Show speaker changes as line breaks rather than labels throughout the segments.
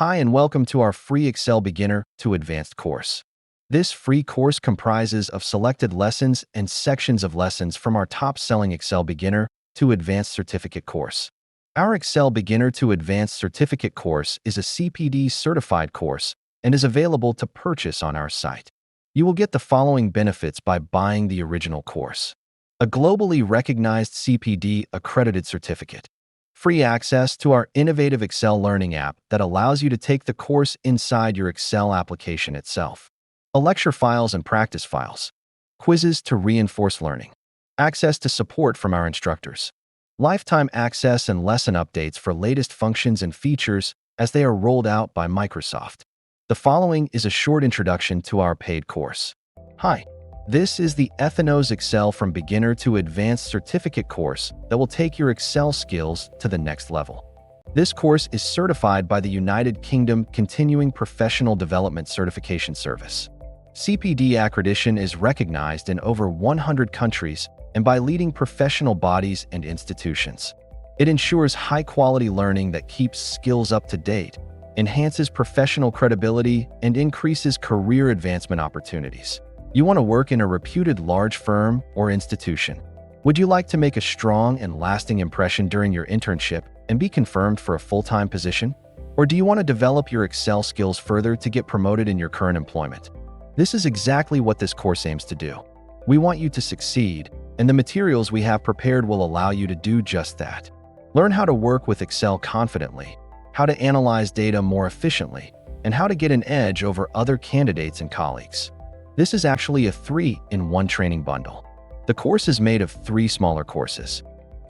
Hi and welcome to our free Excel Beginner to Advanced course. This free course comprises of selected lessons and sections of lessons from our top-selling Excel Beginner to Advanced Certificate course. Our Excel Beginner to Advanced Certificate course is a CPD certified course and is available to purchase on our site. You will get the following benefits by buying the original course: a globally recognized CPD accredited certificate, free access to our innovative Excel learning app that allows you to take the course inside your Excel application itself, lecture files and practice files, quizzes to reinforce learning, access to support from our instructors, lifetime access and lesson updates for latest functions and features as they are rolled out by Microsoft. The following is a short introduction to our paid course. Hi, this is the Aethenos Excel from Beginner to Advanced Certificate course that will take your Excel skills to the next level. This course is certified by the United Kingdom Continuing Professional Development Certification Service. CPD accreditation is recognized in over 100 countries and by leading professional bodies and institutions. It ensures high-quality learning that keeps skills up to date, enhances professional credibility, and increases career advancement opportunities. You want to work in a reputed large firm or institution? Would you like to make a strong and lasting impression during your internship and be confirmed for a full-time position? Or do you want to develop your Excel skills further to get promoted in your current employment? This is exactly what this course aims to do. We want you to succeed, and the materials we have prepared will allow you to do just that. Learn how to work with Excel confidently, how to analyze data more efficiently, and how to get an edge over other candidates and colleagues. This is actually a 3-in-1 training bundle. The course is made of 3 smaller courses.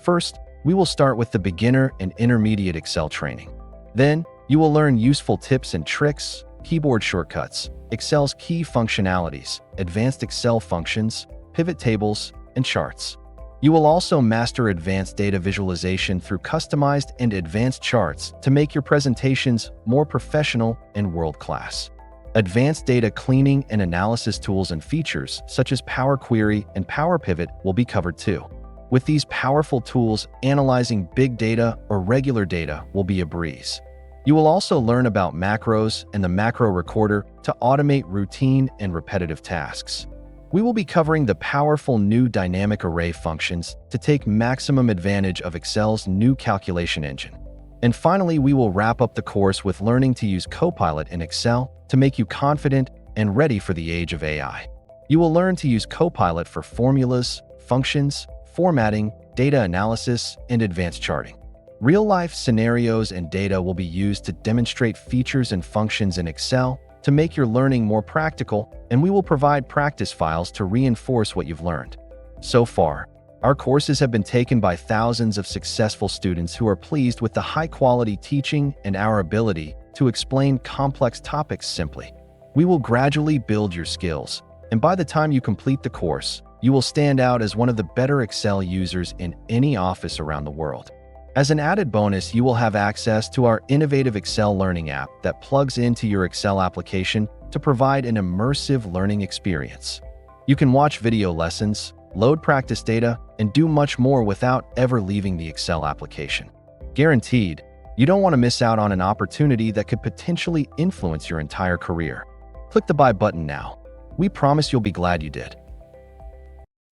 First, we will start with the beginner and intermediate Excel training. Then, you will learn useful tips and tricks, keyboard shortcuts, Excel's key functionalities, advanced Excel functions, pivot tables, and charts. You will also master advanced data visualization through customized and advanced charts to make your presentations more professional and world-class. Advanced data cleaning and analysis tools and features such as Power Query and Power Pivot will be covered too. With these powerful tools, analyzing big data or regular data will be a breeze. You will also learn about macros and the macro recorder to automate routine and repetitive tasks. We will be covering the powerful new dynamic array functions to take maximum advantage of Excel's new calculation engine. And finally, we will wrap up the course with learning to use Copilot in Excel to make you confident and ready for the age of AI. You will learn to use Copilot for formulas, functions, formatting, data analysis, and advanced charting. Real-life scenarios and data will be used to demonstrate features and functions in Excel to make your learning more practical, and we will provide practice files to reinforce what you've learned. So far, our courses have been taken by thousands of successful students who are pleased with the high-quality teaching and our ability to explain complex topics simply. We will gradually build your skills, and by the time you complete the course, you will stand out as one of the better Excel users in any office around the world. As an added bonus, you will have access to our innovative Excel learning app that plugs into your Excel application to provide an immersive learning experience. You can watch video lessons, load practice data, and do much more without ever leaving the Excel application. Guaranteed, you don't want to miss out on an opportunity that could potentially influence your entire career. Click the buy button now. We promise you'll be glad you did.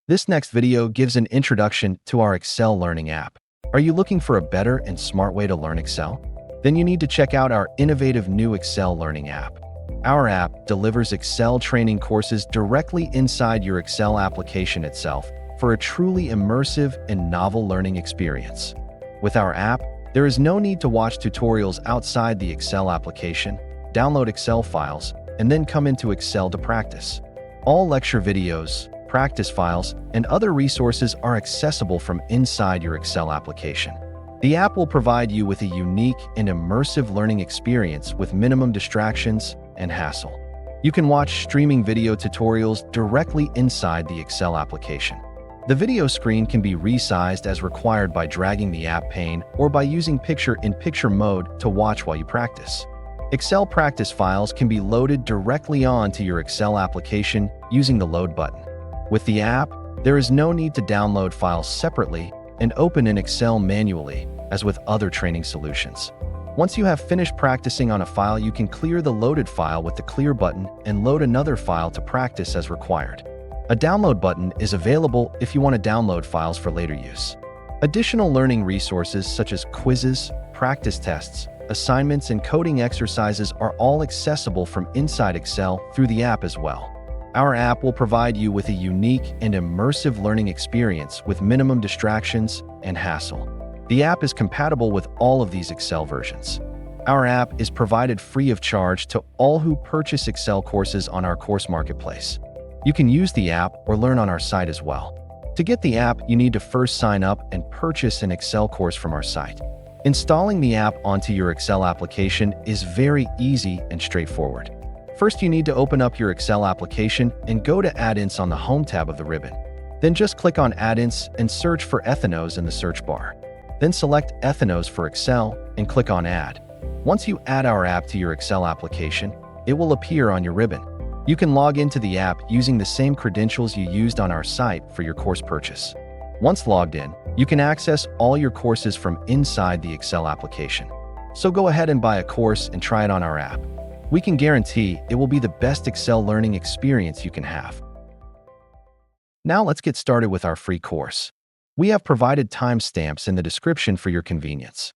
This next video gives an introduction to our Excel learning app. Are you looking for a better and smart way to learn Excel? Then you need to check out our innovative new Excel learning app. Our app delivers Excel training courses directly inside your Excel application itself for a truly immersive and novel learning experience. With our app, there is no need to watch tutorials outside the Excel application, download Excel files, and then come into Excel to practice. All lecture videos, practice files, and other resources are accessible from inside your Excel application. The app will provide you with a unique and immersive learning experience with minimum distractions and hassle. You can watch streaming video tutorials directly inside the Excel application. The video screen can be resized as required by dragging the app pane or by using picture-in-picture mode to watch while you practice. Excel practice files can be loaded directly onto your Excel application using the Load button. With the app, there is no need to download files separately and open in Excel manually, as with other training solutions. Once you have finished practicing on a file, you can clear the loaded file with the clear button and load another file to practice as required. A download button is available if you want to download files for later use. Additional learning resources such as quizzes, practice tests, assignments, and coding exercises are all accessible from inside Excel through the app as well. Our app will provide you with a unique and immersive learning experience with minimum distractions and hassle. The app is compatible with all of these Excel versions. Our app is provided free of charge to all who purchase Excel courses on our course marketplace. You can use the app or learn on our site as well. To get the app, you need to first sign up and purchase an Excel course from our site. Installing the app onto your Excel application is very easy and straightforward. First, you need to open up your Excel application and go to Add-ins on the Home tab of the ribbon. Then just click on Add-ins and search for Aethenos in the search bar. Then select Aethenos for Excel and click on Add. Once you add our app to your Excel application, it will appear on your ribbon. You can log into the app using the same credentials you used on our site for your course purchase. Once logged in, you can access all your courses from inside the Excel application. So go ahead and buy a course and try it on our app. We can guarantee it will be the best Excel learning experience you can have. Now let's get started with our free course. We have provided timestamps in the description for your convenience.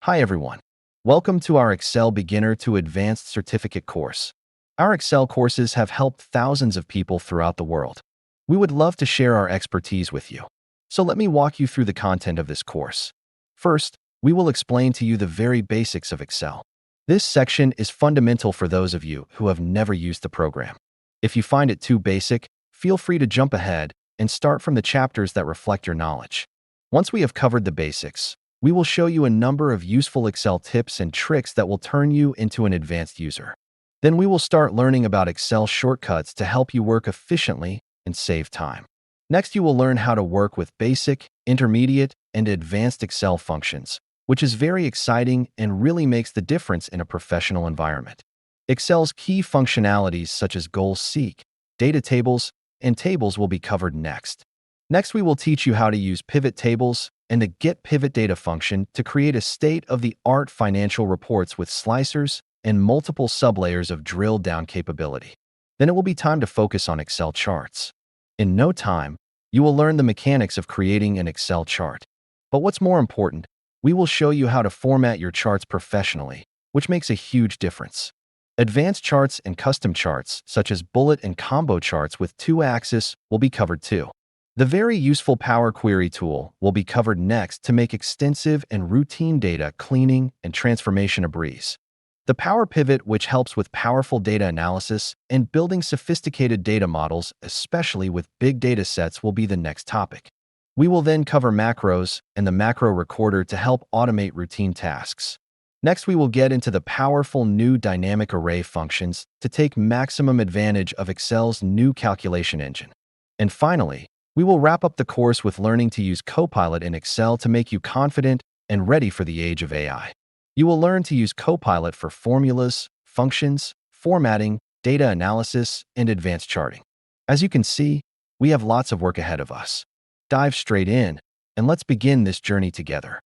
Hi everyone. Welcome to our Excel Beginner to Advanced Certificate course. Our Excel courses have helped thousands of people throughout the world. We would love to share our expertise with you. So let me walk you through the content of this course. First, we will explain to you the very basics of Excel. This section is fundamental for those of you who have never used the program. If you find it too basic, feel free to jump ahead and start from the chapters that reflect your knowledge. Once we have covered the basics, we will show you a number of useful Excel tips and tricks that will turn you into an advanced user. Then we will start learning about Excel shortcuts to help you work efficiently and save time. Next, you will learn how to work with basic, intermediate, and advanced Excel functions, which is very exciting and really makes the difference in a professional environment. Excel's key functionalities such as goals seek, data tables, and tables will be covered next. Next, we will teach you how to use pivot tables and the Get Pivot Data function to create a state-of-the-art financial reports with slicers and multiple sublayers of drill-down capability. Then it will be time to focus on Excel charts. In no time, you will learn the mechanics of creating an Excel chart. But what's more important, we will show you how to format your charts professionally, which makes a huge difference. Advanced charts and custom charts, such as bullet and combo charts with 2-axis, will be covered too. The very useful Power Query tool will be covered next to make extensive and routine data cleaning and transformation a breeze. The Power Pivot, which helps with powerful data analysis and building sophisticated data models, especially with big data sets, will be the next topic. We will then cover macros and the macro recorder to help automate routine tasks. Next, we will get into the powerful new dynamic array functions to take maximum advantage of Excel's new calculation engine. And finally, we will wrap up the course with learning to use Copilot in Excel to make you confident and ready for the age of AI. You will learn to use Copilot for formulas, functions, formatting, data analysis, and advanced charting. As you can see, we have lots of work ahead of us. Dive straight in, and let's begin this journey together.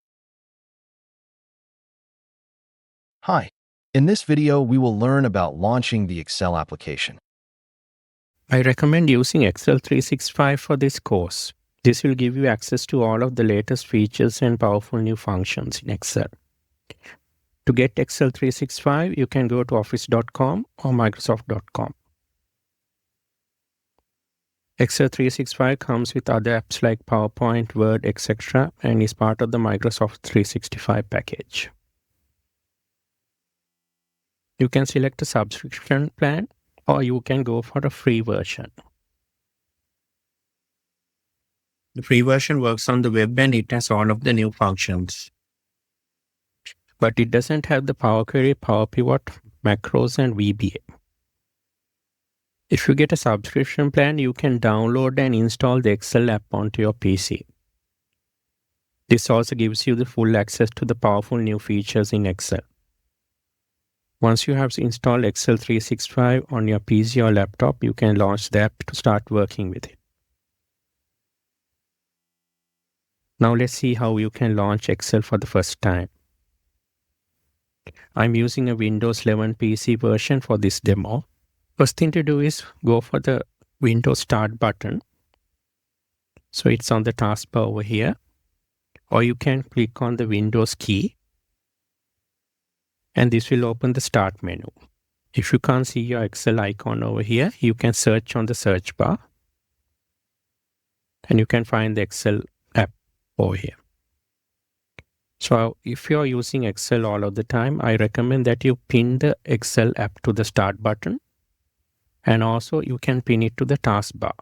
Hi. In this video, we will learn about launching the Excel application.
I recommend using Excel 365 for this course. This will give you access to all of the latest features and powerful new functions in Excel. To get Excel 365, you can go to office.com or microsoft.com. Excel 365 comes with other apps like PowerPoint, Word, etc. and is part of the Microsoft 365 package. You can select a subscription plan or you can go for a free version. The free version works on the web and it has all of the new functions. But it doesn't have the Power Query, Power Pivot, macros, and VBA. If you get a subscription plan, you can download and install the Excel app onto your PC. This also gives you the full access to the powerful new features in Excel. Once you have installed Excel 365 on your PC or laptop, you can launch the app to start working with it. Now let's see how you can launch Excel for the first time. I'm using a Windows 11 PC version for this demo. First thing to do is go for the Windows Start button. So it's on the taskbar over here. Or you can click on the Windows key. And this will open the Start menu. If you can't see your Excel icon over here, you can search on the search bar. And you can find the Excel app over here. So if you're using Excel all of the time, I recommend that you pin the Excel app to the Start button. And also you can pin it to the taskbar.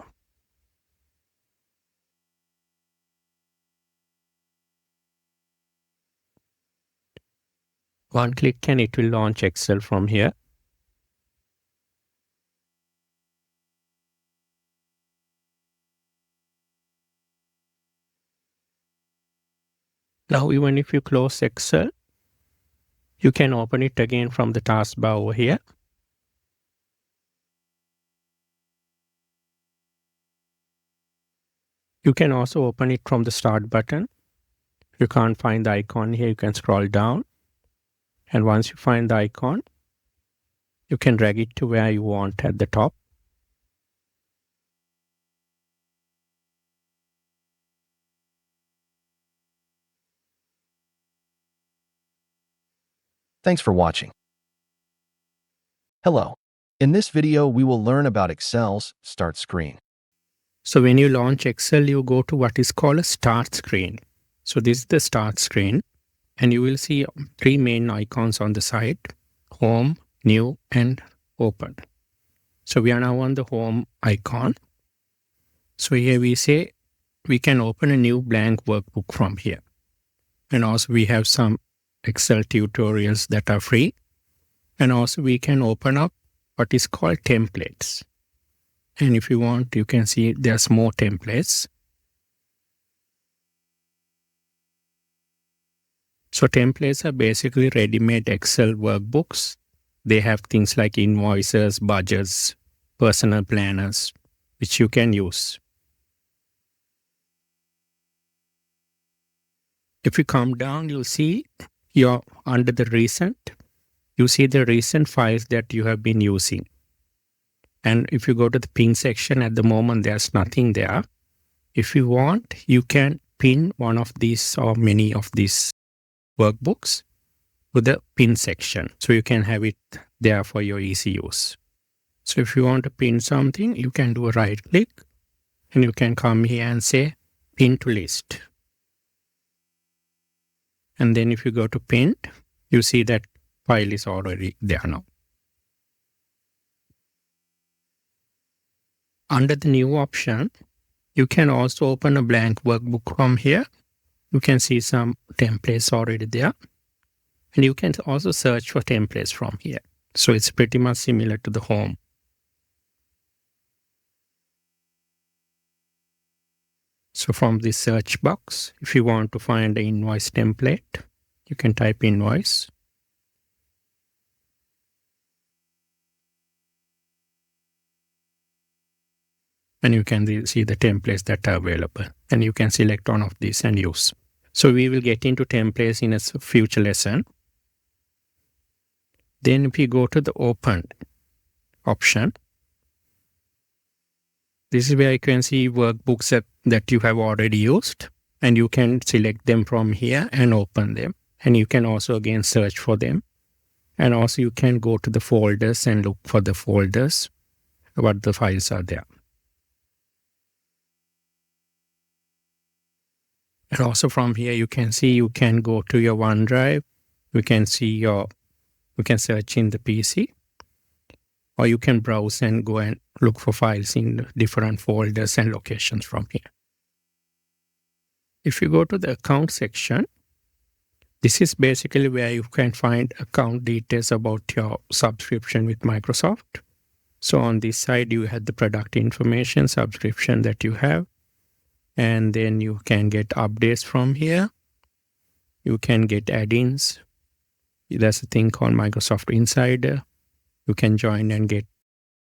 One click and it will launch Excel from here. Now even if you close Excel, you can open it again from the taskbar over here. You can also open it from the Start button. If you can't find the icon here, you can scroll down. And once you find the icon, you can drag it to where you want at the top.
Thanks for watching. Hello. In this video, we will learn about Excel's Start screen.
So when you launch Excel, you go to what is called a Start screen. So this is the Start screen. And you will see three main icons on the side: Home, New, and Open. So we are now on the Home icon. So here we say we can open a new blank workbook from here. And also we have some Excel tutorials that are free. And also we can open up what is called templates. And if you want, you can see there's more templates. So templates are basically ready-made Excel workbooks. They have things like invoices, budgets, personal planners, which you can use. If you come down, you'll see you're under the recent. You see the recent files that you have been using. And if you go to the pin section, at the moment, there's nothing there. If you want, you can pin one of these or many of these workbooks to the pin section. So you can have it there for your easy use. So if you want to pin something, you can do a right click and you can come here and say pin to list. And then if you go to pin, you see that file is already there now. Under the new option, you can also open a blank workbook from here. You can see some templates already there. And you can also search for templates from here. So it's pretty much similar to the home. So from this search box, if you want to find the invoice template, you can type invoice. And you can see the templates that are available. And you can select one of these and use. So we will get into templates in a future lesson. Then if you go to the Open option, this is where you can see workbooks that you have already used. And you can select them from here and open them. And you can also again search for them. And also you can go to the folders and look for the folders, what the files are there. And also from here, you can see you can go to your OneDrive. You can search in the PC. Or you can browse and go and look for files in different folders and locations from here. If you go to the account section, this is basically where you can find account details about your subscription with Microsoft. So on this side, you have the product information, subscription that you have. And then you can get updates from here. You can get add-ins. There's a thing called Microsoft Insider. You can join and get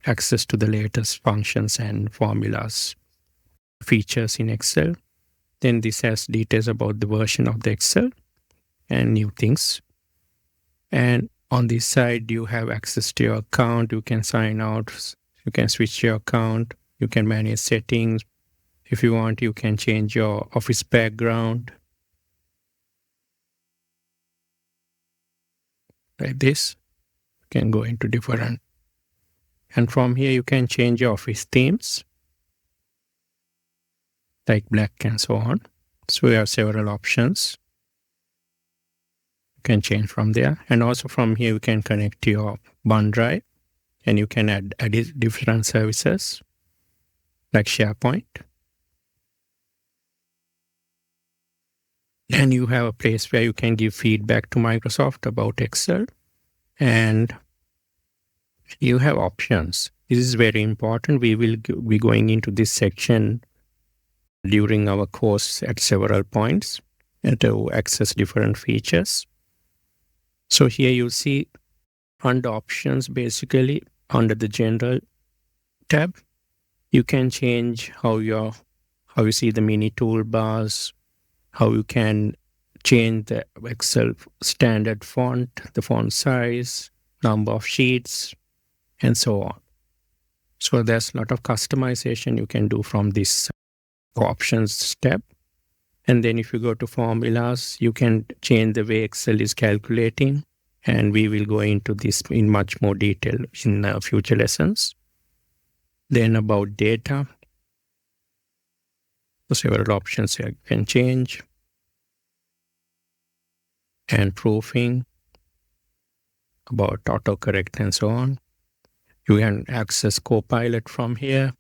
access to the latest functions and formulas, features in Excel. Then this has details about the version of the Excel and new things. And on this side, you have access to your account. You can sign out. You can switch your account. You can manage settings. If you want, you can change your office background. Like this. You can go into different. And from here, you can change your office themes, like black and so on. So we have several options. You can change from there. And also from here, you can connect to your OneDrive, and you can add different services like SharePoint. And you have a place where you can give feedback to Microsoft about Excel. And you have options. This is very important. We will be going into this section during our course at several points to access different features. So here you see under options, basically under the general tab, you can change how you see the mini toolbars, how you can change the Excel standard font, the font size, number of sheets, and so on. So there's a lot of customization you can do from this options tab. And then if you go to formulas, you can change the way Excel is calculating. And we will go into this in much more detail in future lessons. Then about data. So several options you can change. And proofing, about autocorrect and so on. You can access Copilot from here.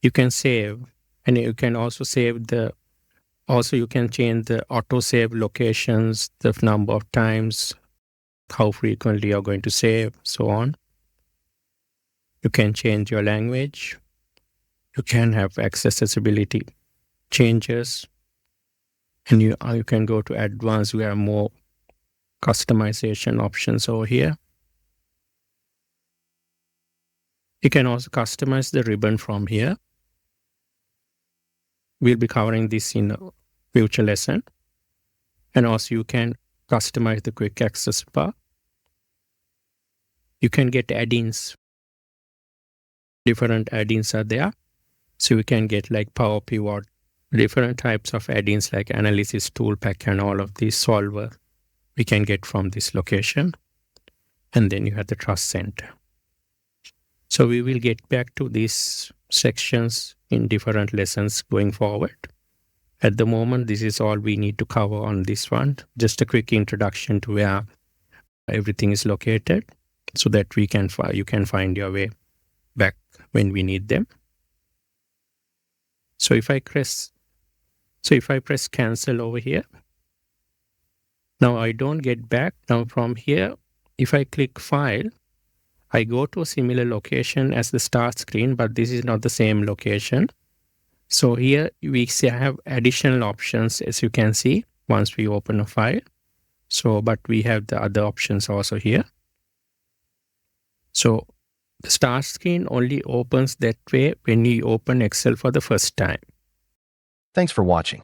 You can save, and you can also save you can change the auto-save locations, the number of times, how frequently you're going to save, so on. You can change your language. You can have accessibility changes. And you can go to advanced, we have more customization options over here. You can also customize the ribbon from here. We'll be covering this in a future lesson. And also you can customize the quick access bar. You can get add-ins. Different add-ins are there. So you can get like Power Pivot, different types of add-ins like Analysis Toolpack and all of these solver we can get from this location. And then you have the Trust Center. So we will get back to these sections in different lessons going forward. At the moment, this is all we need to cover on this one. Just a quick introduction to where everything is located so that you can find your way back when we need them. So if I press cancel over here, now I don't get back. Now from here, if I click file, I go to a similar location as the start screen, but this is not the same location. So here we have additional options, as you can see, once we open a file. So, but we have the other options also here. So the start screen only opens that way when you open Excel for the first time.
Thanks for watching.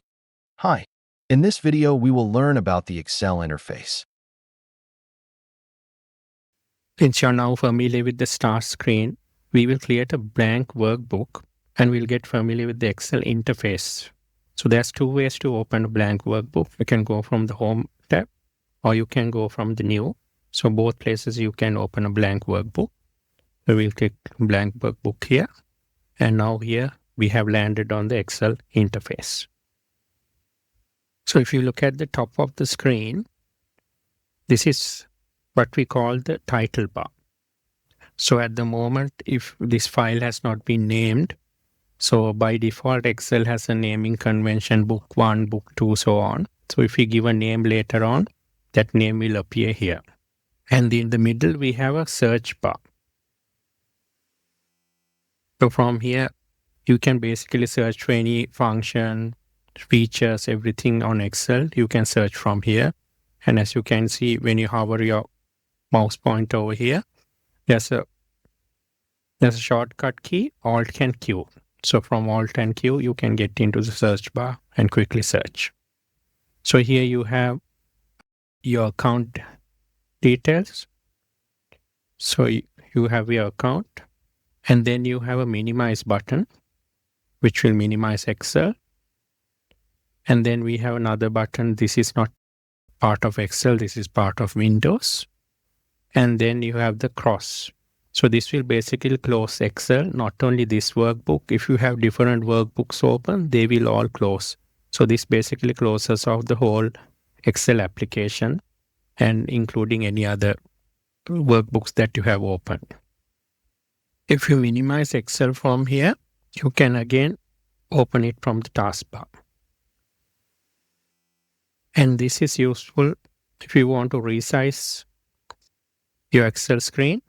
Hi. In this video, we will learn about the Excel interface.
Since you're now familiar with the start screen, we will create a blank workbook and we'll get familiar with the Excel interface. So there's two ways to open a blank workbook. You can go from the Home tab or you can go from the New. So both places you can open a blank workbook. So we'll click blank workbook here. And now here we have landed on the Excel interface. So if you look at the top of the screen, this is what we call the title bar. So at the moment, if this file has not been named, so by default, Excel has a naming convention, book 1, book 2, so on. So if we give a name later on, that name will appear here. And in the middle, we have a search bar. So from here, you can basically search for any function, features, everything on Excel. You can search from here. And as you can see, when you hover your mouse pointer over here, there's a shortcut key, Alt and Q. So from Alt and Q, you can get into the search bar and quickly search. So here you have your account details. So you have your account, and then you have a minimize button, which will minimize Excel. And then we have another button. This is not part of Excel. This is part of Windows. And then you have the cross. So this will basically close Excel, not only this workbook. If you have different workbooks open, they will all close. So this basically closes off the whole Excel application and including any other workbooks that you have opened. If you minimize Excel from here, you can again open it from the taskbar. And this is useful if you want to resize your Excel screen.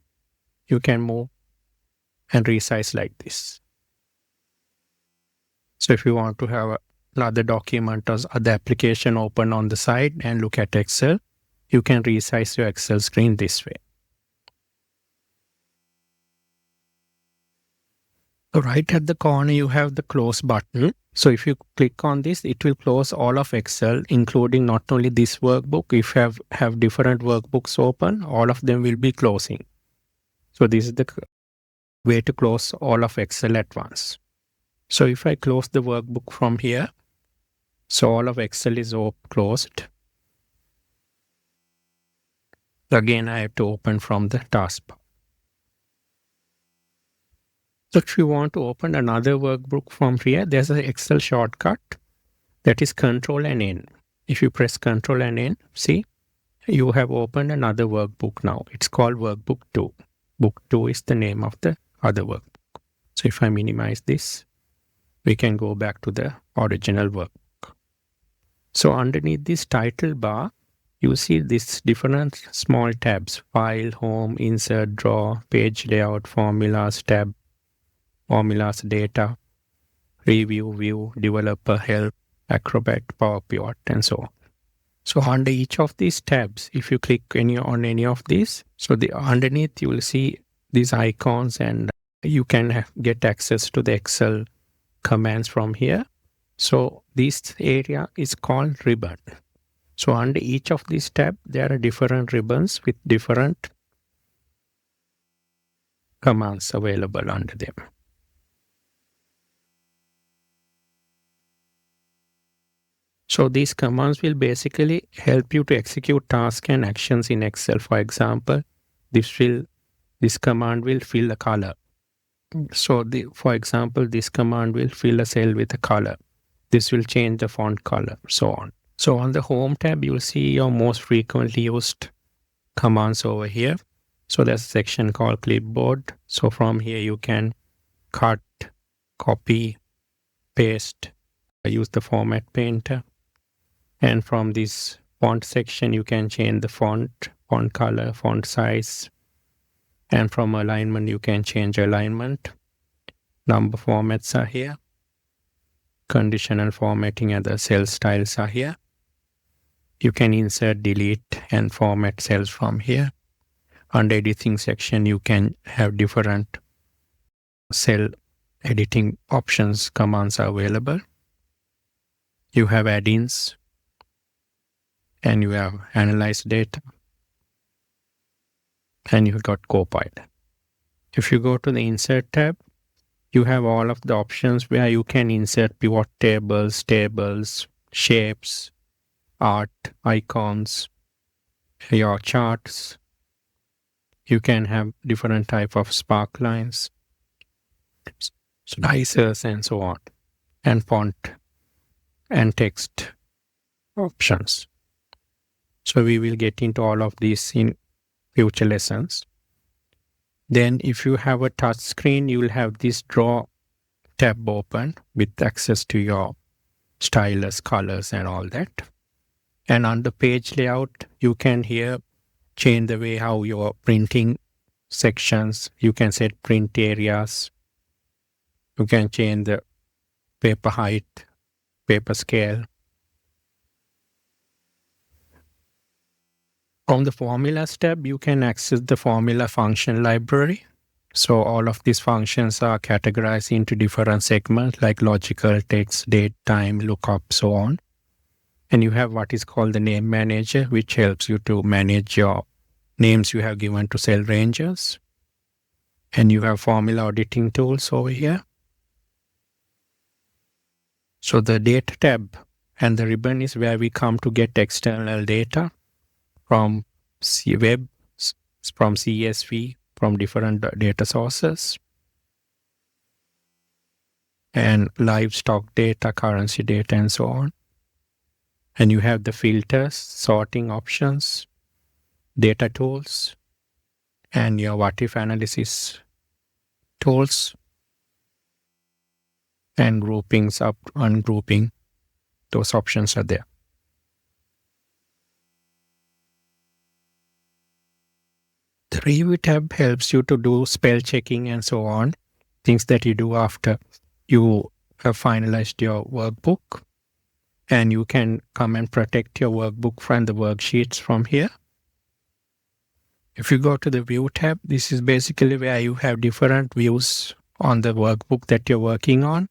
You can move and resize like this. So if you want to have another document or other application open on the side and look at Excel, you can resize your Excel screen this way. So right at the corner, you have the close button. So if you click on this, it will close all of Excel, including not only this workbook. If you have different workbooks open, all of them will be closing. So this is the way to close all of Excel at once. So if I close the workbook from here, so all of Excel is closed. Again, I have to open from the taskbar. So if you want to open another workbook from here, there's an Excel shortcut that is Control and N. If you press Control and N, see, you have opened another workbook now. It's called Workbook 2. Book 2 is the name of the other workbook. So if I minimize this, we can go back to the original workbook. So underneath this title bar, you see these different small tabs: File, Home, Insert, Draw, Page Layout, Formulas tab, Formulas, Data, Review, View, Developer, Help, Acrobat, Power Pivot, and so on. So under each of these tabs, if you click on any of these, so underneath you will see these icons, and you can get access to the Excel commands from here. So this area is called ribbon. So under each of these tabs, there are different ribbons with different commands available under them. So these commands will basically help you to execute tasks and actions in Excel. For example, this command will fill a color. So for example, this command will fill a cell with a color. This will change the font color, so on. So on the Home tab, you'll see your most frequently used commands over here. So there's a section called Clipboard. So from here, you can cut, copy, paste, use the Format Painter. And from this font section, you can change the font color, font size. And from alignment, you can change alignment. Number formats are here. Conditional formatting and the cell styles are here. You can insert, delete, and format cells from here. Under editing section, you can have different cell editing options, commands are available. You have add-ins, and you have analyze data, and you've got Copilot. If you go to the Insert tab, you have all of the options where you can insert pivot tables, shapes, art, icons, your charts. You can have different type of spark lines, slicers, and so on, and font and text options. So we will get into all of these in future lessons. Then if you have a touch screen, you will have this Draw tab open with access to your stylus, colors, and all that. And under Page Layout, you can here change the way how you're printing sections. You can set print areas. You can change the paper height, paper scale. From the Formulas tab, you can access the formula function library. So all of these functions are categorized into different segments like logical, text, date, time, lookup, so on. And you have what is called the name manager, which helps you to manage your names you have given to cell ranges. And you have formula auditing tools over here. So the data tab and the ribbon is where we come to get external data from web, from CSV, from different data sources, and livestock data, currency data, and so on. And you have the filters, sorting options, data tools, and your what if analysis tools, and groupings, up, ungrouping. Those options are there. The review tab helps you to do spell checking and so on, things that you do after you have finalized your workbook. And you can come and protect your workbook from the worksheets from here. If you go to the view tab, this is basically where you have different views on the workbook that you're working on.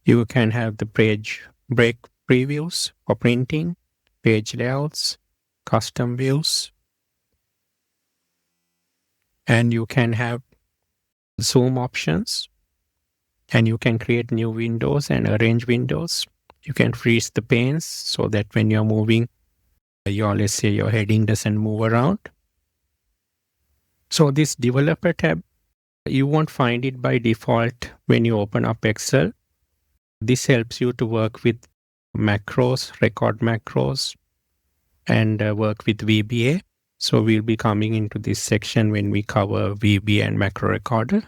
You can have the page break previews for printing, page layouts, custom views, and you can have zoom options, and you can create new windows and arrange windows. You can freeze the panes so that when you're moving, let's say your heading doesn't move around. So this developer tab, you won't find it by default when you open up Excel. This helps you to work with macros, record macros, and work with VBA. So we'll be coming into this section when we cover VBA and macro recorder.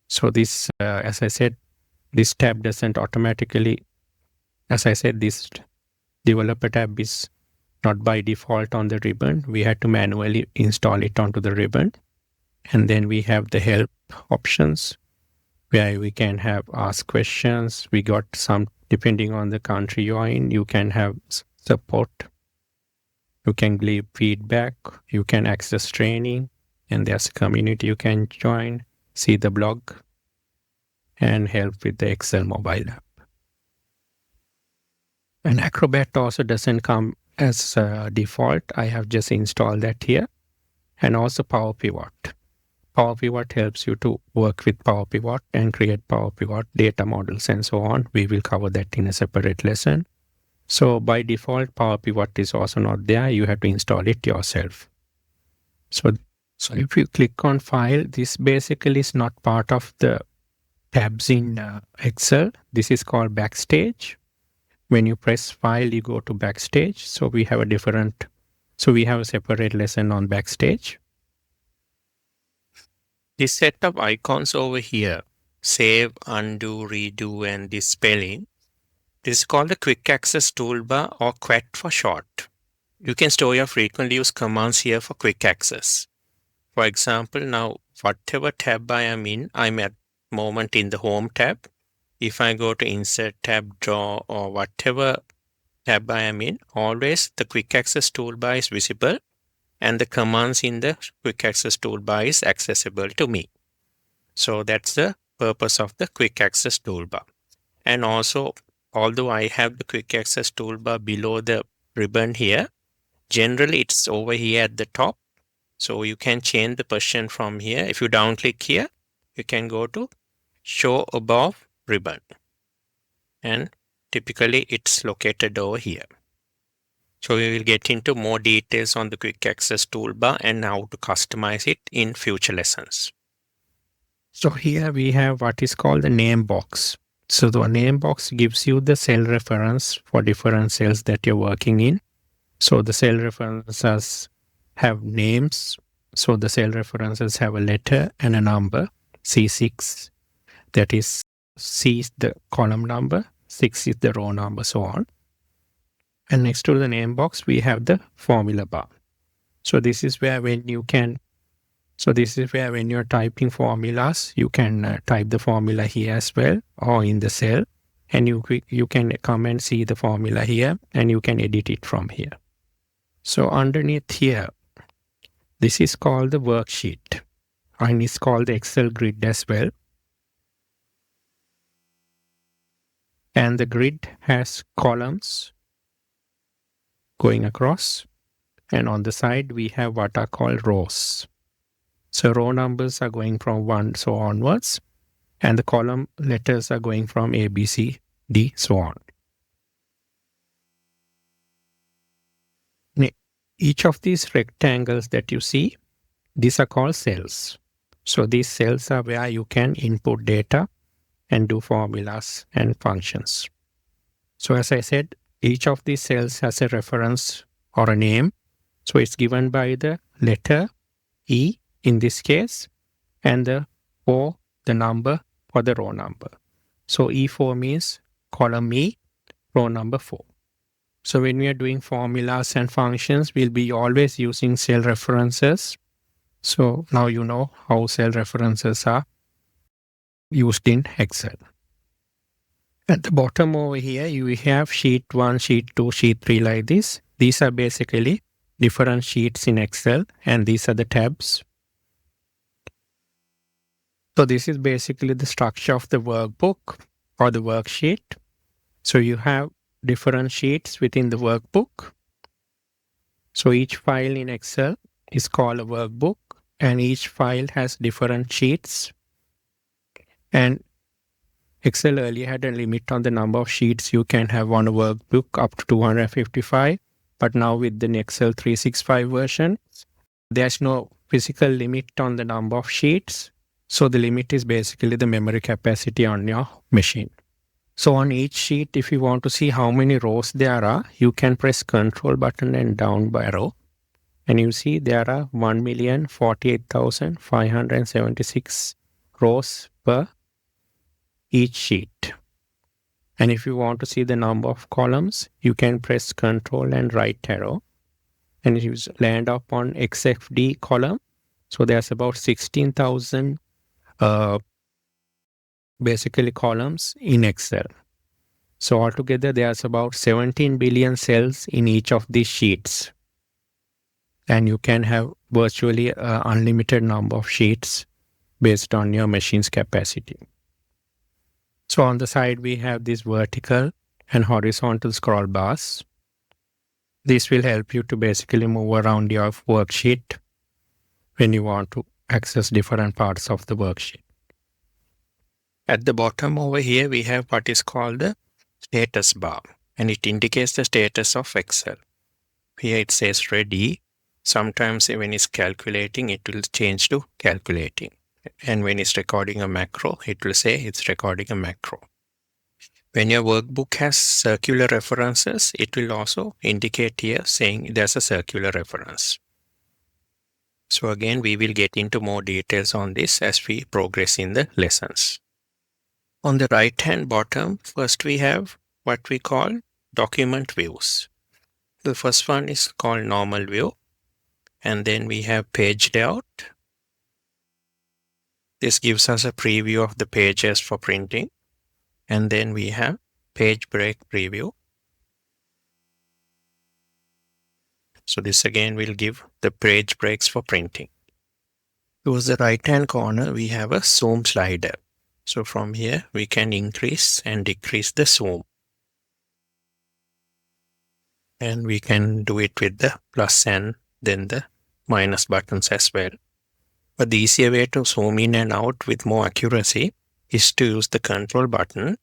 So this, as I said, this tab doesn't automatically, as I said, this developer tab is not by default on the ribbon. We had to manually install it onto the ribbon. And then we have the help options where we can have ask questions. We got some, depending on the country you're in, you can have support. You can give feedback. You can access training. And there's a community you can join, see the blog, and help with the Excel mobile app. And Acrobat also doesn't come as default. I have just installed that here. And also Power Pivot. Power Pivot helps you to work with Power Pivot and create Power Pivot data models and so on. We will cover that in a separate lesson. So by default, Power Pivot is also not there. You have to install it yourself. So if you click on File, this basically is not part of the tabs in Excel. This is called Backstage. When you press File, you go to Backstage. So we have a separate lesson on Backstage. This set of icons over here, save, undo, redo, and this spelling, this is called the Quick Access Toolbar, or QAT for short. You can store your frequently used commands here for quick access. For example, now whatever tab I am in, I'm at the moment in the Home tab. If I go to Insert tab, Draw, or whatever tab I am in, always the Quick Access Toolbar is visible and the commands in the Quick Access Toolbar is accessible to me. So that's the purpose of the Quick Access Toolbar. And also, although I have the Quick Access Toolbar below the ribbon here, generally it's over here at the top. So you can change the position from here. If you down click here, you can go to Show Above Ribbon. And typically it's located over here. So we will get into more details on the Quick Access Toolbar and how to customize it in future lessons. So here we have what is called the name box. So the name box gives you the cell reference for different cells that you're working in. So the cell references have names. So the cell references have a letter and a number. C6, that is C is the column number, 6 is the row number, so on. And next to the name box, we have the formula bar. So this is where when you're typing formulas, you can type the formula here as well, or in the cell, and you can come and see the formula here, and you can edit it from here. So underneath here, this is called the worksheet. and it's called the Excel grid as well. And the grid has columns going across, and on the side we have what are called rows. So row numbers are going from 1 so onwards, and the column letters are going from A, B, C, D, so on. Each of these rectangles that you see, these are called cells. So these cells are where you can input data and do formulas and functions. So as I said, each of these cells has a reference or a name. So it's given by the letter E in this case, and the number for the row number. So E4 means column E, row number 4. So when we are doing formulas and functions, we'll be always using cell references. So now you know how cell references are used in Excel. At the bottom over here, you have sheet 1, sheet 2, sheet 3 like this. These are basically different sheets in Excel, and these are the tabs. So this is basically the structure of the workbook or the worksheet. So you have different sheets within the workbook. So each file in Excel is called a workbook, and each file has different sheets. And Excel earlier had a limit on the number of sheets you can have on a workbook, up to 255. But now with the Excel 365 version, there's no physical limit on the number of sheets. So the limit is basically the memory capacity on your machine. So on each sheet, if you want to see how many rows there are, you can press Control button and down arrow. And you see there are 1,048,576 rows per each sheet. And if you want to see the number of columns, you can press Control and right arrow. And you land up on XFD column. So there's about 16,000 basically columns in Excel. So altogether there's about 17 billion cells in each of these sheets. And you can have virtually an unlimited number of sheets based on your machine's capacity. So on the side we have these vertical and horizontal scroll bars. This will help you to basically move around your worksheet when you want to access different parts of the worksheet. At the bottom over here, we have what is called the status bar, and it indicates the status of Excel. Here it says ready. Sometimes when it's calculating, it will change to calculating. And when it's recording a macro, it will say it's recording a macro. When your workbook has circular references, it will also indicate here saying there's a circular reference. So again, we will get into more details on this as we progress in the lessons. On the right-hand bottom, first we have what we call document views. The first one is called normal view, and then we have page layout. This gives us a preview of the pages for printing, and then we have page break preview. So this again will give the page breaks for printing. Towards the right-hand corner, we have a zoom slider. So from here, we can increase and decrease the zoom. And we can do it with the plus and then the minus buttons as well. But the easier way to zoom in and out with more accuracy is to use the control button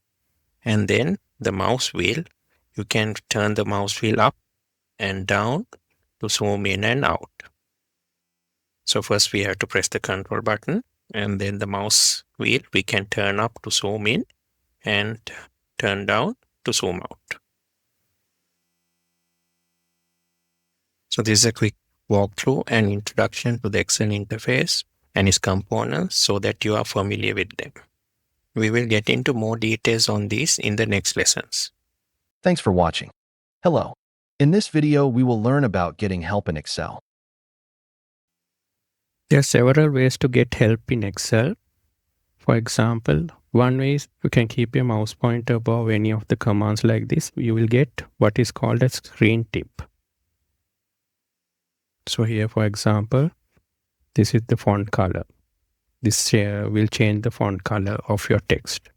and then the mouse wheel. You can turn the mouse wheel up and down to zoom in and out. So first we have to press the control button, and then the mouse wheel we can turn up to zoom in and turn down to zoom out. So this is a quick walkthrough and introduction to the Excel interface and its components so that you are familiar with them. We will get into more details on these in the next lessons.
Thanks for watching. Hello. In this video, we will learn about getting help in Excel.
There are several ways to get help in Excel. For example, one way is you can keep your mouse pointer above any of the commands like this. You will get what is called a screen tip. So here, for example, this is the font color. This will change the font color of your text.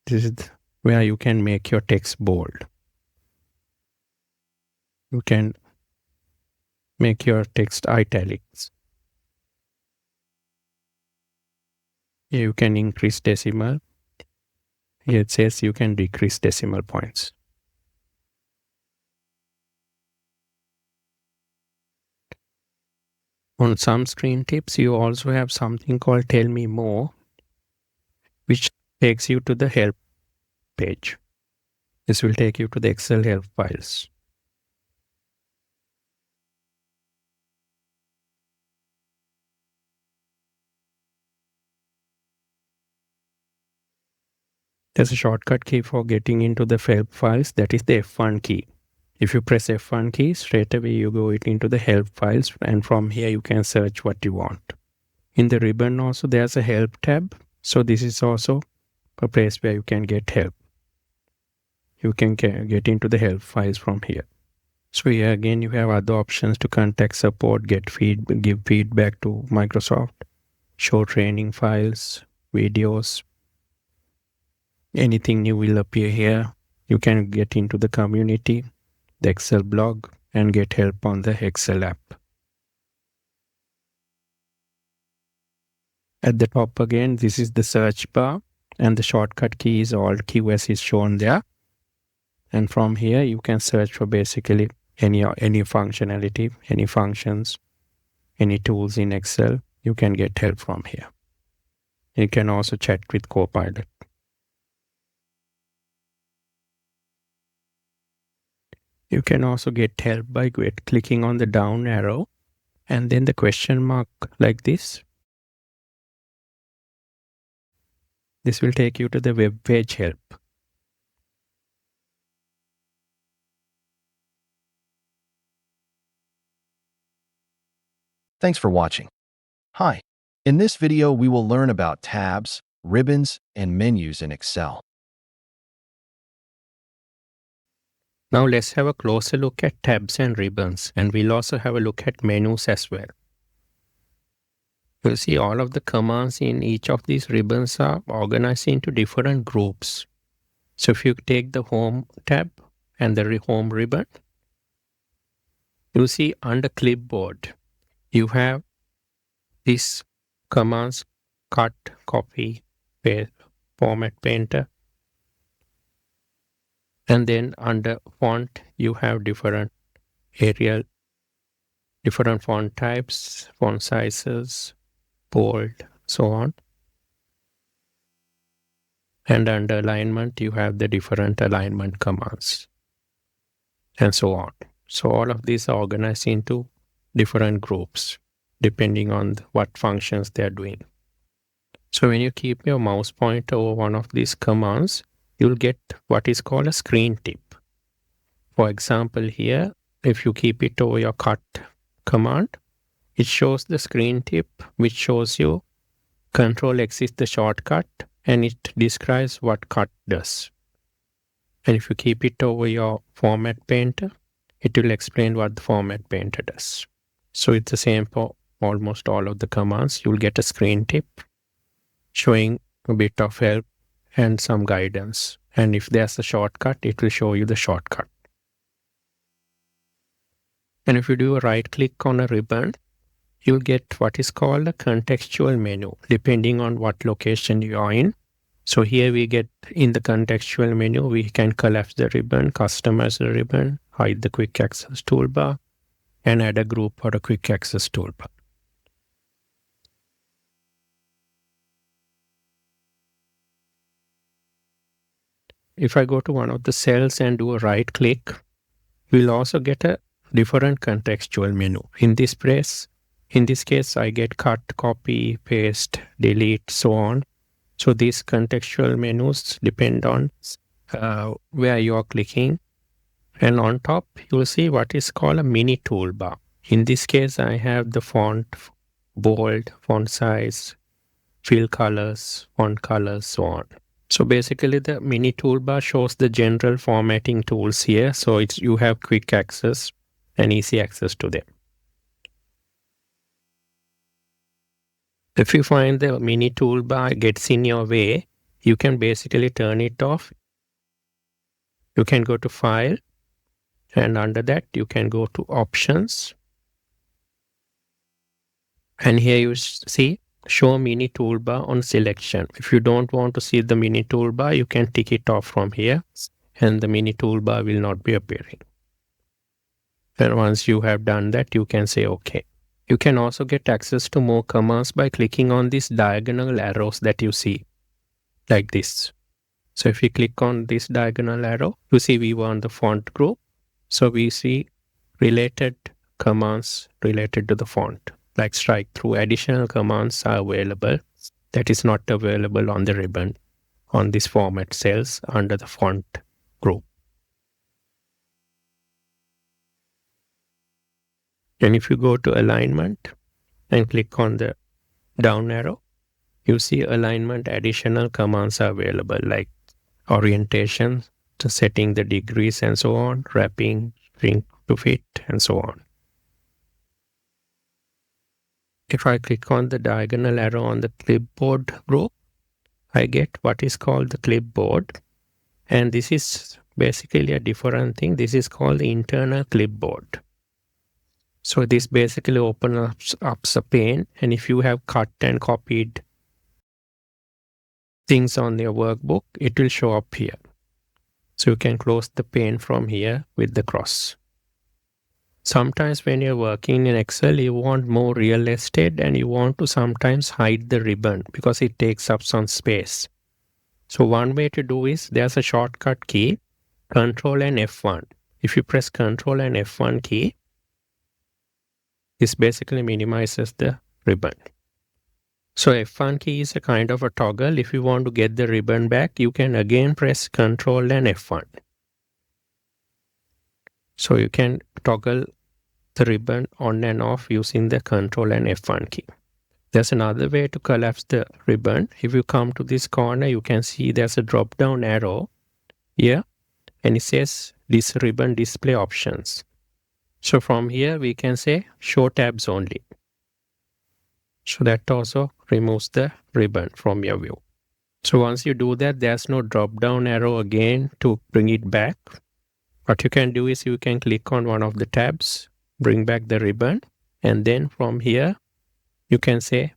This is where you can make your text bold. You can make your text italics. Here you can increase decimal. Here it says you can decrease decimal points. On some screen tips, you also have something called Tell Me More, which takes you to the help page. This will take you to the Excel help files. There's a shortcut key for getting into the help files, that is the F1 key. If you press F1 key, straight away you go into the help files, and from here you can search what you want. In the ribbon also there's a help tab, so this is also a place where you can get help. You can get into the help files from here. So here again you have other options to contact support, give feedback to Microsoft, show training files, videos. Anything new will appear here. You can get into the community, the Excel blog, and get help on the Excel app. At the top again, this is the search bar, and the shortcut key is Alt QS is shown there. And from here you can search for basically any functionality, any functions, any tools in Excel. You can get help from here. You can also chat with Copilot. You can also get help by clicking on the down arrow and then the question mark like this. This will take you to the web page help.
Thanks for watching. Hi. In this video, we will learn about tabs, ribbons, and menus in Excel.
Now let's have a closer look at tabs and ribbons, and we'll also have a look at menus as well. You'll see all of the commands in each of these ribbons are organized into different groups. So if you take the Home tab and the Home ribbon, you'll see under Clipboard, you have these commands: cut, copy, paste, format painter. And then under font, you have different Arial, different font types, font sizes, bold, so on. And under alignment, you have the different alignment commands, and so on. So all of these are organized into different groups, depending on what functions they are doing. So when you keep your mouse pointer over one of these commands, you'll get what is called a screen tip. For example, here, if you keep it over your cut command, it shows the screen tip, which shows you Control X is the shortcut, and it describes what cut does. And if you keep it over your format painter, it will explain what the format painter does. So it's the same for almost all of the commands. You'll get a screen tip showing a bit of help and some guidance. And if there's a shortcut, it will show you the shortcut. And if you do a right click on a ribbon, you'll get what is called a contextual menu, depending on what location you are in. So here we get in the contextual menu, we can collapse the ribbon, customize the ribbon, hide the quick access toolbar, and add a group or a quick access toolbar. If I go to one of the cells and do a right click, we'll also get a different contextual menu. In this case, I get cut, copy, paste, delete, so on. So these contextual menus depend on where you are clicking. And on top, you'll see what is called a mini toolbar. In this case, I have the font, bold, font size, fill colors, font colors, so on. So basically the mini toolbar shows the general formatting tools here. So you have quick access and easy access to them. If you find the mini toolbar gets in your way, you can basically turn it off. You can go to File, and under that you can go to Options. And here you see Show Mini Toolbar on Selection. If you don't want to see the mini toolbar, you can tick it off from here, and the mini toolbar will not be appearing. And once you have done that, you can say OK. You can also get access to more commands by clicking on these diagonal arrows that you see, like this. So if we click on this diagonal arrow, you see we want the font group. So we see related commands related to the font, like strike through. Additional commands are available that is not available on the ribbon on this format cells under the font group. And if you go to alignment and click on the down arrow, you see alignment additional commands are available, like orientation, to setting the degrees and so on, wrapping, shrink to fit, and so on. If I click on the diagonal arrow on the clipboard group, I get what is called the clipboard. And this is basically a different thing. This is called the internal clipboard. So this basically opens up a pane, and if you have cut and copied things on your workbook, it will show up here. So you can close the pane from here with the cross. Sometimes when you're working in Excel, you want more real estate and you want to sometimes hide the ribbon because it takes up some space. So one way to do is there's a shortcut key, Control and F1. If you press Control and F1 key, this basically minimizes the ribbon. So F1 key is a kind of a toggle. If you want to get the ribbon back, you can again press Control and F1. So you can toggle the ribbon on and off using the Control and F1 key. There's another way to collapse the ribbon. If you come to this corner, you can see there's a drop down arrow here, and it says this ribbon display options. So from here we can say show tabs only. So that also removes the ribbon from your view. So once you do that, there's no drop down arrow again to bring it back. What you can do is you can click on one of the tabs, bring back the ribbon, and then from here you can say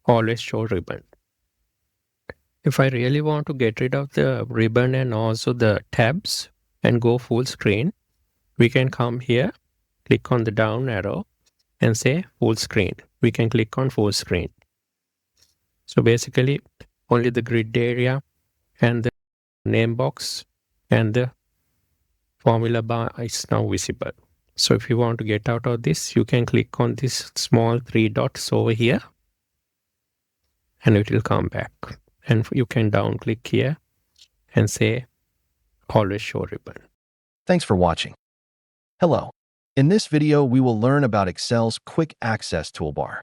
always show ribbon. If I really want to get rid of the ribbon and also the tabs and go full screen, we can come here, click on the down arrow and say full screen. We can click on full screen. So basically only the grid area and the name box and the formula bar is now visible. So if you want to get out of this, you can click on this small 3 dots over here and it will come back. And you can down click here and say always show ribbon.
Thanks for watching. Hello. In this video, we will learn about Excel's Quick Access Toolbar.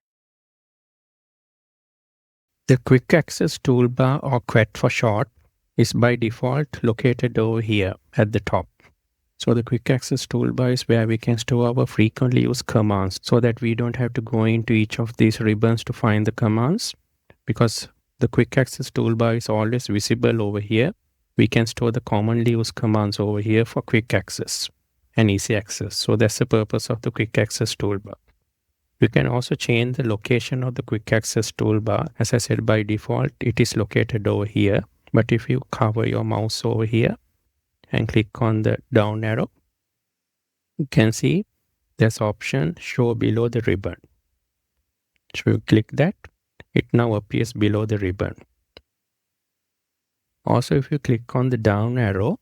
The Quick Access Toolbar, or QAT for short, is by default located over here at the top. So the Quick Access Toolbar is where we can store our frequently used commands so that we don't have to go into each of these ribbons to find the commands. Because the Quick Access Toolbar is always visible over here, we can store the commonly used commands over here for quick access and easy access. So that's the purpose of the Quick Access Toolbar. You can also change the location of the Quick Access Toolbar. As I said, by default, it is located over here. But if you cover your mouse over here and click on the down arrow, you can see there's option show below the ribbon. So you click that, it now appears below the ribbon. Also, if you click on the down arrow,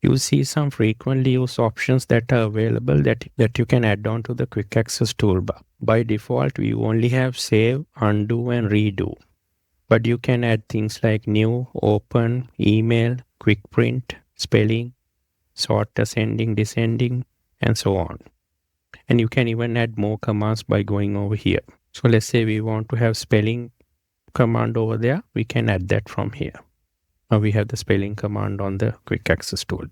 you see some frequently used options that are available that you can add on to the Quick Access Toolbar. By default, we only have save, undo, and redo. But you can add things like new, open, email, quick print, spelling, sort ascending, descending, and so on. And you can even add more commands by going over here. So let's say we want to have spelling command over there. We can add that from here. Now we have the spelling command on the Quick Access Toolbar.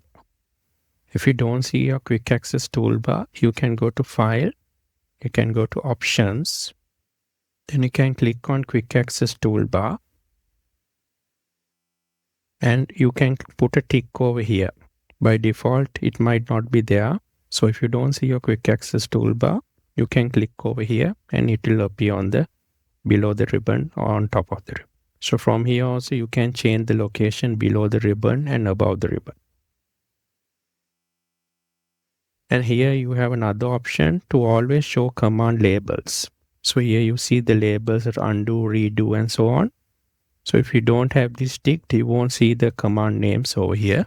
If you don't see your Quick Access Toolbar, you can go to File, you can go to Options, Then you can click on Quick Access Toolbar and you can put a tick over here. By default, it might not be there. So if you don't see your Quick Access Toolbar, you can click over here and it will appear on the below the ribbon or on top of the ribbon. So from here also you can change the location below the ribbon and above the ribbon. And here you have another option to always show command labels. So here you see the labels are undo, redo and so on. So if you don't have this ticked, you won't see the command names over here.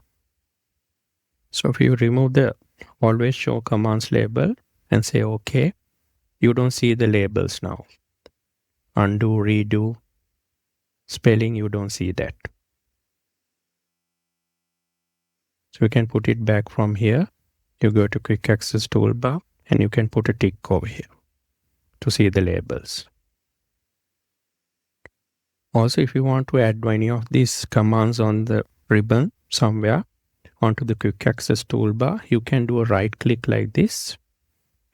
So if you remove the always show commands label and say OK, you don't see the labels now. Undo, redo, spelling, you don't see that. So you can put it back from here. You go to Quick Access Toolbar and you can put a tick over here to see the labels. Also, if you want to add any of these commands on the ribbon somewhere onto the Quick Access Toolbar, you can do a right click like this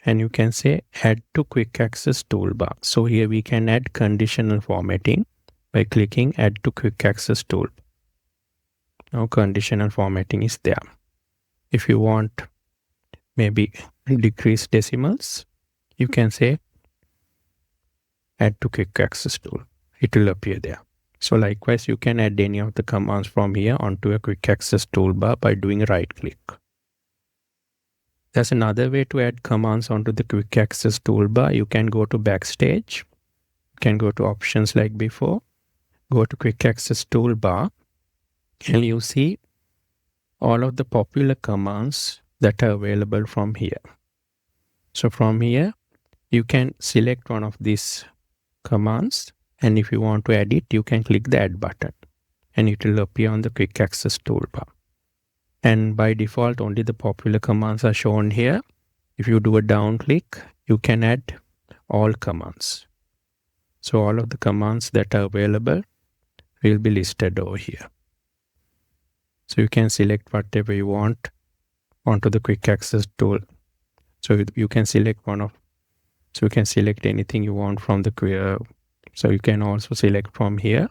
and you can say Add to Quick Access Toolbar. So here we can add conditional formatting by clicking Add to Quick Access Toolbar. Now conditional formatting is there. If you want maybe decrease decimals, you can say Add to Quick Access Tool. It will appear there. So likewise, you can add any of the commands from here onto a Quick Access Toolbar by doing a right click. There's another way to add commands onto the Quick Access Toolbar. You can go to Backstage. You can go to Options like before. Go to Quick Access Toolbar and you see all of the popular commands that are available from here. So from here, you can select one of these commands, and if you want to add it, you can click the Add button and it will appear on the Quick Access Toolbar. And by default, only the popular commands are shown here. If you do a down click, you can add all commands. So all of the commands that are available will be listed over here. So you can select whatever you want onto the Quick Access tool. So you can select so you can select anything you want from the query. So you can also select from here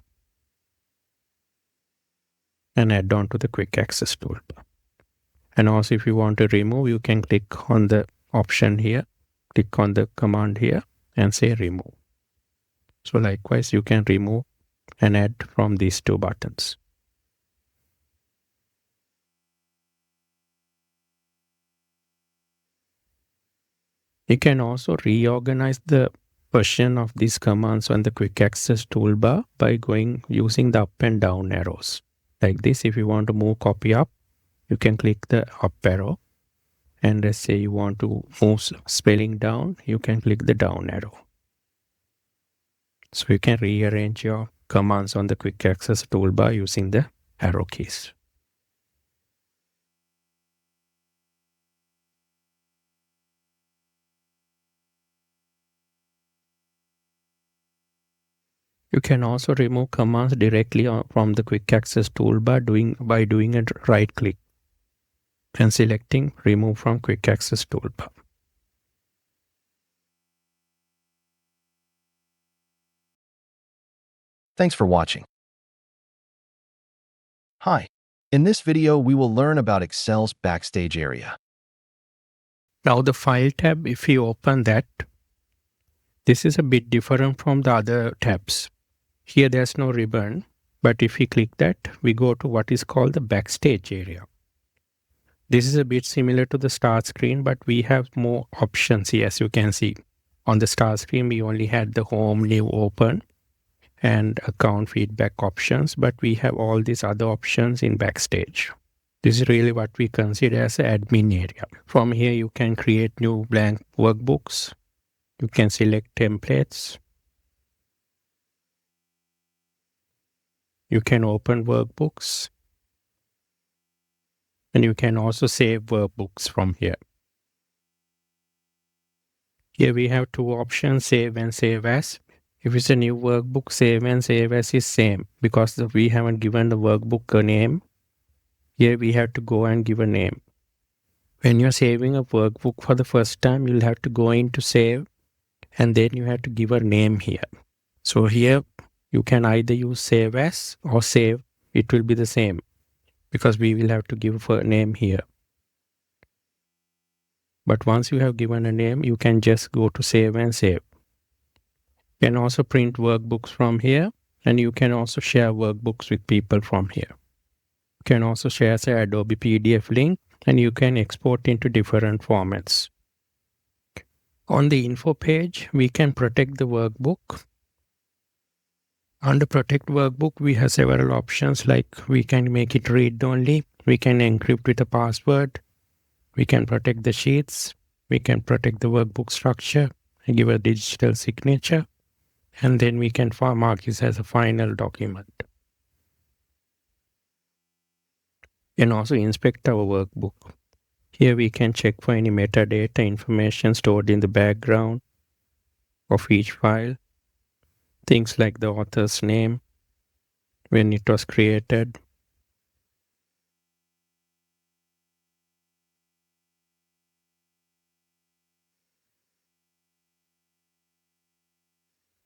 and add on to the Quick Access Toolbar. And also if you want to remove, you can click on the option here, click on the command here and say remove. So likewise, you can remove and add from these two buttons. You can also reorganize the version of these commands on the Quick Access Toolbar by using the up and down arrows. Like this, if you want to move copy up, you can click the up arrow. And let's say you want to move spelling down, you can click the down arrow. So you can rearrange your commands on the Quick Access Toolbar using the arrow keys. You can also remove commands directly from the Quick Access Toolbar by doing a right click and selecting Remove from Quick Access Toolbar.
Thanks for watching. Hi. In this video, we will learn about Excel's Backstage Area.
Now the File tab, if you open that, this is a bit different from the other tabs. Here there's no ribbon, but if we click that, we go to what is called the Backstage Area. This is a bit similar to the start screen, but we have more options here, as you can see. On the start screen, we only had the home, new, open, and account feedback options, but we have all these other options in Backstage. This is really what we consider as an admin area. From here, you can create new blank workbooks. You can select templates. You can open workbooks. And you can also save workbooks from here. Here we have two options, save and save as. If it's a new workbook, save and save as is same because we haven't given the workbook a name. Here we have to go and give a name. When you're saving a workbook for the first time, you'll have to go into save and then you have to give a name here. So here you can either use save as or save. It will be the same because we will have to give a name here. But once you have given a name, you can just go to save and save. You can also print workbooks from here, and you can also share workbooks with people from here. You can also share say Adobe PDF link, and you can export into different formats. On the info page, we can protect the workbook. Under protect workbook, we have several options like we can make it read only, we can encrypt with a password, we can protect the sheets, we can protect the workbook structure and give a digital signature, and then we can mark this as a final document. And also inspect our workbook. Here we can check for any metadata information stored in the background of each file. Things like the author's name, when it was created.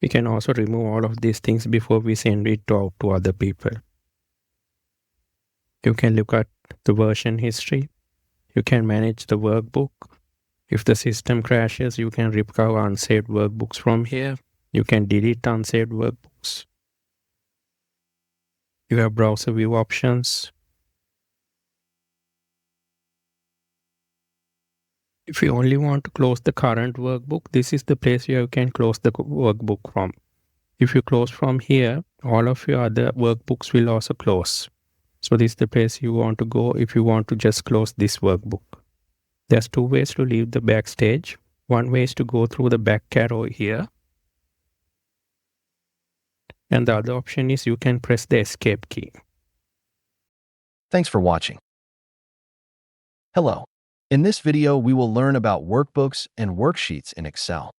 We can also remove all of these things before we send it out to other people. You can look at the version history. You can manage the workbook. If the system crashes, you can recover unsaved workbooks from here. You can delete unsaved workbooks. You have browser view options. If you only want to close the current workbook, this is the place where you can close the workbook from. If you close from here, all of your other workbooks will also close. So this is the place you want to go if you want to just close this workbook. There's two ways to leave the backstage. One way is to go through the back arrow here. And the other option is you can press the escape key.
Thanks for watching. Hello. In this video, we will learn about workbooks and worksheets in Excel.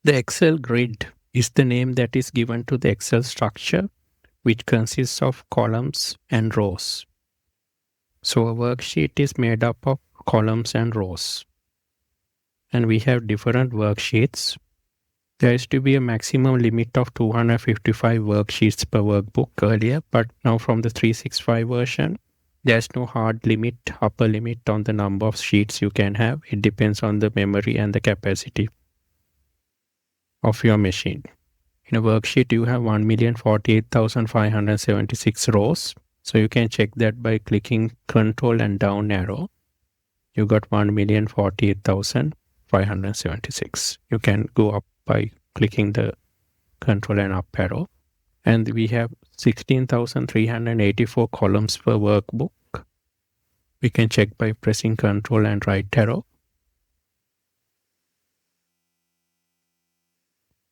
The Excel grid is the name that is given to the Excel structure, which consists of columns and rows. So a worksheet is made up of columns and rows. And we have different worksheets. There used to be a maximum limit of 255 worksheets per workbook earlier, but now from the 365 version, there's no hard limit, upper limit on the number of sheets you can have. It depends on the memory and the capacity of your machine. In a worksheet, you have 1,048,576 rows. So you can check that by clicking Control and down arrow. You got 1,048,576. You can go up by clicking the Control and up arrow. And we have 16,384 columns per workbook. We can check by pressing Control and right arrow.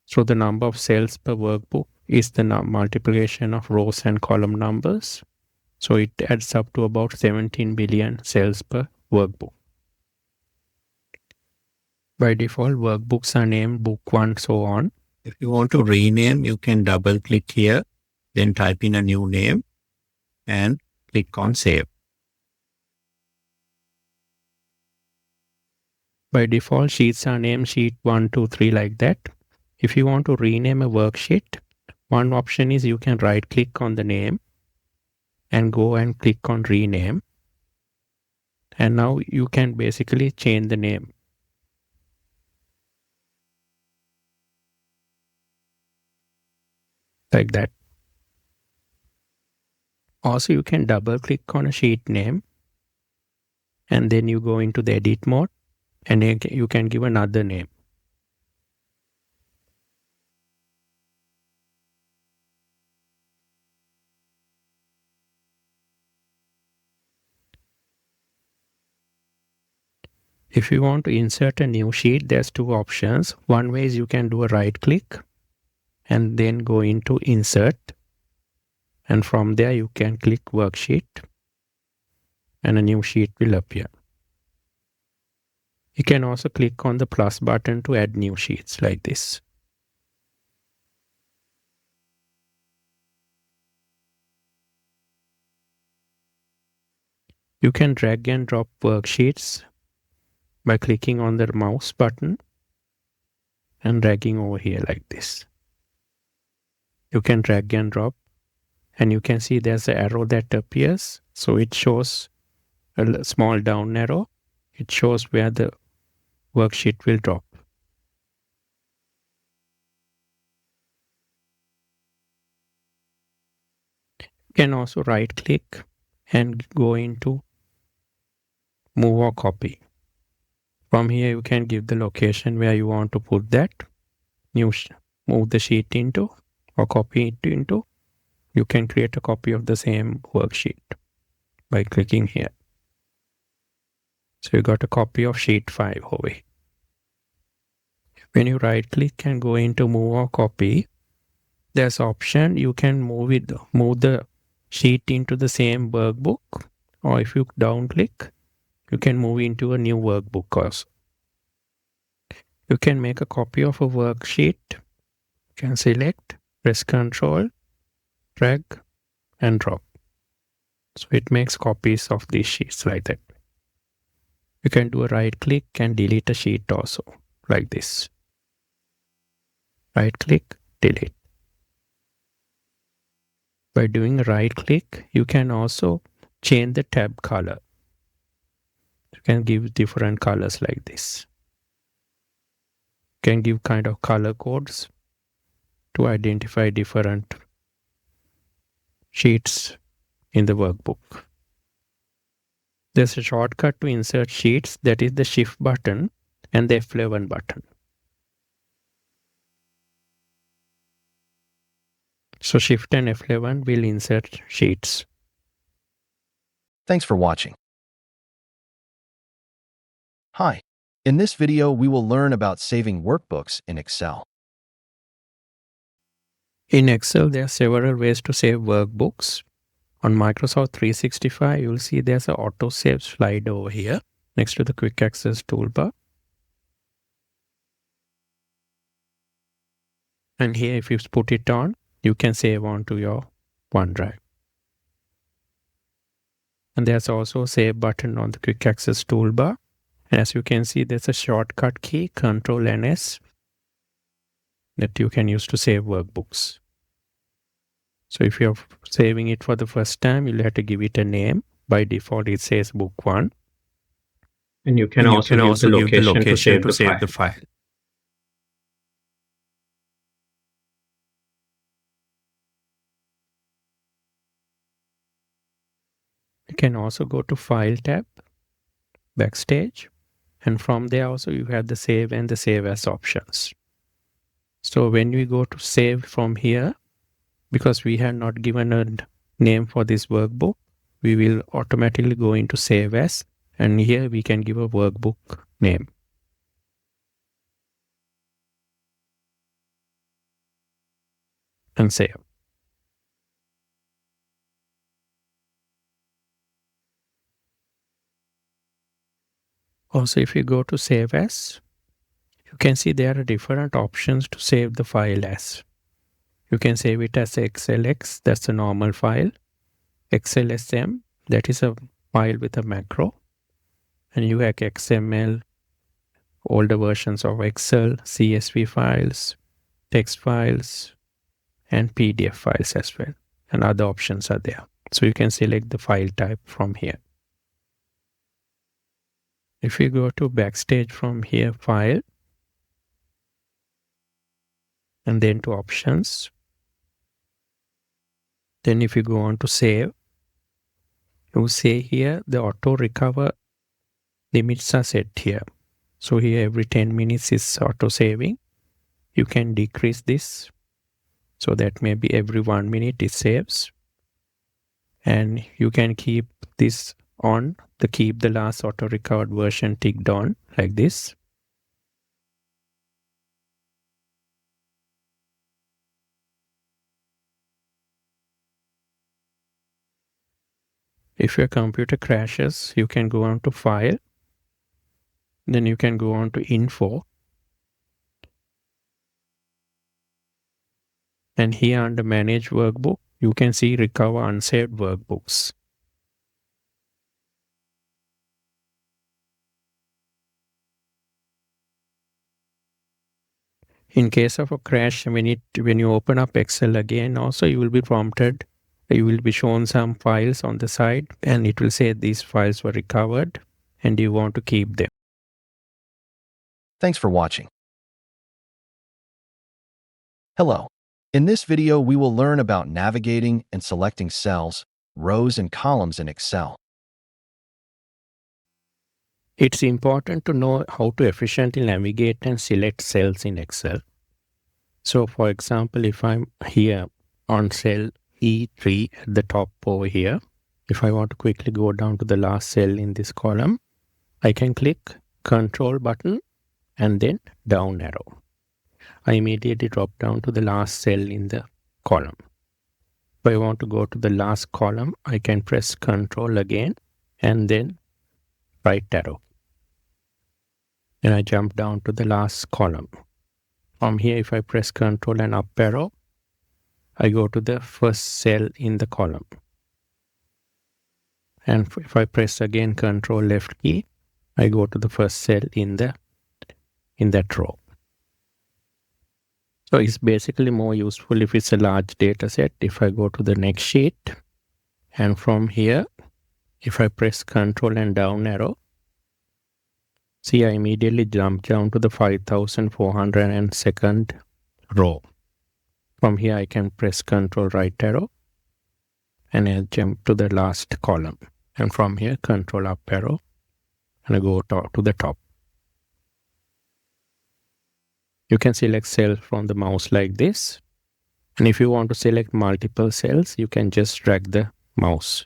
So the number of cells per workbook is the multiplication of rows and column numbers. So it adds up to about 17 billion cells per workbook. By default, workbooks are named book 1, so on. If you want to rename, you can double click here, then type in a new name and click on save. By default, sheets are named sheet 1, 2, 3 like that. If you want to rename a worksheet, one option is you can right click on the name and go and click on rename. And now you can basically change the name. Like that. Also, you can double click on a sheet name and then you go into the edit mode and you can give another name. If you want to insert a new sheet, there's two options. One way is you can do a right click and then go into insert. And from there you can click worksheet and a new sheet will appear. You can also click on the plus button to add new sheets like this. You can drag and drop worksheets by clicking on the mouse button and dragging over here like this. You can drag and drop, and you can see there's an arrow that appears. So it shows a small down arrow. It shows where the worksheet will drop. You can also right click and go into move or copy. From here you can give the location where you want to put that. Move the sheet into or copy it into. You can create a copy of the same worksheet by clicking here. So you got a copy of sheet 5 over here. When you right click and go into move or copy, there's option you can move the sheet into the same workbook, or if you down click, you can move into a new workbook also. You can make a copy of a worksheet. You can select, press Ctrl, drag and drop. So it makes copies of these sheets like that. You can do a right click and delete a sheet also like this. Right click, delete. By doing a right click, you can also change the tab color. You can give different colors like this. You can give kind of color codes to identify different sheets in the workbook. There's a shortcut to insert sheets, that is the Shift button and the F11 button. So Shift and F11 will insert sheets.
Thanks for watching. Hi. In this video, we will learn about saving workbooks in Excel.
In Excel, there are several ways to save workbooks. On Microsoft 365, you'll see there's an auto-save slide over here next to the quick access toolbar. And here, if you put it on, you can save onto your OneDrive. And there's also a save button on the quick access toolbar. And as you can see, there's a shortcut key, Ctrl and S, that you can use to save workbooks. So if you're saving it for the first time, you'll have to give it a name. By default, it says book 1.
And you can also give the location to save the file.
You can also go to File tab, Backstage, and from there also you have the Save and the Save As options. So when we go to save from here, because we have not given a name for this workbook, we will automatically go into Save As, and here we can give a workbook name. And save. Also, if you go to Save As, you can see there are different options to save the file as. You can save it as XLX, that's a normal file. XLSM, that is a file with a macro. And you have XML, older versions of Excel, CSV files, text files, and PDF files as well. And other options are there. So you can select the file type from here. If you go to Backstage from here, File, and then to Options, then if you go on to Save, you say here the auto recover limits are set here. So here every 10 minutes is auto saving. You can decrease this, so that maybe every 1 minute it saves. And you can keep this on, keep the last auto recovered version ticked on like this. If your computer crashes, you can go on to File, then you can go on to Info, and here under Manage Workbook, you can see Recover Unsaved Workbooks. In case of a crash, when you open up Excel again, also you will be prompted, you will be shown some files on the side, and it will say these files were recovered and you want to keep them.
Thanks for watching. Hello. In this video, we will learn about navigating and selecting cells, rows, and columns in Excel.
It's important to know how to efficiently navigate and select cells in Excel. So for example, if I'm here on cell E3 at the top over here, if I want to quickly go down to the last cell in this column, I can click Control button and then down arrow. I immediately drop down to the last cell in the column. If I want to go to the last column, I can press Control again and then right arrow. And I jump down to the last column. From here, if I press Control and up arrow, I go to the first cell in the column. And if I press again Control left key, I go to the first cell in that row. So it's basically more useful if it's a large data set. If I go to the next sheet, and from here, if I press Control and down arrow, see, I immediately jump down to the 5402nd row. From here, I can press Control right arrow and I jump to the last column. And from here, Control up arrow and I go to the top. You can select cells from the mouse like this. And if you want to select multiple cells, you can just drag the mouse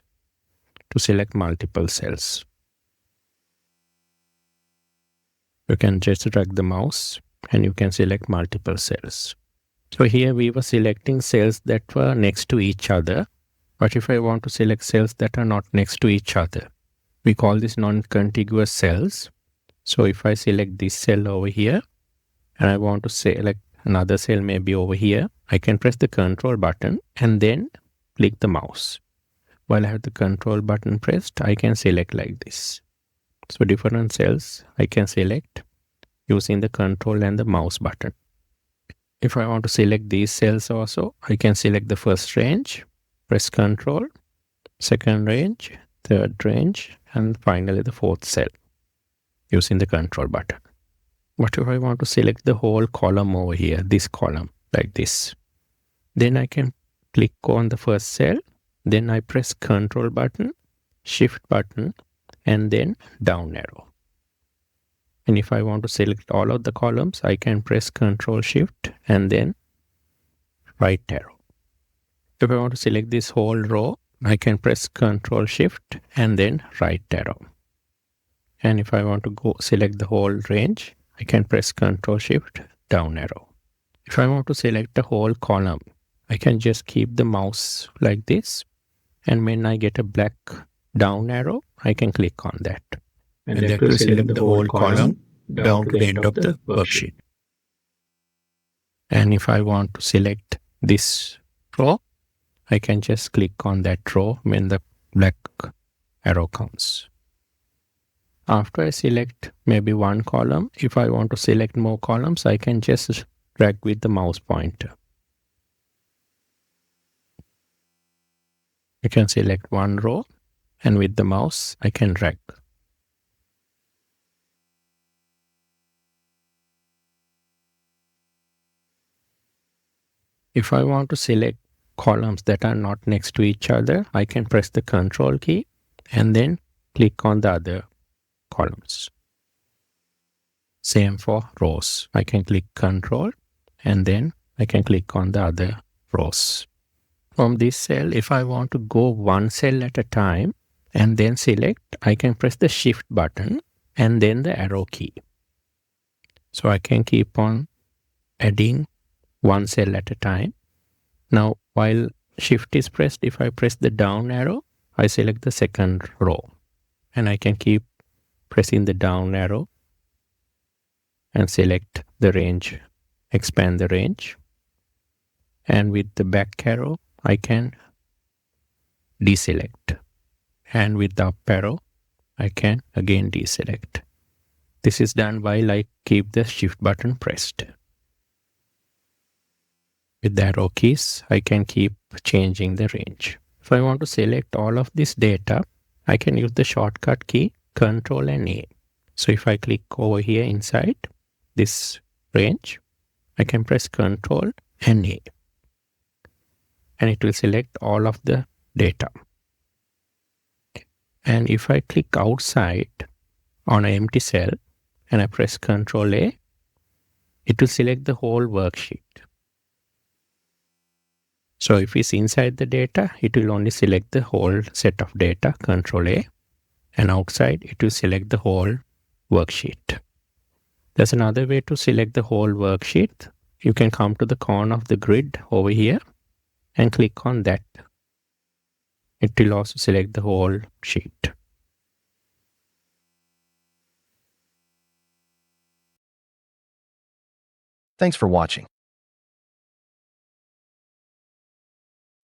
to select multiple cells. You can just drag the mouse and you can select multiple cells. So here we were selecting cells that were next to each other. But if I want to select cells that are not next to each other, we call this non-contiguous cells. So if I select this cell over here and I want to select another cell maybe over here, I can press the Control button and then click the mouse. While I have the Control button pressed, I can select like this. So different cells I can select using the Control and the mouse button. If I want to select these cells also, I can select the first range, press Control, second range, third range, and finally the fourth cell using the Control button. But if I want to select the whole column over here, this column like this, then I can click on the first cell, then I press Control button, Shift button, and then down arrow. And if I want to select all of the columns, I can press Control Shift and then right arrow. If I want to select this whole row, I can press Control Shift and then right arrow. And if I want to go select the whole range, I can press Control Shift down arrow. If I want to select the whole column, I can just keep the mouse like this. And when I get a black down arrow, I can click on that. And that will select the whole column down to the end of the worksheet. And if I want to select this row, I can just click on that row when the black arrow comes. After I select maybe one column, if I want to select more columns, I can just drag with the mouse pointer. I can select one row and with the mouse I can drag. If I want to select columns that are not next to each other, I can press the Control key and then click on the other columns. Same for rows. I can click Control and then I can click on the other rows. From this cell, if I want to go one cell at a time and then select, I can press the Shift button and then the arrow key. So I can keep on adding one cell at a time. Now, while Shift is pressed, if I press the down arrow, I select the second row. And I can keep pressing the down arrow and select the range, expand the range. And with the back arrow, I can deselect. And with the up arrow, I can again deselect. This is done while I keep the Shift button pressed. With the arrow keys, I can keep changing the range. If I want to select all of this data, I can use the shortcut key Control and A. So if I click over here inside this range, I can press Control and A. And it will select all of the data. And if I click outside on an empty cell and I press Control A, it will select the whole worksheet. So if it's inside the data, it will only select the whole set of data, Control A, and outside it will select the whole worksheet. There's another way to select the whole worksheet. You can come to the corner of the grid over here and click on that. It will also select the whole sheet.
Thanks for watching.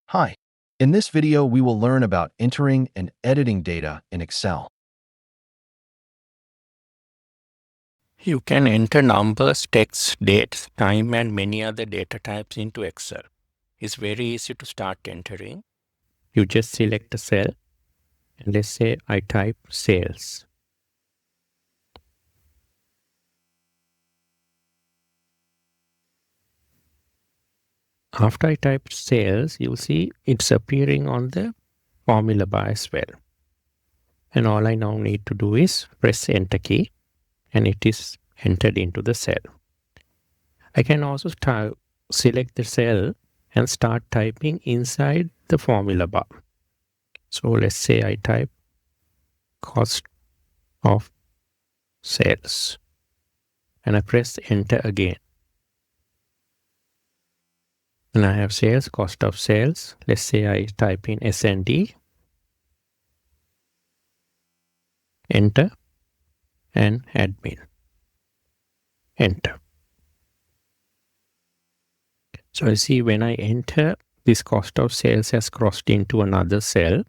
Hi. In this video, we will learn about entering and editing data in Excel.
You can enter numbers, text, dates, time, and many other data types into Excel. It's very easy to start entering. You just select a cell, and let's say I type sales. After I type sales, you'll see it's appearing on the formula bar as well. And all I now need to do is press Enter key, and it is entered into the cell. I can also select the cell and start typing inside the formula bar. So let's say I type cost of sales, and I press Enter again. And I have sales, cost of sales. Let's say I type in S&D, Enter, and admin. Enter. So I see when I enter, this cost of sales has crossed into another cell.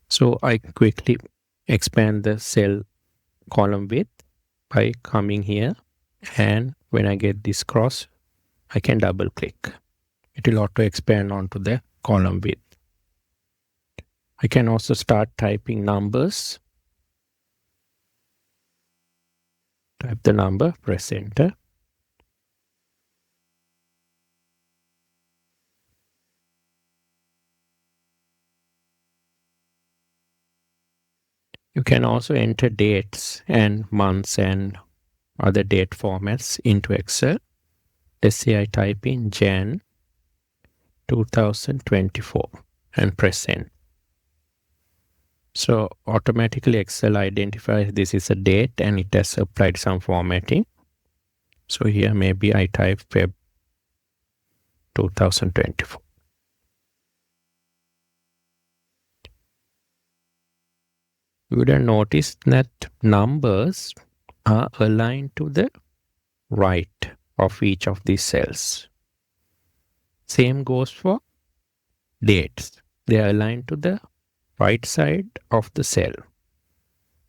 So I quickly expand the cell column width by coming here. And when I get this cross, I can double click. It will auto expand onto the column width. I can also start typing numbers. Type the number, press Enter. You can also enter dates and months and other date formats into Excel. Let's say I type in Jan 2024 and press Enter. So automatically Excel identifies this is a date and it has applied some formatting. So here maybe I type Feb 2024. You would have noticed that numbers are aligned to the right of each of these cells. Same goes for dates. They are aligned to the right side of the cell.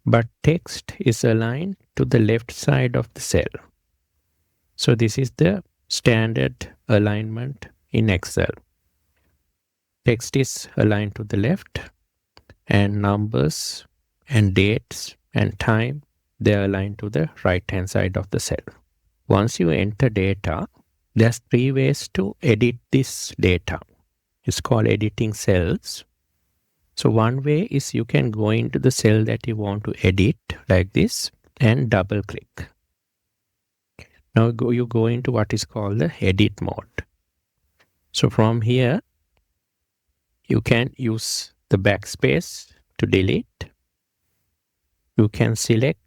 But text is aligned to the left side of the cell. So this is the standard alignment in Excel. Text is aligned to the left, and numbers and dates and time, they are aligned to the right hand side of the cell. Once you enter data, there's 3 ways to edit this data. It's called editing cells. So one way is you can go into the cell that you want to edit like this and double click. Now you go into what is called the edit mode. So from here, you can use the backspace to delete. You can select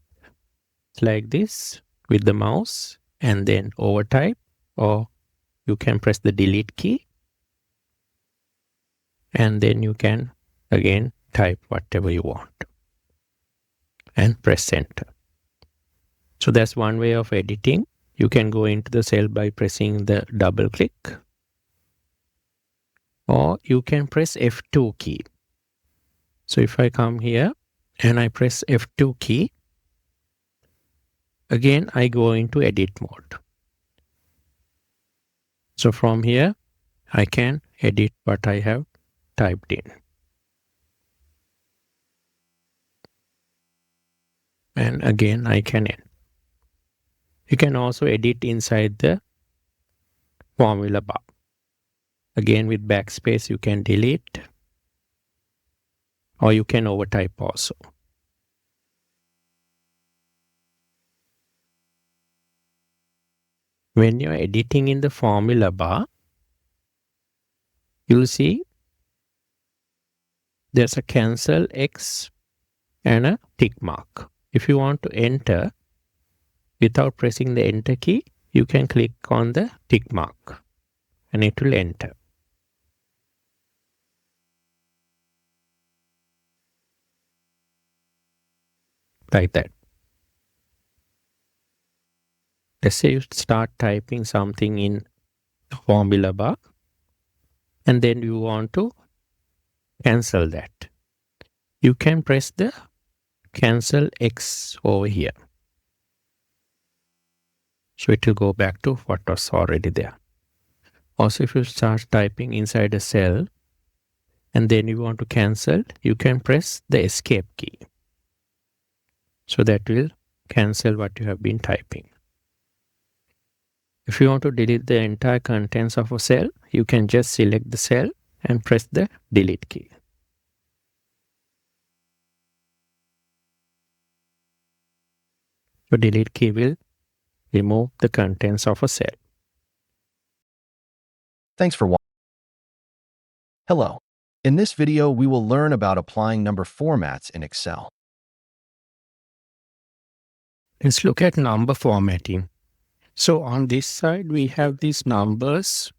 like this with the mouse and then overtype, or you can press the delete key and then you can again type whatever you want and press Enter. So that's one way of editing. You can go into the cell by pressing the double click, or you can press F2 key. So if I come here and I press F2 key, again I go into edit mode. So from here I can edit what I have typed in. And again, I can end. You can also edit inside the formula bar. Again, with backspace, you can delete, or you can overtype also. When you're editing in the formula bar, you'll see there's a cancel X and a tick mark. If you want to enter without pressing the enter key, you can click on the tick mark and it will enter. Like that. Let's say you start typing something in the formula bar and then you want to cancel that. You can press the cancel X over here. So it will go back to what was already there. Also, if you start typing inside a cell and then you want to cancel, you can press the escape key. So that will cancel what you have been typing. If you want to delete the entire contents of a cell, you can just select the cell and press the delete key. The delete key will remove the contents of a cell.
Thanks for watching. Hello. In this video, we will learn about applying number formats in Excel.
Let's look at number formatting. So on this side, we have these numbers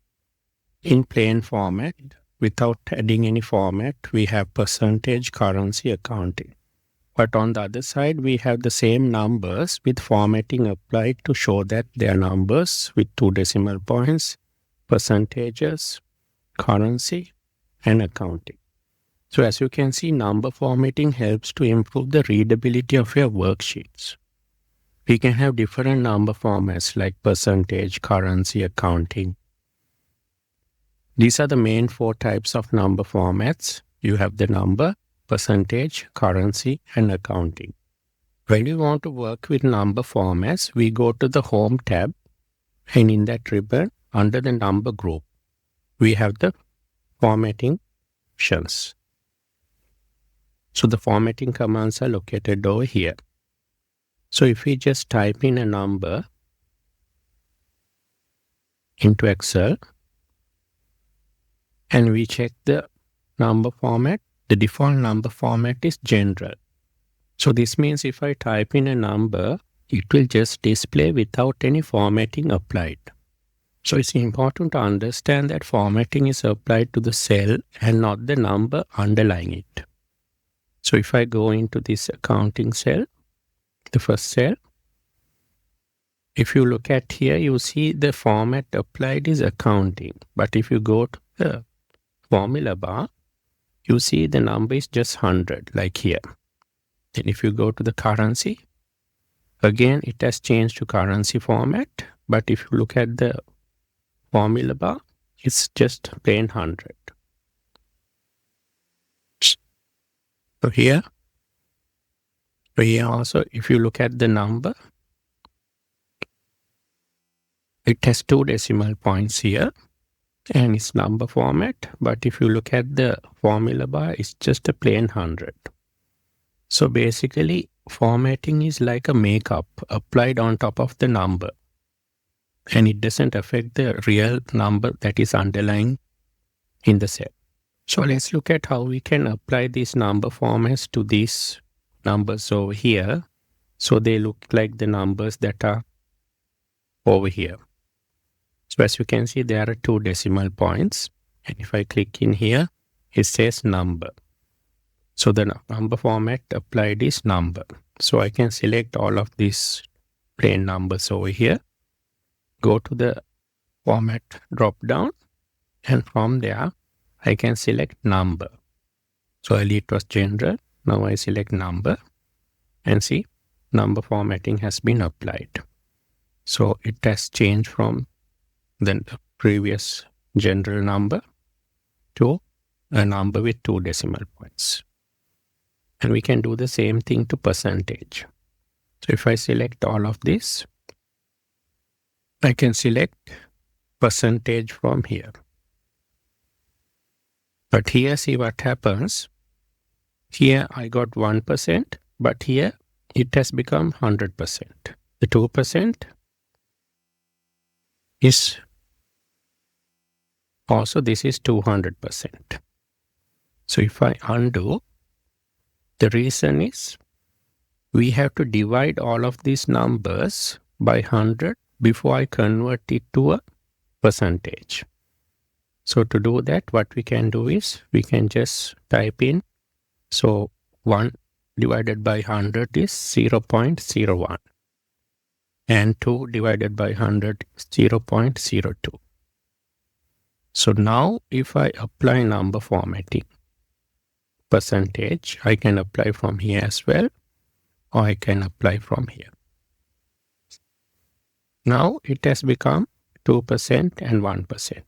in plain format without adding any format. We have percentage, currency, accounting. But on the other side, we have the same numbers with formatting applied to show that they are numbers with 2 decimal points, percentages, currency, and accounting. So as you can see, number formatting helps to improve the readability of your worksheets. We can have different number formats like percentage, currency, accounting. These are the main 4 types of number formats. You have the number, percentage, currency, and accounting. When you want to work with number formats, we go to the Home tab, and in that ribbon, under the number group, we have the formatting options. So the formatting commands are located over here. So if we just type in a number into Excel and we check the number format, the default number format is general. So this means if I type in a number, it will just display without any formatting applied. So it's important to understand that formatting is applied to the cell and not the number underlying it. So if I go into this accounting cell, the first cell, if you look at here, you see the format applied is accounting. But if you go to the formula bar, you see the number is just 100, like here. Then if you go to the currency, again, it has changed to currency format. But if you look at the formula bar, it's just plain 100. So here also, if you look at the number, it has 2 decimal points here and it's number format. But if you look at the formula bar, it's just a plain 100. So basically, formatting is like a makeup applied on top of the number. And it doesn't affect the real number that is underlying in the cell. So let's look at how we can apply these number formats to these numbers over here. So they look like the numbers that are over here. So as you can see, there are 2 decimal points. And if I click in here, it says number. So the number format applied is number. So I can select all of these plain numbers over here. Go to the format drop down. And from there, I can select number. So earlier it was general. Now I select number and see number formatting has been applied. So it has changed from the previous general number to a number with 2 decimal points. And we can do the same thing to percentage. So if I select all of this, I can select percentage from here. But here, see what happens. Here I got 1%, but here it has become 100%. The 2% is also, this is 200%. So if I undo, the reason is we have to divide all of these numbers by 100 before I convert it to a percentage. So to do that, what we can do is we can just type in, so 1 divided by 100 is 0.01 and 2 divided by 100 is 0.02. So now if I apply number formatting percentage, I can apply from here as well, or I can apply from here. Now it has become 2% and 1%.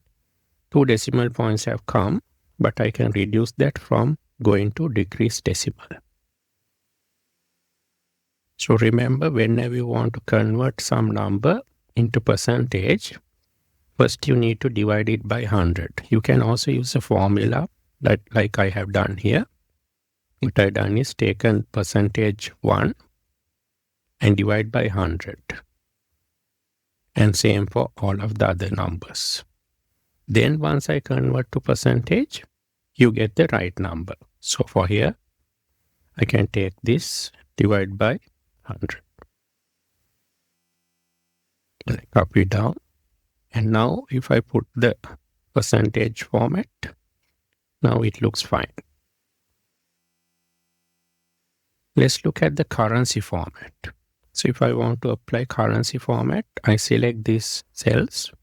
2 decimal points have come, but I can reduce that from going to decrease decimal. So remember, whenever you want to convert some number into percentage, first you need to divide it by 100. You can also use a formula like I have done here. What I've done is taken percentage 1 and divide by 100. And same for all of the other numbers. Then once I convert to percentage, you get the right number. So for here, I can take this, divide by 100. Copy down. And now if I put the percentage format, now it looks fine. Let's look at the currency format. So if I want to apply currency format, I select these cells,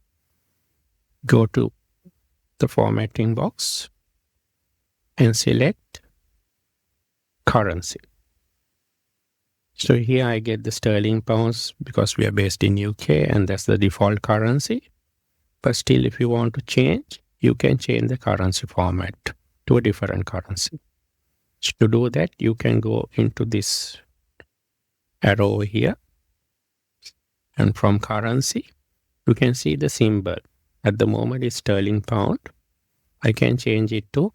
go to the formatting box and select currency. So here I get the sterling pounds because we are based in UK and that's the default currency. But still, if you want to change, you can change the currency format to a different currency. So to do that, you can go into this arrow here. And from currency, you can see the symbol. At the moment, it's sterling pound. I can change it to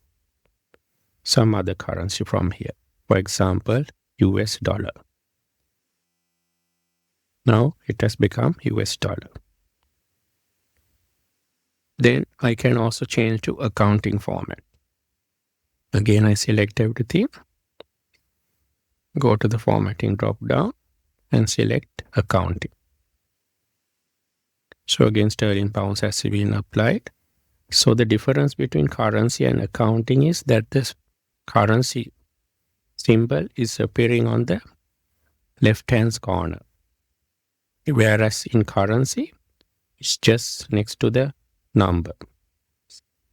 some other currency from here. For example, US dollar. Now it has become US dollar. Then I can also change to accounting format. Again, I select everything, go to the formatting drop down and select accounting. So again, sterling pounds has been applied. So the difference between currency and accounting is that this currency symbol is appearing on the left-hand corner. Whereas in currency, it's just next to the number.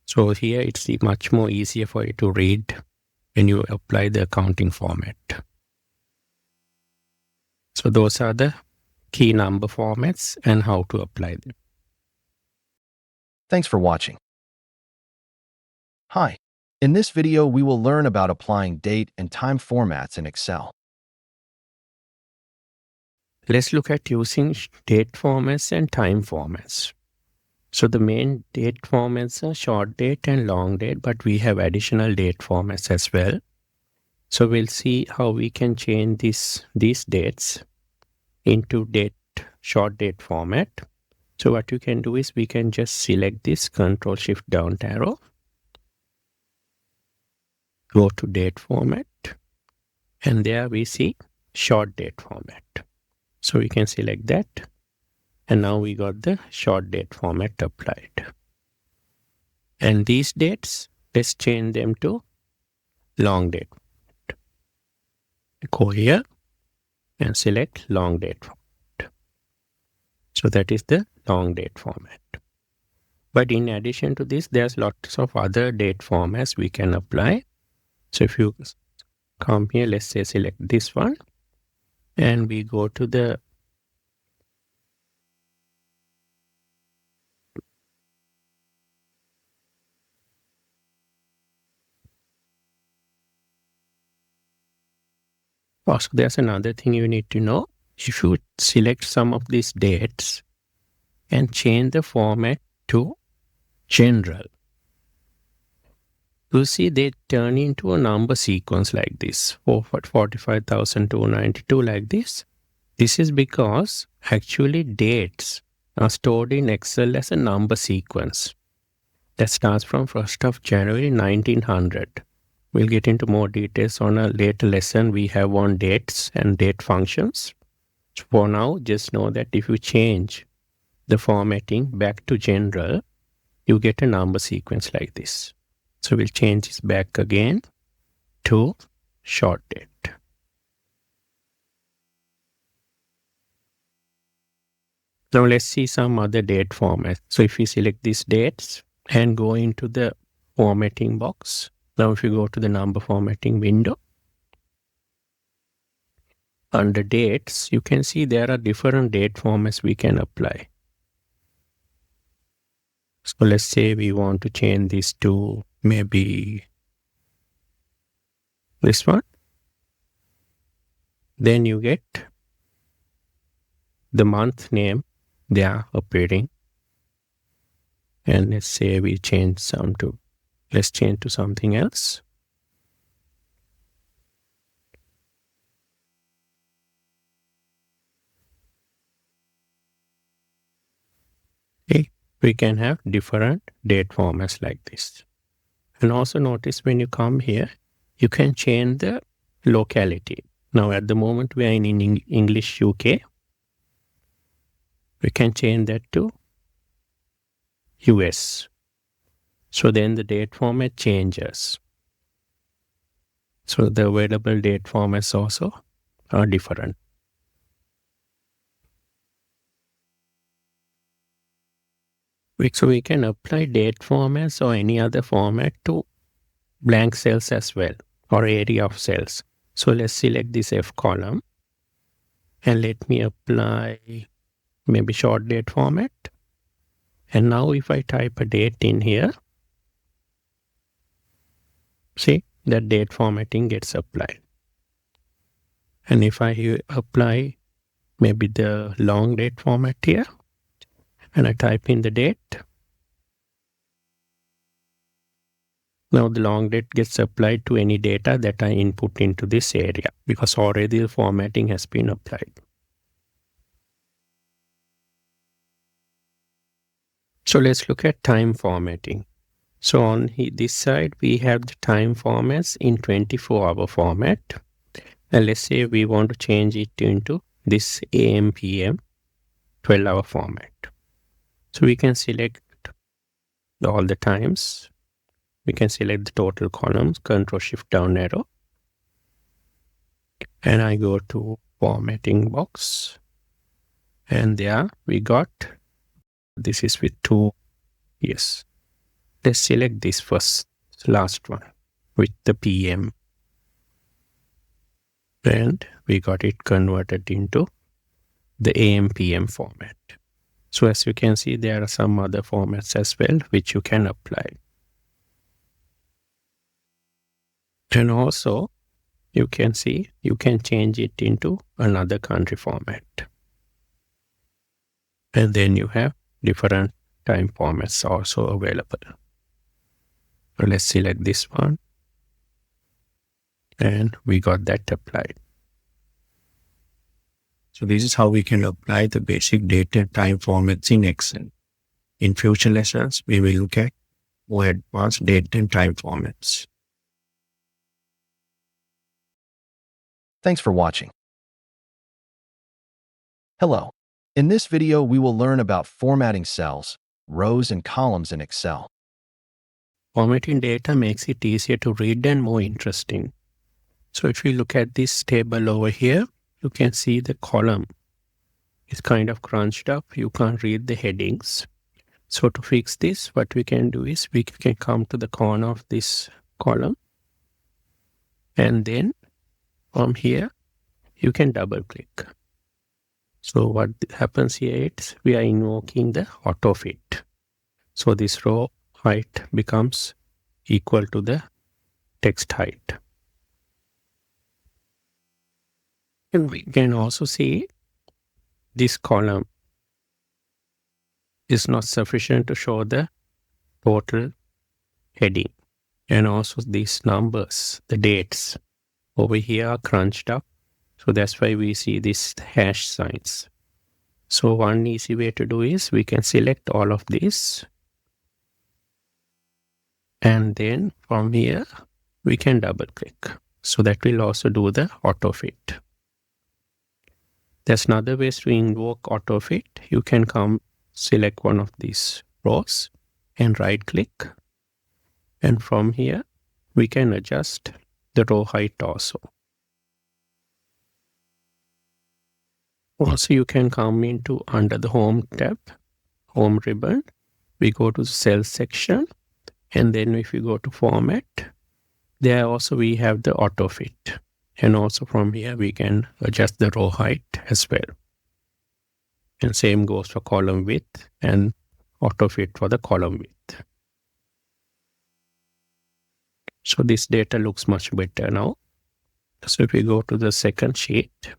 So here it's much more easier for you to read when you apply the accounting format. So those are the key number formats and how to apply them.
Thanks for watching. Hi. In this video, we will learn about applying date and time formats in Excel.
Let's look at using date formats and time formats. So the main date formats are short date and long date, but we have additional date formats as well. So we'll see how we can change these dates into short date format. So what you can do is we can just select this Control-Shift down arrow, go to date format, and there we see short date format. So we can select that. And now we got the short date format applied. And these dates, let's change them to long date. Go here and select long date format. So that is the long date format. But in addition to this, there's lots of other date formats we can apply. So if you come here, let's say select this one, and we go to the Also, there's another thing you need to know. If you select some of these dates and change the format to general, you see they turn into a number sequence like this, 45,292 like this. This is because actually dates are stored in Excel as a number sequence that starts from 1st of January 1900. We'll get into more details on a later lesson we have on dates and date functions. For now, just know that if you change the formatting back to general, you get a number sequence like this. So we'll change this back again to short date. Now let's see some other date formats. So if we select these dates and go into the formatting box, now if you go to the number formatting window, under dates, you can see there are different date formats we can apply. So let's say we want to change this to maybe this one. Then you get the month name they are appearing. And let's say we change some to, let's change to something else. Okay, we can have different date formats like this. And also notice when you come here, you can change the locality. Now at the moment we are in English UK. We can change that to US. So then the date format changes. So the available date formats also are different. So we can apply date formats or any other format to blank cells as well, or area of cells. So let's select this F column and let me apply maybe short date format. And now if I type a date in here, see that date formatting gets applied. And if I apply maybe the long date format here, and I type in the date, now the long date gets applied to any data that I input into this area because already the formatting has been applied. So let's look at time formatting. So on this side, we have the time formats in 24-hour format. And let's say we want to change it into this AM, PM, 12-hour format. So we can select all the times. We can select the total columns, Control Shift down arrow. And I go to formatting box. And there we got, this is with 2, yes. Let's select this first, last one with the PM. And we got it converted into the AM, PM format. So as you can see, there are some other formats as well, which you can apply. And also, you can see, you can change it into another country format. And then you have different time formats also available. So let's select this one. And we got that applied. So this is how we can apply the basic date and time formats in Excel. In future lessons, we will look at more advanced date and time formats.
Thanks for watching. Hello. In this video, we will learn about formatting cells, rows, and columns in Excel.
Formatting data makes it easier to read and more interesting. So if you look at this table over here, you can see the column is kind of crunched up. You can't read the headings. So to fix this, what we can do is we can come to the corner of this column. And then from here, you can double click. So what happens here is we are invoking the AutoFit. So this row height becomes equal to the text height. And we can also see this column is not sufficient to show the total heading. And also these numbers, the dates over here are crunched up. So that's why we see these hash signs. So one easy way to do is we can select all of these. And then from here, we can double click. So that will also do the auto fit. There's another way to invoke auto fit. You can come select one of these rows and right click. And from here, we can adjust the row height also. Also, you can come into under the Home tab, Home ribbon. We go to the Cell section. And then if you go to Format, there also we have the auto fit. And also from here, we can adjust the row height as well. And same goes for column width and auto fit for the column width. So this data looks much better now. So if we go to the second sheet,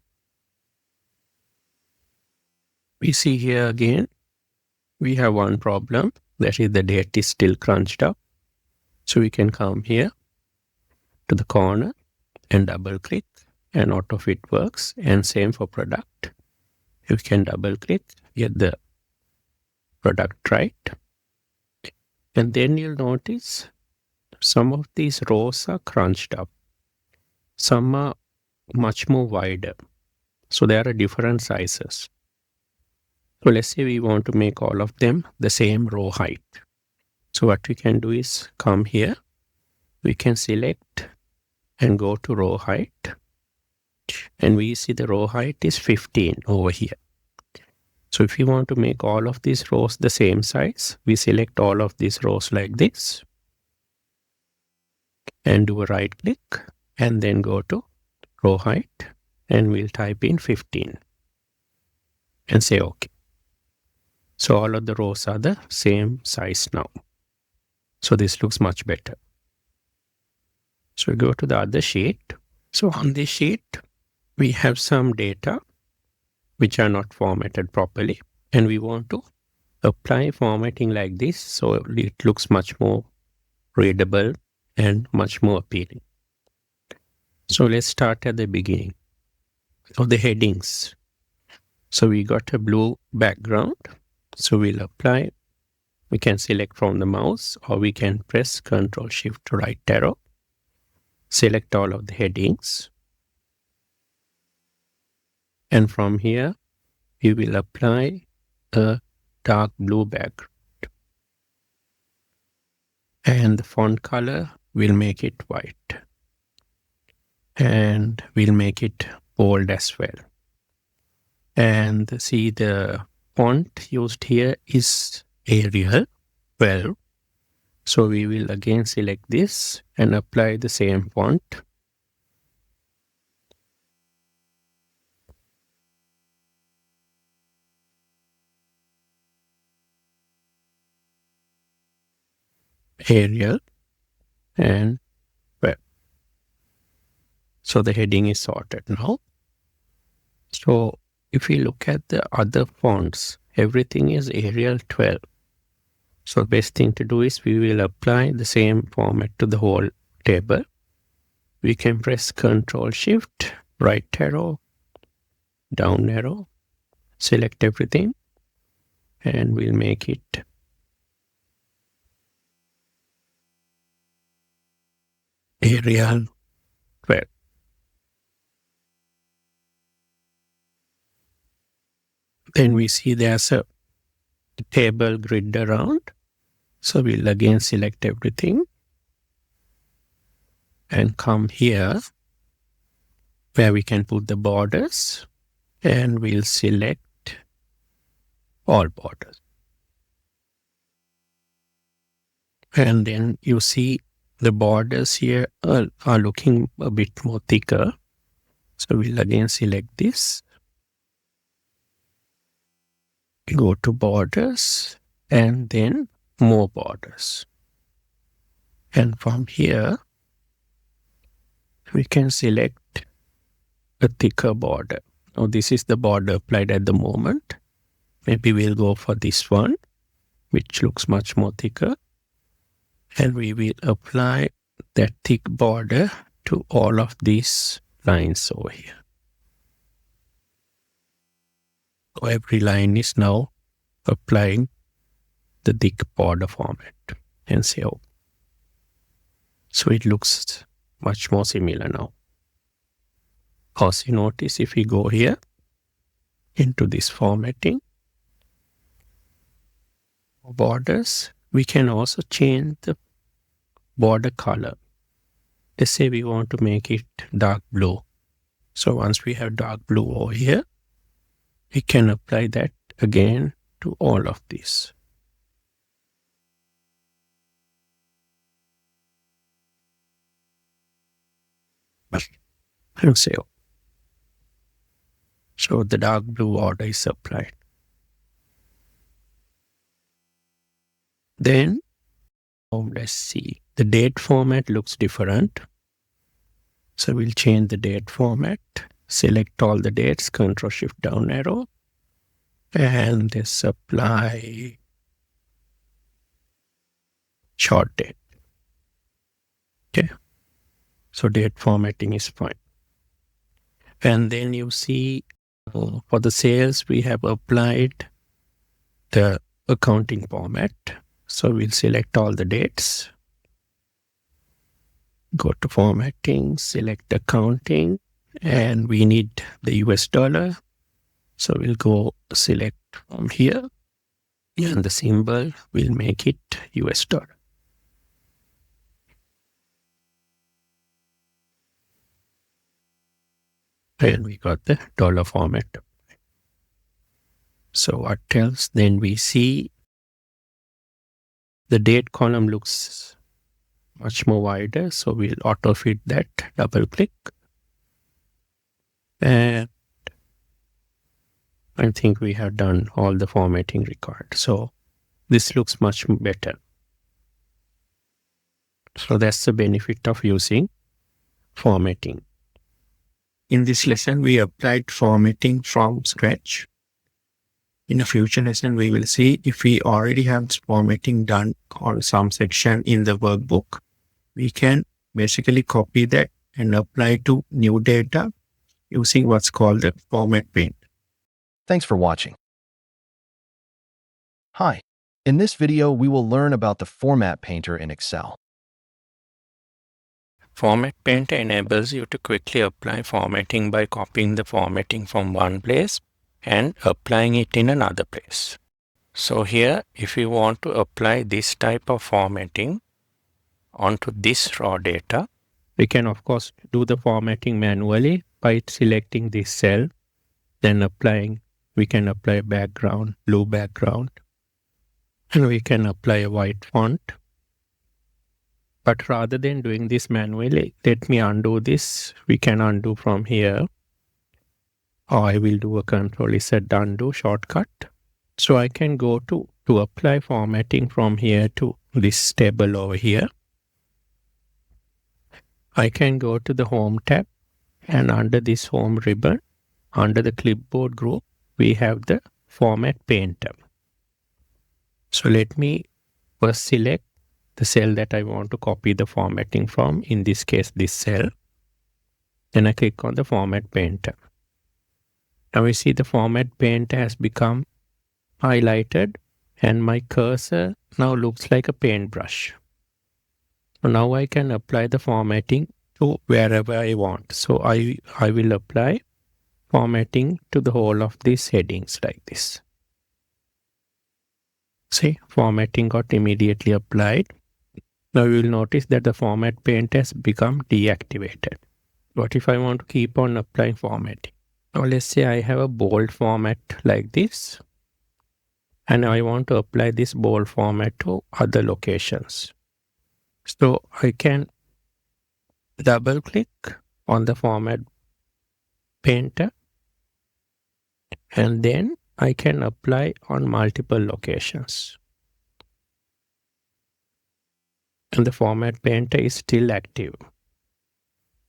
we see here again, we have one problem. That is the date is still crunched up. So we can come here to the corner and double click and auto fit works. And same for product. You can double click, get the product right. And then you'll notice some of these rows are crunched up. Some are much more wider. So there are different sizes. So let's say we want to make all of them the same row height. So what we can do is come here. We can select and go to row height. And we see the row height is 15 over here. So if you want to make all of these rows the same size, we select all of these rows like this. And do a right click and then go to row height and we'll type in 15 and say OK. So all of the rows are the same size now. So this looks much better. So we go to the other sheet. So on this sheet, we have some data which are not formatted properly. And we want to apply formatting like this so it looks much more readable and much more appealing. So let's start at the beginning of the headings. So we got a blue background. So we'll apply, we can select from the mouse or we can press Ctrl Shift right arrow, select all of the headings. And from here, we will apply a dark blue background. And the font color, we'll make it white. And we'll make it bold as well. And see the font used here is Arial 12. So we will again select this and apply the same font. Arial and 12. So the heading is sorted now. So if we look at the other fonts, everything is Arial 12. So the best thing to do is we will apply the same format to the whole table. We can press Ctrl Shift, right arrow, down arrow, select everything, and we'll make it Arial 12. Then we see there's a table grid around. So we'll again select everything and come here where we can put the borders and we'll select all borders. And then you see the borders here are looking a bit more thicker. So we'll again select this. Go to borders and then more borders. And from here, we can select a thicker border. Now this is the border applied at the moment. Maybe we'll go for this one, which looks much more thicker. And we will apply that thick border to all of these lines over here. So every line is now applying the thick border format and so. So it looks much more similar now. Also notice if we go here into this formatting, borders, we can also change the border color. Let's say we want to make it dark blue. So once we have dark blue over here, we can apply that again to all of these. And save. So the dark blue border is applied. Then, let's see, the date format looks different. So we'll change the date format, select all the dates, Ctrl Shift down arrow, and this apply short date. Okay. So date formatting is fine. And then you see for the sales, we have applied the accounting format. So we'll select all the dates, go to formatting, select accounting, and we need the US dollar. So we'll go select from here, and the symbol will make it US dollar. And we got the dollar format. So what else? Then we see the date column looks much more wider. So we'll auto fit that, double click. And I think we have done all the formatting required. So this looks much better. So that's the benefit of using formatting. In this lesson, we applied formatting from scratch. In a future lesson, we will see if we already have formatting done on some section in the workbook, we can basically copy that and apply to new data using what's called the format paint.
Thanks for watching. Hi. In this video, we will learn about the Format Painter in Excel.
Format Painter enables you to quickly apply formatting by copying the formatting from one place and applying it in another place. So here, if you want to apply this type of formatting onto this raw data, we can of course do the formatting manually by selecting this cell, then we can apply background, blue background, and we can apply a white font. But rather than doing this manually, let me undo this. We can undo from here. Or I will do a Ctrl-Z undo shortcut. So I can go to apply formatting from here to this table over here. I can go to the Home tab, and under this Home ribbon, under the clipboard group, we have the Format Painter. So let me first select the cell that I want to copy the formatting from, in this case this cell. Then I click on the Format Painter. Now we see the Format Painter has become highlighted and my cursor now looks like a paintbrush. So now I can apply the formatting to wherever I want. So I will apply formatting to the whole of these headings like this. See, formatting got immediately applied. Now you will notice that the Format Painter has become deactivated. What if I want to keep on applying formatting? Now let's say I have a bold format like this, and I want to apply this bold format to other locations. So I can double click on the Format Painter, and then I can apply on multiple locations. And the Format Painter is still active.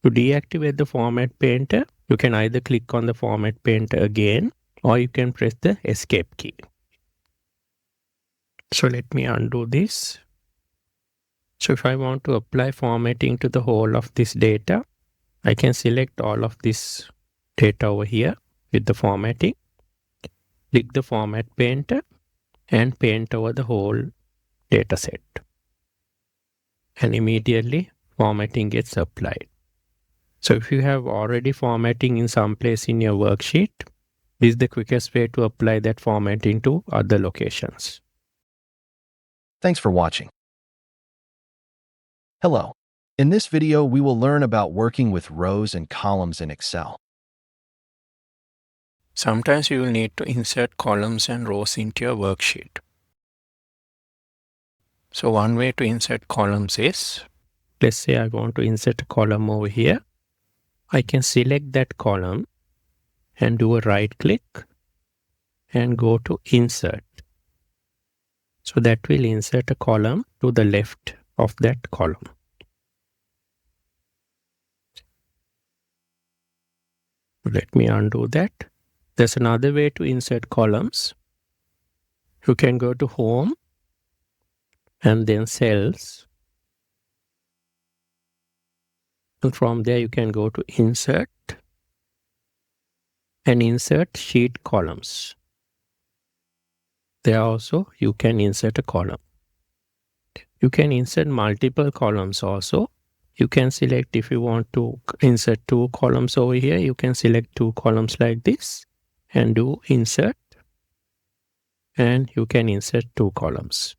To deactivate the Format Painter, You can either click on the Format Painter again, or you can press the Escape key. So let me undo this. So if I want to apply formatting to the whole of this data, I can select all of this data over here with the formatting, click the Format Painter, and paint over the whole data set. And immediately formatting gets applied. So if you have already formatting in some place in your worksheet, this is the quickest way to apply that formatting to other locations.
Thanks for watching. Hello. In this video, we will learn about working with rows and columns in Excel.
Sometimes you will need to insert columns and rows into your worksheet. So one way to insert columns is, let's say I want to insert a column over here. I can select that column and do a right click and go to Insert. So that will insert a column to the left of that column. Let me undo that. There's another way to insert columns. You can go to Home and then Cells. And from there you can go to Insert and insert Sheet Columns. There also you can insert a column. You can insert multiple columns also. You can select, if you want to insert 2 columns over here, you can select 2 columns like this and do Insert, and you can insert 2 columns.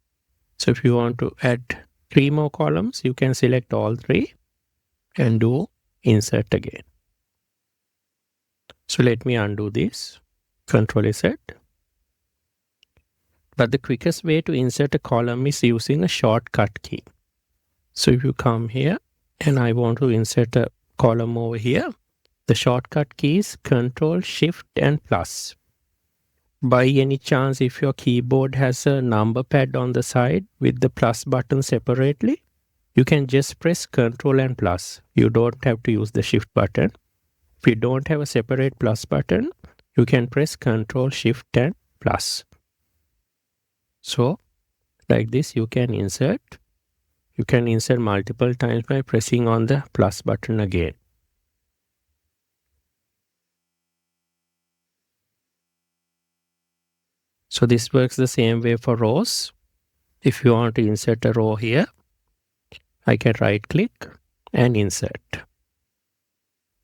So if you want to add 3 more columns, you can select all 3 and do Insert again. So let me undo this. Control Z. But the quickest way to insert a column is using a shortcut key. So if you come here and I want to insert a column over here, the shortcut key is Control, Shift and plus. By any chance, if your keyboard has a number pad on the side with the plus button separately, you can just press Control and plus. You don't have to use the Shift button. If you don't have a separate plus button, you can press Control, Shift and plus. So like this you can insert. You can insert multiple times by pressing on the plus button again. So this works the same way for rows. If you want to insert a row here, I can right click and insert.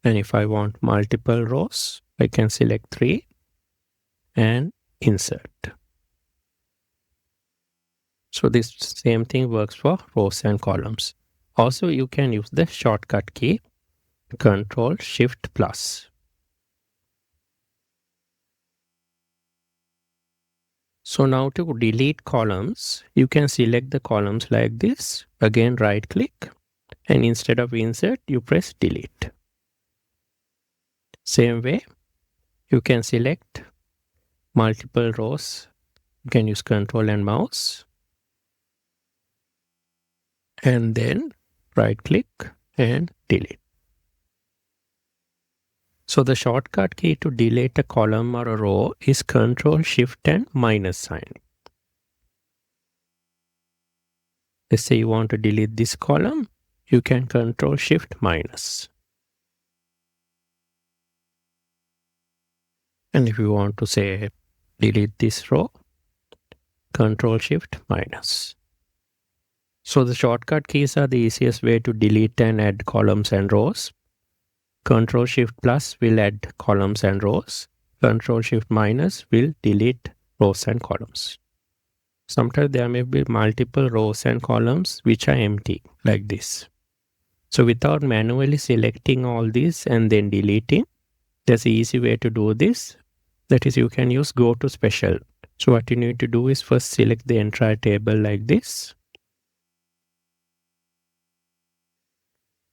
And if I want multiple rows, I can select 3 and insert. So this same thing works for rows and columns. Also, you can use the shortcut key, Control, Shift, plus. So now to delete columns, you can select the columns like this. Again, right click, and instead of insert, you press delete. Same way, you can select multiple rows. You can use Control and mouse. And then right click and delete. So the shortcut key to delete a column or a row is Control, Shift and minus sign. Let's say you want to delete this column, you can Control, Shift, minus. And if you want to say delete this row, Control, Shift, minus. So the shortcut keys are the easiest way to delete and add columns and rows. Control Shift plus will add columns and rows. Control Shift minus will delete rows and columns. Sometimes there may be multiple rows and columns which are empty like this. So without manually selecting all these and then deleting, there's an easy way to do this. That is, you can use Go to Special. So what you need to do is first select the entire table like this.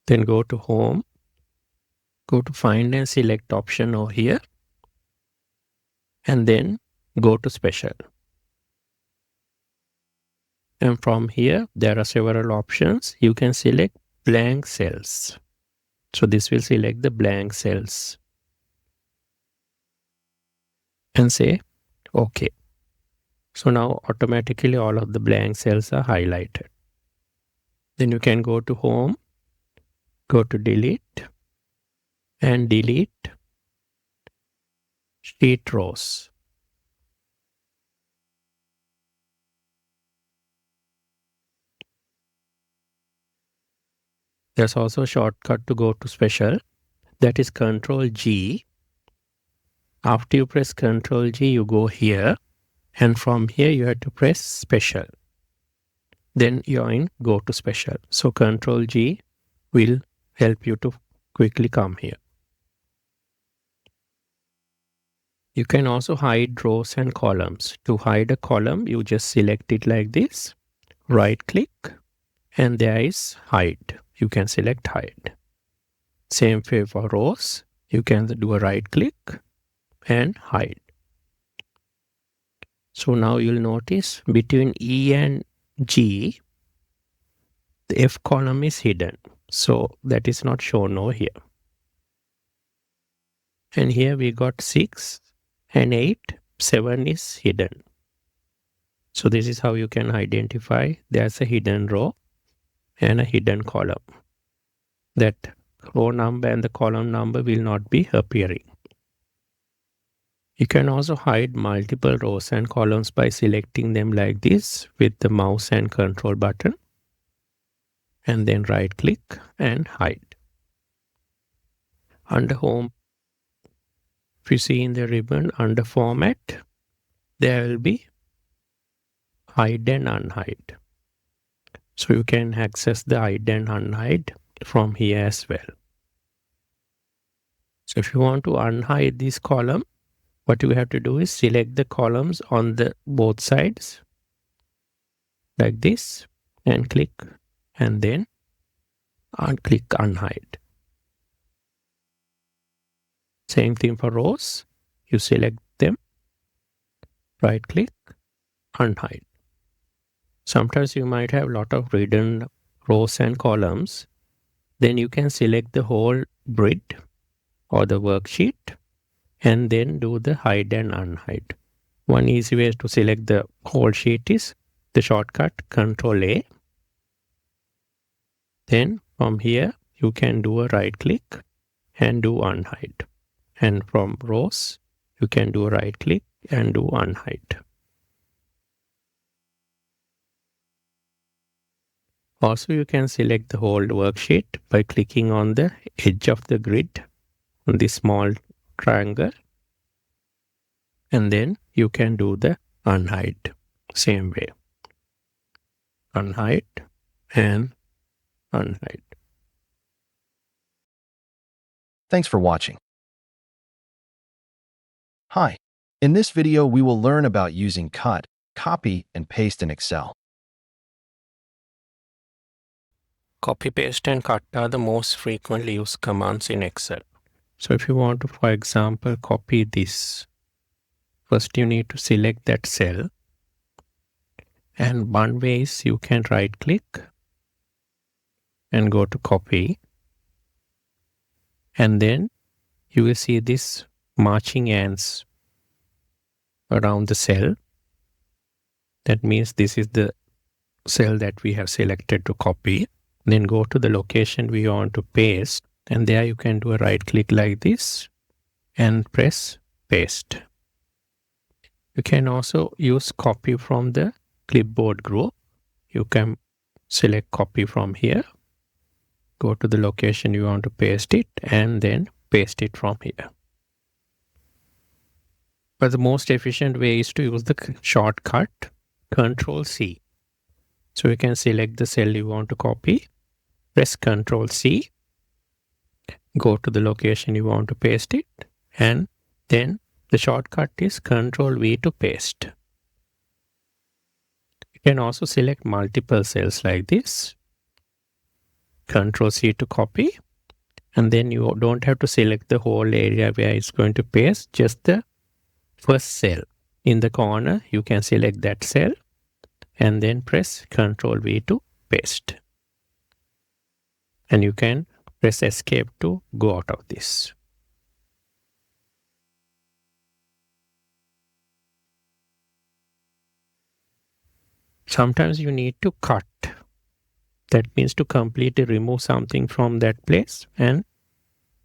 Then go to Home, go to Find and Select option over here, and then go to Special. And from here, there are several options. You can select blank cells. So this will select the blank cells. and say OK. So now automatically all of the blank cells are highlighted. Then you can go to Home, go to Delete, and delete Sheet Rows. There's also a shortcut to go to Special. That is Control G. After you press Control G, you go here. And from here, you have to press Special. Then you're in Go to Special. So Control G will help you to quickly come here. You can also hide rows and columns. To hide a column, you just select it like this. Right click. And there is Hide. You can select Hide. Same way for rows. You can do a right click and hide. So now you'll notice between E and G, the F column is hidden. So that is not shown over here. And here we got 6 and 8, 7 is hidden. So this is how you can identify there's a hidden row and a hidden column. That row number and the column number will not be appearing. You can also hide multiple rows and columns by selecting them like this with the mouse and control button. And then right click and hide. Under Home, if you see in the ribbon under Format, there will be Hide and Unhide. So you can access the Hide and Unhide from here as well. So if you want to unhide this column, what you have to do is select the columns on the both sides like this and click and then click Unhide. Same thing for rows. You select them, right click, Unhide. Sometimes you might have a lot of hidden rows and columns. Then you can select the whole grid or the worksheet and then do the hide and unhide. One easy way to select the whole sheet is the shortcut Control A. Then from here you can do a right click and do unhide. And from rows you can do a right click and do unhide. Also you can select the whole worksheet by clicking on the edge of the grid on this small triangle, and then you can do the unhide same way. Unhide and unhide.
Thanks for watching. Hi. In this video, we will learn about using cut, copy, and paste in Excel.
Copy, paste, and cut are the most frequently used commands in Excel. So if you want to, for example, copy this, first you need to select that cell. And one way is you can right click and go to copy. And then you will see this marching ants around the cell. That means this is the cell that we have selected to copy. Then go to the location we want to paste, and there you can do a right click like this and press paste. You can also use copy from the clipboard group. You can select copy from here, go to the location you want to paste it, and then paste it from here. But the most efficient way is to use the shortcut Control C. So you can select the cell you want to copy, press Control C, go to the location you want to paste it, and then the shortcut is Control V to paste. You can also select multiple cells like this, Control C to copy, and then you don't have to select the whole area where it's going to paste, just the first cell in the corner. You can select that cell and then press Control V to paste. And you can press Escape to go out of this. Sometimes you need to cut. That means to completely remove something from that place and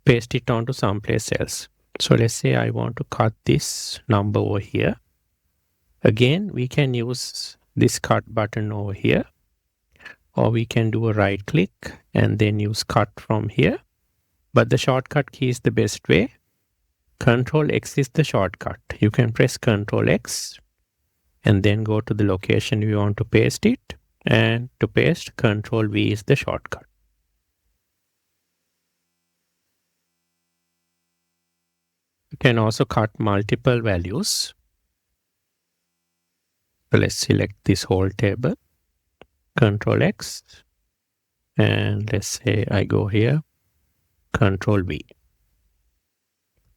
paste it onto someplace else. So let's say I want to cut this number over here. Again, we can use this cut button over here, or we can do a right click and then use cut from here. But the shortcut key is the best way. Control X is the shortcut. You can press Control X and then go to the location you want to paste it. And to paste, Control V is the shortcut. You can also cut multiple values. So let's select this whole table. Control X. And let's say I go here. Control V.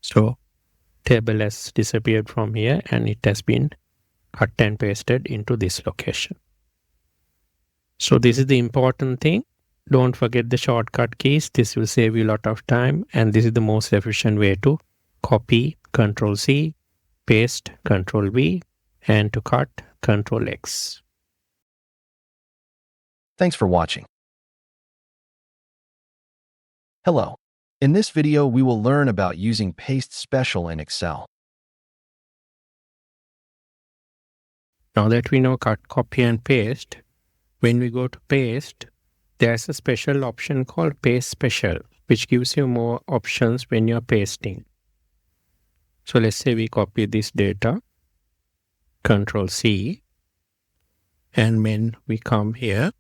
So table has disappeared from here and it has been cut and pasted into this location. So this is the important thing. Don't forget the shortcut keys. This will save you a lot of time, and this is the most efficient way to copy. Control C, paste, Control V, and to cut, Control X.
Thanks for watching. Hello. In this video, we will learn about using Paste Special in Excel.
Now that we know cut, copy, and paste, when we go to paste, there's a special option called Paste Special, which gives you more options when you're pasting. So let's say we copy this data, Control C, and when we come here,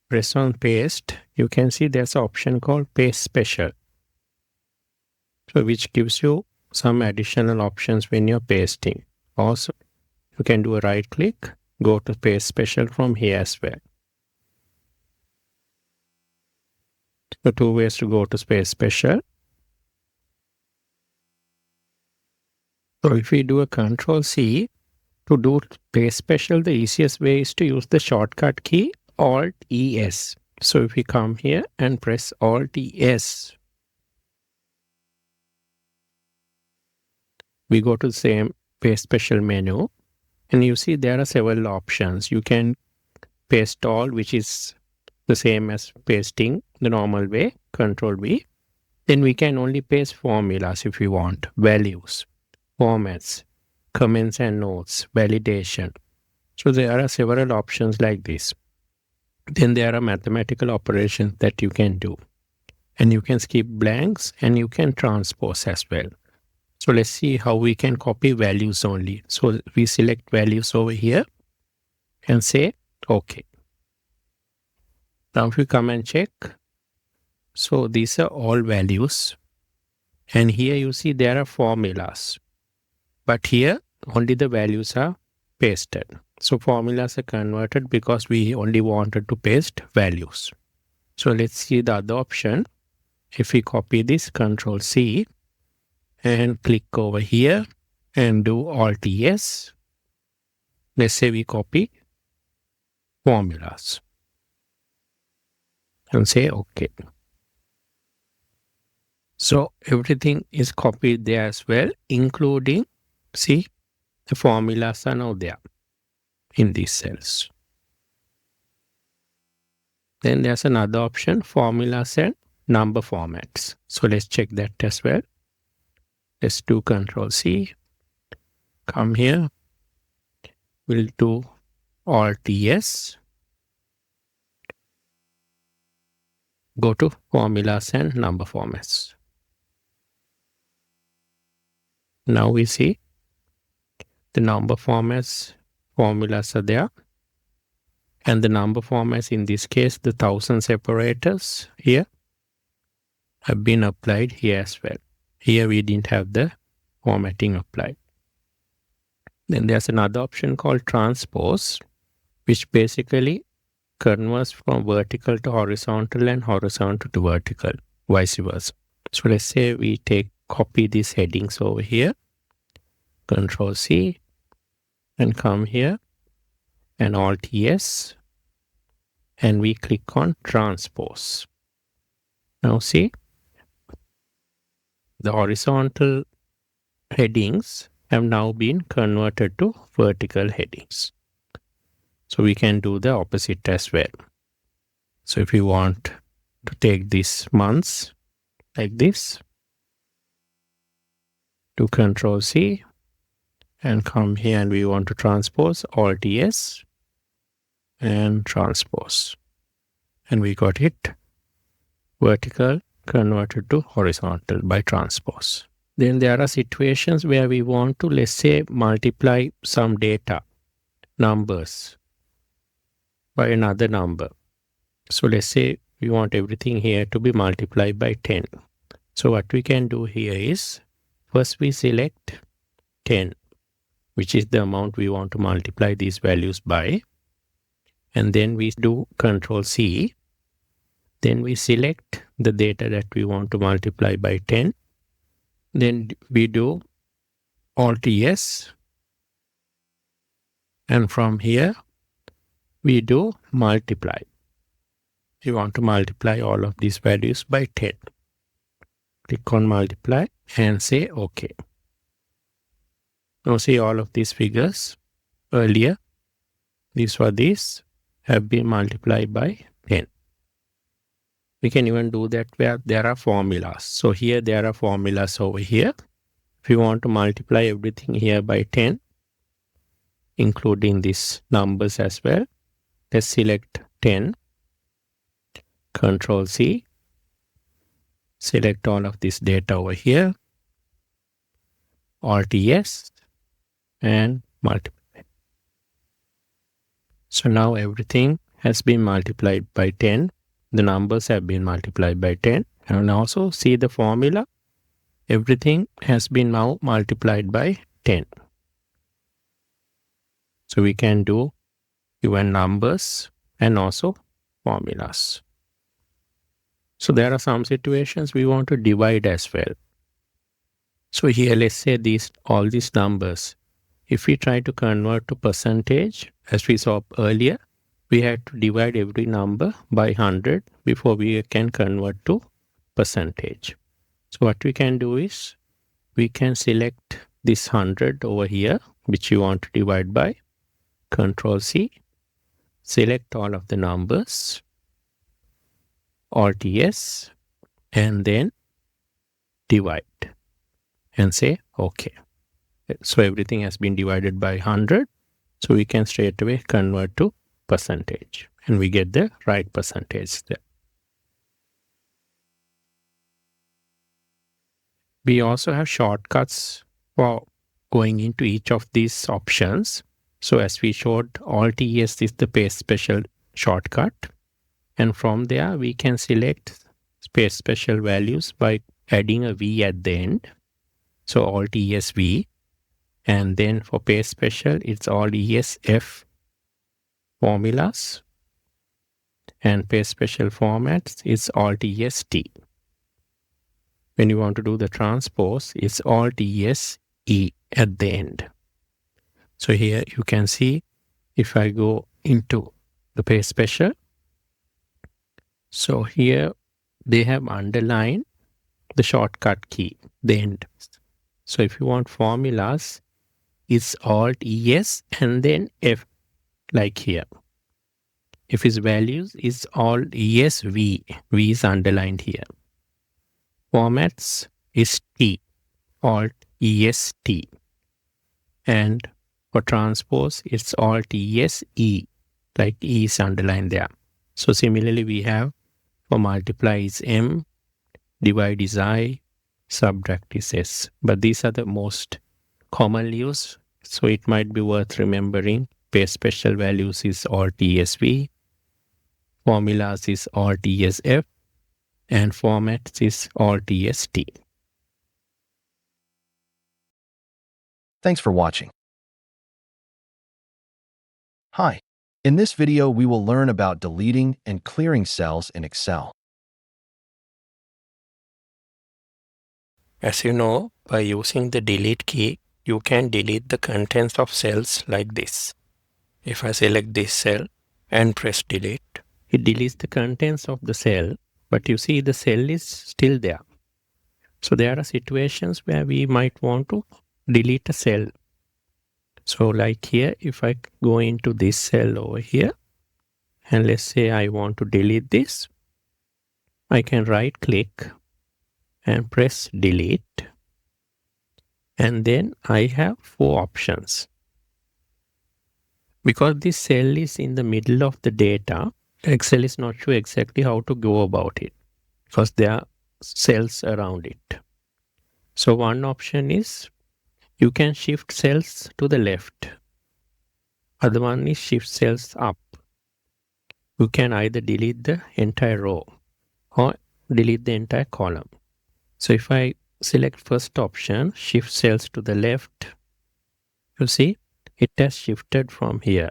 press on paste, you can see there's an option called Paste Special. So which gives you some additional options when you're pasting. Also, you can do a right click, go to Paste Special from here as well. So two ways to go to Paste Special. So if we do a Control C, to do Paste Special, the easiest way is to use the shortcut key Alt ES. So if we come here and press Alt ES, we go to the same Paste Special menu, and you see there are several options. You can paste all, which is the same as pasting the normal way, Control V. Then we can only paste formulas if we want, values, formats, comments and notes, validation. So there are several options like this. Then there are mathematical operations that you can do. And you can skip blanks and you can transpose as well. So let's see how we can copy values only. So we select values over here and say OK. Now if we come and check, so these are all values. And here you see there are formulas. But here only the values are pasted. So formulas are converted because we only wanted to paste values. So let's see the other option. If we copy this, Control C, and click over here and do Alt ES. Let's say we copy formulas and say OK. So everything is copied there as well, including, see, the formulas are now there in these cells. Then there's another option, formulas and number formats. So let's check that as well. Let's do Control C. Come here. We'll do Alt ES. Go to formulas and number formats. Now we see the number formats, formulas are there. And the number formats, in this case, the 1000 separators here have been applied here as well. Here we didn't have the formatting applied. Then there's another option called transpose, which basically converts from vertical to horizontal and horizontal to vertical, vice versa. So let's say we copy these headings over here, Control C, and come here and Alt ES, and we click on transpose. Now see, the horizontal headings have now been converted to vertical headings. So we can do the opposite as well. So if we want to take these months like this, do Control C and come here and we want to transpose Alt S and transpose. And we got it vertical converted to horizontal by transpose. Then there are situations where we want to, let's say, multiply some data, numbers, by another number. So let's say we want everything here to be multiplied by 10. So what we can do here is, first we select 10, which is the amount we want to multiply these values by. And then we do Control C. Then we select the data that we want to multiply by 10. Then we do Alt S. And from here, we do multiply. We want to multiply all of these values by 10. Click on multiply and say OK. Now see all of these figures earlier. These have been multiplied by 10. We can even do that where there are formulas. So here there are formulas over here. If you want to multiply everything here by 10, including these numbers as well, let's select 10, Control C, select all of this data over here, Alt S, and multiply. So now everything has been multiplied by 10. The numbers have been multiplied by 10. And also see the formula. Everything has been now multiplied by 10. So we can do even numbers and also formulas. So there are some situations we want to divide as well. So here let's say all these numbers. If we try to convert to percentage, as we saw earlier, we had to divide every number by 100 before we can convert to percentage. So what we can do is, we can select this 100 over here, which you want to divide by, Control C, select all of the numbers, Alt S, and then divide, and say OK. So everything has been divided by 100. So we can straight away convert to percentage. And we get the right percentage there. We also have shortcuts for going into each of these options. So as we showed, Alt S is the paste special shortcut. And from there, we can select paste special values by adding a V at the end. So Alt ES V. And then for paste special, it's Alt ES F formulas. And paste special formats is Alt ES T. When you want to do the transpose, it's Alt ES E at the end. So here you can see, if I go into the paste special, so here they have underlined the shortcut key, the end. So if you want formulas, it's Alt ES and then F, like here. If it's values, it's Alt ES V. V is underlined here. Formats is T, Alt ES T. And for transpose, it's Alt ES E, like E is underlined there. So similarly, we have for multiply is M, divide is I, subtract is S. But these are the most commonly used. So it might be worth remembering. Paste special values is Alt ESV, formulas is Alt ESF, and formats is Alt EST.
Thanks for watching. Hi. In this video, we will learn about deleting and clearing cells in Excel.
As you know, by using the delete key, you can delete the contents of cells like this. If I select this cell and press delete, it deletes the contents of the cell, but you see the cell is still there. So there are situations where we might want to delete a cell. So like here, if I go into this cell over here, and let's say I want to delete this, I can right click and press delete. And then I have 4 options. Because this cell is in the middle of the data, Excel is not sure exactly how to go about it because there are cells around it. So one option is you can shift cells to the left. Other one is shift cells up. You can either delete the entire row or delete the entire column. So if I select first option, shift cells to the left, you see it has shifted from here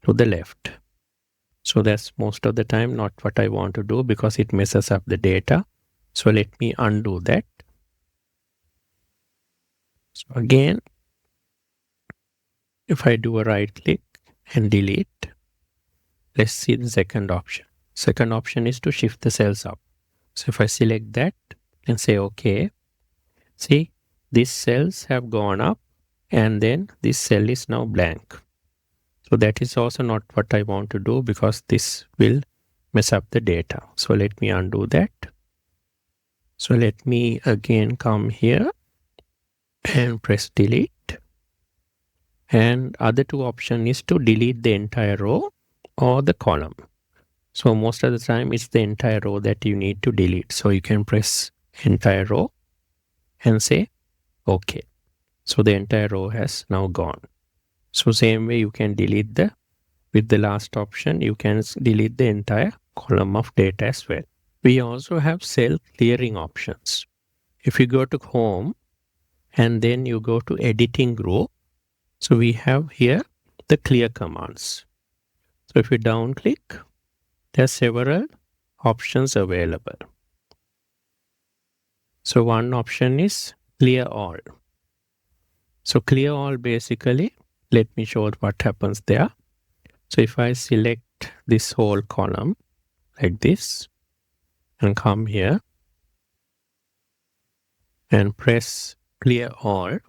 to the left. So that's most of the time not what I want to do because it messes up the data. So let me undo that. So again, if I do a right click and delete, let's see the second option. Second option is to shift the cells up. So if I select that and say OK, see these cells have gone up and then this cell is now blank. So that is also not what I want to do because this will mess up the data. So let me undo that. So let me again come here and press delete. And other 2 option is to delete the entire row or the column. So most of the time it's the entire row that you need to delete. So you can press entire row and say OK. So the entire row has now gone. So same way you can delete with the last option, you can delete the entire column of data as well. We also have cell clearing options. If you go to home and then you go to editing row, so we have here the clear commands. So if you down click, there are several options available. So one option is clear all. So clear all basically, let me show what happens there. So if I select this whole column like this and come here and press clear all,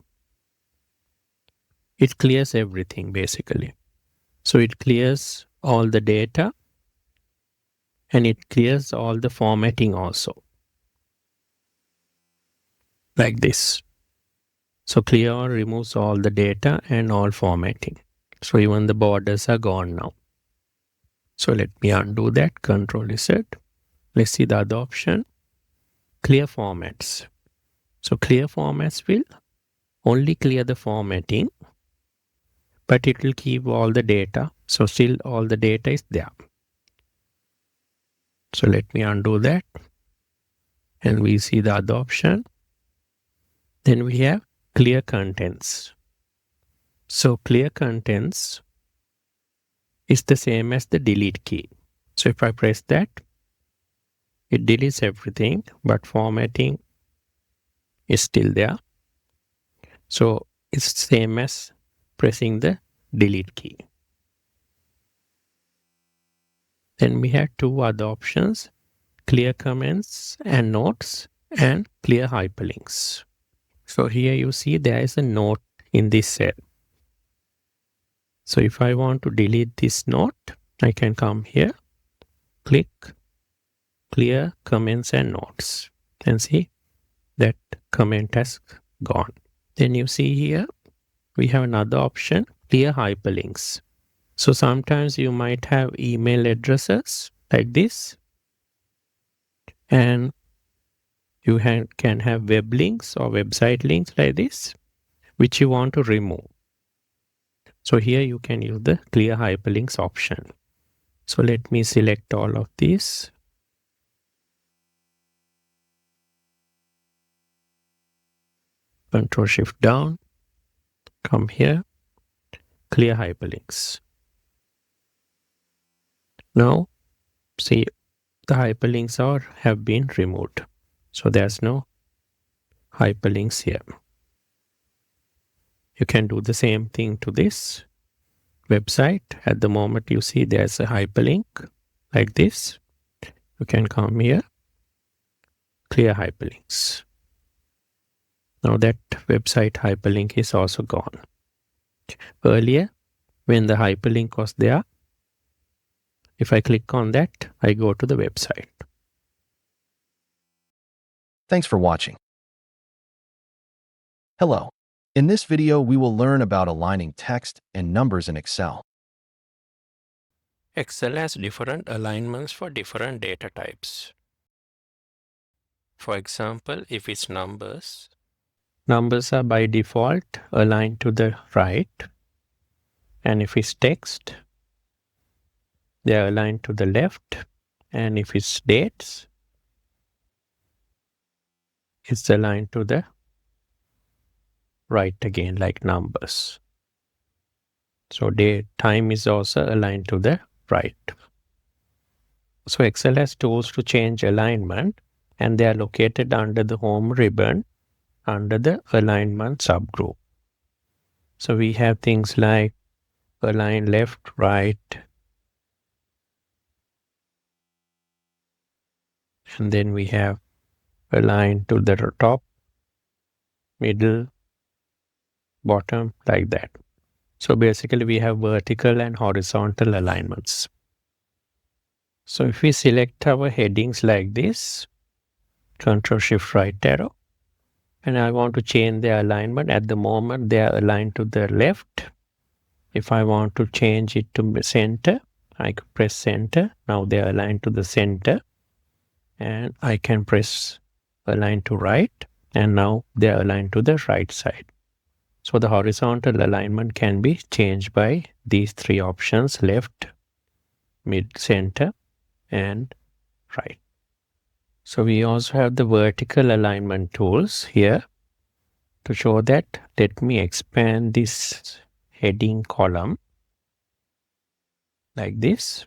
it clears everything basically. So it clears all the data and it clears all the formatting also. Like this. So clear all removes all the data and all formatting. So even the borders are gone now. So let me undo that, Control Z. Let's see the other option, clear formats. So clear formats will only clear the formatting, but it will keep all the data. So still all the data is there. So let me undo that. And we see the other option. Then we have clear contents. So clear contents is the same as the delete key. So if I press that, it deletes everything, but formatting is still there. So it's the same as pressing the delete key. Then we have 2 other options, clear comments and notes and clear hyperlinks. So here you see there is a note in this cell. So if I want to delete this note, I can come here, click clear comments and notes and see that comment has gone. Then you see here we have another option, clear hyperlinks. So sometimes you might have email addresses like this and you can have web links or website links like this which you want to remove. So here you can use the clear hyperlinks option. So let me select all of these. Control Shift down, come here, clear hyperlinks. Now see the hyperlinks have been removed. So there's no hyperlinks here. You can do the same thing to this website. At the moment you see there's a hyperlink like this. You can come here, clear hyperlinks. Now that website hyperlink is also gone. Earlier, when the hyperlink was there, if I click on that, I go to the website.
Thanks for watching. Hello. In this video, we will learn about aligning text and numbers in Excel.
Excel has different alignments for different data types. For example, if it's numbers are by default aligned to the right. And if it's text, they are aligned to the left. And if it's dates, it's aligned to the right again, like numbers. So time is also aligned to the right. So Excel has tools to change alignment, and they are located under the Home ribbon under the Alignment subgroup. So we have things like align left, right, and then we have align to the top, middle, bottom, like that. So basically we have vertical and horizontal alignments. So if we select our headings like this, Ctrl+Shift+right arrow, and I want to change the alignment. At the moment they are aligned to the left. If I want to change it to center, I can press center. Now they are aligned to the center, and I can press align to right, and now they are aligned to the right side. So the horizontal alignment can be changed by these three options: left, mid, center, and right. So we also have the vertical alignment tools here. To show that, let me expand this heading column like this.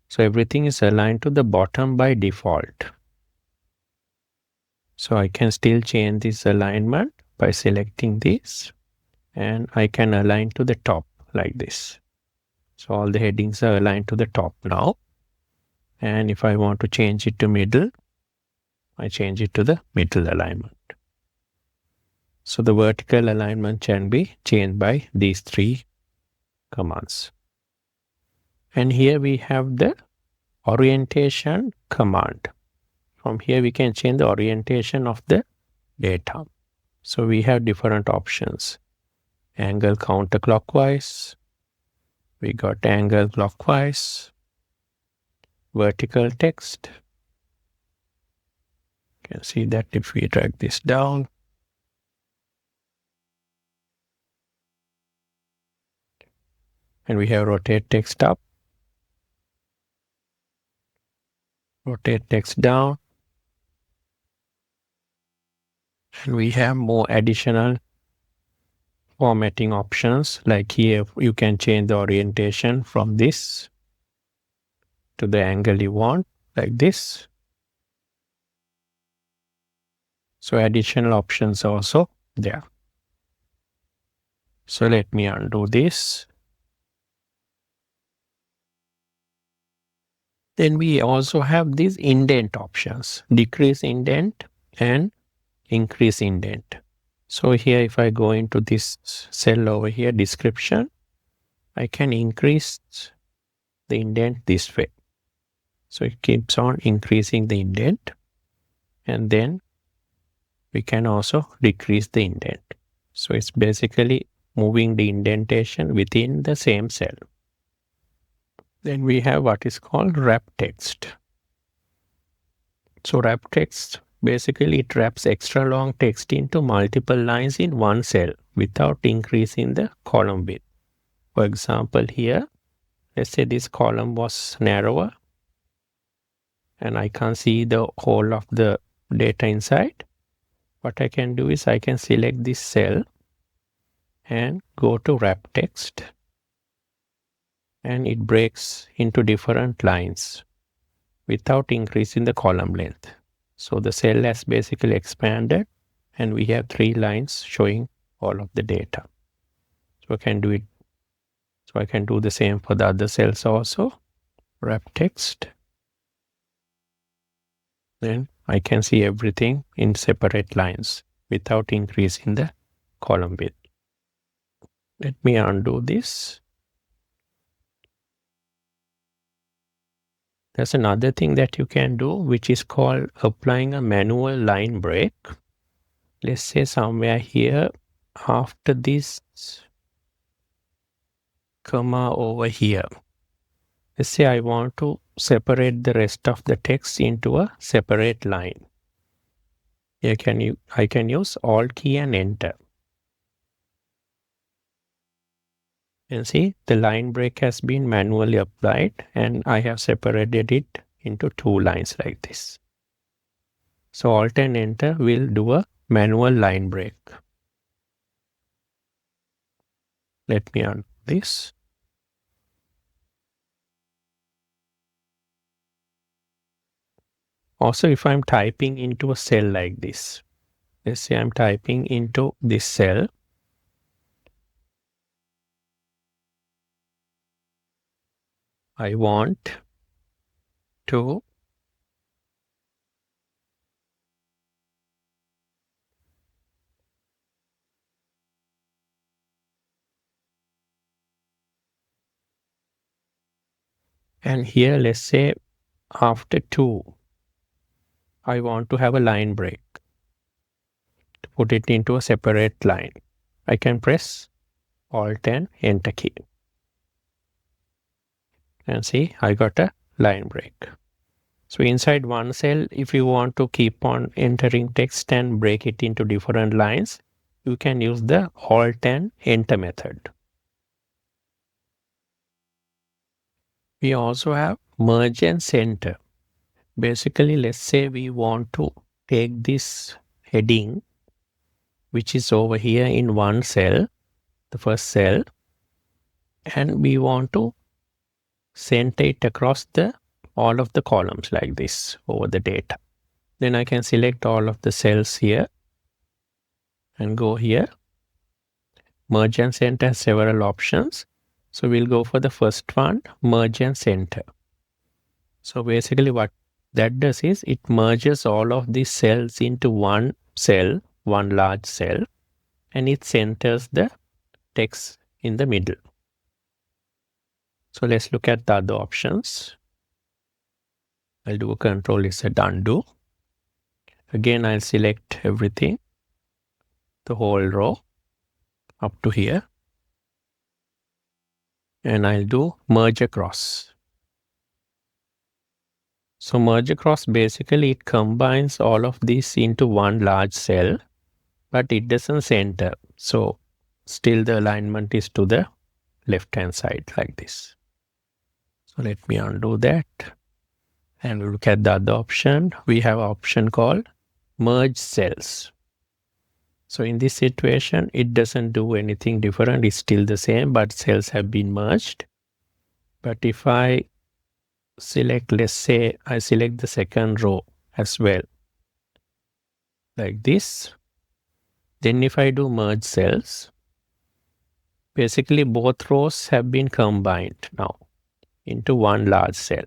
So everything is aligned to the bottom by default. So I can still change this alignment by selecting this, and I can align to the top like this. So all the headings are aligned to the top now. And if I want to change it to middle, I change it to the middle alignment. So the vertical alignment can be changed by these three commands. And here we have the orientation command. From here we can change the orientation of the data. So we have different options. Angle counterclockwise. We got angle clockwise. Vertical text. You can see that if we drag this down. And we have rotate text up. Rotate text down. And we have more additional formatting options. Like here, you can change the orientation from this to the angle you want, like this. So additional options also there. So let me undo this. Then we also have these indent options, decrease indent and increase indent. So here, if I go into this cell over here, description, I can increase the indent this way. So it keeps on increasing the indent, and then we can also decrease the indent. So it's basically moving the indentation within the same cell. Then we have what is called wrap text. So wrap text, basically it wraps extra long text into multiple lines in one cell without increasing the column width. For example, here, let's say this column was narrower and I can't see the whole of the data inside. What I can do is I can select this cell and go to wrap text, and it breaks into different lines without increasing the column length. So the cell has basically expanded, and we have 3 lines showing all of the data. So I can do it. So I can do the same for the other cells also. Wrap text. Then I can see everything in separate lines without increasing the column width. Let me undo this. There's another thing that you can do, which is called applying a manual line break. Let's say somewhere here after this comma over here. Let's say I want to separate the rest of the text into a separate line. Here I can use Alt key and Enter. And see, the line break has been manually applied and I have separated it into two lines like this. So Alt and Enter will do a manual line break. Let me undo this. Also, if I'm typing into a cell like this, let's say I'm typing into this cell. I want to and here let's say after 2 I want to have a line break to put it into a separate line. I can press Alt and Enter key and see I got a line break. So inside one cell, if you want to keep on entering text and break it into different lines, you can use the Alt and Enter method. We also have merge and center. Basically, let's say we want to take this heading, which is over here in one cell, the first cell, and we want to center it across all of the columns like this over the data. Then I can select all of the cells here and go here. Merge and center has several options. So we'll go for the first one, merge and center. So basically what that does is it merges all of these cells into one cell, one large cell, and it centers the text in the middle. So let's look at the other options. I'll do a Control-Z undo. Again, I'll select everything, the whole row up to here. And I'll do merge across. So merge across, basically it combines all of these into one large cell, but it doesn't center. So still the alignment is to the left-hand side like this. So let me undo that. And we look at the other option. We have an option called merge cells. So in this situation, it doesn't do anything different. It's still the same, but cells have been merged. But if I select, let's say I select the second row as well, like this. Then if I do merge cells, basically both rows have been combined now into one large cell.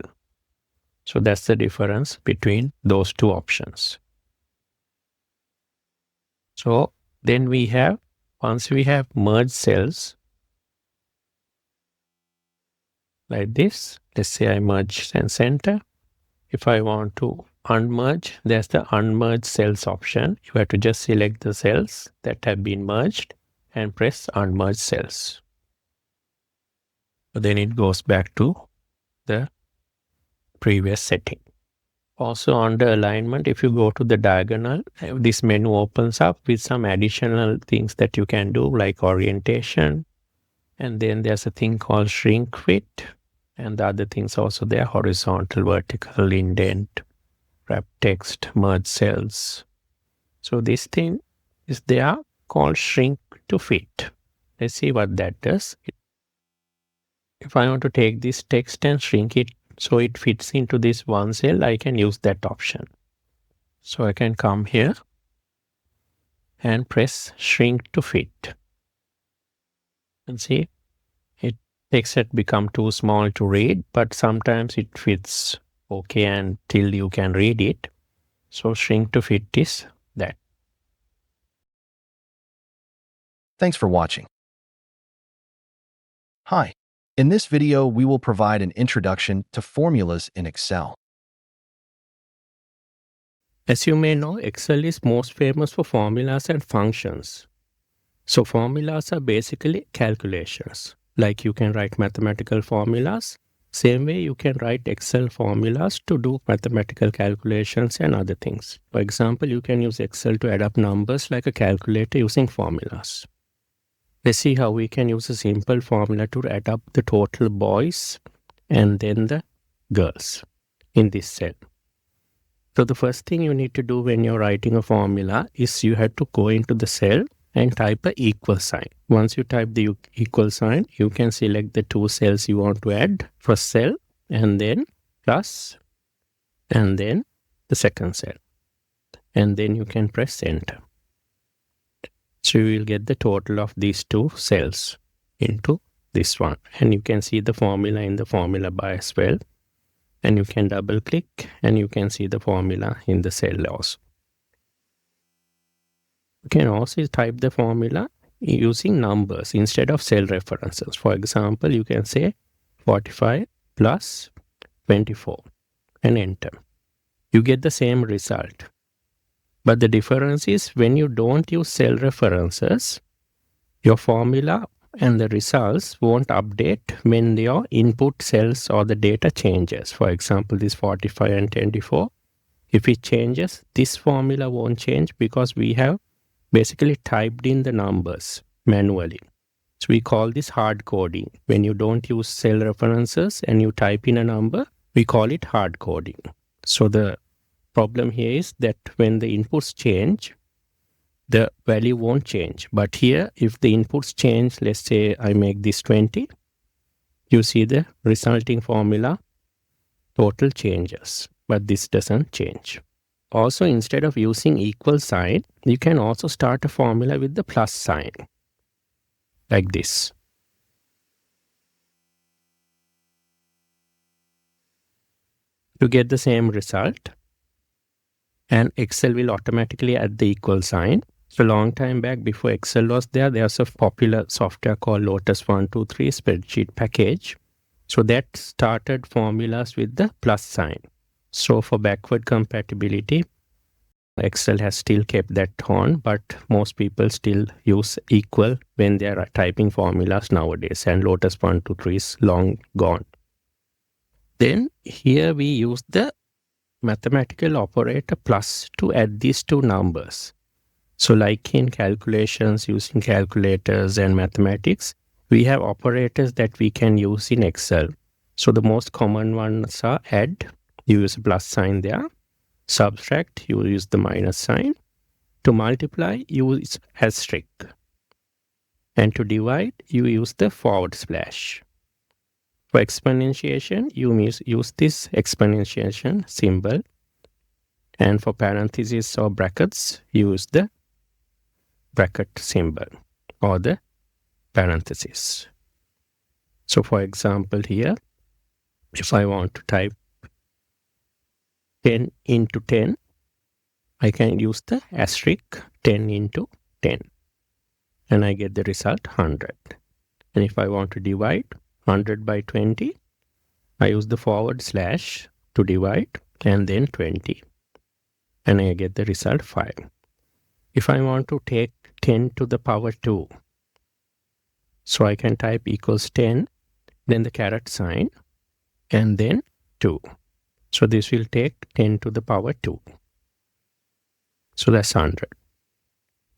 So that's the difference between those two options. So then we have, once we have merged cells like this, let's say I merge and center. If I want to unmerge, there's the unmerge cells option. You have to just select the cells that have been merged and press unmerge cells. So then it goes back to the previous setting. Also under alignment, if you go to the diagonal, this menu opens up with some additional things that you can do like orientation. And then there's a thing called shrink fit. And the other things also there, horizontal, vertical, indent, wrap text, merge cells. So this thing is there called shrink to fit. Let's see what that does. If I want to take this text and shrink it so it fits into this one cell, I can use that option. So I can come here and press shrink to fit. And see, text had become too small to read, but sometimes it fits okay until you can read it. So shrink to fit is that.
Thanks for watching. Hi. In this video, we will provide an introduction to formulas in Excel.
As you may know, Excel is most famous for formulas and functions. So formulas are basically calculations. Like you can write mathematical formulas. Same way you can write Excel formulas to do mathematical calculations and other things. For example, you can use Excel to add up numbers like a calculator using formulas. Let's see how we can use a simple formula to add up the total boys and then the girls in this cell. So the first thing you need to do when you're writing a formula is you have to go into the cell and type a equal sign. Once you type the equal sign, you can select the two cells you want to add, first cell and then plus and then the second cell. And then you can press enter. So you will get the total of these two cells into this one. And you can see the formula in the formula bar as well. And you can double click and you can see the formula in the cell also. You can also type the formula using numbers instead of cell references. For example, you can say 45 plus 24 and enter. You get the same result. But the difference is when you don't use cell references, your formula and the results won't update when your input cells or the data changes. For example, this 45 and 24, if it changes, this formula won't change because we have basically typed in the numbers manually. So we call this hard coding. When you don't use cell references and you type in a number, we call it hard coding. So the problem here is that when the inputs change, the value won't change. But here, if the inputs change, let's say I make this 20, you see the resulting formula total changes, but this doesn't change. Also, instead of using equal sign, you can also start a formula with the plus sign, like this. To get the same result, and Excel will automatically add the equal sign. So long time back before Excel was there's a popular software called Lotus 123 spreadsheet package. So that started formulas with the plus sign. So for backward compatibility, Excel has still kept that on, but most people still use equal when they are typing formulas nowadays, and Lotus 123 is long gone. Then here we use the mathematical operator plus to add these two numbers. So like in calculations using calculators and mathematics, we have operators that we can use in Excel. So the most common ones are add, you use a plus sign there. Subtract, you use the minus sign. To multiply, you use asterisk. And to divide, you use the forward slash. For exponentiation, you use this exponentiation symbol. And for parentheses or brackets, use the bracket symbol or the parentheses. So for example here, if I want to type 10 into 10, I can use the asterisk 10 into 10. And I get the result 100. And if I want to divide 100 by 20, I use the forward slash to divide and then 20. And I get the result 5. If I want to take 10 to the power 2, so I can type equals 10, then the caret sign, and then 2. So this will take 10 to the power 2. So that's 100.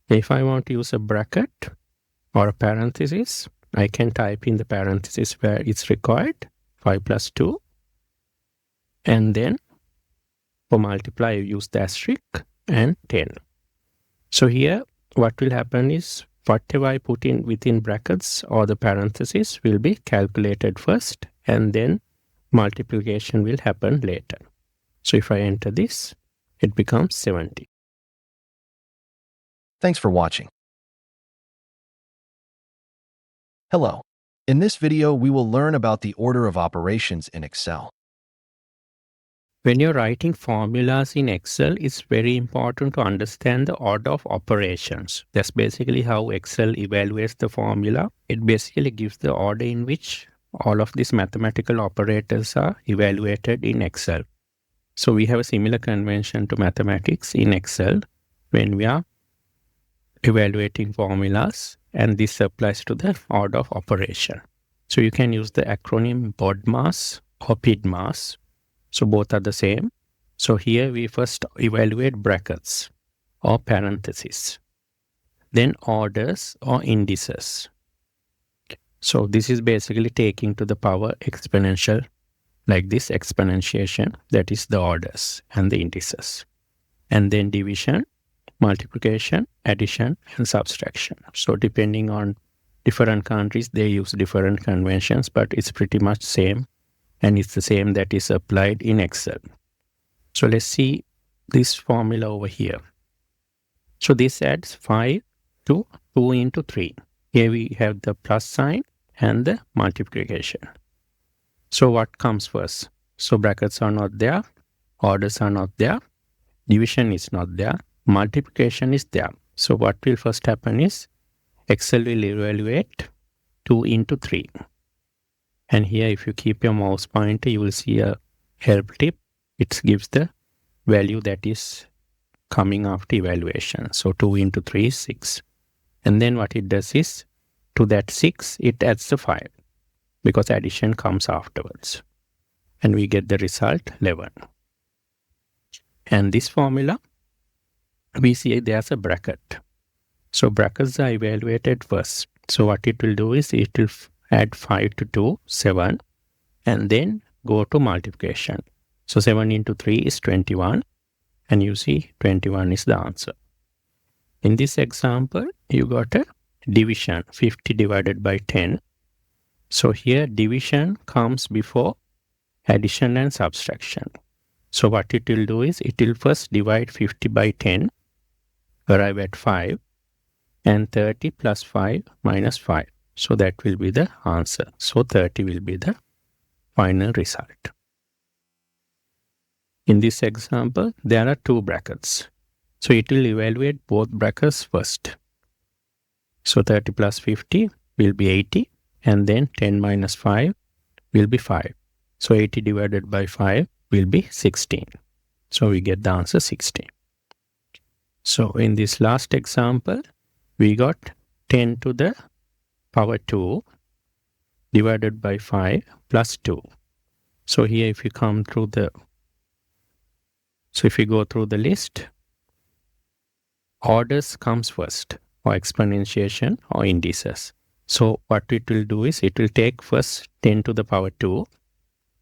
If I want to use a bracket or a parenthesis, I can type in the parenthesis where it's required, 5 plus 2. And then for multiply, I use the asterisk and 10. So here, what will happen is whatever I put in within brackets or the parenthesis will be calculated first, and then multiplication will happen later. So if I enter this, it becomes 70.
Thanks for watching. Hello. In this video, we will learn about the order of operations in Excel.
When you're writing formulas in Excel, it's very important to understand the order of operations. That's basically how Excel evaluates the formula. It basically gives the order in which all of these mathematical operators are evaluated in Excel. So we have a similar convention to mathematics in Excel when we are evaluating formulas, and this applies to the order of operation. So you can use the acronym BODMAS or PIDMAS. So both are the same. So here we first evaluate brackets or parentheses, then orders or indices. So this is basically taking to the power exponential, like this exponentiation, that is the orders and the indices. And then division, multiplication, addition, and subtraction. So depending on different countries, they use different conventions, but it's pretty much same. And it's the same that is applied in Excel. So let's see this formula over here. So this adds 5 to 2 into 3. Here we have the plus sign and the multiplication. So what comes first? So brackets are not there, orders are not there, division is not there, multiplication is there. So what will first happen is Excel will evaluate 2 into 3. And here if you keep your mouse pointer, you will see a help tip. It gives the value that is coming after evaluation. So 2 into 3 is 6. And then what it does is, to that 6, it adds the 5 because addition comes afterwards. And we get the result 11. And this formula, we see there's a bracket. So brackets are evaluated first. So what it will do is it will add 5 to 2, 7, and then go to multiplication. So 7 into 3 is 21, and you see 21 is the answer. In this example, you got a division, 50 divided by 10. So here division comes before addition and subtraction. So what it will do is it will first divide 50 by 10, arrive at 5, and 30 plus 5 minus 5. So that will be the answer. So 30 will be the final result. In this example, there are 2 brackets. So it will evaluate both brackets first. So 30 plus 50 will be 80, and then 10 minus 5 will be 5. So 80 divided by 5 will be 16. So we get the answer 16. So in this last example, we got 10 to the power 2 divided by 5 plus 2. So here if you come through the, so if you go through the list, orders comes first, or exponentiation or indices. So what it will do is it will take first 10 to the power 2,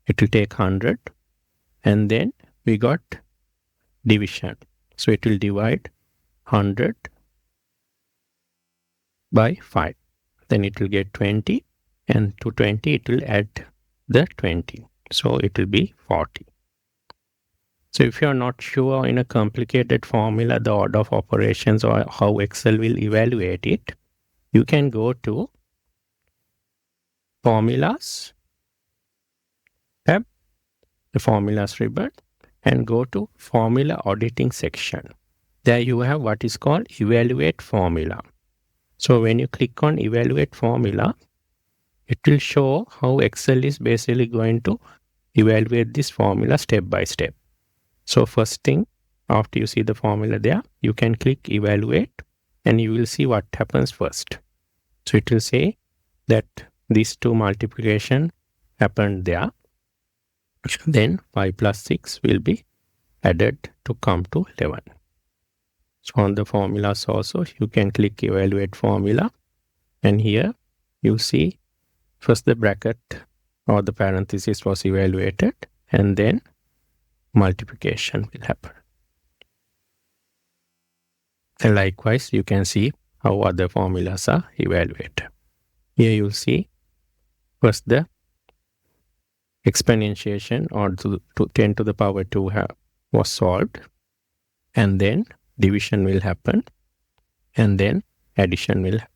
it will take 100, and then we got division. So it will divide 100 by 5. Then it will get 20, and to 20 it will add the 20. So it will be 40. So if you are not sure in a complicated formula the order of operations or how Excel will evaluate it, you can go to Formulas tab, the Formulas ribbon, and go to Formula Auditing section. There you have what is called Evaluate Formula. So when you click on Evaluate Formula, it will show how Excel is basically going to evaluate this formula step by step. So first thing, after you see the formula there, you can click Evaluate, and you will see what happens first. So it will say that these 2 multiplication happened there. Then 5 plus 6 will be added to come to 11. So on the formulas also, you can click Evaluate Formula, and here you see first the bracket or the parenthesis was evaluated, and then multiplication will happen. And likewise, you can see how other formulas are evaluated. Here you see first the exponentiation or to 10 to the power 2 was solved, and then division will happen, and then addition will happen.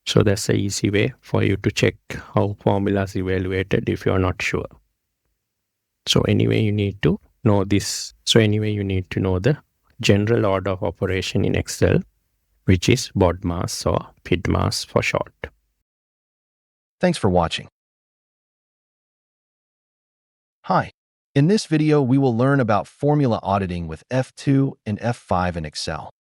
So that's an easy way for you to check how formulas evaluated if you are not sure. So anyway, you need to know this. So anyway, you need to know the general order of operation in Excel, which is BODMAS or PIDMAS for short.
Thanks for watching. Hi. In this video, we will learn about formula auditing with F2 and F5 in Excel.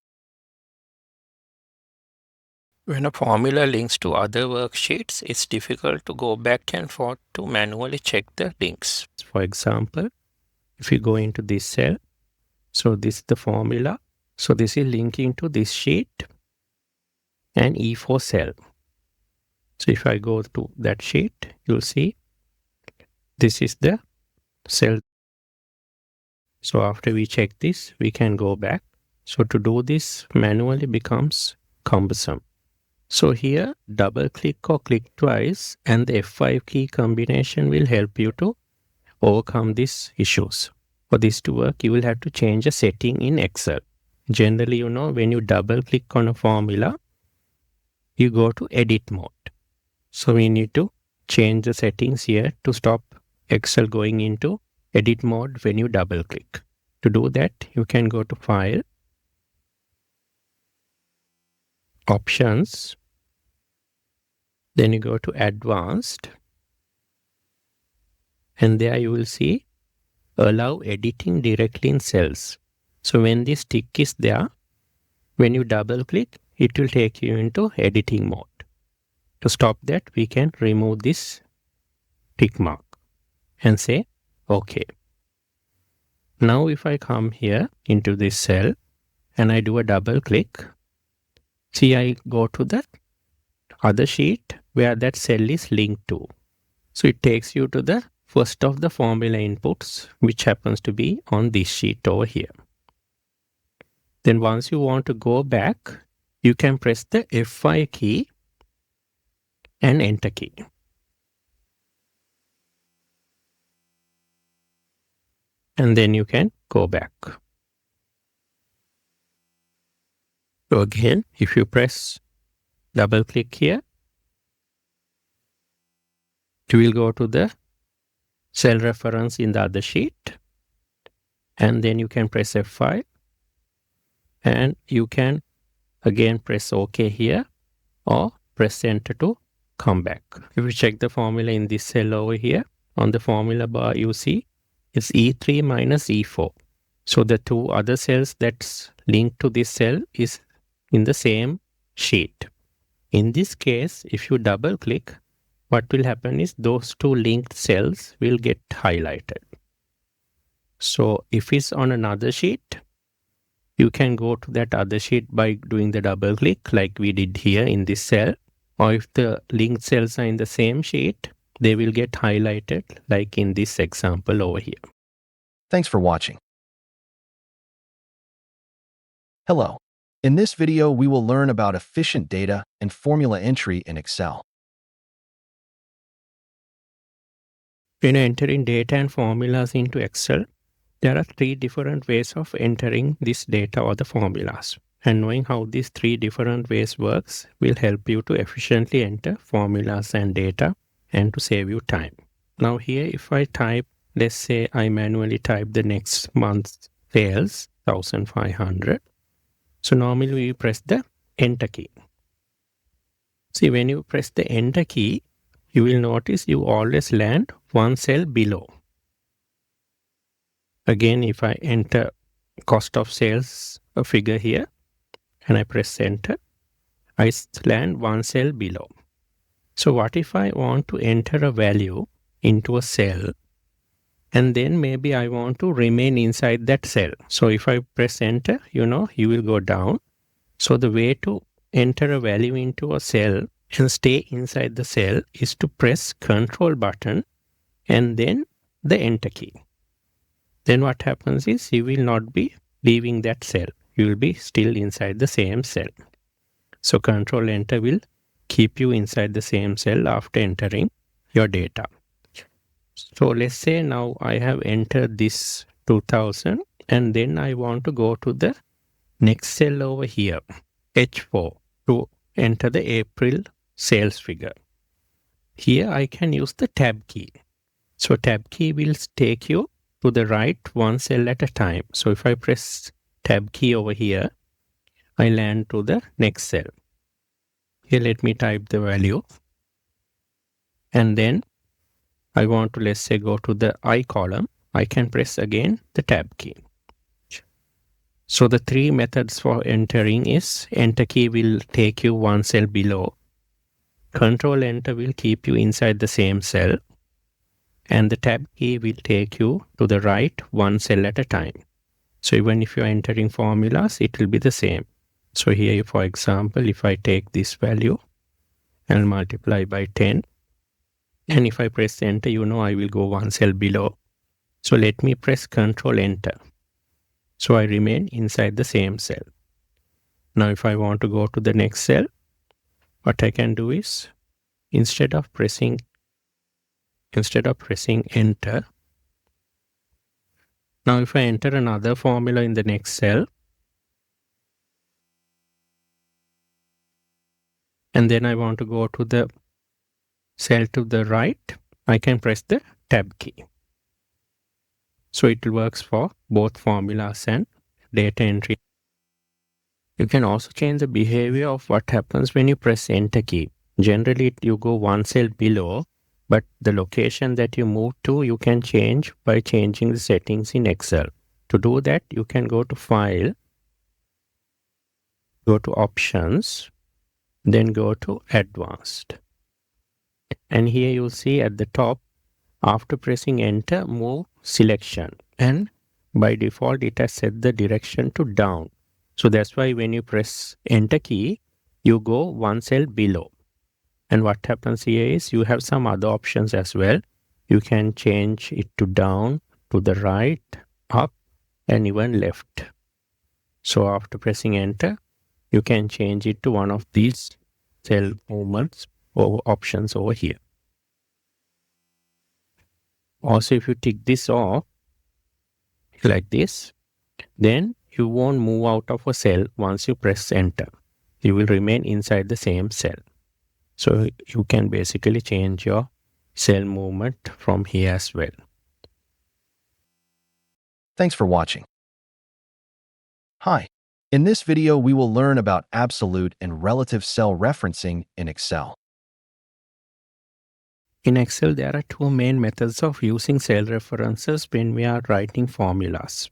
When a formula links to other worksheets, it's difficult to go back and forth to manually check the links. For example, if you go into this cell, so this is the formula. So this is linking to this sheet and E4 cell. So if I go to that sheet, you'll see this is the cell. So after we check this, we can go back. So to do this manually becomes cumbersome. So here, double click or click twice and the F5 key combination will help you to overcome these issues. For this to work, you will have to change a setting in Excel. Generally, you know, when you double click on a formula, you go to edit mode. So we need to change the settings here to stop Excel going into edit mode when you double click. To do that, you can go to File, Options, then you go to Advanced, and there you will see Allow Editing Directly in Cells. So when this tick is there, when you double click, it will take you into editing mode. To stop that, we can remove this tick mark and say OK. Now if I come here into this cell and I do a double click, see I go to the other sheet where that cell is linked to. So it takes you to the first of the formula inputs, which happens to be on this sheet over here. Then once you want to go back, you can press the F5 key and Enter key. And then you can go back. So again, if you press double click here, you will go to the cell reference in the other sheet, and then you can press F5 and you can again press OK here or press Enter to come back. If you check the formula in this cell over here, on the formula bar you see it's E3 minus E4. So the two other cells that's linked to this cell is in the same sheet. In this case, if you double click, what will happen is those two linked cells will get highlighted. So if it's on another sheet, you can go to that other sheet by doing the double click like we did here in this cell. Or if the linked cells are in the same sheet, they will get highlighted like in this example over here.
Thanks for watching. Hello. In this video, we will learn about efficient data and formula entry in Excel.
When entering data and formulas into Excel, there are three different ways of entering this data or the formulas. And knowing how these three different ways works will help you to efficiently enter formulas and data and to save you time. Now here, if I type, let's say I manually type the next month's sales, 1,500. So normally we press the Enter key. See, when you press the Enter key, you will notice you always land one cell below. Again, if I enter cost of sales, a figure here, and I press Enter, I land one cell below. So what if I want to enter a value into a cell and then maybe I want to remain inside that cell? So if I press Enter, you know, you will go down. So the way to enter a value into a cell and stay inside the cell is to press Control button and then the Enter key. Then what happens is you will not be leaving that cell. You will be still inside the same cell. So Control Enter will keep you inside the same cell after entering your data. So let's say now I have entered this 2000 and then I want to go to the next cell over here, H4, to enter the April sales figure. Here I can use the Tab key. So Tab key will take you to the right one cell at a time. So if I press tab key over here, I land to the next cell. Here let me type the value. And then I want to, let's say, go to the I column. I can press again the tab key. So the three methods for entering is enter key will take you one cell below. Control enter will keep you inside the same cell. And the tab key will take you to the right one cell at a time. So even if you're entering formulas, it will be the same. So here, for example, if I take this value and multiply by 10, and if I press enter, you know I will go one cell below. So let me press Control enter. So I remain inside the same cell. Now if I want to go to the next cell, what I can do is instead of pressing enter, now if I enter another formula in the next cell, and then I want to go to the cell to the right, I can press the tab key. So it works for both formulas and data entry. You can also change the behavior of what happens when you press enter key. Generally, you go one cell below, but the location that you move to, you can change by changing the settings in Excel. To do that, you can go to File, go to Options, then go to Advanced. And here you'll see at the top, after pressing enter, move selection. And by default, it has set the direction to down. So that's why when you press enter key, you go one cell below. And what happens here is you have some other options as well. You can change it to down, to the right, up, and even left. So after pressing enter, you can change it to one of these cell movements or options over here. Also, if you tick this off, like this, then you won't move out of a cell once you press enter. You will remain inside the same cell. So you can basically change your cell movement from here as well.
Thanks for watching. Hi. In this video, we will learn about absolute and relative cell referencing in Excel.
In Excel, there are two main methods of using cell references when we are writing formulas.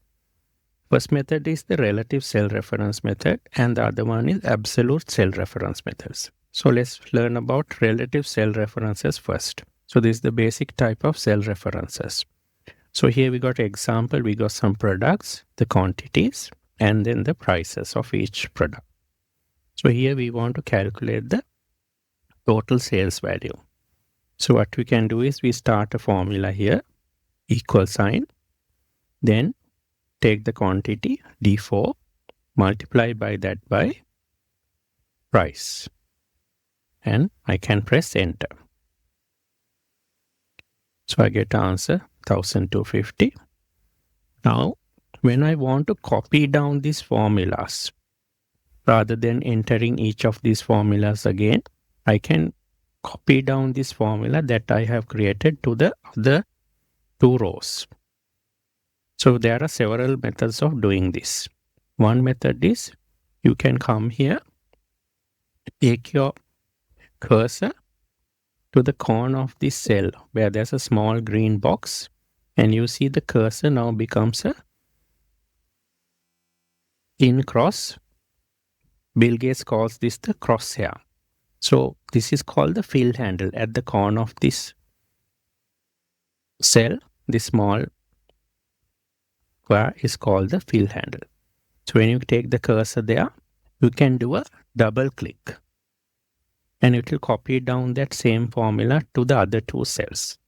First method is the relative cell reference method, and the other one is absolute cell reference methods. So let's learn about relative cell references first. So this is the basic type of cell references. So here we got example, we got some products, the quantities, and then the prices of each product. So here we want to calculate the total sales value. So what we can do is we start a formula here, equal sign, then take the quantity D4, multiply by that by price, and I can press enter. So I get answer 1,250. Now, when I want to copy down these formulas, rather than entering each of these formulas again, I can copy down this formula that I have created to the other two rows. So there are several methods of doing this. One method is you can come here, take your cursor to the corner of this cell where there's a small green box, and you see the cursor now becomes a in cross. Bill Gates calls this the crosshair. So this is called the fill handle at the corner of this cell. This small square is called the fill handle. So when you take the cursor there, you can do a double click and it will copy down that same formula to the other two cells.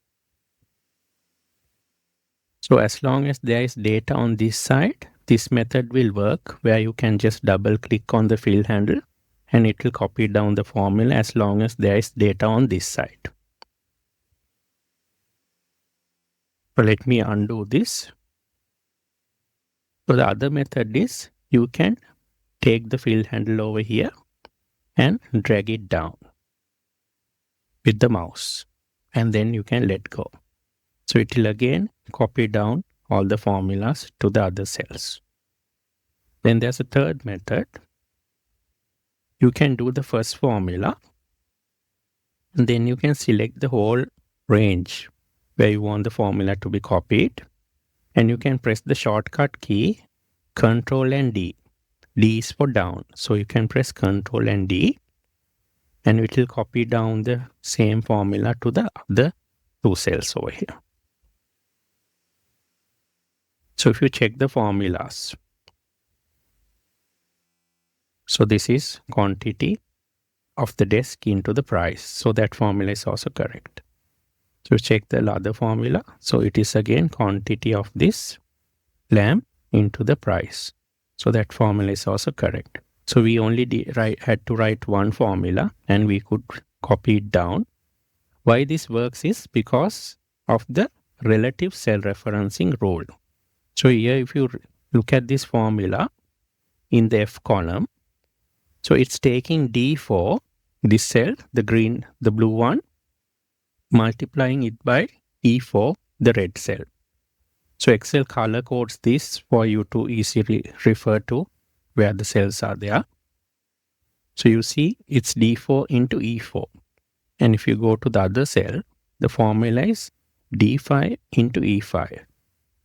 So as long as there is data on this side, this method will work where you can just double click on the fill handle and it will copy down the formula as long as there is data on this side. So let me undo this. So the other method is you can take the fill handle over here and drag it down with the mouse, and then you can let go. So it will again copy down all the formulas to the other cells. Then there's a third method. You can do the first formula, and then you can select the whole range where you want the formula to be copied, and you can press the shortcut key Ctrl and D. D is for down, so you can press Ctrl and D, and it will copy down the same formula to the other two cells over here. So if you check the formulas, so this is quantity of the desk into the price. So that formula is also correct. So check the other formula. So it is again quantity of this lamp into the price. So that formula is also correct. So we only had to write one formula and we could copy it down. Why this works is because of the relative cell referencing rule. So here if you look at this formula in the F column, so it's taking D4, this cell, the green, the blue one, multiplying it by E4, the red cell. So Excel color codes this for you to easily refer to where the cells are there. So you see it's D4 into E4. And if you go to the other cell, the formula is D5 into E5.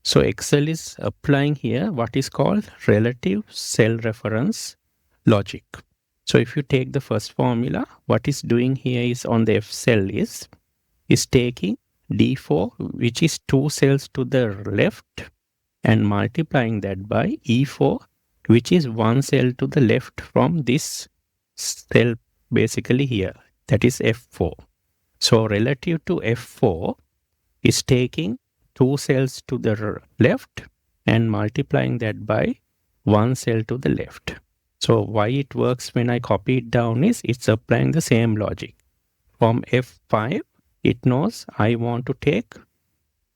So Excel is applying here what is called relative cell reference logic. So if you take the first formula, what it's doing here is on the F cell is taking D4, which is two cells to the left, and multiplying that by E4, which is one cell to the left from this cell basically here, that is F4. So relative to F4 is taking two cells to the left and multiplying that by one cell to the left. So why it works when I copy it down is it's applying the same logic. From F5, it knows I want to take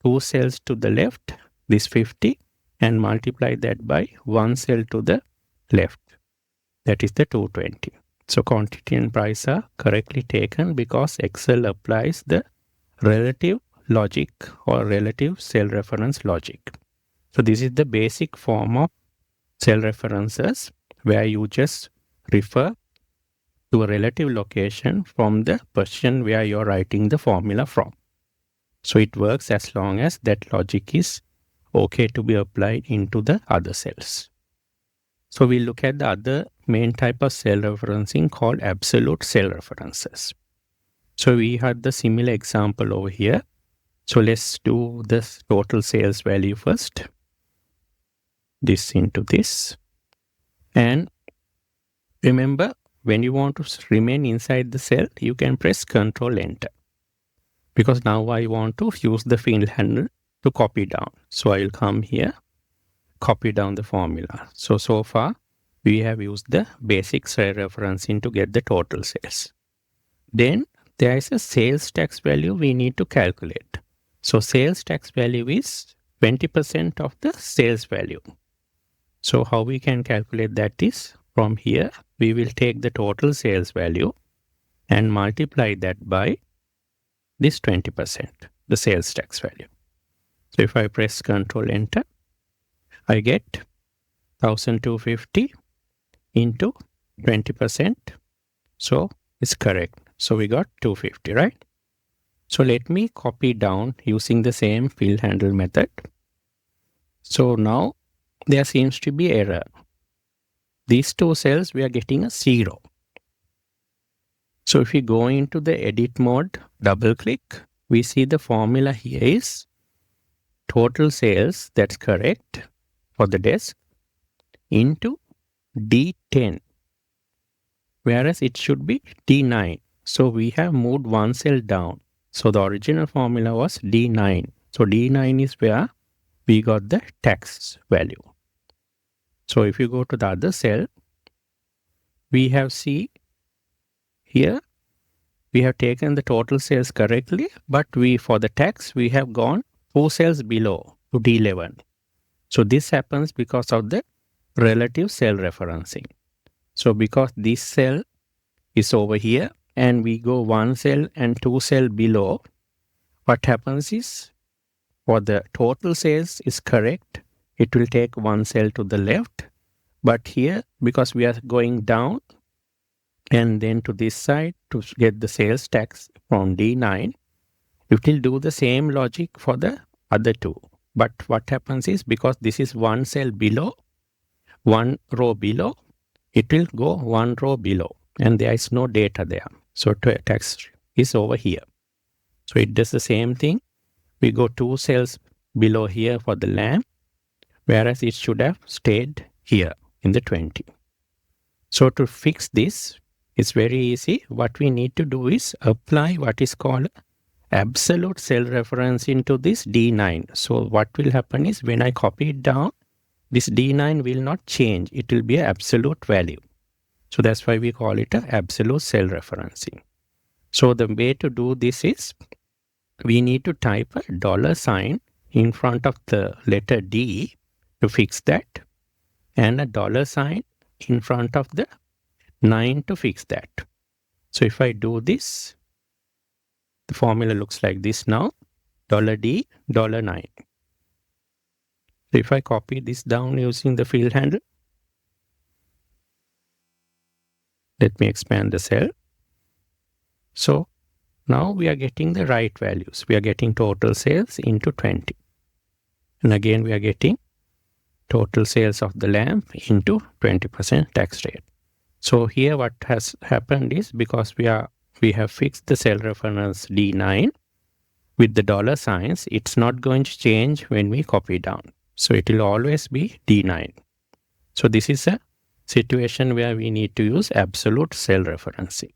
two cells to the left, this 50, and multiply that by one cell to the left. That is the 220. So quantity and price are correctly taken because Excel applies the relative logic or relative cell reference logic. So this is the basic form of cell references where you just refer to a relative location from the position where you're writing the formula from. So it works as long as that logic is okay to be applied into the other cells. So we look at the other main type of cell referencing called absolute cell references. So we had the similar example over here. So let's do the total sales value first. This into this. And remember, when you want to remain inside the cell, you can press Ctrl Enter. Because now I want to use the field handle to copy down. So I will come here, copy down the formula. So far, we have used the basic cell referencing to get the total sales. Then there is a sales tax value we need to calculate. So sales tax value is 20% of the sales value. So how we can calculate that is from here, we will take the total sales value and multiply that by this 20%, the sales tax value. So if I press Ctrl Enter, I get 1250 into 20%. So it's correct. So we got 250, right? So let me copy down using the same field handle method. So now there seems to be error. These two cells, we are getting a 0. So if we go into the edit mode, double click, we see the formula here is total sales, that's correct, for the desk, into D10, whereas it should be D9. So we have moved one cell down. So the original formula was D9. So D9 is where we got the tax value. So if you go to the other cell, we have see here, we have taken the total sales correctly, but for the tax, we have gone 4 cells below to D11. So this happens because of the relative cell referencing. So because this cell is over here and we go 1 cell and 2 cell below, what happens is for the total sales is correct, it will take one cell to the left. But here, because we are going down and then to this side to get the sales tax from D9, it will do the same logic for the other two. But what happens is, because this is one cell below, one row below, it will go one row below and there is no data there. So tax is over here. So it does the same thing. We go two cells below here for the lamb, whereas it should have stayed here in the 20. So to fix this, it's very easy. What we need to do is apply what is called absolute cell reference into this D9. So what will happen is, when I copy it down, this D9 will not change. It will be an absolute value. So that's why we call it an absolute cell referencing. So the way to do this is, we need to type a $sign in front of the letter D to fix that, and a $sign in front of the 9 to fix that. So if I do this, the formula looks like this now, $D, $9. So if I copy this down using the field handle, let me expand the cell. So now we are getting the right values. We are getting total sales into 20. And again, we are getting total sales of the lamb into 20% tax rate. So here what has happened is, because we have fixed the cell reference D9 with the $signs, it's not going to change when we copy down. So it will always be D9. So this is a situation where we need to use absolute cell referencing.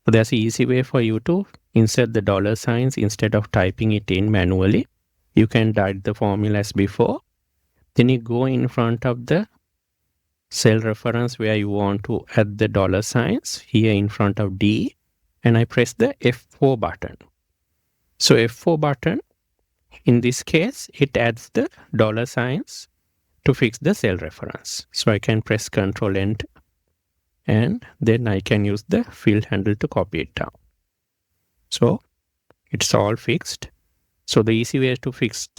So there's an easy way for you to insert the $signs instead of typing it in manually. You can write the formula as before. Then you go in front of the cell reference where you want to add the $signs, here in front of D, and I press the F4 button. So F4 button, in this case, it adds the $signs to fix the cell reference. So I can press Ctrl Enter, and then I can use the field handle to copy it down. So it's all fixed. So the easy way to fix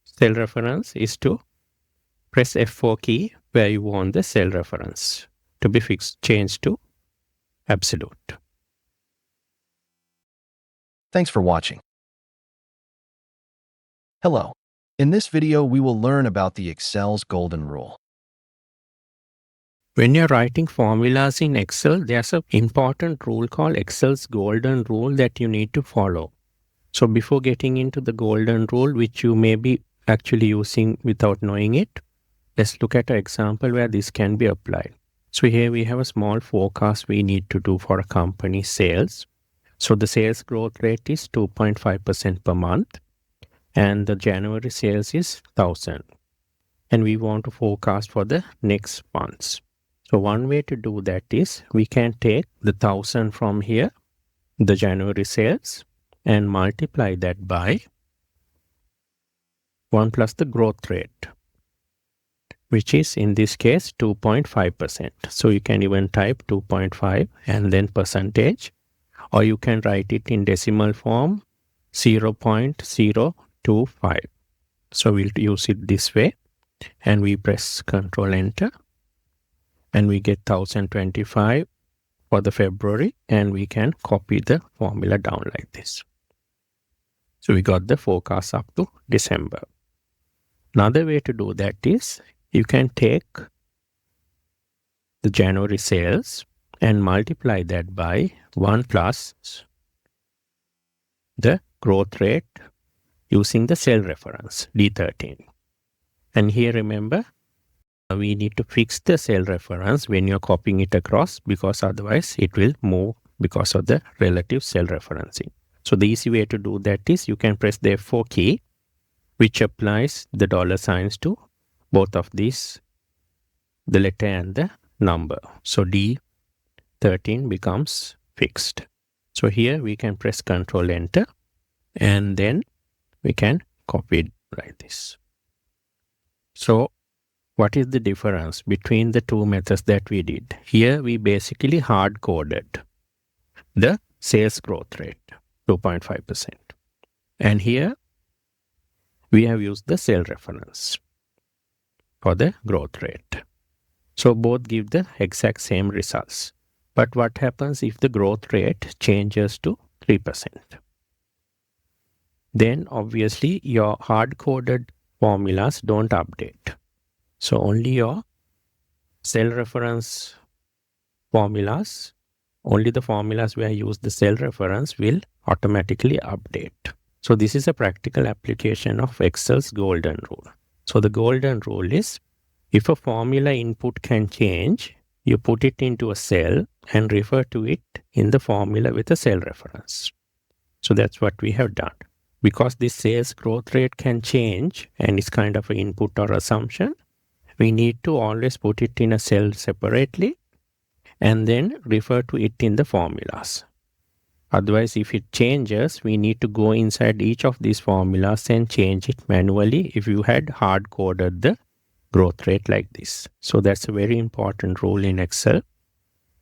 cell reference is to press F4 key where you want the cell reference to be fixed, changed to absolute.
Thanks for watching. Hello. In this video, we will learn about the Excel's golden rule.
When you're writing formulas in Excel, there's an important rule called Excel's golden rule that you need to follow. So before getting into the golden rule, which you may be actually using without knowing it, let's look at an example where this can be applied. So here we have a small forecast we need to do for a company's sales. So the sales growth rate is 2.5% per month, and the January sales is 1,000. And we want to forecast for the next months. So one way to do that is, we can take the 1,000 from here, the January sales, and multiply that by 1 plus the growth rate, which is in this case 2.5%. So you can even type 2.5 and then percentage, or you can write it in decimal form 0.025. So we'll use it this way, and we press Ctrl Enter, and we get 1025 for the February, and we can copy the formula down like this. So we got the forecast up to December. Another way to do that is, you can take the January sales and multiply that by 1 plus the growth rate using the cell reference D13. And here remember, we need to fix the cell reference when you're copying it across, because otherwise it will move because of the relative cell referencing. So the easy way to do that is, you can press the F4 key, which applies the $signs to both of these, the letter and the number. So D13 becomes fixed. So here we can press Ctrl Enter, and then we can copy it like this. So what is the difference between the two methods that we did? Here we basically hard coded. the sales growth rate, 2.5%. And here we have used the cell reference for the growth rate. So both give the exact same results. But what happens if the growth rate changes to 3%? Then obviously your hard-coded formulas don't update. So only your cell reference formulas, only the formulas where you use the cell reference will automatically update. So this is a practical application of Excel's golden rule. So the golden rule is, if a formula input can change, you put it into a cell and refer to it in the formula with a cell reference. So that's what we have done. Because this sales growth rate can change and is kind of an input or assumption, we need to always put it in a cell separately and then refer to it in the formulas. Otherwise, if it changes, we need to go inside each of these formulas and change it manually if you had hard-coded the growth rate like this. So that's a very important rule in Excel.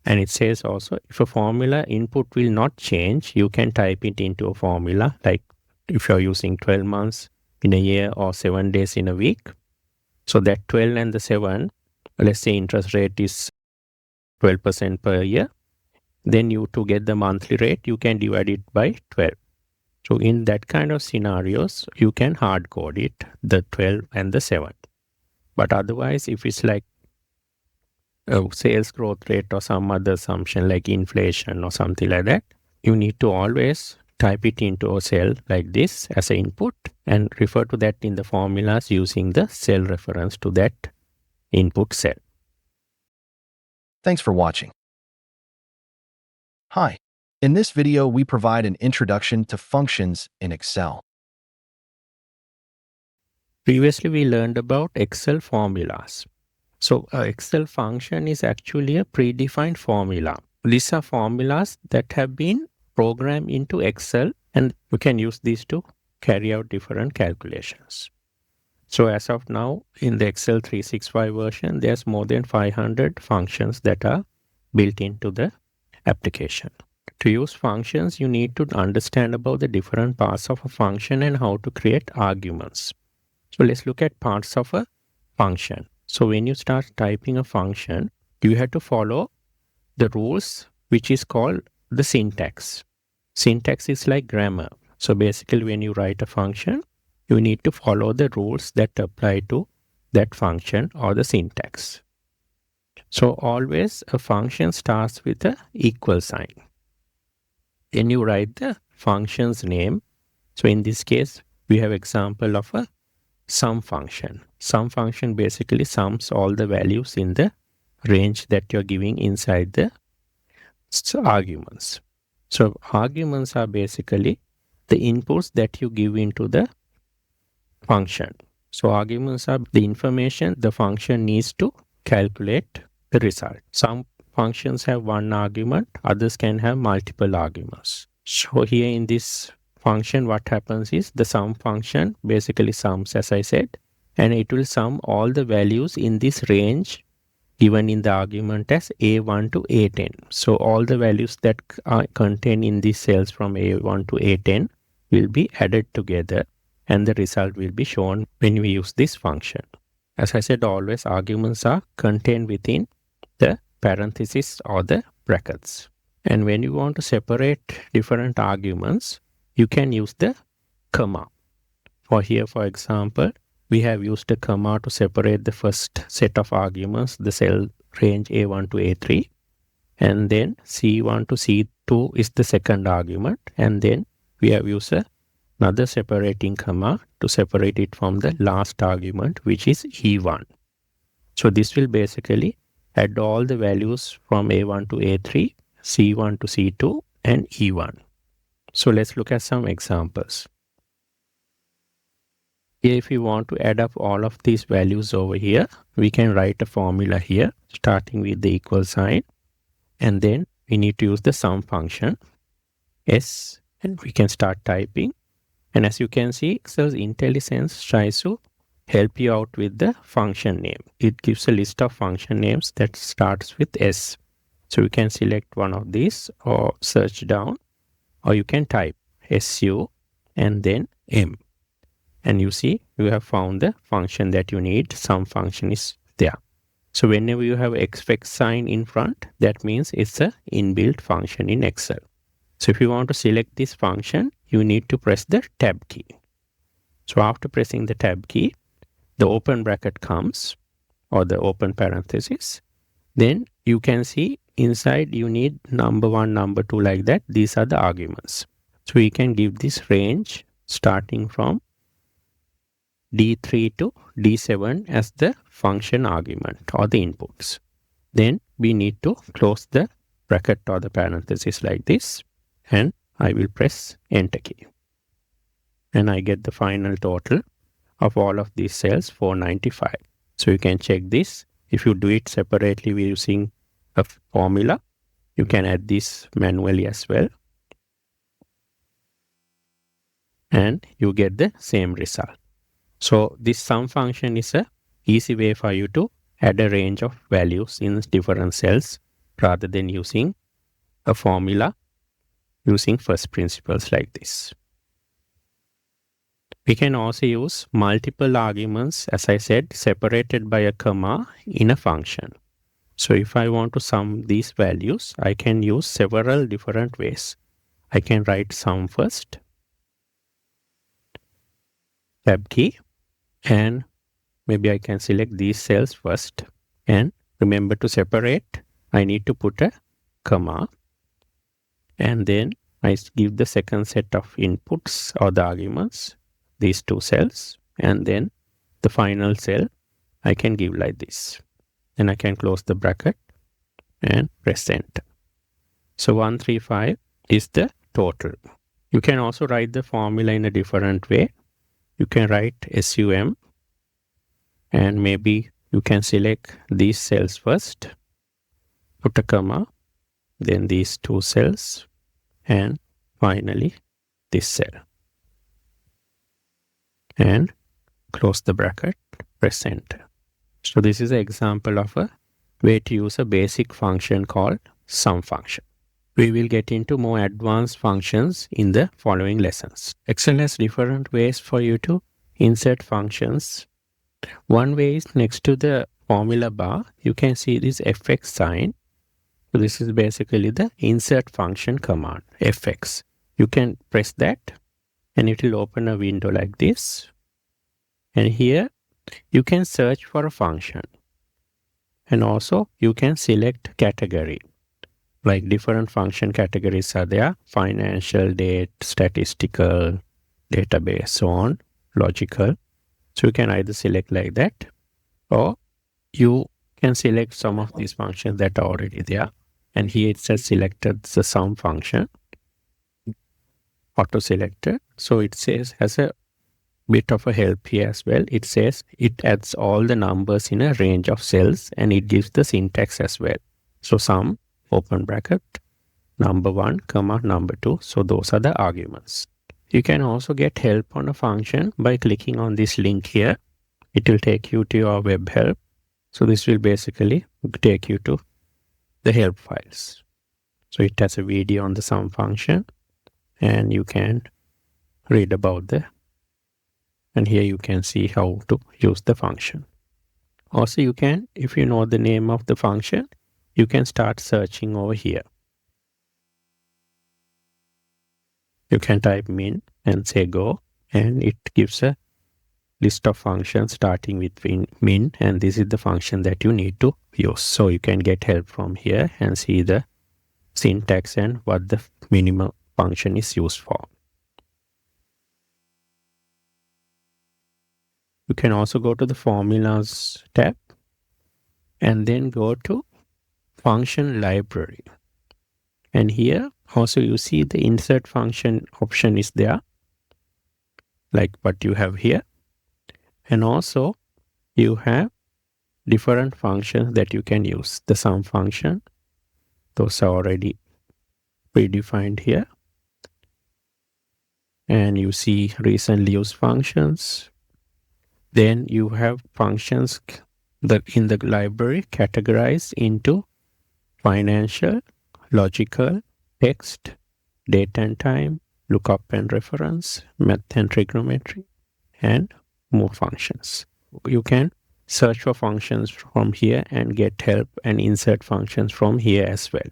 And it says also, if a formula input will not change, you can type it into a formula, like if you're using 12 months in a year or 7 days in a week. So that 12 and the 7, let's say interest rate is 12% per year. Then you, to get the monthly rate, you can divide it by 12. So in that kind of scenarios, you can hard code it, the 12 and the 7. But otherwise, if it's like a sales growth rate or some other assumption like inflation or something like that, you need to always type it into a cell like this as an input and refer to that in the formulas using the cell reference to that input cell.
Thanks for watching. Hi. In this video, we provide an introduction to functions in Excel.
Previously, we learned about Excel formulas. So, an Excel function is actually a predefined formula. These are formulas that have been programmed into Excel, and we can use these to carry out different calculations. So, as of now, in the Excel 365 version, there's more than 500 functions that are built into the application. To use functions, you need to understand about the different parts of a function and how to create arguments. So let's look at parts of a function. So when you start typing a function, you have to follow the rules, which is called the syntax. Syntax is like grammar. So basically when you write a function, you need to follow the rules that apply to that function or the syntax. So always a function starts with an equal sign. Then you write the function's name. So in this case, we have example of a sum function. Sum function basically sums all the values in the range that you're giving inside the arguments. So arguments are basically the inputs that you give into the function. So arguments are the information the function needs to calculate the result. Some functions have one argument, others can have multiple arguments. So here in this function, what happens is the sum function basically sums, as I said, and it will sum all the values in this range given in the argument as A1 to A10. So all the values that are contained in these cells from A1 to A10 will be added together, and the result will be shown when we use this function. As I said, always arguments are contained within the parentheses or the brackets. And when you want to separate different arguments, you can use the comma. For here, for example, we have used a comma to separate the first set of arguments, the cell range A1 to A3, and then C1 to C2 is the second argument, and then we have used another separating comma to separate it from the last argument, which is E1. So this will basically add all the values from A1 to A3, C1 to C2, and E1. So let's look at some examples. Here, if we want to add up all of these values over here, we can write a formula here, starting with the equal sign, and then we need to use the sum function, S, and we can start typing. And as you can see, Excel's intelligence tries to help you out with the function name. It gives a list of function names that starts with S. So you can select one of these or search down, or you can type SU and then M. And you see you have found the function that you need. Sum function is there. So whenever you have XFX sign in front, that means it's a inbuilt function in Excel. So if you want to select this function, you need to press the tab key. So after pressing the tab key, the open bracket comes, or the open parenthesis. Then you can see inside you need number 1, number 2 like that. These are the arguments. So we can give this range starting from D3 to D7 as the function argument or the inputs. Then we need to close the bracket or the parenthesis like this, and I will press enter key. And I get the final total of all of these cells, 495. So you can check this. If you do it separately using a formula, you can add this manually as well. And you get the same result. So this sum function is a easy way for you to add a range of values in different cells rather than using a formula using first principles like this. We can also use multiple arguments, as I said, separated by a comma in a function. So if I want to sum these values, I can use several different ways. I can write sum first, tab key, and maybe I can select these cells first. And remember to separate, I need to put a comma. And then I give the second set of inputs or the arguments, these 2 cells, and then the final cell I can give like this. Then I can close the bracket and press enter. So 135 is the total. You can also write the formula in a different way. You can write SUM, and maybe you can select these cells first, put a comma, then these 2 cells, and finally this cell. And close the bracket, press enter. So this is an example of a way to use a basic function called sum function. We will get into more advanced functions in the following lessons. Excel has different ways for you to insert functions. One way is next to the formula bar, you can see this FX sign. So this is basically the insert function command, FX. You can press that and it will open a window like this. And here you can search for a function. And also you can select category. Like different function categories are there: financial, date, statistical, database, so on, logical. So you can either select like that, or you can select some of these functions that are already there. And here it says selected the sum function, auto selected. So it says, has a bit of a help here as well. It says it adds all the numbers in a range of cells and it gives the syntax as well. So sum, open bracket, number 1, comma, number 2. So those are the arguments. You can also get help on a function by clicking on this link here. It will take you to your web help. So this will basically take you to the help files. So it has a video on the sum function and you can read about and here you can see how to use the function. Also you can, if you know the name of the function, you can start searching over here. You can type min and say go, and it gives a list of functions starting with min, and this is the function that you need to use. So you can get help from here and see the syntax and what the minimum function is used for. You can also go to the formulas tab and then go to function library. And here also you see the insert function option is there, like what you have here. And also you have different functions that you can use. The sum function, those are already predefined here. And you see recently used functions. Then you have functions that in the library categorized into financial, logical, text, date and time, lookup and reference, math and trigonometry, and more functions. You can search for functions from here and get help and insert functions from here as well.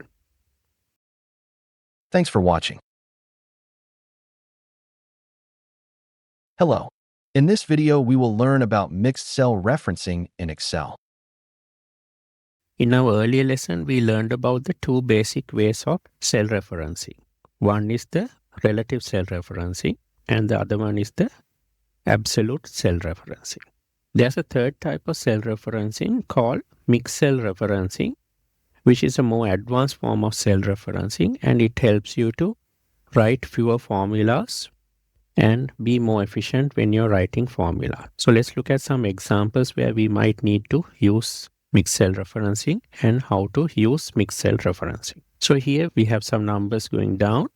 Thanks for watching. Hello. In this video, we will learn about mixed cell referencing in Excel.
In our earlier lesson, we learned about the two basic ways of cell referencing. One is the relative cell referencing and the other one is the absolute cell referencing. There's a third type of cell referencing called mixed cell referencing, which is a more advanced form of cell referencing, and it helps you to write fewer formulas and be more efficient when you're writing formula. So let's look at some examples where we might need to use mixed cell referencing and how to use mixed cell referencing. So here we have some numbers going down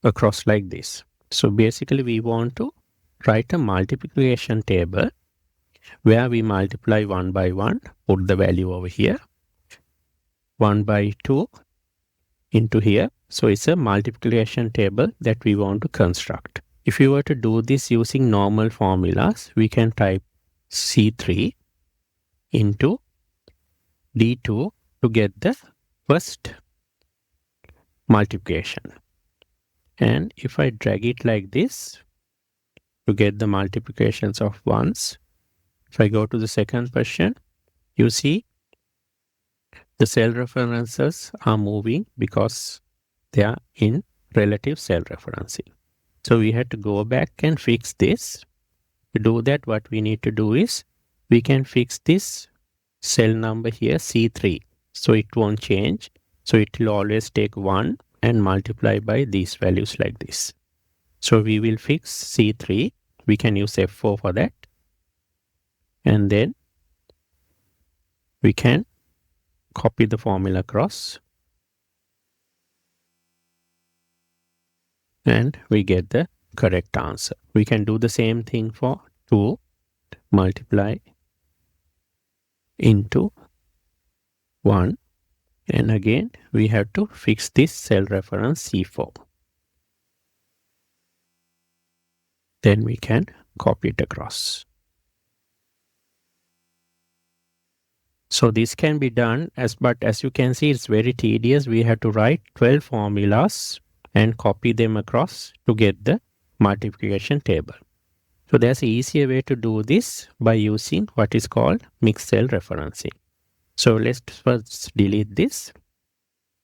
across like this. So basically we want to write a multiplication table where we multiply 1 by 1, put the value over here, 1 by 2 into here. So it's a multiplication table that we want to construct. If you were to do this using normal formulas, we can type C3 into D2 to get the first multiplication. And if I drag it like this to get the multiplications of ones, if I go to the second question, you see the cell references are moving because they are in relative cell referencing. So we had to go back and fix this. To do that, what we need to do is we can fix this cell number here, C3. So it won't change. So it will always take 1 and multiply by these values like this. So we will fix C3. We can use F4 for that. And then we can copy the formula across. And we get the correct answer. We can do the same thing for 2 multiply into 1. And again, we have to fix this cell reference C4. Then we can copy it across. So this can be done but as you can see, it's very tedious. We have to write 12 formulas and copy them across to get the multiplication table. So there's an easier way to do this by using what is called mixed cell referencing. So let's first delete this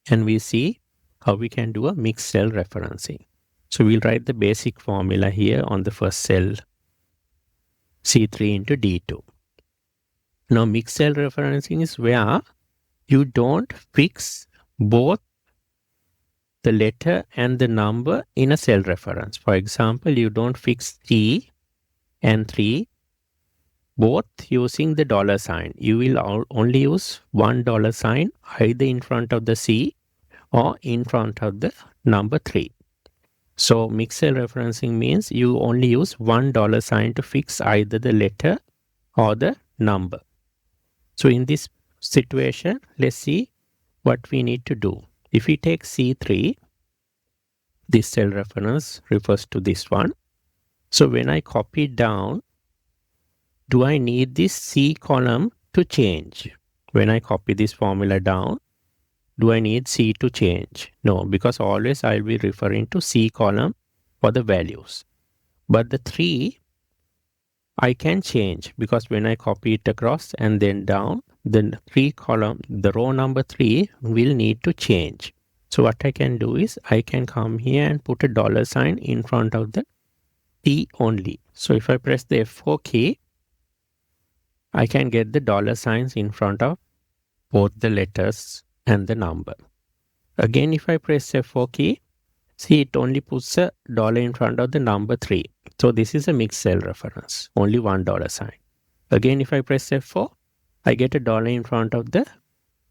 and we see how we can do a mixed cell referencing. So we'll write the basic formula here on the first cell, C3 into D2. Now mixed cell referencing is where you don't fix both the letter and the number in a cell reference. For example, you don't fix C and 3 both using the dollar sign. You will only use $1 sign either in front of the C or in front of the number 3. So mixed cell referencing means you only use $1 sign to fix either the letter or the number. So in this situation, let's see what we need to do. If we take C3, this cell reference refers to this one. So when I copy it down, do I need this C column to change? When I copy this formula down, do I need C to change? No, because always I'll be referring to C column for the values. But the 3, I can change because when I copy it across and then down, the 3 column, the row number 3 will need to change. So what I can do is I can come here and put a dollar sign in front of the T only. So if I press the F4 key, I can get the dollar signs in front of both the letters and the number. Again, if I press F4 key, see it only puts a dollar in front of the number 3. So this is a mixed cell reference, only $1 sign. Again, if I press F4, I get a dollar in front of the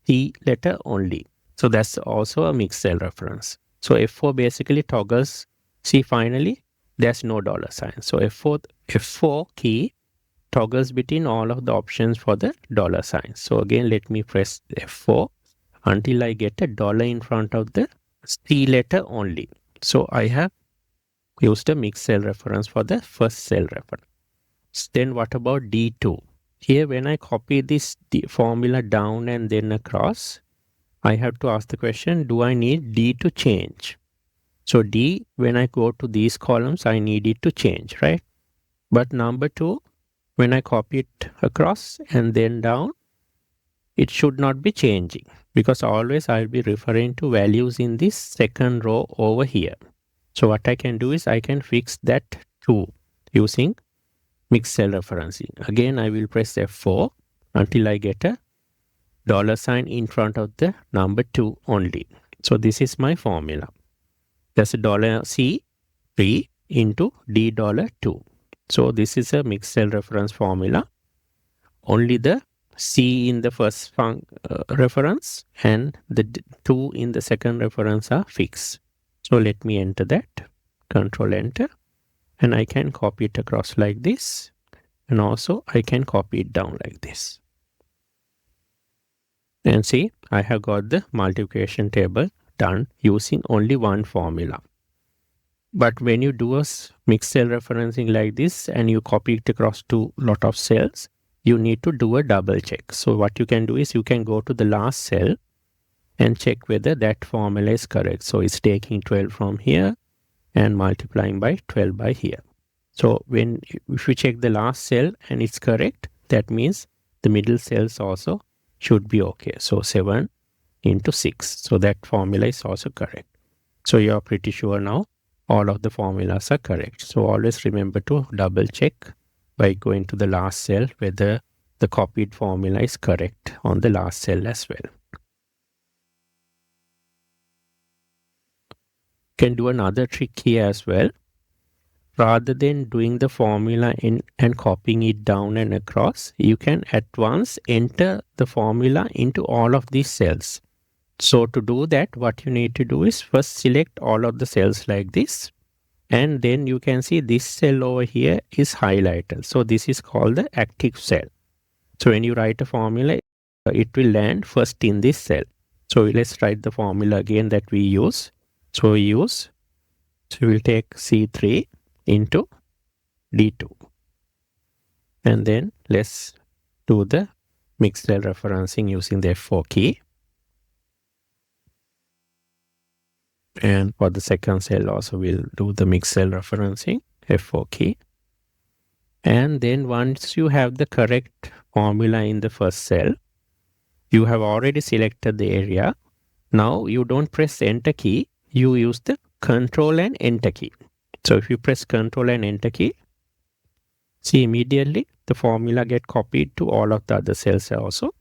T letter only. So that's also a mixed cell reference. So F4 basically toggles. See, finally, there's no dollar sign. So F4 key toggles between all of the options for the dollar sign. So again, let me press F4 until I get a dollar in front of the C letter only. So I have used a mixed cell reference for the first cell reference. Then what about D2? Here when I copy this formula down and then across, I have to ask the question, do I need D to change? So D, when I go to these columns, I need it to change, right? But number 2, when I copy it across and then down, it should not be changing because always I'll be referring to values in this second row over here. So what I can do is I can fix that too using mixed cell referencing. Again, I will press F4 until I get a dollar sign in front of the number 2 only. So this is my formula. That's a $C3 into $D2. So this is a mixed cell reference formula. Only the C in the first reference and the 2 in the second reference are fixed. So let me enter that, Control Enter, and I can copy it across like this, and also I can copy it down like this. And see, I have got the multiplication table done using only one formula. But when you do a mixed cell referencing like this and you copy it across to lot of cells, you need to do a double check. So what you can do is you can go to the last cell and check whether that formula is correct. So it's taking 12 from here and multiplying by 12 by here. So if you check the last cell and it's correct, that means the middle cells also should be okay. So 7 into 6. So that formula is also correct. So you are pretty sure now all of the formulas are correct. So always remember to double check by going to the last cell whether the copied formula is correct on the last cell as well. Can do another trick here as well. Rather than doing the formula in and copying it down and across, you can at once enter the formula into all of these cells. So to do that, what you need to do is first select all of the cells like this, and then you can see this cell over here is highlighted. So this is called the active cell. So when you write a formula, it will land first in this cell. So let's write the formula again that we use. So we'll take C3 into D2. And then let's do the mixed cell referencing using the F4 key. And for the second cell also we'll do the mixed cell referencing, F4 key. And then once you have the correct formula in the first cell, you have already selected the area. Now you don't press Enter key, you use the Control and Enter key. So if you press Control and Enter key, see immediately the formula get copied to all of the other cells also.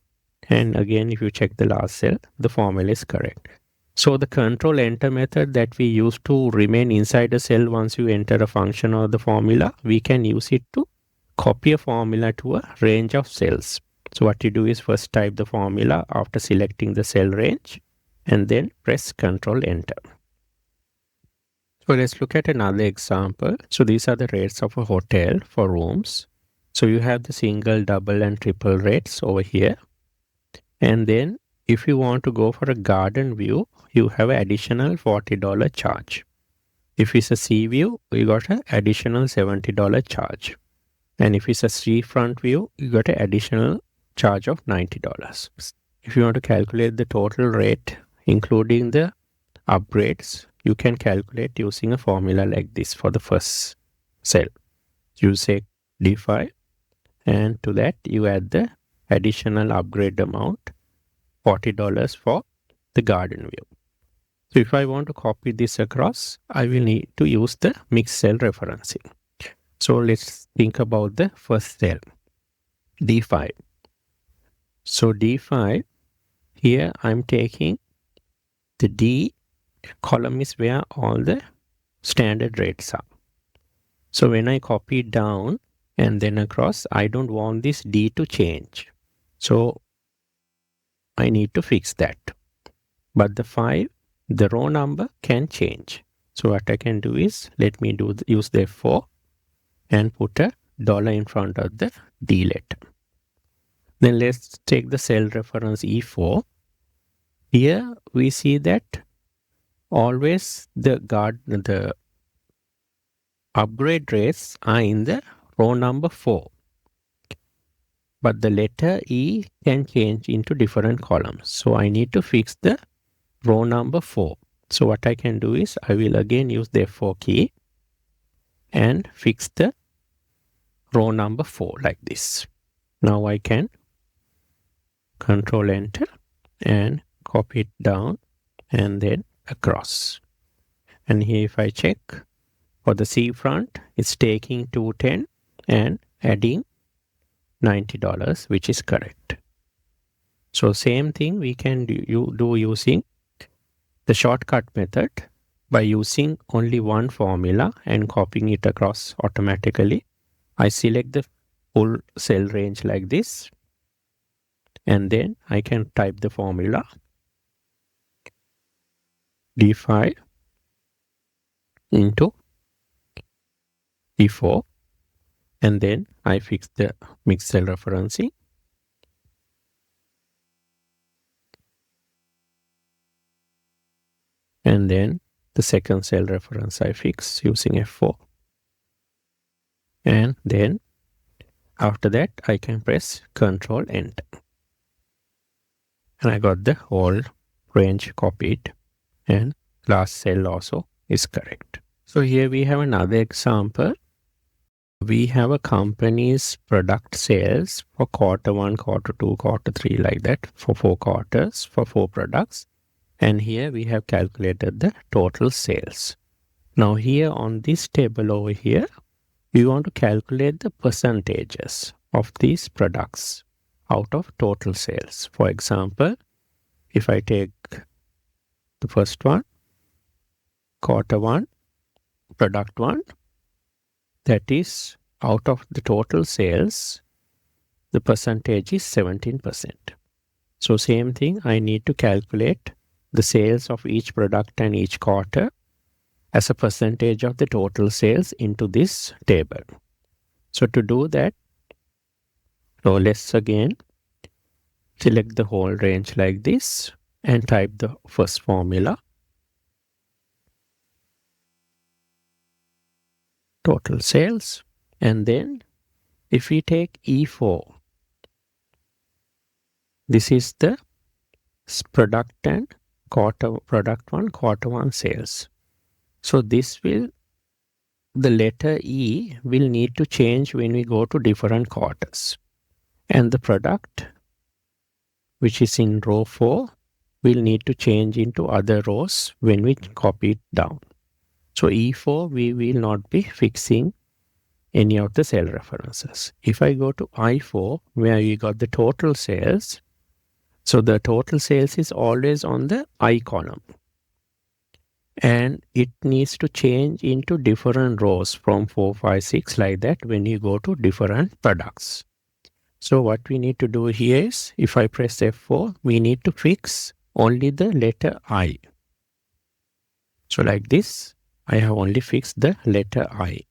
And again, if you check the last cell, the formula is correct. So the Control Enter method that we use to remain inside a cell once you enter a function or the formula, we can use it to copy a formula to a range of cells. So what you do is first type the formula after selecting the cell range and then press Control Enter. So let's look at another example. So these are the rates of a hotel for rooms. So you have the single, double and triple rates over here. And then if you want to go for a garden view, you have an additional $40 charge. If it's a sea view, you got an additional $70 charge. And if it's a seafront view, you got an additional charge of $90. If you want to calculate the total rate, including the upgrades, you can calculate using a formula like this for the first cell. You say D5 and to that you add the additional upgrade amount, $40 for the garden view. So if I want to copy this across, I will need to use the mixed cell referencing. So let's think about the first cell, D5. So D5, here I'm taking the D column is where all the standard rates are. So when I copy it down and then across, I don't want this D to change. So I need to fix that. But the 5, the row number can change. So what I can do is let me use the F4 and put a dollar in front of the D letter. Then let's take the cell reference E4. Here we see that always the upgrade rates are in the row number 4. But the letter E can change into different columns. So I need to fix the row number 4. So what I can do is I will again use the F4 key and fix the row number 4 like this. Now I can Control Enter and copy it down and then across. And here if I check for the C front, it's taking 210 and adding $90, which is correct. So same thing we can do using the shortcut method by using only one formula and copying it across automatically. I select the full cell range like this, and then I can type the formula D5 into D4, and then I fix the mixed cell referencing. And then the second cell reference I fix using F4. And then after that I can press Control Enter. And I got the whole range copied, and last cell also is correct. So here we have another example. We have a company's product sales for quarter 1, quarter 2, quarter 3 like that for 4 quarters for 4 products. And here we have calculated the total sales. Now here on this table over here, we want to calculate the percentages of these products out of total sales. For example, if I take the first one, quarter 1, product 1, that is out of the total sales, the percentage is 17%. So same thing, I need to calculate the sales of each product and each quarter as a percentage of the total sales into this table. So to do that, so let's again select the whole range like this and type the first formula. Total sales. And then if we take E4, this is the product and product 1, quarter 1 sales. So this will, the letter E will need to change when we go to different quarters. And the product, which is in row 4, will need to change into other rows when we copy it down. So E4, we will not be fixing any of the cell references. If I go to I4, where we got the total sales, so the total sales is always on the I column. And it needs to change into different rows from 4, 5, 6 like that when you go to different products. So what we need to do here is, if I press F4, we need to fix only the letter I. So like this, I have only fixed the letter I.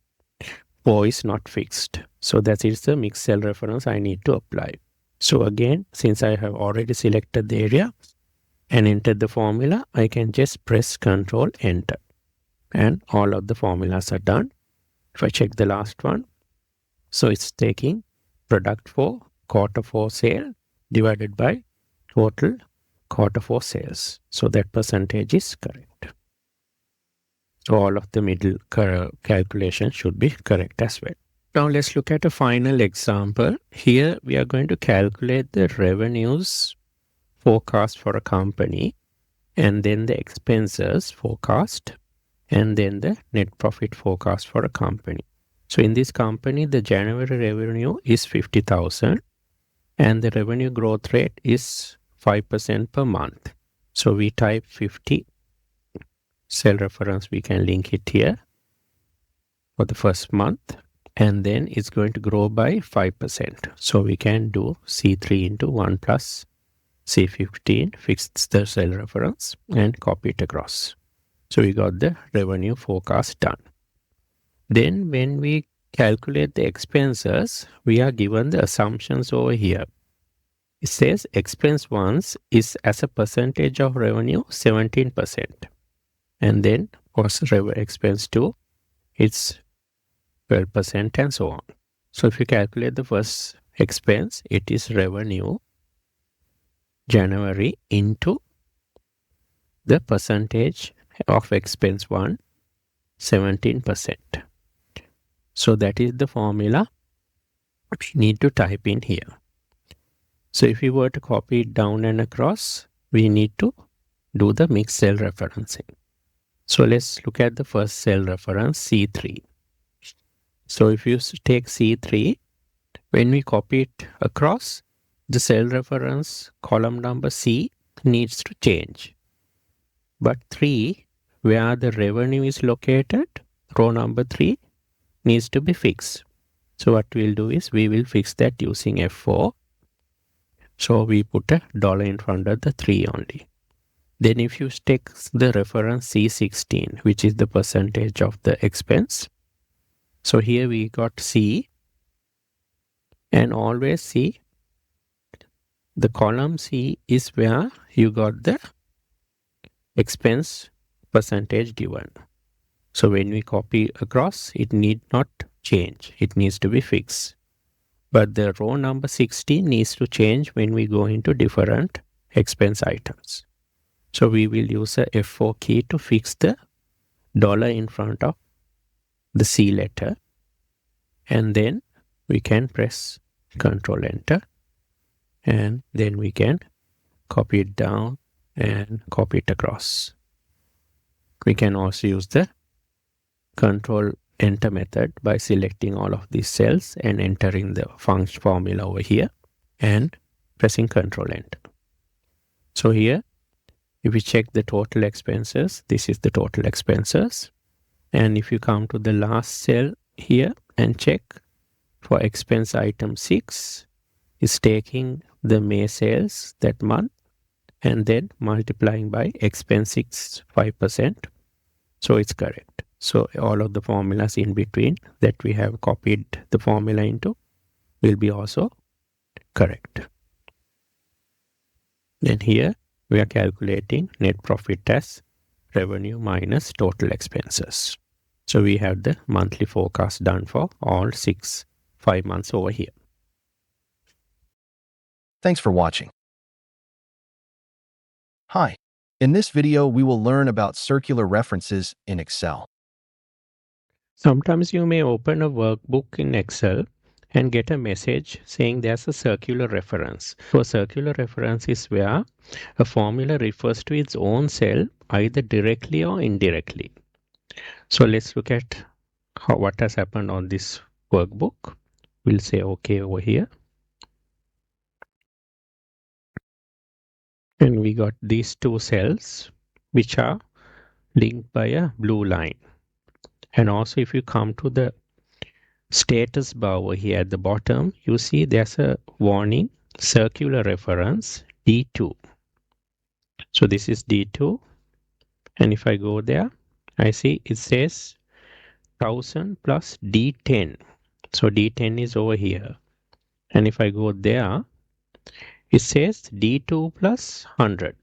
4 is not fixed. So that is the mixed cell reference I need to apply. So again, since I have already selected the area and entered the formula, I can just press Control Enter. And all of the formulas are done. If I check the last one, so it's taking product 4, quarter 4 sale divided by total quarter 4 sales. So that percentage is correct. So all of the middle calculations should be correct as well. Now let's look at a final example. Here we are going to calculate the revenues forecast for a company, and then the expenses forecast, and then the net profit forecast for a company. So in this company, the January revenue is 50,000 and the revenue growth rate is 5% per month. So we type 50 cell reference, we can link it here for the first month, and then it's going to grow by 5%. So we can do C3 into 1 plus C15, fix the cell reference and copy it across. So we got the revenue forecast done. Then when we calculate the expenses, we are given the assumptions over here. It says expense 1 is as a percentage of revenue 17%. And then expense 2, it's 12% and so on. So if you calculate the first expense, it is revenue January into the percentage of expense 1, 17%. So that is the formula we need to type in here. So if we were to copy it down and across, we need to do the mixed cell referencing. So let's look at the first cell reference, C3. So if you take C3, when we copy it across, the cell reference column number C needs to change. But 3, where the revenue is located, row number 3, needs to be fixed. So what we'll do is we will fix that using F4. So we put a dollar in front of the 3 only. Then if you take the reference C16, which is the percentage of the expense. So here we got C, and always see the column C is where you got the expense percentage given. So when we copy across, it need not change. It needs to be fixed. But the row number 16 needs to change when we go into different expense items. So we will use a F4 key to fix the dollar in front of the C letter. And then we can press Control Enter. And then we can copy it down and copy it across. We can also use the Control Enter method by selecting all of these cells and entering the function formula over here and pressing Control Enter. So here, if we check the total expenses, this is the total expenses. And if you come to the last cell here and check for expense item 6, is taking the May sales that month and then multiplying by expense 6 5%. So it's correct. So all of the formulas in between that we have copied the formula into will be also correct. Then here we are calculating net profit as revenue minus total expenses. So we have the monthly forecast done for all 5 months over here.
Thanks for watching. Hi. In this video, we will learn about circular references in Excel.
Sometimes you may open a workbook in Excel and get a message saying there's a circular reference. So a circular reference is where a formula refers to its own cell either directly or indirectly. So let's look at what has happened on this workbook. We'll say OK over here. And we got these 2 cells which are linked by a blue line. And also if you come to the status bar over here at the bottom, you see there's a warning circular reference D2. So this is D2. And if I go there, I see it says 1000 plus D10. So D10 is over here. And if I go there, it says D2 plus 100.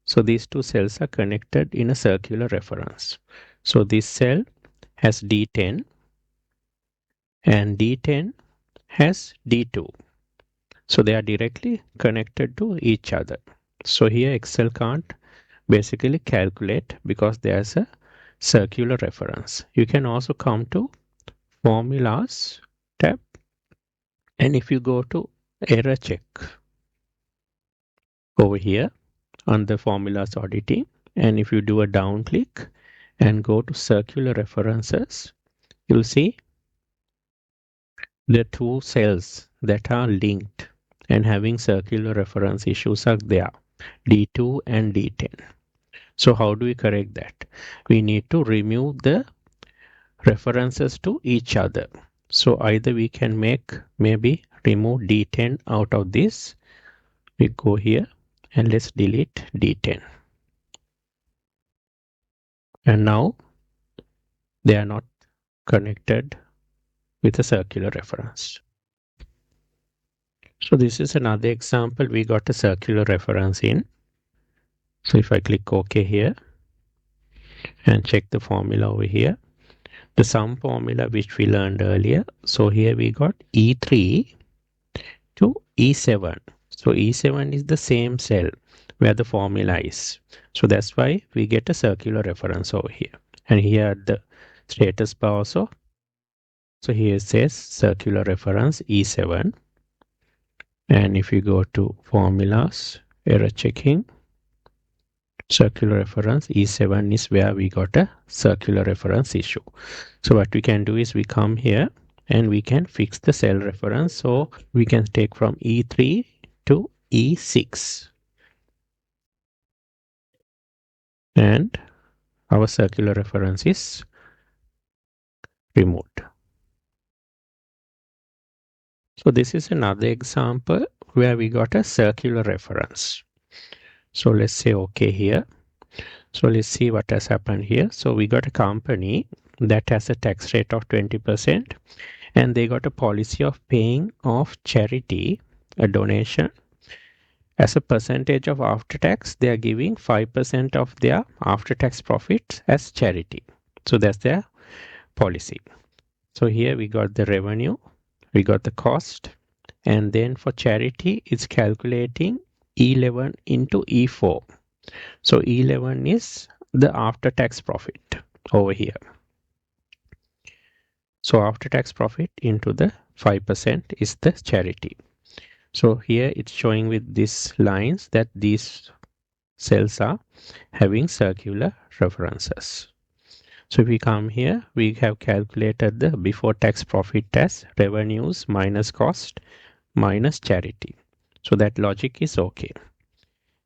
So these 2 cells are connected in a circular reference. So this cell has D10 and D10 has D2. So they are directly connected to each other. So here Excel can't basically calculate because there's a circular reference. You can also come to Formulas tab, and if you go to Error Check over here on the Formulas Auditing, and if you do a down click and go to Circular References, you'll see the 2 cells that are linked and having circular reference issues are there, D2 and D10. So how do we correct that? We need to remove the references to each other. So either we can maybe remove D10 out of this. We go here and let's delete D10. And now they are not connected with a circular reference. So this is another example. We got a circular reference in. So if I click OK here and check the formula over here, the sum formula which we learned earlier. So here we got E3 to E7. So E7 is the same cell where the formula is. So that's why we get a circular reference over here. And here the status bar also. So here it says circular reference E7. And if you go to formulas, error checking, circular reference E7 is where we got a circular reference issue. So what we can do is we come here and we can fix the cell reference. So we can take from E3 to E6. And our circular reference is removed. So this is another example where we got a circular reference. So let's say OK here. So let's see what has happened here. So we got a company that has a tax rate of 20% and they got a policy of paying off charity, a donation. As a percentage of after tax, they are giving 5% of their after tax profits as charity. So that's their policy. So here we got the revenue, we got the cost, and then for charity, it's calculating E11 into E4. So E11 is the after tax profit over here. So after tax profit into the 5% is the charity. So here it's showing with these lines that these cells are having circular references. So if we come here, we have calculated the before tax profit as revenues minus cost minus charity. So that logic is okay.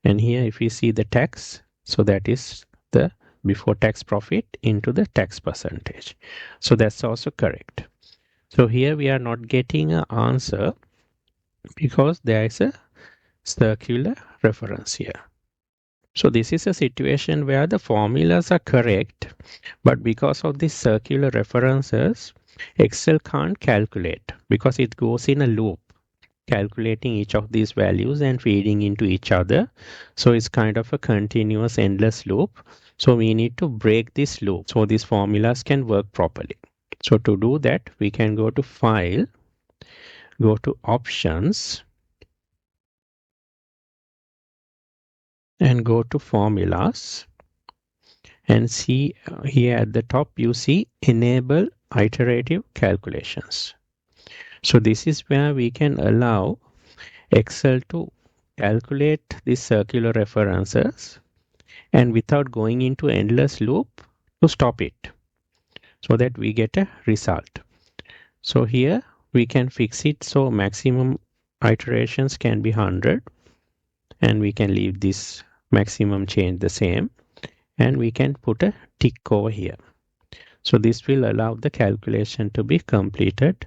And here if we see the tax, so that is the before tax profit into the tax percentage. So that's also correct. So here we are not getting an answer because there is a circular reference here. So this is a situation where the formulas are correct, but because of these circular references, Excel can't calculate because it goes in a loop, calculating each of these values and feeding into each other. So it's kind of a continuous endless loop. So we need to break this loop so these formulas can work properly. So to do that, we can go to File, go to Options, and go to Formulas, and see here at the top you see Enable Iterative Calculations. So this is where we can allow Excel to calculate these circular references and without going into endless loop to stop it so that we get a result. So here we can fix it so maximum iterations can be 100 and we can leave this maximum change the same and we can put a tick over here. So this will allow the calculation to be completed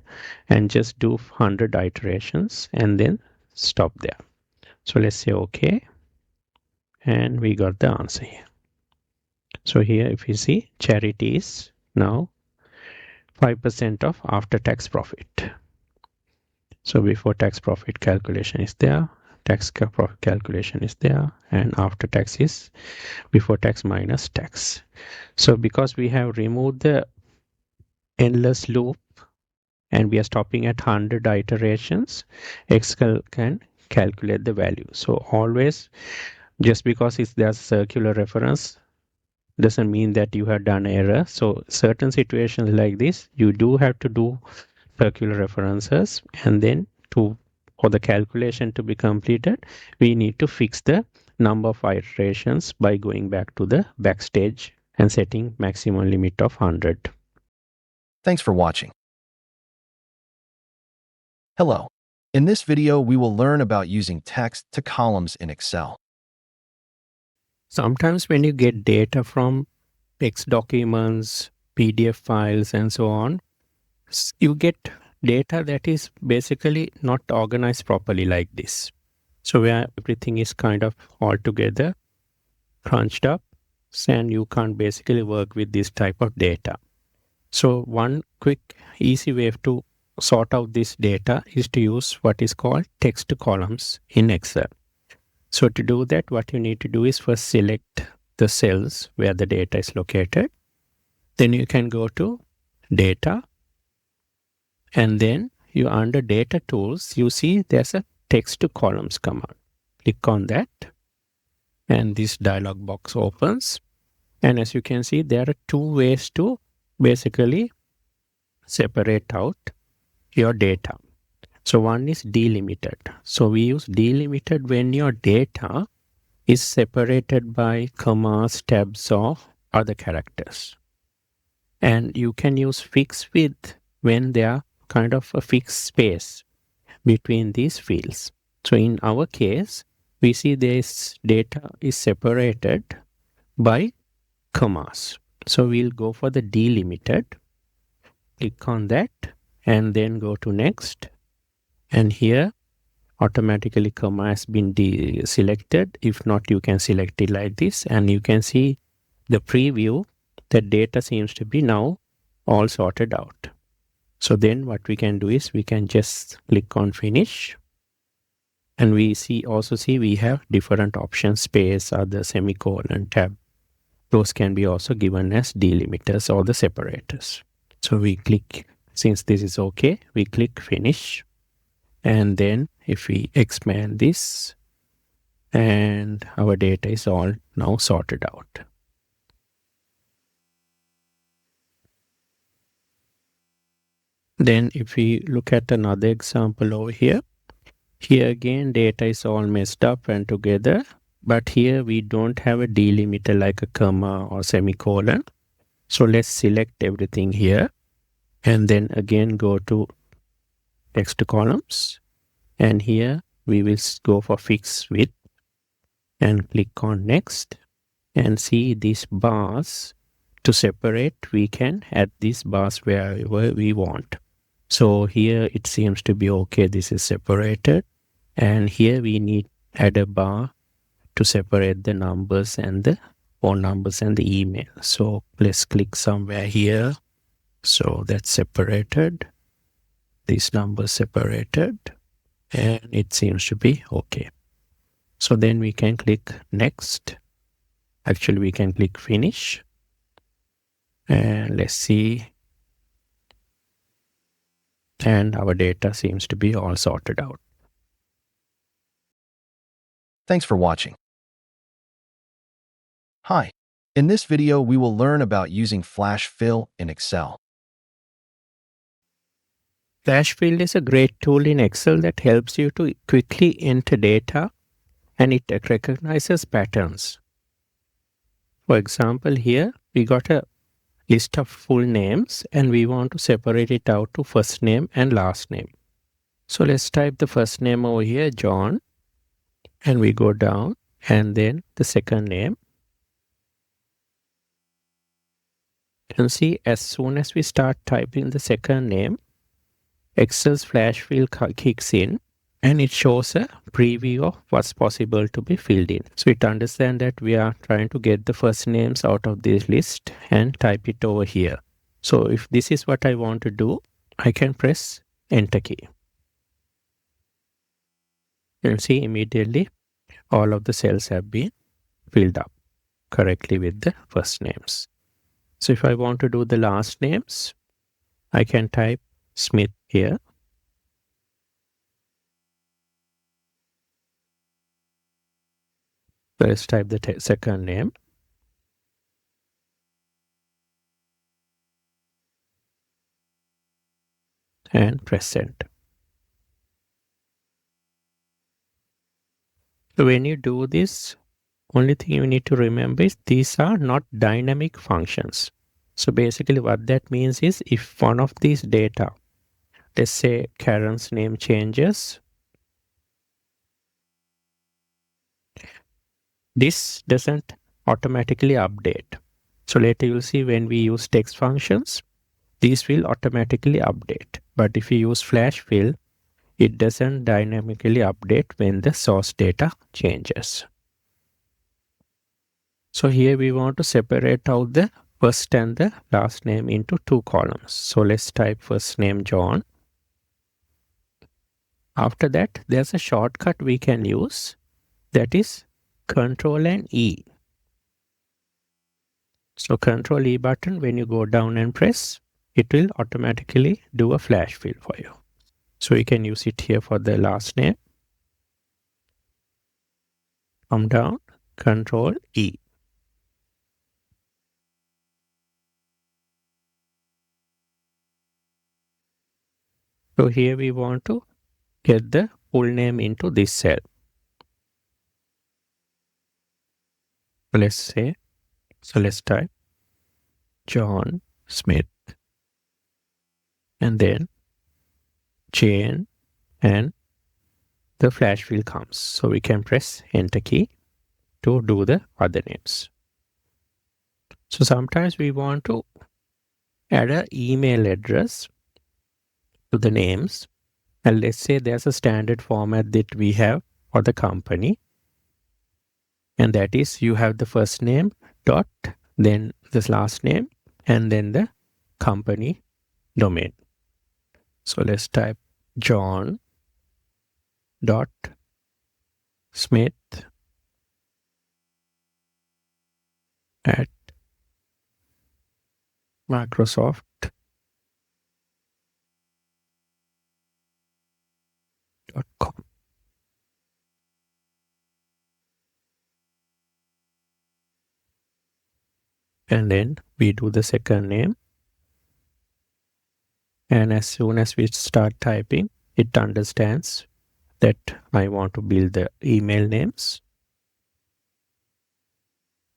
and just do 100 iterations and then stop there. So let's say OK. And we got the answer here. So here if you see charity is now 5% of after tax profit. So before tax profit calculation is there, tax profit calculation is there, and after tax is before tax minus tax. So because we have removed the endless loop and we are stopping at 100 iterations, Excel can calculate the value. So always, just because there's circular reference doesn't mean that you have done error. So certain situations like this, you do have to do circular references, and then for the calculation to be completed, we need to fix the number of iterations by going back to the Backstage and setting maximum limit of 100.
Thanks for watching. Hello. In this video, we will learn about using text to columns in Excel.
Sometimes when you get data from text documents, PDF files, and so on, you get data that is basically not organized properly like this. So where everything is kind of all together, crunched up, and you can't basically work with this type of data. So one quick, easy way to sort out this data is to use what is called text columns in Excel. So to do that, what you need to do is first select the cells where the data is located. Then you can go to Data, and then you under Data Tools, you see there's a Text to Columns command. Click on that, and this dialog box opens. And as you can see, there are two ways to basically separate out your data. So one is delimited. So we use delimited when your data is separated by commas, tabs, or other characters. And you can use fixed width when there are kind of a fixed space between these fields. So in our case, we see this data is separated by commas. So we'll go for the delimited. Click on that and then go to next. And here automatically comma has been selected. If not, you can select it like this, and you can see the preview. The data seems to be now all sorted out. So then what we can do is we can just click on finish, and we also see we have different options: space, other, semicolon, tab. Those can be also given as delimiters or the separators. So we click, since this is okay, we click finish. And then if we expand this, and our data is all now sorted out. Then if we look at another example over here, here again data is all messed up and together, but here we don't have a delimiter like a comma or semicolon. So let's select everything here, and then again go to text columns, and here we will go for fixed width and click on next, and see these bars. To separate, we can add these bars wherever we want. So here it seems to be okay, this is separated, and here we need add a bar to separate the numbers and the phone numbers and the email. So let's click somewhere here. So that's separated, these numbers separated, and it seems to be okay. So then we can click next. Actually, we can click finish, and let's see. And our data seems to be all sorted out.
Thanks for watching. Hi. In this video, we will learn about using Flash Fill in Excel.
Flash Fill is a great tool in Excel that helps you to quickly enter data, and it recognizes patterns. For example, here we got a list of full names, and we want to separate it out to first name and last name. So let's type the first name over here, John, and we go down, and then the second name. And see, as soon as we start typing the second name, Excel's Flash Fill kicks in, and it shows a preview of what's possible to be filled in. So it understands that we are trying to get the first names out of this list and type it over here. So if this is what I want to do, I can press Enter key. You'll see immediately all of the cells have been filled up correctly with the first names. So if I want to do the last names, I can type Smith here. Let's type the second name. And press Send. So when you do this, only thing you need to remember is these are not dynamic functions. So basically what that means is if one of these data, let's say Karen's name changes, this doesn't automatically update. So later you'll see when we use text functions, these will automatically update. But if you use Flash Fill, it doesn't dynamically update when the source data changes. So here we want to separate out the first and the last name into two columns. So let's type first name John. After that, there's a shortcut we can use, that is Control and E. So Control E button, when you go down and press, it will automatically do a flash fill for you. So you can use it here for the last name. Come down, Control E. So here we want to get the full name into this cell. Let's type John Smith and then Jane, and the flash fill comes. So we can press Enter key to do the other names. So sometimes we want to add an email address to the names, and let's say there's a standard format that we have for the company, and that is you have the first name dot, then this last name, and then the company domain. So let's type John dot Smith at Microsoft.com. And then we do the second name. And as soon as we start typing, it understands that I want to build the email names.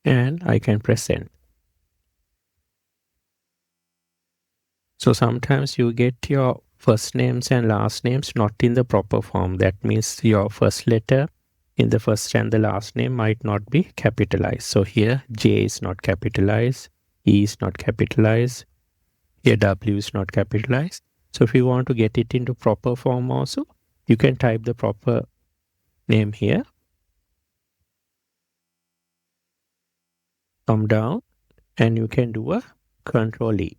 And I can press Send. So sometimes you get your first names and last names not in the proper form. That means your first letter in the first and the last name might not be capitalized. So here J is not capitalized, E is not capitalized, here W is not capitalized. So if you want to get it into proper form also, you can type the proper name here. Come down and you can do a Control E.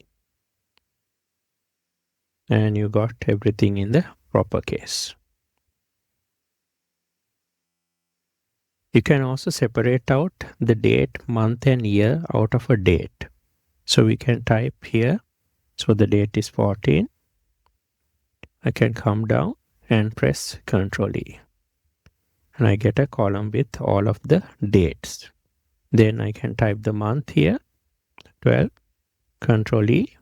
And you got everything in the proper case. You can also separate out the date, month and year out of a date. So we can type here. So the date is 14. I can come down and press Control E. And I get a column with all of the dates. Then I can type the month here, 12, Control E.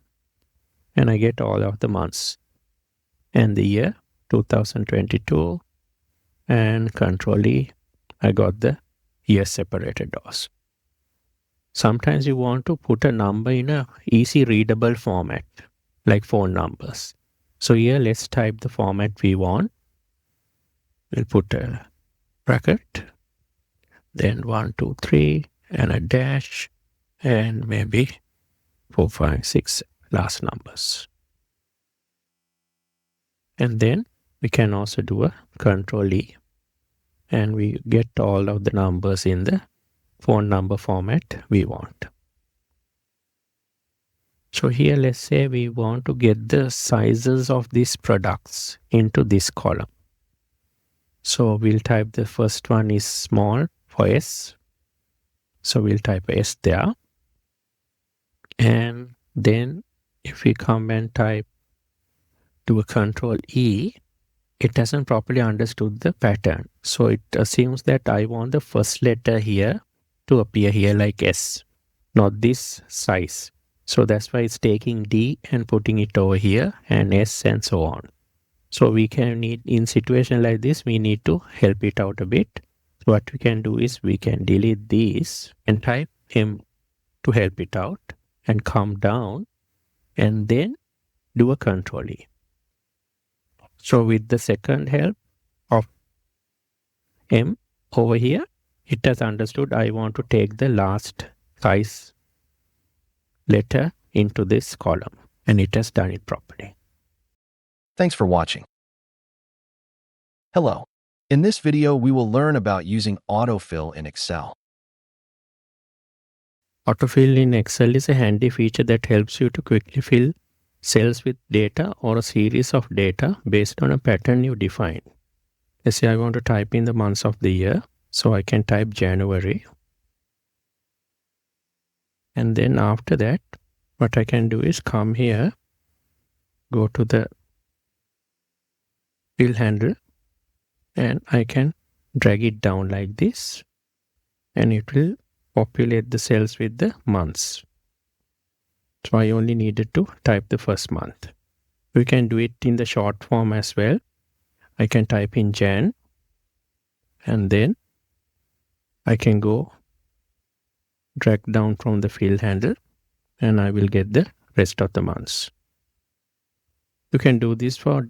And I get all of the months. And the year, 2022. And Control E. I got the year separated also. Sometimes you want to put a number in a easy readable format, like phone numbers. So here let's type the format we want. We'll put a bracket, then 1, 2, 3, and a dash, and maybe 4, 5, 6 last numbers. And then we can also do a Control E. And we get all of the numbers in the phone number format we want. So here let's say we want to get the sizes of these products into this column. So we'll type the first one is small for S. So we'll type S there. And then if we come and do a Control E, it hasn't properly understood the pattern. So it assumes that I want the first letter here to appear here like S, not this size. So that's why it's taking D and putting it over here and S and so on. So we can need, in situation like this, we need to help it out a bit. So what we can do is we can delete these and type M to help it out and come down and then do a Control E. So with the second help of M over here, it has understood I want to take the last size letter into this column, and it has done it properly.
Thanks for watching. Hello. In this video, we will learn about using AutoFill in Excel.
AutoFill in Excel is a handy feature that helps you to quickly fill cells with data or a series of data based on a pattern you define. Let's say I want to type in the months of the year, so I can type January. And then after that, what I can do is come here, go to the fill handle, and I can drag it down like this, and it will populate the cells with the months. So I only needed to type the first month. We can do it in the short form as well. I can type in Jan, and then I can go drag down from the fill handle, and I will get the rest of the months. You can do this for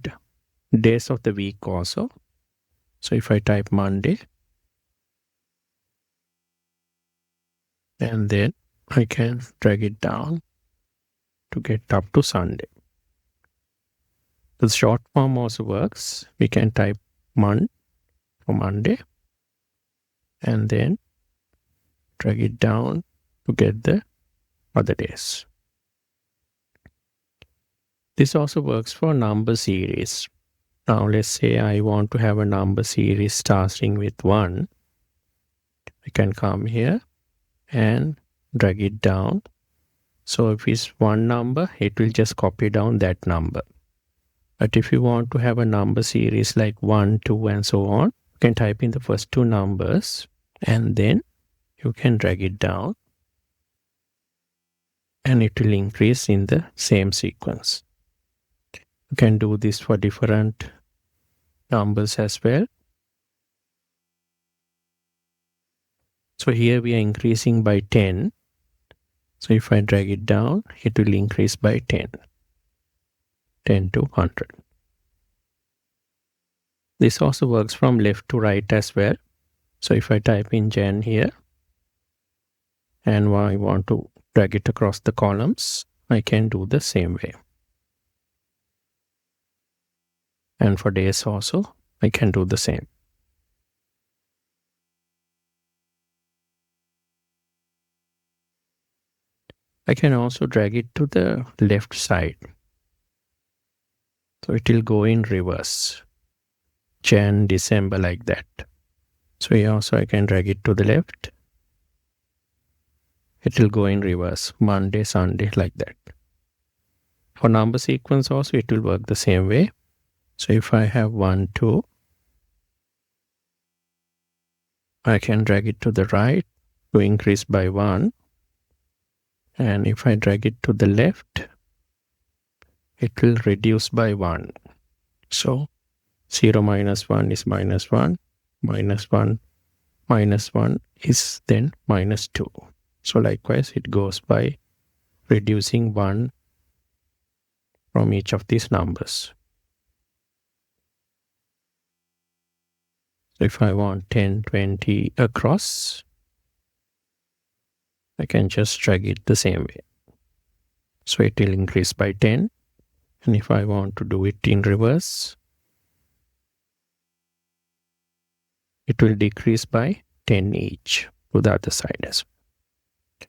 days of the week also. So if I type Monday, and then I can drag it down to get up to Sunday. The short form also works. We can type month for Monday, and then drag it down to get the other days. This also works for number series. Now let's say I want to have a number series starting with 1. I can come here and drag it down. So if it's one number, it will just copy down that number. But if you want to have a number series like 1, 2, and so on, you can type in the first 2 numbers, and then you can drag it down, and it will increase in the same sequence. You can do this for different numbers as well. So here we are increasing by 10. So if I drag it down, it will increase by 10 to 100. This also works from left to right as well. So if I type in Jan here, and I want to drag it across the columns, I can do the same way. And for days also, I can do the same. I can also drag it to the left side. So it will go in reverse. Jan, December, like that. So here also I can drag it to the left. It will go in reverse. Monday, Sunday, like that. For number sequence also, it will work the same way. So if I have 1, 2, I can drag it to the right to increase by 1. And if I drag it to the left, it will reduce by 1. So 0 minus 1 is minus 1, minus 1, minus 1 is then minus 2. So likewise, it goes by reducing 1 from each of these numbers. So if I want 10, 20 across, I can just drag it the same way. So it will increase by 10. And if I want to do it in reverse, it will decrease by 10 each to the other side as well.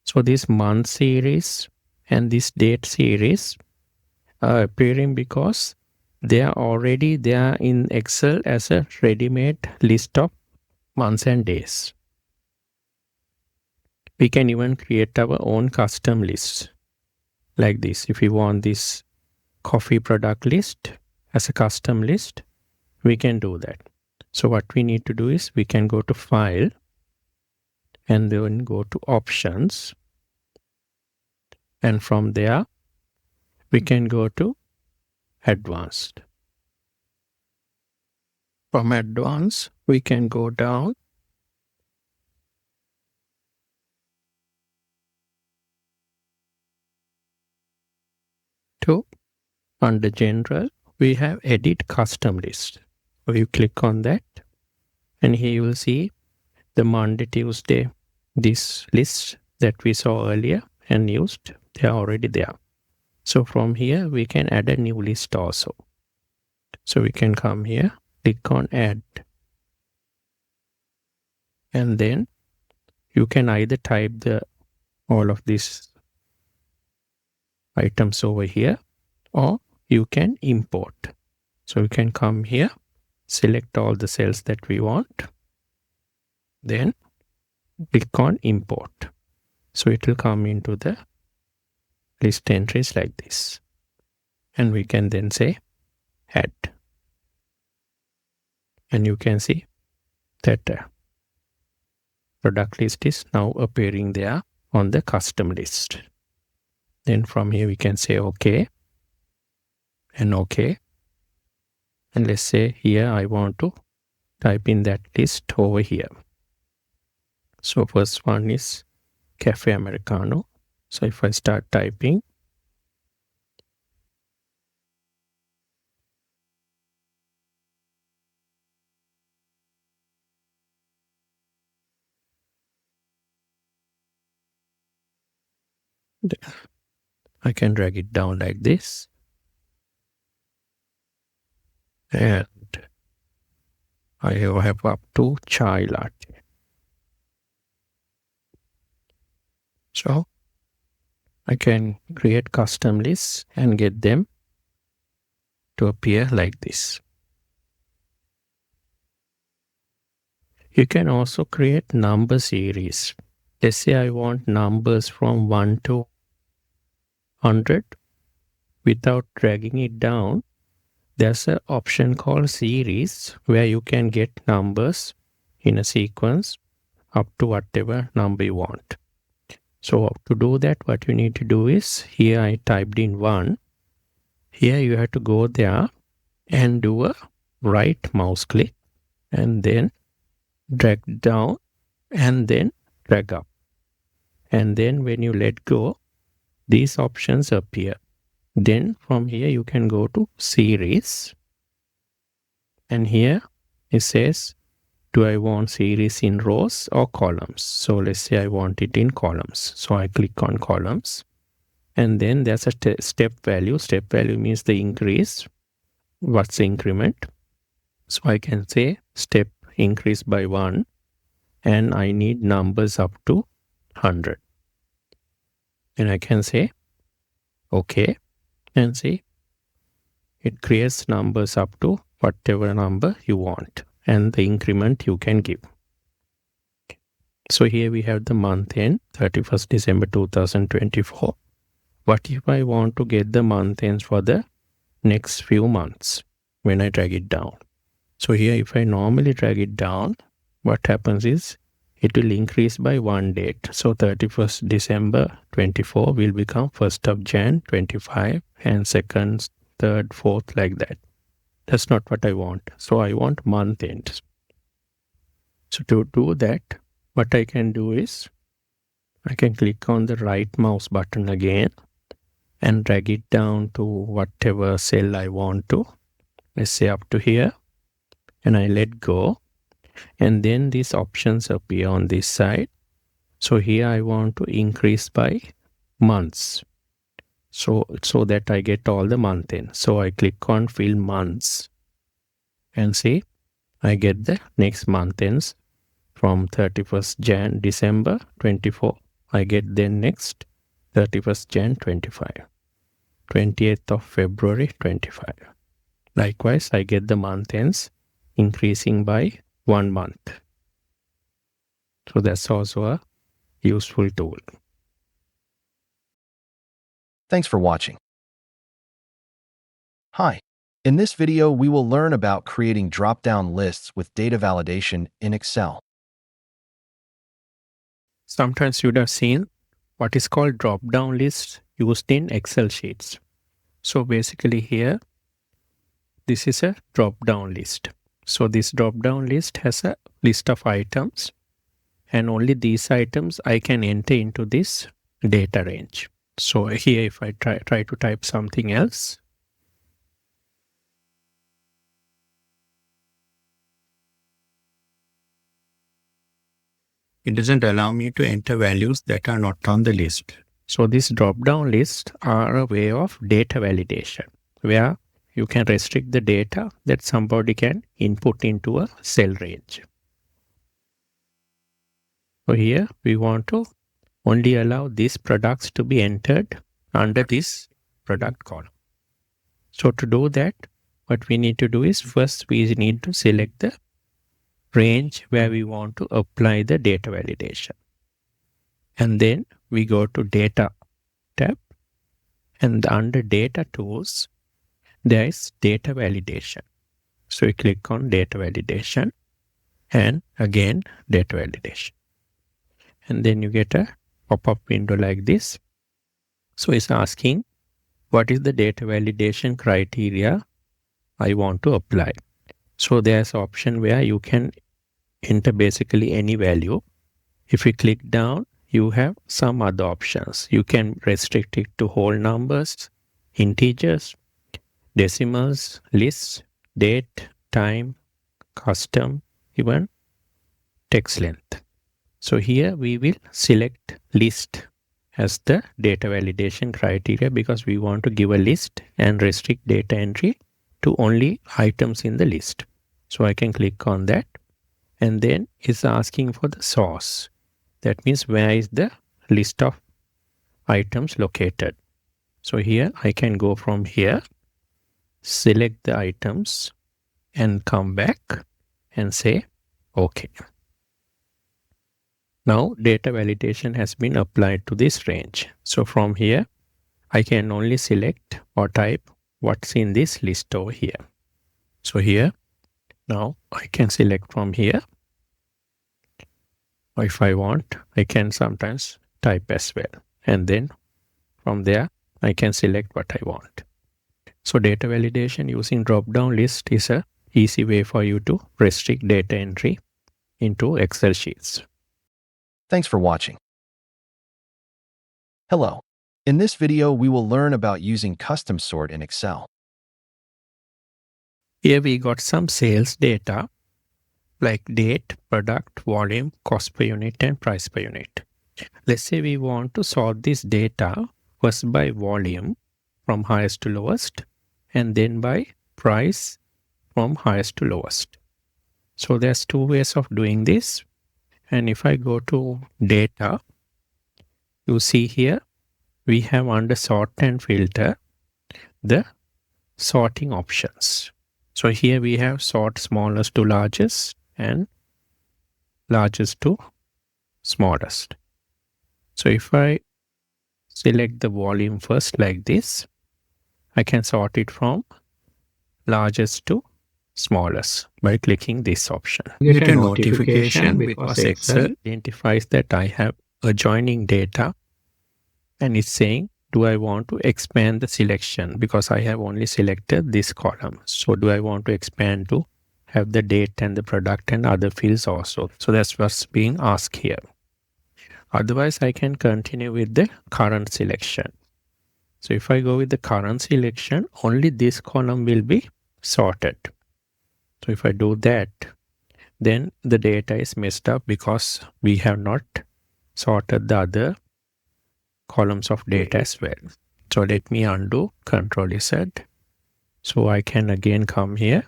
So this month series and this date series are appearing because they are already there in Excel as a ready-made list of months and days. We can even create our own custom lists like this. If we want this coffee product list as a custom list, we can do that. So what we need to do is we can go to File and then go to Options. And from there, we can go to Advanced. From Advanced, we can go down to, under General, we have Edit Custom List. So you click on that, and here you will see the Monday, Tuesday, this list that we saw earlier and used, they are already there. So from here, we can add a new list also. So we can come here, click on Add. And then you can either type all of these items over here, or you can import. So you can come here, select all the cells that we want, then click on import. So it will come into the list entries like this. And we can then say add. And you can see that product list is now appearing there on the custom list. Then from here we can say OK and OK. And let's say here I want to type in that list over here. So first one is Cafe Americano. So if I start typing, I can drag it down like this. And I have up to chai latte. So I can create custom lists and get them to appear like this. You can also create number series. Let's say I want numbers from 1 to 100 without dragging it down. There's an option called series where you can get numbers in a sequence up to whatever number you want. So to do that, what you need to do is, here I typed in 1. Here you have to go there and do a right mouse click and then drag down and then drag up. And then when you let go, these options appear. Then from here you can go to series. And here it says, do I want series in rows or columns? So let's say I want it in columns. So I click on columns. And then there's a step value. Step value means the increase. What's the increment? So I can say step increase by 1. And I need numbers up to 100. And I can say OK. And see, it creates numbers up to whatever number you want. And the increment you can give. So here we have the month end, 31st December 2024. What if I want to get the month ends for the next few months when I drag it down? So here if I normally drag it down, what happens is it will increase by one date. So 31st December 24 will become 1st of Jan 25 and 2nd, 3rd, 4th like that. That's not what I want. So I want month ends. So to do that, what I can do is I can click on the right mouse button again and drag it down to whatever cell I want to. Let's say up to here. And I let go. And then these options appear on this side. So here I want to increase by months. So that I get all the month ends. So I click on fill months. And see, I get the next month ends from 31st December 24. I get then next 31st Jan 25. 28th of February 25. Likewise, I get the month ends increasing by 1 month. So that's also a useful tool.
Thanks for watching. Hi. In this video, we will learn about creating drop-down lists with data validation in Excel.
Sometimes you would have seen what is called drop-down lists used in Excel sheets. So basically here, this is a drop-down list. So this drop-down list has a list of items, and only these items I can enter into this data range. So here if I try to type something else, it doesn't allow me to enter values that are not on the list. So these drop-down lists are a way of data validation, where you can restrict the data that somebody can input into a cell range. So here we want to only allow these products to be entered under this product column. So to do that, what we need to do is first we need to select the range where we want to apply the data validation. And then we go to Data tab, and under Data Tools, there is Data Validation. So we click on Data Validation and again Data Validation. And then you get a pop-up window like this. So it's asking what is the data validation criteria I want to apply. So there's an option where you can enter basically any value. If you click down, you have some other options. You can restrict it to whole numbers, integers, decimals, lists, date, time, custom, even text length. So here we will select list as the data validation criteria because we want to give a list and restrict data entry to only items in the list. So I can click on that, and then it's asking for the source. That means where is the list of items located. So here I can go from here, select the items and come back and say OK. Now data validation has been applied to this range. So from here, I can only select or type what's in this list over here. So here, now I can select from here. Or if I want, I can sometimes type as well. And then from there, I can select what I want. So data validation using drop-down list is an easy way for you to restrict data entry into Excel sheets.
Thanks for watching. Hello. In this video, we will learn about using custom sort in Excel.
Here we got some sales data like date, product, volume, cost per unit, and price per unit. Let's say we want to sort this data first by volume from highest to lowest, and then by price from highest to lowest. So there's two ways of doing this. And if I go to data, you see here, we have under sort and filter, the sorting options. So here we have sort smallest to largest and largest to smallest. So if I select the volume first like this, I can sort it from largest to smallest by clicking this option.
You get a notification because
Excel identifies that I have adjoining data and it's saying, do I want to expand the selection because I have only selected this column. So do I want to expand to have the date and the product and other fields also. So that's what's being asked here. Otherwise, I can continue with the current selection. So if I go with the current selection, only this column will be sorted. So if I do that, then the data is messed up because we have not sorted the other columns of data as well. So let me undo Control Z. So I can again come here,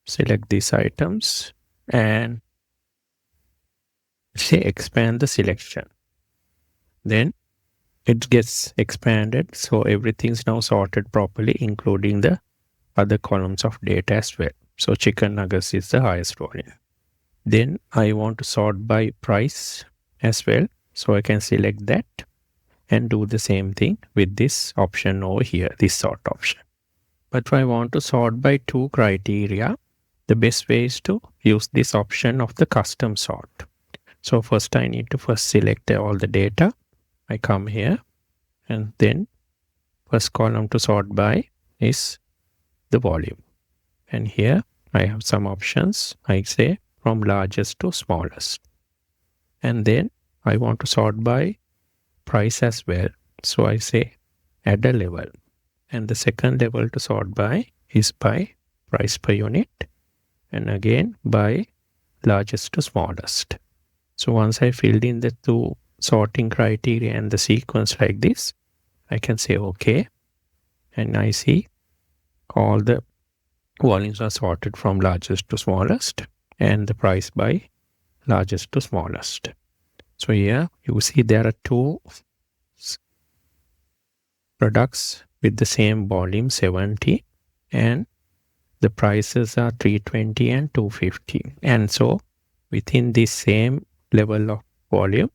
select these items and say expand the selection. Then it gets expanded. So everything's now sorted properly, including the other columns of data as well. So chicken nuggets is the highest volume. Then I want to sort by price as well. So I can select that and do the same thing with this option over here, this sort option. But if I want to sort by two criteria, the best way is to use this option of the custom sort. So first I need to first select all the data. I come here and then first column to sort by is the volume. And here I have some options. I say from largest to smallest. And then I want to sort by price as well. So I say add a level. And the second level to sort by is by price per unit. And again by largest to smallest. So once I filled in the two sorting criteria and the sequence like this, I can say OK. And I see all the volumes are sorted from largest to smallest and the price by largest to smallest. So here you see there are two products with the same volume 70, and the prices are 320 and 250. And so within this same level of volume,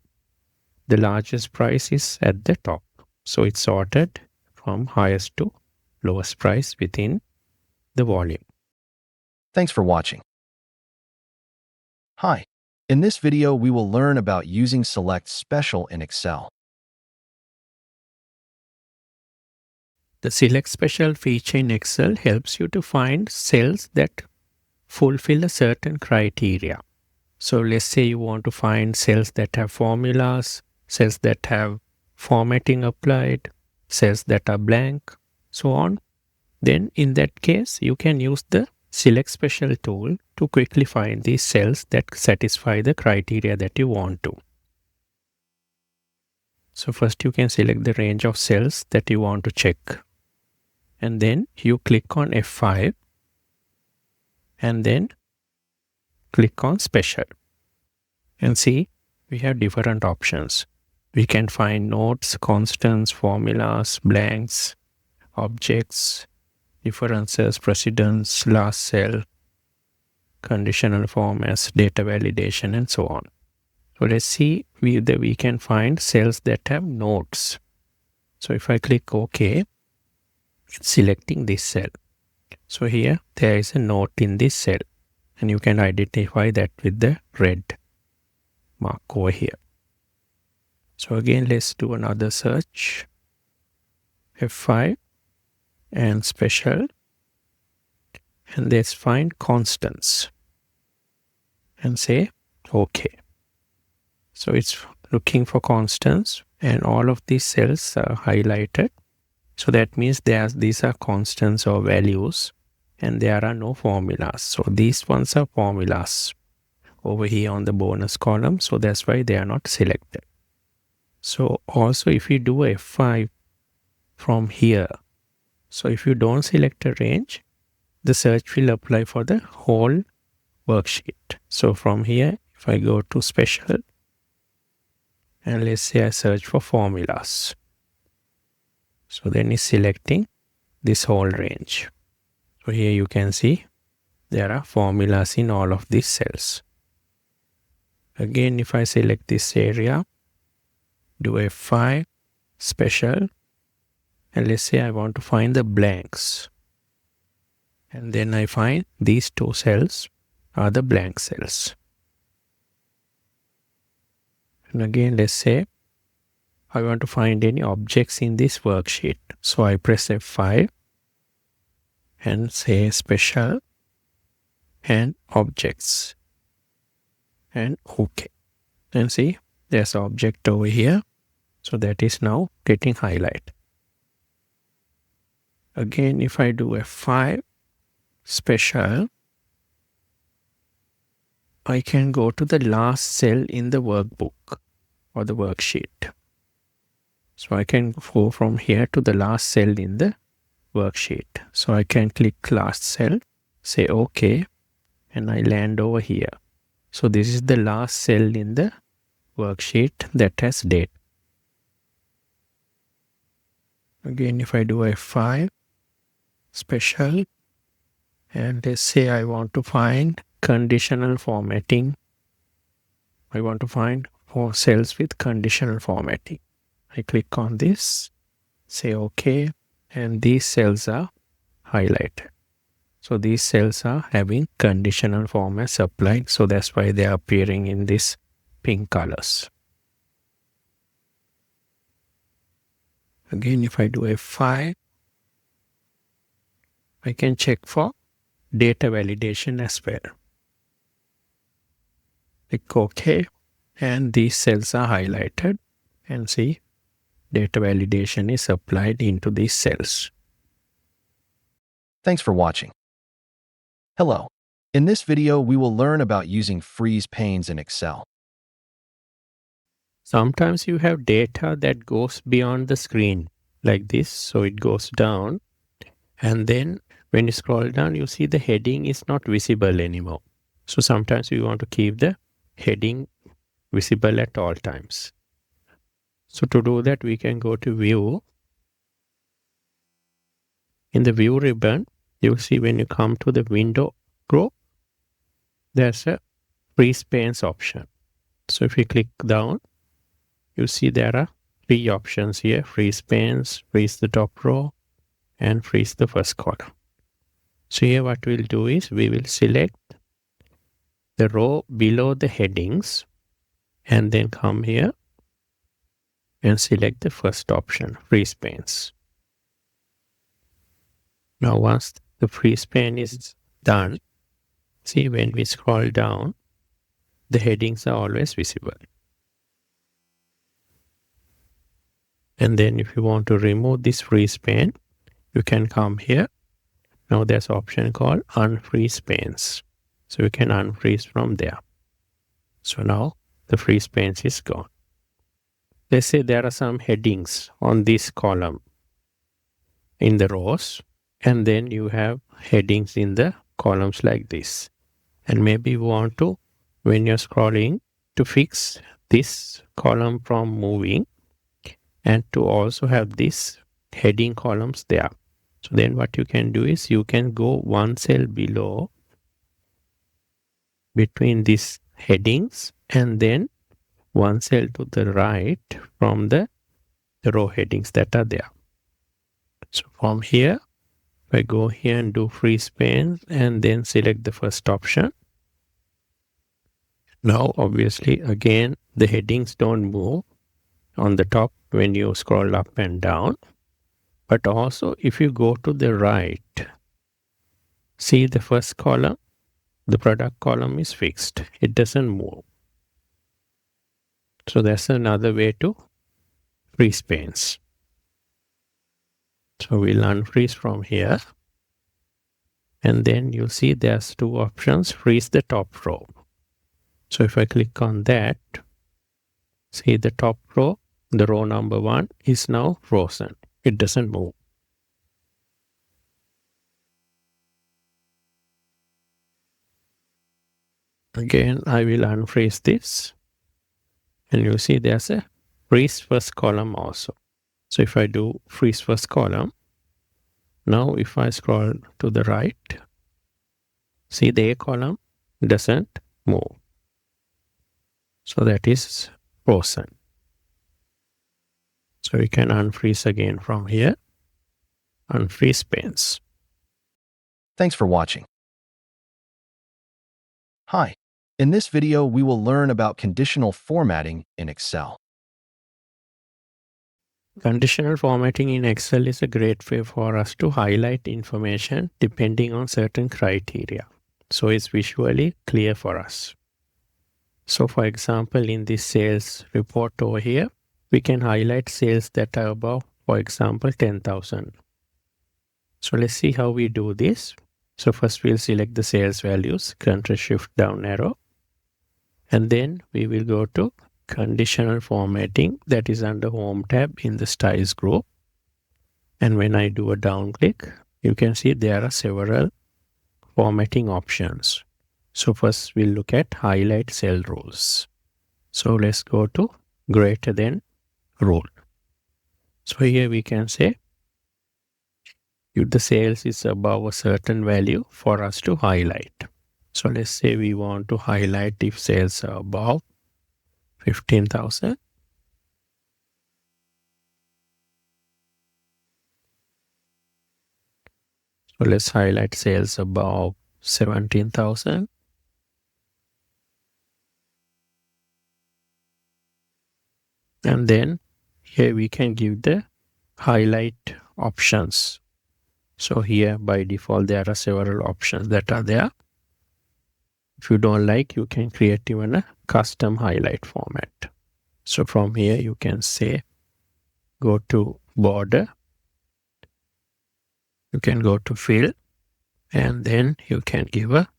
the largest price is at the top. So it's sorted from highest to lowest price within the volume.
Thanks for watching. Hi. In this video, we will learn about using Select Special in Excel.
The Select Special feature in Excel helps you to find cells that fulfill a certain criteria. So let's say you want to find cells that have formulas, cells that have formatting applied, cells that are blank, so on. Then in that case, you can use the Select Special tool to quickly find these cells that satisfy the criteria that you want to. So first you can select the range of cells that you want to check. And then you click on F5 and then click on Special. And see, we have different options. We can find notes, constants, formulas, blanks, objects, differences, precedence, last cell, conditional formats, data validation, and so on. So let's see whether we can find cells that have notes. So if I click OK, it's selecting this cell. So here there is a note in this cell, and you can identify that with the red mark over here. So again, let's do another search. F5 and Special, and let's find constants and say OK. So it's looking for constants, and all of these cells are highlighted. So that means these are constants or values, and there are no formulas. So these ones are formulas over here on the bonus column. So that's why they are not selected. So also if you do F5 from here, so if you don't select a range, the search will apply for the whole worksheet. So from here, if I go to Special, and let's say I search for formulas. So then it's selecting this whole range. So here you can see there are formulas in all of these cells. Again, if I select this area, do F5, Special, and let's say I want to find the blanks. And then I find these two cells are the blank cells. And again, let's say I want to find any objects in this worksheet. So I press F5 and say Special and Objects and OK. And see, there's an object over here. So that is now getting highlighted. Again, if I do F5, Special, I can go to the last cell in the workbook or the worksheet. So I can go from here to the last cell in the worksheet. So I can click last cell, say OK, and I land over here. So this is the last cell in the worksheet that has date. Again, if I do F5, Special, and let's say I want to find conditional formatting. I want to find 4 cells with conditional formatting. I click on this, say OK, and these cells are highlighted. So these cells are having conditional formats applied, so that's why they are appearing in these pink colors. Again, if I do F5, I can check for data validation as well. Click OK, and these cells are highlighted, and see, data validation is applied into these cells.
Thanks for watching. Hello. In this video, we will learn about using freeze panes in Excel.
Sometimes you have data that goes beyond the screen like this, so it goes down, and then when you scroll down, you see the heading is not visible anymore. So sometimes we want to keep the heading visible at all times. So to do that, we can go to View. In the View ribbon, you'll see when you come to the window group, there's a freeze panes option. So if you click down, you see there are 3 options here: freeze panes, freeze the top row, and freeze the first column. So here what we'll do is we will select the row below the headings and then come here and select the first option, freeze panes. Now once the freeze pane is done, see when we scroll down, the headings are always visible. And then if you want to remove this freeze pane, you can come here. Now there's an option called unfreeze panes. So you can unfreeze from there. So now the freeze panes is gone. Let's say there are some headings on this column in the rows, and then you have headings in the columns like this. And maybe you want to, when you're scrolling, to fix this column from moving and to also have this heading columns there. So then what you can do is you can go one cell below between these headings and then one cell to the right from the row headings that are there. So from here, if I go here and do freeze panes and then select the first option. Now obviously again the headings don't move on the top when you scroll up and down. But also if you go to the right, see the first column, the product column is fixed. It doesn't move. So that's another way to freeze panes. So we'll unfreeze from here. And then you'll see there's 2 options, freeze the top row. So if I click on that, see the top row, the row number 1 is now frozen. It doesn't move. Again, I will unfreeze this. And you see there's a freeze first column also. So if I do freeze first column, now if I scroll to the right, see the A column doesn't move. So that is frozen. So we can unfreeze again from here, unfreeze panes.
Thanks for watching. Hi. In this video, we will learn about conditional formatting in Excel.
Conditional formatting in Excel is a great way for us to highlight information depending on certain criteria. So it's visually clear for us. So for example, in this sales report over here, we can highlight sales that are above, for example, 10,000. So let's see how we do this. So first we'll select the sales values, Ctrl Shift down arrow. And then we will go to Conditional Formatting, that is under Home tab in the Styles group. And when I do a down click, you can see there are several formatting options. So first we'll look at Highlight Cell Rules. So let's go to Greater Than Rule. So here we can say if the sales is above a certain value for us to highlight. So let's say we want to highlight if sales are above 15,000. So let's highlight sales above 17,000. And then here we can give the highlight options. So here by default there are several options that are there. If you don't like, you can create even a custom highlight format. So from here you can say, go to border, you can go to fill, and then you can give a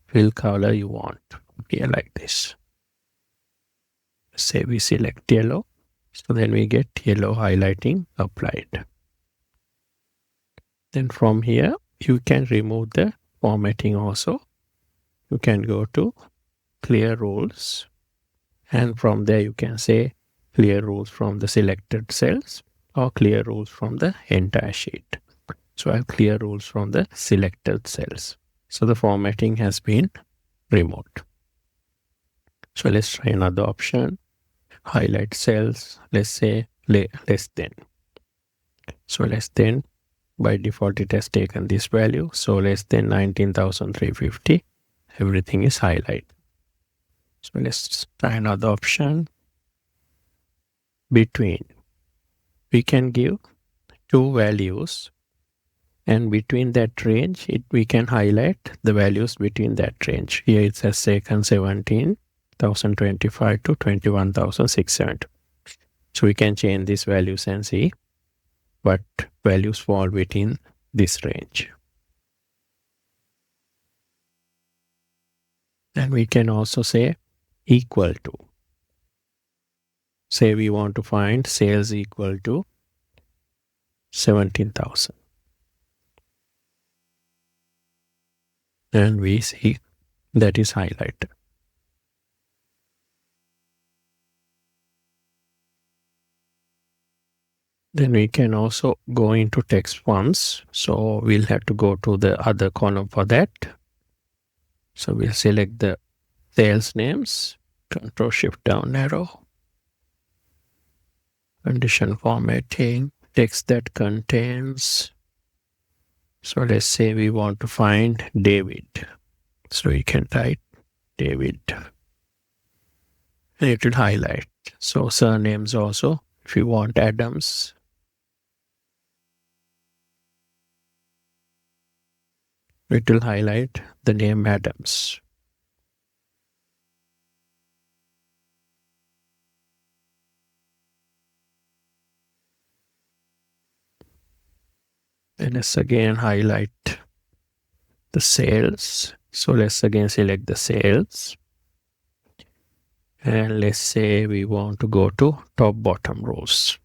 fill color you want here like this. Say we select yellow, so then we get yellow highlighting applied. Then from here you can remove the formatting also. You can go to clear rules, and from there you can say clear rules from the selected cells or clear rules from the entire sheet. So I have clear rules from the selected cells. So the formatting has been removed. So let's try another option. Highlight cells, let's say less than. So less than, by default it has taken this value. So less than 19,350, everything is highlighted. So let's try another option. Between, we can give two values, and between that range we can highlight the values between that range. Here it says taken 17,025 to 21,670. So we can change these values and see what values fall within this range. And we can also say equal to. Say we want to find sales equal to 17,000. And we see that is highlighted. Then we can also go into text fonts. So we'll have to go to the other column for that. So we'll select the sales names, Control Shift down arrow, condition formatting, text that contains. So let's say we want to find David. So we can type David. And it will highlight. So surnames also, if you want Adams. It will highlight the name Adams. And let's again highlight the sales. So let's again select the sales. And let's say we want to go to top bottom rows.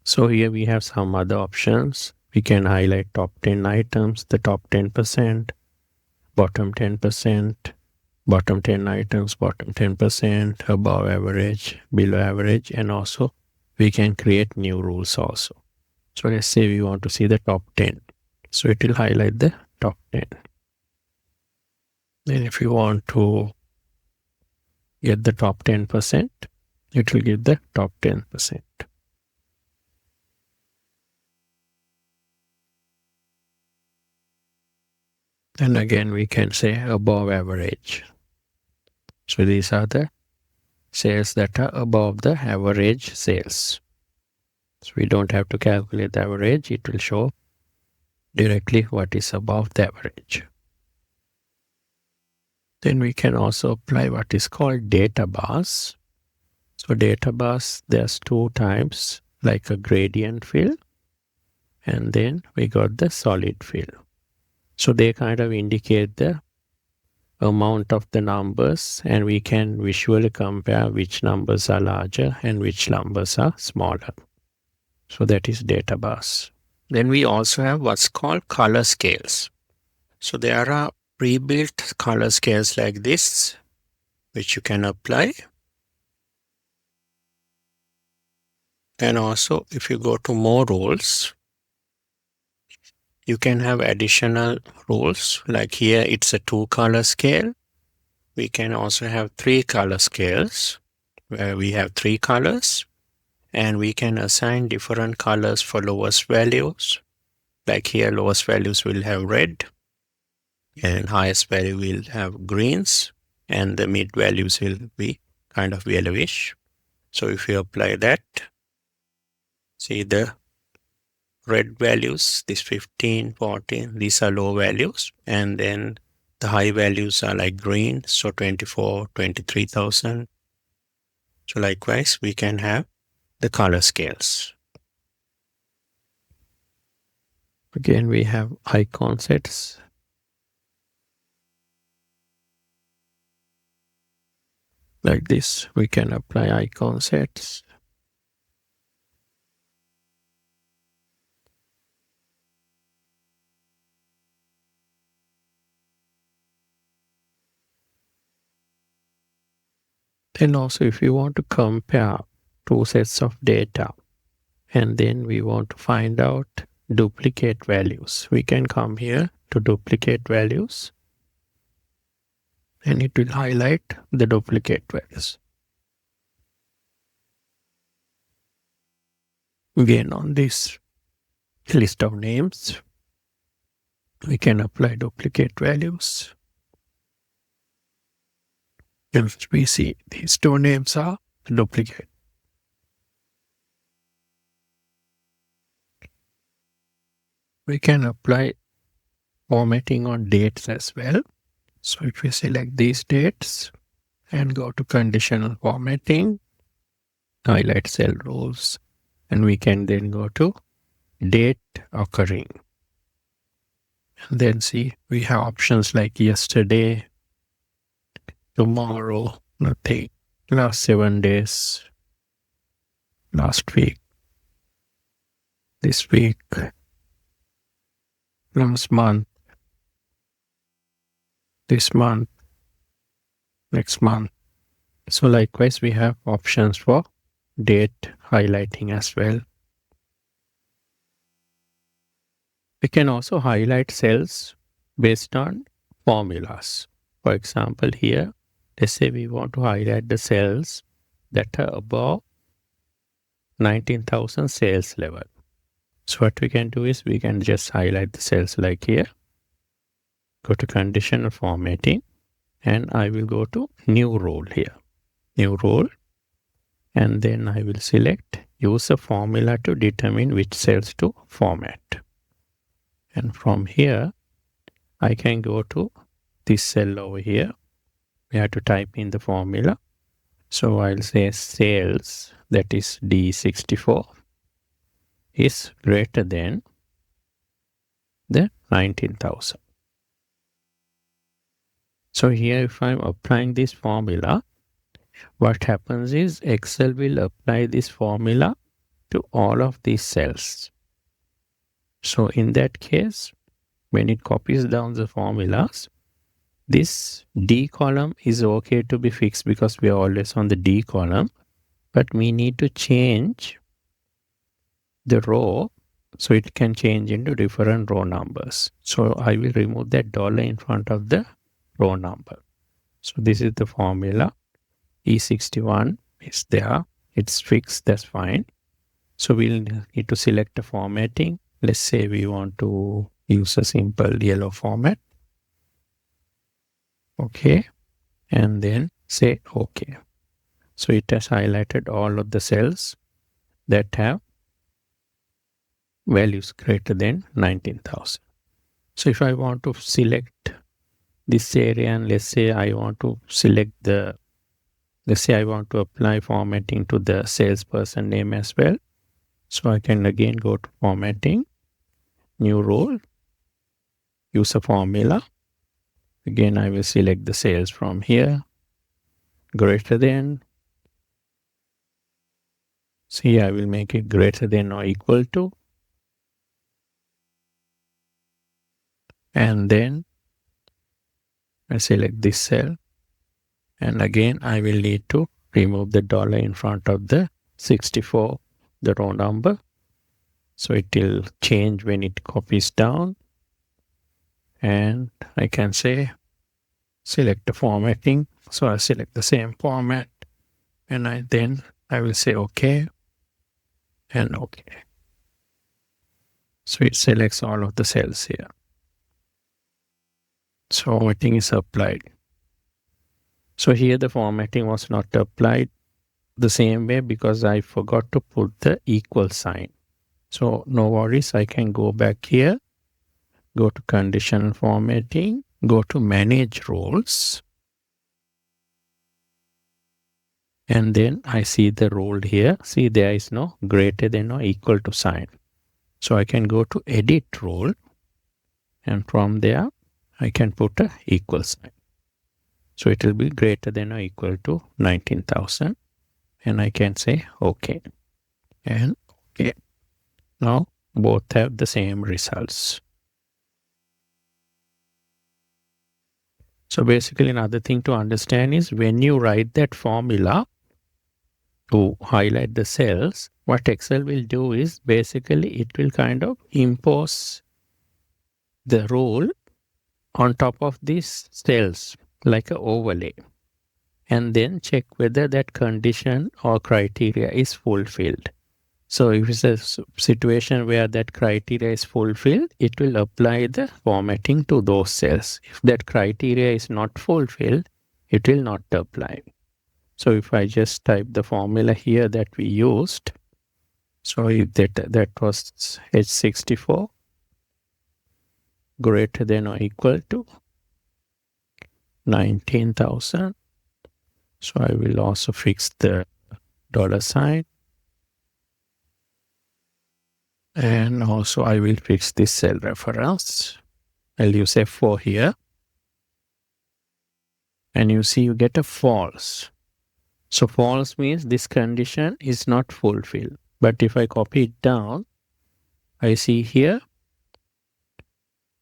So here we have some other options. We can highlight top 10 items, the top 10%, bottom 10%, bottom 10 items, bottom 10%, above average, below average, and also we can create new rules also. So let's say we want to see the top 10. So it will highlight the top 10. Then if you want to get the top 10%, it will give the top 10%. Then again, we can say above average. So these are the sales that are above the average sales. So we don't have to calculate the average. It will show directly what is above the average. Then we can also apply what is called data bars. So data bars, there's two types, like a gradient fill, and then we got the solid fill. So they kind of indicate the amount of the numbers, and we can visually compare which numbers are larger and which numbers are smaller. So that is data bars. Then we also have what's called color scales. So there are pre-built color scales like this, which you can apply. And also, if you go to more rules, you can have additional rules. Like here, it's a 2-color scale. We can also have 3-color scales, where we have 3 colors. And we can assign different colors for lowest values. Like here, lowest values will have red, and highest value will have greens, and the mid values will be kind of yellowish. So if you apply that, see the red values, this 15, 14, these are low values. And then the high values are like green, so 24, 23,000. So likewise, we can have the color scales. Again, we have icon sets. Like this, we can apply icon sets. And also if you want to compare two sets of data and then we want to find out duplicate values, we can come here to duplicate values and it will highlight the duplicate values. Again, on this list of names, we can apply duplicate values. And we see these two names are duplicate. We can apply formatting on dates as well. So if we select these dates and go to conditional formatting, highlight cell rows, and we can then go to date occurring. And then see we have options like yesterday, tomorrow, nothing, last 7 days, last week, this week, last month, this month, next month. So likewise, we have options for date highlighting as well. We can also highlight cells based on formulas. For example, here, let's say we want to highlight the cells that are above 19,000 sales level. So what we can do is we can just highlight the cells like here. Go to conditional formatting and I will go to new role here. New role. And then I will select use a formula to determine which cells to format. And from here, I can go to this cell over here. We have to type in the formula. So I'll say sales, that is D64, is greater than the 19,000. So here if I'm applying this formula, what happens is Excel will apply this formula to all of these cells. So in that case, when it copies down the formulas, this D column is okay to be fixed because we are always on the D column, but we need to change the row so it can change into different row numbers. So I will remove that dollar in front of the row number. So this is the formula. E61 is there. It's fixed. That's fine. So we'll need to select a formatting. Let's say we want to use a simple yellow format. Okay. And then say OK. So it has highlighted all of the cells that have values greater than 19,000. So if I want to select this area and let's say I want to select let's say I want to apply formatting to the salesperson name as well. So I can again go to formatting, new role, use a formula. Again, I will select the sales from here, greater than. See, I will make it greater than or equal to. And then I select this cell. And again, I will need to remove the dollar in front of the 64, the row number. So it will change when it copies down. And I can say, select the formatting. So I select the same format. And I will say OK. And OK. So it selects all of the cells here. So formatting is applied. So here the formatting was not applied the same way because I forgot to put the equal sign. So no worries, I can go back here, go to conditional formatting, go to manage roles. And then I see the role here. See, there is no greater than or equal to sign. So I can go to edit role. And from there, I can put a equal sign. So it will be greater than or equal to 19,000. And I can say OK. And OK. Now both have the same results. So basically another thing to understand is when you write that formula to highlight the cells, what Excel will do is basically it will kind of impose the rule on top of these cells like an overlay, and then check whether that condition or criteria is fulfilled. So if it's a situation where that criteria is fulfilled, it will apply the formatting to those cells. If that criteria is not fulfilled, it will not apply. So if I just type the formula here that we used, so if that was H64 greater than or equal to 19,000. So I will also fix the $sign. And also I will fix this cell reference. I'll use F4 here. And you see you get a false. So false means this condition is not fulfilled. But if I copy it down, I see here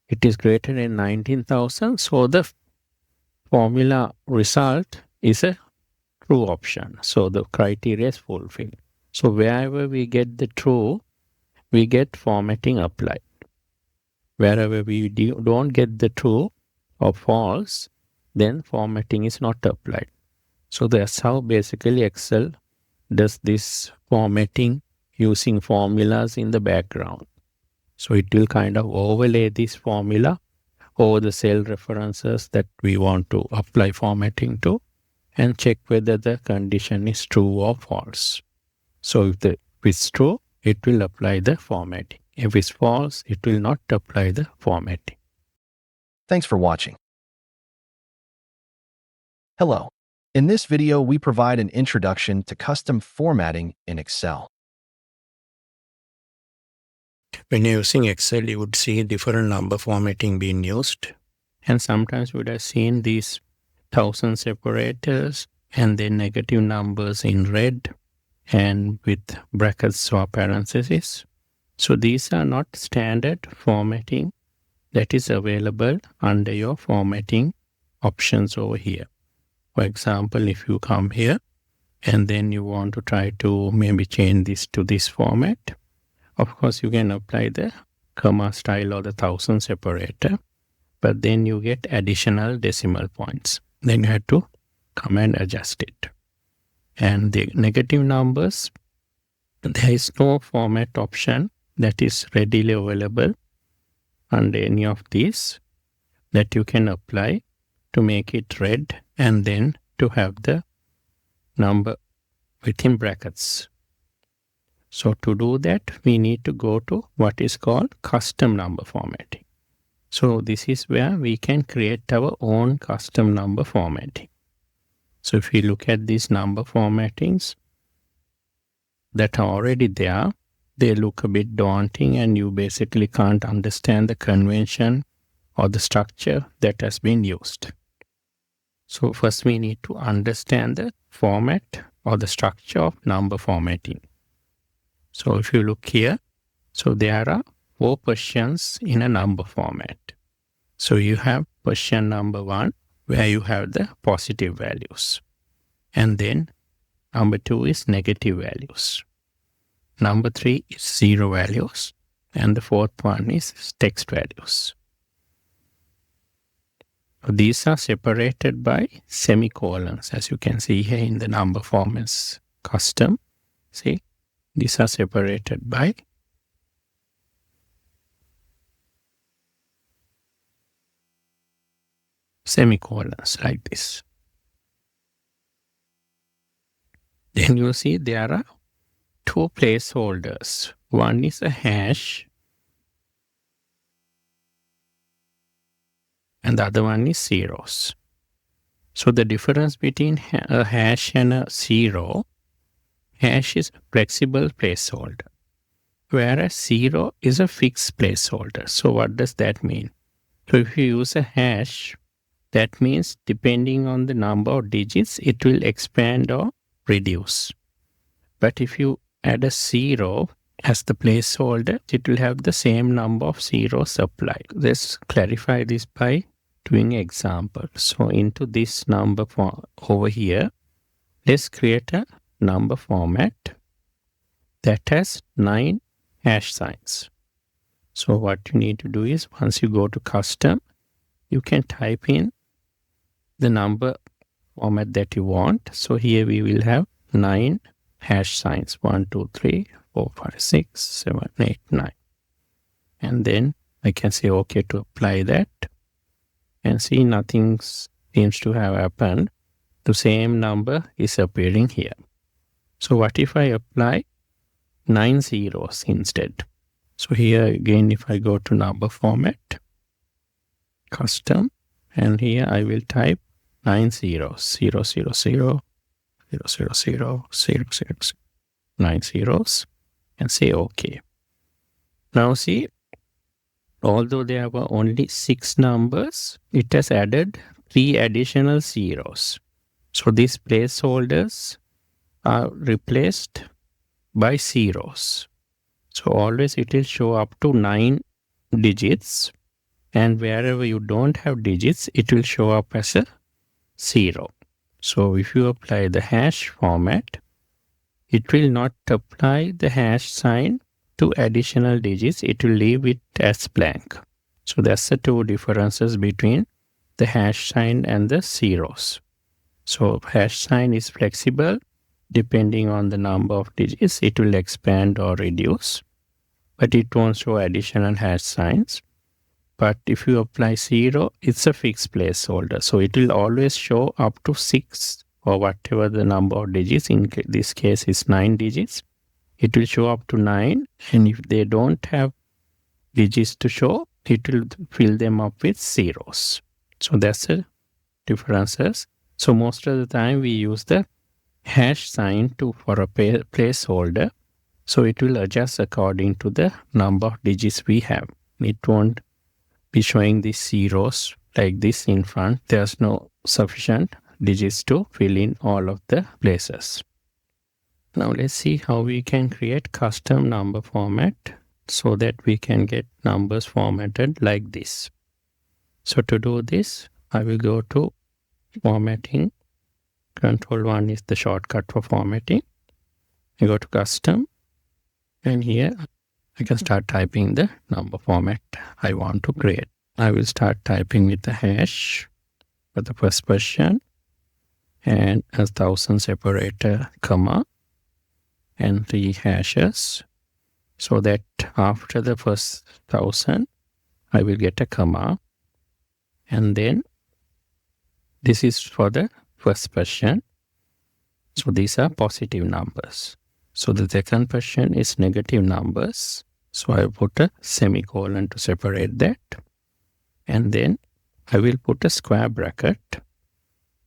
it is greater than 19,000. So the formula result is a true option. So the criteria is fulfilled. So wherever we get the true, we get formatting applied. Wherever we don't get the true or false, then formatting is not applied. So that's how basically Excel does this formatting using formulas in the background. So it will kind of overlay this formula over the cell references that we want to apply formatting to and check whether the condition is true or false. So if it's true, it will apply the formatting. If it's false, it will not apply the formatting.
Thanks for watching. Hello. In this video, we provide an introduction to custom formatting in Excel.
When you're using Excel, you would see different number formatting being used. And sometimes you would have seen these 1000 separators and then negative numbers in red and with brackets or parentheses. So these are not standard formatting that is available under your formatting options over here. For example, if you come here and then you want to try to maybe change this to this format, of course you can apply the comma style or the 1000 separator, but then you get additional decimal points. Then you have to come and adjust it. And the negative numbers, there is no format option that is readily available under any of these that you can apply to make it red and then to have the number within brackets. So to do that, we need to go to what is called custom number formatting. So this is where we can create our own custom number formatting. So if we look at these number formattings that are already there, they look a bit daunting and you basically can't understand the convention or the structure that has been used. So first we need to understand the format or the structure of number formatting. So if you look here, so there are 4 positions in a number format. So you have position number 1, where you have the positive values. And then number 2 is negative values. Number 3 is 0 values. And the 4th one is text values. These are separated by semicolons, as you can see here in the number formats custom. See, these are separated by semicolons like this. Then you'll see there are 2 placeholders. One is a hash and the other one is zeros. So the difference between a hash and a zero, hash is a flexible placeholder, whereas zero is a fixed placeholder. So what does that mean? So if you use a hash, that means depending on the number of digits, it will expand or reduce. But if you add a 0 as the placeholder, it will have the same number of zeros applied. Let's clarify this by doing example. So into this number over here, let's create a number format that has 9 hash signs. So what you need to do is, once you go to custom, you can type in the number format that you want. So here we will have 9 hash signs, 1, 2, 3, 4, 5, 6, 7, 8, 9. And then I can say OK to apply that. And see, nothing seems to have happened. The same number is appearing here. So what if I apply 9 zeros instead? So here again, if I go to number format, custom, and here I will type 9 zeros, 0, 0, 0, 0, 0, 0, 0, 0, 9 zeros, and say OK. Now see, although there were only 6 numbers, it has added 3 additional zeros. So these placeholders are replaced by zeros. So always it will show up to 9 digits, and wherever you don't have digits, it will show up as a 0. So if you apply the hash format, it will not apply the hash sign to additional digits. It will leave it as blank. So that's the 2 differences between the hash sign and the zeros. So hash sign is flexible. Depending on the number of digits, it will expand or reduce, but it won't show additional hash signs. But if you apply 0, it's a fixed placeholder. So it will always show up to 6 or whatever the number of digits. In this case is 9 digits. It will show up to 9. And if they don't have digits to show, it will fill them up with zeros. So that's the differences. So most of the time we use the hash sign for a placeholder. So it will adjust according to the number of digits we have. It won't be showing these zeros like this in front. There's no sufficient digits to fill in all of the places. Now let's see how we can create custom number format so that we can get numbers formatted like this. So to do this, I will go to formatting. Control 1 is the shortcut for formatting. I go to custom, and here I can start typing the number format I want to create. I will start typing with the hash for the first question and a 1000 separator comma and 3 hashes, so that after the first 1000 I will get a comma, and then this is for the first question. So these are positive numbers. So the second question is negative numbers. So I put a semicolon to separate that. And then I will put a square bracket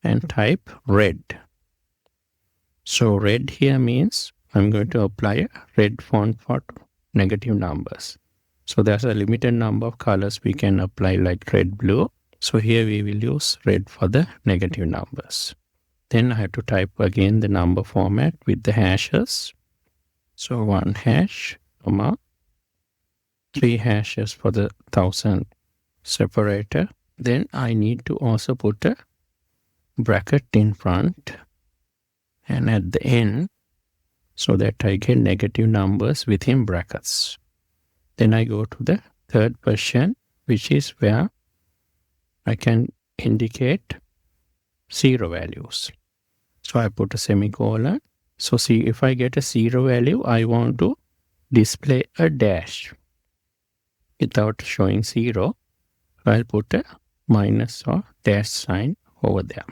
and type red. So red here means I'm going to apply a red font for negative numbers. So there's a limited number of colors we can apply, like red, blue. So here we will use red for the negative numbers. Then I have to type again the number format with the hashes. So 1 hash, comma, 3 hashes for the 1000 separator. Then I need to also put a bracket in front and at the end, so that I get negative numbers within brackets. Then I go to the third question, which is where I can indicate 0 values. So I put a semicolon. So see, if I get a 0 value, I want to display a dash without showing 0. I'll put a minus or dash sign over there.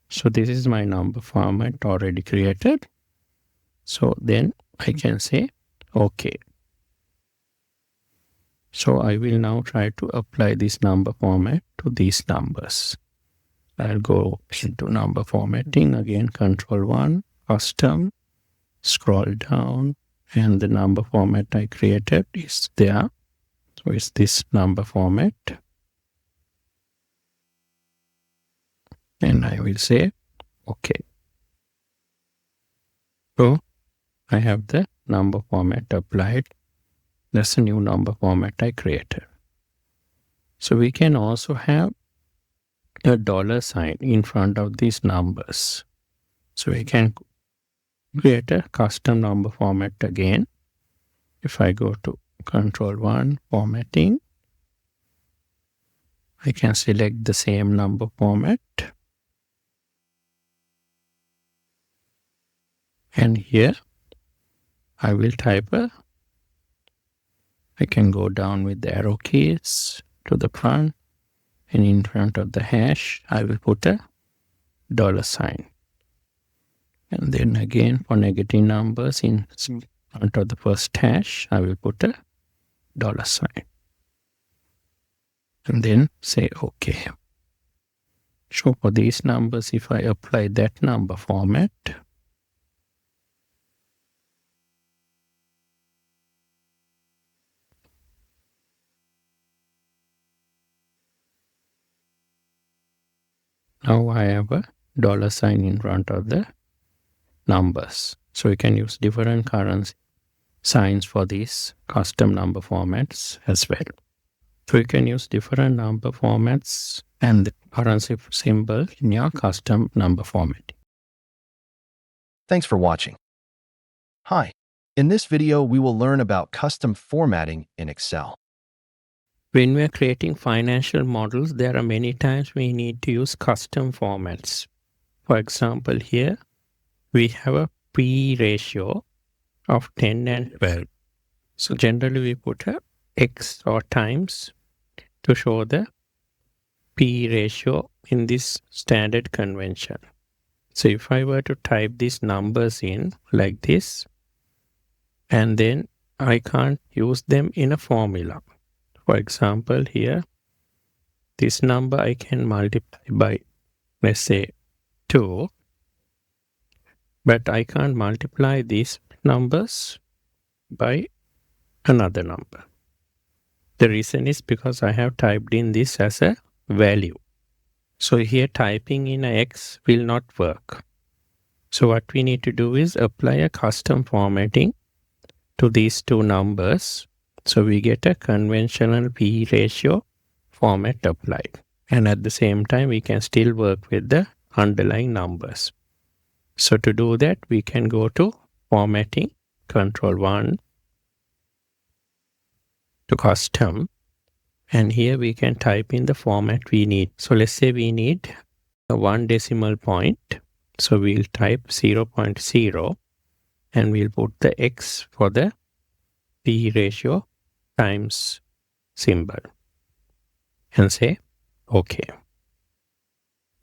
So this is my number format already created. So then I can say OK. So I will now try to apply this number format to these numbers. I'll go into number formatting again, Control 1, custom, scroll down, and the number format I created is there. So it's this number format. And I will say OK. So I have the number format applied. That's a new number format I created. So we can also have a dollar sign in front of these numbers. So we can create a custom number format again. If I go to Control 1, Formatting, I can select the same number format. And here, I will type I can go down with the arrow keys to the front, and in front of the hash, I will put a dollar sign. And then again, for negative numbers in front of the first hash, I will put a dollar sign. And then say OK. So for these numbers, if I apply that number format, now I have a dollar sign in front of the numbers. So you can use different currency signs for these custom number formats as well. So you can use different number formats and the currency symbol in your custom number format.
Thanks for watching. Hi. In this video, we will learn about custom formatting in Excel.
When we are creating financial models, there are many times we need to use custom formats. For example, here we have a P ratio of 10 and 12. So generally we put a X or times to show the P ratio in this standard convention. So if I were to type these numbers in like this, and then I can't use them in a formula. For example, here, this number I can multiply by, let's say, 2, but I can't multiply these numbers by another number. The reason is because I have typed in this as a value. So here typing in a X will not work. So what we need to do is apply a custom formatting to these two numbers. So we get a conventional P ratio format applied. And at the same time, we can still work with the underlying numbers. So to do that, we can go to Formatting, Control 1, to Custom. And here we can type in the format we need. So let's say we need a 1 decimal point. So we'll type 0.0 and we'll put the X for the P ratio times symbol and say OK.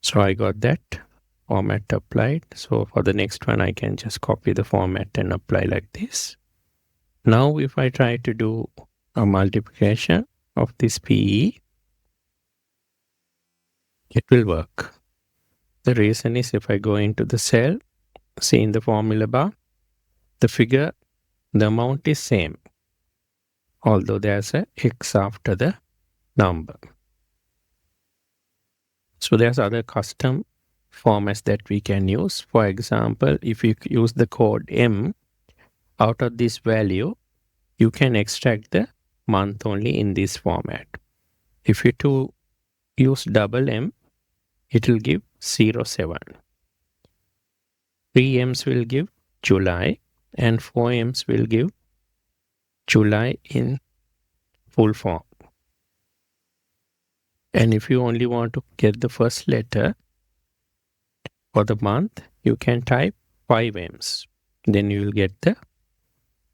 So I got that format applied. So for the next one, I can just copy the format and apply like this. Now if I try to do a multiplication of this PE, it will work. The reason is if I go into the cell, see in the formula bar, the figure, the amount is same, although there's a X after the number. So there's other custom formats that we can use. For example, if you use the code M, out of this value, you can extract the month only in this format. If you use double M, it will give 07. 3 M's will give July and 4 M's will give July in full form. And if you only want to get the first letter for the month, you can type 5 M's. Then you will get the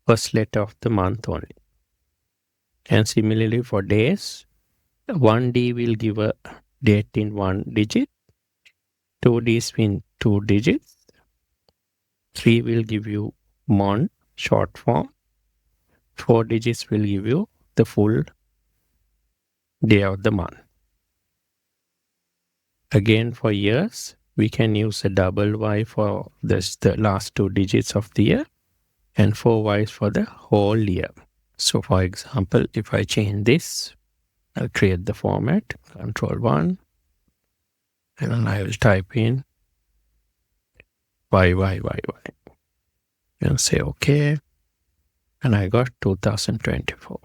first letter of the month only. And similarly for days, 1D will give a date in 1 digit, 2D's in 2 digits, 3 will give you month, short form, 4 digits will give you the full day of the month. Again, for years, we can use a double Y for the last 2 digits of the year and 4 Y's for the whole year. So for example, if I change this, I'll create the format, Control 1, and then I will type in YYYY and say OK. And I got 2024.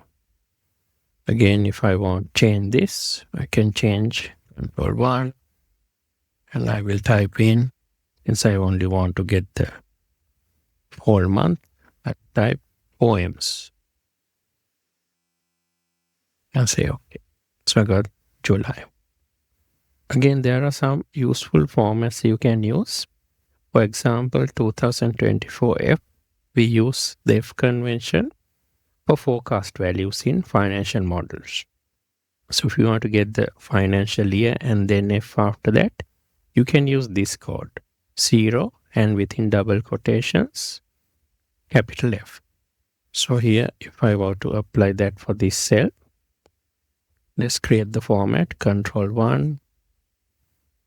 Again, if I want to change this, I can change Control 1, And I will type in, since I only want to get the whole month, I type poems and say OK. So I got July. Again, there are some useful formats you can use. For example, 2024 F, we use the F convention for forecast values in financial models. So if you want to get the financial year and then F after that, you can use this code, 0 and within double quotations, capital F. So here, if I were to apply that for this cell, let's create the format, Control 1,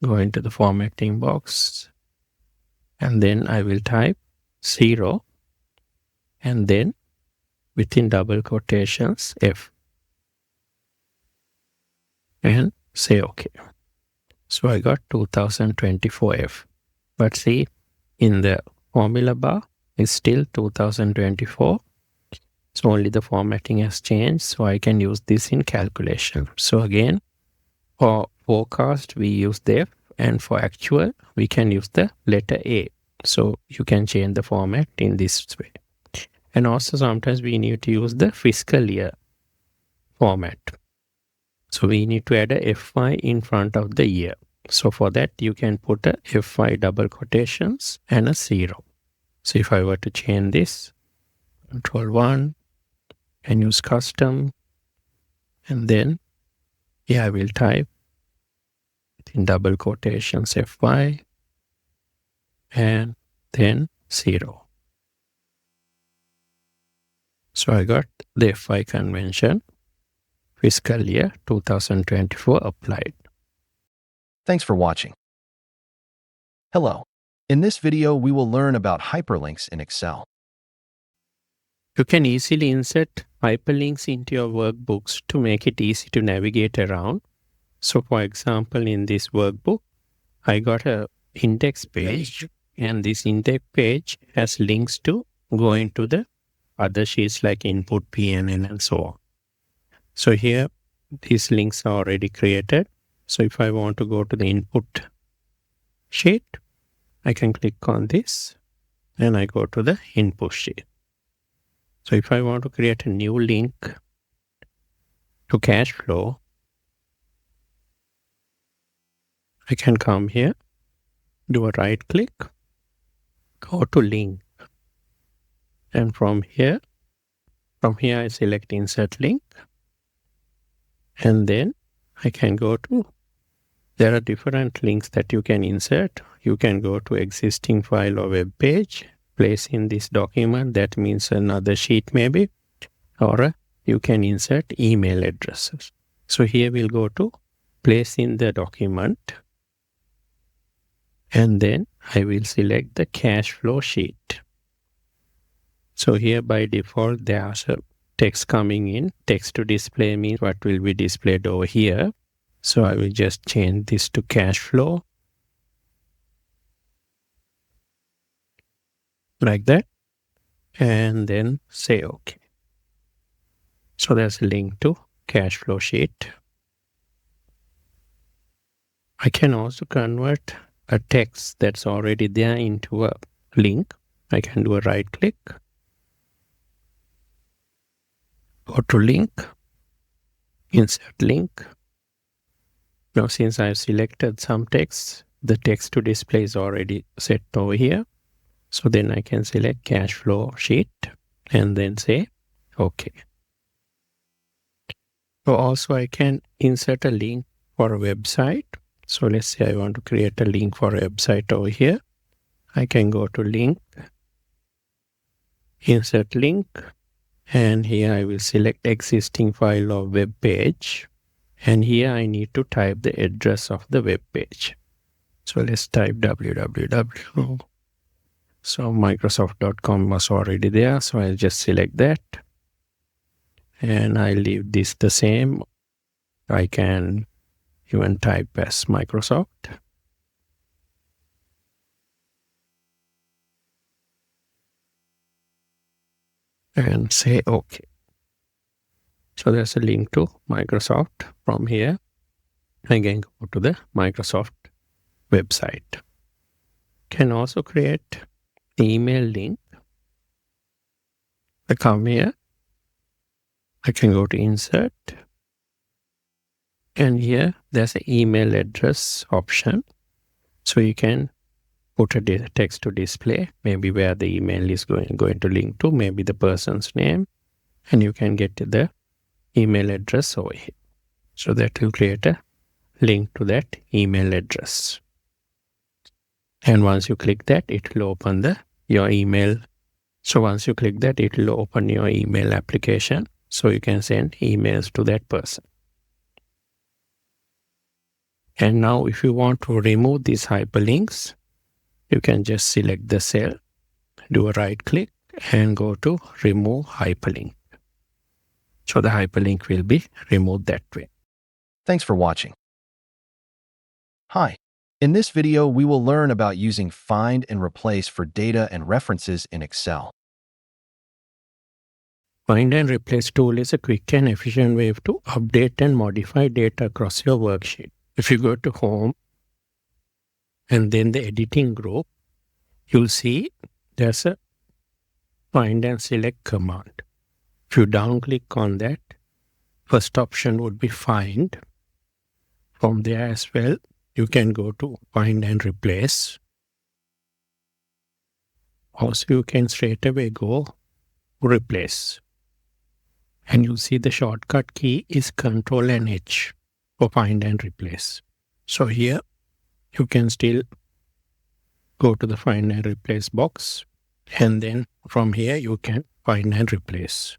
go into the formatting box, and then I will type 0 and then within double quotations F and say OK. So I got 2024 F. But see, in the formula bar, it's still 2024. So only the formatting has changed. So I can use this in calculation. So again, for forecast, we use the F. And for actual, we can use the letter A. So you can change the format in this way. And also sometimes we need to use the fiscal year format. So we need to add a FY in front of the year. So for that, you can put a FY double quotations and a 0. So if I were to change this, Control 1 and use custom, and then here I will type in double quotations FY and then 0. So I got the FY convention, fiscal year 2024 applied.
Thanks for watching. Hello. In this video, we will learn about hyperlinks in Excel.
You can easily insert hyperlinks into your workbooks to make it easy to navigate around. So for example, in this workbook, I got a index page, and this index page has links to go into the other sheets like input, PNN, and so on. So here, these links are already created. So if I want to go to the input sheet, I can click on this and I go to the input sheet. So if I want to create a new link to cash flow, I can come here, do a right click, go to link. And from here I select insert link. And then I can go to, there are different links that you can insert. You can go to existing file or web page, place in this document, that means another sheet maybe, or you can insert email addresses. So here we'll go to place in the document, and then I will select the cash flow sheet. So here by default there's a text coming in. Text to display means what will be displayed over here. So I will just change this to cash flow. Like that. And then say OK. So there's a link to cash flow sheet. I can also convert a text that's already there into a link. I can do a right click. Go to link, insert link. Now since I've selected some text, the text to display is already set over here. So then I can select cash flow sheet and then say OK. So also I can insert a link for a website. So let's say I want to create a link for a website over here. I can go to link, insert link. And here I will select existing file or web page. And here I need to type the address of the web page. So let's type www. So Microsoft.com was already there. So I'll just select that. And I leave this the same. I can even type as Microsoft. And say OK. So there's a link to Microsoft from here. Again, go to the Microsoft website. Can also create email link. I come here. I can go to insert. And here there's an email address option. So you can put a text to display, maybe where the email is going to link to, maybe the person's name, and you can get the email address over here. So that will create a link to that email address. And once you click that, it will open your email. So once you click that, it will open your email application. So you can send emails to that person. And now if you want to remove these hyperlinks, you can just select the cell, do a right click, and go to remove hyperlink. So the hyperlink will be removed that way.
Thanks for watching. Hi. In this video, we will learn about using find and replace for data and references in Excel.
Find and replace tool is a quick and efficient way to update and modify data across your worksheet. If you go to Home and then the editing group, you'll see there's a find and select command. If you down click on that, first option would be find. From there as well, you can go to find and replace. Also, you can straight away go replace. And you see the shortcut key is Control and H for find and replace. So here you can still go to the find and replace box, and then from here you can find and replace.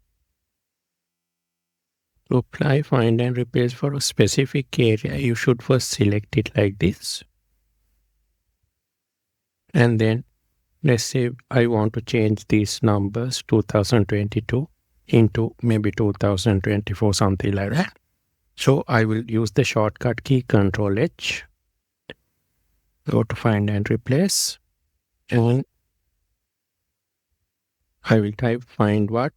To apply find and replace for a specific area, you should first select it like this. And then let's say I want to change these numbers 2022 into maybe 2024, something like that. So I will use the shortcut key Control H, go to find and replace, and I will type find what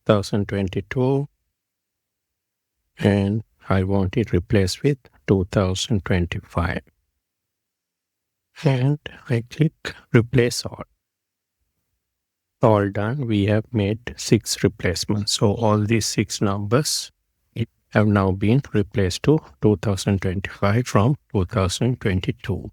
2022, and I want it replaced with 2025. And I click replace all. All done. We have made 6 replacements. So all these 6 numbers have now been replaced to 2025 from 2022.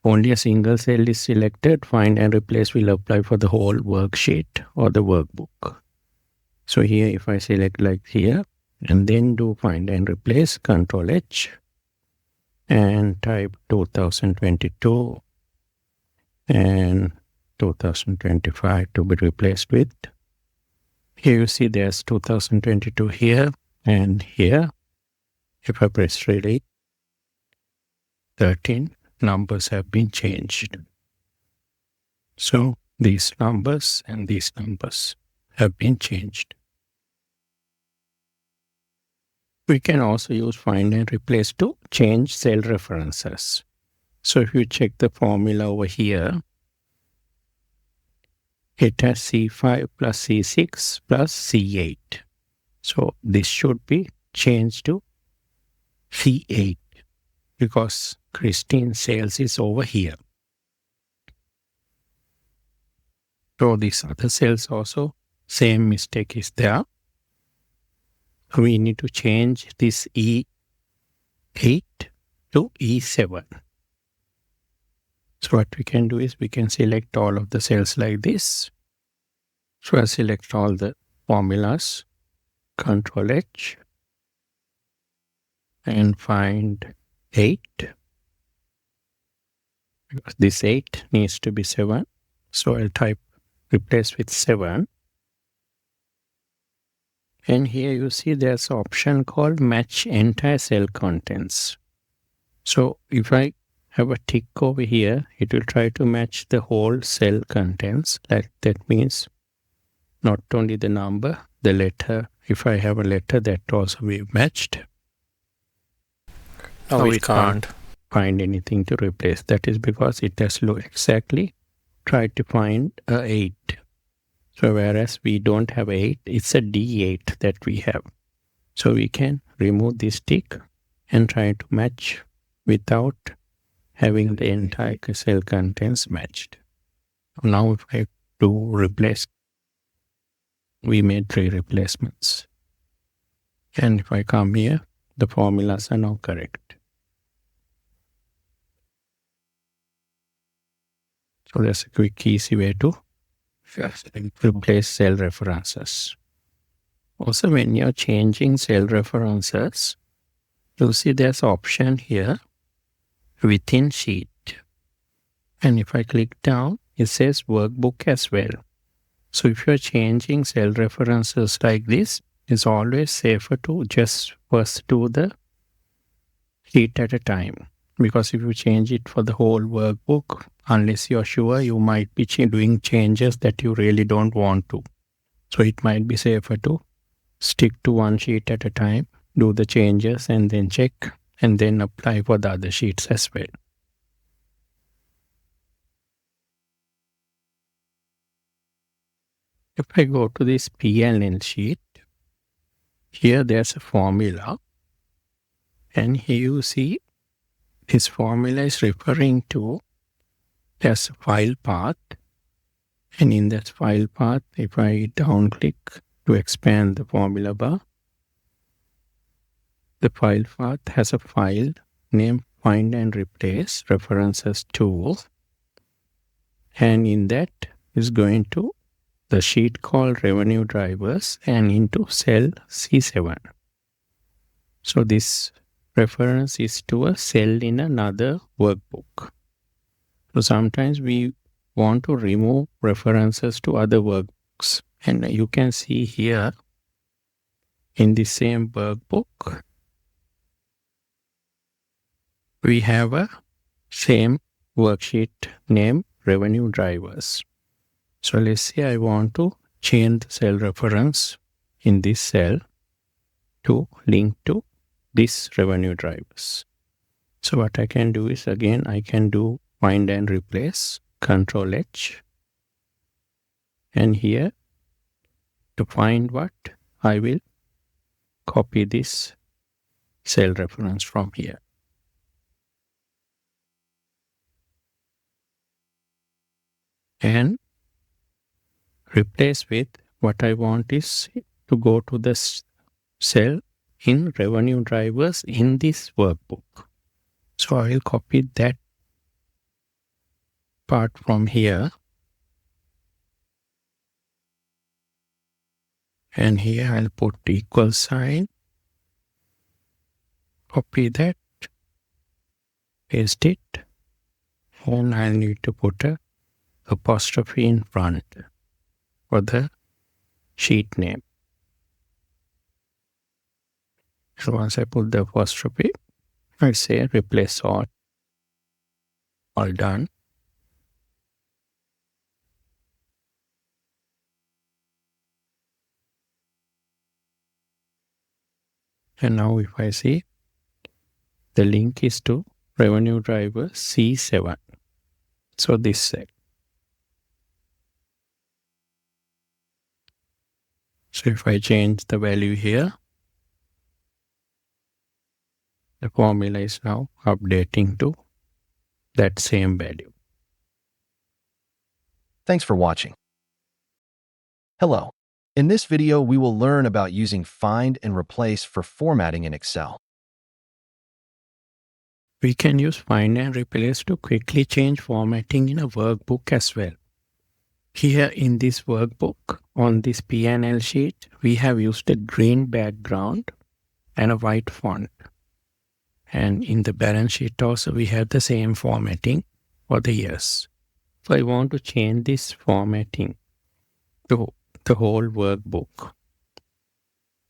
Only a single cell is selected. Find and replace will apply for the whole worksheet or the workbook. So here, if I select like here and then do find and replace, Control H, and type 2022 and 2025 to be replaced with. Here you see there's 2022 here and here. If I press relay, 13 numbers have been changed. So these numbers and these numbers have been changed. We can also use find and replace to change cell references. So if you check the formula over here, it has C5 plus C6 plus C8. So this should be changed to C8 because Christine sales is over here. So these other cells also, same mistake is there. We need to change this E8 to E7. So what we can do is we can select all of the cells like this. So I select all the formulas, Control H, and find 8. Because this 8 needs to be 7. So I'll type replace with 7. And here you see there's an option called match entire cell contents. So if I have a tick over here, it will try to match the whole cell contents. That means not only the number, the letter. If I have a letter, that also will be matched. Now we can't find anything to replace. That is because it has exactly tried to find a 8. So whereas we don't have 8, it's a D8 that we have. So we can remove this tick and try to match without having the entire cell contents matched. Now if I do replace, we made 3 replacements. And if I come here, the formulas are now correct. So that's a quick, easy way to replace cell references. Also, when you're changing cell references, you'll see there's an option here within sheet. And if I click down, it says workbook as well. So if you're changing cell references like this, it's always safer to just first do the sheet at a time. Because if you change it for the whole workbook, unless you're sure, you might be doing changes that you really don't want to. So it might be safer to stick to one sheet at a time, do the changes and then check, and then apply for the other sheets as well. If I go to this P&L sheet, here there's a formula, and here you see this formula is referring to there's a file path, and in that file path, if I down click to expand the formula bar, the file path has a file named Find and Replace References Tool, and in that is going to the sheet called Revenue Drivers and into cell C7. So this reference is to a cell in another workbook. So sometimes we want to remove references to other workbooks. And you can see here in the same workbook, we have a same worksheet named Revenue Drivers. So let's say I want to change the cell reference in this cell to link to this revenue drivers. So what I can do is, again, I can do find and replace, Control H. And here to find what, I will copy this cell reference from here. And replace with what I want is to go to the cell in revenue drivers in this workbook. So I will copy that part from here. And here I'll put equal sign, copy that, paste it, and I'll need to put a apostrophe in front for the sheet name. So once I put the apostrophe, I say replace all done. And now if I see, the link is to revenue driver C7. So this cell. So if I change the value here, the formula is now updating to that same value.
Thanks for watching. Hello. In this video, we will learn about using Find and Replace for formatting in Excel.
We can use Find and Replace to quickly change formatting in a workbook as well. Here in this workbook, on this P&L sheet, we have used a green background and a white font. And in the balance sheet also, we have the same formatting for the years. So I want to change this formatting to the whole workbook.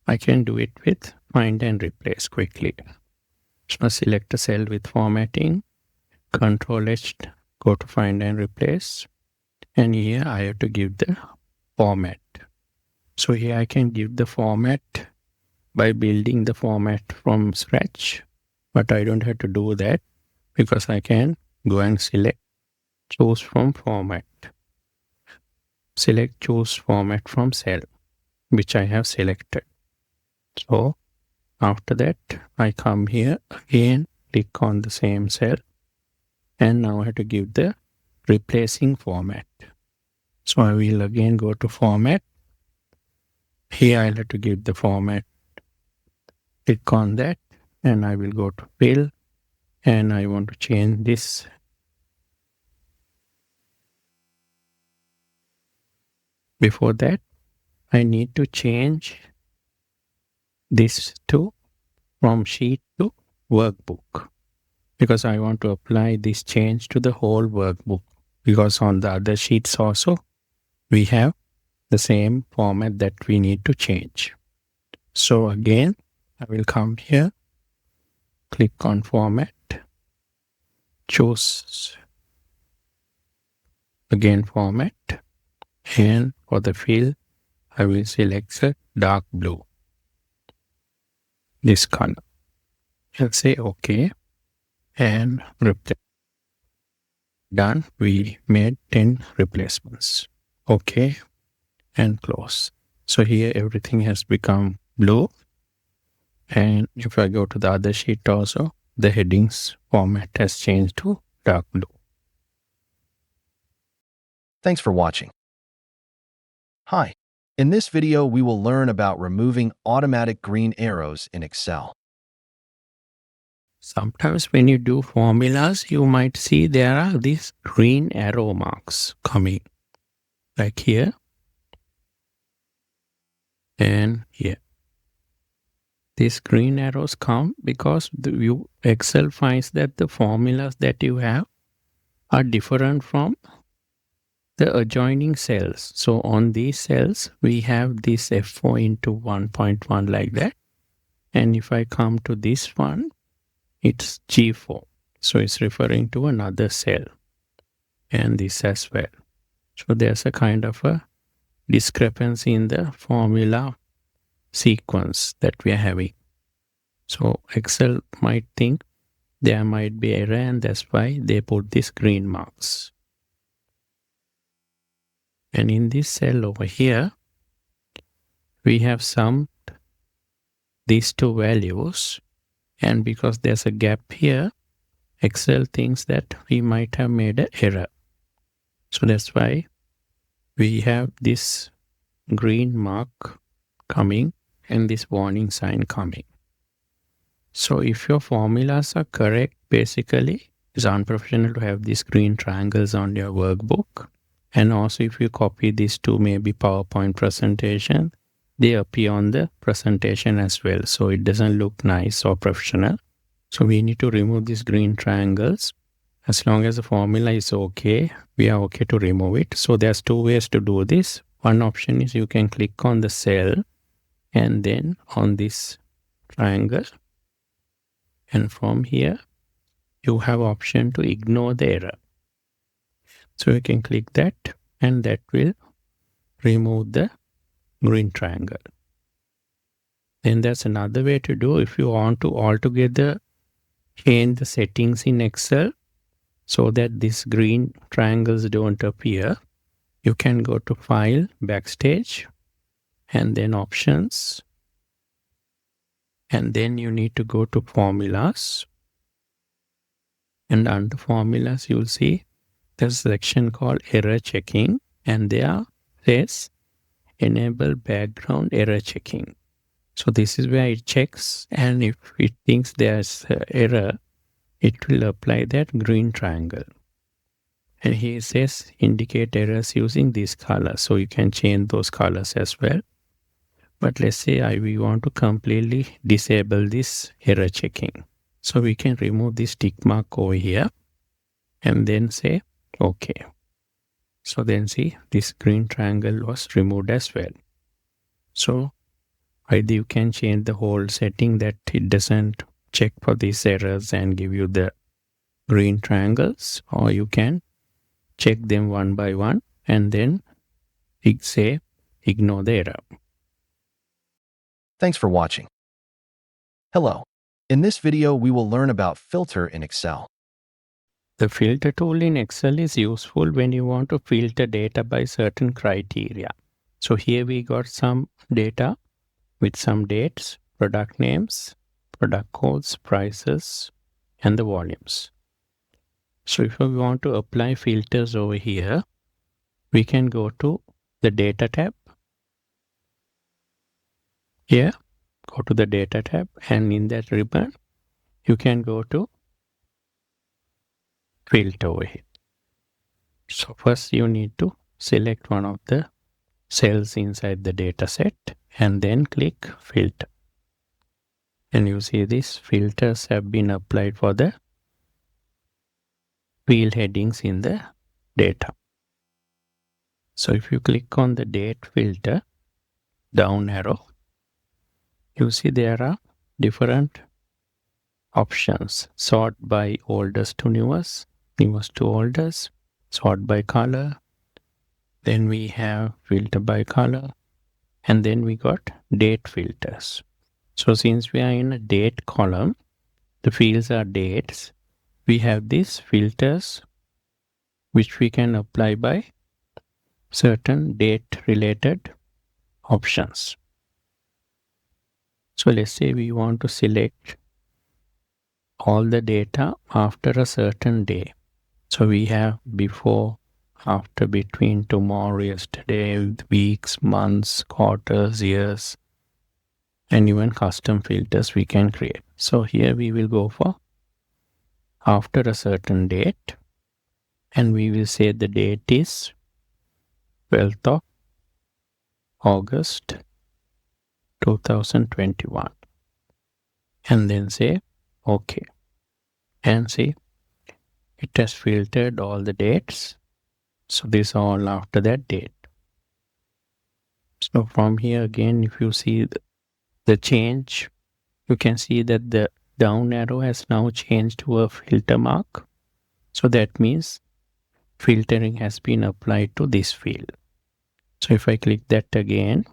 I can do it with Find and Replace quickly. So select a cell with formatting, Control H, go to Find and Replace. And here I have to give the format. So here I can give the format by building the format from scratch. But I don't have to do that because I can go and select choose from format. choose format from cell, which I have selected. So after that, I come here again, click on the same cell, and now I have to give the replacing format. So I will again go to format. Here I'll have to give the format. Click on that, and I will go to fill, and I want to change this. Before that, I need to change this to from sheet to workbook, because I want to apply this change to the whole workbook, because on the other sheets also we have the same format that we need to change. So again, I will come here, click on format, choose again format, and for the fill I will select a dark blue, this color. I'll say OK and replace. Done. We made 10 replacements. OK and close. So here everything has become blue, and if I go to the other sheet also, the headings format has changed to dark blue.
Thanks for watching. Hi. In this video, we will learn about removing automatic green arrows in Excel.
Sometimes when you do formulas, you might see there are these green arrow marks coming, like here and here. These green arrows come because Excel finds that the formulas that you have are different from the adjoining cells. So on these cells, we have this F4 into 1.1 like that. And if I come to this one, it's G4. So it's referring to another cell. And this as well. So there's a kind of a discrepancy in the formula sequence that we are having. So Excel might think there might be error, and that's why they put these green marks. And in this cell over here, we have summed these two values, and because there's a gap here, Excel thinks that we might have made an error. So that's why we have this green mark coming and this warning sign coming. So if your formulas are correct, basically it's unprofessional to have these green triangles on your workbook. And also if you copy these to maybe PowerPoint presentation, they appear on the presentation as well. So it doesn't look nice or professional. So we need to remove these green triangles. As long as the formula is okay, we are okay to remove it. So there's two ways to do this. One option is you can click on the cell and then on this triangle. And from here, you have option to ignore the error. So you can click that, and that will remove the green triangle. Then there's another way to do if you want to altogether change the settings in Excel so that these green triangles don't appear. You can go to File, Backstage, and then Options. And then you need to go to Formulas. And under Formulas, you'll see there's a section called Error Checking, and there says Enable Background Error Checking. So this is where it checks, and if it thinks there's an error, it will apply that green triangle. And here it says indicate errors using this color. So you can change those colors as well. But let's say we want to completely disable this error checking. So we can remove this tick mark over here and then say OK. So then see, this green triangle was removed as well. So either you can change the whole setting that it doesn't check for these errors and give you the green triangles, or you can check them one by one and then say ignore the error.
Thanks for watching. Hello. In this video, we will learn about filter in Excel.
The filter tool in Excel is useful when you want to filter data by certain criteria. So here we got some data with some dates, product names, product codes, prices, and the volumes. So if we want to apply filters over here, we can go to the Data tab. Here, go to the Data tab, and in that ribbon, you can go to Filter over here. So first you need to select one of the cells inside the data set and then click Filter. And you see these filters have been applied for the field headings in the data. So if you click on the date filter, down arrow, you see there are different options. Sort by oldest to newest, newest to oldest, sort by color. Then we have filter by color, and then we got date filters. So since we are in a date column, the fields are dates, we have these filters which we can apply by certain date related options. So let's say we want to select all the data after a certain day. So we have before, after, between, tomorrow, yesterday, weeks, months, quarters, years, and even custom filters we can create. So here we will go for after a certain date, and we will say the date is 12th of August 2021, and then say OK, and see it has filtered all the dates. So this is all after that date. So from here again, if you see the change, you can see that the down arrow has now changed to a filter mark. So that means filtering has been applied to this field. So if I click that again,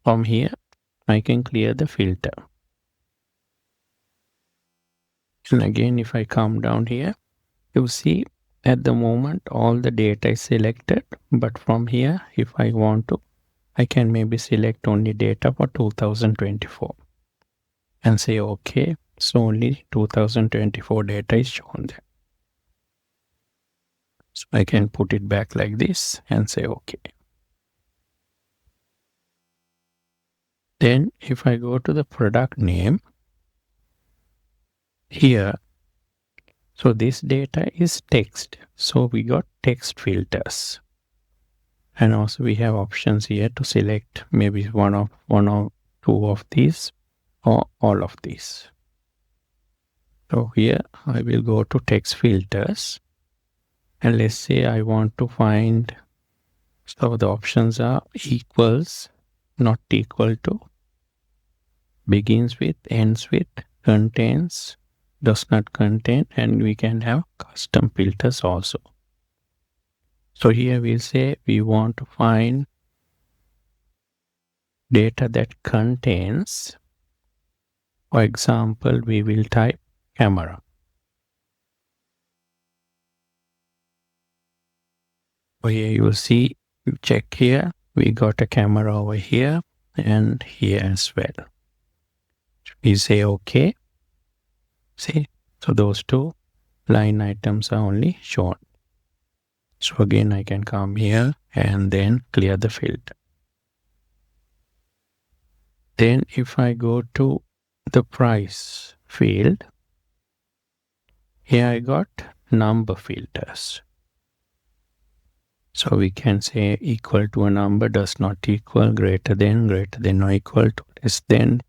from here, I can clear the filter. And again, if I come down here, you see at the moment all the data is selected, but from here, if I want to, I can maybe select only data for 2024 and say OK. So only 2024 data is shown there. So I can put it back like this and say OK. Then if I go to the product name, here, so this data is text. So we got text filters. And also we have options here to select maybe one or two of these or all of these. So here I will go to text filters, and let's say I want to find, so the options are equals, not equal to, begins with, ends with, contains, does not contain, and we can have custom filters also. So here we'll say we want to find data that contains, for example, we will type camera. So here you will see, you check here, we got a camera over here and here as well. We say OK. See, so those two line items are only shown. So again, I can come here and then clear the filter. Then if I go to the price field, here I got number filters. So we can say equal to a number, does not equal, greater than or equal to, less than,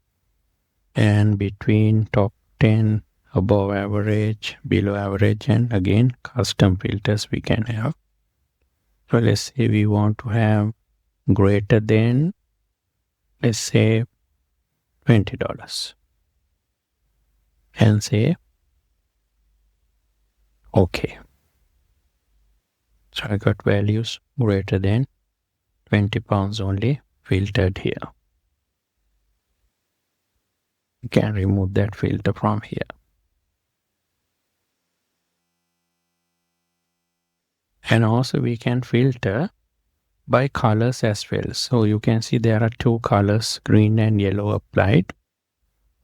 and between, top 10, above average, below average, and again custom filters we can have. So let's say we want to have greater than, let's say $20, and say OK. So I got values greater than 20 pounds only filtered here. You can remove that filter from here. And also we can filter by colors as well. So you can see there are two colors, green and yellow applied.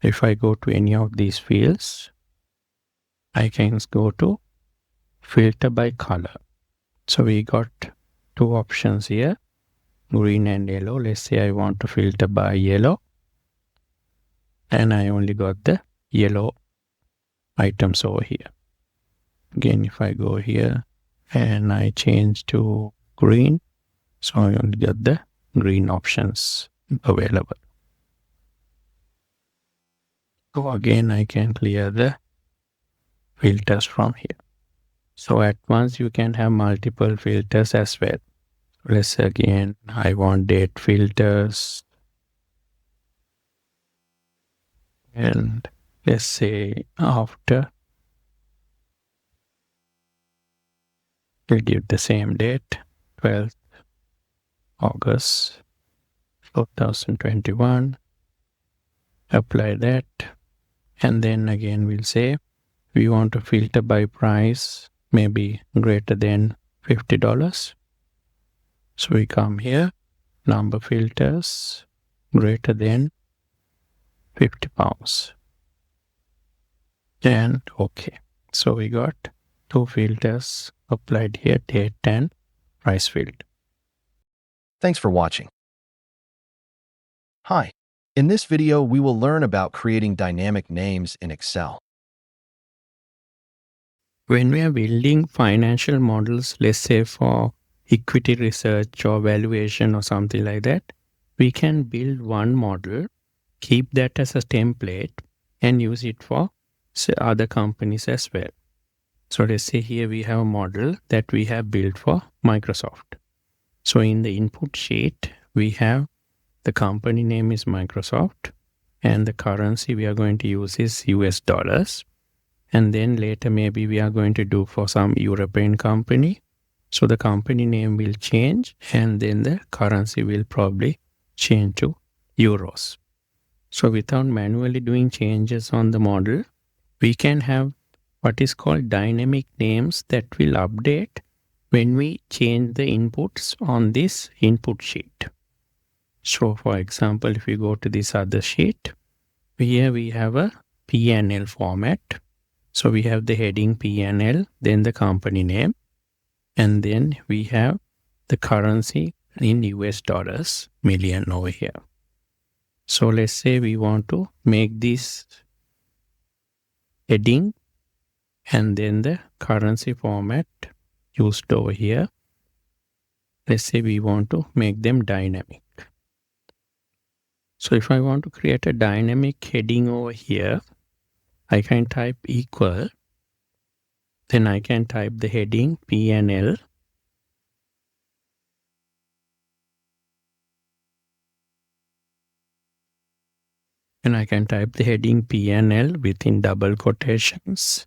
If I go to any of these fields, I can go to filter by color. So we got two options here, green and yellow. Let's say I want to filter by yellow, and I only got the yellow items over here. Again, if I go here and I change to green, so I only get the green options available. So again, I can clear the filters from here. So at once you can have multiple filters as well. Let's say again, I want date filters. And let's say after, we'll give the same date, 12th August 2021. Apply that. And then again, we'll say we want to filter by price, maybe greater than $50. So we come here, number filters, greater than 50 pounds. And okay. So we got two filters applied here, date and price field.
Thanks for watching. Hi. In this video, we will learn about creating dynamic names in Excel.
When we are building financial models, let's say for equity research or valuation or something like that, we can build one model, keep that as a template, and use it for other companies as well. So let's say here we have a model that we have built for Microsoft. So in the input sheet, we have the company name is Microsoft, and the currency we are going to use is US dollars. And then later maybe we are going to do for some European company. So the company name will change, and then the currency will probably change to euros. So without manually doing changes on the model, we can have what is called dynamic names that will update when we change the inputs on this input sheet. So for example, if we go to this other sheet, here we have a P&L format. So we have the heading P&L, then the company name, and then we have the currency in US dollars, million over here. So let's say we want to make this heading and then the currency format used over here. Let's say we want to make them dynamic. So if I want to create a dynamic heading over here, I can type equal, then I can type the heading P&L, and I can type the heading P&L within double quotations,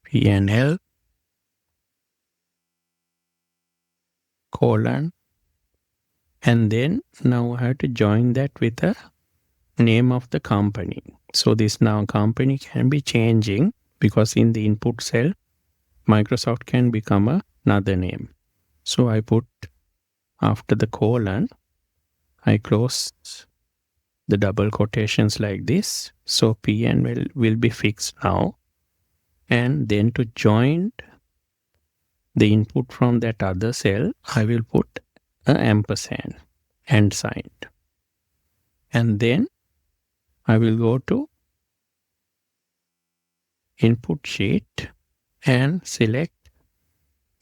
P&L, colon, and then now I have to join that with the name of the company. So this now company can be changing because in the input cell, Microsoft can become another name. So I put after the colon, I close the double quotations like this. So P&L will be fixed now. And then to join the input from that other cell, I will put an ampersand and sign. And then I will go to input sheet and select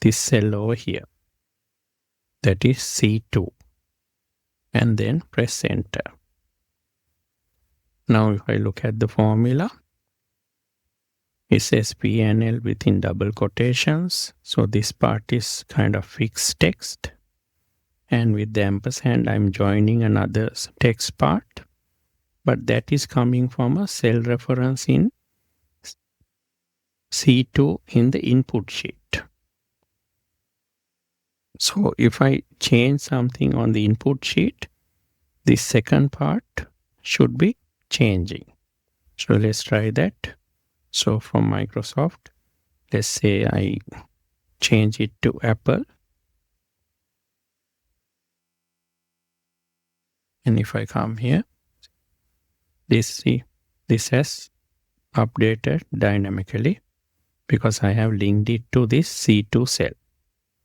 this cell over here. That is C2. And then press enter. Now if I look at the formula, it says P&L within double quotations. So this part is kind of fixed text. And with the ampersand, I'm joining another text part. But that is coming from a cell reference in C2 in the input sheet. So if I change something on the input sheet, this second part should be changing. So let's try that. So from Microsoft, let's say I change it to Apple. And if I come here, this has updated dynamically because I have linked it to this C2 cell.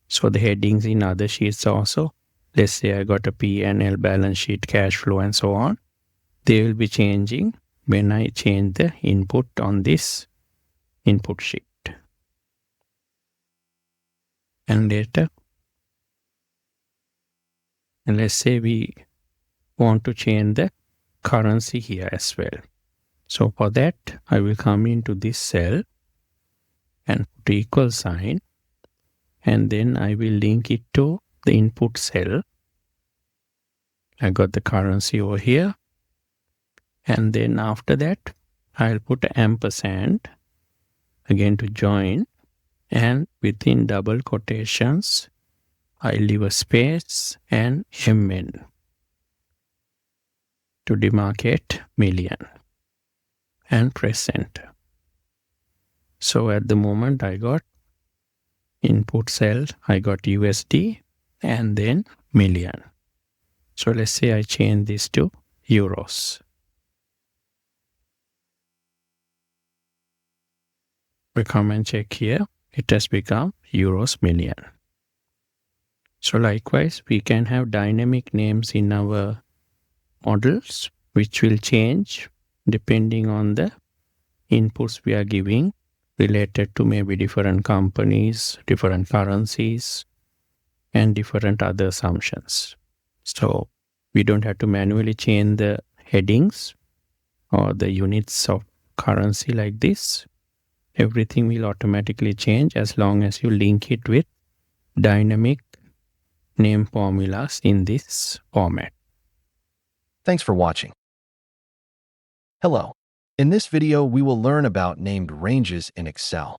So the headings in other sheets also, let's say I got a P&L, balance sheet, cash flow, and so on. They will be changing when I change the input on this input sheet. And later, and let's say we want to change the currency here as well. So for that, I will come into this cell and put equal sign, and then I will link it to the input cell. I got the currency over here, and then after that, I'll put ampersand again to join, and within double quotations, I'll leave a space and MN to demarcate million and press enter. So at the moment I got input cell, I got USD and then million. So let's say I change this to euros. We come and check here, it has become euros million. So likewise, we can have dynamic names in our models, which will change depending on the inputs we are giving related to maybe different companies, different currencies, and different other assumptions. So we don't have to manually change the headings or the units of currency like this. Everything will automatically change as long as you link it with dynamic name formulas in this format.
Thanks for watching. Hello. In this video, we will learn about named ranges in Excel.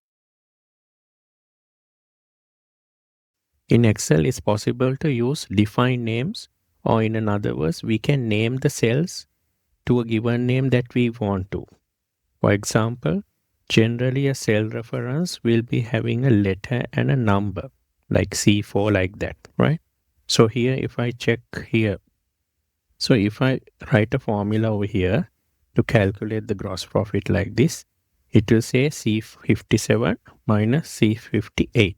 In Excel, it's possible to use defined names, or in other words, we can name the cells to a given name that we want to. For example, generally a cell reference will be having a letter and a number, like C4, like that, right? So here, if I check here, so if I write a formula over here to calculate the gross profit like this, it will say C57 minus C58.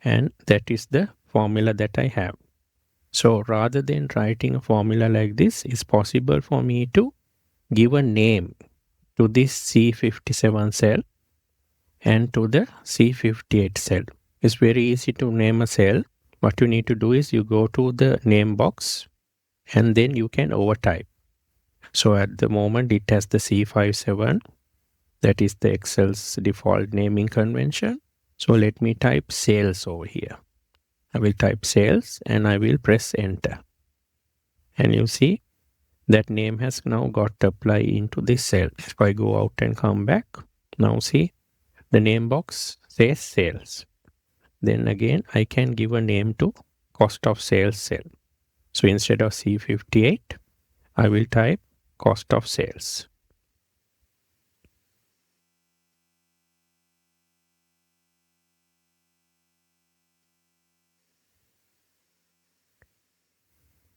And that is the formula that I have. So rather than writing a formula like this, it's possible for me to give a name to this C57 cell and to the C58 cell. It's very easy to name a cell. What you need to do is you go to the name box and then you can overtype. So at the moment it has the C57, that is the Excel's default naming convention. So let me type sales over here. I will type sales and I will press enter. And you see that name has now got applied into this cell. If I go out and come back, now see the name box says sales. Then again I can give a name to cost of sales cell. So instead of C58, I will type cost of sales.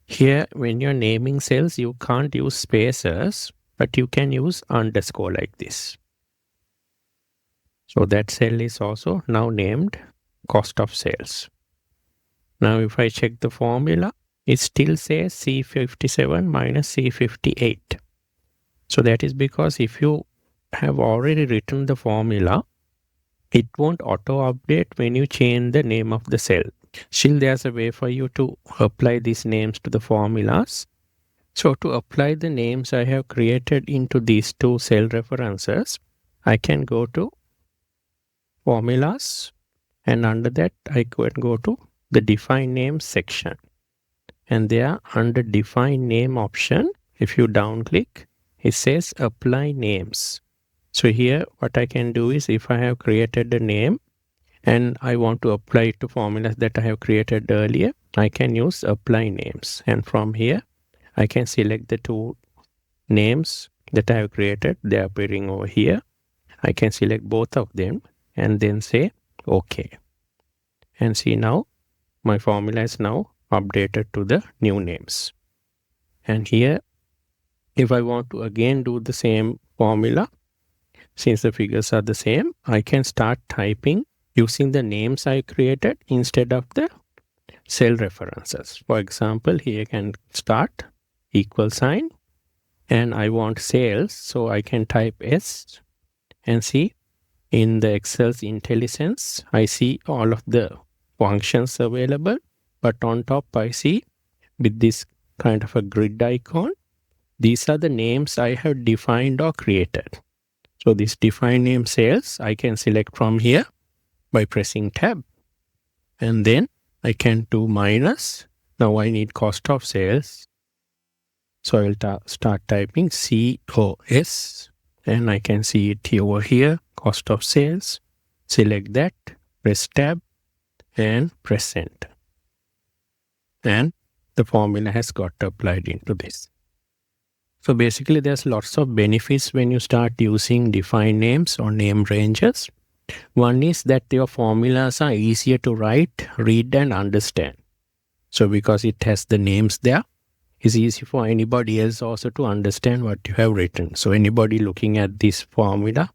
Here, when you're naming cells, you can't use spaces, but you can use underscore like this. So that cell is also now named cost of sales. Now if I check the formula, it still says C57 minus C58. So that is because if you have already written the formula, it won't auto-update when you change the name of the cell. Still, there's a way for you to apply these names to the formulas. So to apply the names I have created into these two cell references, I can go to formulas, and under that I can go to the define name section. And there under define name option, if you down click, it says apply names. So here what I can do is, if I have created a name and I want to apply it to formulas that I have created earlier, I can use apply names. And from here, I can select the two names that I have created. They are appearing over here. I can select both of them and then say OK. And see now, my formula is now updated to the new names. And here, if I want to again do the same formula, since the figures are the same, I can start typing using the names I created instead of the cell references. For example, here I can start equal sign and I want sales, so I can type S and see in the Excel's IntelliSense, I see all of the functions available, but on top I see with this kind of a grid icon, these are the names I have defined or created. So this define name sales, I can select from here by pressing tab, and then I can do minus. Now I need cost of sales. So I will start typing COS, and I can see it over here, cost of sales. Select that, press tab, and press enter. And the formula has got applied into this. So basically there's lots of benefits when you start using defined names or name ranges. One is that your formulas are easier to write, read and understand. So because it has the names there, it's easy for anybody else also to understand what you have written. So anybody looking at this formula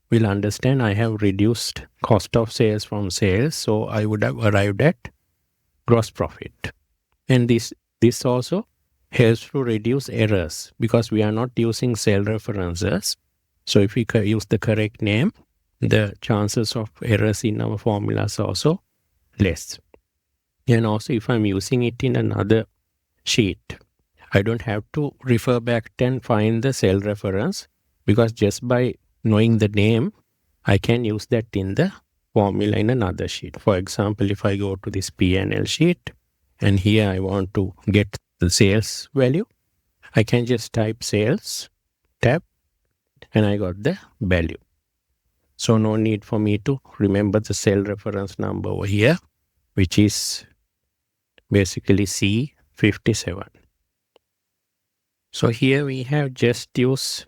will understand I have reduced cost of sales from sales, so I would have arrived at gross profit. And this also helps to reduce errors because we are not using cell references. So if we use the correct name, the chances of errors in our formulas are also less. And also if I'm using it in another sheet, I don't have to refer back and find the cell reference because just by knowing the name, I can use that in the formula in another sheet. For example, if I go to this P&L sheet and here I want to get the sales value, I can just type sales, tab, and I got the value. So no need for me to remember the cell reference number over here, which is basically C57. So here we have just used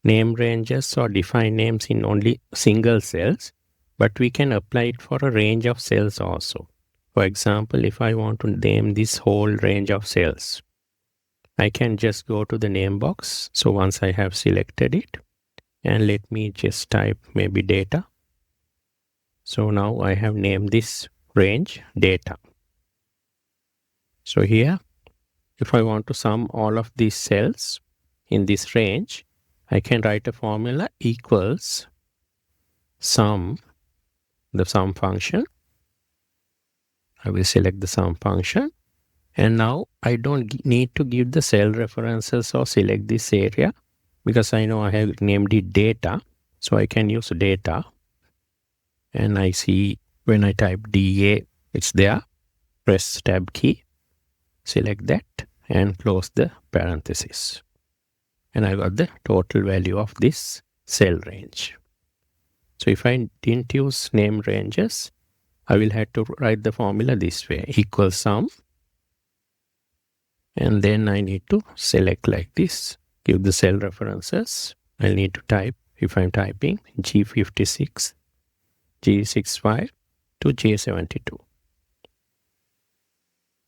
name ranges or define names in only single cells, but we can apply it for a range of cells also. For example, if I want to name this whole range of cells, I can just go to the name box. So once I have selected it, and let me just type maybe data. So now I have named this range data. So here, if I want to sum all of these cells in this range, I can write a formula equals sum, the sum function. I will select the sum function. And now I don't need to give the cell references or select this area because I know I have named it data. So I can use data. And I see when I type DA, it's there. Press tab key, select that and close the parenthesis. And I got the total value of this cell range. So if I didn't use name ranges, I will have to write the formula this way, equals sum. And then I need to select like this, give the cell references. I'll need to type, if I'm typing, G56, G65 to G72.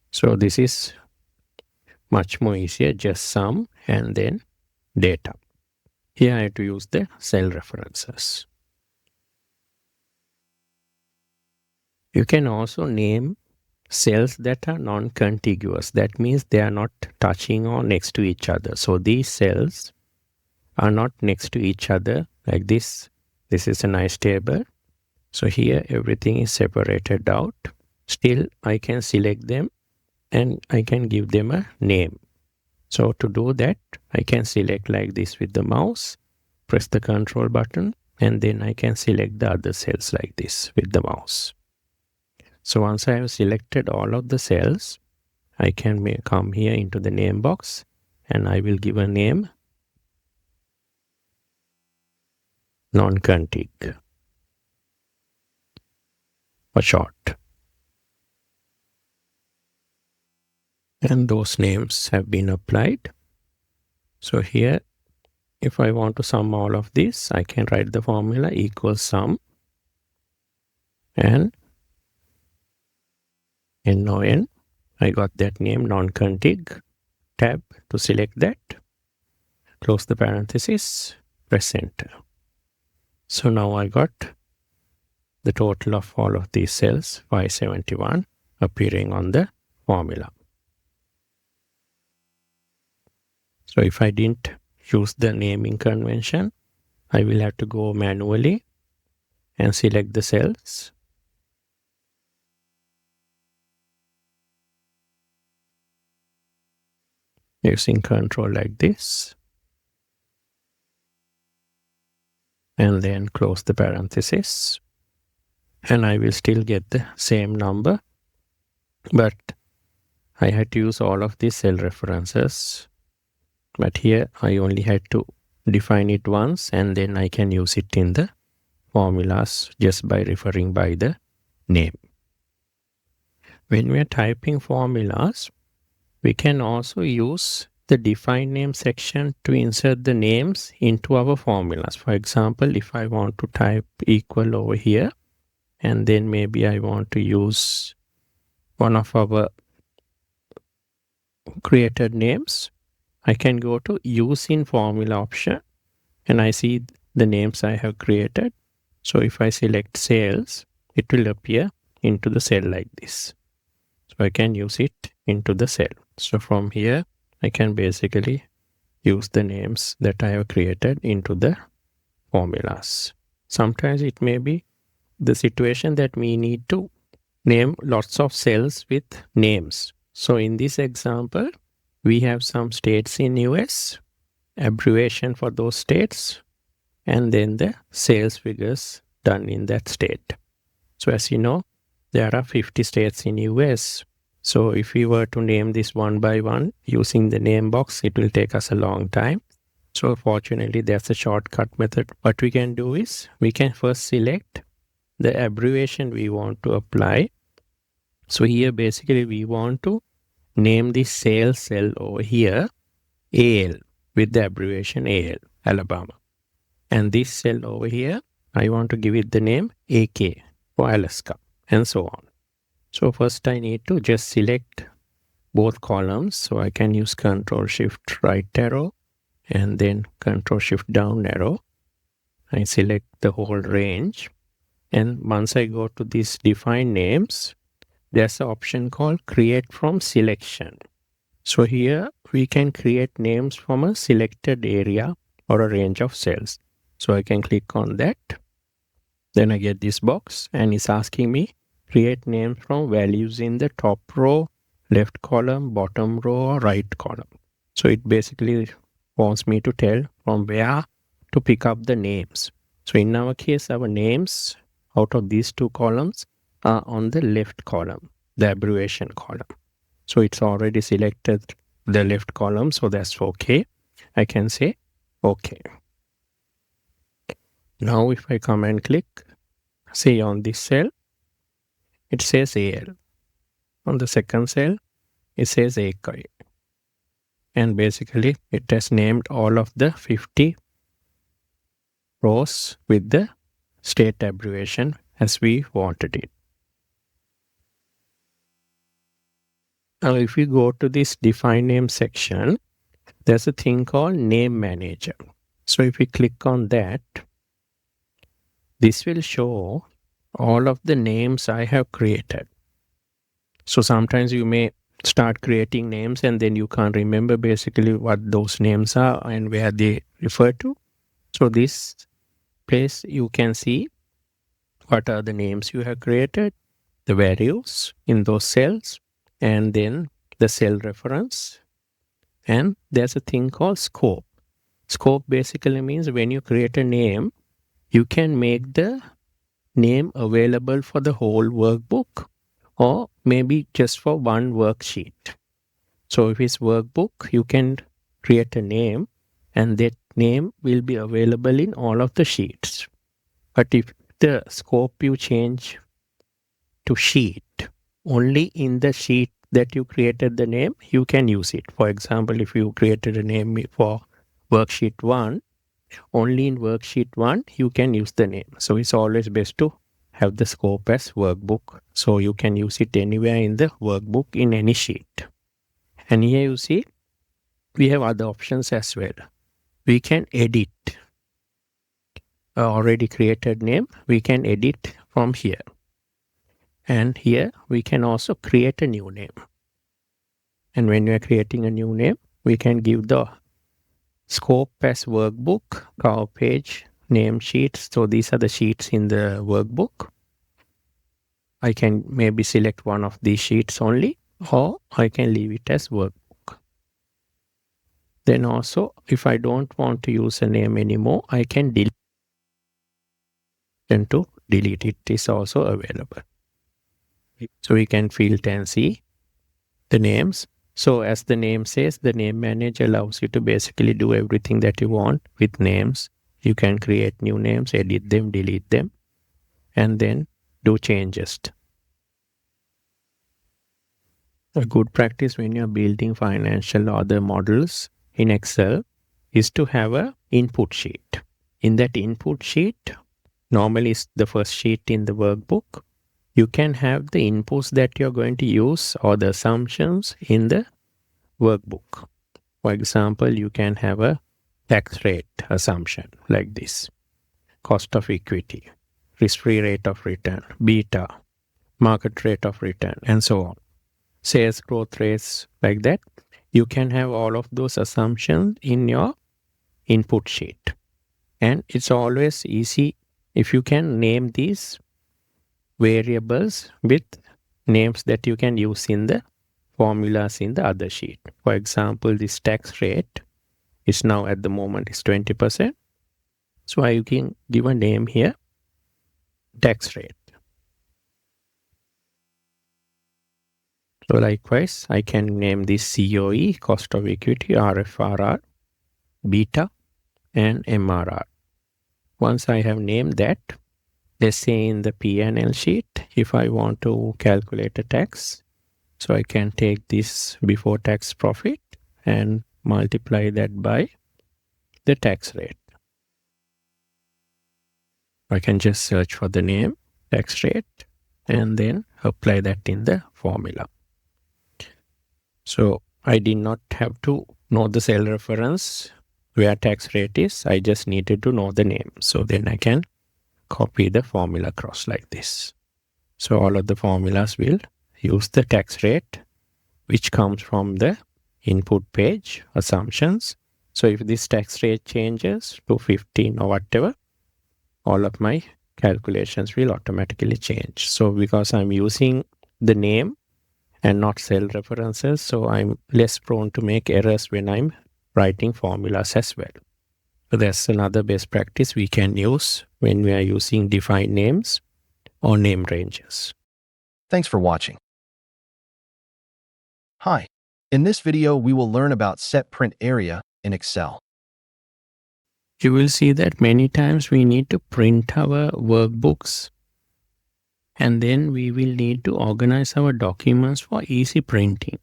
So this is much more easier, just sum and then data. Here I have to use the cell references. You can also name cells that are non-contiguous. That means they are not touching or next to each other. So these cells are not next to each other like this. This is a nice table. So here everything is separated out. Still I can select them and I can give them a name. So to do that, I can select like this with the mouse, press the control button, and then I can select the other cells like this with the mouse. So once I have selected all of the cells, I can come here into the name box and I will give a name non-contig for short. And those names have been applied. So here, if I want to sum all of this, I can write the formula equals sum. and NON. I got that name, non-config. Tab to select that. Close the parenthesis, press enter. So now I got the total of all of these cells, 571, appearing on the formula. So if I didn't use the naming convention, I will have to go manually and select the cells. Using control like this. And then close the parenthesis. And I will still get the same number. But I had to use all of these cell references. But here I only had to define it once, and then I can use it in the formulas just by referring by the name. When we are typing formulas, we can also use the define name section to insert the names into our formulas. For example, if I want to type equal over here, and then maybe I want to use one of our created names, I can go to use in formula option, and I see the names I have created. So if I select sales, it will appear into the cell like this. So I can use it into the cell. So from here, I can basically use the names that I have created into the formulas. Sometimes it may be the situation that we need to name lots of cells with names. So in this example, we have some states in US, abbreviation for those states, and then the sales figures done in that state. So as you know, there are 50 states in US. So if we were to name this one by one using the name box, it will take us a long time. So fortunately, there's a shortcut method. What we can do is we can first select the abbreviation we want to apply. So here basically we want to name the sales cell over here AL with the abbreviation AL, Alabama. And this cell over here, I want to give it the name AK for Alaska, and so on. So first I need to just select both columns. So I can use Control Shift right arrow and then Control Shift down arrow. I select the whole range. And once I go to these define names, there's an option called create from selection. So here we can create names from a selected area or a range of cells. So I can click on that. Then I get this box and it's asking me create names from values in the top row, left column, bottom row, or right column. So it basically wants me to tell from where to pick up the names. So in our case, our names out of these two columns are on the left column, the abbreviation column. So it's already selected the left column, so that's okay. I can say okay. Now if I come and click, say on this cell, it says AL. On the second cell, it says AK. And basically, it has named all of the 50 rows with the state abbreviation as we wanted it. Now, if we go to this define name section, there's a thing called name manager. So if we click on that, this will show all of the names I have created. So sometimes you may start creating names and then you can't remember basically what those names are and where they refer to. So this place you can see what are the names you have created, the values in those cells, and then the cell reference. And there's a thing called scope. Scope basically means when you create a name, you can make the name available for the whole workbook or maybe just for one worksheet. So if it's workbook, you can create a name and that name will be available in all of the sheets. But if the scope you change to sheet, only in the sheet that you created the name, you can use it. For example, if you created a name for worksheet 1, only in worksheet 1, you can use the name. So it's always best to have the scope as workbook. So you can use it anywhere in the workbook in any sheet. And here you see we have other options as well. We can edit already created name. We can edit from here. And here we can also create a new name. And when we are creating a new name, we can give the scope as workbook, cover page, name sheets. So these are the sheets in the workbook. I can maybe select one of these sheets only, or I can leave it as workbook. Then also, if I don't want to use a name anymore, I can delete. Then to delete it is also available. So we can filter and see the names. So as the name says, the name manager allows you to basically do everything that you want with names. You can create new names, edit them, delete them, and then do changes. A good practice when you're building financial or other models in Excel is to have an input sheet. In that input sheet, normally is the first sheet in the workbook. You can have the inputs that you're going to use or the assumptions in the workbook. For example, you can have a tax rate assumption like this. Cost of equity, risk-free rate of return, beta, market rate of return, and so on. Sales growth rates like that. You can have all of those assumptions in your input sheet. And it's always easy if you can name these variables with names that you can use in the formulas in the other sheet. For example, this tax rate is now at the moment is 20%. So I can give a name here, tax rate. So likewise, I can name this COE, cost of equity, RFRR, beta, and MRR. Once I have named that, let's say in the P&L sheet, if I want to calculate a tax, so I can take this before tax profit and multiply that by the tax rate. I can just search for the name, tax rate, and then apply that in the formula. So I did not have to know the cell reference where tax rate is. I just needed to know the name. So then I can copy the formula across like this. So all of the formulas will use the tax rate, which comes from the input page assumptions. So if this tax rate changes to 15 or whatever, all of my calculations will automatically change. So because I'm using the name and not cell references, so I'm less prone to make errors when I'm writing formulas as well. So that's another best practice we can use when we are using defined names or name ranges.
Thanks for watching. Hi. In this video, we will learn about set print area in Excel.
You will see that many times we need to print our workbooks, and then we will need to organize our documents for easy printing.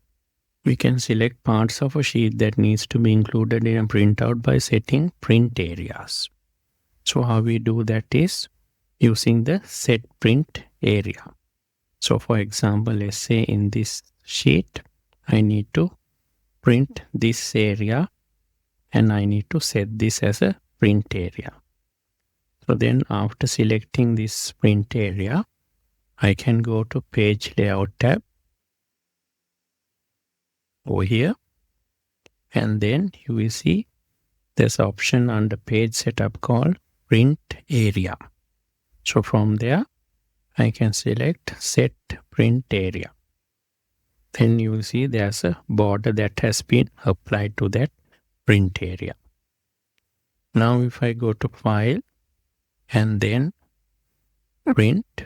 We can select parts of a sheet that needs to be included in a printout by setting print areas. So how we do that is using the set print area. So for example, let's say in this sheet, I need to print this area and I need to set this as a print area. So then after selecting this print area, I can go to Page Layout tab over here, and then you will see there's an option under Page Setup called Print Area. So from there, I can select Set Print Area. Then you will see there's a border that has been applied to that print area. Now if I go to File and then Print,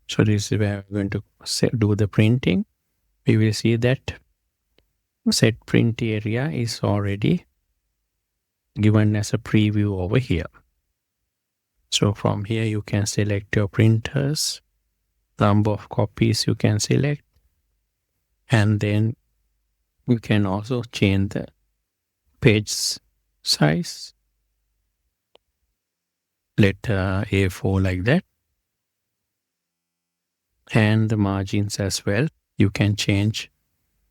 so this is where we're going to do the printing. We will see that set print area is already given as a preview over here. So from here you can select your printers, number of copies you can select, and then you can also change the page size. Let A4 like that. and the margins as well. You can change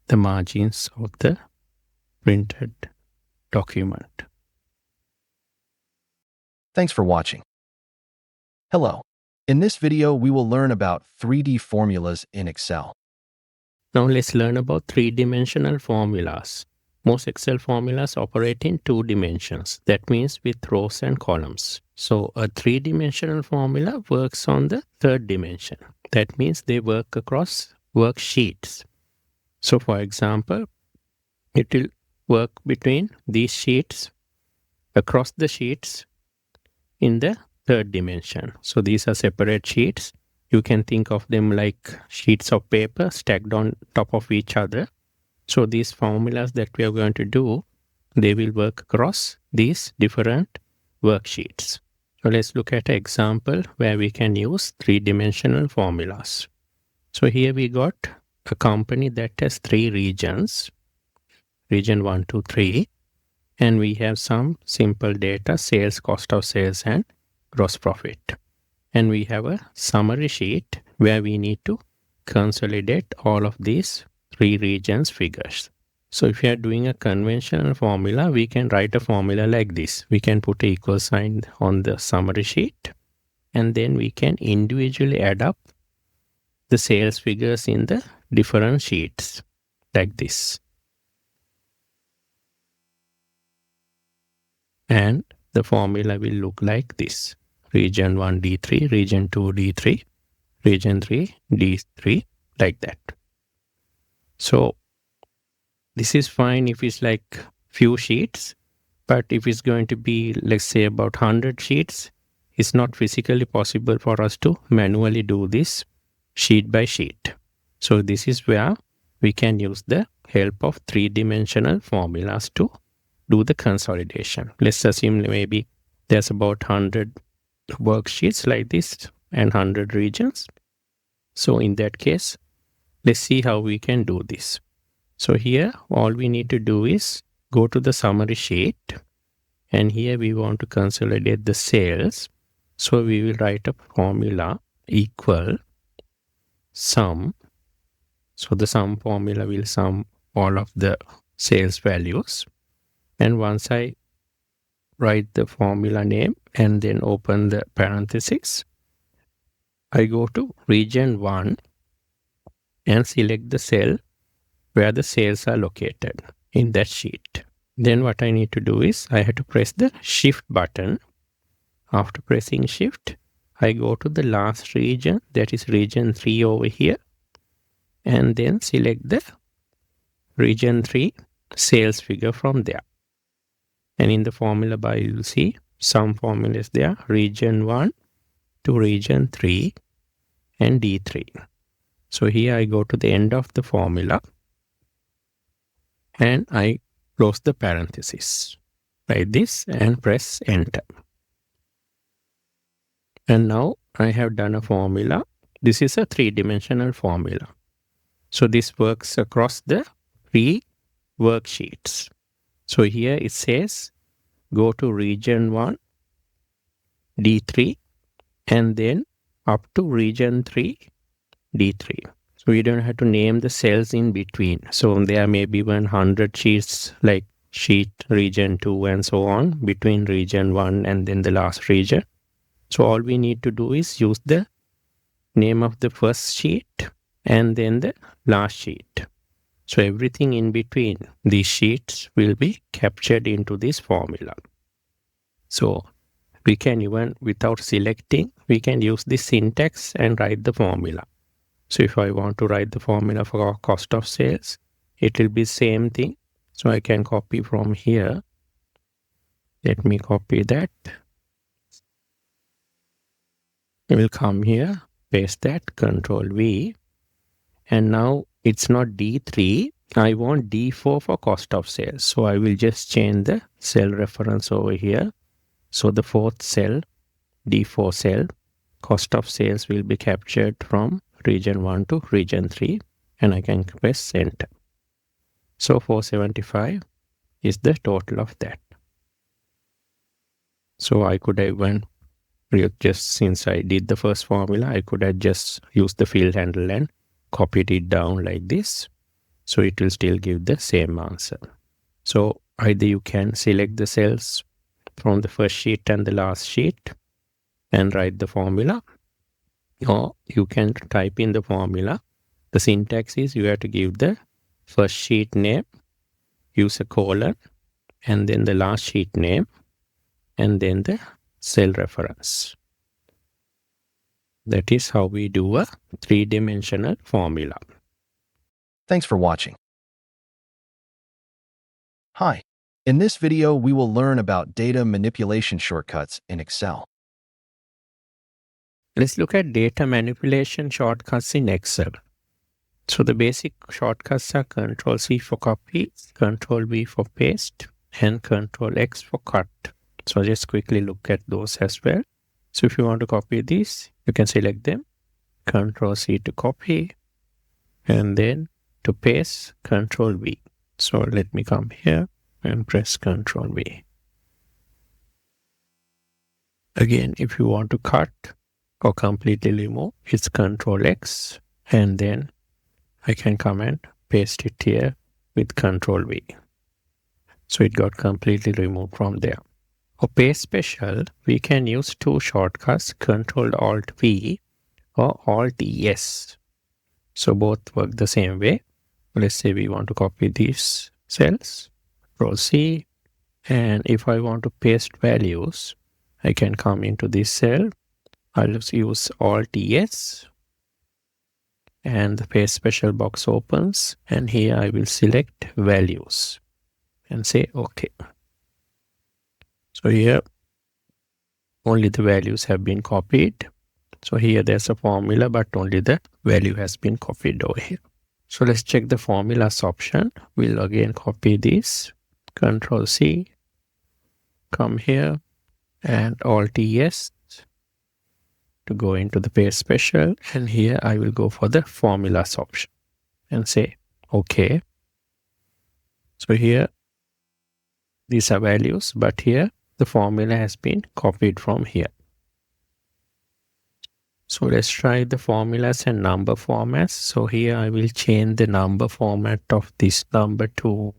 the margins of the printed document.
Thanks for watching. Hello. In this video, we will learn about 3D formulas in Excel.
Now let's learn about three-dimensional formulas. Most Excel formulas operate in 2 dimensions. That means with rows and columns. So a three-dimensional formula works on the 3rd dimension. That means they work across worksheets. So for example, it will work between these sheets, across the sheets in the 3rd dimension. So these are separate sheets. You can think of them like sheets of paper stacked on top of each other. So these formulas that we are going to do, they will work across these different worksheets. So let's look at an example where we can use 3-dimensional formulas. So here we got a company that has 3 regions, region 1, 2, 3, and we have some simple data, sales, cost of sales, and gross profit. And we have a summary sheet where we need to consolidate all of these 3 regions figures. So if you are doing a conventional formula, we can write a formula like this. We can put an equal sign on the summary sheet, and then we can individually add up the sales figures in the different sheets like this. And the formula will look like this. Region 1 D3, region 2 D3, region 3 D3, like that. So this is fine if it's like few sheets, but if it's going to be, let's say, about 100 sheets, it's not physically possible for us to manually do this sheet by sheet. So this is where we can use the help of 3-dimensional formulas to do the consolidation. Let's assume maybe there's about 100 worksheets like this and 100 regions. So in that case, let's see how we can do this. So here, all we need to do is go to the summary sheet, and here we want to consolidate the sales. So we will write a formula equal sum. So the sum formula will sum all of the sales values. And once I write the formula name and then open the parentheses, I go to region 1 and select the cell where the sales are located in that sheet. Then what I need to do is I have to press the shift button. After pressing shift, I go to the last region, that is region 3 over here, and then select the region 3 sales figure from there. And in the formula bar, you will see some formulas there, region 1 to region 3 and D3. So here I go to the end of the formula and I close the parenthesis like this and press enter. And now I have done a formula. This is a 3-dimensional formula. So this works across the 3 worksheets. So here it says go to region 1, D3, and then up to region 3, D3. So you don't have to name the cells in between. So there may be 100 sheets like sheet region 2 and so on between region 1 and then the last region. So all we need to do is use the name of the first sheet and then the last sheet. So everything in between these sheets will be captured into this formula. So we can even, without selecting, we can use this syntax and write the formula. So if I want to write the formula for cost of sales, it will be same thing. So I can copy from here. Let me copy that. I will come here, paste that, Control V. And now it's not D3. I want D4 for cost of sales. So I will just change the cell reference over here. So the 4th cell, D4 cell, cost of sales will be captured from region 1 to region 3. And I can press enter. So 475 is the total of that. So I could even Just since I did the first formula, I could have just used the fill handle and copied it down like this. So it will still give the same answer. So either you can select the cells from the first sheet and the last sheet and write the formula, or you can type in the formula. The syntax is you have to give the first sheet name, use a colon, and then the last sheet name, and then the cell reference. That is how we do a three-dimensional formula.
Thanks for watching. Hi. In this video, we will learn about data manipulation shortcuts in Excel.
Let's look at data manipulation shortcuts in Excel. So the basic shortcuts are Ctrl+C for copy, Ctrl+V for paste, and Ctrl+X for cut. So just quickly look at those as well. So if you want to copy these, you can select them, Ctrl+C to copy, and then to paste, Ctrl+V. So let me come here and press Ctrl+V. Again, if you want to cut or completely remove, it's Ctrl+X, and then I can come and paste it here with Ctrl+V. So it got completely removed from there. For paste special, we can use two shortcuts, Ctrl+Alt+V or Alt+ES. So both work the same way. Let's say we want to copy these cells, Ctrl+C, and if I want to paste values, I can come into this cell. I'll use Alt+ES, and the paste special box opens, and here I will select values and say OK. So here only the values have been copied. So here there's a formula, but only the value has been copied over here. So let's check the formulas option. We'll again copy this, Ctrl+C, come here, and Alt+ES to go into the paste special, and here I will go for the formulas option and say OK. So here these are values, but here the formula has been copied from here. So let's try the formulas and number formats. So here I will change the number format of this number to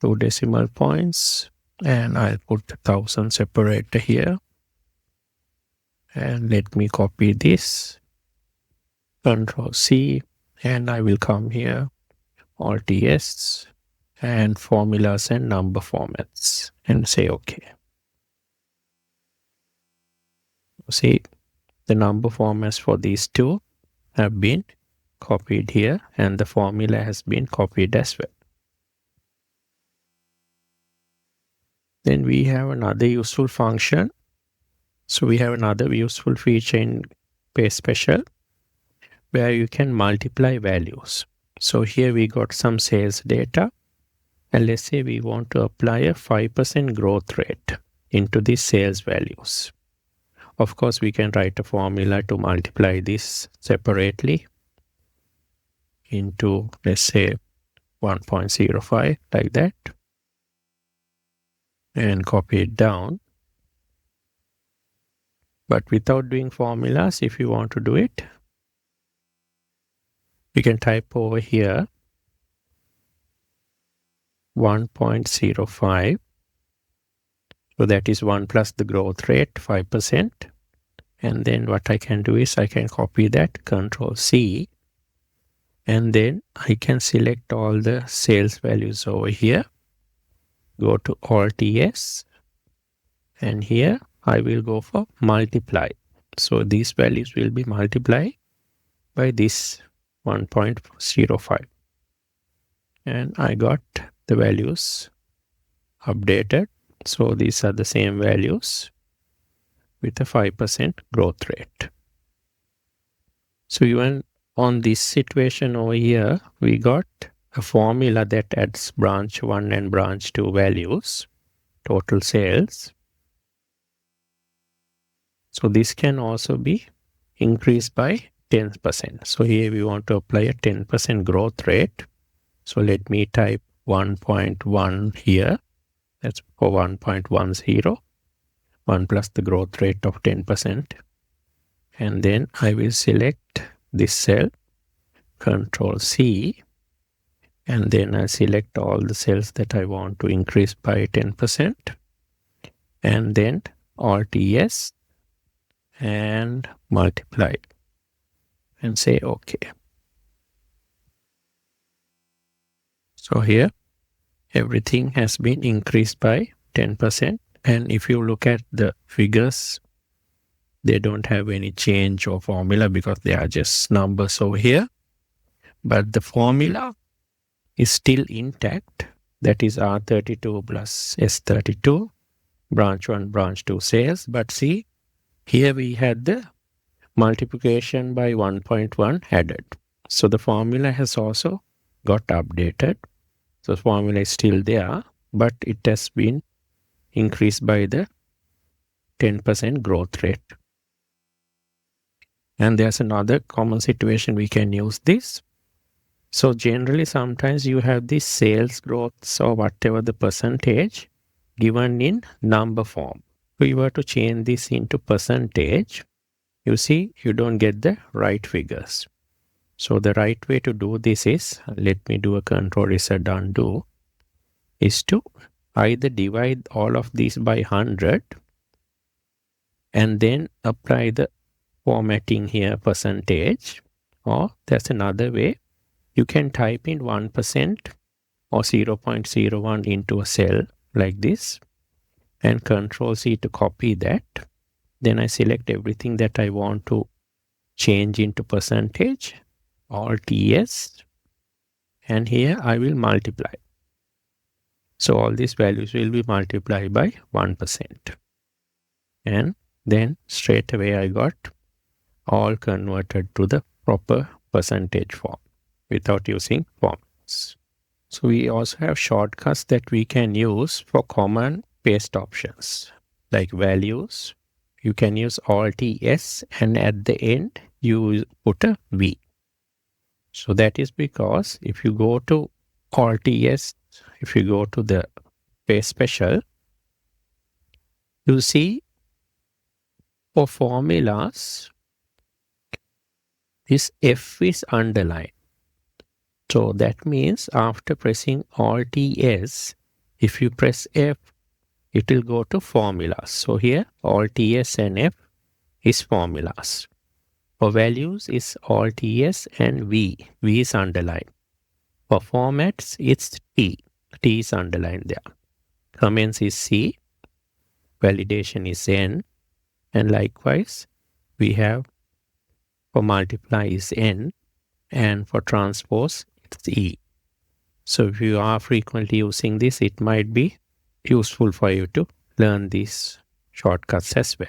2 decimal points, and I'll put the 1000 separator here. And let me copy this, Ctrl+C, and I will come here, Alt+S, and formulas and number formats, and say OK. See, the number formats for these two have been copied here, and the formula has been copied as well. Then we have another useful function. So we have another useful feature in paste special where you can multiply values. So here we got some sales data, and let's say we want to apply a 5% growth rate into these sales values. Of course, we can write a formula to multiply this separately into, let's say, 1.05 like that, and copy it down. But without doing formulas, if you want to do it, you can type over here 1.05. So that is 1 plus the growth rate, 5%. And then what I can do is I can copy that, Ctrl+C, and then I can select all the sales values over here, go to Alt+S, and here I will go for multiply. So these values will be multiplied by this 1.05. And I got the values updated. So these are the same values with a 5% growth rate. So even on this situation over here, we got a formula that adds branch 1 and branch 2 values, total sales. So this can also be increased by 10%. So here we want to apply a 10% growth rate. So let me type 1.1 here. That's for 1.10. 1 plus the growth rate of 10%. And then I will select this cell, Control C, and then I select all the cells that I want to increase by 10%, and then Alt S and multiply and say OK. So here everything has been increased by 10%, and if you look at the figures, they don't have any change or formula because they are just numbers over here, but the formula is still intact. That is R32 plus S32, branch 1, branch 2 sales. But see, here we had the multiplication by 1.1 added. So the formula has also got updated. So the formula is still there, but it has been increased by the 10% growth rate. And there's another common situation we can use this. So generally, sometimes you have this sales growth or whatever the percentage given in number form. If we were to change this into percentage, you see, you don't get the right figures. So the right way to do this is, let me do a Control Reset Undo, is to either divide all of these by 100 and then apply the formatting here percentage, or there's another way. You can type in 1% or 0.01 into a cell like this and Control C to copy that. Then I select everything that I want to change into percentage, Alt S, and here I will multiply. So all these values will be multiplied by 1%. And then straight away I got all converted to the proper percentage form without using formulas. So we also have shortcuts that we can use for command paste options like values. You can use Alt S and at the end you put a V. So that is because if you go to Alt S, if you go to the paste special, you see for formulas, this F is underlined. So that means after pressing Alt S, if you press F, it will go to formulas. So here Alt S and F is formulas. For values is Alt S and V. V is underlined. For formats, it's T. T is underlined there. Comments is C. Validation is N. And likewise, we have for multiply is N. And for transpose, it's E. So if you are frequently using this, it might be useful for you to learn these shortcuts as well.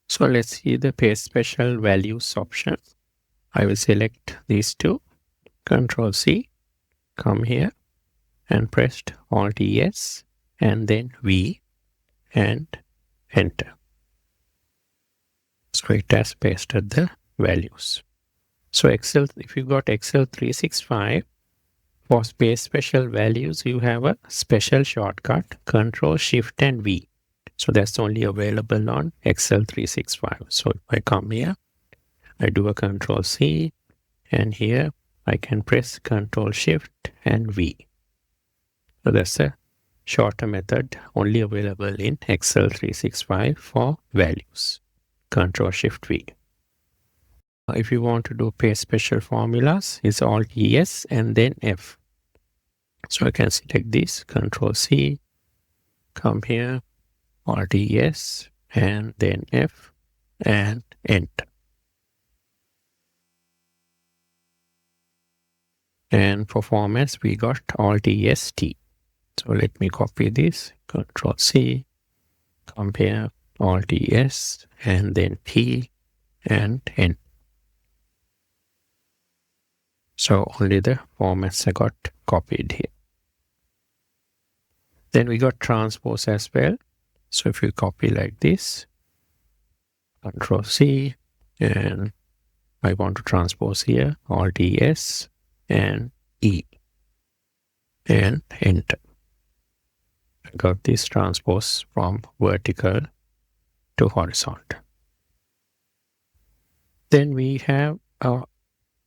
So let's see the paste special values option. I will select these two, Control C, come here and press Alt S and then V and enter. So it has pasted the values. So Excel, if you got Excel 365, for paste special values, you have a special shortcut, Control Shift and V. So that's only available on Excel 365. So if I come here, I do a Control C, and here I can press Control Shift and V. So that's a shorter method only available in Excel 365 for values. Control Shift V. If you want to do paste special formulas, it's Alt S and then F. So I can select this, Control C, come here, Alt S and then F and enter. And for formats, we got Alt S T. So let me copy this, Control C, come here, Alt S and then T and enter. So only the formats I got copied here. Then we got transpose as well. So if you copy like this, Control C, and I want to transpose here, Alt S and E, and enter. got this transpose from vertical to horizontal. Then we have a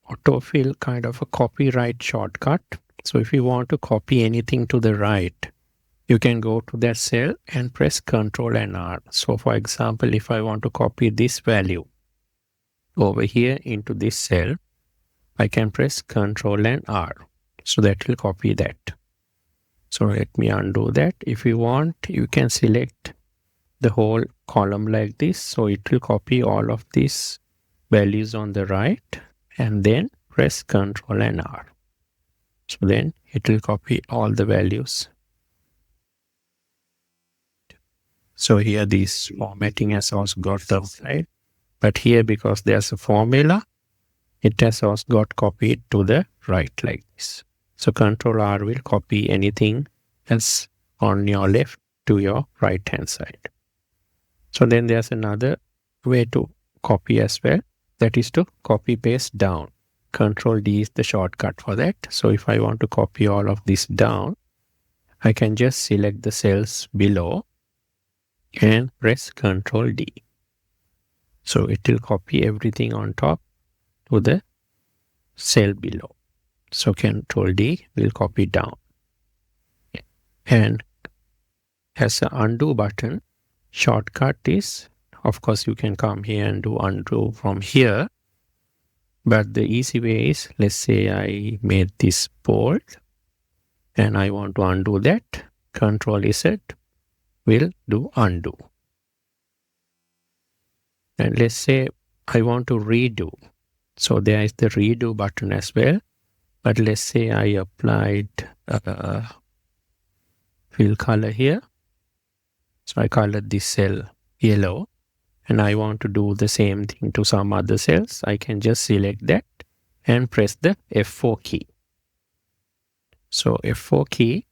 AutoFill kind of a copyright shortcut. So if you want to copy anything to the right, you can go to that cell and press Ctrl and R. So for example, if I want to copy this value over here into this cell, I can press Ctrl and R. So that will copy that. So let me undo that. If you want, you can select the whole column like this. So it will copy all of these values on the right and then press Ctrl and R. So then it will copy all the values. So here this formatting has also got the side, but here because there's a formula, it has also got copied to the right like this. So Ctrl R will copy anything else on your left to your right hand side. So then there's another way to copy as well. That is to copy paste down. Ctrl D is the shortcut for that. So if I want to copy all of this down, I can just select the cells below and press Ctrl D. So it will copy everything on top to the cell below. So Ctrl D will copy down. And as an undo button, shortcut is, of course, you can come here and do undo from here. But the easy way is, let's say I made this bold and I want to undo that. Ctrl Z will do undo. And let's say I want to redo. So there is the redo button as well. But let's say I applied fill color here. So I colored this cell yellow. And I want to do the same thing to some other cells. I can just select that and press the F4 key. So F4 key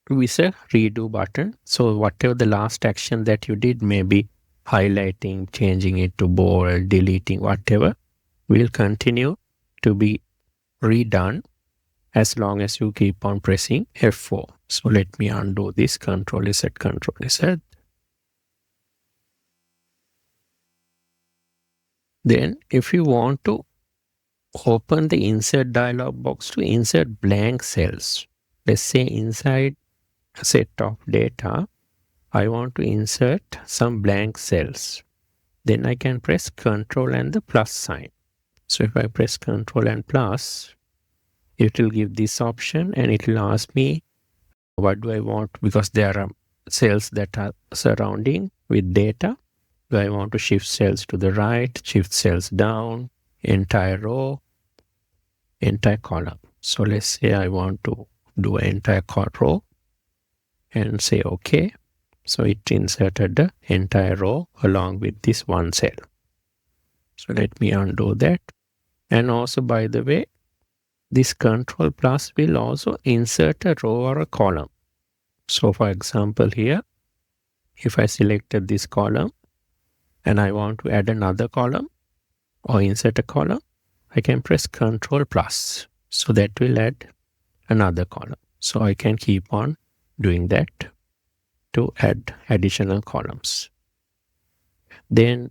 is a redo button. So whatever the last action that you did, maybe highlighting, changing it to bold, deleting, whatever, will continue to be redone as long as you keep on pressing F4. So let me undo this. Ctrl Z, Ctrl Z. Then if you want to open the insert dialog box to insert blank cells, let's say inside a set of data, I want to insert some blank cells. Then I can press Ctrl and the plus sign. So if I press Ctrl and plus, it will give this option and it will ask me what do I want, because there are cells that are surrounding with data. Do I want to shift cells to the right, shift cells down, entire row, entire column? So let's say I want to do an entire row and say OK. So it inserted the entire row along with this one cell. So let me undo that. And also, by the way, this Ctrl plus will also insert a row or a column. So for example here, if I selected this column, and I want to add another column or insert a column, I can press Ctrl plus. So that will add another column. So I can keep on doing that to add additional columns. Then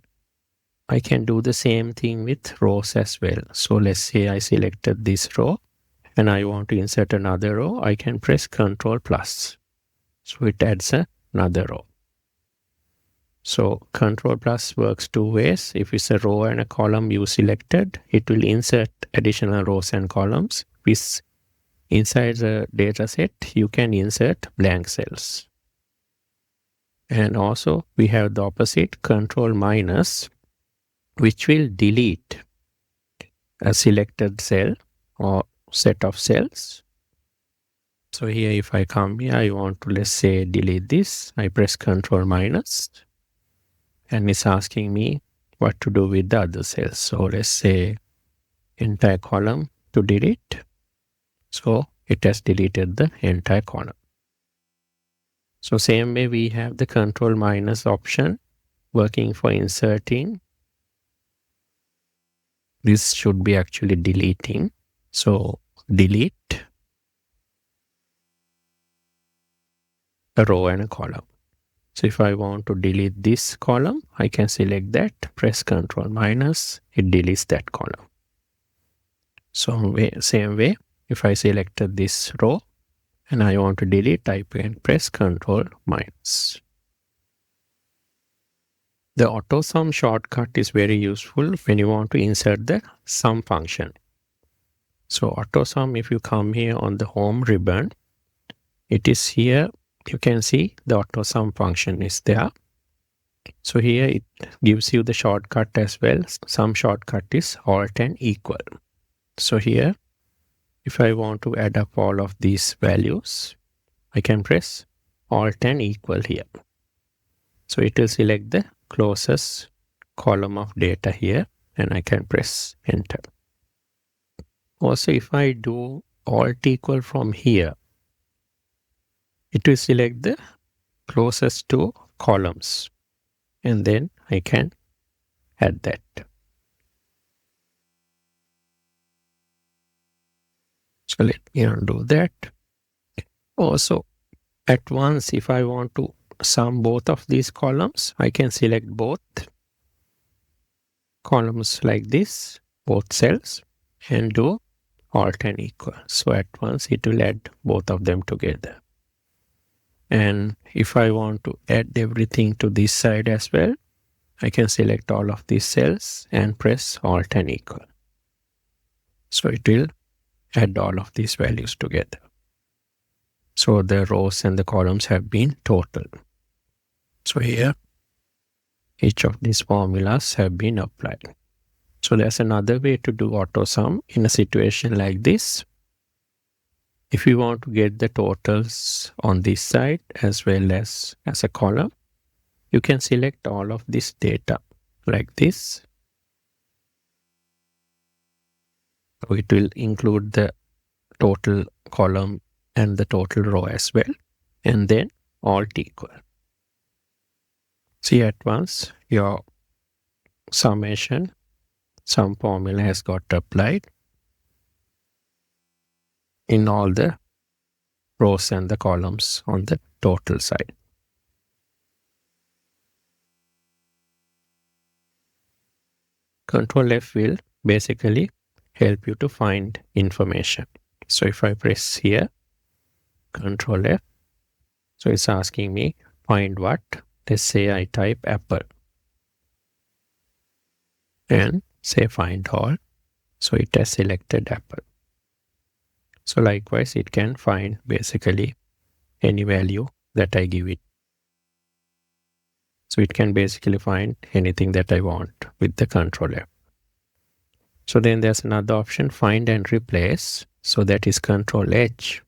I can do the same thing with rows as well. So let's say I selected this row and I want to insert another row. I can press Ctrl plus. So it adds another row. So Ctrl plus works two ways. If it's a row and a column you selected, it will insert additional rows and columns. If inside the data set, you can insert blank cells. And also we have the opposite, Ctrl minus, which will delete a selected cell or set of cells. So here if I come here, I want to, let's say, delete this. I press Ctrl minus. And it's asking me what to do with the other cells. So let's say entire column to delete. So it has deleted the entire column. So same way we have the Ctrl minus option working for inserting. This should be actually deleting. So delete. a row and a column. So if I want to delete this column, I can select that, press Ctrl minus, it deletes that column. So same way, if I selected this row and I want to delete, I can press Ctrl minus. The AutoSum shortcut is very useful when you want to insert the sum function. So AutoSum, if you come here on the home ribbon, it is here. You can see the AutoSum function is there. So here it gives you the shortcut as well. Sum shortcut is Alt and equal. So here, if I want to add up all of these values, I can press Alt and equal here. So it will select the closest column of data here and I can press enter. Also, if I do Alt equal from here, it will select the closest two columns and then I can add that. So let me undo that. Also, at once, if I want to sum both of these columns, I can select both columns like this, both cells, and do Alt and equal. So at once it will add both of them together. And if I want to add everything to this side as well, I can select all of these cells and press Alt and equal. So it will add all of these values together. So the rows and the columns have been totaled. So here, each of these formulas have been applied. So there's another way to do AutoSum in a situation like this. If you want to get the totals on this side as well as a column, you can select all of this data like this. So it will include the total column and the total row as well, and then Alt equal. See at once your summation, sum formula has got applied in all the rows and the columns on the total side. Control F will basically help you to find information. So if I press here, Control F, so it's asking me find what? Let's say I type apple and say find all. So it has selected apple. So likewise, it can find basically any value that I give it. So it can basically find anything that I want with the Control F. So then there's another option, find and replace. So that is Control H.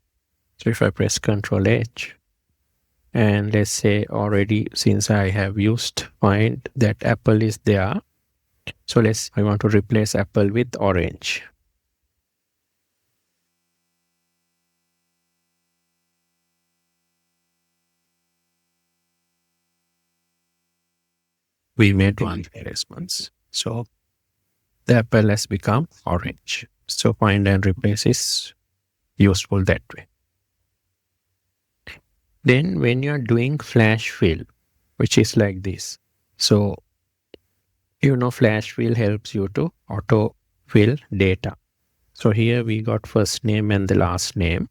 So if I press Control H, and let's say already since I have used find that apple is there. So I want to replace apple with orange. We made one replacements. So the apple has become orange. So find and replace is useful that way. Then when you are doing flash fill, which is like this. So, flash fill helps you to auto fill data. So here we got first name and the last name.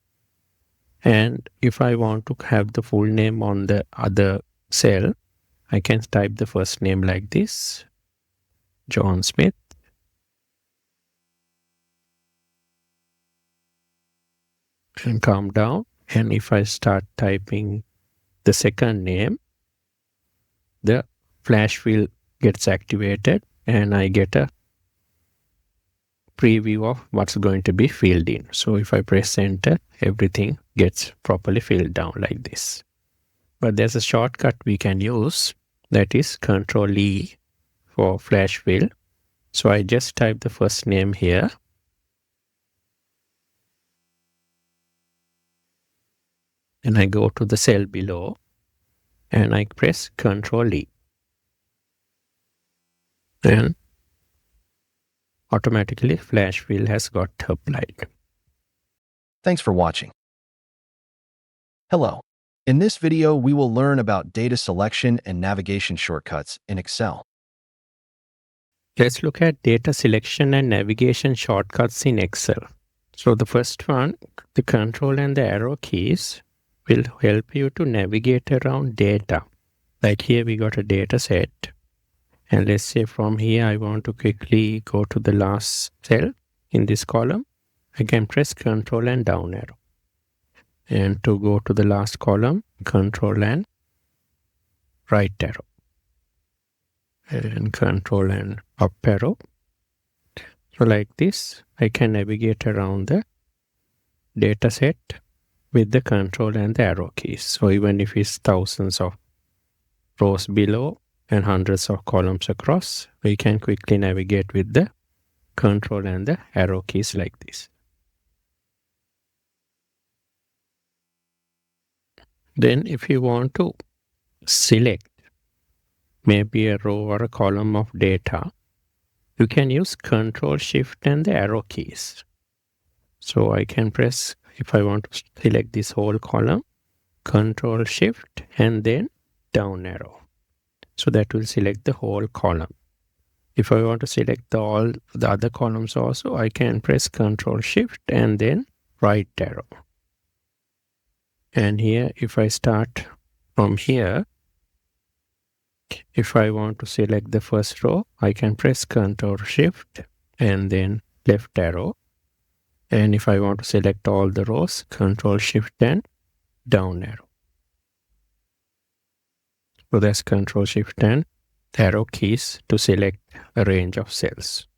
And if I want to have the full name on the other cell, I can type the first name like this, John Smith. And come down. And if I start typing the second name, the flash fill gets activated and I get a preview of what's going to be filled in. So if I press enter, everything gets properly filled down like this. But there's a shortcut we can use, that is Control E for flash fill. So I just type the first name here. And I go to the cell below and I press Control E. And automatically flash fill has got applied.
Thanks for watching. Hello. In this video, we will learn about data selection and navigation shortcuts in Excel.
Let's look at data selection and navigation shortcuts in Excel. So the first one, the control and the arrow keys will help you to navigate around data. Like here we got a data set. And let's say from here I want to quickly go to the last cell in this column. I can press Control and down arrow. And to go to the last column, Control and right arrow. And Control and up arrow. So like this, I can navigate around the data set with the control and the arrow keys. So even if it's thousands of rows below and hundreds of columns across, we can quickly navigate with the control and the arrow keys like this. Then if you want to select maybe a row or a column of data, you can use Control, Shift and the arrow keys. So I can press, if I want to select this whole column, Control, Shift and then down arrow. So that will select the whole column. If I want to select all the other columns also, I can press Control, Shift and then right arrow. And here, if I start from here, if I want to select the first row, I can press Control, Shift and then left arrow. And if I want to select all the rows, Control, Shift and down arrow. So that's Control, Shift and arrow keys to select a range of cells.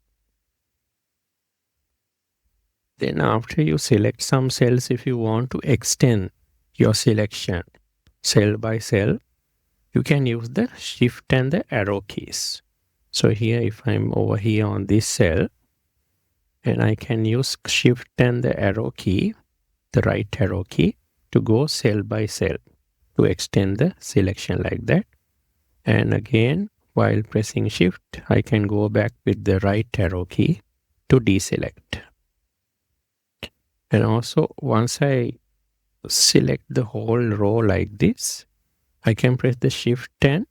Then after you select some cells, if you want to extend your selection cell by cell, you can use the Shift and the arrow keys. So here, if I'm over here on this cell, and I can use Shift and the arrow key, the right arrow key, to go cell by cell to extend the selection like that. And again, while pressing Shift, I can go back with the right arrow key to deselect. And also, once I select the whole row like this, I can press the Shift and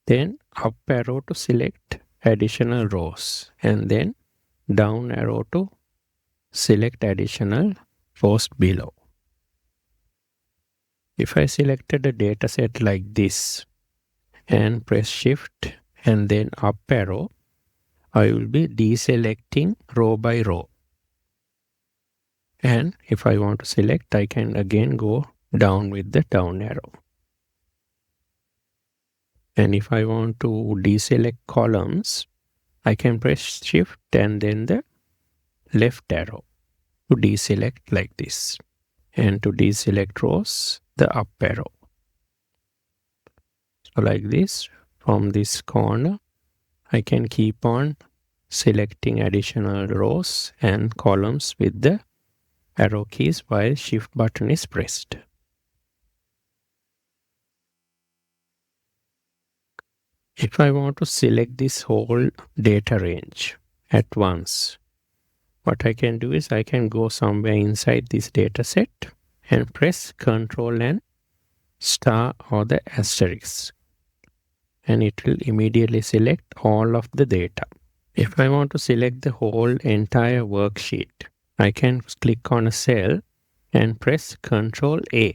then up arrow to select additional rows and then down arrow to select additional rows below. If I selected a data set like this and press Shift and then up arrow, I will be deselecting row by row. And if I want to select, I can again go down with the down arrow. And if I want to deselect columns, I can press Shift and then the left arrow to deselect like this. And to deselect rows, the up arrow. So like this, from this corner, I can keep on selecting additional rows and columns with the arrow keys while Shift button is pressed. If I want to select this whole data range at once, what I can do is I can go somewhere inside this data set and press Control and star or the asterisk. And it will immediately select all of the data. If I want to select the whole entire worksheet, I can click on a cell and press Control A.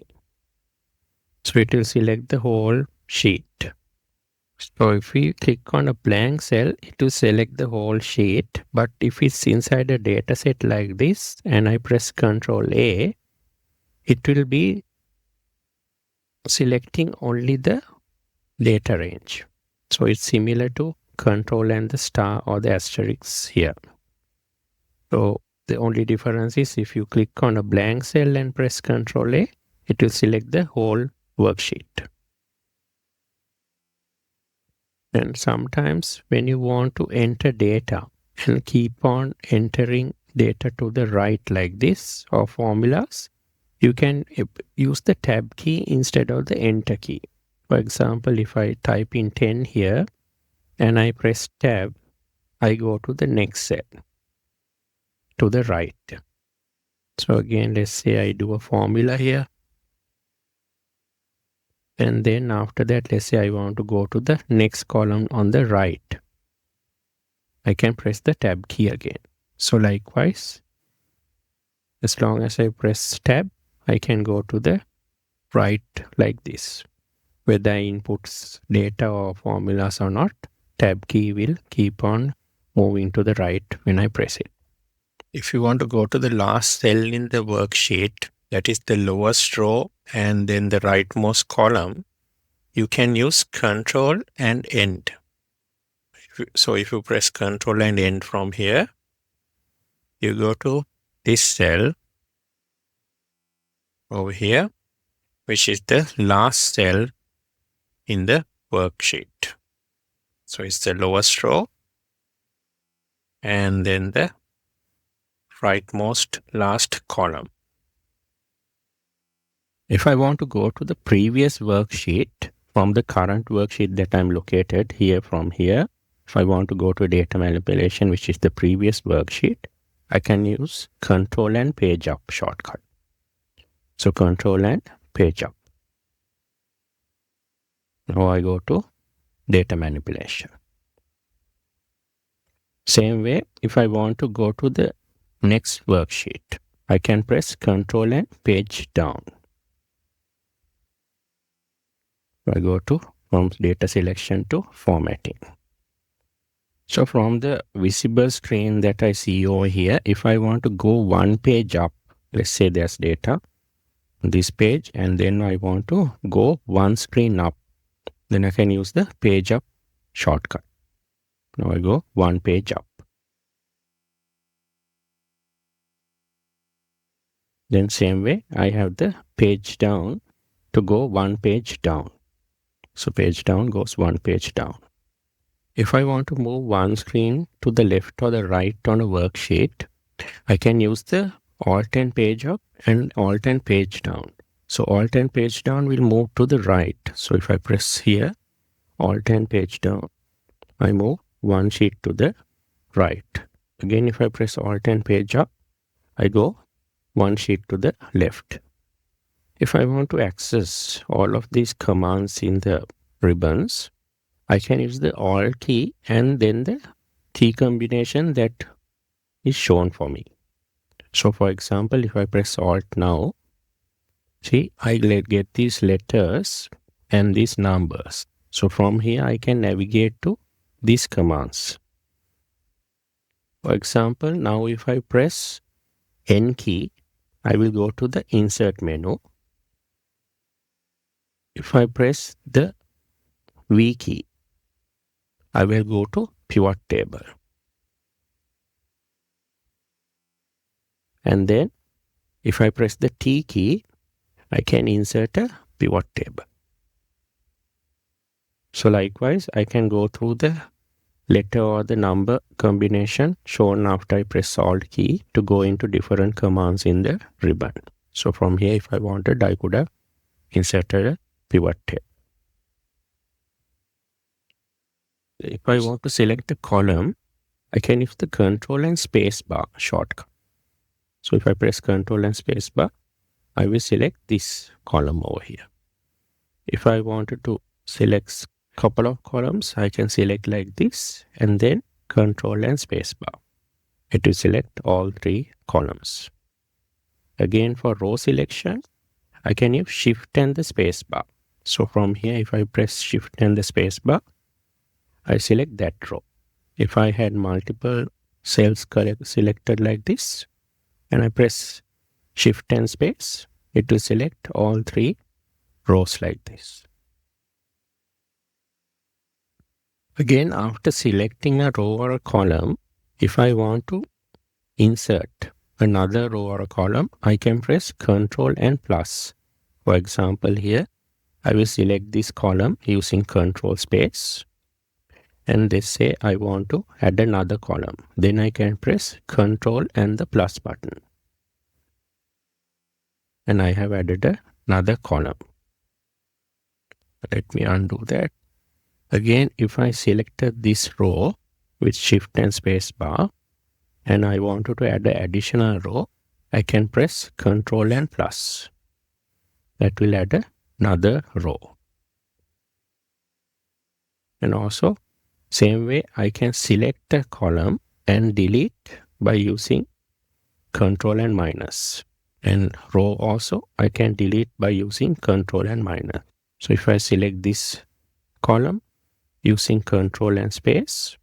So it will select the whole sheet. So if we click on a blank cell, it will select the whole sheet. But if it's inside a data set like this and I press Control A, it will be selecting only the data range. So it's similar to Control and the star or the asterisk here. So the only difference is if you click on a blank cell and press Control A, it will select the whole worksheet. And sometimes when you want to enter data and keep on entering data to the right like this or formulas, you can use the tab key instead of the enter key. For example, if I type in 10 here and I press tab, I go to the next cell to the right. So again, let's say I do a formula here. And then after that, let's say I want to go to the next column on the right. I can press the tab key again. So likewise, as long as I press tab, I can go to the right like this. Whether I inputs data or formulas or not, tab key will keep on moving to the right when I press it. If you want to go to the last cell in the worksheet, that is the lowest row and then the rightmost column, you can use Control and End. So if you press Control and End from here, you go to this cell over here, which is the last cell in the worksheet. So it's the lowest row and then the rightmost last column. If I want to go to the previous worksheet from the current worksheet that I'm located here from here, if I want to go to data manipulation, which is the previous worksheet, I can use Control and Page Up shortcut. So Control and Page Up. Now I go to data manipulation. Same way, if I want to go to the next worksheet, I can press Control and Page Down. I go to from data selection to formatting. So from the visible screen that I see over here, if I want to go one page up, let's say there's data on this page, and then I want to go one screen up, then I can use the page up shortcut. Now I go one page up. Then same way, I have the page down to go one page down. So page down goes one page down. If I want to move one screen to the left or the right on a worksheet, I can use the Alt and Page Up and Alt and Page Down. So Alt and Page Down will move to the right. So if I press here, Alt and Page Down, I move one sheet to the right. Again, if I press Alt and Page Up, I go one sheet to the left. If I want to access all of these commands in the ribbons, I can use the Alt key and then the key combination that is shown for me. So for example, if I press Alt now, see, I get these letters and these numbers. So from here, I can navigate to these commands. For example, now if I press N key, I will go to the Insert menu. If I press the V key, I will go to Pivot Table. And then if I press the T key, I can insert a pivot table. So likewise, I can go through the letter or the number combination shown after I press Alt key to go into different commands in the ribbon. So from here, if I wanted, I could have inserted a pivot table. If I want to select a column, I can use the Control and Space Bar shortcut. So if I press Control and Space Bar, I will select this column over here. If I wanted to select a couple of columns, I can select like this and then Control and Space Bar. It will select all three columns. Again, for row selection, I can use Shift and the Space Bar. So from here, if I press Shift and the Space Bar, I select that row. If I had multiple cells selected like this, and I press Shift and Space, it will select all three rows like this. Again, after selecting a row or a column, if I want to insert another row or a column, I can press Control and plus. For example, here, I will select this column using Control Space. And they say I want to add another column. Then I can press Control and the plus button. And I have added another column. Let me undo that. Again, if I selected this row with Shift and Space Bar, and I wanted to add an additional row, I can press Control and plus. That will add another row. And also same way I can select a column and delete by using Control and minus. And row also I can delete by using Control and minus. So if I select this column using Control and space,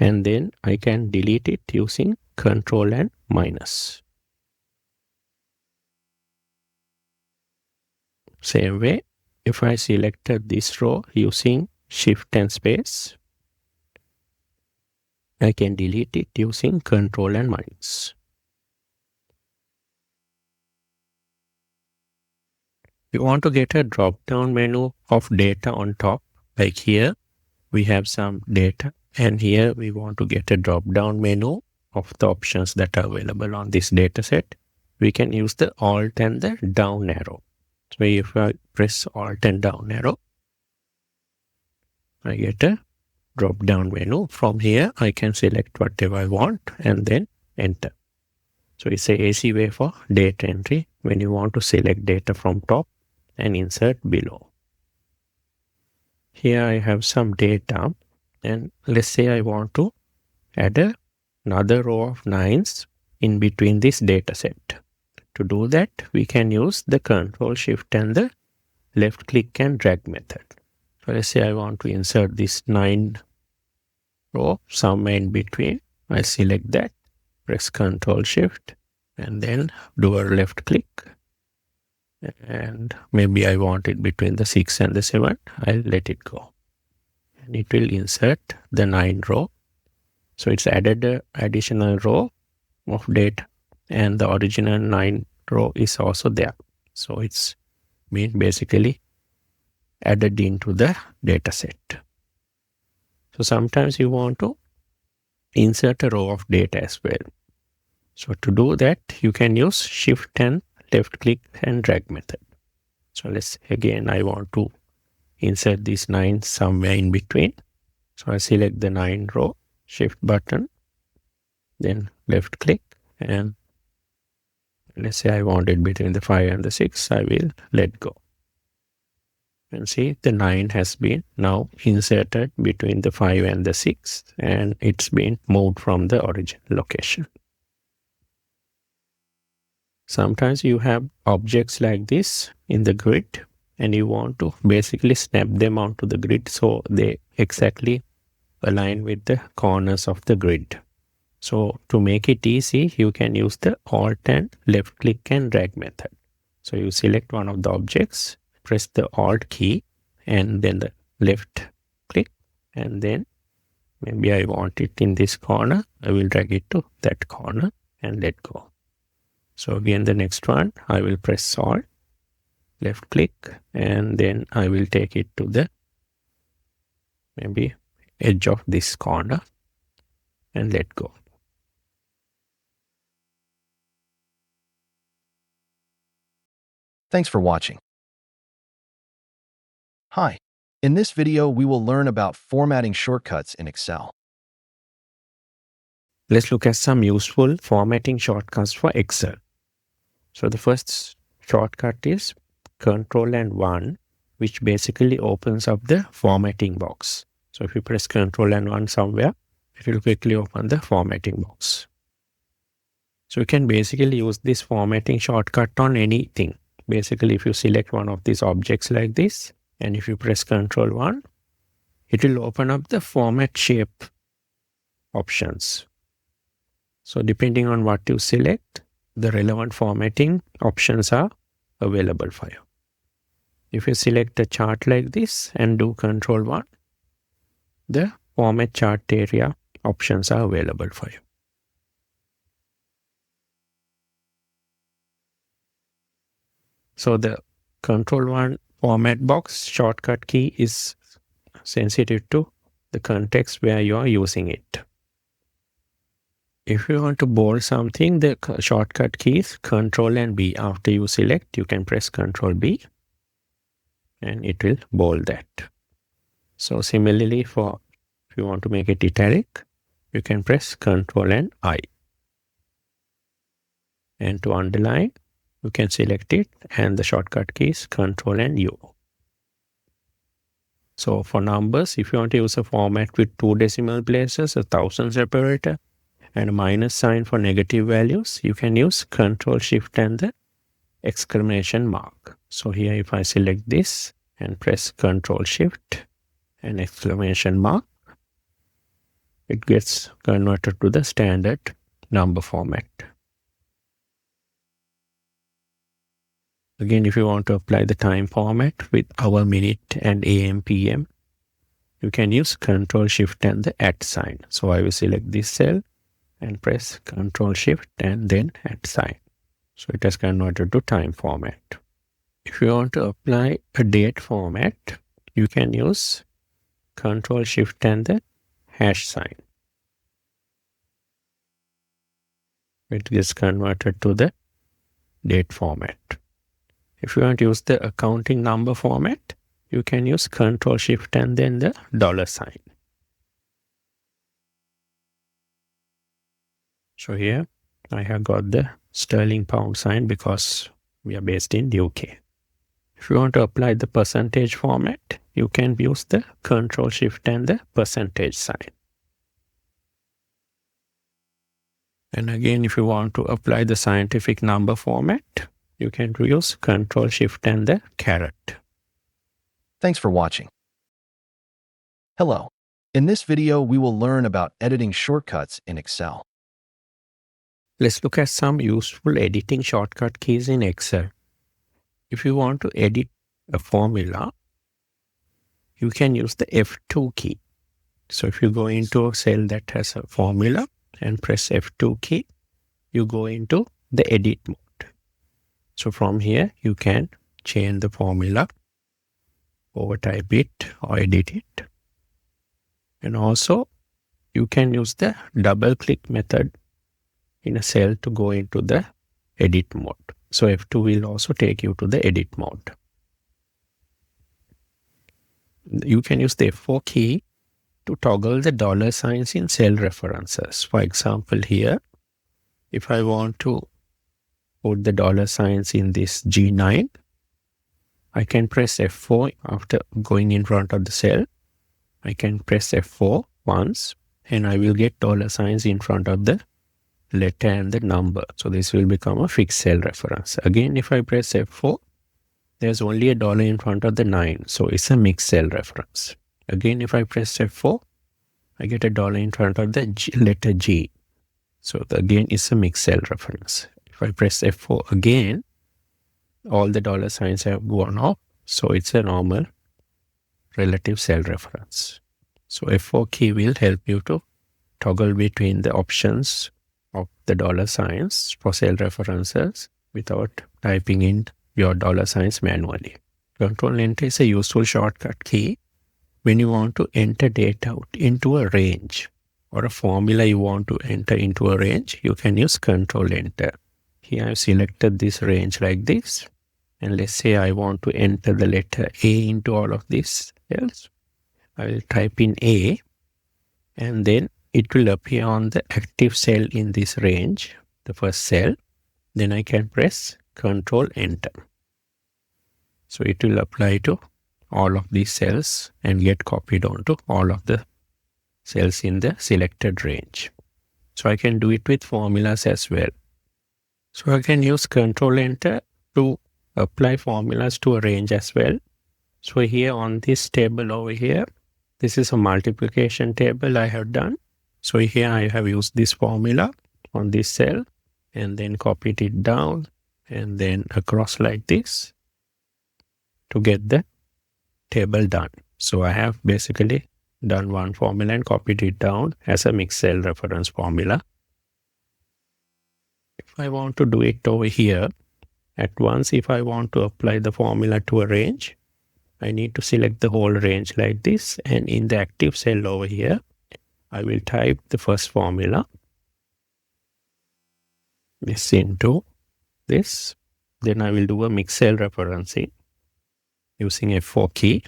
and then I can delete it using Control and minus. Same way, if I selected this row using Shift and space, I can delete it using Control and minus. We want to get a drop-down menu of data on top. Like here, we have some data, and here we want to get a drop-down menu of the options that are available on this data set. We can use the Alt and the down arrow. So if I press Alt and down arrow, I get a drop-down menu. From here, I can select whatever I want and then enter. So it's a easy way for data entry when you want to select data from top and insert below. Here I have some data, and let's say I want to add another row of 9s in between this data set. To do that, we can use the Control Shift and the left click and drag method. So let's say I want to insert this 9 row somewhere in between. I select that, press Control Shift, and then do a left click. And maybe I want it between the 6 and the 7. I'll let it go. And it will insert the 9 row. So it's added an additional row of data, and the original 9 row is also there. So it's been basically added into the data set. So sometimes you want to insert a row of data as well. So to do that, you can use Shift and left click and drag method. So let's again, I want to insert this 9 somewhere in between. So I select the 9 row, Shift button, then left click, and let's say I want it between the 5 and the 6. I will let go. And see, the 9 has been now inserted between the 5 and the 6, and it's been moved from the original location. Sometimes you have objects like this in the grid, and you want to basically snap them onto the grid so they exactly align with the corners of the grid. So to make it easy, you can use the Alt and left click and drag method. So you select one of the objects, press the Alt key, and then the left click, and then maybe I want it in this corner. I will drag it to that corner and let go. So again, the next one, I will press Alt, left click, and then I will take it to the maybe edge of this corner and let go.
Thanks for watching. Hi. In this video, we will learn about formatting shortcuts in Excel.
Let's look at some useful formatting shortcuts for Excel. So the first shortcut is Control and 1, which basically opens up the formatting box. So if you press Control and 1 somewhere, it will quickly open the formatting box. So you can basically use this formatting shortcut on anything. Basically, if you select one of these objects like this, and if you press Control 1, it will open up the format shape options. So depending on what you select, the relevant formatting options are available for you. If you select a chart like this and do Control 1, the format chart area options are available for you. So the Control 1 format box shortcut key is sensitive to the context where you are using it. If you want to bold something, the shortcut key is Control and B. After you select, you can press Control B and it will bold that. So similarly, if you want to make it italic, you can press Control and I. And to underline, you can select it, and the shortcut key is Control and U. So for numbers, if you want to use a format with 2 decimal places, a thousand separator, and a minus sign for negative values, you can use Control Shift and the exclamation mark. So here if I select this and press Control Shift and exclamation mark, it gets converted to the standard number format. Again, if you want to apply the time format with hour, minute and AM, PM, you can use Control Shift and the @ sign. So I will select this cell and press Control Shift and then @ sign. So it has converted to time format. If you want to apply a date format, you can use Control Shift and the # sign. It gets converted to the date format. If you want to use the accounting number format, you can use Control Shift and then the $sign. So here I have got the sterling pound sign because we are based in the UK. If you want to apply the percentage format, you can use the Control Shift and the percentage sign. And again, if you want to apply the scientific number format, you can use Control Shift and the caret.
Thanks for watching. Hello. In this video, we will learn about editing shortcuts in Excel.
Let's look at some useful editing shortcut keys in Excel. If you want to edit a formula, you can use the F2 key. So if you go into a cell that has a formula and press F2 key, you go into the edit mode. So from here, you can change the formula, overtype it or edit it. And also, you can use the double click method in a cell to go into the edit mode. So F2 will also take you to the edit mode. You can use the F4 key to toggle the $signs in cell references. For example, here, if I want to put the $signs in this G9, I can press F4 after going in front of the cell. I can press F4 once and I will get $signs in front of the letter and the number. So this will become a fixed cell reference. Again, if I press F4, there's only a dollar in front of the 9. So it's a mixed cell reference. Again, if I press F4, I get a dollar in front of the letter G. So again, it's a mixed cell reference. If I press F4 again, all the $signs have gone off. So it's a normal relative cell reference. So F4 key will help you to toggle between the options of the $signs for cell references without typing in your $signs manually. Control Enter is a useful shortcut key when you want to enter data out into a range or a formula you want to enter into a range. You can use Control Enter. Here I've selected this range like this. And let's say I want to enter the letter A into all of these cells. I will type in A and then it will appear on the active cell in this range, the first cell. Then I can press Control Enter. So it will apply to all of these cells and get copied onto all of the cells in the selected range. So I can do it with formulas as well. So I can use Control Enter to apply formulas to a range as well. So here on this table over here, this is a multiplication table I have done. So here I have used this formula on this cell and then copied it down and then across like this to get the table done. So I have basically done one formula and copied it down as a mixed cell reference formula. If I want to do it over here, at once if I want to apply the formula to a range, I need to select the whole range like this, and in the active cell over here, I will type the first formula, this into this. Then I will do a mixed cell referencing using F4 key.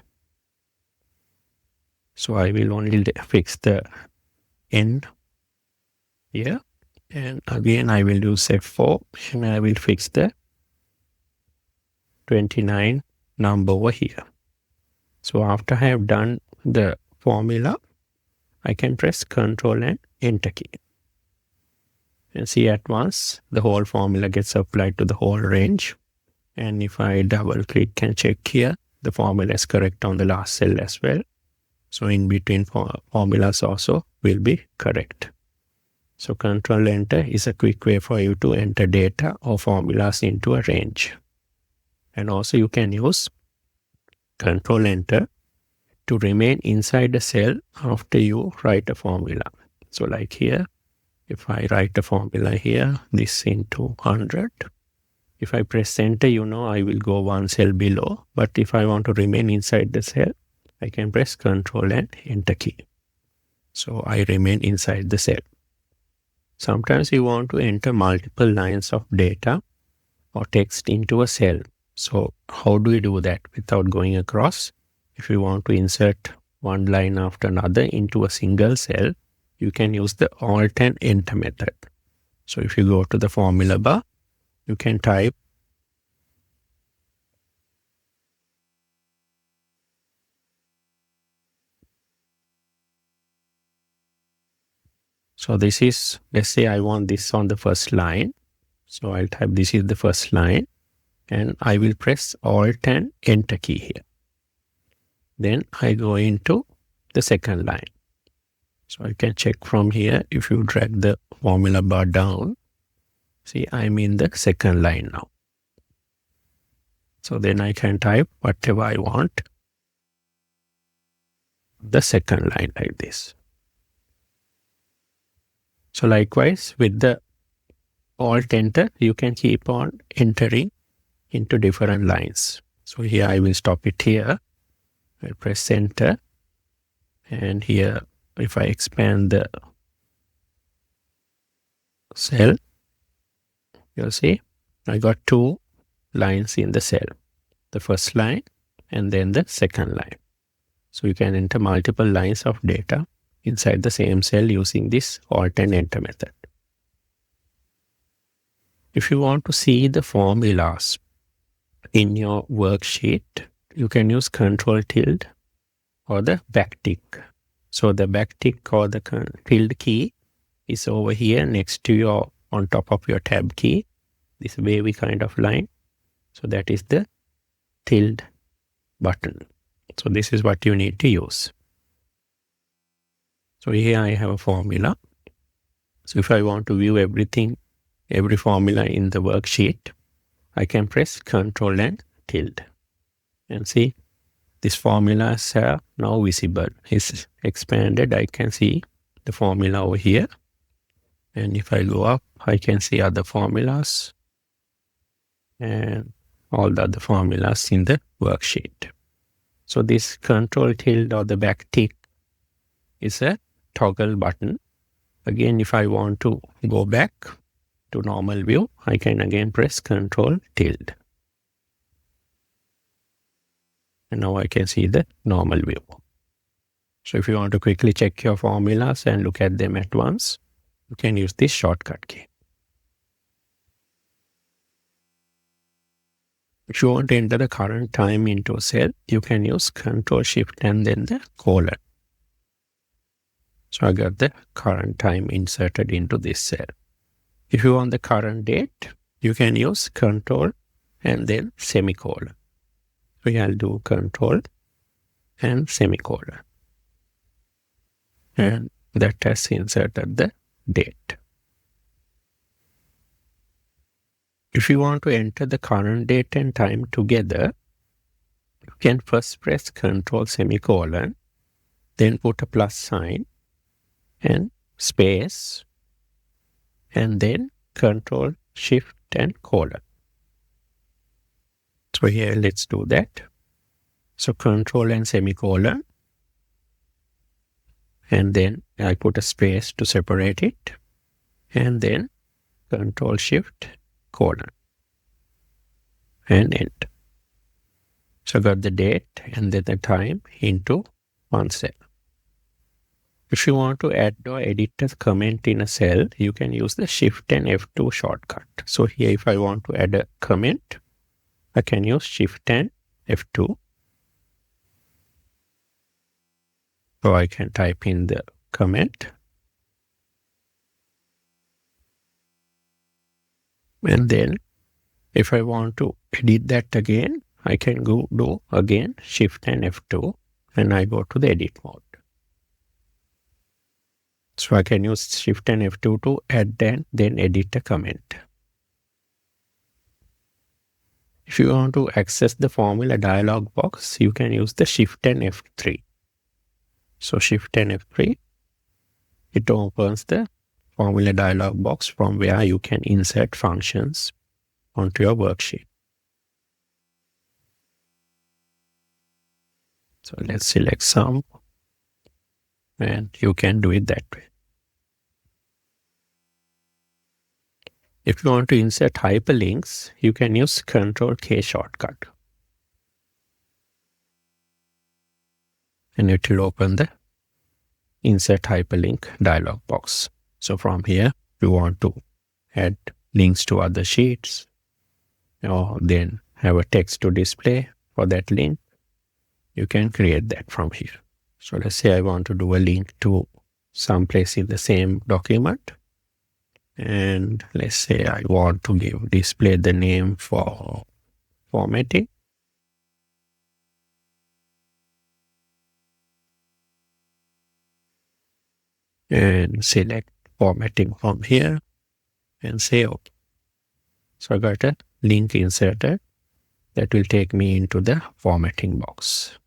So I will only fix the end here. And again, I will use F4 and I will fix the 29 number over here. So after I have done the formula, I can press Control and Enter key. And see at once the whole formula gets applied to the whole range. And if I double click and check here, the formula is correct on the last cell as well. So in between formulas also will be correct. So Control Enter is a quick way for you to enter data or formulas into a range. And also you can use Control Enter to remain inside the cell after you write a formula. So like here, if I write a formula here, this into 100. If I press Enter, I will go one cell below. But if I want to remain inside the cell, I can press Control and Enter key. So I remain inside the cell. Sometimes you want to enter multiple lines of data or text into a cell. So how do we do that without going across? If you want to insert one line after another into a single cell, you can use the Alt and Enter method. So if you go to the formula bar, you can type so this is, let's say I want this on the first line. So I'll type this is the first line and I will press Alt and Enter key here. Then I go into the second line. So I can check from here. If you drag the formula bar down, see I'm in the second line now. So then I can type whatever I want the second line like this. So likewise with the Alt Enter, you can keep on entering into different lines. So here I will stop it here. I'll press Enter. And here if I expand the cell, you'll see I got two lines in the cell. The first line and then the second line. So you can enter multiple lines of data inside the same cell using this Alt and Enter method. If you want to see the formulas in your worksheet, you can use Control tilde or the backtick. So the backtick or the tilde key is over here next to your, on top of your tab key, this wavy kind of line. So that is the tilde button. So this is what you need to use. So here I have a formula. So if I want to view everything, every formula in the worksheet, I can press Control and tilde. And see, this formula is now visible. It's expanded. I can see the formula over here. And if I go up, I can see other formulas and all the other formulas in the worksheet. So this Control tilde or the backtick is a toggle button. Again, if I want to go back to normal view, I can again press Control tilde. And now I can see the normal view. So if you want to quickly check your formulas and look at them at once, you can use this shortcut key. If you want to enter the current time into a cell, you can use Control Shift and then the colon. So I got the current time inserted into this cell. If you want the current date, you can use Control and then semicolon. So I'll do Control and semicolon. And that has inserted the date. If you want to enter the current date and time together, you can first press Control semicolon, then put a plus sign and space, and then Control Shift and colon. So here let's do that. So Control and semicolon, and then I put a space to separate it, and then Control Shift colon and Enter. So I got the date and then the time into one cell. If you want to add or edit a comment in a cell, you can use the Shift and F2 shortcut. So here if I want to add a comment, I can use Shift and F2. So I can type in the comment. And then if I want to edit that again, I can go do again Shift and F2 and I go to the edit mode. So I can use Shift and F2 to add and then edit a comment. If you want to access the formula dialog box, you can use the Shift and F3. So Shift and F3, it opens the formula dialog box from where you can insert functions onto your worksheet. So let's select some, and you can do it that way. If you want to insert hyperlinks, you can use Ctrl-K shortcut. And it will open the Insert Hyperlink dialog box. So from here, you want to add links to other sheets, or then have a text to display for that link. You can create that from here. So let's say I want to do a link to some place in the same document. And let's say I want to display the name for formatting. And select formatting from here and say OK. So I got a link inserted that will take me into the formatting box.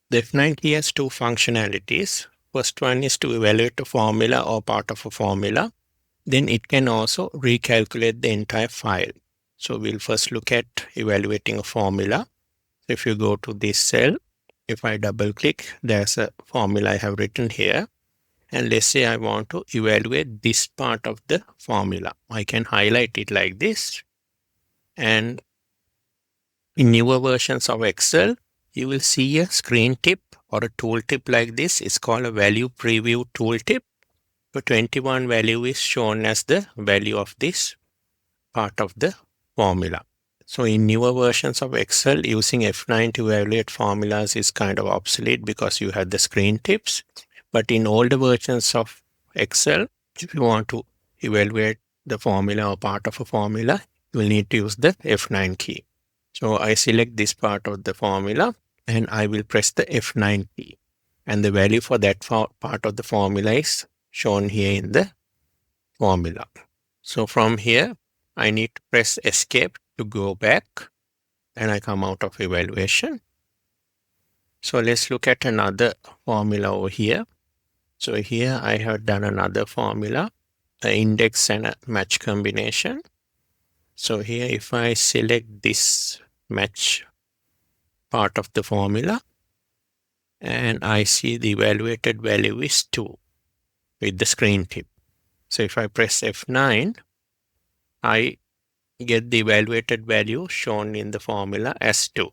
The F9 key has two functionalities. First one is to evaluate a formula or part of a formula. Then it can also recalculate the entire file. So we'll first look at evaluating a formula. If you go to this cell, if I double click, there's a formula I have written here. And let's say I want to evaluate this part of the formula. I can highlight it like this. And in newer versions of Excel, you will see a screen tip or a tooltip like this. It's called a value preview tooltip. So 21 value is shown as the value of this part of the formula. So in newer versions of Excel, using F9 to evaluate formulas is kind of obsolete because you have the screen tips. But in older versions of Excel, if you want to evaluate the formula or part of a formula, you will need to use the F9 key. So I select this part of the formula and I will press the F9 key. And the value for that part of the formula is shown here in the formula. So from here, I need to press Escape to go back and I come out of evaluation. So let's look at another formula over here. So here I have done another formula, an index and a match combination. So here if I select this match part of the formula and I see the evaluated value is 2 with the screen tip. So if I press F9, I get the evaluated value shown in the formula as 2.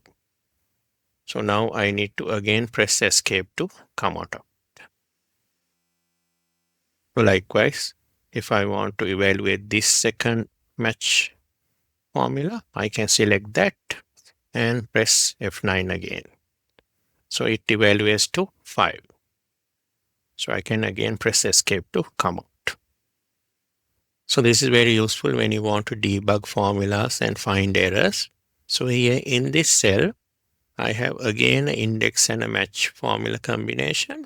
So now I need to again press Escape to come out of it. So likewise, if I want to evaluate this second match formula, I can select that and press F9 again. So it evaluates to 5. So I can again press Escape to come out. So this is very useful when you want to debug formulas and find errors. So here in this cell, I have again an index and a match formula combination.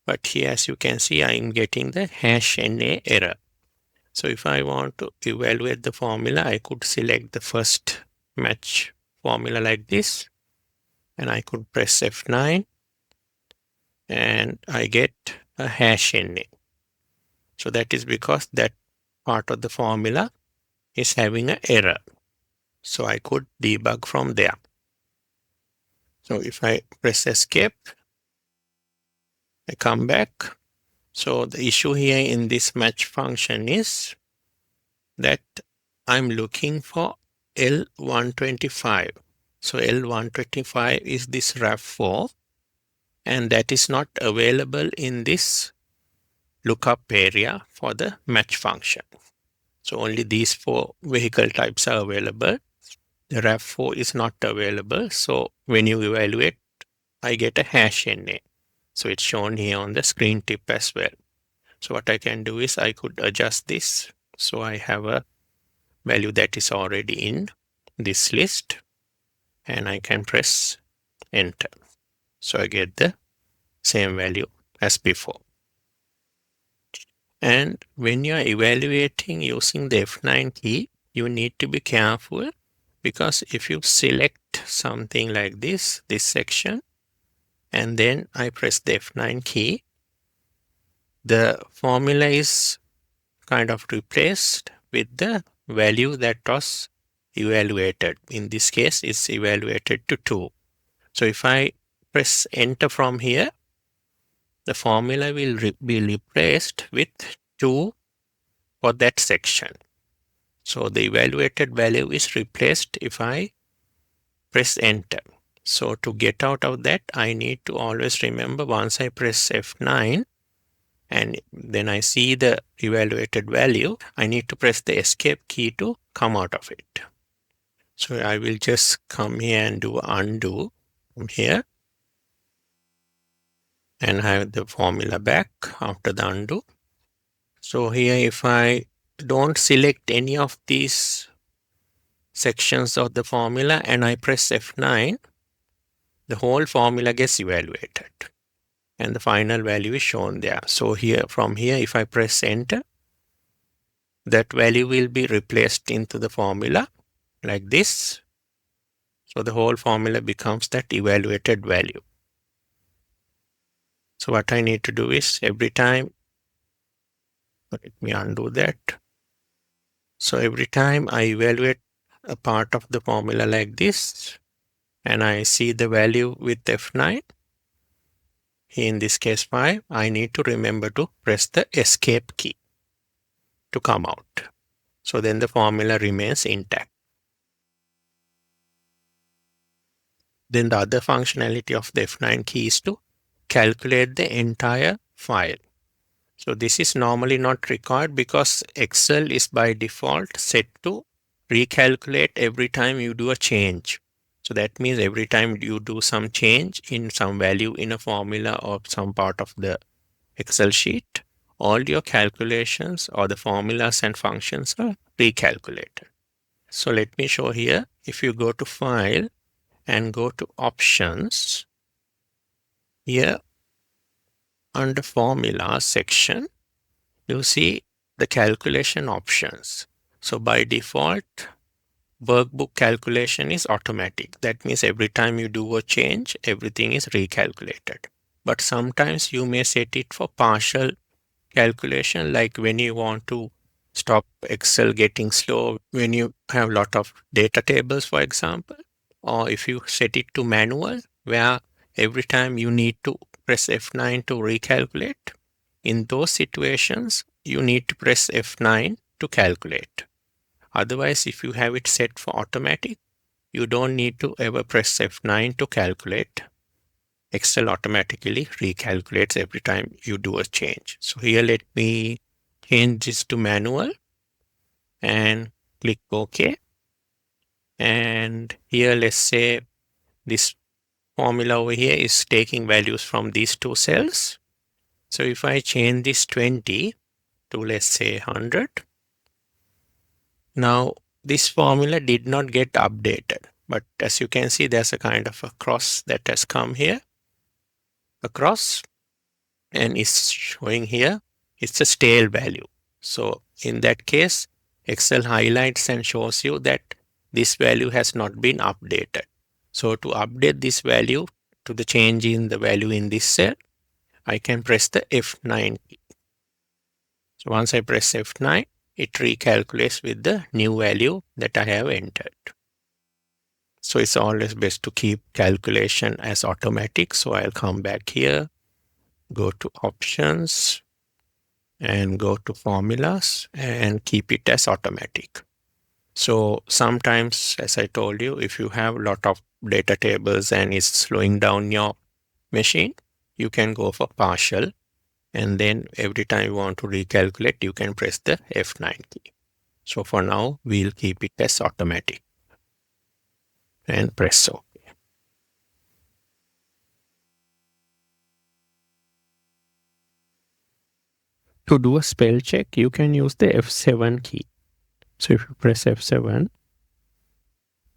But here, as you can see, I am getting the #NA error. So if I want to evaluate the formula, I could select the first match formula like this. And I could press F9. And I get a #NA. So that is because that part of the formula is having an error. So I could debug from there. So if I press Escape, I come back. So the issue here in this match function is that I'm looking for L125. So L125 is this RAV4, and that is not available in this lookup area for the match function. So only these 4 vehicle types are available. the RAV4 is not available. So when you evaluate, I get a hash NA. So it's shown here on the screen tip as well. So what I can do is I could adjust this. So I have a value that is already in this list, and I can press enter. So I get the same value as before. And when you are evaluating using the F9 key, you need to be careful, because if you select something like this section, and then I press the F9 key, the formula is kind of replaced with the value that was evaluated. In this case, it's evaluated to 2. So if I press enter from here, the formula will be replaced with 2 for that section. So the evaluated value is replaced if I press enter. So to get out of that, I need to always remember, once I press F9 and then I see the evaluated value, I need to press the escape key to come out of it. So I will just come here and do undo from here, and have the formula back after the undo. So here, if I don't select any of these sections of the formula and I press F9, the whole formula gets evaluated and the final value is shown there. So here, from here, if I press enter, that value will be replaced into the formula like this. So the whole formula becomes that evaluated value. So what I need to do is, every time, let me undo that. So every time I evaluate a part of the formula like this, and I see the value with F9, in this case 5, I need to remember to press the escape key to come out. So then the formula remains intact. Then the other functionality of the F9 key is to calculate the entire file. So this is normally not required, because Excel is by default set to recalculate every time you do a change. So that means every time you do some change in some value in a formula or some part of the Excel sheet, all your calculations or the formulas and functions are recalculated. So let me show here. If you go to File and go to Options, here under Formula section, you see the calculation options. So by default, workbook calculation is automatic. That means every time you do a change, everything is recalculated. But sometimes you may set it for partial calculation, like when you want to stop Excel getting slow, when you have a lot of data tables, for example, or if you set it to manual, where every time you need to press F9 to recalculate. In those situations, you need to press F9 to calculate. Otherwise, if you have it set for automatic, you don't need to ever press F9 to calculate. Excel automatically recalculates every time you do a change. So here, let me change this to manual and click OK. And here, let's say this formula over here is taking values from these two cells. So if I change this 20 to, let's say, 100, now this formula did not get updated. But as you can see, there's a kind of a cross that has come here, across, and is showing here it's a stale value. So in that case, Excel highlights and shows you that this value has not been updated. So to update this value to the change in the value in this cell, I can press the F9 key. So once I press F9, it recalculates with the new value that I have entered. So it's always best to keep calculation as automatic. So I'll come back here, go to Options, and go to Formulas, and keep it as automatic. So sometimes, as I told you, if you have a lot of data tables and it's slowing down your machine, you can go for partial, and then every time you want to recalculate, you can press the F9 key. So for now, we'll keep it as automatic. and press OK. To do a spell check, you can use the F7 key. So if you press F7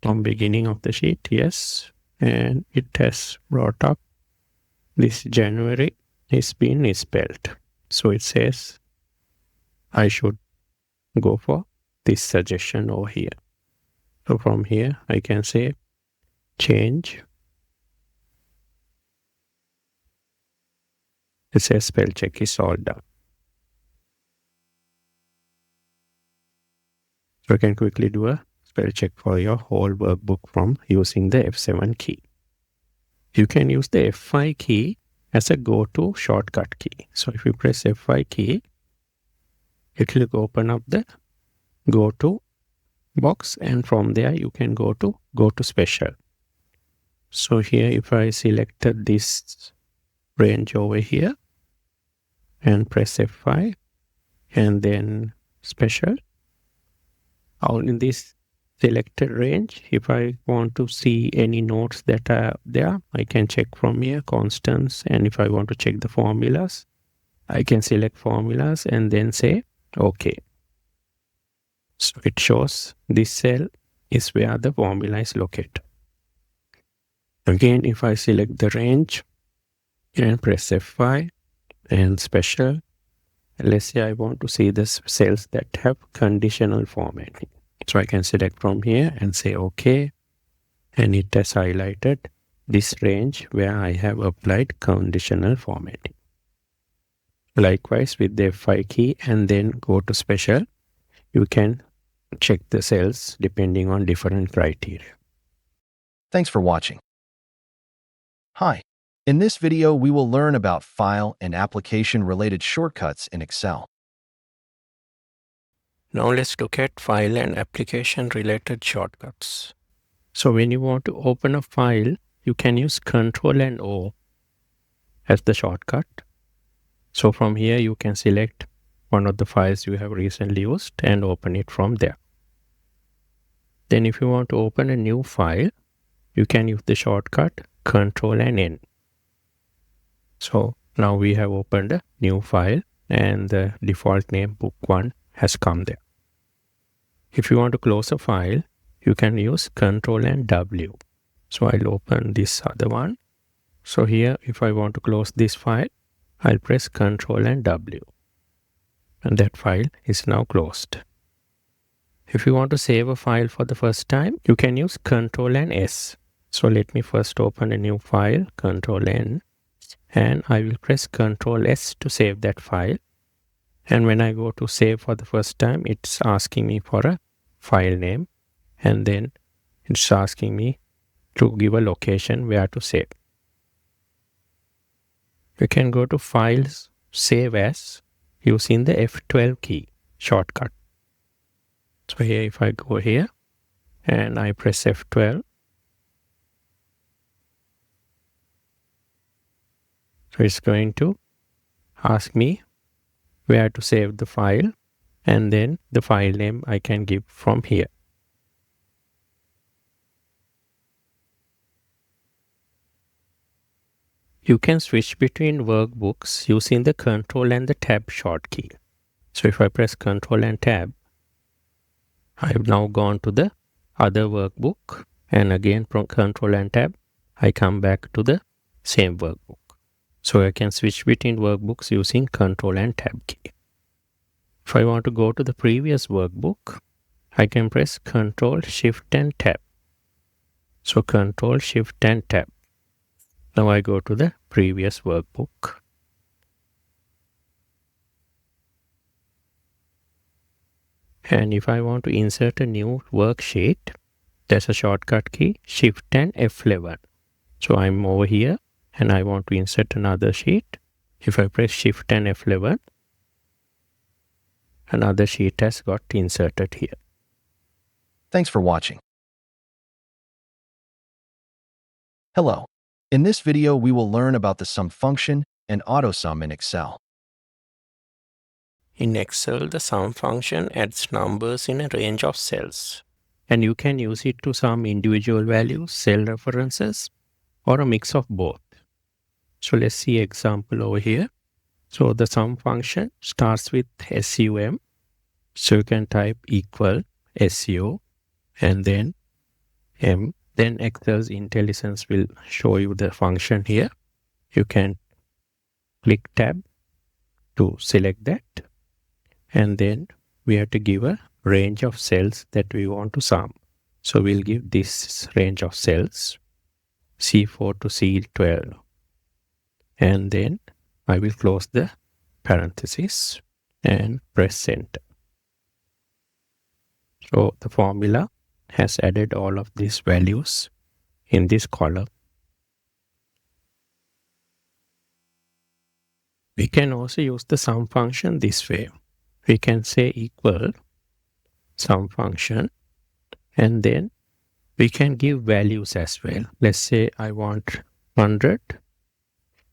from beginning of the sheet, yes, and it has brought up this January is been spelled. So it says I should go for this suggestion over here. So from here, I can say change. It says spell check is all done. So you can quickly do a spell check for your whole workbook from using the F7 key. You can use the F5 key as a go-to shortcut key. So if you press F5 key, it will open up the go-to box, and from there you can go to special. So here if I selected this range over here and press F5 and then special, out in this selected range, if I want to see any notes that are there, I can check from here constants, and if I want to check the formulas, I can select formulas and then say OK. So it shows this cell is where the formula is located. Again, if I select the range and press F5 and special, let's say I want to see the cells that have conditional formatting. So I can select from here and say OK, and it has highlighted this range where I have applied conditional formatting. Likewise with the F5 key and then go to special, you can check the cells depending on different criteria.
Thanks for watching. Hi. In this video, we will learn about file and application-related shortcuts in Excel.
Now let's look at file and application-related shortcuts. So when you want to open a file, you can use Ctrl and O as the shortcut. So from here, you can select one of the files you have recently used and open it from there. Then if you want to open a new file, you can use the shortcut Ctrl and N. So now we have opened a new file and the default name book1 has come there. If you want to close a file, you can use Ctrl and W. So I'll open this other one. So here, if I want to close this file, I'll press Ctrl and W. And that file is now closed. If you want to save a file for the first time, you can use Ctrl and S. So let me first open a new file, Ctrl N, and I will press Ctrl S to save that file. And when I go to save for the first time, it's asking me for a file name, and then it's asking me to give a location where to save. You can go to Files, Save As using the F12 key shortcut. So here if I go here and I press F12, so it's going to ask me where to save the file, and then the file name I can give from here. You can switch between workbooks using the Ctrl and the Tab short key. So if I press Ctrl and Tab, I have now gone to the other workbook, and again from Ctrl and Tab, I come back to the same workbook. So I can switch between workbooks using Ctrl and Tab key. If I want to go to the previous workbook, I can press Ctrl, Shift and Tab. So Ctrl, Shift and Tab. Now I go to the previous workbook. And if I want to insert a new worksheet, there's a shortcut key, Shift and F11. So I'm over here and I want to insert another sheet. If I press Shift and F11, another sheet has got inserted here.
Thanks for watching. Hello. In this video, we will learn about the SUM function and AutoSum in Excel.
In Excel, the SUM function adds numbers in a range of cells. and you can use it to sum individual values, cell references, or a mix of both. So let's see example over here. So the sum function starts with SUM. So you can type equal SU and then M. Then Excel's IntelliSense will show you the function here. You can click tab to select that. And then we have to give a range of cells that we want to sum. So we'll give this range of cells, C4 to C12. And then I will close the parenthesis and press enter. So the formula has added all of these values in this column. We can also use the sum function this way. We can say equal sum function, and then we can give values as well. Let's say I want 100,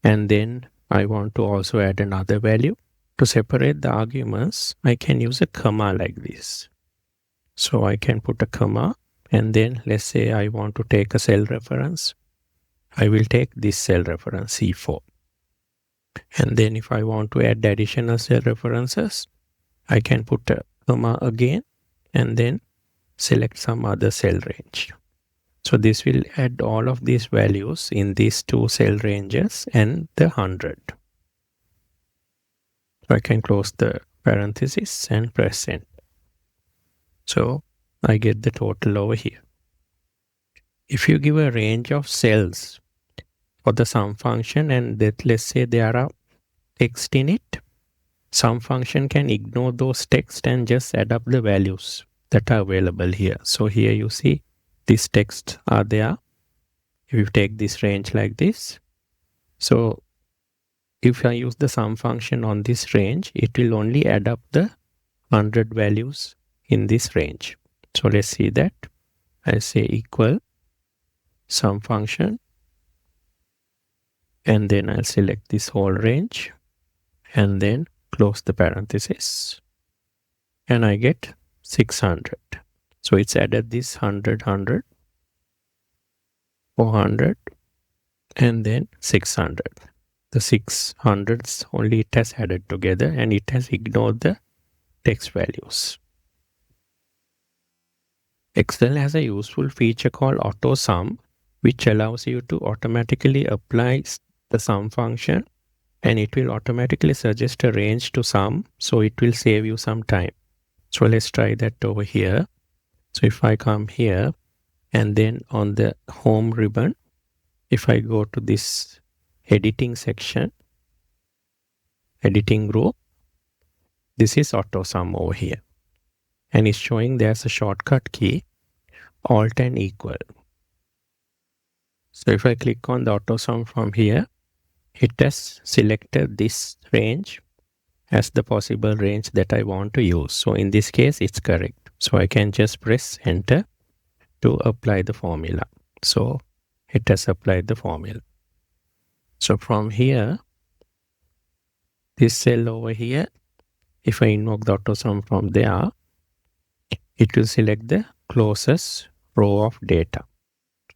and then I want to also add another value. To separate the arguments, I can use a comma like this. So I can put a comma, and then let's say I want to take a cell reference. I will take this cell reference C4. And then if I want to add additional cell references, I can put a comma again and then select some other cell range. So this will add all of these values in these two cell ranges and the 100. So I can close the parenthesis and press enter. So I get the total over here. If you give a range of cells for the sum function and that let's say there are text in it, sum function can ignore those text and just add up the values that are available here. So here you see these texts are there. If you take this range like this, so if I use the sum function on this range, it will only add up the 100 values in this range. So let's see that. I say equal sum function, and then I'll select this whole range and then close the parenthesis, and I get 600. So it's added this 100, 100, 400, and then 600. The 600s only it has added together and it has ignored the text values. Excel has a useful feature called AutoSum, which allows you to automatically apply the sum function, and it will automatically suggest a range to sum, so it will save you some time. So let's try that over here. So if I come here and then on the home ribbon, if I go to this editing section, editing group, this is AutoSum over here. And it's showing there's a shortcut key, Alt and equal. So if I click on the AutoSum from here, it has selected this range as the possible range that I want to use. So in this case, it's correct. So I can just press enter to apply the formula. So it has applied the formula. So from here, this cell over here, if I invoke the AutoSum from there, it will select the closest row of data.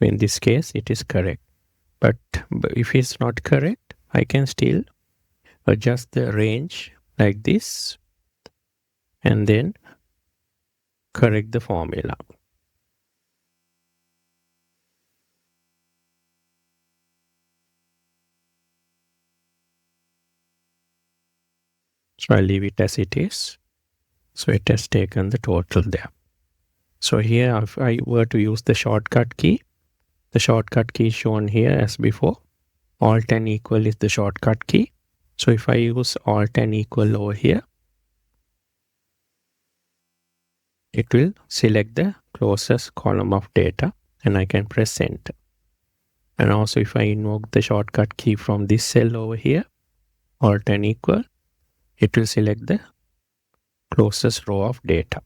In this case, it is correct. But if it's not correct, I can still adjust the range like this and then correct the formula. So I'll leave it as it is. So it has taken the total there. So here, if I were to use the shortcut key is shown here as before. Alt and equal is the shortcut key. So if I use Alt and equal over here, it will select the closest column of data and I can press enter. And also if I invoke the shortcut key from this cell over here, Alt and equal, it will select the closest row of data.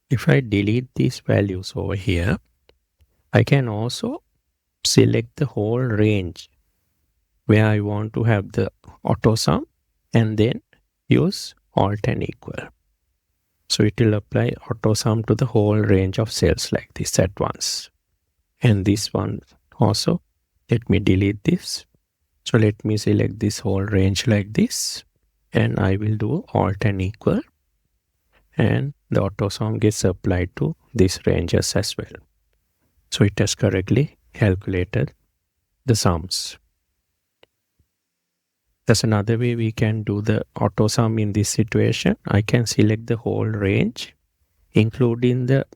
If I delete these values over here, I can also select the whole range where I want to have the AutoSum and then use Alt and equal. So it will apply AutoSum to the whole range of cells like this at once. And this one also, let me delete this. So let me select this whole range like this, and I will do Alt and equal, and the AutoSum gets applied to these ranges as well. So it has correctly calculated the sums. That's another way we can do the AutoSum in this situation. I can select the whole range, including the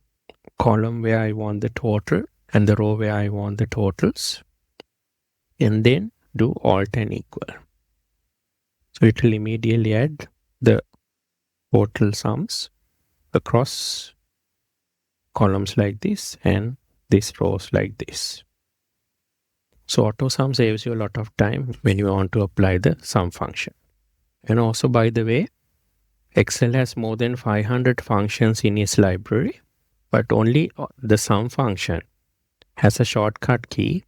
column where I want the total and the row where I want the totals, and then do Alt and equal. So it will immediately add the total sums across columns like this and these rows like this. So AutoSum saves you a lot of time when you want to apply the sum function. And also, by the way, Excel has more than 500 functions in its library, but only the sum function has a shortcut key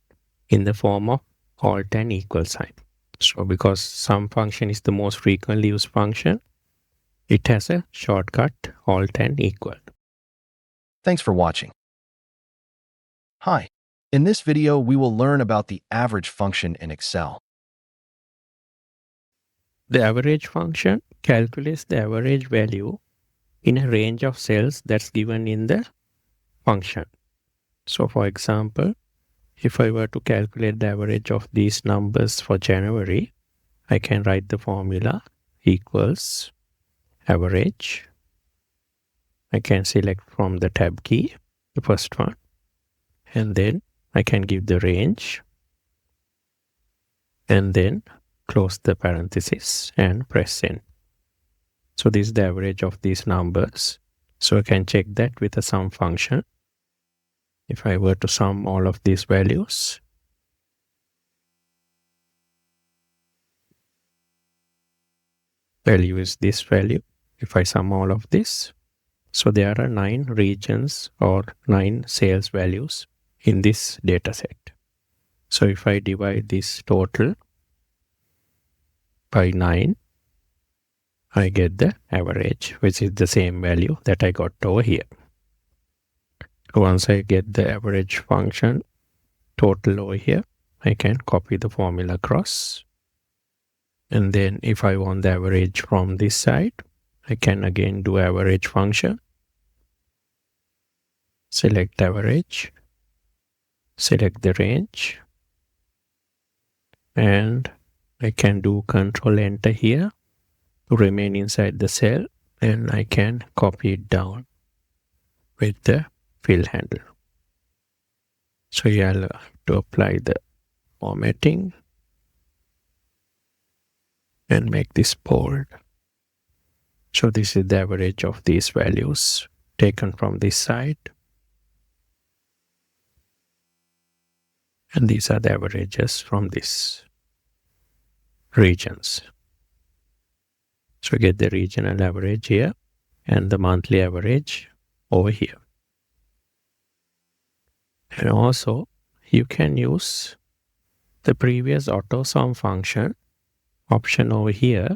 in the form of Alt and equal sign. So because sum function is the most frequently used function, it has a shortcut Alt and equal.
Thanks for watching. Hi. In this video, we will learn about the average function in Excel.
The average function calculates the average value in a range of cells that's given in the function. So for example, if I were to calculate the average of these numbers for January, I can write the formula equals average. I can select from the tab key, the first one, and then I can give the range, and then close the parenthesis and press Enter. So this is the average of these numbers. So I can check that with a sum function. If I were to sum all of these values, value is this value. If I sum all of this, so there are 9 regions or 9 sales values in this data set. So if I divide this total by 9, I get the average, which is the same value that I got over here. Once I get the average function total over here, I can copy the formula across. And then if I want the average from this side, I can again do average function. Select average. Select the range, and I can do Control Enter here to remain inside the cell, and I can copy it down with the fill handle. So here I'll have to apply the formatting and make this bold. So this is the average of these values taken from this side. And these are the averages from these regions. So get the regional average here and the monthly average over here. And also, you can use the previous AutoSum function option over here.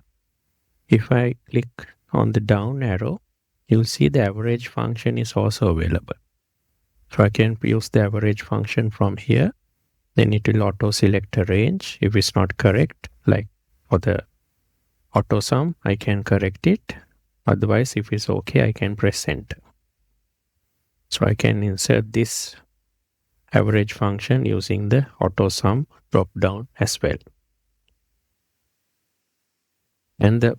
If I click on the down arrow, you'll see the average function is also available. So I can use the average function from here. Then it will auto select a range. If it's not correct, like for the AutoSum, I can correct it. Otherwise, if it's okay, I can press Enter. So I can insert this average function using the AutoSum drop down as well. And the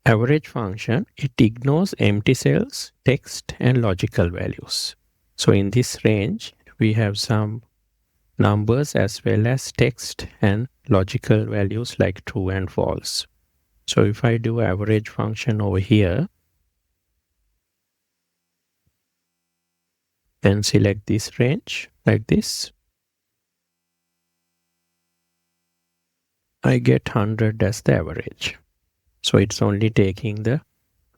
average function, it ignores empty cells, text, and logical values. So in this range, we have some numbers as well as text and logical values like true and false. So if I do average function over here, then select this range like this, I get 100 as the average. So it's only taking the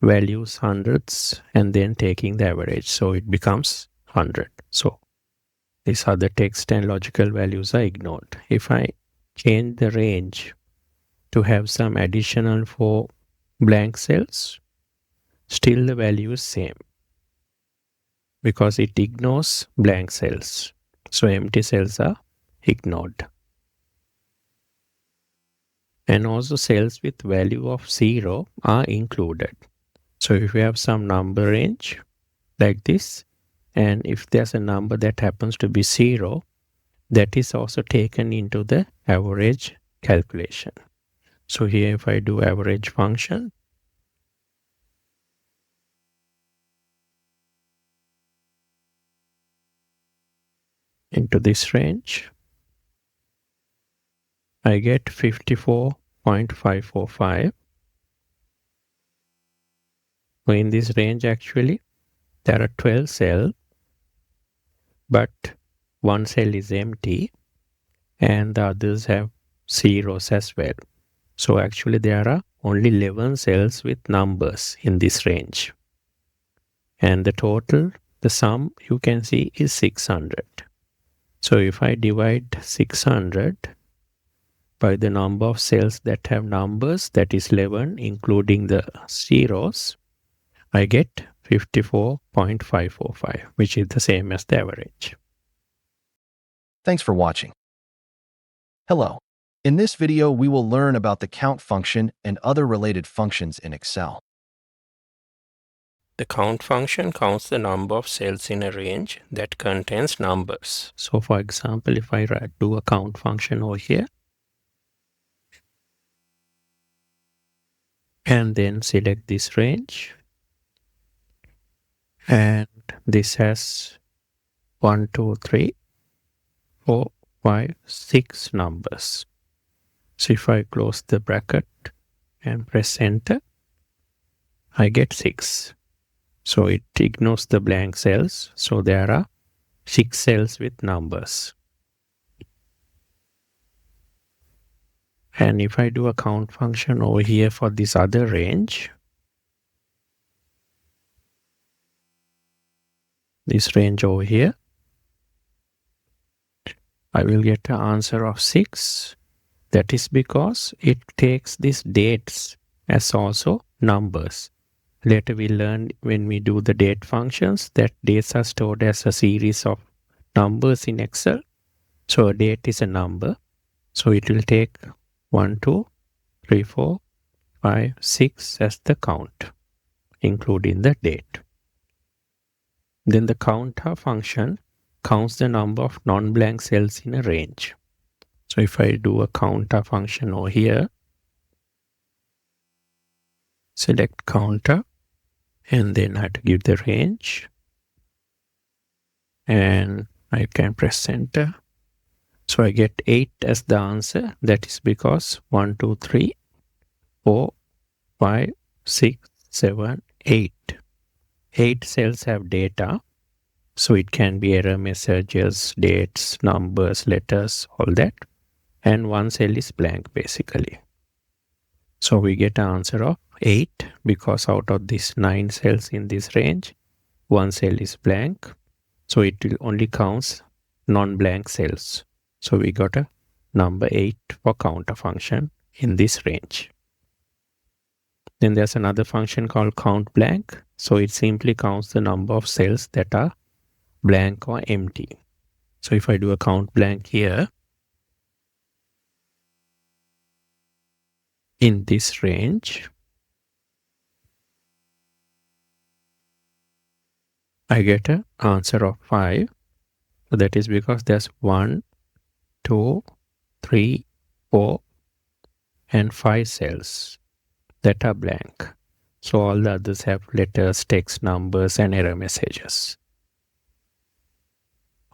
values hundreds and then taking the average. So it becomes 100. So these other text and logical values are ignored. If I change the range to have some additional for blank cells, still the value is same because it ignores blank cells. So empty cells are ignored. And also cells with value of 0 are included. So if we have some number range like this, and if there's a number that happens to be 0, that is also taken into the average calculation. So here if I do average function, into this range, I get 54.545. So in this range actually there are 12 cells, but one cell is empty and the others have zeros as well. So actually there are only 11 cells with numbers in this range. And the total, the sum you can see is 600. So if I divide 600 by the number of cells that have numbers, that is 11, including the zeros, I get 54.545, which is the same as the average.
Thanks for watching. Hello. In this video, we will learn about the count function and other related functions in Excel.
The count function counts the number of cells in a range that contains numbers. So for example, if I do a count function over here, and then select this range, and this has 1, 2, 3, 4, 5, 6 numbers. So if I close the bracket and press enter, I get 6. So it ignores the blank cells. So there are 6 cells with numbers. And if I do a count function over here for this other range, this range over here, I will get an answer of 6. That is because it takes these dates as also numbers. Later we learn when we do the date functions that dates are stored as a series of numbers in Excel. So a date is a number. So it will take 1, 2, 3, 4, 5, 6 as the count, including the date. Then the COUNTIF function counts the number of non-blank cells in a range. So if I do a COUNTIF function over here, select COUNTIF, and then I have to give the range, and I can press enter. So I get 8 as the answer. That is because 1, 2, 3, 4, 5, 6, 7, 8. 8 cells have data. So it can be error messages, dates, numbers, letters, all that. And 1 cell is blank basically. So we get an answer of 8 because out of these 9 cells in this range, 1 cell is blank. So it will only count non-blank cells. So we got a number 8 for counter function in this range. Then there's another function called count blank. So it simply counts the number of cells that are blank or empty. So if I do a count blank here, in this range, I get an answer of 5. So that is because there's 1, 2, 3, 4, and 5 cells that are blank. So all the others have letters, text, numbers, and error messages.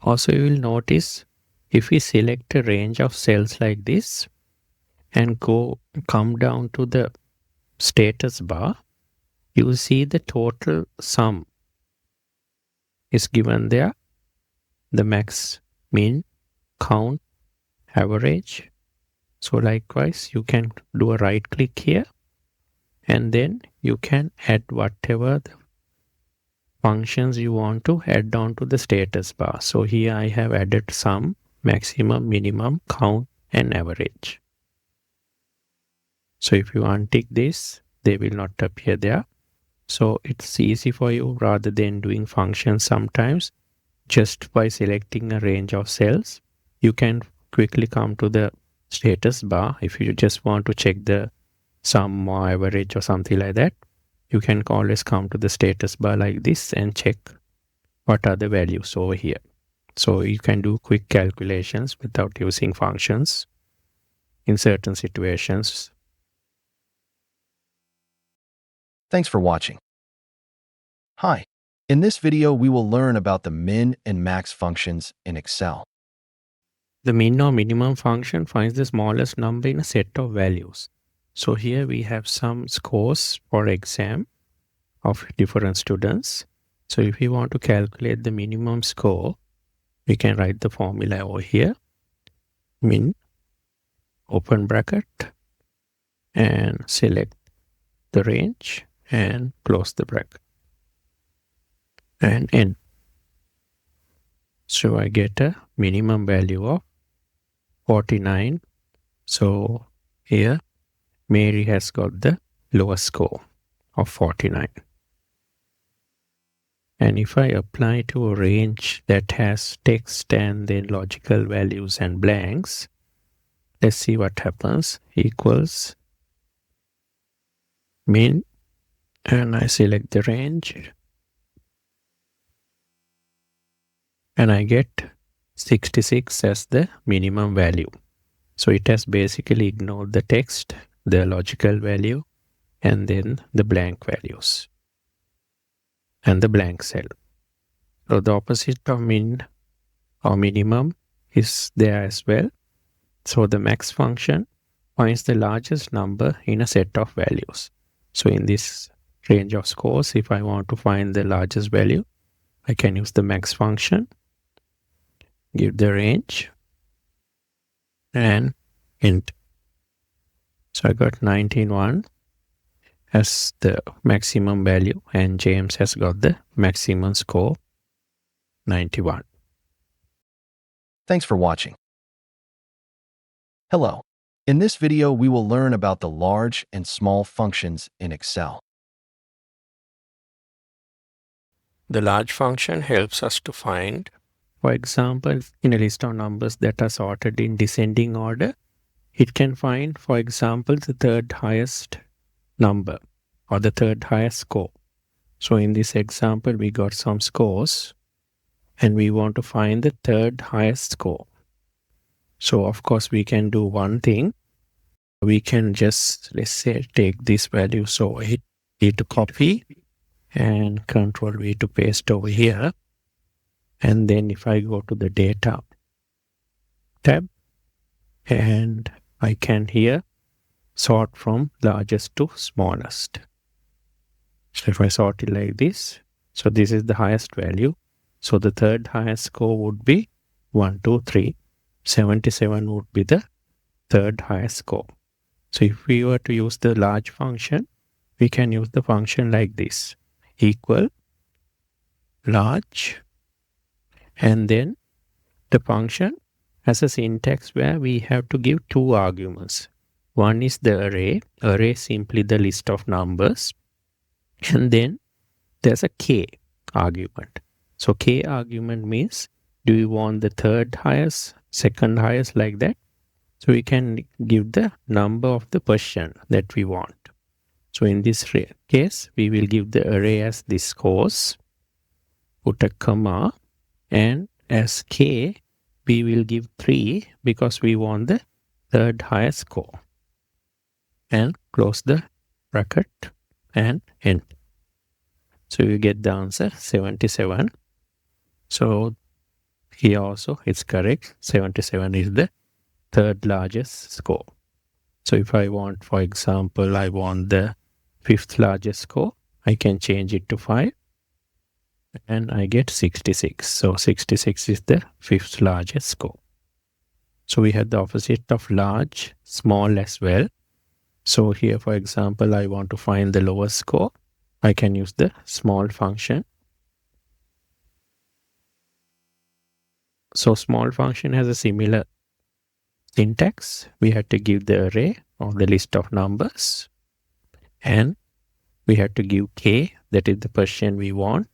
Also, you will notice if we select a range of cells like this and come down to the status bar, you will see the total sum is given there. The max, min, count, average. So likewise, you can do a right click here and then you can add whatever the functions you want to add on to the status bar. So here I have added sum, maximum, minimum, count, and average. So if you untick this, they will not appear there. So it's easy for you, rather than doing functions sometimes, just by selecting a range of cells, you can quickly come to the status bar. If you just want to check the sum or average or something like that, you can always come to the status bar like this and check what are the values over here. So you can do quick calculations without using functions in certain situations.
Thanks for watching. Hi. In this video, we will learn about the min and max functions in Excel.
The min or minimum function finds the smallest number in a set of values. So here we have some scores for exam of different students. So if we want to calculate the minimum score, we can write the formula over here. Min, open bracket, and select the range and close the bracket. And end. So I get a minimum value of 49. So here Mary has got the lowest score of 49. And if I apply to a range that has text and then logical values and blanks, let's see what happens. Equals min, and I select the range, and I get 66 as the minimum value. So it has basically ignored the text, the logical value, and then the blank values and the blank cell. So the opposite of min or minimum is there as well. So the max function finds the largest number in a set of values. So in this range of scores, if I want to find the largest value, I can use the max function, give the range, and int. So I got 19.1 as the maximum value, and James has got the maximum score, 91.
Thanks for watching. Hello. In this video, we will learn about the large and small functions in Excel.
The large function helps us to find, for example, in a list of numbers that are sorted in descending order, it can find, for example, the third highest number or the third highest score. So in this example, we got some scores and we want to find the third highest score. So of course, we can do one thing. We can just, let's say, take this value. So hit V to copy and Control V to paste over here. And then if I go to the data tab, and I can here sort from largest to smallest. So if I sort it like this, so this is the highest value. So the third highest score would be 1, 2, 3. 77 would be the third highest score. So if we were to use the large function, we can use the function like this. Equal large, and then the function has a syntax where we have to give two arguments. One is the array. Array is simply the list of numbers. And then there's a k argument. So k argument means, do you want the third highest, second highest, like that? So we can give the number of the person that we want. So in this case, we will give the array as this scores, put a comma, and as k, we will give 3 because we want the third highest score. And close the bracket and end. So you get the answer 77. So here also it's correct. 77 is the third largest score. So if I want, for example, I want the fifth largest score, I can change it to 5 and I get 66. So 66 is the fifth largest score. So we have the opposite of large, small as well. So here, for example, I want to find the lowest score. I can use the small function. So small function has a similar syntax. We have to give the array or the list of numbers. and we have to give K, that is the position we want.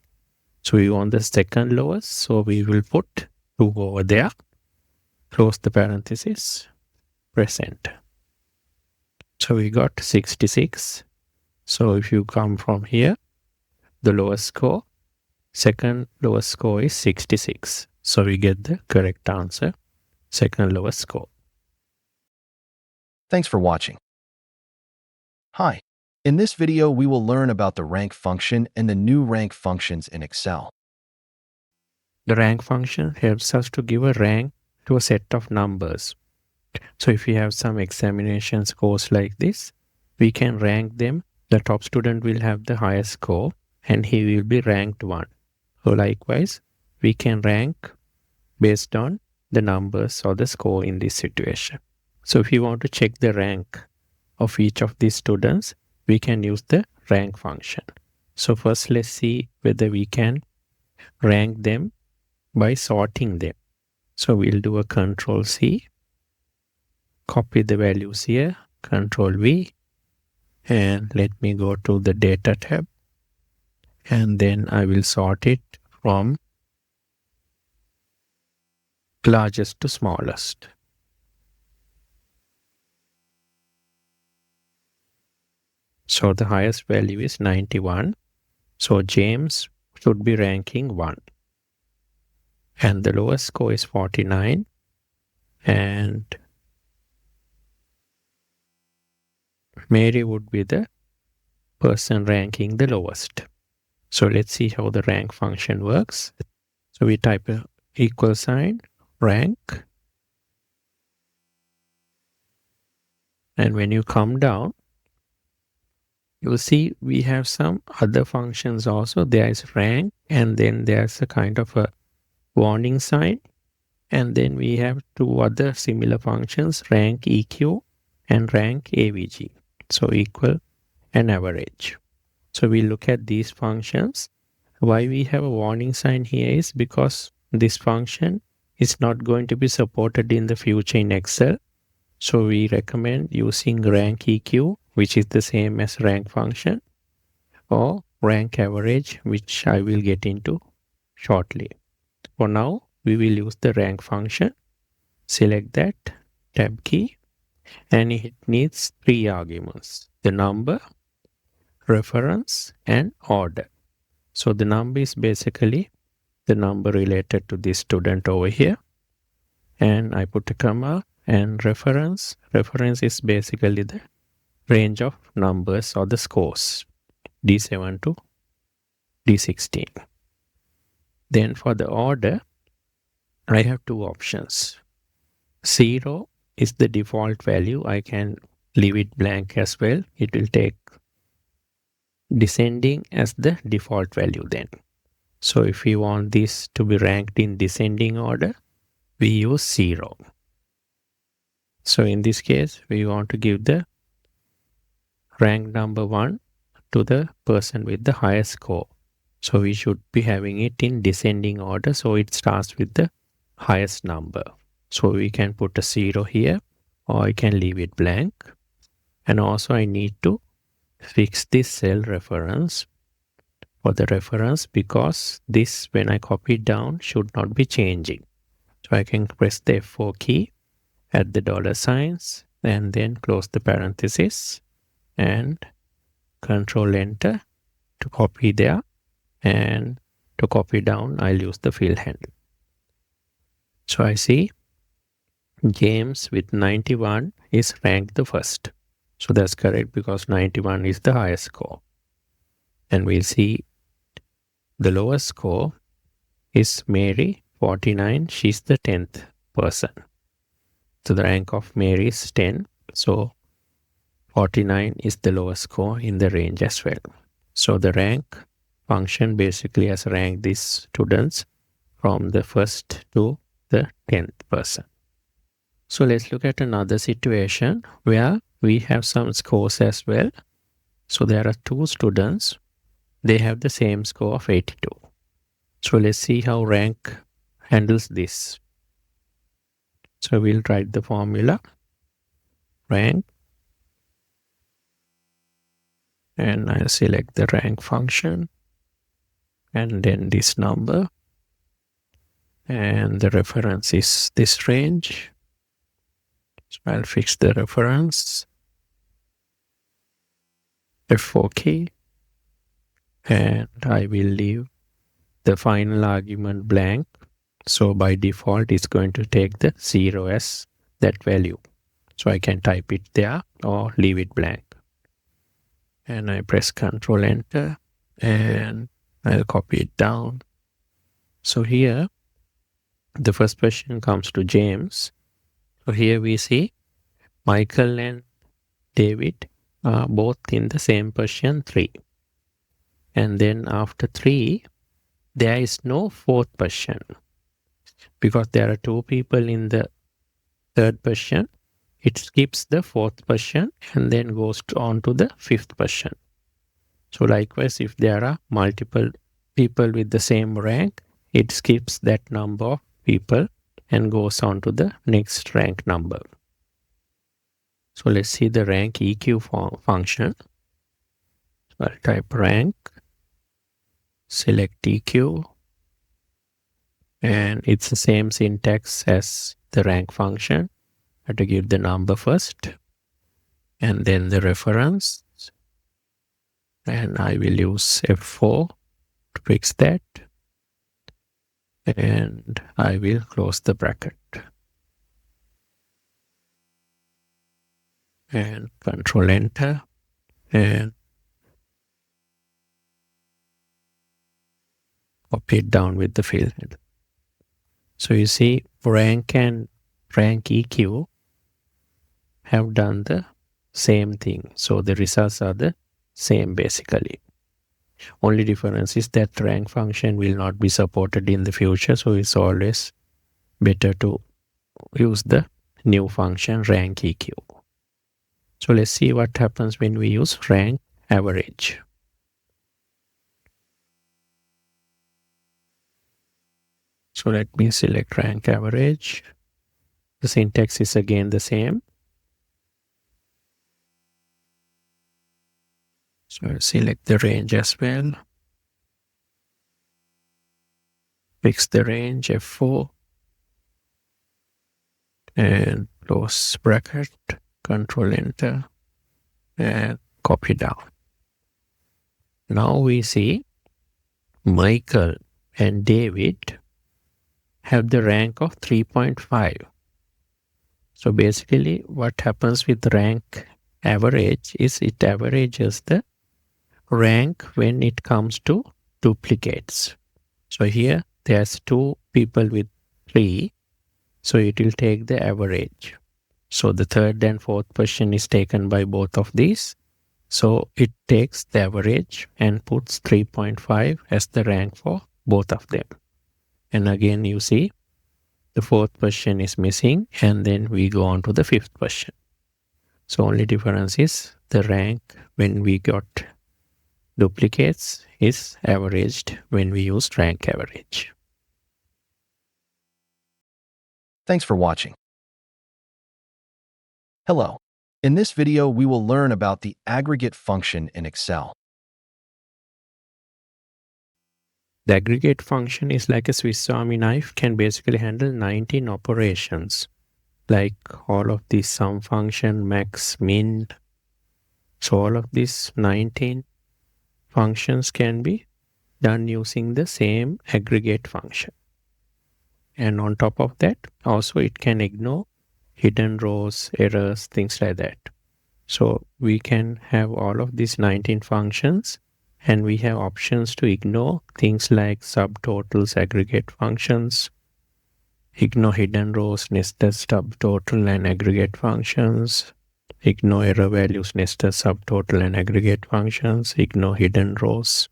So we want the second lowest, so we will put 2 over there, close the parenthesis, press enter. So we got 66. So if you come from here, the lowest score, second lowest score is 66. So we get the correct answer, second lowest score.
Thanks for watching. Hi. In this video, we will learn about the rank function and the new rank functions in Excel.
The rank function helps us to give a rank to a set of numbers. So if we have some examination scores like this, we can rank them. The top student will have the highest score and he will be ranked 1. So likewise, we can rank based on the numbers or the score in this situation. So if you want to check the rank of each of these students, we can use the rank function. So first let's see whether we can rank them by sorting them. So we'll do a Control C, copy the values here, Control V, and let me go to the Data tab, and then I will sort it from largest to smallest. So the highest value is 91. So James should be ranking 1. And the lowest score is 49. And Mary would be the person ranking the lowest. So let's see how the rank function works. So we type a equal sign, rank. And when you come down, you'll see we have some other functions also. There is rank, and then there's a kind of a warning sign. And then we have 2 other similar functions, rank EQ and rank AVG. So equal and average. So we look at these functions. Why we have a warning sign here is because this function is not going to be supported in the future in Excel. So we recommend using rank EQ, which is the same as rank function, or rank average, which I will get into shortly. For now, we will use the rank function. Select that, tab key, and it needs 3 arguments: the number, reference, and order. So the number is basically the number related to this student over here. And I put a comma, and reference is basically the range of numbers or the scores, D7 to D16. Then for the order, I have 2 options. 0 is the default value. I can leave it blank as well. It will take descending as the default value then. So if we want this to be ranked in descending order, we use 0. So in this case, we want to give the rank number 1 to the person with the highest score. So we should be having it in descending order. So it starts with the highest number. So we can put a 0 here, or I can leave it blank. And also I need to fix this cell reference for the reference, because this, when I copy it down, should not be changing. So I can press the F4 key, add the dollar signs, and then close the parenthesis and Control Enter to copy there. And to copy down, I'll use the fill handle. So I see James with 91 is ranked the first. So that's correct because 91 is the highest score. And we'll see the lowest score is Mary, 49. She's the 10th person. So the rank of Mary is 10. So 49 is the lowest score in the range as well. So the rank function basically has ranked these students from the first to the 10th person. So let's look at another situation where we have some scores as well. So there are 2 students. They have the same score of 82. So let's see how rank handles this. So we'll write the formula. Rank and I'll select the rank function and then this number, and the reference is this range. So I'll fix the reference, F4 key, and I will leave the final argument blank. So by default, it's going to take the 0 as that value. So I can type it there or leave it blank. And I press Ctrl Enter and I'll copy it down. So here, the first question comes to James. So here we see Michael and David are both in the same question 3. And then after 3, there is no fourth question because there are 2 people in the third question. It skips the fourth question and then goes on to the fifth question. So likewise, if there are multiple people with the same rank, it skips that number of people and goes on to the next rank number. So let's see the rank EQ function. So I'll type rank, select EQ, and it's the same syntax as the rank function. I have to give the number first and then the reference, and I will use F4 to fix that, and I will close the bracket and Control Enter and copy it down with the field. So you see rank and rank EQ have done the same thing. So the results are the same basically. Only difference is that rank function will not be supported in the future. So it's always better to use the new function rank EQ. So let's see what happens when we use rank average. So let me select rank average. The syntax is again the same. So I'll select the range as well. Fix the range, F4. And close bracket, Control Enter, and copy down. Now we see Michael and David have the rank of 3.5. So basically what happens with rank average is it averages the rank when it comes to duplicates. So here there's 2 people with 3, so it will take the average. So the third and fourth question is taken by both of these. So it takes the average and puts 3.5 as the rank for both of them. And again you see the fourth question is missing, and then we go on to the fifth question. So only difference is the rank when we got duplicates is averaged when we use rank average.
Thanks for watching. Hello. In this video, we will learn about the aggregate function in Excel.
The aggregate function is like a Swiss Army knife, can basically handle 19 operations, like all of these sum function, max, min. So all of these 19 functions can be done using the same aggregate function. And on top of that, also it can ignore hidden rows, errors, things like that. So we can have all of these 19 functions, and we have options to ignore things like subtotals, aggregate functions, ignore hidden rows, nested subtotal and aggregate functions, ignore error values, nested subtotal and aggregate functions, ignore hidden rows,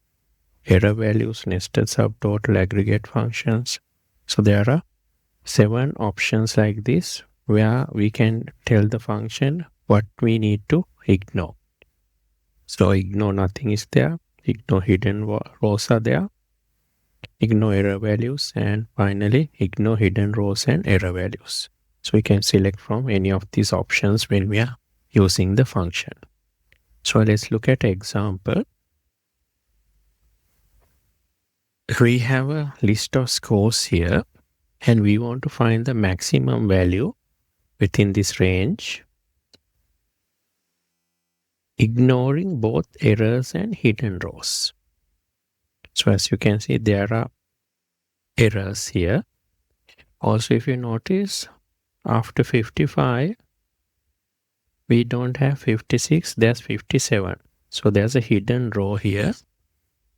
error values, nested subtotal, aggregate functions. So there are 7 options like this where we can tell the function what we need to ignore. So ignore nothing is there, ignore hidden rows are there, ignore error values, and finally ignore hidden rows and error values. So we can select from any of these options when we are using the function. So let's look at an example. We have a list of scores here, and we want to find the maximum value within this range, ignoring both errors and hidden rows. So as you can see, there are errors here. Also, if you notice, after 55, we don't have 56, there's 57. So there's a hidden row here.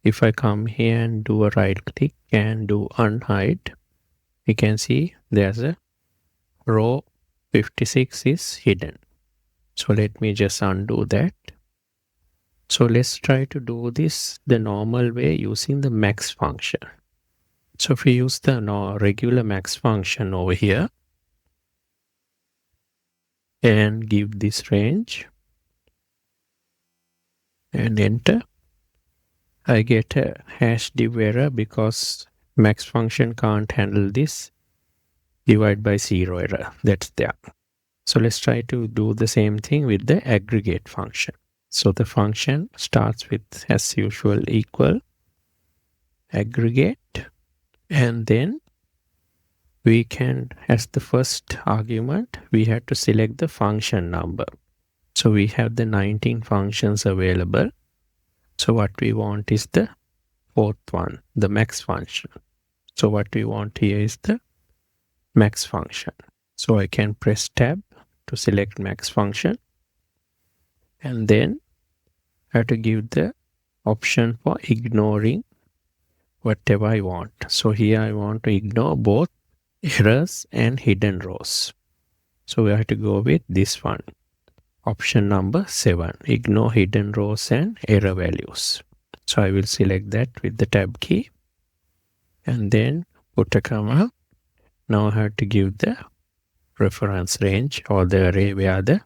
If I come here and do a right click and do unhide, you can see there's a row 56 is hidden. So let me just undo that. So let's try to do this the normal way using the max function. So if we use the regular max function over here and give this range and enter, I get a hash div error because max function can't handle this divide by 0 error. That's there. So let's try to do the same thing with the aggregate function. So the function starts with, as usual, equal aggregate, and then we can, as the first argument, we have to select the function number. So we have the 19 functions available. So what we want is the fourth one, the max function. So what we want here is the max function. So I can press tab to select max function, and then I have to give the option for ignoring whatever I want. So here I want to ignore both errors and hidden rows. So we have to go with this one, option number 7, ignore hidden rows and error values. So I will select that with the tab key and then put a comma. Now I have to give the reference range or the array where the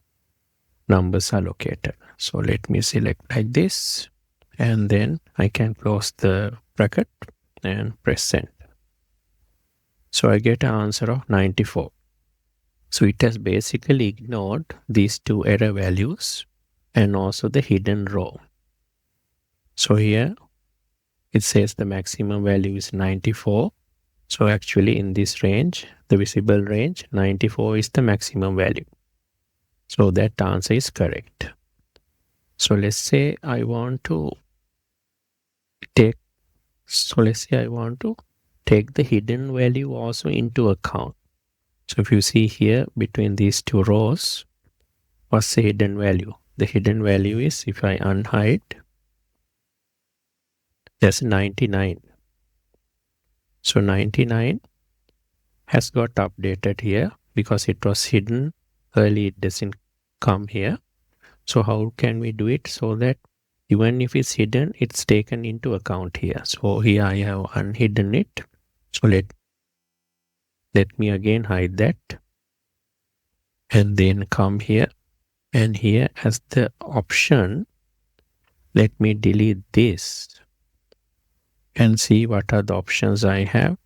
numbers are located. So let me select like this, and then I can close the bracket and press send. So I get an answer of 94. So it has basically ignored these two error values and also the hidden row. So here it says the maximum value is 94. So actually in this range, the visible range, 94 is the maximum value. So that answer is correct. So let's say I want to take the hidden value also into account. So if you see here between these two rows, what's the hidden value? The hidden value is, if I unhide, there's 99. So 99 has got updated here because it was hidden early, it doesn't come here. So how can we do it so that even if it's hidden, it's taken into account here? So here I have unhidden it. So let me again hide that and then come here, and here as the option, let me delete this and see what are the options I have.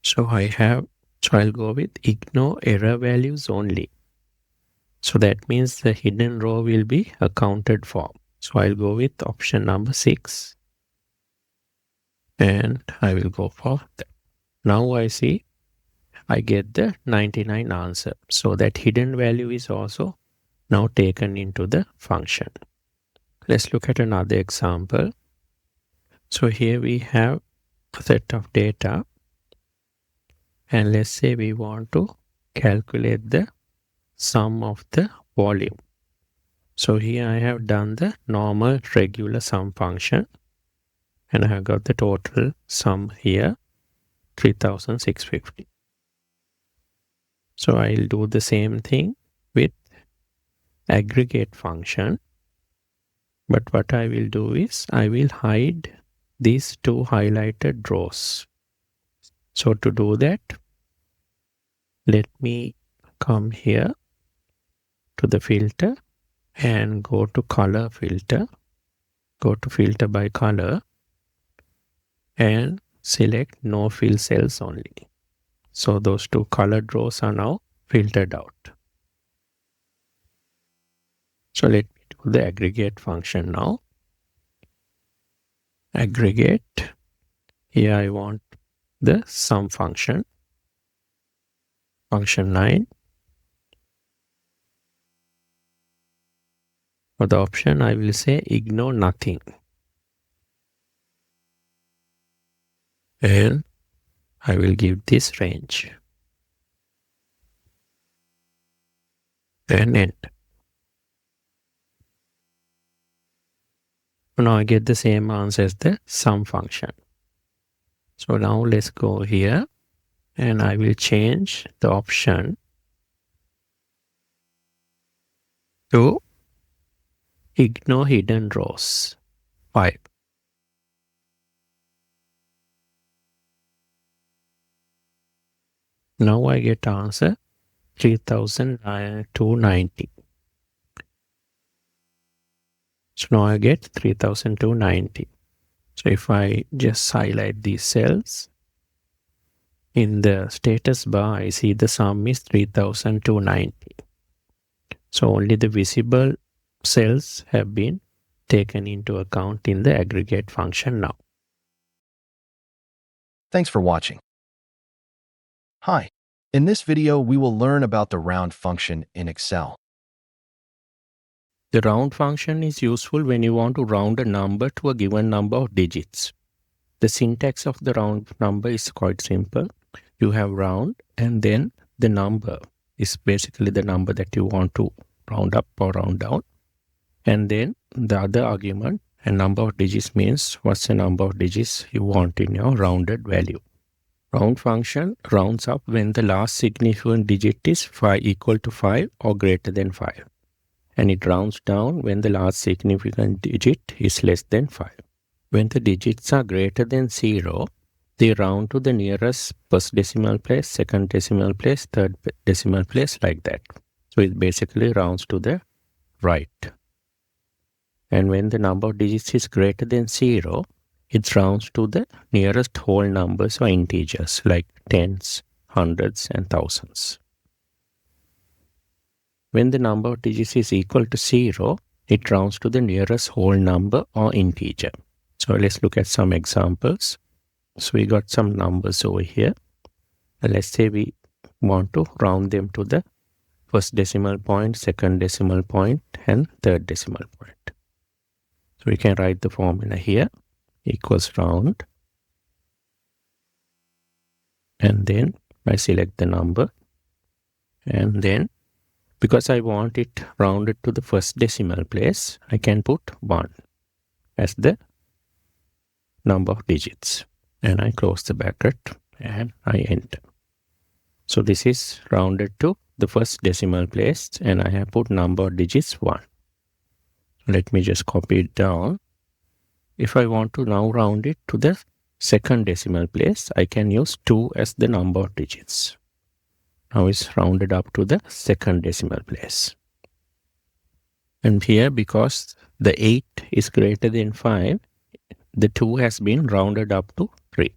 So I'll go with ignore error values only. So that means the hidden row will be accounted for. So I'll go with option number 6 and I will go for that. Now I see I get the 99 answer. So that hidden value is also now taken into the function. Let's look at another example. So here we have a set of data, and let's say we want to calculate the sum of the volume. So here I have done the normal regular sum function, and I have got the total sum here, 3650. So I'll do the same thing with aggregate function, but what I will do is I will hide these two highlighted rows. So to do that, let me come here to the filter and go to color filter, go to filter by color and select no fill cells only. So those two colored rows are now filtered out. So let me do the aggregate function now. Aggregate. Here I want the sum function. Function 9. For the option, I will say ignore nothing. And I will give this range. And end. Now I get the same answer as the sum function. So now let's go here and I will change the option to ignore hidden rows 5. Now I get answer 3290. So now I get 3290. So if I just highlight these cells, in the status bar, I see the sum is 3290. So only the visible cells have been taken into account in the aggregate function now.
Thanks for watching. Hi. In this video, we will learn about the round function in Excel.
The round function is useful when you want to round a number to a given number of digits. The syntax of the round number is quite simple. You have round and then the number is basically the number that you want to round up or round down. And then the other argument, a number of digits means what's the number of digits you want in your rounded value. Round function rounds up when the last significant digit is equal to 5 or greater than 5. And it rounds down when the last significant digit is less than 5. When the digits are greater than 0, they round to the nearest first decimal place, second decimal place, third decimal place, like that. So it basically rounds to the right. And when the number of digits is greater than 0, it rounds to the nearest whole numbers or integers like tens, hundreds, and thousands. When the number of digits is equal to 0, it rounds to the nearest whole number or integer. So let's look at some examples. So we got some numbers over here. Let's say we want to round them to the first decimal point, second decimal point, and third decimal point. So we can write the formula here, equals round. And then I select the number. And then because I want it rounded to the first decimal place, I can put 1 as the number of digits. And I close the bracket and I enter. So this is rounded to the first decimal place and I have put number of digits 1. Let me just copy it down. If I want to now round it to the second decimal place, I can use 2 as the number of digits. Now it's rounded up to the second decimal place. And here, because the 8 is greater than 5, the 2 has been rounded up to 3.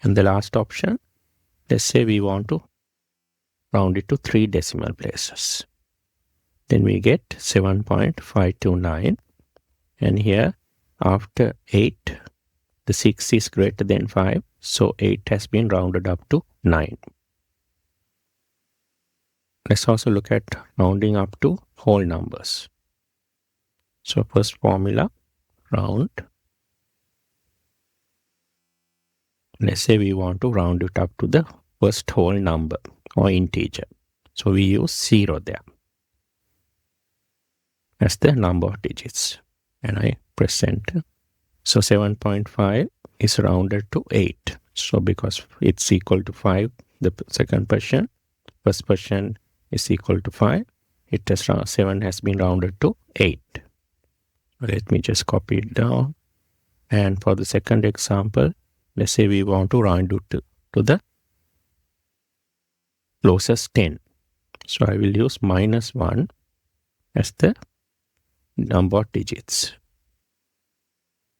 And the last option, let's say we want to round it to 3 decimal places. Then we get 7.529. And here, after 8, the 6 is greater than 5. So 8 has been rounded up to 9. Let's also look at rounding up to whole numbers. So first formula, round. Let's say we want to round it up to the first whole number or integer. So we use 0 there as the number of digits. And I press enter. So 7.5 is rounded to 8. So because it's equal to 5, the second portion, first portion is equal to 5, 7 has been rounded to 8. Let me just copy it down. And for the second example, let's say we want to round it to the closest 10. So I will use -1 as the number of digits.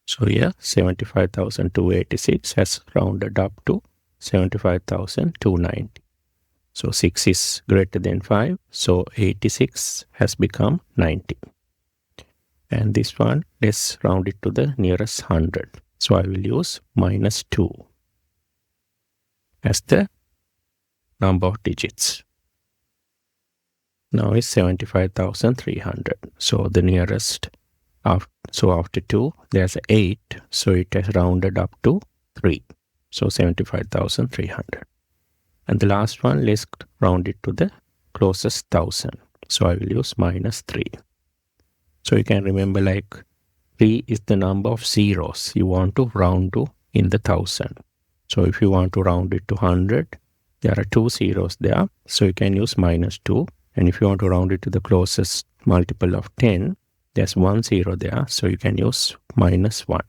So here 75,286 has rounded up to 75,290. So 6 is greater than 5. So 86 has become 90. And this one, let's round it to the nearest 100. So I will use -2 as the number of digits. Now is 75,300. So the nearest, so after 2, there's 8. So it has rounded up to 3. So 75,300. And the last one, let's round it to the closest 1,000. So I will use -3. So you can remember, like, 3 is the number of zeros you want to round to in the 1,000. So if you want to round it to 100, there are 2 zeros there. So you can use -2. And if you want to round it to the closest multiple of 10, there's 1 zero there. So you can use -1.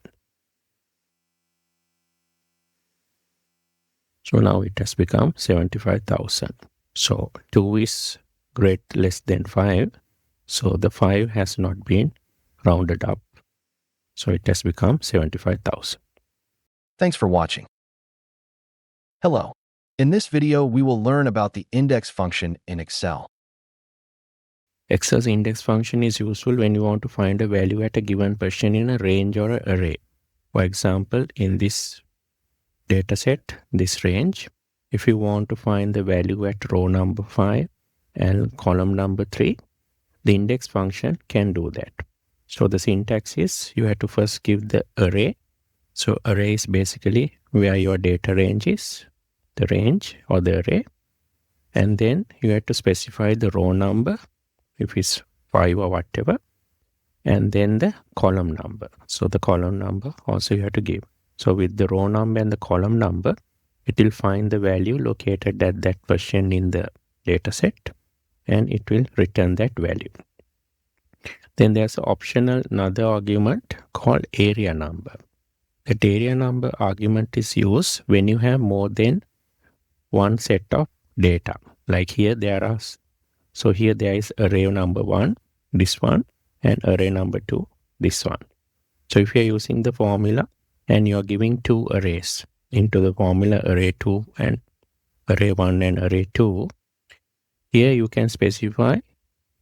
So now it has become 75,000. So 2 is less than 5. So the 5 has not been rounded up. So it has become 75,000.
Thanks for watching. Hello. In this video, we will learn about the index function in Excel.
Excel's index function is useful when you want to find a value at a given position in a range or an array. For example, in this dataset, this range, if you want to find the value at row number 5 and column number 3, the index function can do that. So the syntax is you have to first give the array. So array is basically where your data range is, the range or the array. And then you have to specify the row number, if it's 5 or whatever, and then the column number. So the column number also you have to give. So with the row number and the column number, it will find the value located at that position in the data set, and it will return that value. Then there's an optional another argument called area number. That area number argument is used when you have more than one set of data. Like here there are, so here there is array number 1, this one, and array number 2, this one. So if you're using the formula and you're giving 2 arrays into the formula, array 2 and array 1 and array 2, here you can specify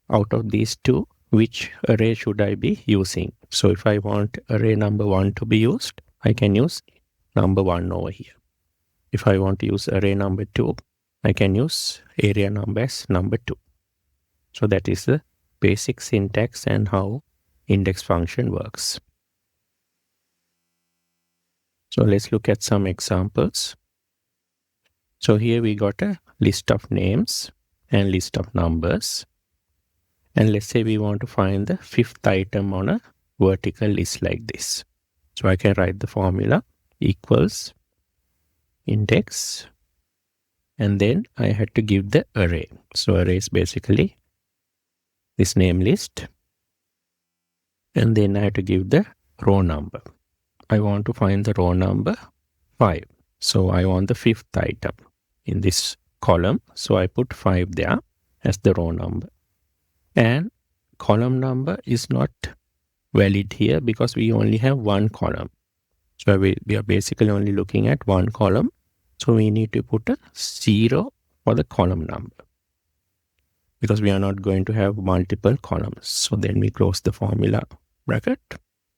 out of these 2, which array should I be using. So if I want array number 1 to be used, I can use number 1 over here. If I want to use array number 2, I can use area number as number 2. So that is the basic syntax and how index function works. So let's look at some examples. So here we got a list of names and list of numbers. And let's say we want to find the 5th item on a vertical list like this. So I can write the formula equals index, and then I had to give the array. So array is basically this name list, and then I have to give the row number. I want to find the row number 5. So I want the 5th item in this column. So I put 5 there as the row number. And column number is not valid here because we only have one column. So we are basically only looking at one column. So we need to put a 0 for the column number, because we are not going to have multiple columns. So then we close the formula bracket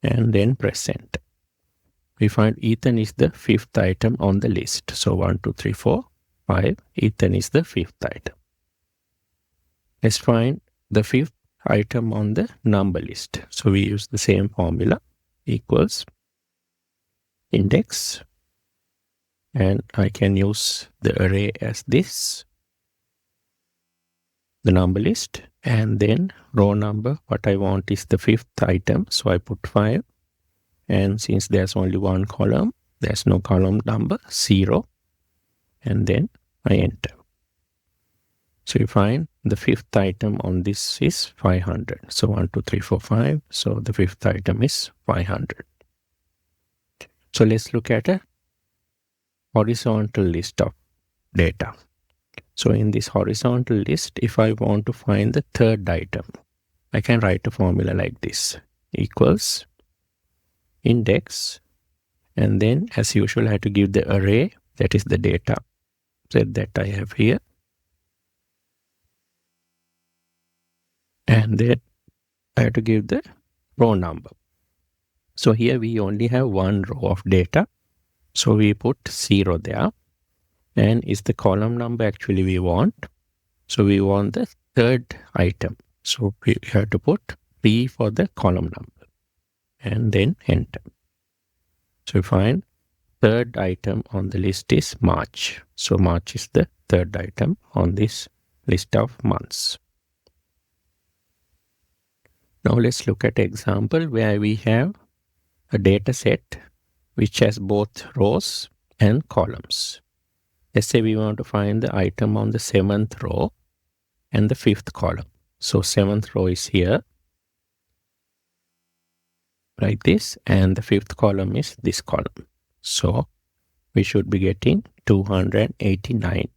and then press enter. We find Ethan is the 5th item on the list. So 1, 2, 3, 4, 5. Ethan is the 5th item. Let's find the 5th item on the number list. So we use the same formula equals index, and I can use the array as this, the number list, and then row number. What I want is the 5th item. So I put 5. And since there's only one column, there's no column number, 0. And then I enter. So you find the 5th item on this is 500. So 1, 2, 3, 4, 5. So the 5th item is 500. So let's look at a horizontal list of data. So in this horizontal list, if I want to find the 3rd item, I can write a formula like this equals index, and then as usual I have to give the array, that is the data set that I have here, And then I have to give the row number. So here we only have one row of data. So we put 0 there. And is the column number actually we want? So we want the third item. So we have to put 3 for the column number and then enter. So we find third item on the list is March. So March is the third item on this list of months. Now let's look at an example where we have a data set which has both rows and columns. Let's say we want to find the item on the 7th row and the 5th column. So 7th row is here, like this, and the 5th column is this column. So we should be getting 289.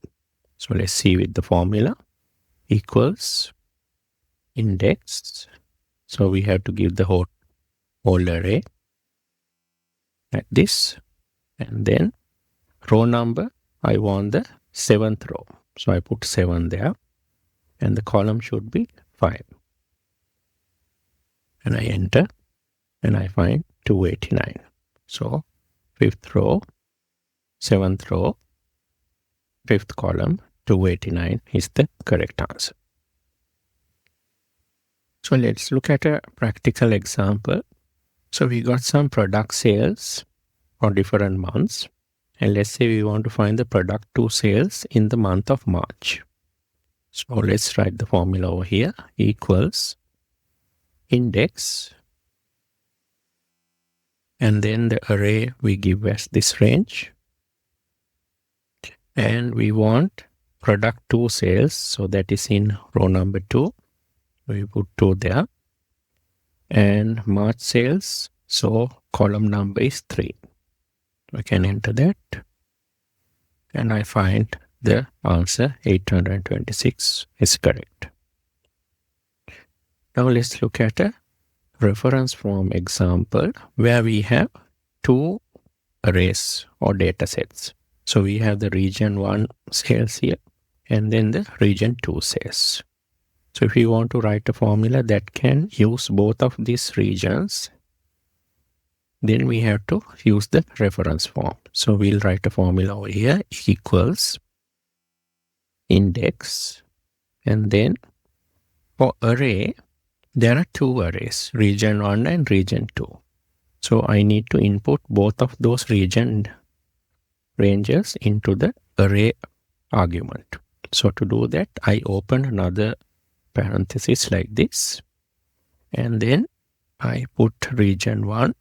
So let's see with the formula equals index. So we have to give the whole array like this, and then row number, I want the 7th row. So I put 7 there, and the column should be 5. And I enter, and I find 289. So 5th row, 7th row, 5th column, 289 is the correct answer. So let's look at a practical example. So we got some product sales for different months. And let's say we want to find the product 2 sales in the month of March. So let's write the formula over here, equals index, and then the array we give as this range. And we want product 2 sales, so that is in row number 2. We put 2 there. And March sales, so column number is 3. I can enter that. And I find the answer 826 is correct. Now let's look at a reference form example where we have 2 arrays or data sets. So we have the region 1 sales here and then the region 2 sales. So if you want to write a formula that can use both of these regions, then we have to use the reference form. So we'll write a formula over here, equals index, and then for array, there are 2 arrays, region 1 and region 2. So I need to input both of those region ranges into the array argument. So to do that, I open another parenthesis like this, and then I put region 1,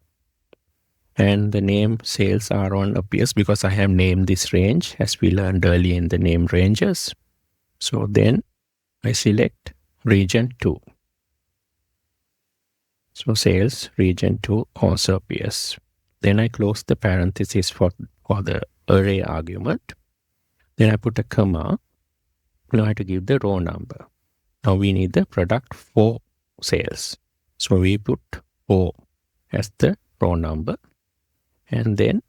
and the name sales R1 appears because I have named this range as we learned earlier in the name ranges. So then I select region 2. So sales region 2 also appears. Then I close the parenthesis for the array argument. Then I put a comma. Now I have to give the row number. Now we need the product 4 sales. So we put 4 as the row number. And then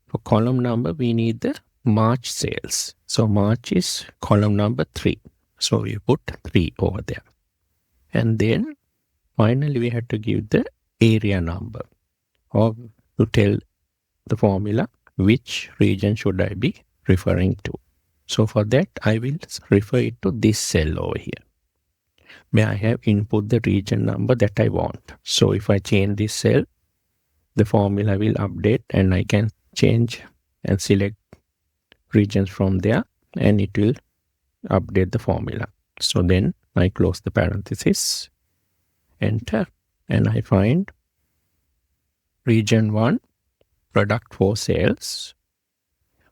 for column number, we need the March sales. So March is column number 3. So we put 3 over there. And then finally we have to give the area number, or to tell the formula which region should I be referring to. So for that, I will refer it to this cell over here, where I have input the region number that I want. So if I change this cell, the formula will update and I can change and select regions from there and it will update the formula. So then I close the parenthesis, enter, and I find region 1, product 4 sales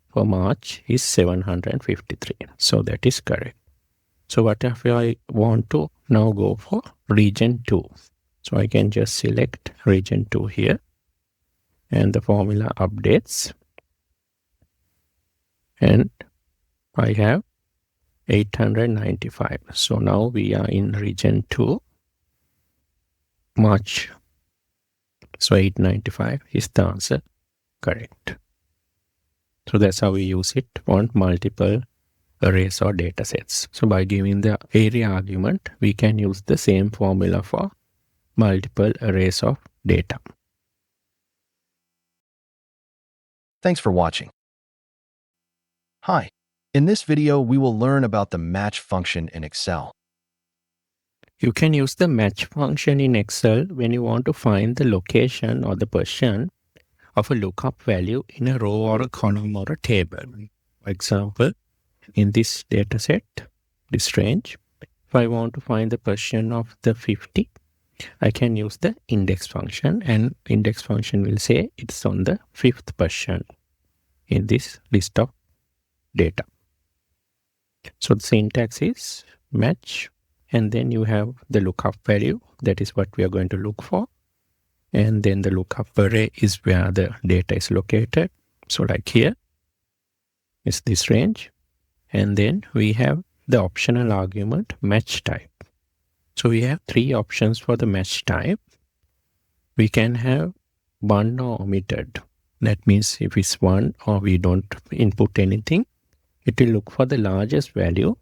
for March is 753. So that is correct. So what if I want to now go for region 2? So I can just select region 2 here and the formula updates. And I have 895. So now we are in region 2, March. So 895 is the answer correct. So that's how we use it on multiple arrays or data sets. So by giving the area argument, we can use the same formula for multiple arrays of data.
Thanks for watching. Hi. In this video, we will learn about the match function in Excel.
You can use the match function in Excel when you want to find the location or the position of a lookup value in a row or a column or a table. For example, in this data set, this range, if I want to find the position of the 50, I can use the index function, and index function will say it's on the 5th position in this list of data. So the syntax is match, and then you have the lookup value. That is what we are going to look for. And then the lookup array is where the data is located. So like here is this range. And then we have the optional argument match type. So we have 3 options for the match type. We can have 1 or omitted. That means if it's 1 or we don't input anything, it will look for the largest value.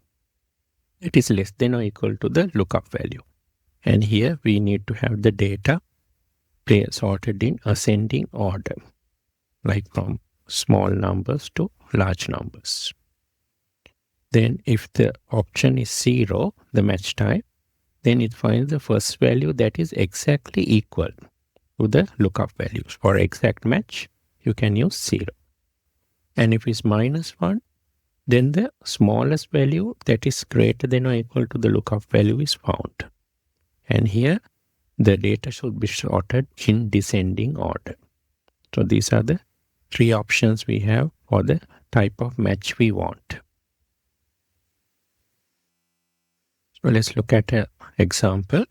It is less than or equal to the lookup value. And here we need to have the data sorted in ascending order, like from small numbers to large numbers. Then if the option is 0, the match type, then it finds the first value that is exactly equal to the lookup values. For exact match, you can use 0. And if it's -1, then the smallest value that is greater than or equal to the lookup value is found. And here, the data should be sorted in descending order. So these are the 3 options we have for the type of match we want. So let's look at an example.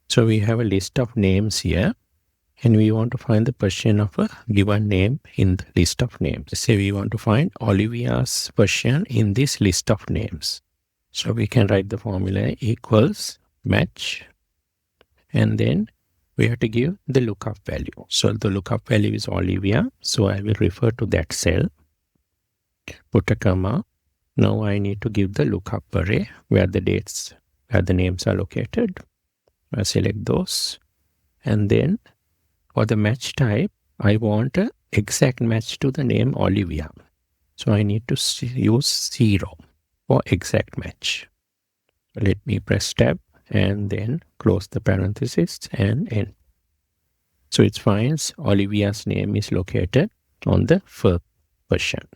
So we have a list of names here, and we want to find the position of a given name in the list of names. Let's say we want to find Olivia's position in this list of names. So we can write the formula equals match, and then we have to give the lookup value. So the lookup value is Olivia, so I will refer to that cell, put a comma. Now I need to give the lookup array where the dates, where the names are located. I select those, and then for the match type, I want an exact match to the name Olivia. So I need to use 0 for exact match. Let me press tab and then close the parenthesis and end. So it finds Olivia's name is located on the 1st position.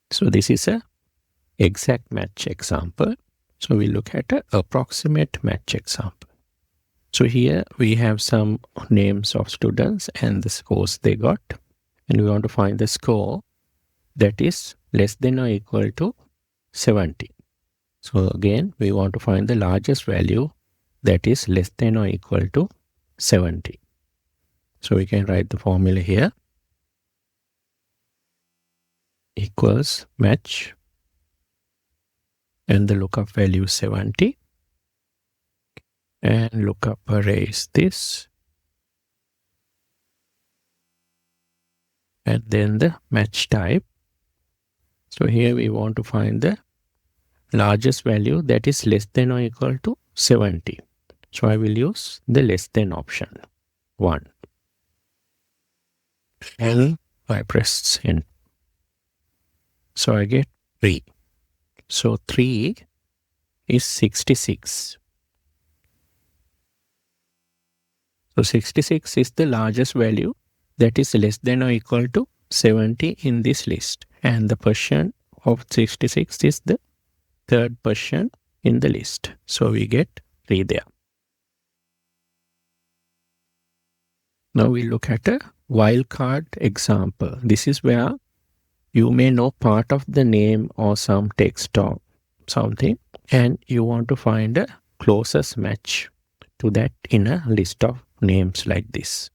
So this is a exact match example. So we look at an approximate match example. So here we have some names of students and the scores they got. And we want to find the score that is less than or equal to 70. So again, we want to find the largest value that is less than or equal to 70. So we can write the formula here. Equals match, and the lookup value is 70, and lookup array is this, and then the match type. So here we want to find the largest value that is less than or equal to 70. So I will use the less than option, 1, and I press enter. So I get 3. So 3 is 66. So 66 is the largest value that is less than or equal to 70 in this list. And the position of 66 is the 3rd position in the list. So we get 3 there. Now we look at a wildcard example. This is where you may know part of the name or some text or something, and you want to find a closest match to that in a list of names like this.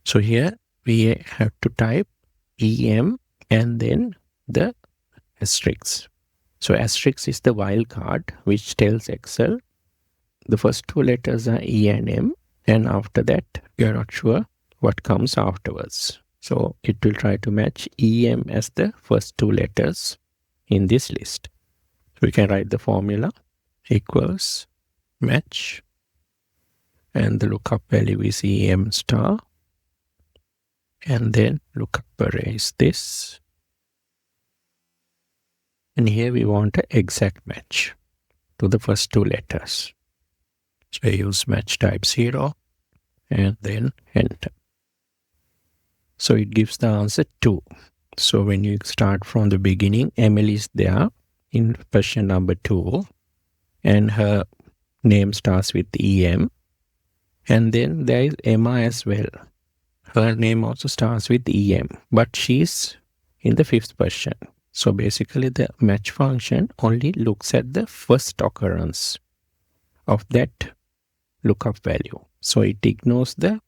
So here we have to type EM and then the asterisk. So asterisk is the wildcard which tells Excel the first 2 letters are E and M, and after that you are not sure what comes afterwards. So it will try to match EM as the first two letters in this list. So we can write the formula equals match, and the lookup value is EM star, and then lookup array is this. And here we want an exact match to the first two letters. So I use match type 0 and then enter. So it gives the answer 2. So when you start from the beginning, Emily is there in question number 2, and her name starts with EM. And then there is Emma as well. Her name also starts with EM, but she's in the 5th question. So basically the match function only looks at the first occurrence of that lookup value. So it ignores the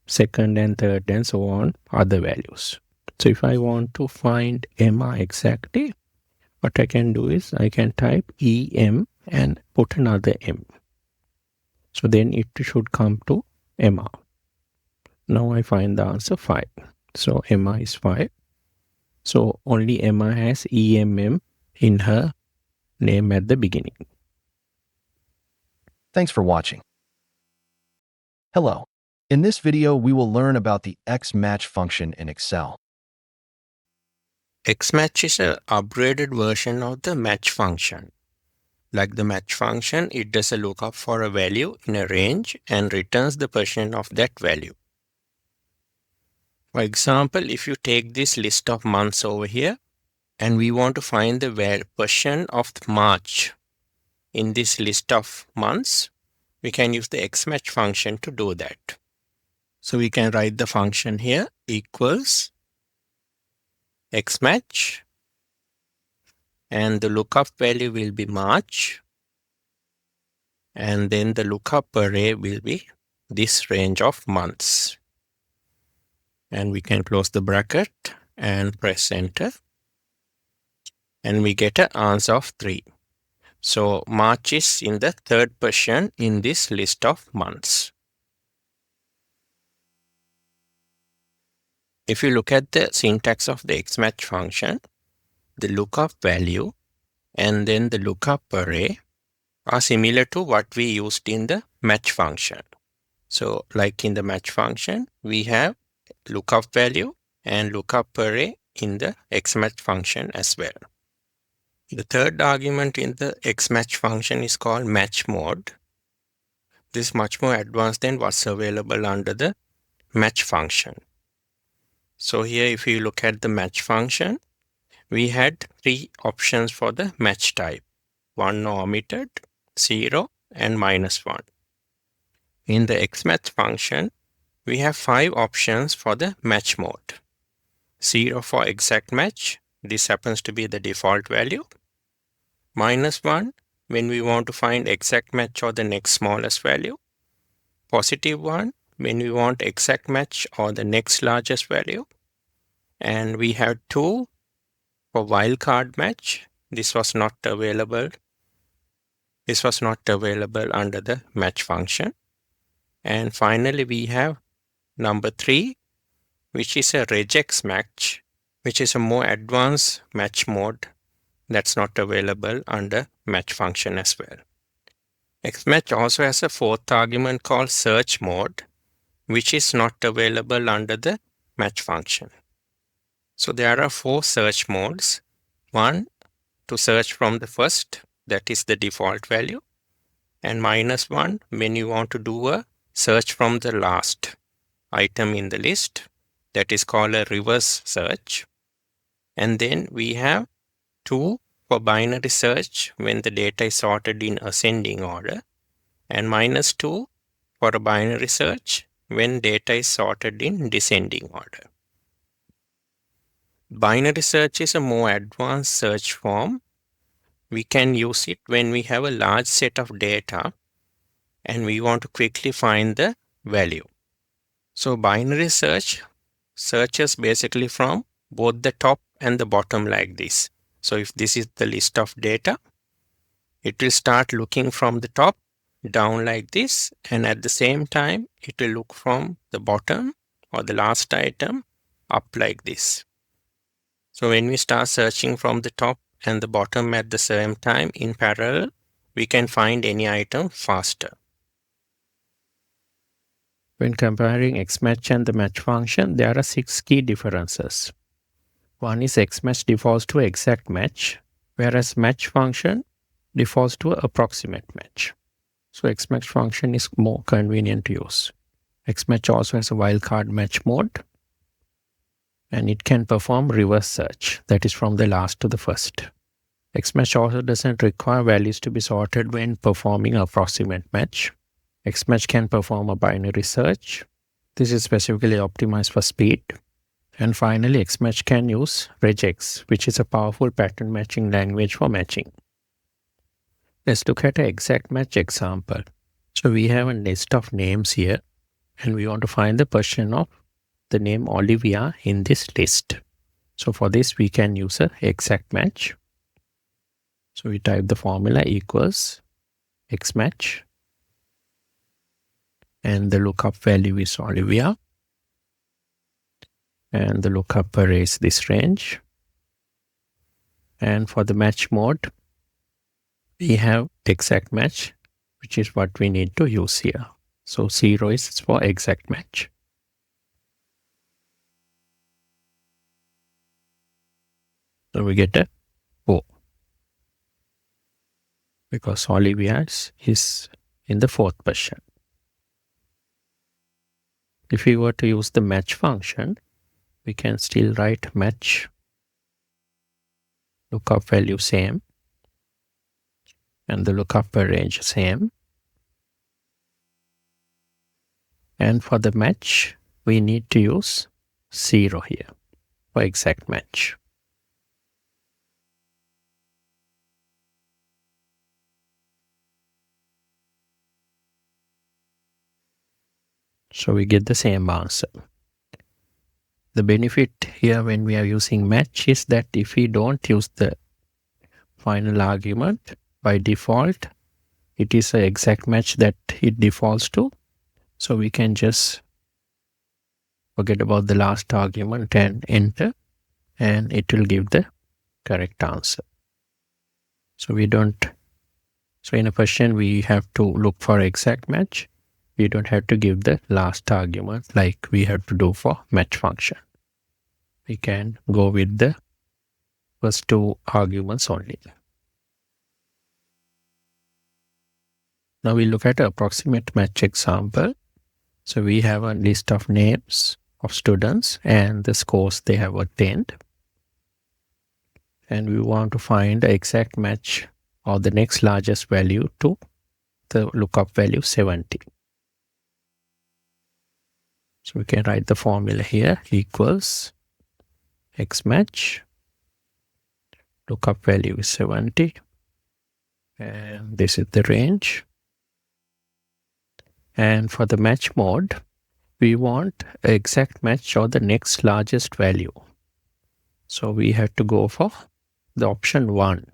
second and third and so on other values. So if I want to find Emma exactly, what I can do is I can type EM and put another M. So then it should come to Emma. Now I find the answer 5. So Emma is 5. So only Emma has EMM in her name at the beginning.
Thanks for watching. Hello. In this video, we will learn about the XMATCH function in Excel.
XMATCH is an upgraded version of the match function. Like the match function, it does a lookup for a value in a range and returns the percent of that value. For example, if you take this list of months over here, and we want to find the percent of March in this list of months, we can use the XMATCH function to do that. So we can write the function here equals XMATCH, and the lookup value will be March, and then the lookup array will be this range of months. And we can close the bracket and press enter, and we get an answer of 3. So March is in the 3rd position in this list of months. If you look at the syntax of the XMATCH function, the lookup value and then the lookup array are similar to what we used in the match function. So like in the match function, we have lookup value and lookup array in the XMATCH function as well. The third argument in the XMATCH function is called match mode. This is much more advanced than what's available under the match function. So here if you look at the match function, we had 3 options for the match type: 1 omitted, 0 and -1. In the XMATCH function, we have 5 options for the match mode. 0 for exact match, this happens to be the default value. -1 when we want to find exact match or the next smallest value. +1 when we want exact match or the next largest value. And we have 2 for wildcard match. This was not available. This was not available under the match function. And finally, we have number 3, which is a regex match, which is a more advanced match mode that's not available under match function as well. XMATCH also has a 4th argument called search mode, which is not available under the match function. So there are 4 search modes. 1 to search from the first, that is the default value, and -1 when you want to do a search from the last item in the list, that is called a reverse search. And then we have 2 for binary search when the data is sorted in ascending order, and -2 for a binary search when data is sorted in descending order. Binary search is a more advanced search form. We can use it when we have a large set of data and we want to quickly find the value. So binary search searches basically from both the top and the bottom like this. So if this is the list of data, it will start looking from the top down like this, and at the same time it will look from the bottom or the last item up like this. So when we start searching from the top and the bottom at the same time in parallel, we can find any item faster. When comparing XMATCH and the match function, there are 6 key differences. One is XMATCH defaults to exact match, whereas match function defaults to approximate match. So XMATCH function is more convenient to use. XMATCH also has a wildcard match mode, and it can perform reverse search, that is from the last to the first. XMATCH also doesn't require values to be sorted when performing approximate match. XMATCH can perform a binary search. This is specifically optimized for speed. And finally, XMATCH can use regex, which is a powerful pattern matching language for matching. Let's look at an exact match example. So we have a list of names here, and we want to find the position of the name Olivia in this list. So for this, we can use an exact match. So we type the formula equals XMATCH, and the lookup value is Olivia, and the lookup array is this range. And for the match mode, we have exact match, which is what we need to use here. So 0 is for exact match. So we get a O, because Olivia is in the 4th position. If we were to use the match function, we can still write match, lookup value same, and the lookup range same. And for the match, we need to use 0 here for exact match. So we get the same answer. The benefit here when we are using match is that if we don't use the final argument, by default, it is an exact match that it defaults to. So we can just forget about the last argument and enter, and it will give the correct answer. So we don't, so in a question, we have to look for exact match. We don't have to give the last argument like we have to do for match function. We can go with the first 2 arguments only. Now we look at an approximate match example. So we have a list of names of students and the scores they have attained. And we want to find the exact match or the next largest value to the lookup value 70. So we can write the formula here equals XMATCH, lookup value is 70, and this is the range. And for the match mode, we want exact match or the next largest value. So we have to go for the option 1.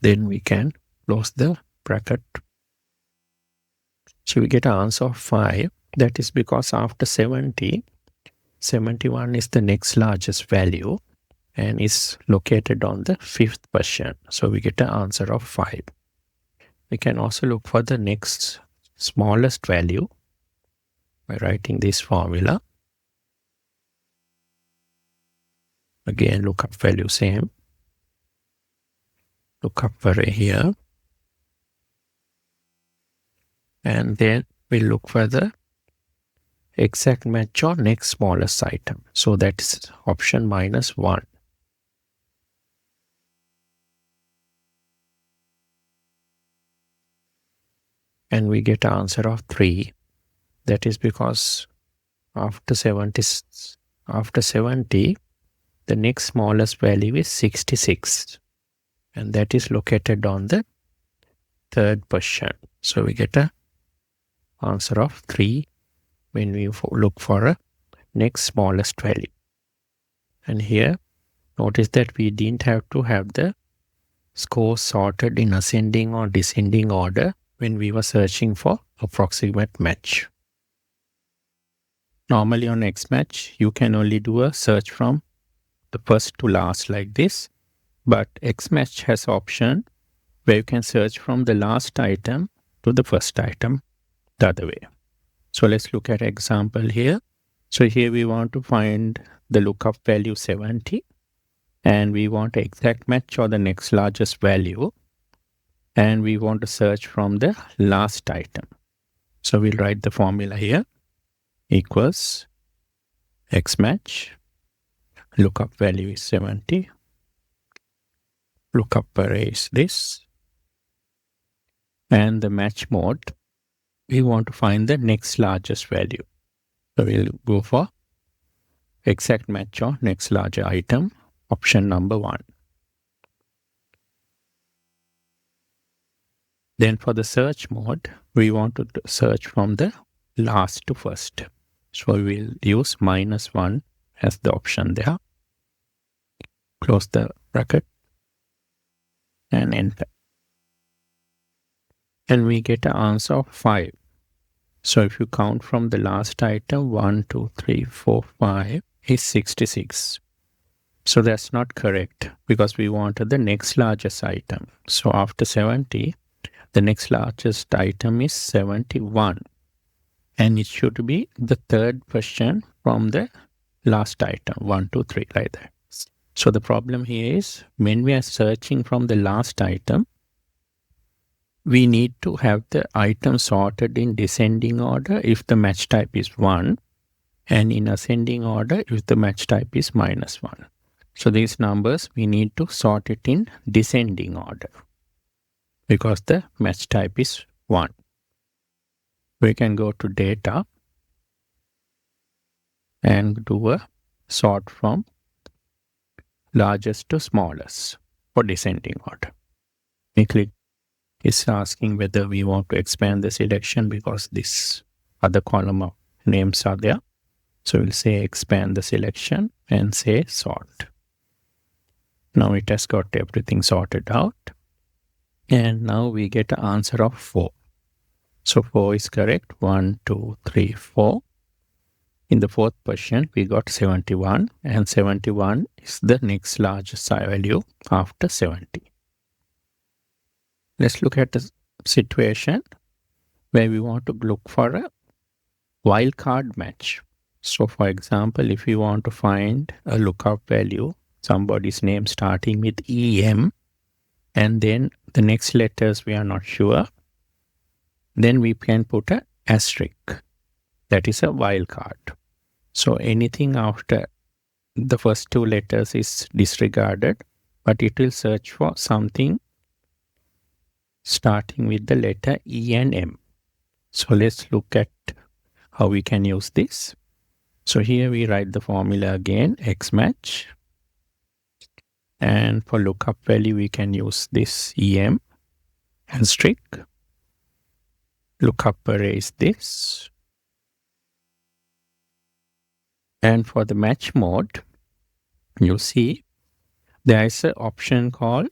Then we can close the bracket. So we get an answer of 5. That is because after 70, 71 is the next largest value and is located on the 5th position. So we get an answer of 5. We can also look for the next smallest value by writing this formula. Again, lookup value same. Lookup array here. And then we look for the exact match or next smallest item. So that's option -1. And we get an answer of 3. That is because after 70, the next smallest value is 66. And that is located on the 3rd position. So we get an answer of 3 when we look for a next smallest value. And here, notice that we didn't have to have the scores sorted in ascending or descending order when we were searching for approximate match. Normally on XMATCH, you can only do a search from the first to last like this. But XMATCH has option where you can search from the last item to the first item the other way. So let's look at example here. So here we want to find the lookup value 70 and we want exact match or the next largest value and we want to search from the last item. So we'll write the formula here equals XMATCH, lookup value is 70, lookup array is this, and the match mode, we want to find the next largest value. So we'll go for exact match or next larger item, option number 1. Then for the search mode, we want to search from the last to first. So we'll use -1 as the option there. Close the bracket and enter. And we get an answer of 5. So if you count from the last item, 1, 2, 3, 4, 5 is 66. So that's not correct because we wanted the next largest item. So after 70, the next largest item is 71. And it should be the third question from the last item, 1, 2, 3, like that. So the problem here is when we are searching from the last item, we need to have the item sorted in descending order if the match type is 1 and in ascending order if the match type is -1. So these numbers, we need to sort it in descending order because the match type is 1. We can go to data and do a sort from largest to smallest for descending order. We click. It's asking whether we want to expand the selection because this other column of names are there. So we'll say expand the selection and say sort. Now it has got everything sorted out. And now we get an answer of 4. So 4 is correct. 1, 2, 3, 4. In the fourth question, we got 71 and 71 is the next largest value after 70. Let's look at the situation where we want to look for a wildcard match. So for example, if we want to find a lookup value, somebody's name starting with EM, and then the next letters we are not sure, then we can put an asterisk. That is a wildcard. So anything after the first 2 letters is disregarded, but it will search for something starting with the letter E and M. So let's look at how we can use this. So here we write the formula again, XMATCH. And for lookup value, we can use this EM asterisk. Lookup array is this. And for the match mode, you see there is an option called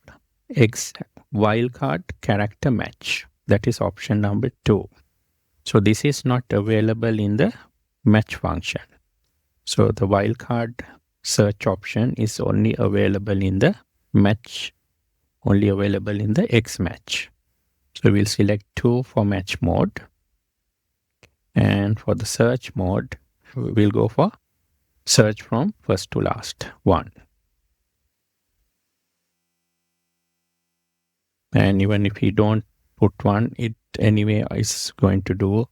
wildcard character match. That is option number 2. So this is not available in the match function. So the wildcard search option is only available in the match, only available in the XMATCH. So we'll select 2 for match mode. And for the search mode, we'll go for search from first to last, 1. And even if you don't put 1, it anyway is going to do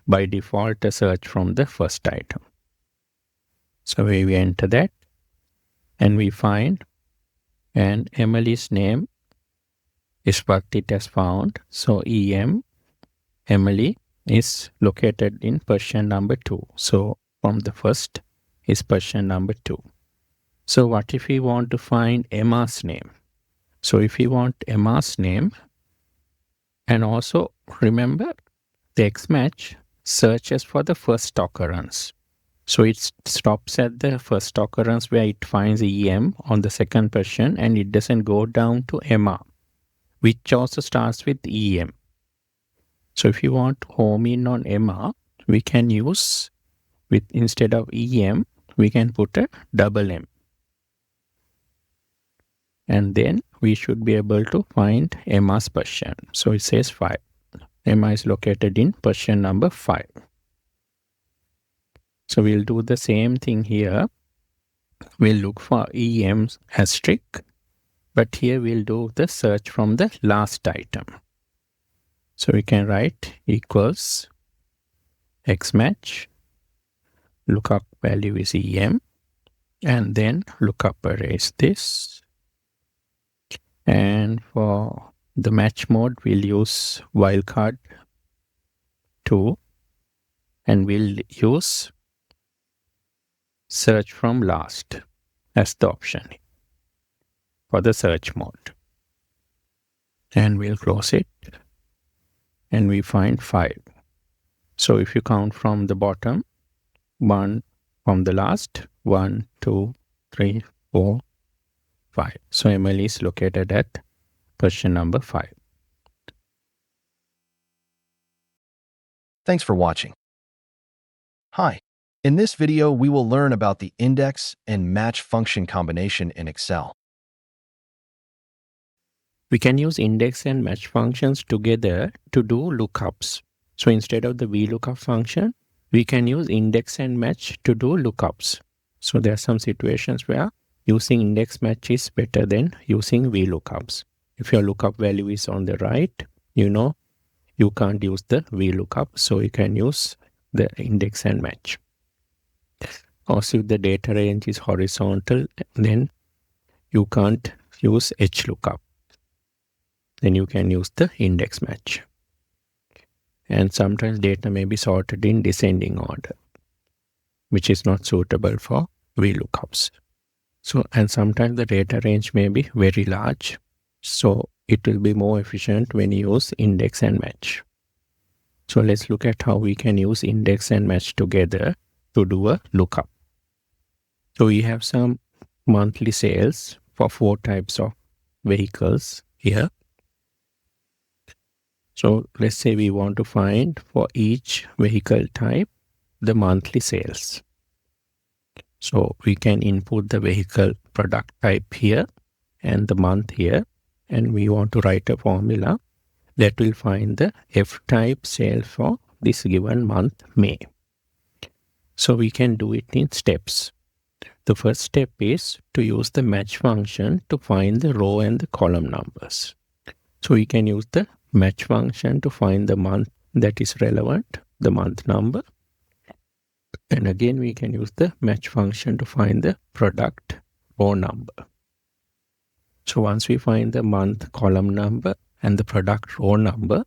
by default a search from the first item. So we enter that and we find, and Emily's name is what it has found. So EM, Emily, is located in person number 2. So from the first is person number 2. So what if we want to find Emma's name? So if we want Emma's name, and also remember the XMATCH searches for the first occurrence. So it stops at the first occurrence where it finds EM on the second person and it doesn't go down to Emma, which also starts with EM. So if you want to home in on Emma, we can use with instead of EM, we can put a double M. And then we should be able to find Emma's position. So it says 5. Emma is located in position number 5. So we'll do the same thing here. We'll look for EM's asterisk, but here we'll do the search from the last item. So we can write equals XMATCH, lookup value is EM, and then lookup array is this. And for the match mode, we'll use wildcard 2, and we'll use search from last as the option for the search mode. And we'll close it, and we find 5. So if you count from the bottom, 1 from the last, 1, 2, 3, 4, 5. So Emily is located at position number 5.
Thanks for watching. Hi. In this video, we will learn about the index and match function combination in Excel.
We can use index and match functions together to do lookups. So instead of the VLOOKUP function, we can use index and match to do lookups. So there are some situations where using index match is better than using VLOOKUPs. If your lookup value is on the right, you can't use the VLOOKUP, so you can use the index and match. Also, if the data range is horizontal, then you can't use HLOOKUP. Then you can use the index match. And sometimes data may be sorted in descending order, which is not suitable for VLOOKUPs. So, and sometimes the data range may be very large, so it will be more efficient when you use index and match. So let's look at how we can use index and match together to do a lookup. So we have some monthly sales for 4 types of vehicles here. So let's say we want to find for each vehicle type the monthly sales. So we can input the vehicle product type here and the month here, and we want to write a formula that will find the F-type sale for this given month, May. So we can do it in steps. The first step is to use the match function to find the row and the column numbers. So we can use the match function to find the month that is relevant, the month number. And again, we can use the match function to find the product row number. So once we find the month column number and the product row number,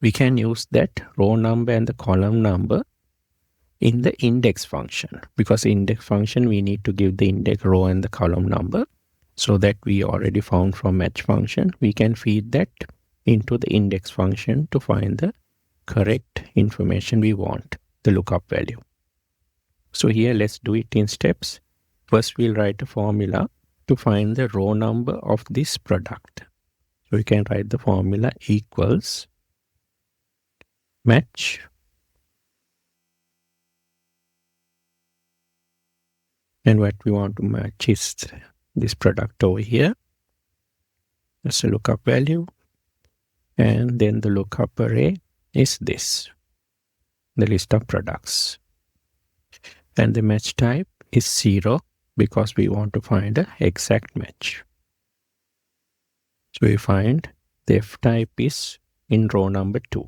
we can use that row number and the column number in the index function, because index function we need to give the index row and the column number. So that we already found from match function, we can feed that into the index function to find the correct information we want, the lookup value. So here let's do it in steps. First we'll write a formula to find the row number of this product. So we can write the formula equals match and what we want to match is this product over here. That's a lookup value. And then the lookup array is this, the list of products. And the match type is 0 because we want to find an exact match. So we find the F type is in row number 2.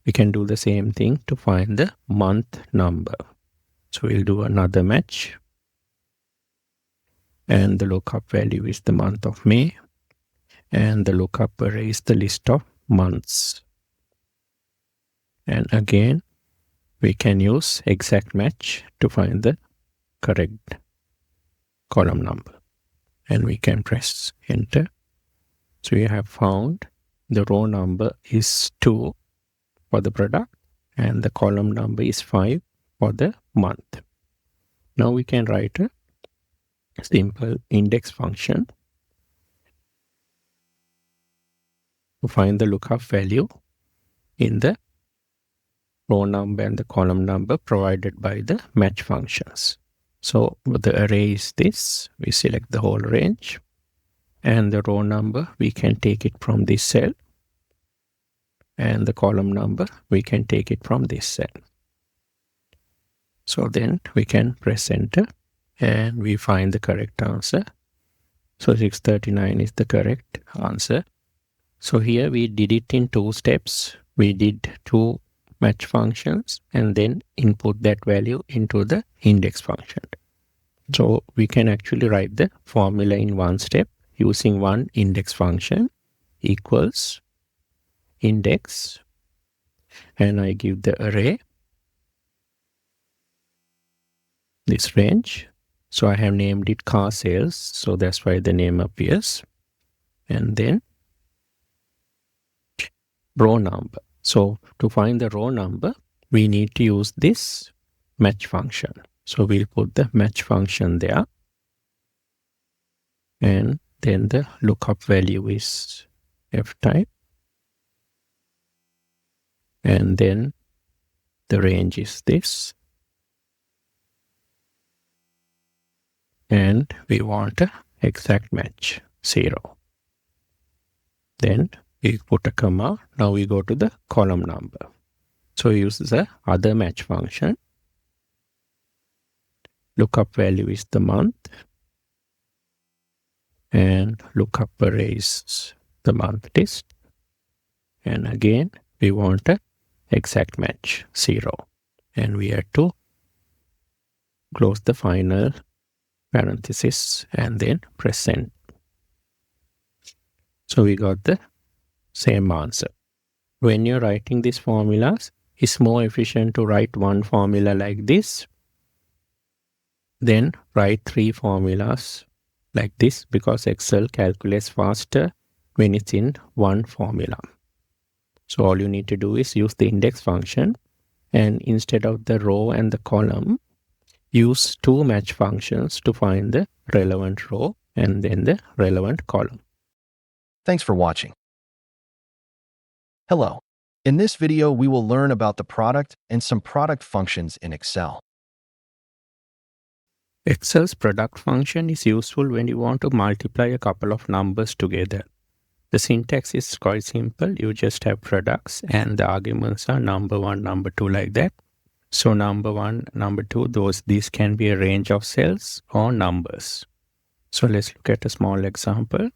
We can do the same thing to find the month number. So we'll do another match. And the lookup value is the month of May. And the lookup array is the list of months. And again, we can use exact match to find the correct column number. And we can press enter. So we have found the row number is 2 for the product and the column number is 5 for the month. Now we can write a simple index function to find the lookup value in the row number and the column number provided by the match functions. So the array is this. We select the whole range. And the row number, we can take it from this cell. And the column number, we can take it from this cell. So then we can press enter and we find the correct answer. So 639 is the correct answer. So here we did it in 2 steps. We did 2 match functions and then input that value into the index function. So we can actually write the formula in 1 step using one index function equals index, and I give the array this range. So I have named it car sales, so that's why the name appears. And then row number. So to find the row number, we need to use this match function. So we'll put the match function there. And then the lookup value is F type. And then the range is this. And we want an exact match, 0. Then we put a comma. Now we go to the column number. So we use the other match function. Lookup value is the month. And lookup array is the month list. And again, we want an exact match, 0. And we have to close the final parenthesis and then press send. So we got the same answer. When you're writing these formulas, it's more efficient to write one formula like this, then write 3 formulas like this, because Excel calculates faster when it's in one formula. So all you need to do is use the index function, and instead of the row and the column, use 2 match functions to find the relevant row and then the relevant column.
Thanks for watching. Hello. In this video, we will learn about the product and some product functions in Excel.
Excel's product function is useful when you want to multiply a couple of numbers together. The syntax is quite simple. You just have products and the arguments are number 1, number 2, like that. So number 1, number 2, these can be a range of cells or numbers. So let's look at a small example.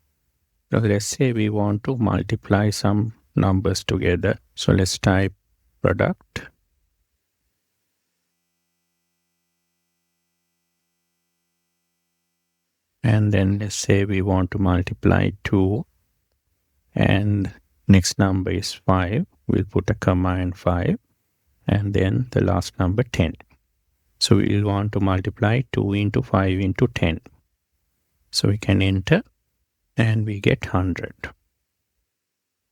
So let's say we want to multiply some numbers together. So let's type product. And then let's say we want to multiply 2 and next number is 5. We'll put a comma and 5 and then the last number 10. So we'll want to multiply 2 into 5 into 10. So we can enter and we get 100.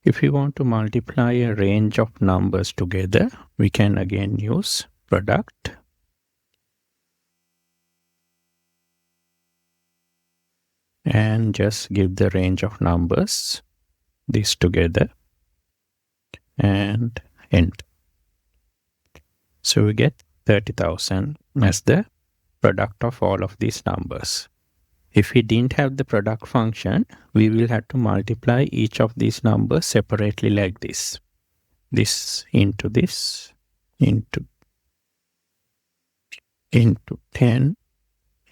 If we want to multiply a range of numbers together, we can again use product. And just give the range of numbers, this together, and enter. So we get 30,000 as the product of all of these numbers. If we didn't have the product function, we will have to multiply each of these numbers separately like this. This, into 10,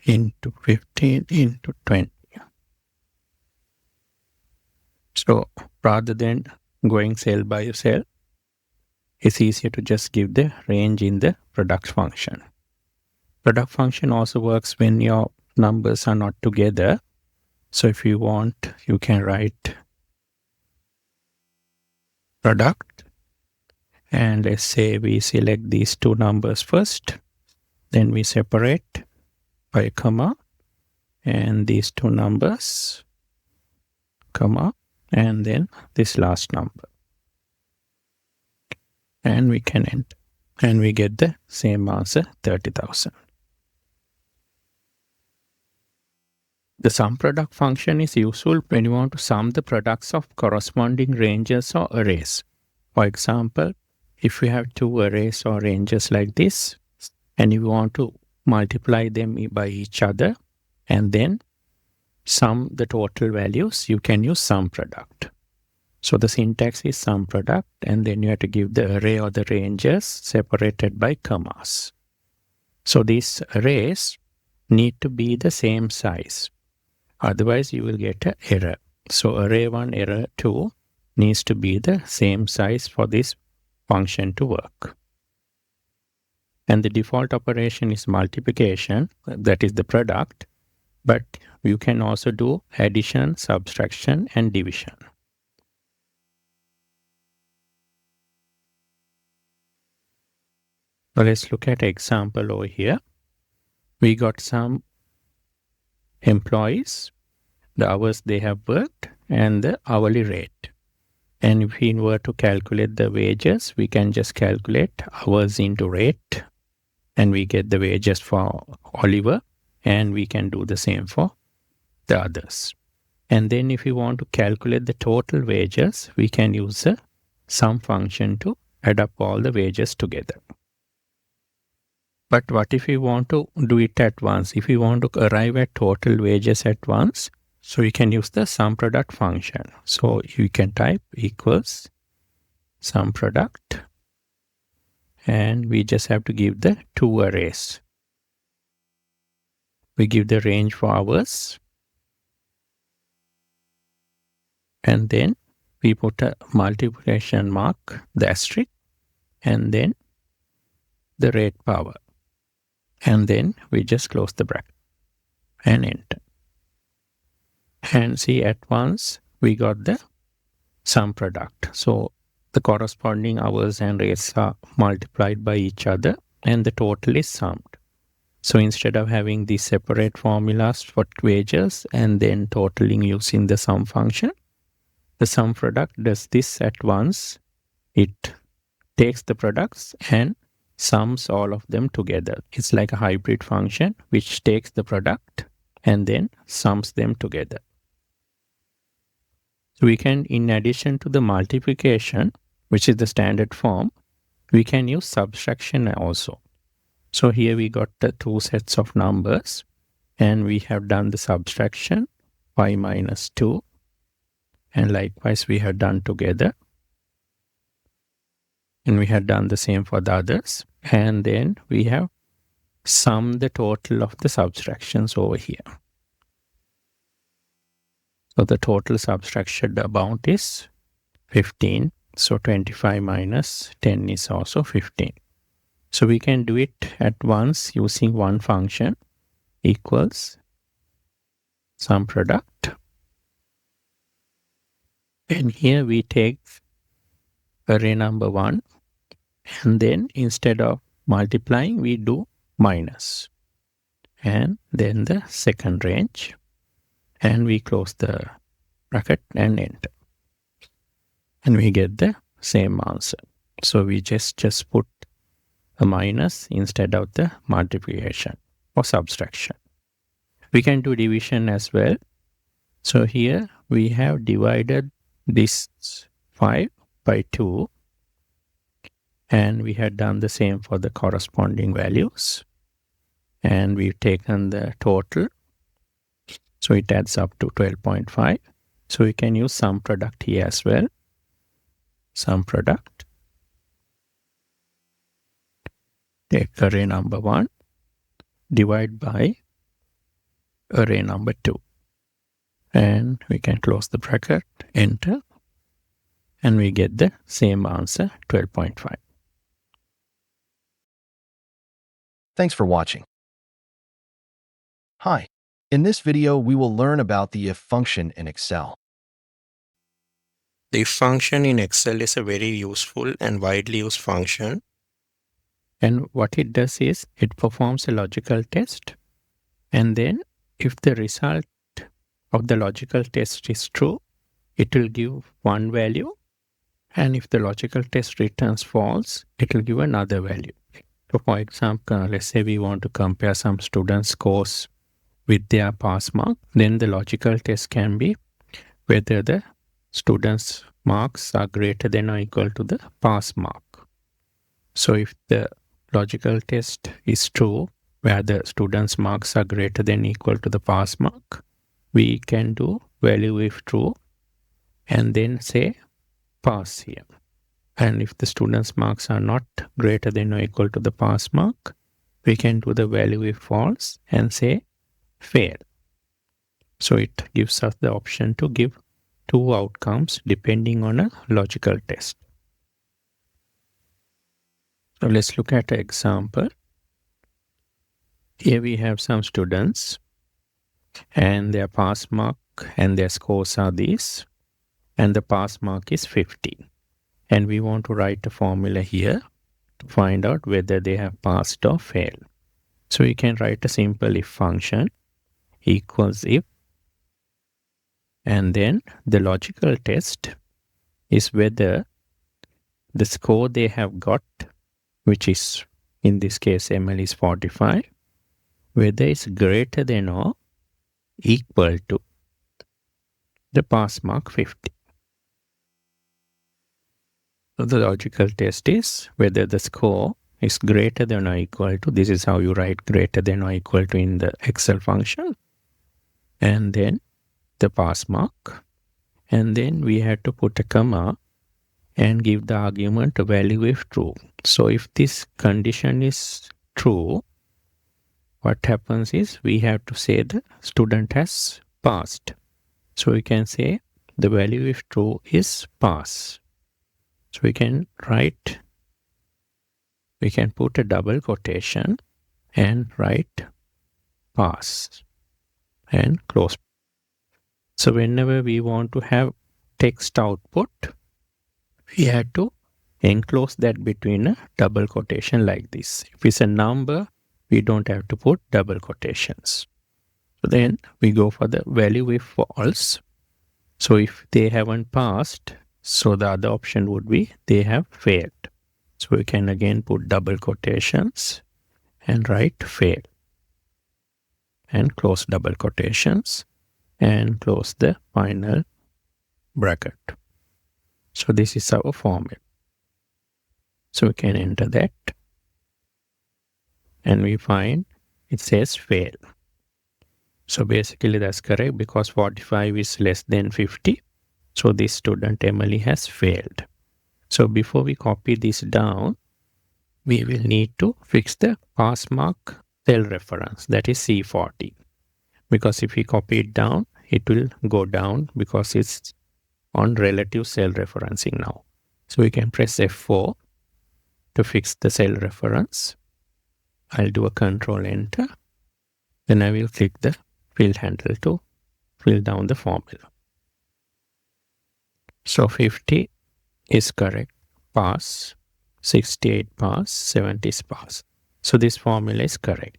into 15, into 20. So rather than going cell by cell, it's easier to just give the range in the product function. Product function also works when your numbers are not together. So if you want, you can write product. And let's say we select these 2 numbers first. Then we separate by a comma. And these 2 numbers, comma. And then this last number. And we can enter. And we get the same answer, 30,000. The SUMPRODUCT function is useful when you want to sum the products of corresponding ranges or arrays. For example, if we have two arrays or ranges like this, and you want to multiply them by each other and then sum the total values, you can use SUMPRODUCT. So the syntax is SUMPRODUCT, and then you have to give the array or the ranges separated by commas. So these arrays need to be the same size. Otherwise, you will get an error. So array 1, error 2 needs to be the same size for this function to work. And the default operation is multiplication, that is the product, but you can also do addition, subtraction, and division. So let's look at example over here. We got some employees, the hours they have worked, and the hourly rate. And if we were to calculate the wages, we can just calculate hours into rate, and we get the wages for Oliver, and we can do the same for the others. And then if we want to calculate the total wages, we can use the sum function to add up all the wages together. But what if we want to do it at once? If we want to arrive at total wages at once, so you can use the SUMPRODUCT function. So you can type equals SUMPRODUCT, and we just have to give the two arrays. We give the range for hours, and then we put a multiplication mark, the asterisk, and then the rate power. And then we just close the bracket and enter. And see, at once we got the SUMPRODUCT. So the corresponding hours and rates are multiplied by each other, and the total is summed. So instead of having these separate formulas for wages and then totaling using the sum function, the SUMPRODUCT does this at once. It takes the products and sums all of them together. It's like a hybrid function which takes the product and then sums them together. So we can, in addition to the multiplication, which is the standard form, we can use subtraction also. So here we got the two sets of numbers, and we have done the subtraction 5 minus 2, and likewise we have done together. And we have done the same for the others. And then we have summed the total of the subtractions over here. So the total subtraction amount is 15. So 25 minus 10 is also 15. So we can do it at once using one function, equals SUMPRODUCT. And here we take array number 1, and then instead of multiplying, we do minus. And then the second range, and we close the bracket and enter. And we get the same answer. So we just put a minus instead of the multiplication or subtraction. We can do division as well. So here we have divided this 5 by 2, and we had done the same for the corresponding values, and we've taken the total, so it adds up to 12.5. So we can use SUMPRODUCT here as well. SUMPRODUCT, take array number 1, divide by array number 2, and we can close the bracket, enter, and we get the same answer, 12.5.
Thanks for watching. Hi. In this video, we will learn about the IF function in Excel.
The IF function in Excel is a very useful and widely used function. And what it does is, it performs a logical test. And then, if the result of the logical test is true, it will give one value. And if the logical test returns false, it will give another value. So for example, let's say we want to compare some students' scores with their pass mark, then the logical test can be whether the students' marks are greater than or equal to the pass mark. So if the logical test is true, where the student's marks are greater than or equal to the pass mark, we can do value if true and then say pass here. And if the student's marks are not greater than or equal to the pass mark, we can do the value if false and say fail. So it gives us the option to give two outcomes depending on a logical test. So let's look at an example. Here we have some students and their pass mark and their scores are these, and the pass mark is 50. And we want to write a formula here to find out whether they have passed or failed. So we can write a simple if function equals if, and then the logical test is whether the score they have got, which is in this case ML is 45, whether it's greater than or equal to the pass mark 50. So the logical test is whether the score is greater than or equal to, this is how you write greater than or equal to in the Excel function, and then the pass mark, and then we had to put a comma and give the argument a value if true. So if this condition is true, what happens is we have to say the student has passed. So we can say the value if true is pass. So we can write, we can put a double quotation and write pass and close. So whenever we want to have text output, we have to enclose that between a double quotation like this. If it's a number, we don't have to put double quotations. So then we go for the value if false. So if they haven't passed, so the other option would be they have failed. So we can again put double quotations and write fail and close double quotations and close the final bracket. So this is our formula. So we can enter that and we find it says fail. So basically that's correct because 45 is less than 50. So this student Emily has failed. So before we copy this down, we will need to fix the pass mark cell reference, that is C40. Because if we copy it down, it will go down because it's on relative cell referencing now. So we can press F4 to fix the cell reference. I'll do a Control Enter. Then I will click the fill handle to fill down the formula. So 50 is correct, pass, 68 pass, 70 is pass. So this formula is correct.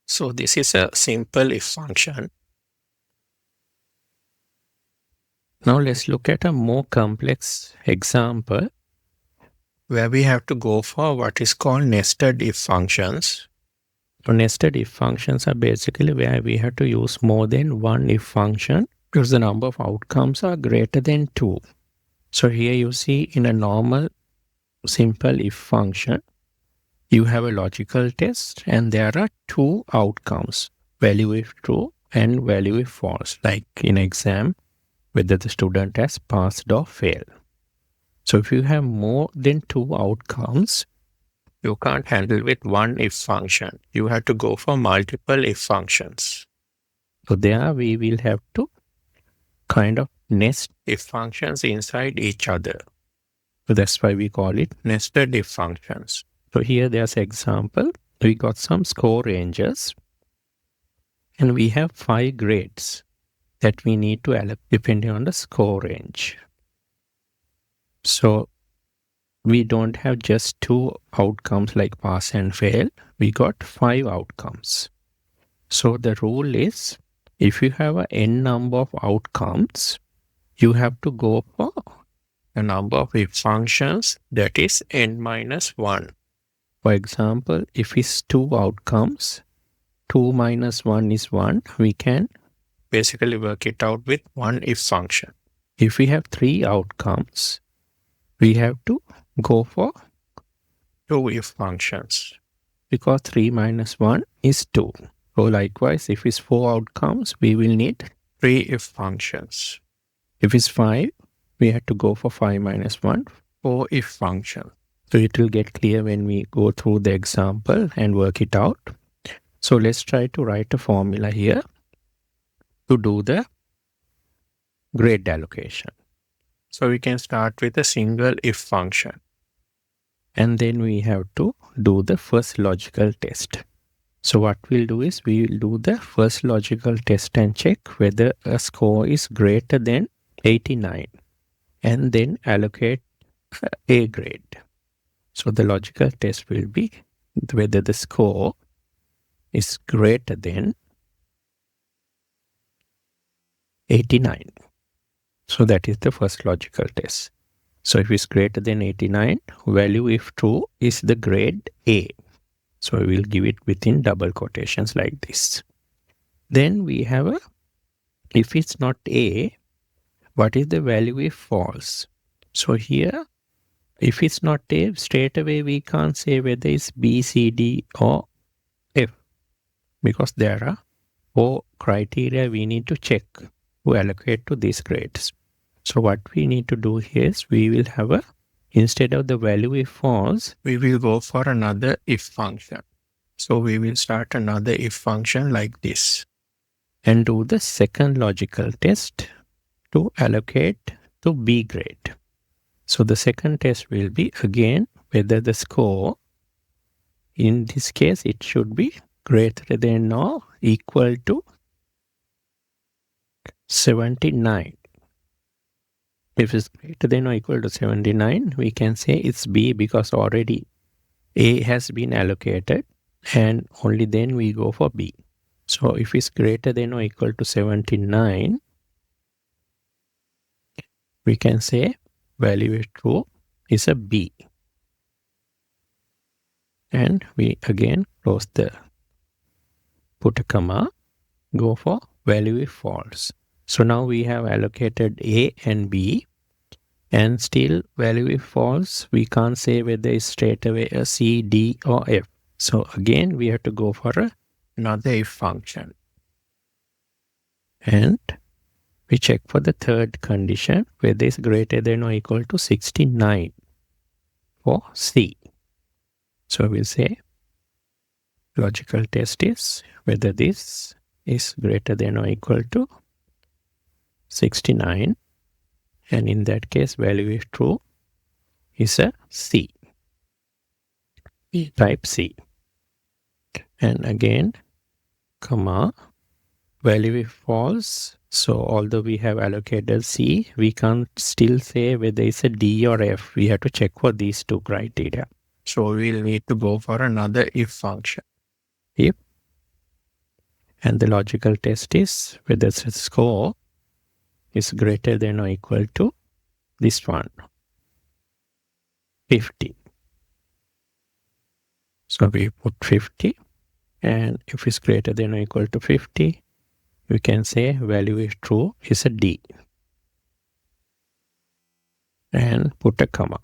So this is a simple if function. Now let's look at a more complex example where we have to go for what is called nested if functions. So nested if functions are basically where we have to use more than one if function because the number of outcomes are greater than 2. So here you see in a normal simple if function, you have a logical test and there are two outcomes, value if true and value if false, like in exam, whether the student has passed or failed. So if you have more than two outcomes, you can't handle with one if function. You have to go for multiple if functions. So there we will have to kind of nest if functions inside each other. So that's why we call it nested if functions. So here there's an example. We got some score ranges and we have 5 grades that we need to allocate depending on the score range. So we don't have just 2 outcomes like pass and fail. We got 5 outcomes. So the rule is if you have an n number of outcomes, you have to go for a number of if functions that is n minus 1. For example, if it's 2 outcomes, 2 minus 1 is 1, we can basically work it out with one if function. If we have 3 outcomes, we have to go for two if functions because 3 minus 1 is 2. So likewise, if it's 4 outcomes, we will need 3 if functions. If it's 5, we have to go for 5 minus 1, 4 if function. So it will get clear when we go through the example and work it out. So let's try to write a formula here to do the grade allocation. So we can start with a single if function. And then we have to do the first logical test. So what we'll do is we will do the first logical test and check whether a score is greater than 89 and then allocate a grade. So the logical test will be whether the score is greater than 89. So that is the first logical test. So if it's greater than 89, value if true is the grade A. So we will give it within double quotations like this. Then we have a, if it's not A, what is the value if false? So here, if it's not A, straight away we can't say whether it's B, C, D or F, because there are 4 criteria we need to check to allocate to these grades. So what we need to do here is we will have a, instead of the value if false, we will go for another if function. So we will start another if function like this and do the second logical test to allocate to B grade. So the second test will be again whether the score, in this case it should be greater than or equal to 79. If it's greater than or equal to 79, we can say it's B because already A has been allocated and only then we go for B. So if it's greater than or equal to 79, we can say value is true is a B. And we again close the, put a comma, go for value if false. So now we have allocated A and B, and still value if false, we can't say whether it's straight away a C, D or F. So again, we have to go for another if function. And we check for the third condition, whether it's greater than or equal to 69 for C. So we'll say logical test is whether this is greater than or equal to 69, and in that case value is true is a C. We type C, and again comma, value if false. So although we have allocated C, we can't still say whether it's a D or F. We have to check for these 2 criteria. So we'll need to go for another if function. If, and the logical test is whether the score is greater than or equal to this one, 50. So we put 50, and if it's greater than or equal to 50, we can say value is true is a D. And put a comma.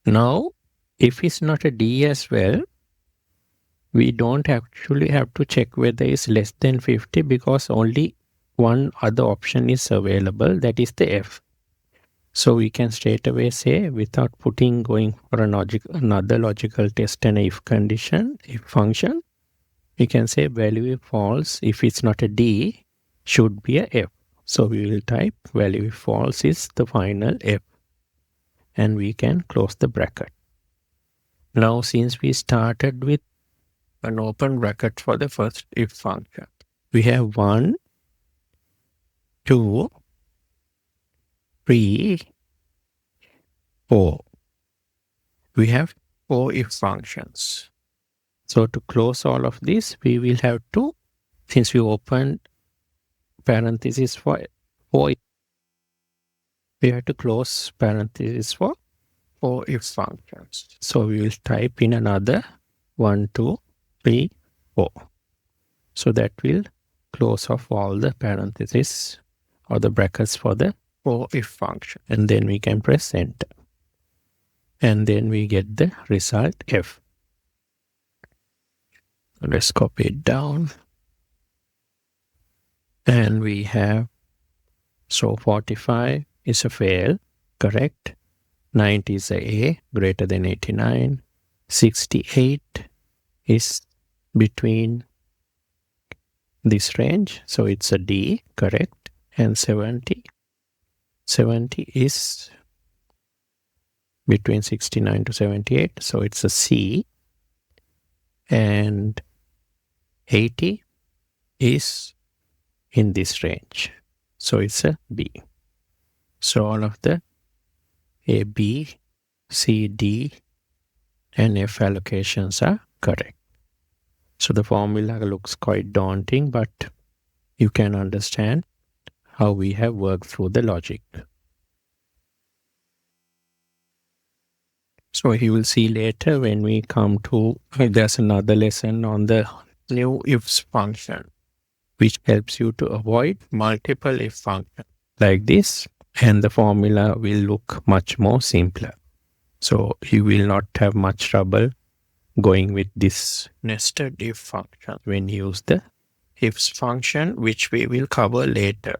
Now, if it's not a D as well, we don't actually have to check whether it's less than 50 because only one other option is available, that is the F. So we can straight away say, without going for another logical test and if condition, if function, we can say value if false, if it's not a D, should be a F. So we will type value if false is the final F. And we can close the bracket. Now since we started with an open bracket for the first if function, we have 1, 2, 3, 4. We have 4 if functions. So to close all of this, we will have to, since we opened parentheses for 4, we have to close parentheses for 4 if functions. So we will type in another 1, 2, 3, 4. So that will close off all the parentheses or the brackets for the 4 if function. And then we can press enter. and then we get the result F. Let's copy it down. And we have, so 45 is a fail, correct? 90 is a greater than 89. 68 is between this range, so it's a D, correct? And 70 is between 69 to 78, so it's a C. And 80 is in this range, so it's a B. So all of the A, B, C, D, and F allocations are correct. So the formula looks quite daunting, but you can understand how we have worked through the logic. So you will see later when we come to, there's another lesson on the new IFS function, which helps you to avoid multiple if functions like this, and the formula will look much more simpler. So you will not have much trouble going with this nested if function when you use the IFS function, which we will cover later.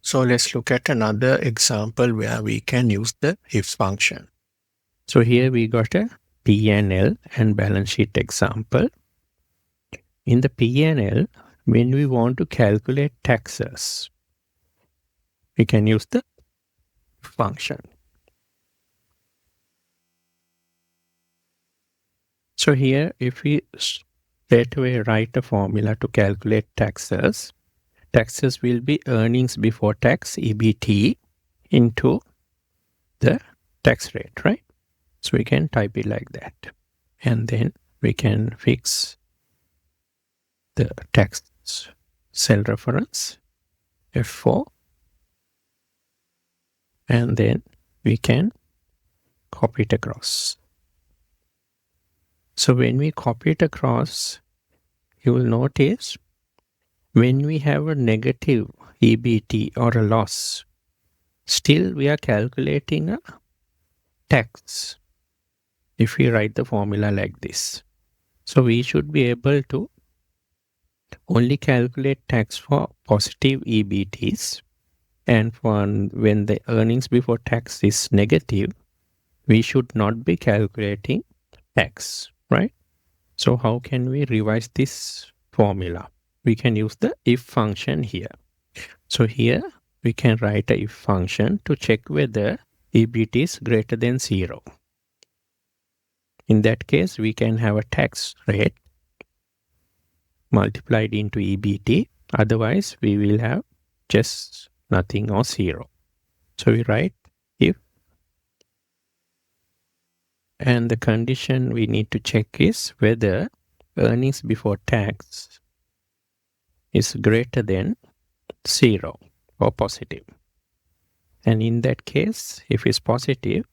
So let's look at another example where we can use the IFS function. So here we got a P&L and balance sheet example. In the P&L, when we want to calculate taxes, we can use the function. So here, if we straight away write a formula to calculate taxes, taxes will be earnings before tax, EBT, into the tax rate, right? So we can type it like that. And then we can fix the tax cell reference, F4. And then we can copy it across. So when we copy it across, you will notice when we have a negative EBT or a loss, still we are calculating a tax if we write the formula like this. So we should be able to only calculate tax for positive EBTs, and for when the earnings before tax is negative, we should not be calculating tax, right? So how can we revise this formula? We can use the if function here. So here we can write a if function to check whether EBT is greater than 0. In that case, we can have a tax rate multiplied into EBT. Otherwise, we will have just nothing or 0. So we write if, and the condition we need to check is whether earnings before tax is greater than 0 or positive. And in that case, if it's positive,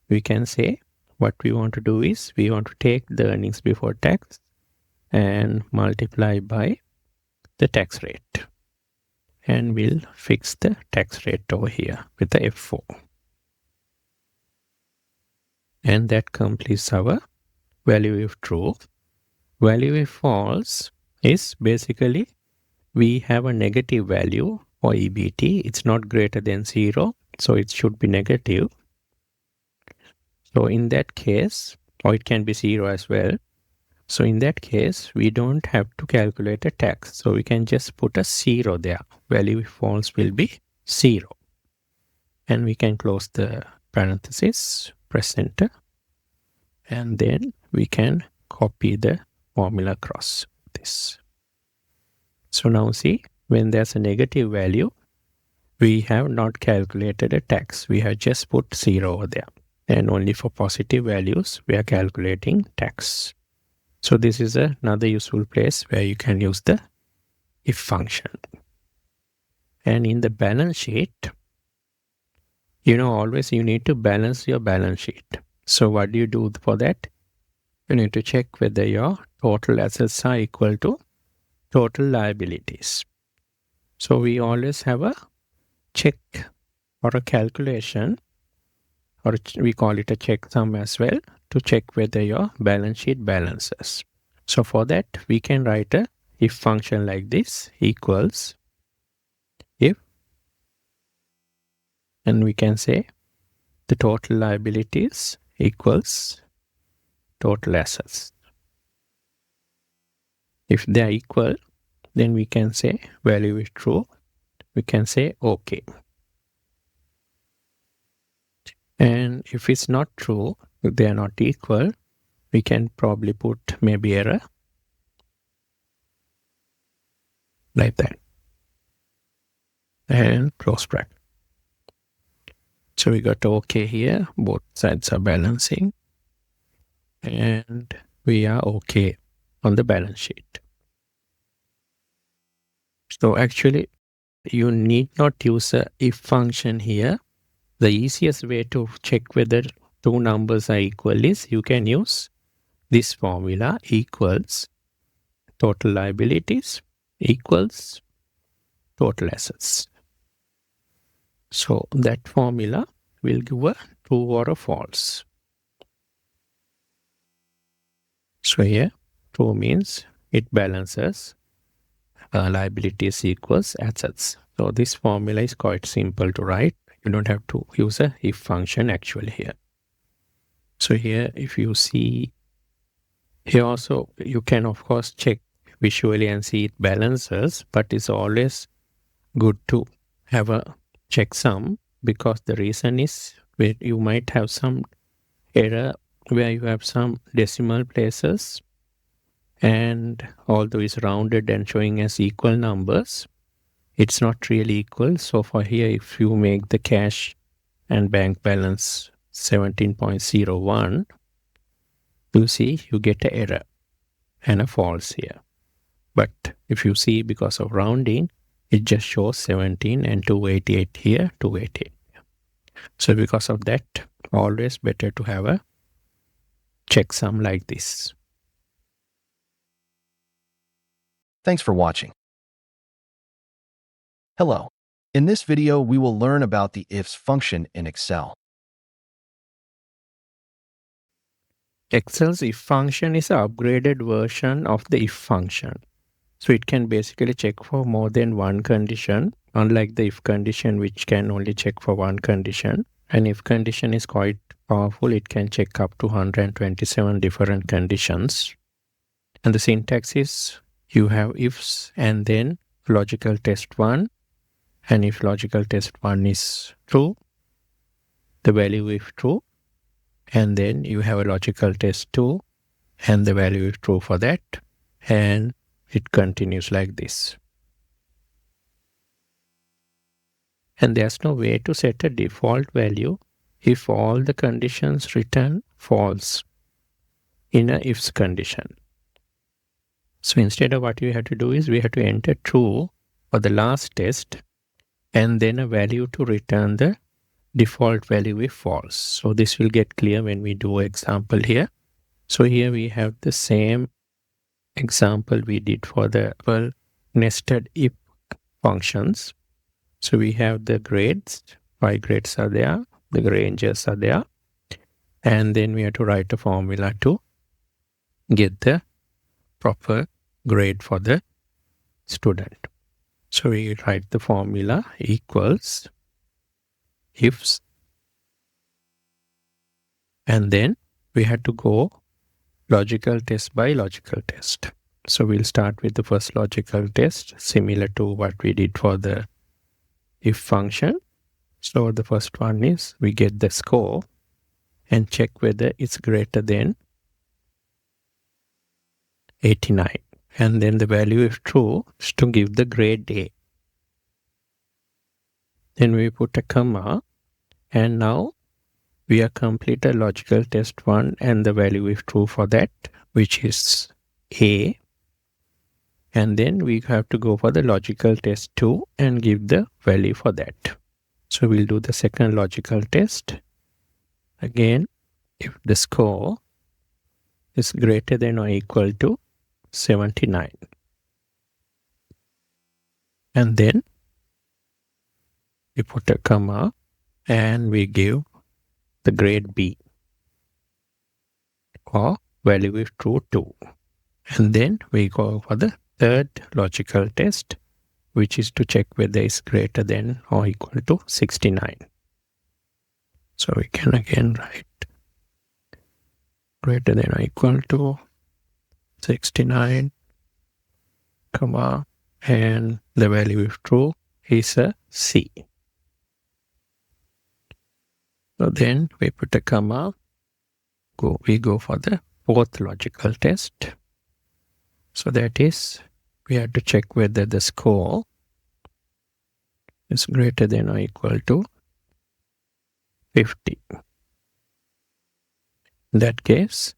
we can say what we want to do is we want to take the earnings before tax and multiply by the tax rate. And we'll fix the tax rate over here with the F4. And that completes our value if true. Value if false is basically we have a negative value for EBT. It's not greater than 0, so it should be negative. So in that case, or it can be 0 as well. So in that case, we don't have to calculate a tax. So we can just put a 0 there. Value if false will be 0. And we can close the parenthesis, press enter. And then we can copy the formula across this. So now see, when there's a negative value, we have not calculated a tax. We have just put 0 over there. And only for positive values, we are calculating tax. So this is another useful place where you can use the if function. And in the balance sheet, always you need to balance your balance sheet. So what do you do for that? You need to check whether your total assets are equal to total liabilities. So we always have a check or a calculation, or we call it a checksum as well, to check whether your balance sheet balances. So for that, we can write a if function like this, equals if, and we can say the total liabilities equals total assets. If they are equal, then we can say value is true. We can say OK. And if it's not true, if they are not equal, we can probably put maybe error like that and close bracket. So we got OK here. Both sides are balancing, and we are OK on the balance sheet. So actually, you need not use a if function here. The easiest way to check whether two numbers are equal is you can use this formula, equals total liabilities equals total assets. So that formula will give a true or a false. So here true means it balances liabilities equals assets. So this formula is quite simple to write. You don't have to use a if function actually here. So here, if you see, here also you can of course check visually and see it balances, but it's always good to have a checksum, because the reason is where you might have some error where you have some decimal places, and although it's rounded and showing as equal numbers, it's not really equal. So for here, if you make the cash and bank balance 17.01, you see you get an error and a false here. But if you see, because of rounding, it just shows 17 and 288 here, 288. So because of that, always better to have a checksum like this.
Thanks for watching. Hello. In this video, we will learn about the IFS function in Excel.
Excel's if function is an upgraded version of the if function. So it can basically check for more than one condition, unlike the if condition, which can only check for one condition. And if condition is quite powerful, it can check up to 127 different conditions. And the syntax is you have ifs and then logical test 1. And if logical test 1 is true, the value is true. And then you have a logical test 2, and the value is true for that. And it continues like this. And there's no way to set a default value if all the conditions return false in a ifs condition. So instead of what we have to do is we have to enter true for the last test, and then a value to return the default value if false. So this will get clear when we do example here. So here we have the same example we did for the nested if functions. So we have the grades, 5 grades are there, the ranges are there, and then we have to write a formula to get the proper grade for the student. So we write the formula equals ifs, and then we had to go logical test by logical test. So we'll start with the first logical test, similar to what we did for the if function. So the first one is we get the score and check whether it's greater than 89. And then the value, if true, is to give the grade A. Then we put a comma, and now we are completed logical test 1, and the value is true for that, which is A. And then we have to go for the logical test 2 and give the value for that. So we'll do the second logical test. Again, if the score is greater than or equal to 79. And then we put a comma, and we give the grade B or value is true 2. And then we go for the third logical test, which is to check whether it's greater than or equal to 69. So we can again write greater than or equal to 69, comma, and the value is true is a C. So then we put a comma, we go for the fourth logical test. So that is, we have to check whether the score is greater than or equal to 50. In that case,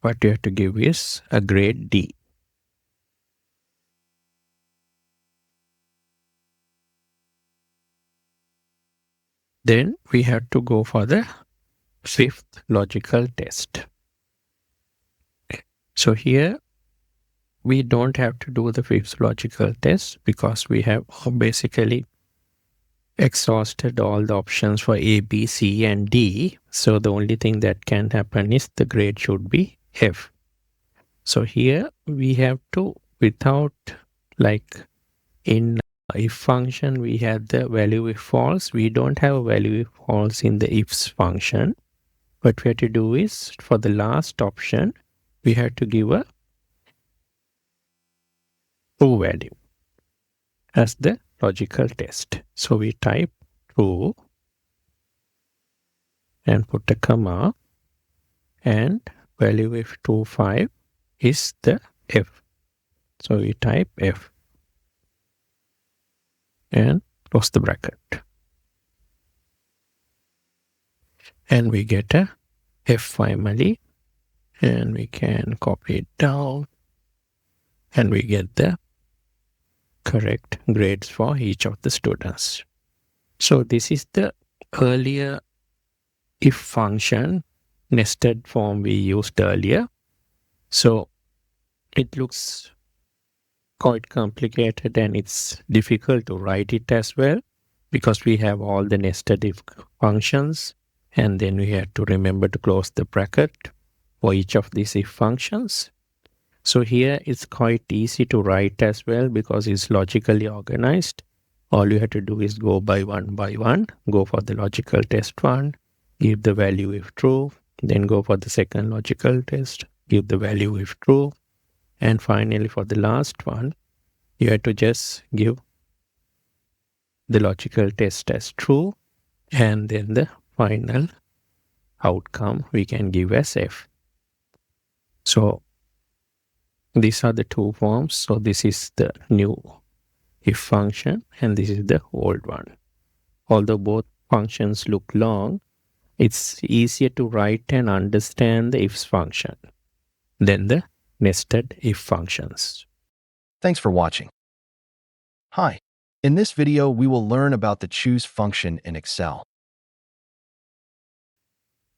what you have to give is a grade D. Then we have to go for the fifth logical test. So here we don't have to do the fifth logical test because we have basically exhausted all the options for A, B, C, and D. So the only thing that can happen is the grade should be F. So here we have to, without like in if function we have the value if false, we don't have a value if false in the ifs function. What we have to do is for the last option, we have to give a true value as the logical test. So we type true and put a comma, and value if true 5 is the F. So we type F and close the bracket. And we get a F finally, and we can copy it down, and we get the correct grades for each of the students. So this is the earlier if function nested form we used earlier. So it looks quite complicated and it's difficult to write it as well because we have all the nested if functions, and then we have to remember to close the bracket for each of these if functions. So here it's quite easy to write as well because it's logically organized. All you have to do is go by one, go for the logical test one, give the value if true, then go for the second logical test, give the value if true, and finally for the last one, you have to just give the logical test as true, and then the final outcome we can give as F. So these are the two forms. So this is the new if function and this is the old one. Although both functions look long, it's easier to write and understand the ifs function than the nested if functions.
Thanks for watching. Hi. In this video, we will learn about the choose function in Excel.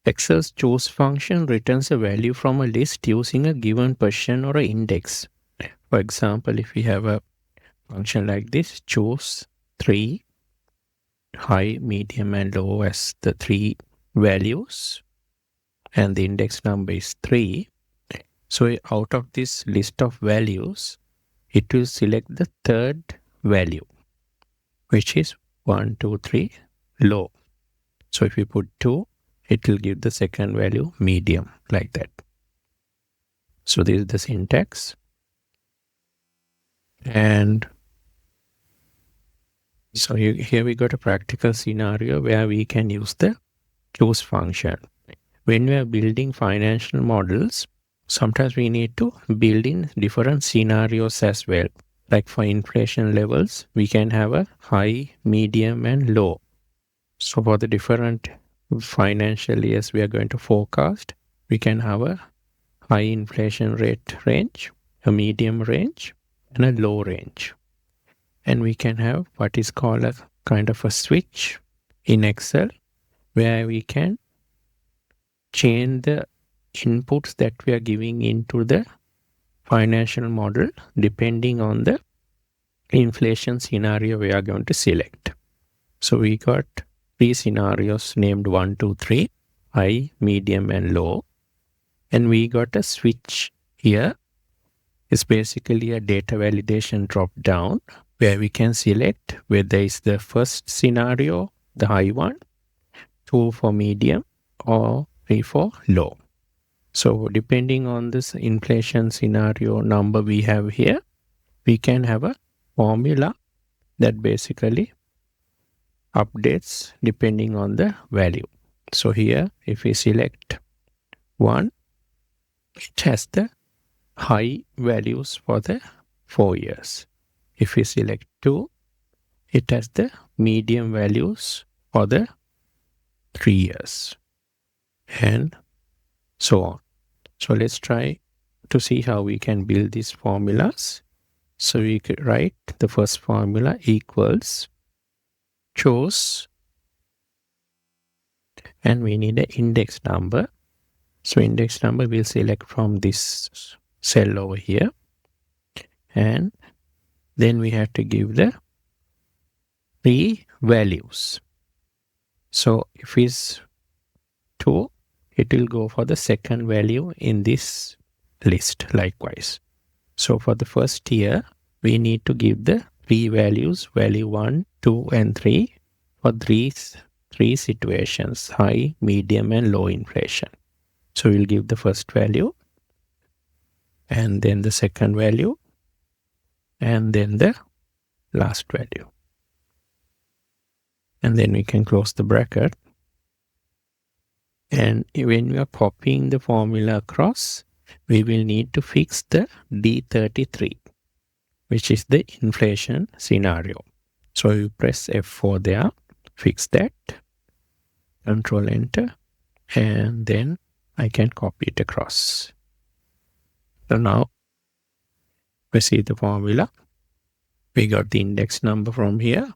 Excel's choose function returns a value from a list using a given position or an index. For example, if we have a function like this, choose 3, high, medium, and low as the 3 values, and the index number is 3. So out of this list of values, it will select the third value, which is 1, 2, 3, low. So if we put 2, it will give the second value medium, like that. So this is the syntax. And so here we got a practical scenario where we can use the choose function. When we are building financial models, sometimes we need to build in different scenarios as well. Like for inflation levels, we can have a high, medium, and low. So for the different financial years we are going to forecast, we can have a high inflation rate range, a medium range, and a low range. And we can have what is called a kind of a switch in Excel where we can change the inputs that we are giving into the financial model depending on the inflation scenario we are going to select. So we got three scenarios named 1, 2, 3, high, medium, and low. And we got a switch here. It's basically a data validation drop down where we can select whether it's the first scenario, the high one, 2 for medium, or 3 for low. So depending on this inflation scenario number we have here, we can have a formula that basically updates depending on the value. So here, if we select 1, it has the high values for the 4 years. If we select 2, it has the medium values for the 3 years, and so on. So let's try to see how we can build these formulas. So we could write the first formula equals choose, and we need an index number. So index number we'll select from this cell over here, and then we have to give the 3 values. So if it's 2, it will go for the second value in this list likewise. So for the first year, we need to give the 3 values, value 1, 2, and 3 for these 3 situations, high, medium, and low inflation. So we'll give the first value, and then the second value, and then the last value. And then we can close the bracket. And when we are copying the formula across, we will need to fix the D33, which is the inflation scenario. So you press F4 there, fix that, Control Enter, and then I can copy it across. So now we see the formula. We got the index number from here.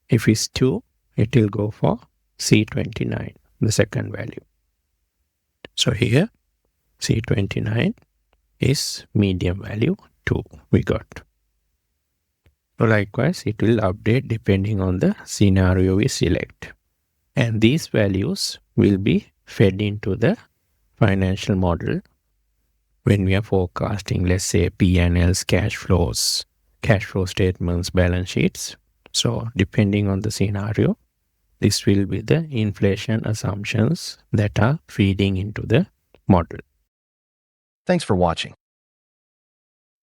If it's 2, it will go for C29, the second value. So here, C29 is medium value 2 we got. So likewise, it will update depending on the scenario we select. And these values will be fed into the financial model when we are forecasting, let's say, P&Ls, cash flows, cash flow statements, balance sheets. So depending on the scenario, this will be the inflation assumptions that are feeding into the model.
Thanks for watching.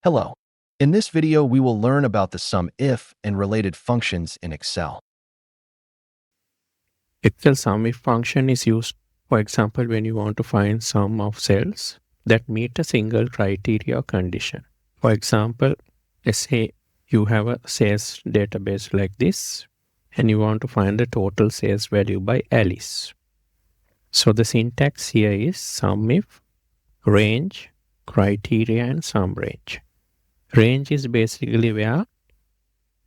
Hello. In this video, we will learn about the SUMIF and related functions in Excel.
Excel SUMIF function is used, for example, when you want to find sum of cells that meet a single criteria or condition. For example, let's say you have a sales database like this, and you want to find the total sales value by Alice. So the syntax here is SUMIF, range, criteria, and sum range. Range is basically where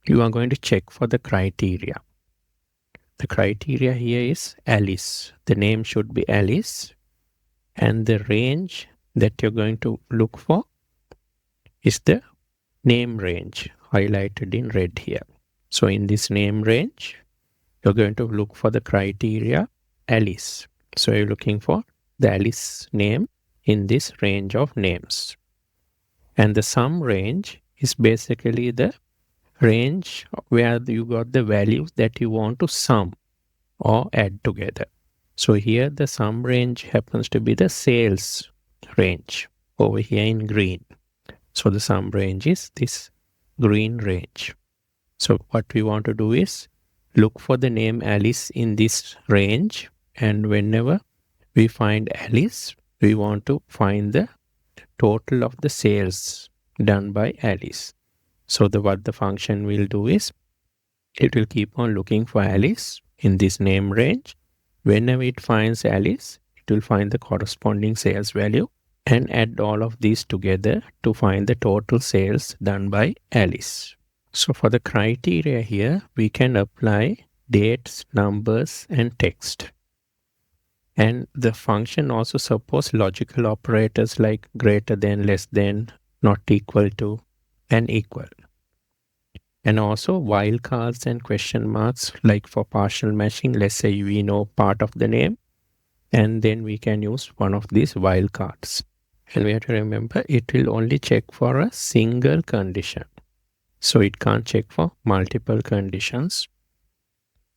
you are going to check for the criteria. The criteria here is Alice. The name should be Alice. And the range that you're going to look for is the name range, highlighted in red here. So in this name range, you're going to look for the criteria Alice. So you're looking for the Alice name in this range of names. And the sum range is basically the range where you got the values that you want to sum or add together. So here the sum range happens to be the sales range over here in green. So the sum range is this green range. So what we want to do is look for the name Alice in this range, and whenever we find Alice, we want to find the total of the sales done by Alice. So what the function will do is it will keep on looking for Alice in this name range. Whenever it finds Alice, it will find the corresponding sales value and add all of these together to find the total sales done by Alice. So for the criteria here, we can apply dates, numbers, and text. And the function also supports logical operators like greater than, less than, not equal to, and equal. And also wildcards and question marks, like for partial matching. Let's say we know part of the name, and then we can use one of these wildcards. And we have to remember it will only check for a single condition. So it can't check for multiple conditions.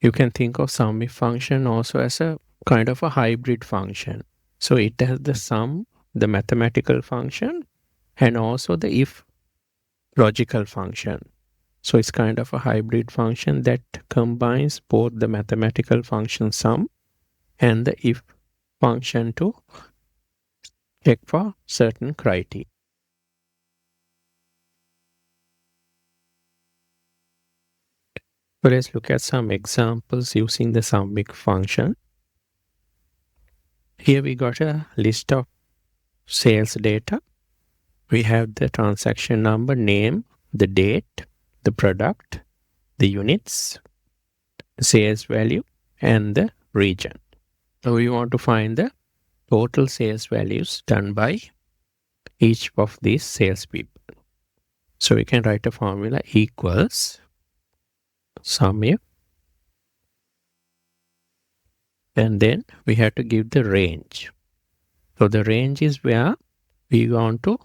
You can think of SUMIF function also as a kind of a hybrid function. So it has the sum, the mathematical function, and also the if logical function. So it's kind of a hybrid function that combines both the mathematical function sum and the if function to check for certain criteria. So let's look at some examples using the SUMIF function. Here we got a list of sales data. We have the transaction number, name, the date, the product, the units, the sales value, and the region. So we want to find the total sales values done by each of these salespeople. So we can write a formula equals SUMIF, and then we have to give the range. So the range is where we want to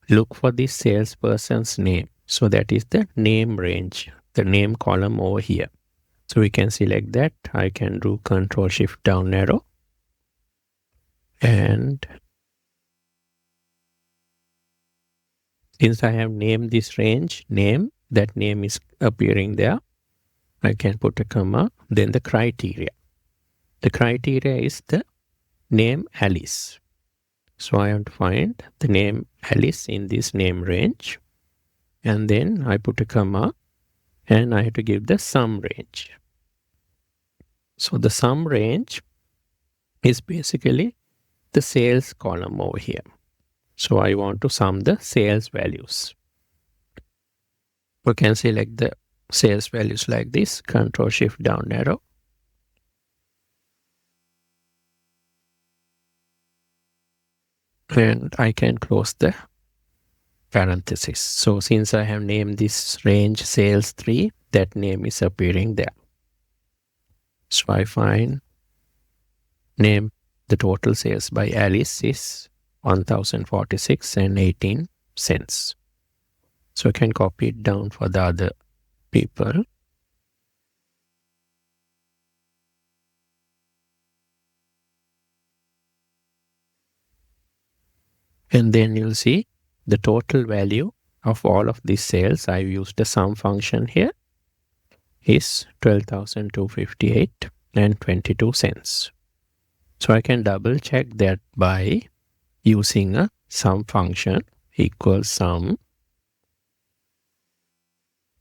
look for the salesperson's name. So that is the name range, the name column over here. So we can select that. I can do Control Shift down arrow. And since I have named this range name, that name is appearing there. I can put a comma, then the criteria. The criteria is the name Alice. So I have to find the name Alice in this name range. And then I put a comma and I have to give the sum range. So the sum range is basically the sales column over here. So I want to sum the sales values. We can select the sales values like this, Control Shift down arrow. And I can close the parenthesis. So since I have named this range sales 3, that name is appearing there. So I find name the total sales by Alice is 1046 and 18 cents. So I can copy it down for the other people. And then you'll see the total value of all of these sales. I've used the sum function here is 12,258 and 22 cents. So I can double check that by using a sum function equals sum.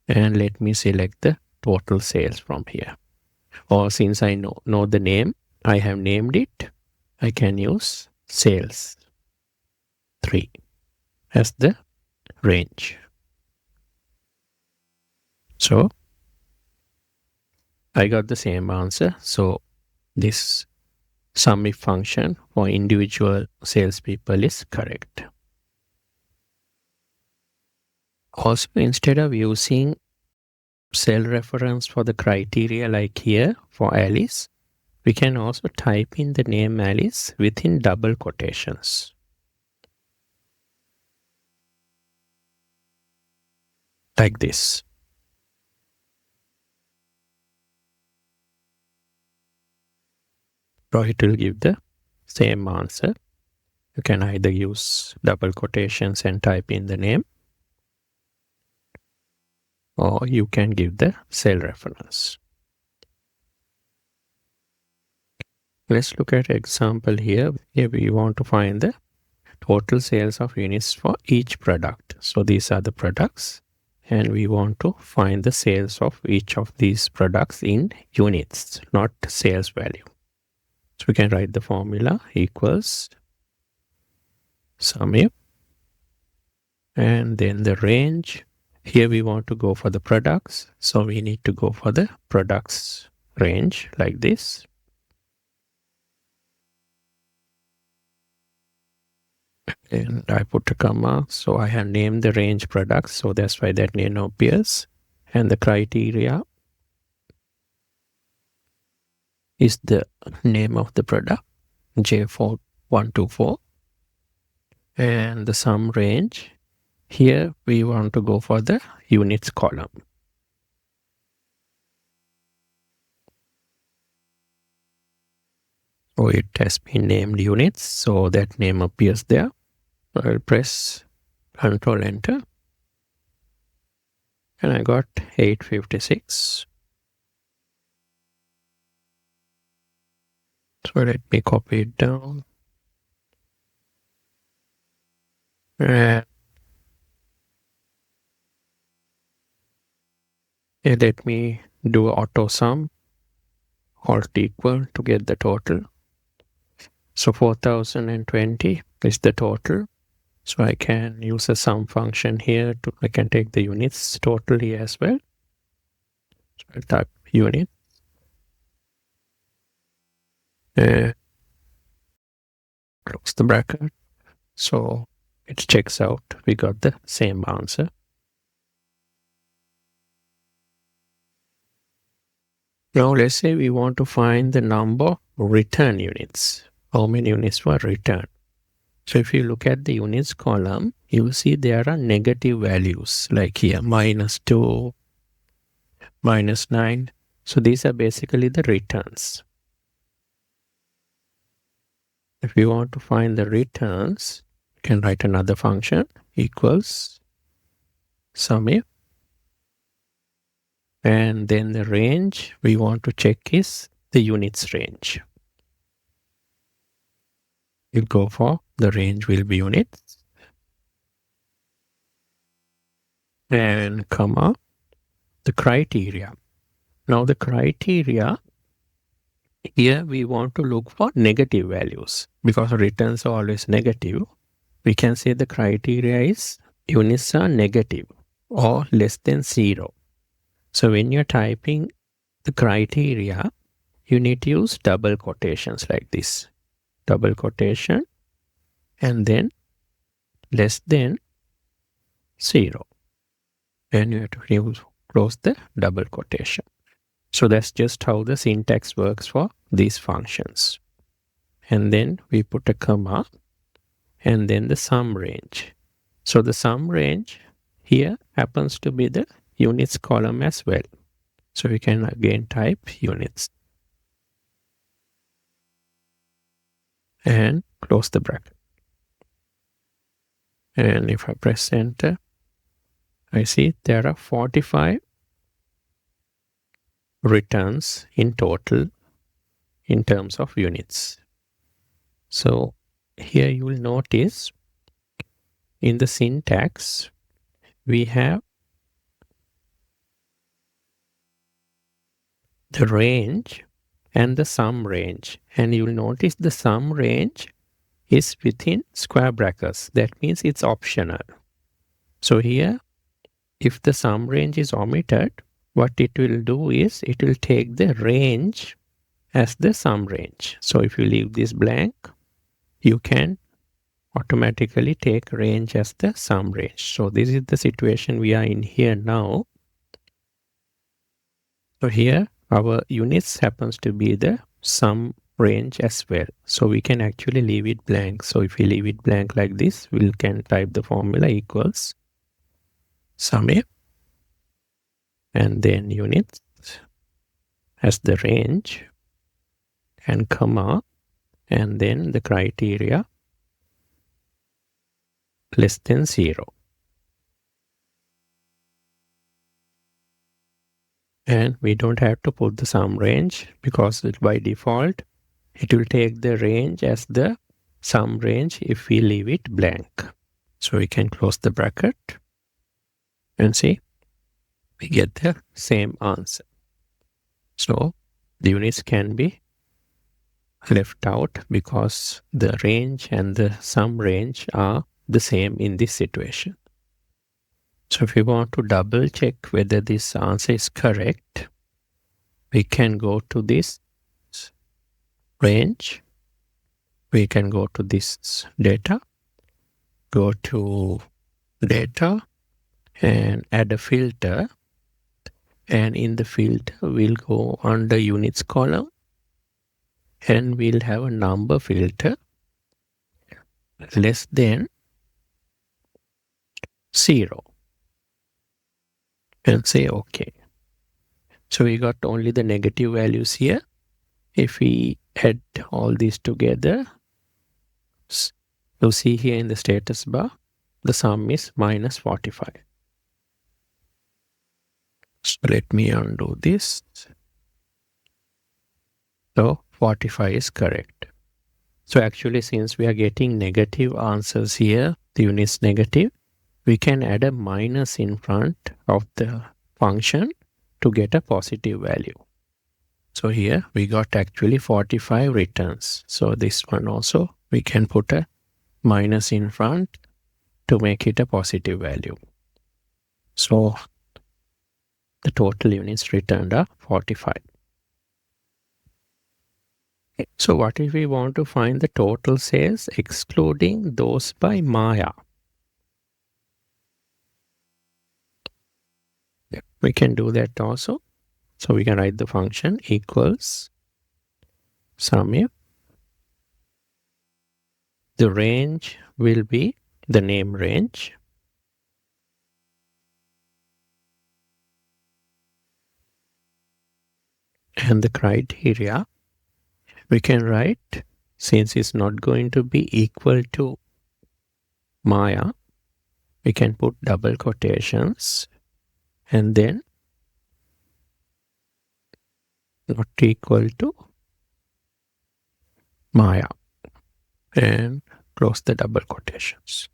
And let me select the total sales from here. Or since I know the name, I have named it, I can use sales 3 as the range. So I got the same answer. So this SUMIF function for individual salespeople is correct. Also, instead of using cell reference for the criteria like here for Alice, we can also type in the name Alice within double quotations. Like this. So it will give the same answer. You can either use double quotations and type in the name, or you can give the cell reference. Let's look at example here. Here we want to find the total sales of units for each product. So these are the products, and we want to find the sales of each of these products in units, not sales value. So we can write the formula equals SUMIF, and then the range. Here we want to go for the products, so we need to go for the products range like this. And I put a comma, so I have named the range products, so that's why that name appears. and the criteria is the name of the product, J4124, and the sum range. Here we want to go for the units column. So it has been named units, so that name appears there. I'll press Control Enter, and I got 856. So let me copy it down. And let me do AutoSum, alt equal to get the total. So 4020 is the total. So I can use a sum function here to, I can take the units total here as well. So I'll type unit. Close the bracket. So it checks out. We got the same answer. Now let's say we want to find the number of return units. How many units were returned? So if you look at the units column, you will see there are negative values like here, -2, -9. So these are basically the returns. If we want to find the returns, you can write another function equals SUMIF. And then the range we want to check is the units range. You'll go for the range will be units. And comma, the criteria. Now the criteria, here we want to look for negative values because returns are always negative. We can say the criteria is units are negative or less than 0. So when you're typing the criteria, you need to use double quotations like this. Double quotation and then less than 0. Then you have to close the double quotation. So that's just how the syntax works for these functions. And then we put a comma and then the sum range. So the sum range here happens to be the units column as well. So we can again type units and close the bracket. And if I press enter, I see there are 45 returns in total in terms of units. So here you will notice in the syntax we have the range and the sum range, and you will notice the sum range is within square brackets. That means it's optional. So here, if the sum range is omitted, what it will do is it will take the range as the sum range. So if you leave this blank, you can automatically take range as the sum range. So this is the situation we are in here now. So here our units happens to be the sum range as well. So we can actually leave it blank. So if we leave it blank like this, we can type the formula equals SUMIF and then units as the range and comma and then the criteria less than 0. And we don't have to put the sum range because by default it will take the range as the sum range if we leave it blank. So we can close the bracket and see we get the same answer. So the units can be left out because the range and the sum range are the same in this situation. So if we want to double check whether this answer is correct, we can go to this range, we can go to this data, go to data and add a filter And in the filter, we'll go under units column and we'll have a number filter less than 0 and say OK. So we got only the negative values here. If we add all these together, you'll see here in the status bar, the sum is minus 45. So let me undo this. So 45 is correct. So actually, since we are getting negative answers here, the unit's negative, we can add a minus in front of the function to get a positive value. So here we got actually 45 returns. So this one also we can put a minus in front to make it a positive value. So the total units returned are 45. So what if we want to find the total sales excluding those by Maya? We can do that also. So we can write the function equals SUMIF. The range will be the name range. And the criteria, we can write, since it's not going to be equal to Maya, we can put double quotations and then not equal to Maya and close the double quotations.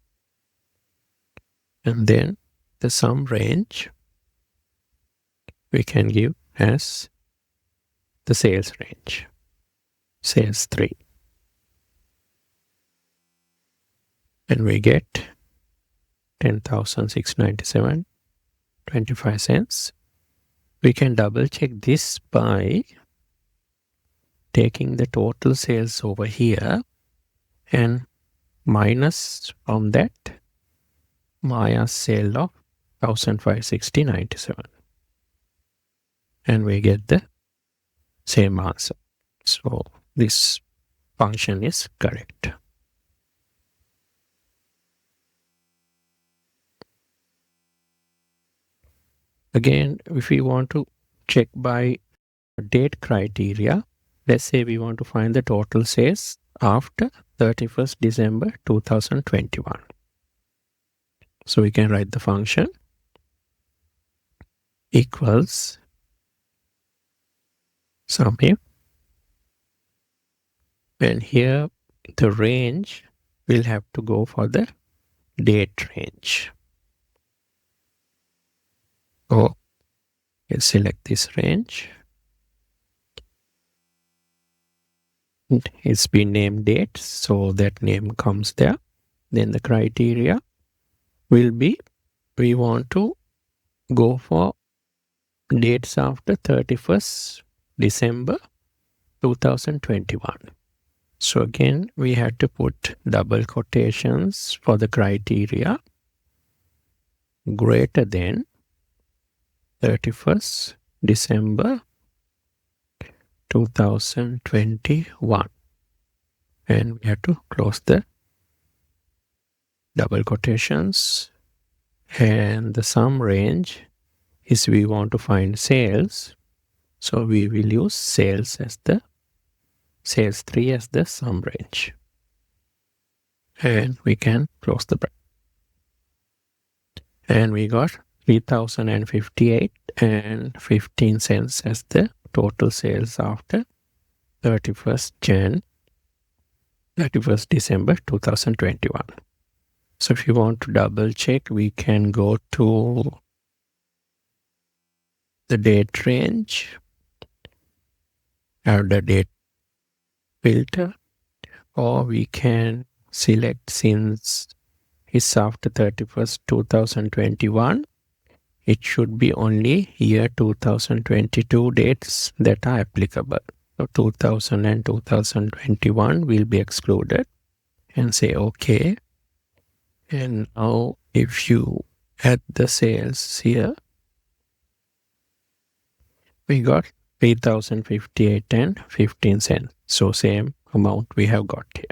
And then the sum range we can give as the sales range, sales 3. And we get 10,697.25 cents. We can double check this by taking the total sales over here and minus from that Maya's sale of 1,560.97. And we get the same answer. So this function is correct. Again, if we want to check by date criteria, let's say we want to find the total sales after 31st December 2021. So we can write the function equals SUMIF. And here the range will have to go for the date range. So let's select this range. It's been named date, so that name comes there. Then the criteria will be, we want to go for dates after 31st December 2021. So again, we had to put double quotations for the criteria greater than 31st December 2021. And we have to close the double quotations. And the sum range is we want to find sales. So we will use sales as the sales 3 as the sum range. And we can close the bracket. And we got 3,058.15 cents as the total sales after 31st December 2021. So if you want to double check, we can go to the date range, add the date filter, or we can select, since it's after 31st 2021, it should be only year 2022 dates that are applicable. So 2000 and 2021 will be excluded and say OK. And now if you add the sales here, we got 3058 and 15 cents. So same amount we have got here.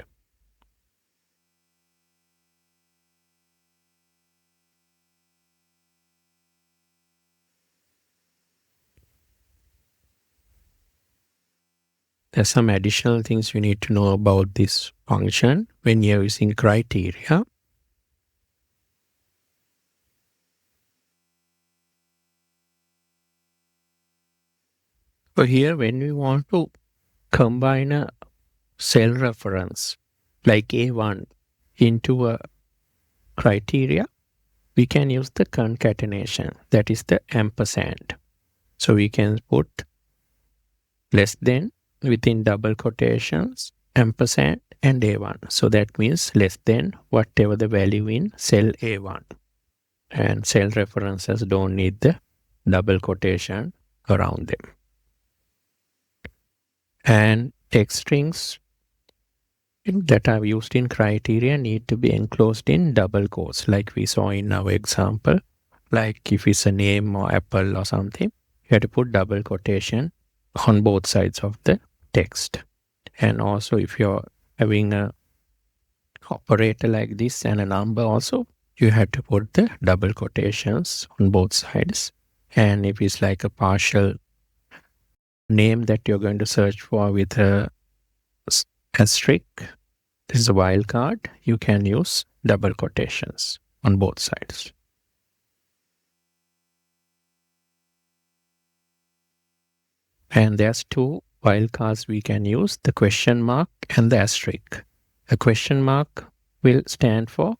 There's some additional things you need to know about this function when you're using criteria. So here, when we want to combine a cell reference like A1 into a criteria, we can use the concatenation, that is the ampersand. So we can put less than within double quotations, ampersand and A1. So that means less than whatever the value in cell A1. And cell references don't need the double quotation around them. And text strings that are used in criteria need to be enclosed in double quotes, like we saw in our example. Like if it's a name or apple or something, you have to put double quotation on both sides of the text. And also if you're having a operator like this and a number also, you have to put the double quotations on both sides. And if it's like a partial name that you're going to search for with a asterisk, this is a wildcard, you can use double quotations on both sides. And there's two wildcards we can use, the question mark and the asterisk. A question mark will stand for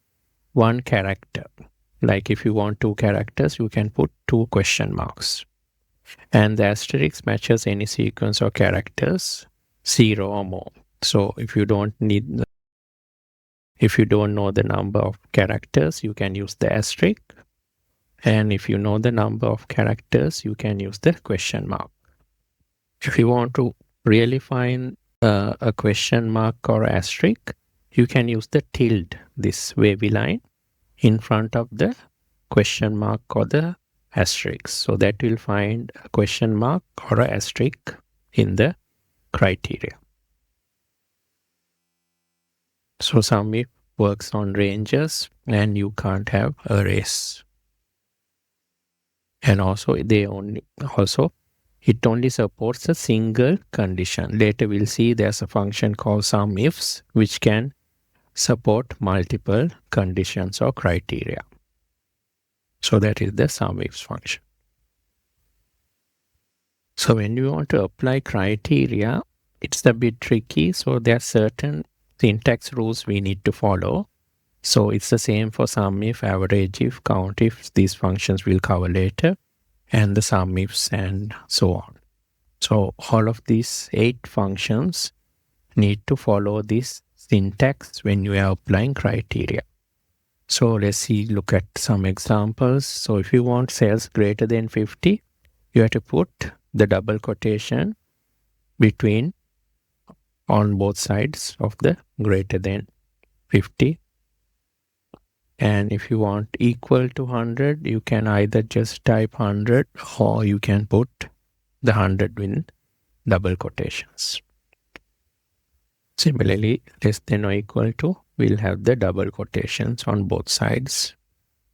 one character. Like if you want 2 characters, you can put 2 question marks. And the asterisk matches any sequence of characters, 0 or more. So if you don't know the number of characters, you can use the asterisk. And if you know the number of characters, you can use the question mark. If you want to really find a question mark or asterisk, you can use the tilde, this wavy line, in front of the question mark or the asterisk. So that will find a question mark or an asterisk in the criteria. So SUMIF works on ranges and you can't have arrays. And also it only supports a single condition. Later we'll see there's a function called SUMIFS which can support multiple conditions or criteria. So that is the SUMIFS function. So when you want to apply criteria, it's a bit tricky. So there are certain syntax rules we need to follow. So it's the same for SUMIF, AVERAGEIF, COUNTIFs. These functions we'll cover later, and the SUMIFs and so on. So all of these 8 functions need to follow this syntax when you are applying criteria. So let's look at some examples. So if you want cells greater than 50, you have to put the double quotation between on both sides of the greater than 50. And if you want equal to 100, you can either just type 100 or you can put the 100 in double quotations. Similarly, less than or equal to, we'll have the double quotations on both sides.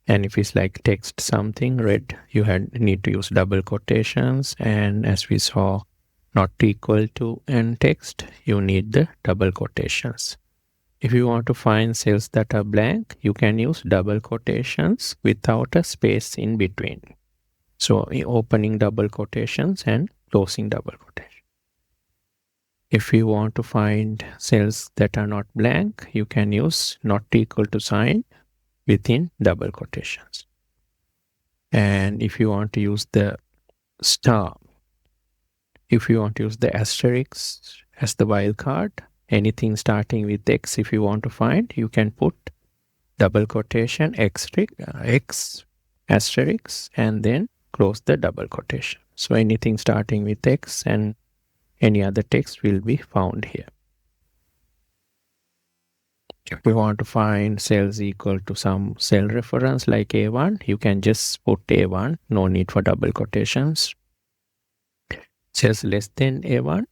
And if it's like text something red, you need to use double quotations. And as we saw, not equal to and text, you need the double quotations. If you want to find cells that are blank, you can use double quotations without a space in between. So opening double quotations and closing double quotations. If you want to find cells that are not blank, you can use not equal to sign within double quotations. And if you want to use the star, if you want to use the asterisk as the wildcard, anything starting with X, if you want to find, you can put double quotation, X asterisk, and then close the double quotation. So anything starting with X and any other text will be found here. If we want to find cells equal to some cell reference like A1, you can just put A1, no need for double quotations. cells less than A1,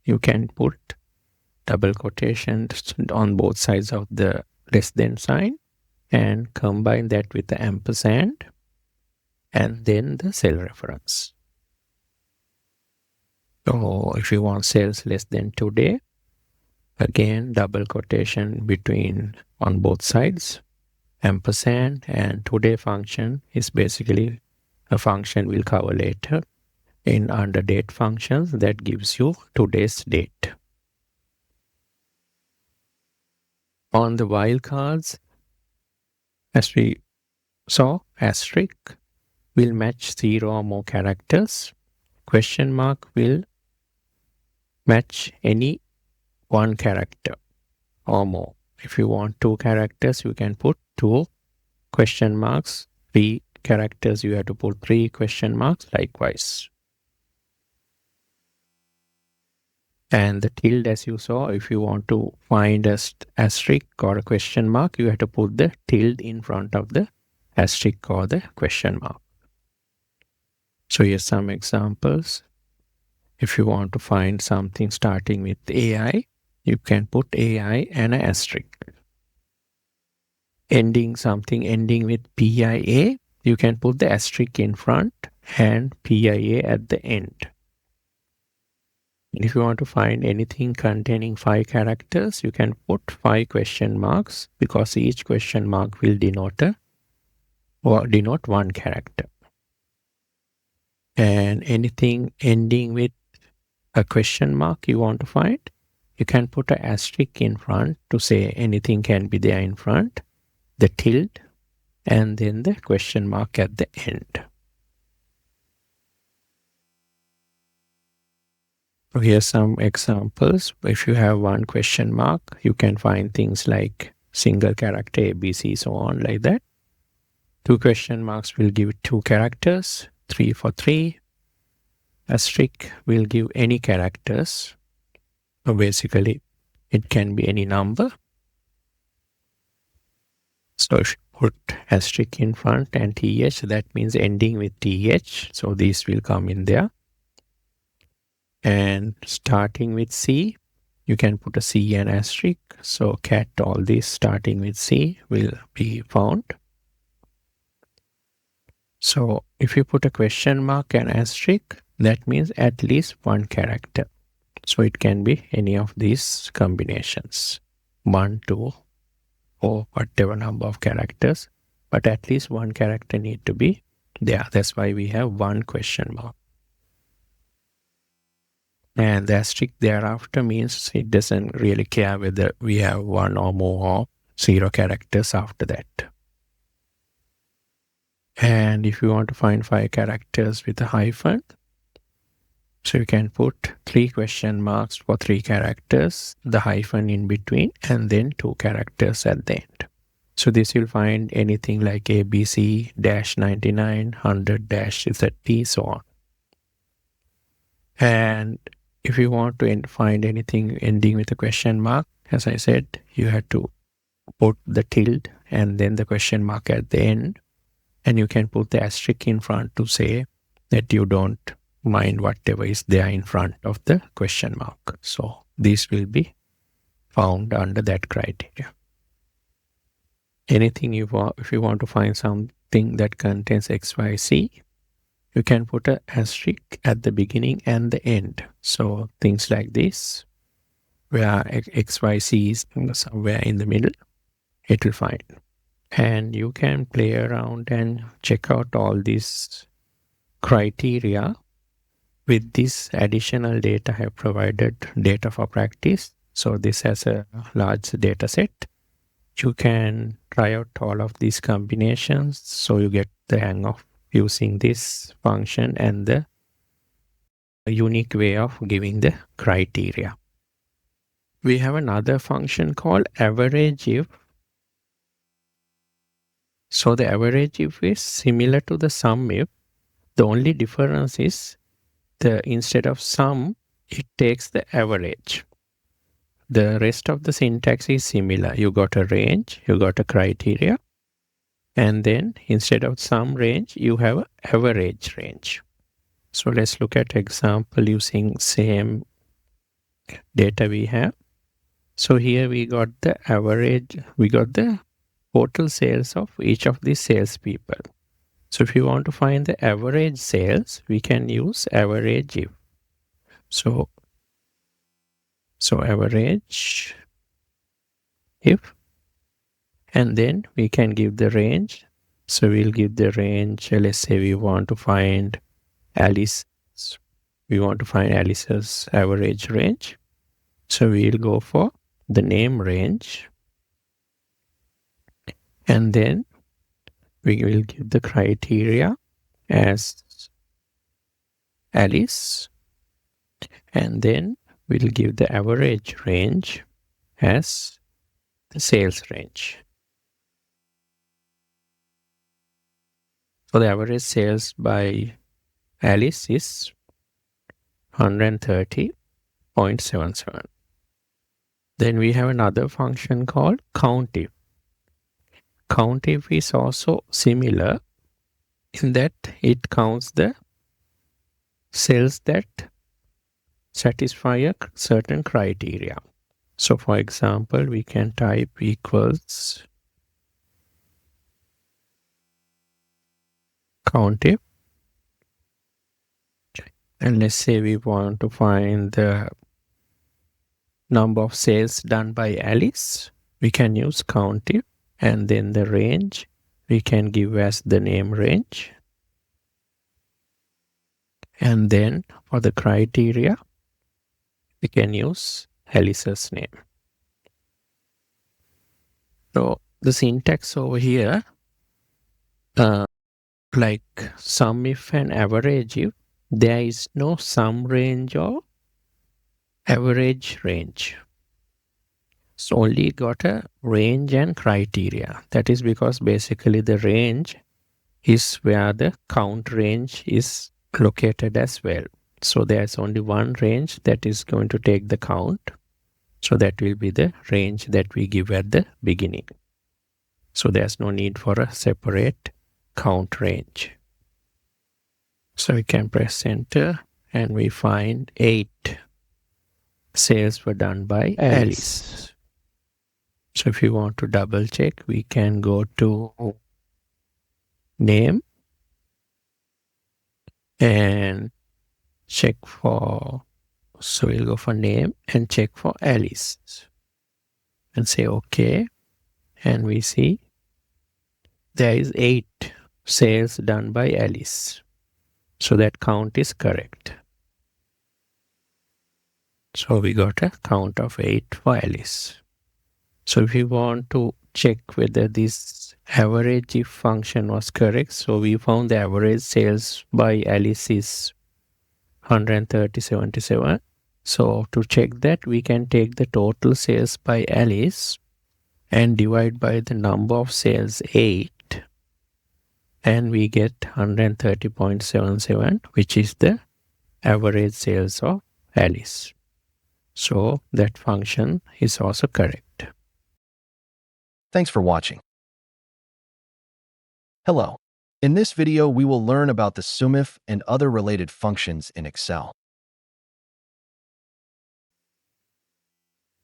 you can put double quotations on both sides of the less than sign and combine that with the ampersand and then the cell reference. So if you want cells less than today, again double quotation between on both sides, ampersand, and today function is basically a function we'll cover later in under date functions that gives you today's date. On the wildcards, as we saw, asterisk will match 0 or more characters. Question mark will match any one character or more. If you want 2 characters, you can put 2 question marks. 3 characters, you have to put 3 question marks likewise. And the tilde, as you saw, if you want to find a asterisk or a question mark, you have to put the tilde in front of the asterisk or the question mark. So here's some examples. If you want to find something starting with AI, you can put AI and an asterisk. Something ending with PIA, you can put the asterisk in front and PIA at the end. And if you want to find anything containing 5 characters, you can put 5 question marks because each question mark will denote one character. And anything ending with a question mark you want to find, you can put an asterisk in front to say anything can be there in front, the tilde, and then the question mark at the end. So here's some examples. If you have 1 question mark, you can find things like single character, ABC, so on like that. 2 question marks will give 2 characters, 3 for 3. Asterisk will give any characters. So basically, it can be any number. So if you put asterisk in front and TH, that means ending with TH. So these will come in there. And starting with C, you can put a C and asterisk. So cat, all these starting with C will be found. So if you put a question mark and asterisk, that means at least 1 character. So it can be any of these combinations, 1, 2, or whatever number of characters, but at least 1 character need to be there. That's why we have 1 question mark. And the asterisk thereafter means it doesn't really care whether we have 1 or more or 0 characters after that. And if you want to find 5 characters with a hyphen, so you can put 3 question marks for 3 characters, the hyphen in between, and then 2 characters at the end. So this will find anything like ABC, -99, 100, -ZT, so on. And if you want to find anything ending with a question mark, as I said, you have to put the tilde and then the question mark at the end. And you can put the asterisk in front to say that you don't mind whatever is there in front of the question mark. So these will be found under that criteria. Anything if you want to find something that contains XYZ, you can put an asterisk at the beginning and the end. So things like this, where XYZ is somewhere in the middle, it will find. And you can play around and check out all these criteria. With this additional data, I have provided data for practice. So this has a large data set. You can try out all of these combinations so you get the hang of using this function and the unique way of giving the criteria. We have another function called AVERAGEIF. So the AVERAGEIF is similar to the SUMIF. The only difference is instead of sum, it takes the average. The rest of the syntax is similar. You got a range, you got a criteria, and then instead of sum range, you have an average range. So let's look at example using same data we have. So here we got the average, we got the total sales of each of these salespeople. So if you want to find the average sales, we can use AVERAGEIF. So average if, and then we can give the range. So we'll give the range. Let's say we want to find Alice. We want to find Alice's average range. So we'll go for the name range. And then we will give the criteria as Alice. And then we'll give the average range as the sales range. So the average sales by Alice is 130.77. Then we have another function called COUNTIF. COUNTIF is also similar in that it counts the cells that satisfy a certain criteria. So for example, we can type equals COUNTIF, and let's say we want to find the number of sales done by Alice. We can use COUNTIF, and then the range we can give as the name range. And then for the criteria, we can use Alice's name. So the syntax over here, like SUMIF and AVERAGEIF, there is no sum range or average range. So only got a range and criteria. That is because basically the range is where the count range is located as well. So there's only one range that is going to take the count. So that will be the range that we give at the beginning. So there's no need for a separate count range. So we can press enter and we find 8 sales were done by Alice. So if you want to double check, we can go to name and check for, so we'll go for name and check for Alice and say OK. And we see there is 8 sales done by Alice. So that count is correct. So we got a count of 8 for Alice. So if we want to check whether this AVERAGEIF function was correct, so we found the average sales by Alice is 130.77. So to check that, we can take the total sales by Alice and divide by the number of sales 8, and we get 130.77, which is the average sales of Alice. So that function is also correct.
Thanks for watching. Hello. In this video, we will learn about the SUMIF and other related functions in Excel.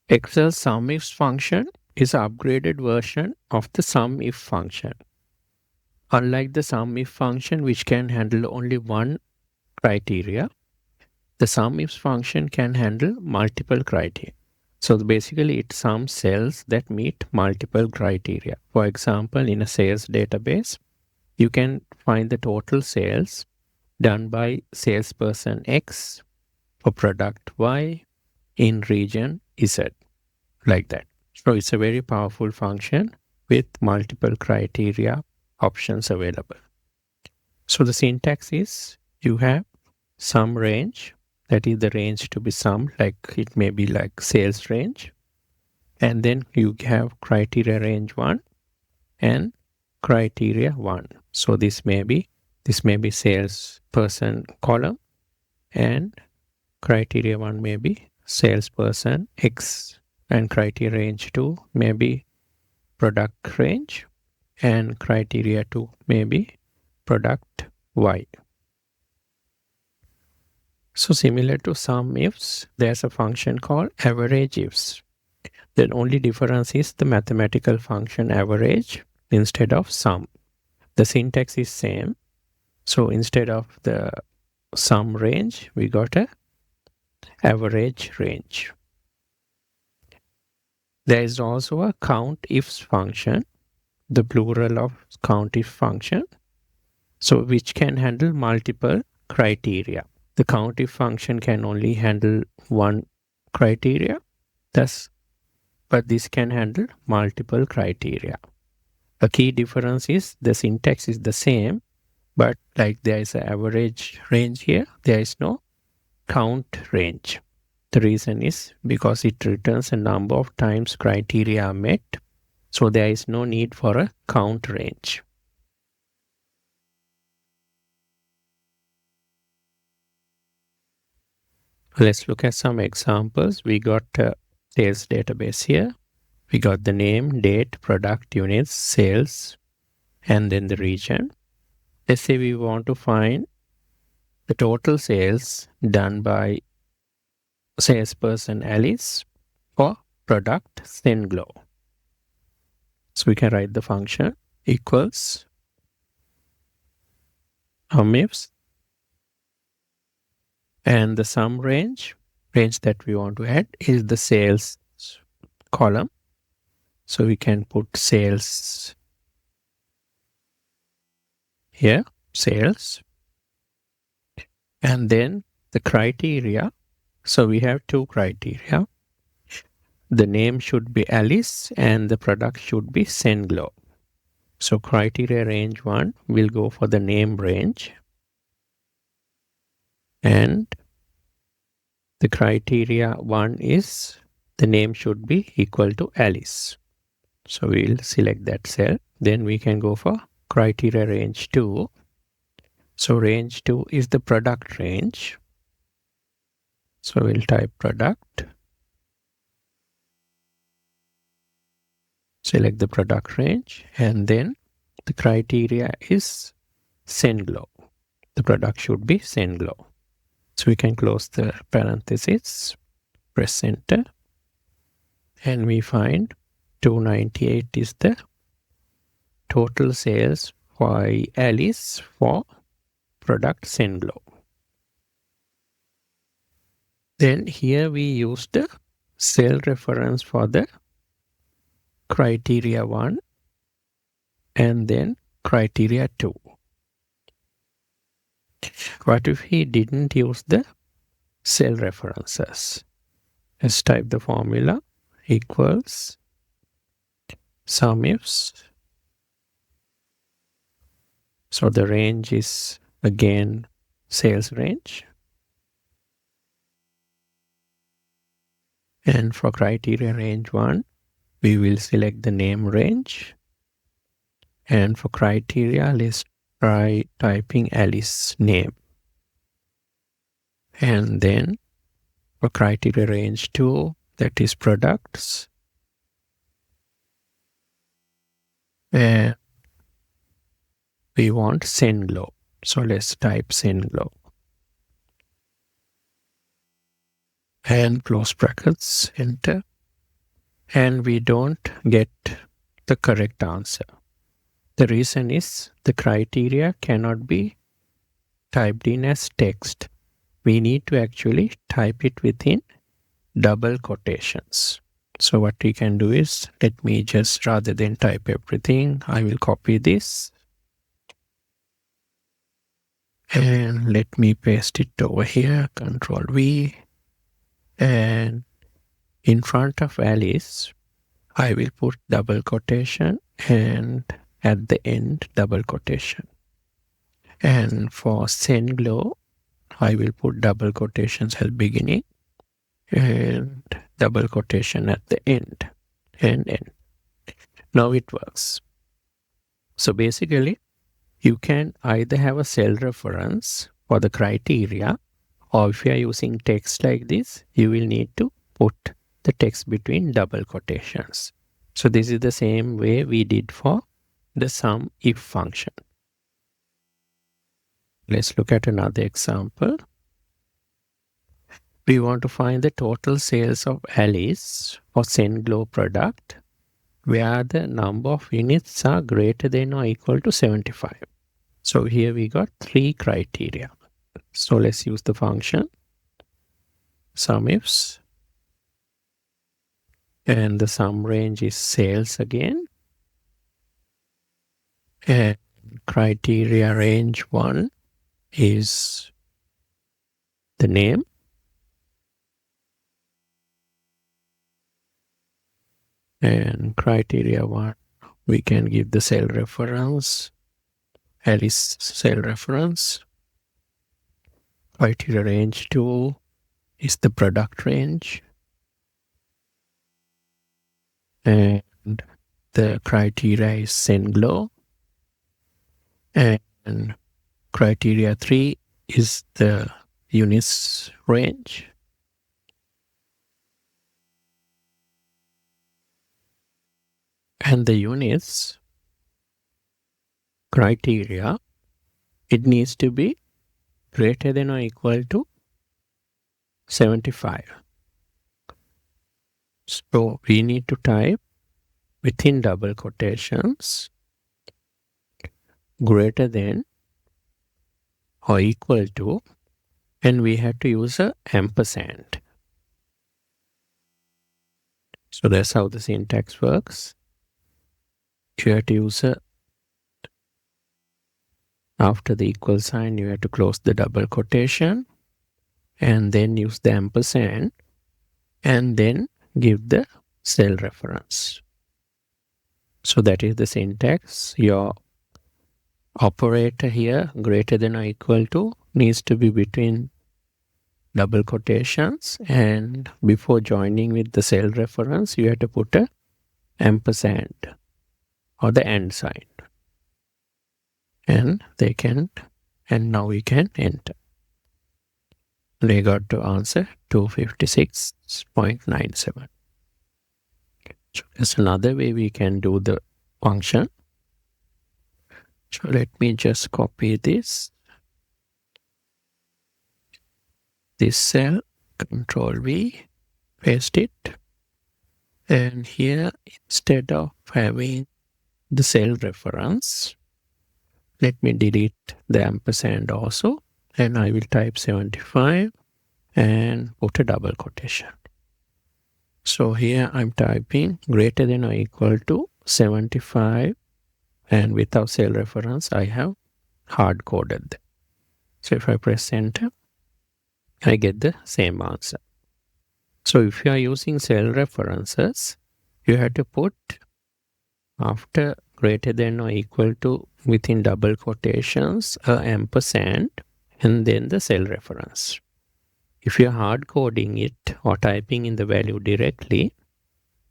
Excel SUMIFS function is an upgraded version of the SUMIF function. Unlike the SUMIF function, which can handle only one criteria, the SUMIFS function can handle multiple criteria. So basically, it sums cells that meet multiple criteria. For example, in a sales database, you can find the total sales done by salesperson X for product Y in region Z, like that. So it's a very powerful function with multiple criteria options available. So the syntax is you have sum range, that is the range to be summed, like it may be like sales range. And then you have criteria range 1 and criteria 1. So this may be salesperson column, and criteria 1 may be salesperson X, and criteria range 2 may be product range, and criteria 2 may be product Y. So similar to SUMIFS, there's a function called AVERAGEIFS. The only difference is the mathematical function average instead of sum. The syntax is same. So instead of the sum range, we got a average range. There is also a COUNTIFS function, the plural of COUNTIF function, so which can handle multiple criteria. The COUNTIF function can only handle one criteria, but this can handle multiple criteria. A key difference is the syntax is the same, but like there is an average range here, there is no count range. The reason is because it returns a number of times criteria are met, so there is no need for a count range. Let's look at some examples. We got a sales database here. We got the name, date, product, units, sales, and then the region. Let's say we want to find the total sales done by salesperson Alice for product SendGlow. So we can write the function equals SUMIFS and the sum range that we want to add is the sales column. So we can put sales here, sales, and then the criteria. So we have two criteria. The name should be Alice and the product should be SendGlow. So criteria range 1 will go for the name range, and the criteria 1 is the name should be equal to Alice. So we'll select that cell. Then we can go for criteria range 2. So range 2 is the product range. So we'll type product. Select the product range, and then the criteria is SendGlow. The product should be SendGlow. So we can close the parenthesis, press enter, and we find 298 is the total sales by Alice for product SendGlow. Then here we use the cell reference for the criteria 1 and then criteria 2. What if he didn't use the cell references? Let's type the formula equals SUMIFS. So the range is again sales range. And for criteria range 1, we will select the name range. And for criteria, let's try typing Alice name. And then for criteria range 2, that is products. And we want SendGlow. So let's type SendGlow. And close brackets, enter. And we don't get the correct answer. The reason is the criteria cannot be typed in as text. We need to actually type it within double quotations. So what we can do is, let me just, rather than type everything, I will copy this. And let me paste it over here, Control V. And in front of Alice, I will put double quotation and at the end double quotation. And for SendGlow, I will put double quotations at the beginning and double quotation at the end and end. Now it works. So basically, you can either have a cell reference for the criteria, or if you are using text like this, you will need to put the text between double quotations. So this is the same way we did for the SUMIF function. Let's look at another example. we want to find the total sales of Alice for SendGlow product where the number of units are greater than or equal to 75. So here we got 3 criteria. So let's use the function SUMIFS, and the sum range is sales again, and criteria range 1 is the name, and criteria 1 we can give the cell reference, Alice cell reference. Criteria range 2 is the product range, and the criteria is SendGlow, and criteria 3 is the units range, and the units criteria, it needs to be greater than or equal to 75. So we need to type within double quotations greater than or equal to, and we have to use a ampersand. So that's how the syntax works. You have to use a, after the equal sign, you have to close the double quotation and then use the ampersand and then give the cell reference. So that is the syntax. Your operator here, greater than or equal to, needs to be between double quotations, and before joining with the cell reference, you have to put a ampersand or the and sign. And now we can enter. They got to answer 256.97. So that's another way we can do the function. So let me just copy this cell, Control V, paste it, and here instead of having the cell reference, let me delete the ampersand also, and I will type 75 and put a double quotation. So here I'm typing greater than or equal to 75, and without cell reference I have hard coded that. So if I press enter, I get the same answer. So if you are using cell references, you have to put after greater than or equal to within double quotations a ampersand and then the cell reference. If you are hard coding it or typing in the value directly,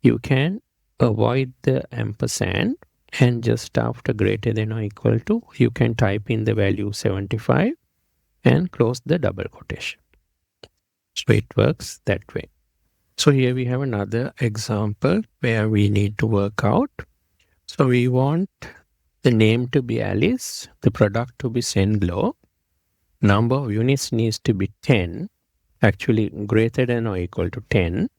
you can avoid the ampersand and just after greater than or equal to, you can type in the value 75 and close the double quotation. So it works that way. So here we have another example where we need to work out. So we want the name to be Alice, the product to be SendGlow, number of units needs to be 10, actually greater than or equal to 10,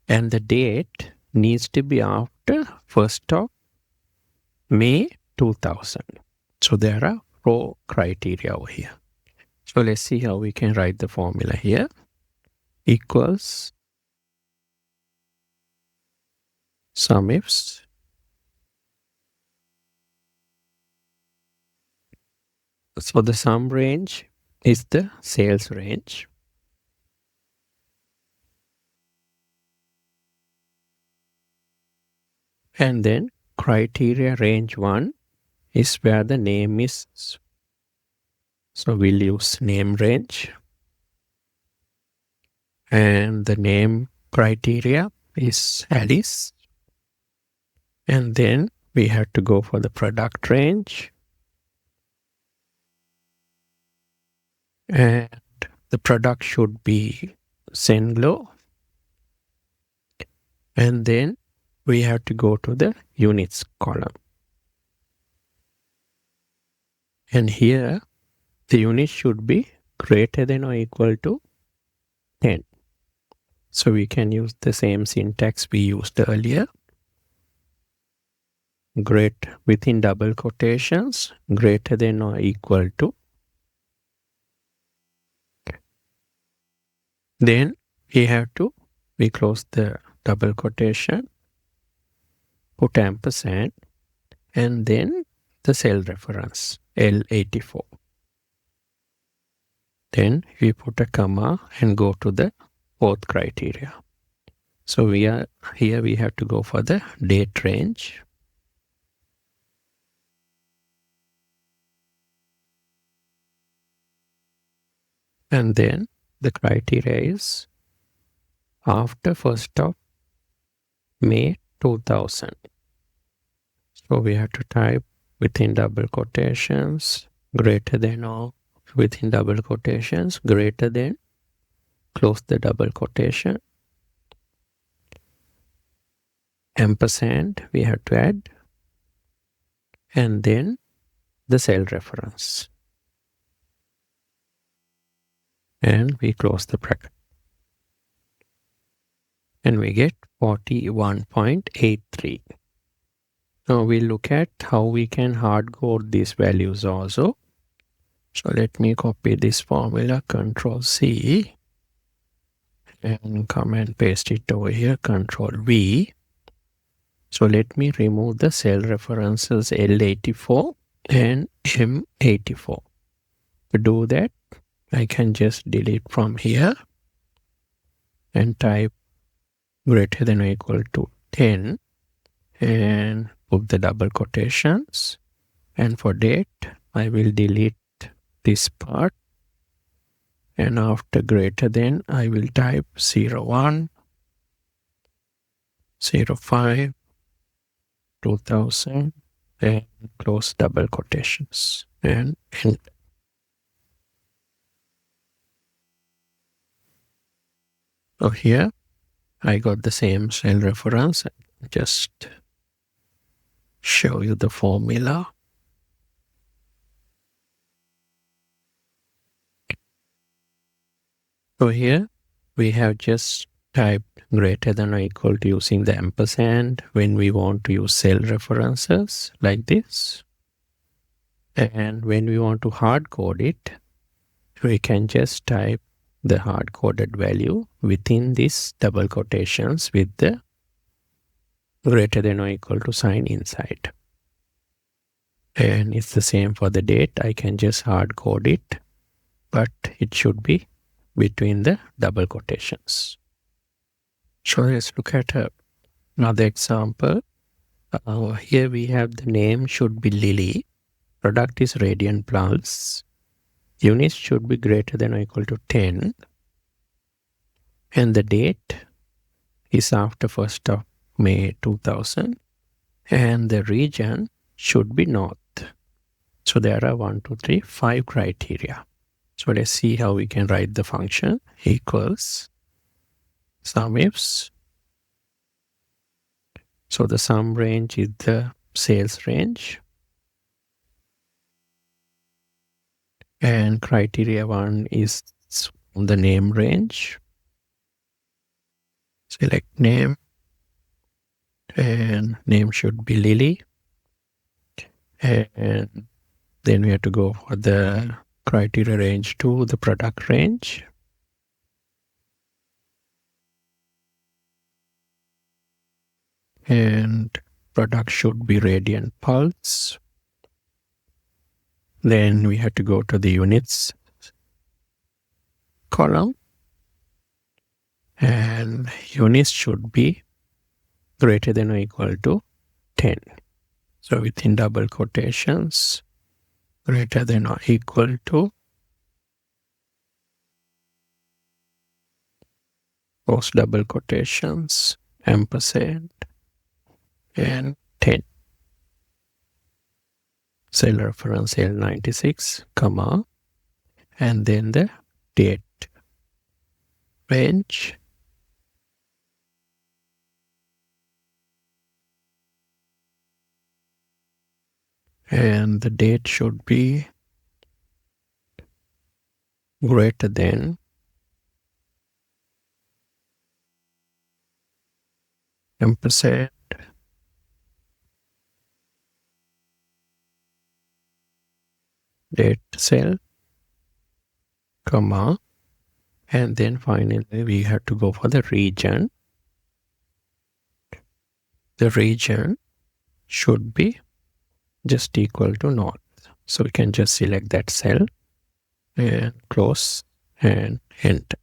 and the date needs to be after 1st of May 2000. So there are 4 criteria over here. So let's see how we can write the formula here. Equals SUMIFS so the sum range is the sales range. And then criteria range 1 is where the name is. So we'll use name range. And the name criteria is Alice. And then we have to go for the product range. And the product should be SendGlow. And then we have to go to the units column. And here the unit should be greater than or equal to 10. So we can use the same syntax we used earlier. Within double quotations, greater than or equal to. Then we close the double quotation, put ampersand, and then the cell reference, L84. Then we put a comma and go to the fourth criteria. So we have to go for the date range. And then the criteria is after 1st of May 2000. So we have to type within double quotations, greater than or within double quotations, greater than, close the double quotation, ampersand we have to add, and then the cell reference. And we close the bracket. And we get 41.83. Now we'll look at how we can hard code these values also. So let me copy this formula, Control C, and come and paste it over here, Control V. So let me remove the cell references L84 and M84. To do that, I can just delete from here and type greater than or equal to 10 and put the double quotations. And for date, I will delete this part. And after greater than, I will type 01, 05, 2000, and close double quotations and end. So here I got the same cell reference. Just show you the formula. So here we have just typed greater than or equal to using the ampersand when we want to use cell references like this. And when we want to hard code it, we can just type the hard coded value within this double quotations with the greater than or equal to sign inside. And it's the same for the date. I can just hard code it, but it should be between the double quotations. So let's look at another example. Here we have the name should be Lily. Product is Radiant Pulse. Units should be greater than or equal to 10. And the date is after 1st of May 2000. And the region should be North. So there are 5 criteria. So let's see how we can write the function equals SUMIFS. So the sum range is the sales range. And criteria 1 is the name range. Select name. And name should be Lily. And then we have to go for the criteria range 2, the product range. And product should be Radiant Pulse. Then we have to go to the units column. And units should be greater than or equal to 10. So within double quotations, greater than or equal to, close double quotations, ampersand, and 10. Cell reference L96, comma, and then the date range. And the date should be greater than ampersand, date cell, comma, and then finally we have to go for the region. The region should be just equal to north. So we can just select that cell and close and enter.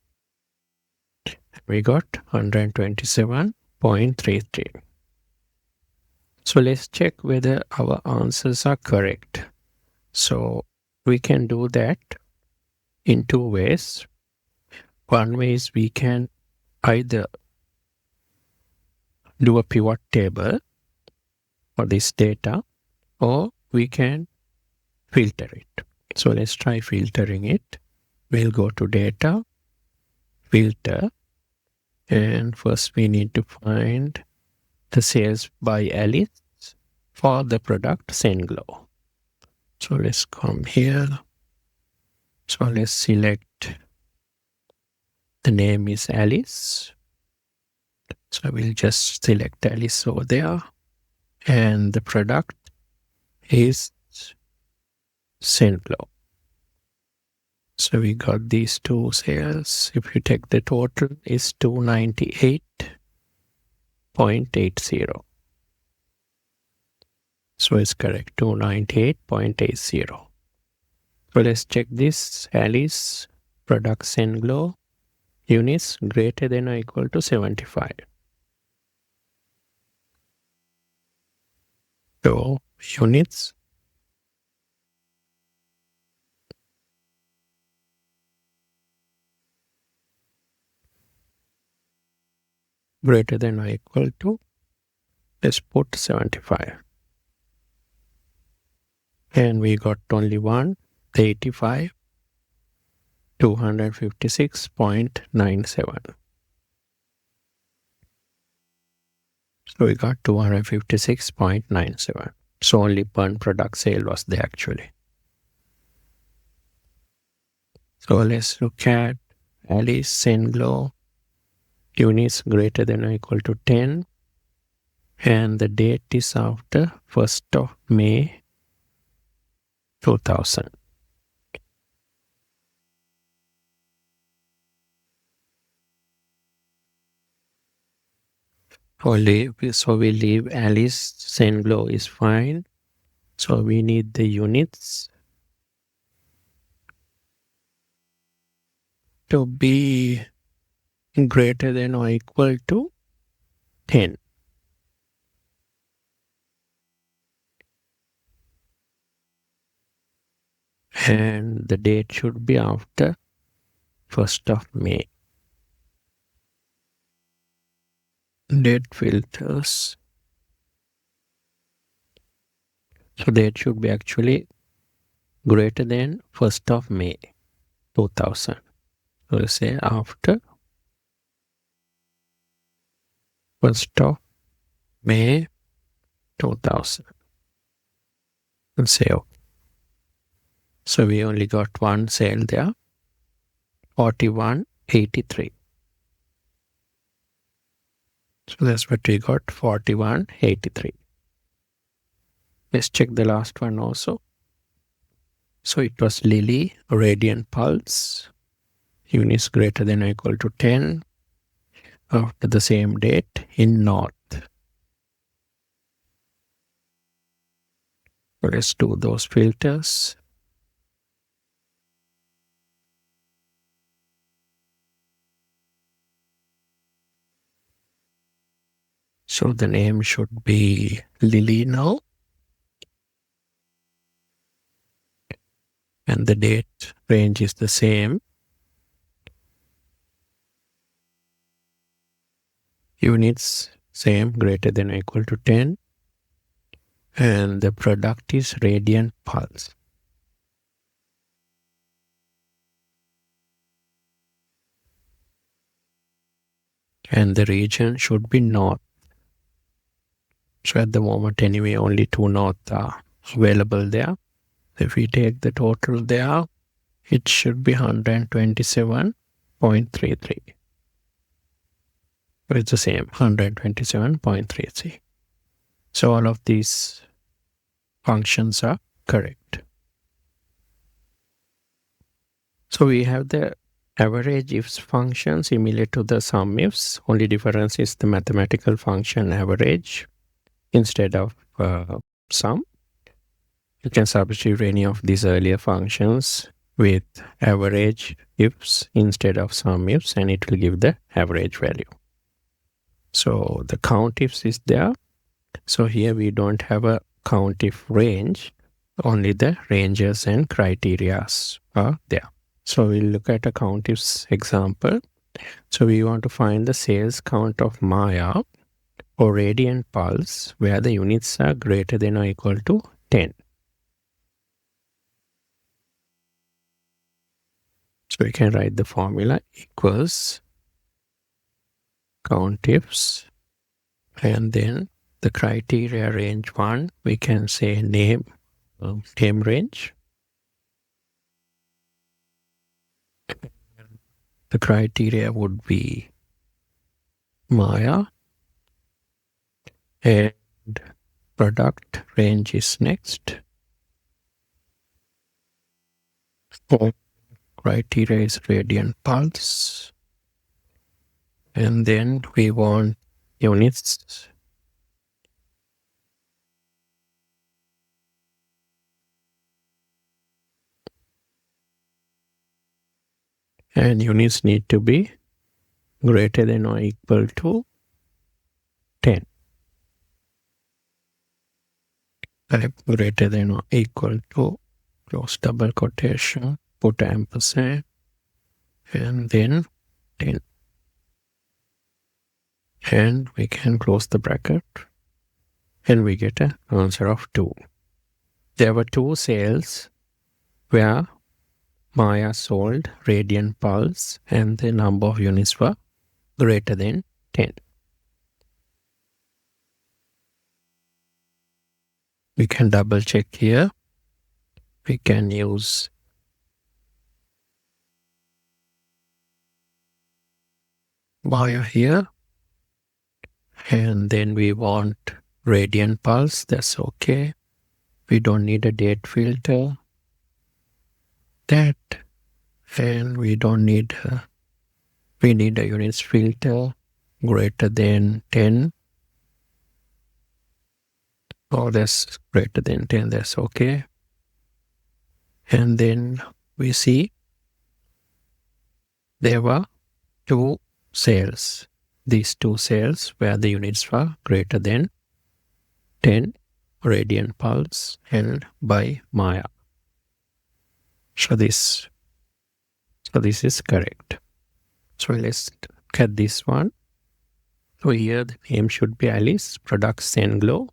We got 127.33. So let's check whether our answers are correct. So we can do that in two ways. One way is we can either do a pivot table for this data, or we can filter it. So let's try filtering it. We'll go to data, filter, and first we need to find the sales by Alice for the product Senglow. So let's come here. So let's select, the name is Alice. So we'll just select Alice over there. And the product is Senglow. So we got these two sales. If you take the total, is 298.80. So it's correct, 298.80. So let's check this. Alice, product Senglow, units greater than or equal to 75. So units greater than or equal to, let's put 75. And we got only one, 85, 256.97. So we got 256.97. So only one product sale was there actually. So let's look at Alice Senglow, units greater than or equal to 10, and the date is after 1st of May 2000. So we leave Alice Senglow is fine. So we need the units to be greater than or equal to 10. And the date should be after 1st of May. Date filters. So date should be actually greater than 1st of May 2000. So let's say after 1st of May 2000. And say OK. So we only got one sale there, 41.83. So that's what we got, 41.83. Let's check the last one also. So it was Lily, Radiant Pulse, units greater than or equal to 10, after the same date in North. So let's do those filters. So the name should be Lily now. And the date range is the same. Units same, greater than or equal to 10. And the product is Radiant Pulse. And the region should be North. So at the moment anyway, only two North are available there. If we take the total there, it should be 127.33. It's the same, 127.33. So all of these functions are correct. So we have the AVERAGEIFS function similar to the SUMIFS. Only difference is the mathematical function average instead of sum. You can substitute any of these earlier functions with AVERAGEIFS instead of SUMIFS, and it will give the average value. So the COUNTIFS is there. So here we don't have a COUNTIF range, only the ranges and criterias are there. So we'll look at a COUNTIFS example. So we want to find the sales count of Maya or radian pulse where the units are greater than or equal to 10. So we can write the formula equals COUNTIFS, and then the criteria range 1, we can say name range. The criteria would be Maya, and product range is next. Criteria is radian pulse, and then we want units. And units need to be greater than or equal to 10. Type greater than or equal to, close double quotation, put ampersand, and then 10. And we can close the bracket, and we get an answer of 2. There were 2 sales where Maya sold radian pulse and the number of units were greater than 10. We can double check here. We can use Maya here, and then we want radian pulse. That's okay. We don't need a date filter. That, and we don't need we need a units filter greater than 10. Oh, that's greater than 10, that's okay. And then we see there were 2 cells. These 2 cells where the units were greater than 10 radian pulse held by Maya. So this is correct. So let's look at this one. So here the name should be Alice, products and glow,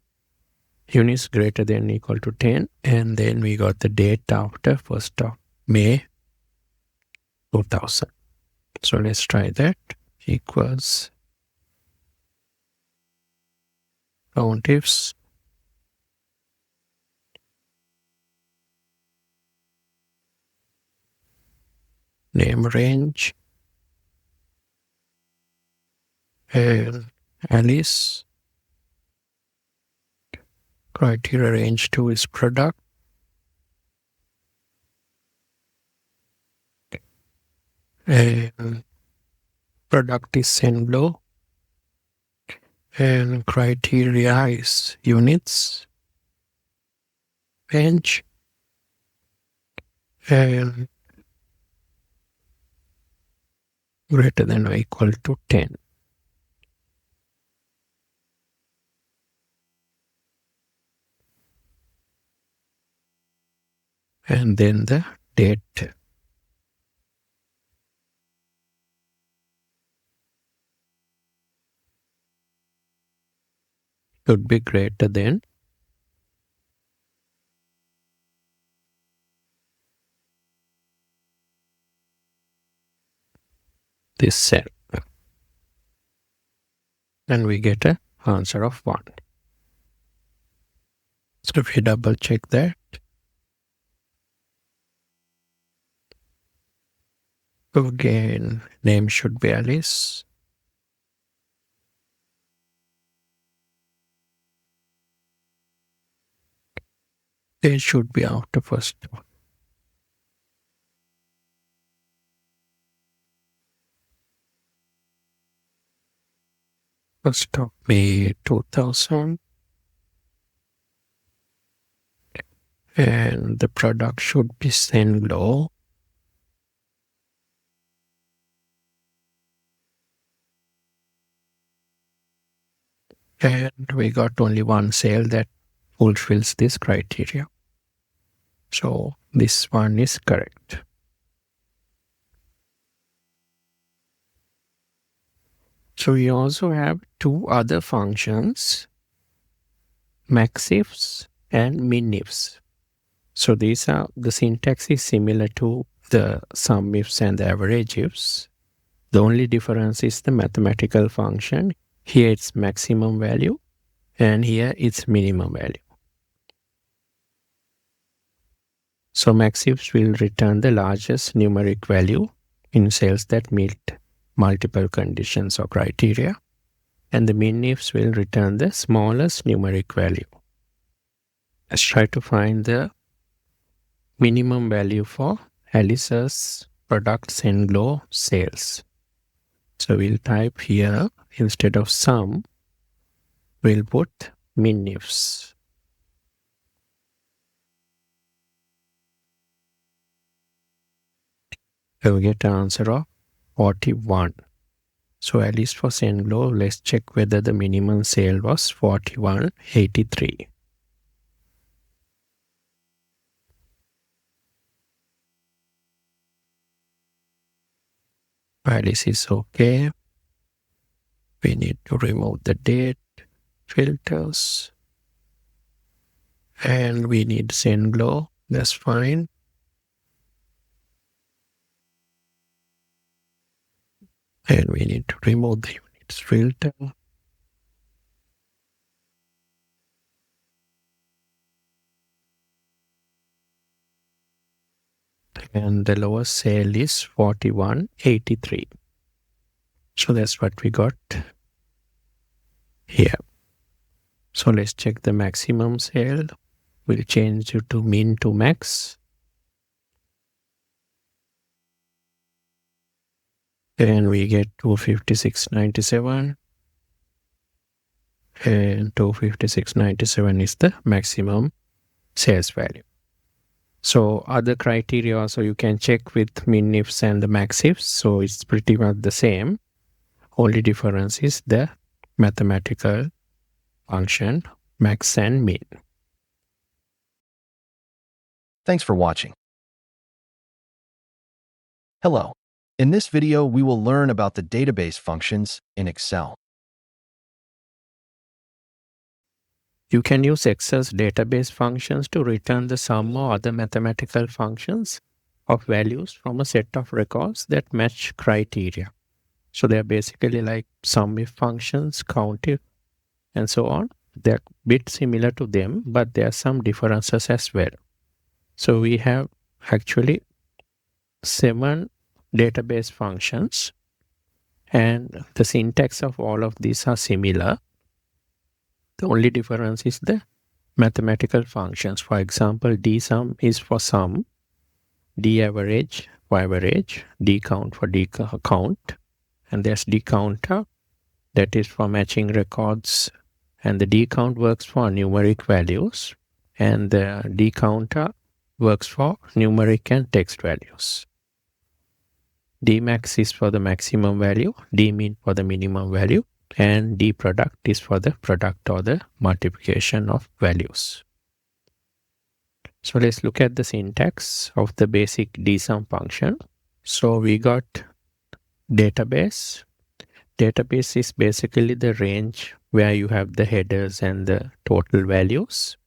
units greater than or equal to 10, and then we got the date after 1st of May 2000. So let's try that. Equals COUNTIFS name range and Alice. Criteria range 2 is product. And product is Senblow. And criteria is units. Range. And greater than or equal to 10. And then the date. Should be greater than this cell. And we get an answer of 1. So if we double check that, again, name should be Alice. They should be after first. First of May 2000. And the product should be Senglo. And we got only one sale that fulfills this criteria. So this one is correct. So we also have two other functions, MAXIFS and MINIFS. So these are, the syntax is similar to the SUMIFS and the AVERAGEIFS. The only difference is the mathematical function. Here it's maximum value and here it's minimum value. So MAXIFS will return the largest numeric value in cells that meet multiple conditions or criteria, and the MINIFS will return the smallest numeric value. Let's try to find the minimum value for Alice's product Senglo sales. So we'll type here, instead of sum, we'll put MINIFS. So we get an answer of 41. So at least for Senglo, let's check whether the minimum sale was 41.83. Alice is okay. We need to remove the date filters. And we need Senglo. That's fine. And we need to remove the units filter. And the lowest sale is 41.83. So that's what we got here. So let's check the maximum sale. We'll change it to min to max. And we get 256.97. And 256.97 is the maximum sales value. So other criteria also you can check with MINIFS and the MAXIFS. So it's pretty much the same. Only difference is the mathematical function max and min.
Thanks for watching. Hello. In this video, we will learn about the database functions in Excel.
You can use Excel's database functions to return the sum or other mathematical functions of values from a set of records that match criteria. So they're basically like SUMIF functions, COUNTIF, and so on. They're a bit similar to them, but there are some differences as well. So we have actually 7 database functions, and the syntax of all of these are similar. The only difference is the mathematical functions. For example, dsum is for sum, daverage for average, dcount for count, and there's dcounter that is for matching records, and the dcount works for numeric values, and the dcounter works for numeric and text values. Dmax is for the maximum value, dmin for the minimum value, and dproduct is for the product or the multiplication of values. So let's look at the syntax of the basic dsum function. So we got database. Database is basically the range where you have the headers and the total values.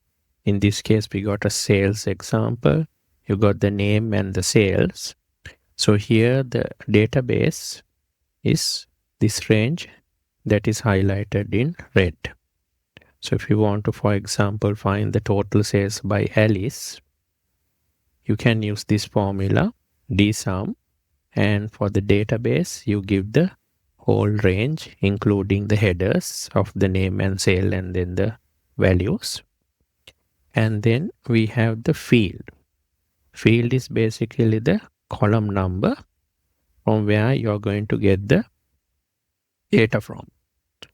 In this case, we got a sales example. You got the name and the sales. So here the database is this range that is highlighted in red. So if you want to, for example, find the total sales by Alice, you can use this formula, dsum, and for the database, you give the whole range, including the headers of the name and sale and then the values. And then we have the field. Field is basically the column number from where you're going to get the data from.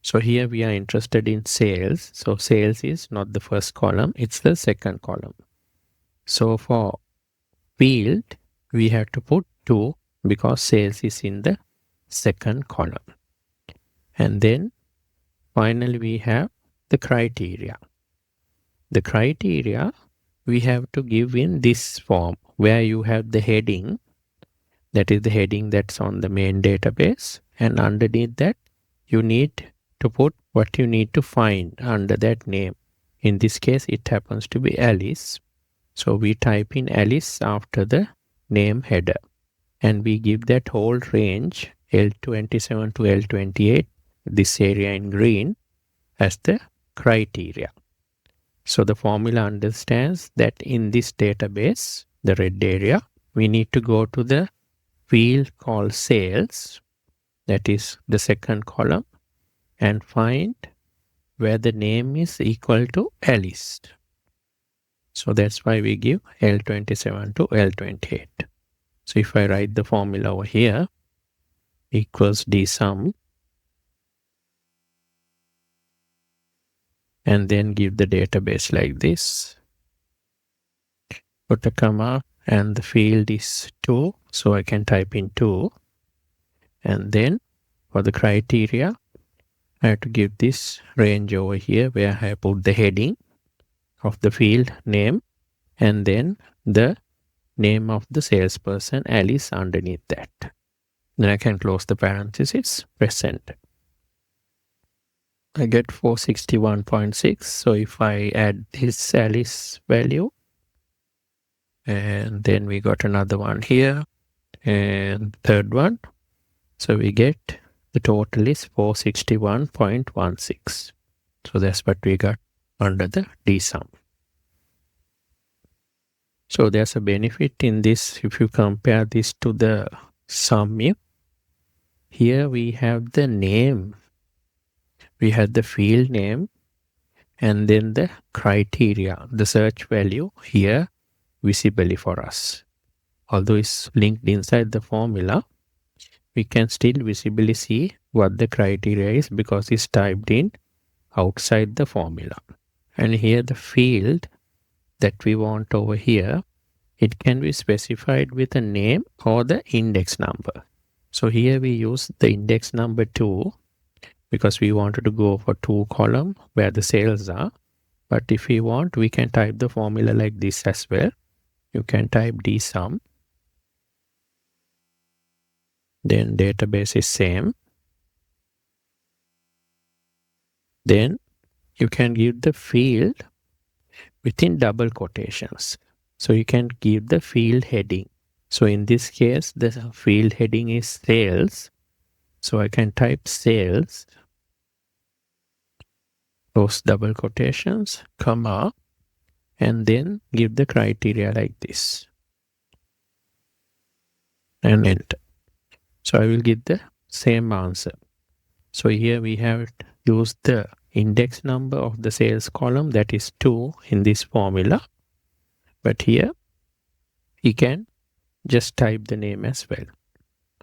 So here we are interested in sales. So sales is not the first column, it's the second column. So for field, we have to put 2 because sales is in the second column. And then finally we have the criteria. The criteria we have to give in this form where you have the heading. That is the heading that's on the main database. And underneath that, you need to put what you need to find under that name. In this case, it happens to be Alice. So we type in Alice after the name header. And we give that whole range L27 to L28, this area in green, as the criteria. So the formula understands that in this database, the red area, we need to go to the field called sales, that is the second column, and find where the name is equal to Alice. So that's why we give L27 to L28. So if I write the formula over here, equals dsum, and then give the database like this, put a comma, and the field is 2, so I can type in 2. And then for the criteria, I have to give this range over here where I put the heading of the field name and then the name of the salesperson, Alice, underneath that. Then I can close the parenthesis, press enter. I get 461.6. So if I add this Alice value, and then we got another one here, and third one. So we get the total is 461.16. So that's what we got under the dsum. So there's a benefit in this if you compare this to the SUMIF. Here we have the name. We have the field name and then the criteria, the search value here visibly for us. Although it's linked inside the formula, we can still visibly see what the criteria is because it's typed in outside the formula. And here the field that we want over here, it can be specified with a name or the index number. So here we use the index number 2 because we wanted to go for 2 column where the sales are. But if we want, we can type the formula like this as well. You can type dsum. Then database is same. Then you can give the field within double quotations. So you can give the field heading. So in this case, the field heading is sales. So I can type sales, close double quotations, comma, and then give the criteria like this. And enter. So I will get the same answer. So here we have used the index number of the sales column, that is 2 in this formula. But here you can just type the name as well,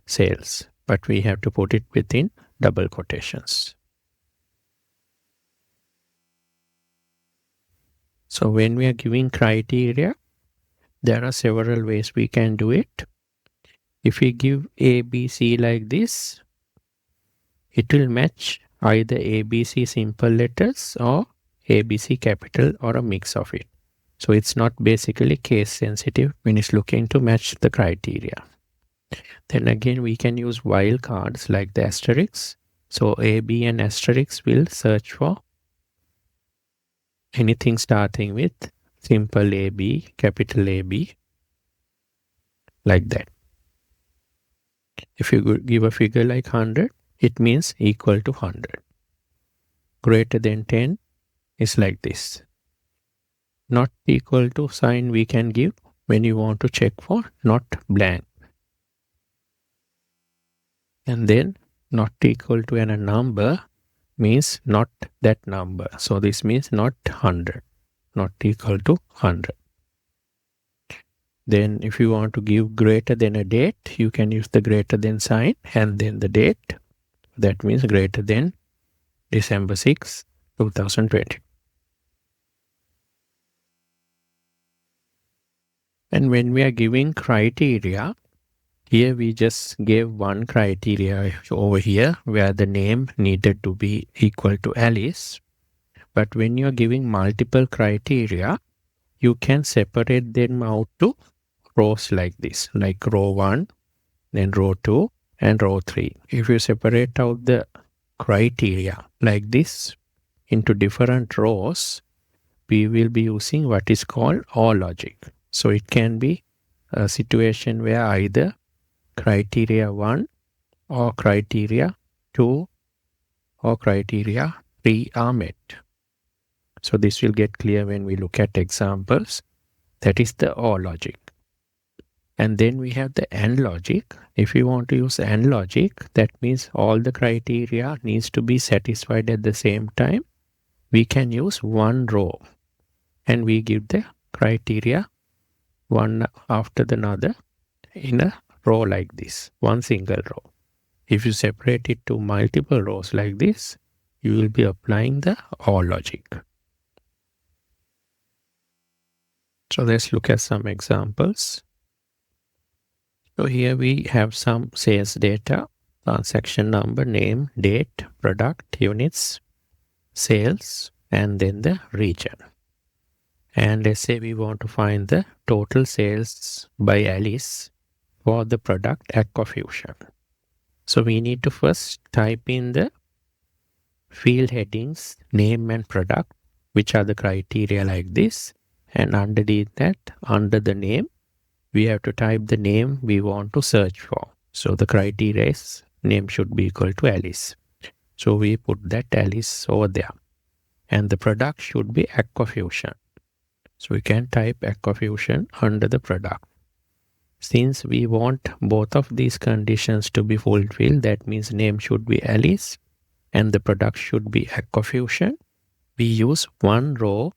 sales. But we have to put it within double quotations. So when we are giving criteria, there are several ways we can do it. If we give ABC like this, it will match either ABC simple letters or ABC capital or a mix of it. So it's not basically case sensitive when it's looking to match the criteria. Then again, we can use wildcards like the asterisks. So AB and asterisks will search for anything starting with simple AB, capital AB, like that. If you give a figure like 100, it means equal to 100. Greater than 10 is like this. Not equal to sign we can give when you want to check for not blank. And then not equal to a number means not that number. So this means not 100. not equal to 100. Then if you want to give greater than a date, you can use the greater than sign and then the date. That means greater than December 6, 2020. And when we are giving criteria, here we just gave one criteria over here where the name needed to be equal to Alice. But when you are giving multiple criteria, you can separate them out to rows like this, like row 1, then row 2, and row 3. If you separate out the criteria like this into different rows, we will be using what is called OR logic. So it can be a situation where either criteria 1 or criteria 2 or criteria 3 are met. So this will get clear when we look at examples. That is the OR logic. And then we have the AND logic. If you want to use AND logic, that means all the criteria needs to be satisfied at the same time. We can use one row and we give the criteria one after the another in a row like this, one single row. If you separate it to multiple rows like this, you will be applying the OR logic. So let's look at some examples. So here we have some sales data, transaction number, name, date, product, units, sales, and then the region. And let's say we want to find the total sales by Alice for the product AquaFusion. So we need to first type in the field headings, name and product, which are the criteria like this. And underneath that, under the name, we have to type the name we want to search for. So the criteria is name should be equal to Alice. So we put that Alice over there. And the product should be AquaFusion. So we can type AquaFusion under the product. Since we want both of these conditions to be fulfilled, that means name should be Alice and the product should be AquaFusion. We use one row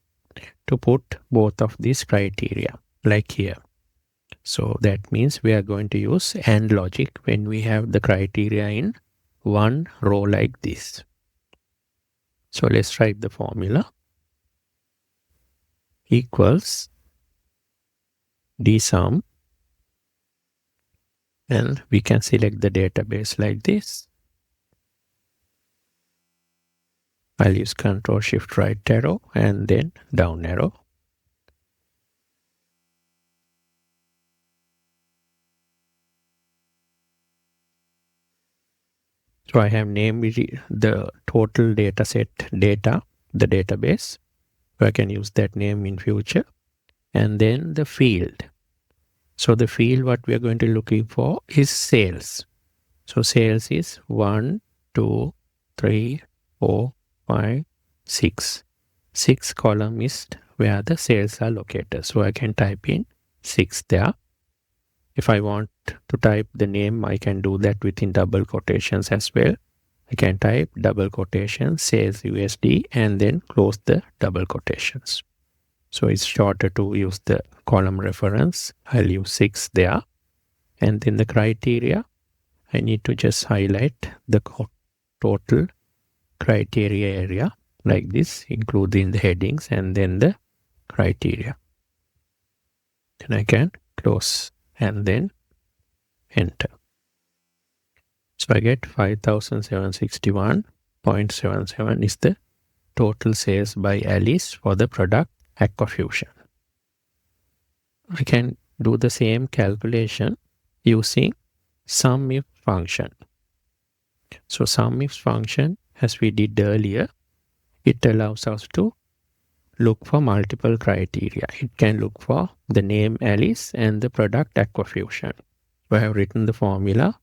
to put both of these criteria, like here. So that means we are going to use AND logic when we have the criteria in one row like this. So let's write the formula. Equals dsum, and we can select the database like this. I'll use Control Shift right arrow and then down arrow. So I have named the total data set data, the database. So I can use that name in future. And then the field. So the field what we are going to looking for is sales. So sales is 1, 2, 3, 4, 5, 6. 6 column is where the sales are located. So I can type in 6 there. If I want to type the name, I can do that within double quotations as well. I can type double quotations, sales USD, and then close the double quotations. So it's shorter to use the column reference. I'll use 6 there. And then the criteria, I need to just highlight the total criteria area like this, including the headings and then the criteria. Then I can close and then enter. So I get 5,761.77 is the total sales by Alice for the product AquaFusion. I can do the same calculation using SUMIF function. So SUMIF function, as we did earlier, it allows us to look for multiple criteria. It can look for the name Alice and the product AquaFusion. So I have written the formula.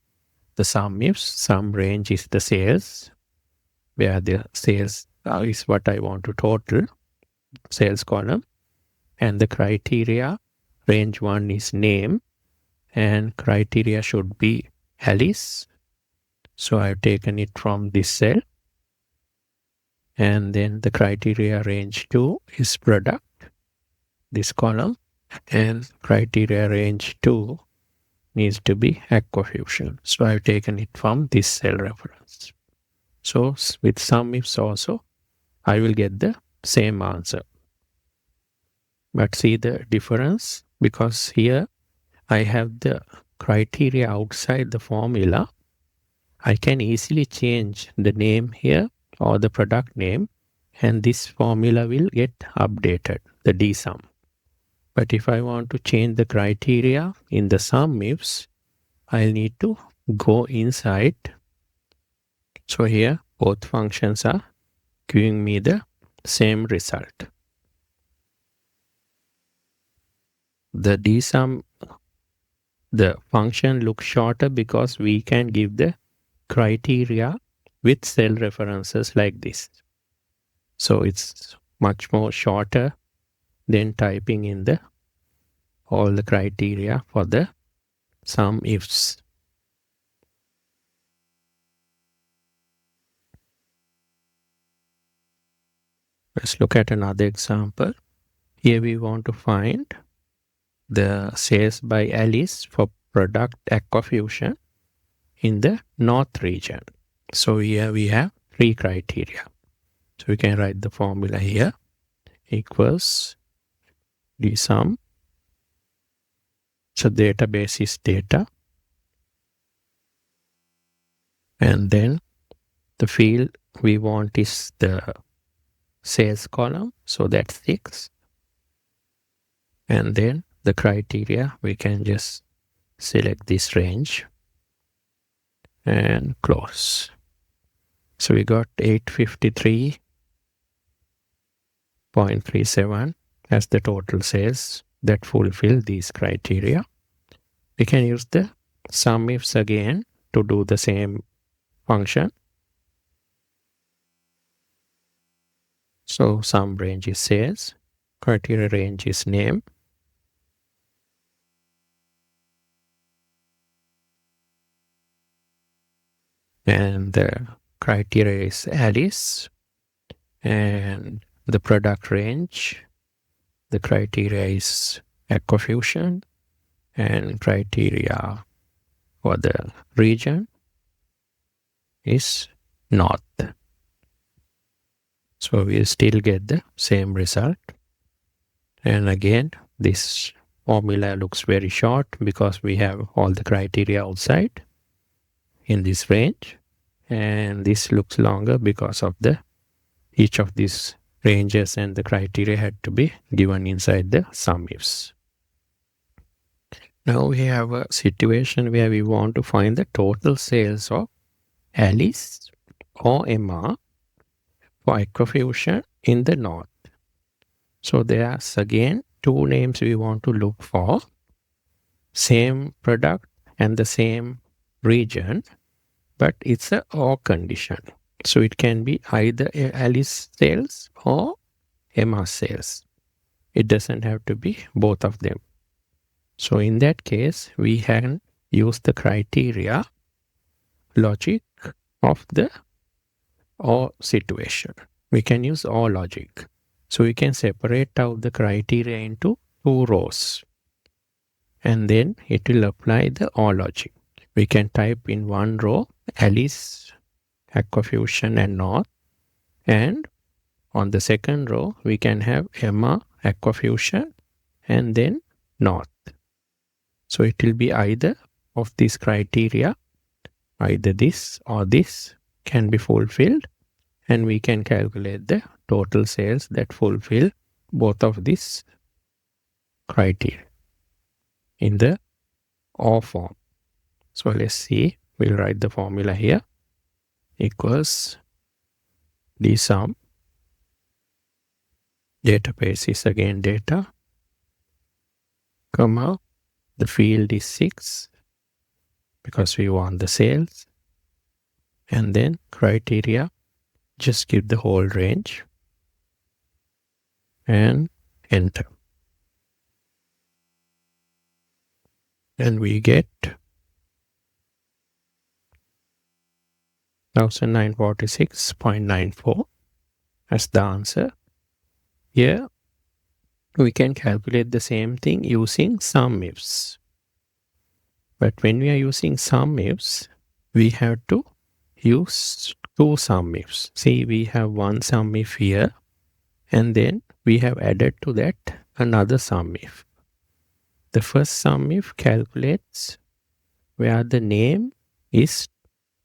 The SUMIFS, sum range is the sales, where the sales is what I want to total, sales column. And the criteria, range 1 is name, and criteria should be Alice. So I've taken it from this cell. And then the criteria range 2 is product, this column, and criteria range 2 needs to be AquaFusion. So I've taken it from this cell reference. So with SUMIFS also, I will get the same answer. But see the difference, because here I have the criteria outside the formula. I can easily change the name here or the product name, and this formula will get updated, the dsum. But if I want to change the criteria in the SUMIFS, I'll need to go inside. So here both functions are giving me the same result. The dsum, the function looks shorter because we can give the criteria with cell references like this. So it's much more shorter than typing in the all the criteria for the SUMIFS. Let's look at another example. Here we want to find the sales by Alice for product AquaFusion in the North region. So here we have 3 criteria. So we can write the formula here, equals dsum. So database is data. And then the field we want is the sales column. So that's 6. And then the criteria, we can just select this range and close. So we got 853.37 as the total sales that fulfill these criteria. We can use the SUMIFS again to do the same function. So sum range is sales, criteria range is name, and the criteria is Alice, and the product range, the criteria is AquaFusion, and criteria for the region is North. So we still get the same result. And again, this formula looks very short because we have all the criteria outside in this range. And this looks longer because of the each of these ranges and the criteria had to be given inside the SUMIFS. Now we have a situation where we want to find the total sales of Alice or Emma for AquaFusion in the North. So there's again 2 names we want to look for, same product and the same region, but it's a or condition. So it can be either Alice sales or Emma sales. It doesn't have to be both of them. So in that case, we can use the criteria logic of the or situation. We can use or logic. So we can separate out the criteria into 2 rows. And then it will apply the or logic. We can type in one row Alice, AquaFusion and North. And on the second row, we can have Emma, AquaFusion and then North. So it will be either of these criteria, either this or this can be fulfilled, and we can calculate the total sales that fulfill both of these criteria in the or form. So let's see, we'll write the formula here, equals dsum, database is again data, comma, the field is 6 because we want the sales, and then criteria, just give the whole range and enter. And we get 1946.94. as the answer. Here we can calculate the same thing using SUMIFS. But when we are using SUMIFS, we have to use two SUMIFs. See, we have one SUMIF here, and then we have added to that another SUMIF. The first SUMIF calculates where the name is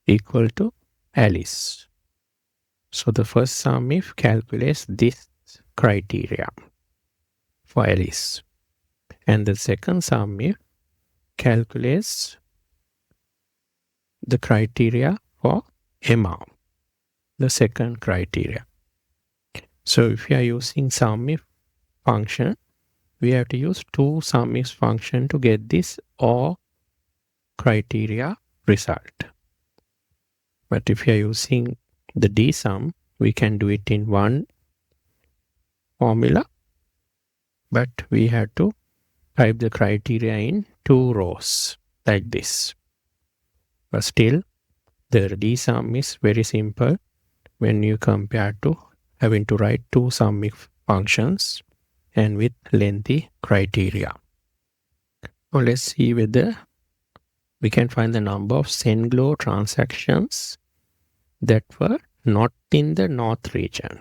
equal to Alice. So the first SUMIF calculates this criteria for Alice. And the second SUMIF calculates the criteria for Emma, the second criteria. So if we are using SUMIF function, we have to use two SUMIFs function to get this or criteria result. But if we are using the dsum, we can do it in one formula, but we have to type the criteria in two rows like this. But still, the dsum is very simple when you compare to having to write two SUMIF functions and with lengthy criteria. Now let's see whether we can find the number of SendGlo transactions that were not in the north region.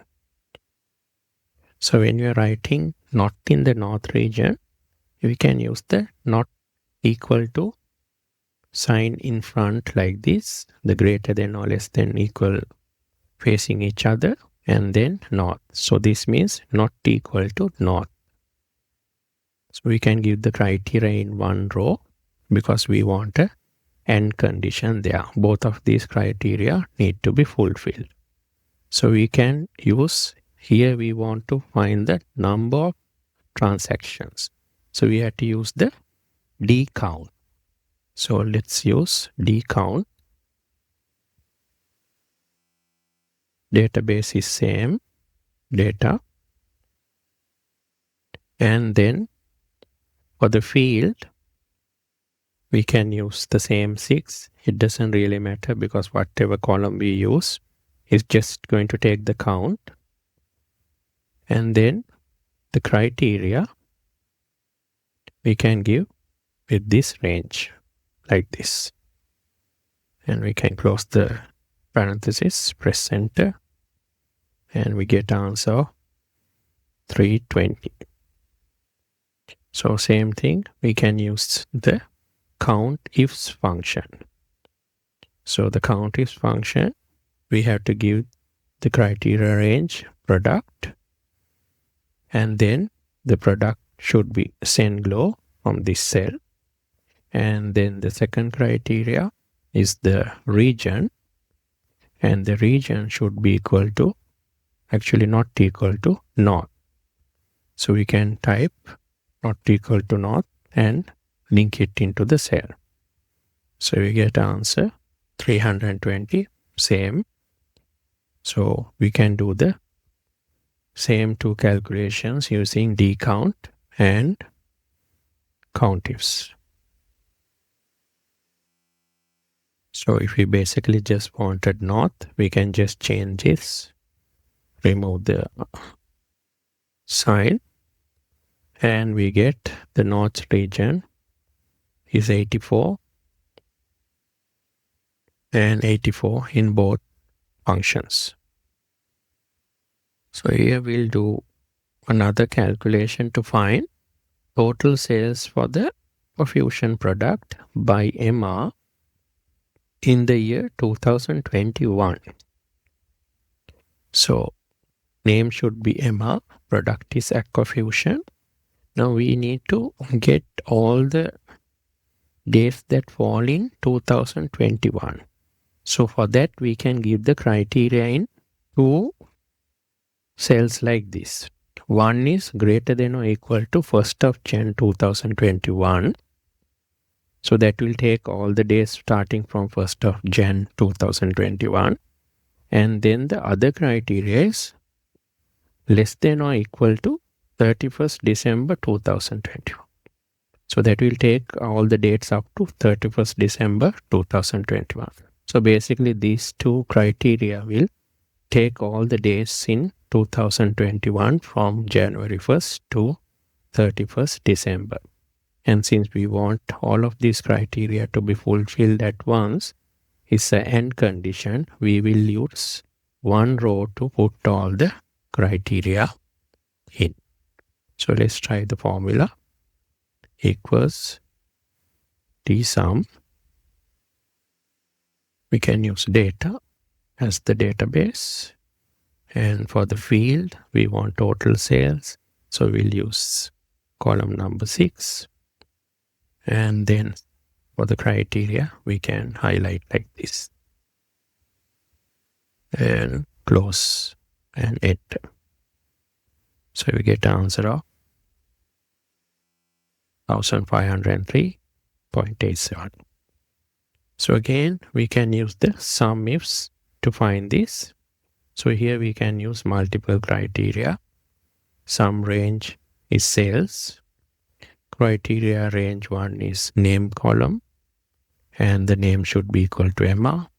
So when you are writing not in the north region, we can use the not equal to sign in front like this, the greater than or less than equal facing each other, and then north. So this means not equal to north. So we can give the criteria in one row because we want a AND condition there. Both of these criteria need to be fulfilled. So we can use, here we want to find the number of transactions. So we have to use the dcount. So let's use dcount. Database is same data. And then for the field, we can use the same 6. It doesn't really matter because whatever column we use is just going to take the count. And then the criteria we can give with this range like this. And we can close the parenthesis, press enter, and we get answer 320. So same thing, we can use the COUNTIFS function. So the COUNTIFS function, we have to give the criteria range product, and then the product should be SendGlo from this cell. And then the second criteria is the region, and the region should be equal to, actually not equal to north. So we can type not equal to north and link it into the cell. So we get answer 320, same. So we can do the same two calculations using dcount and COUNTIFS. So if we basically just wanted north, we can just change this, remove the sign, and we get the north region is 84 and 84 in both functions. So here we'll do another calculation to find total sales for the Fusion product by MR in the year 2021. So name should be MR, product is AquaFusion. Now we need to get all the dates that fall in 2021. So for that we can give the criteria in two cells like this. One is greater than or equal to 1st of Jan 2021. So that will take all the days starting from 1st of Jan 2021. And then the other criteria is less than or equal to 31st December 2021. So that will take all the dates up to 31st December 2021. So basically these two criteria will take all the days in 2021 from January 1st to 31st December. And since we want all of these criteria to be fulfilled at once, it's an AND condition. We will use one row to put all the criteria in. So let's try the formula. Equals tsum. We can use data as the database. And for the field, we want total sales. So we'll use column number 6. And then for the criteria, we can highlight like this. And close and enter. So we get the answer of 1503.87. So again, we can use the SUMIFS to find this. So here we can use multiple criteria. Sum range is sales. Criteria range 1 is name column. And the name should be equal to Emma.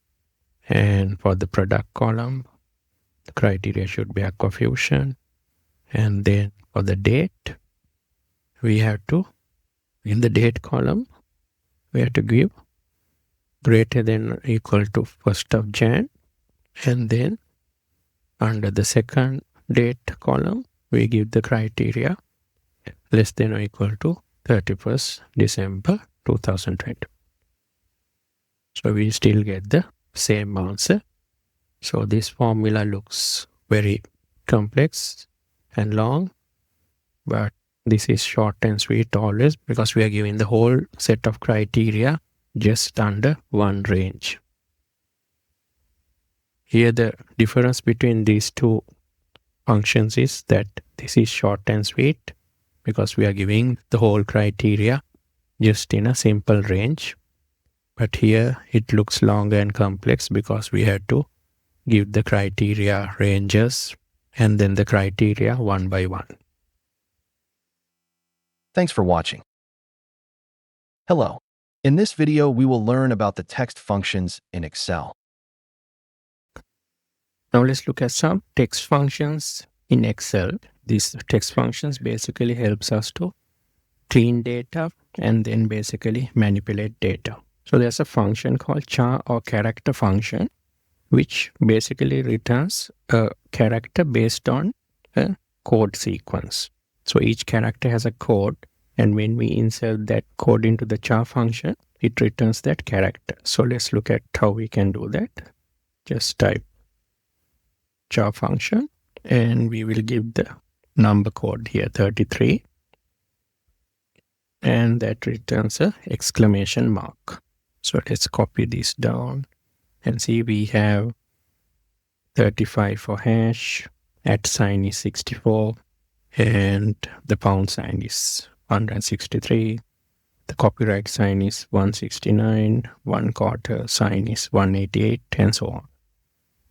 And for the product column, the criteria should be Aquafusion. And then for the date, we have to, in the date column, we have to give greater than or equal to 1st of Jan. And then under the second date column, we give the criteria less than or equal to 31st December 2020. So we still get the same answer. So this formula looks very complex and long, but this is short and sweet always because we are giving the whole set of criteria just under one range. Here the difference between these two functions is that this is short and sweet because we are giving the whole criteria just in a simple range. But here it looks long and complex because we have to give the criteria ranges and then the criteria one by one.
Thanks for watching. Hello. In this video, we will learn about the text functions in Excel.
Now let's look at some text functions in Excel. These text functions basically helps us to clean data and then basically manipulate data. So there's a function called char or character function, which basically returns a character based on a code sequence. So each character has a code, and when we insert that code into the char function, it returns that character. So let's look at how we can do that. Just type char function, and we will give the number code here 33, and that returns a exclamation mark. So let's copy this down and see we have 35 for hash, @ sign is 64, and the pound sign is 163. The copyright sign is 169, 1/4 sign is 188, and so on.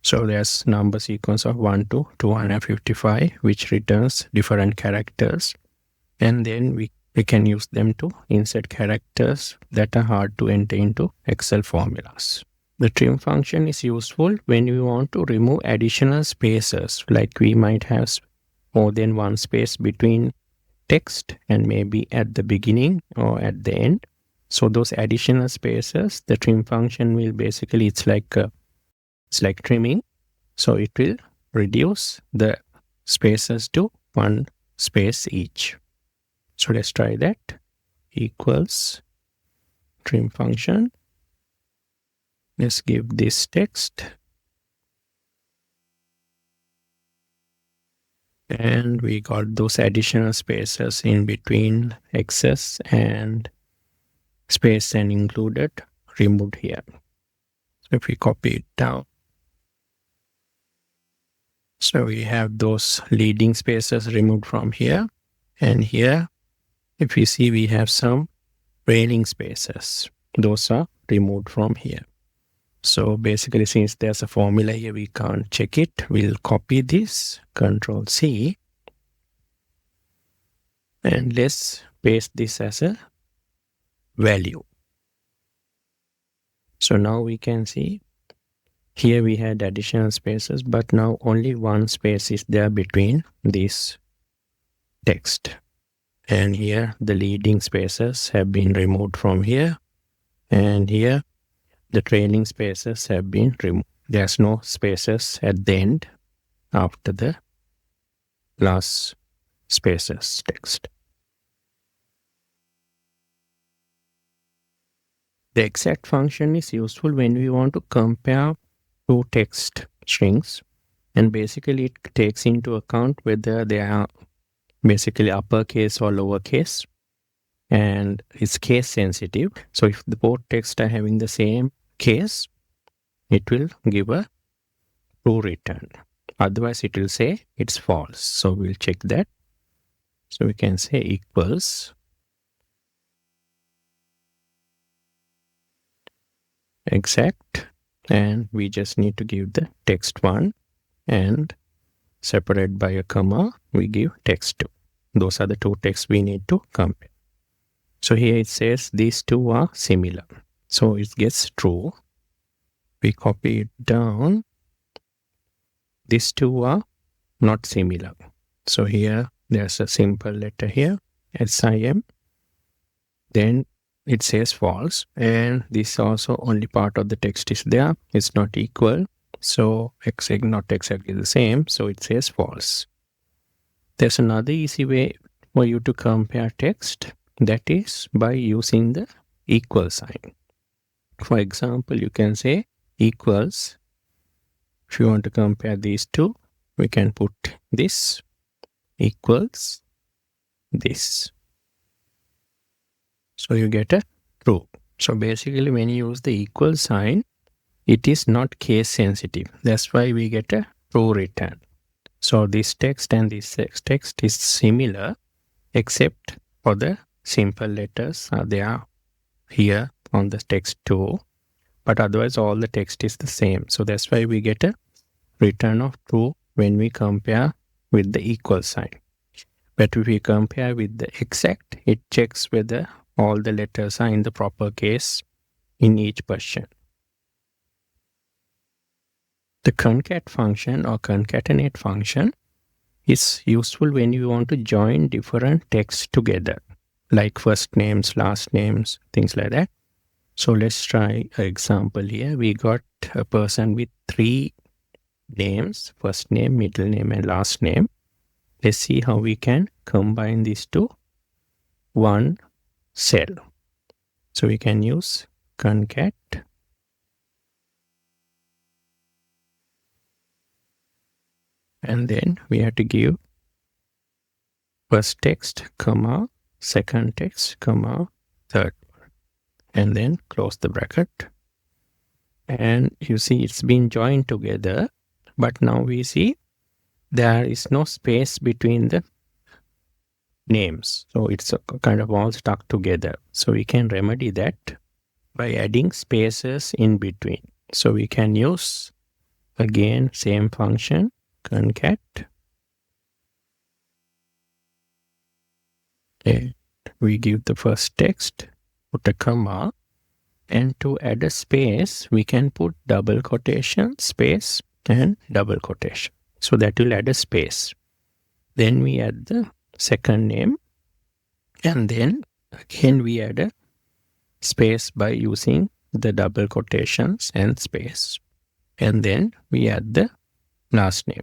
So there's number sequence of 1 to 255, which returns different characters. And then we can use them to insert characters that are hard to enter into Excel formulas. The trim function is useful when we want to remove additional spaces, like we might have more than one space between text and maybe at the beginning or at the end. So those additional spaces, the trim function will basically, it's like trimming. So it will reduce the spaces to one space each. So let's try that. Equals trim function. Let's give this text. And we got those additional spaces in between excess and space and included removed here. So if we copy it down, so we have those leading spaces removed from here. And here, if we see, we have some trailing spaces. Those are removed from here. So basically, since there's a formula here, we can't check it. We'll copy this, Control C. And let's paste this as a value. So now we can see Here we had additional spaces, but now only one space is there between this text. And here the leading spaces have been removed from here. And here the trailing spaces have been removed. There's no spaces at the end after the last spaces text. The exact function is useful when we want to compare two text strings, and basically it takes into account whether they are basically uppercase or lowercase, and it's case sensitive. So if the both texts are having the same case, it will give a true return. Otherwise it will say it's false. So we'll check that. So we can say equals exact, and we just need to give the text 1 and separate by a comma we give text 2. Those are the two texts we need to compare. So here it says these two are similar, so it gets true. We copy it down. These two are not similar, so here there's a simple letter here, SIM, then it says false, and this also only part of the text is there, it's not equal, so not exactly the same, so it says false. There's another easy way for you to compare text, that is by using the equal sign. For example, you can say equals, if you want to compare these two, we can put this equals this. So you get a true. So basically when you use the equal sign, it is not case sensitive. That's why we get a true return. So this text and this text is similar, except for the simple letters they are here on the text too. But otherwise all the text is the same. So that's why we get a return of true when we compare with the equal sign. But if we compare with the exact, it checks whether all the letters are in the proper case in each position. The concat function or concatenate function is useful when you want to join different texts together, like first names, last names, things like that. So let's try an example here. We got a person with 3 names, first name, middle name, and last name. Let's see how we can combine these to one cell. So we can use concat and then we have to give first text, comma, second text, comma, third, and then close the bracket. And you see it's been joined together, but now we see there is no space between the names. So it's kind of all stuck together. So we can remedy that by adding spaces in between. So we can use, again, same function, concat. And we give the first text, put a comma, and to add a space, we can put double quotation, space, and double quotation. So that will add a space. Then we add the second name, and then again we add a space by using the double quotations and space. And then we add the last name.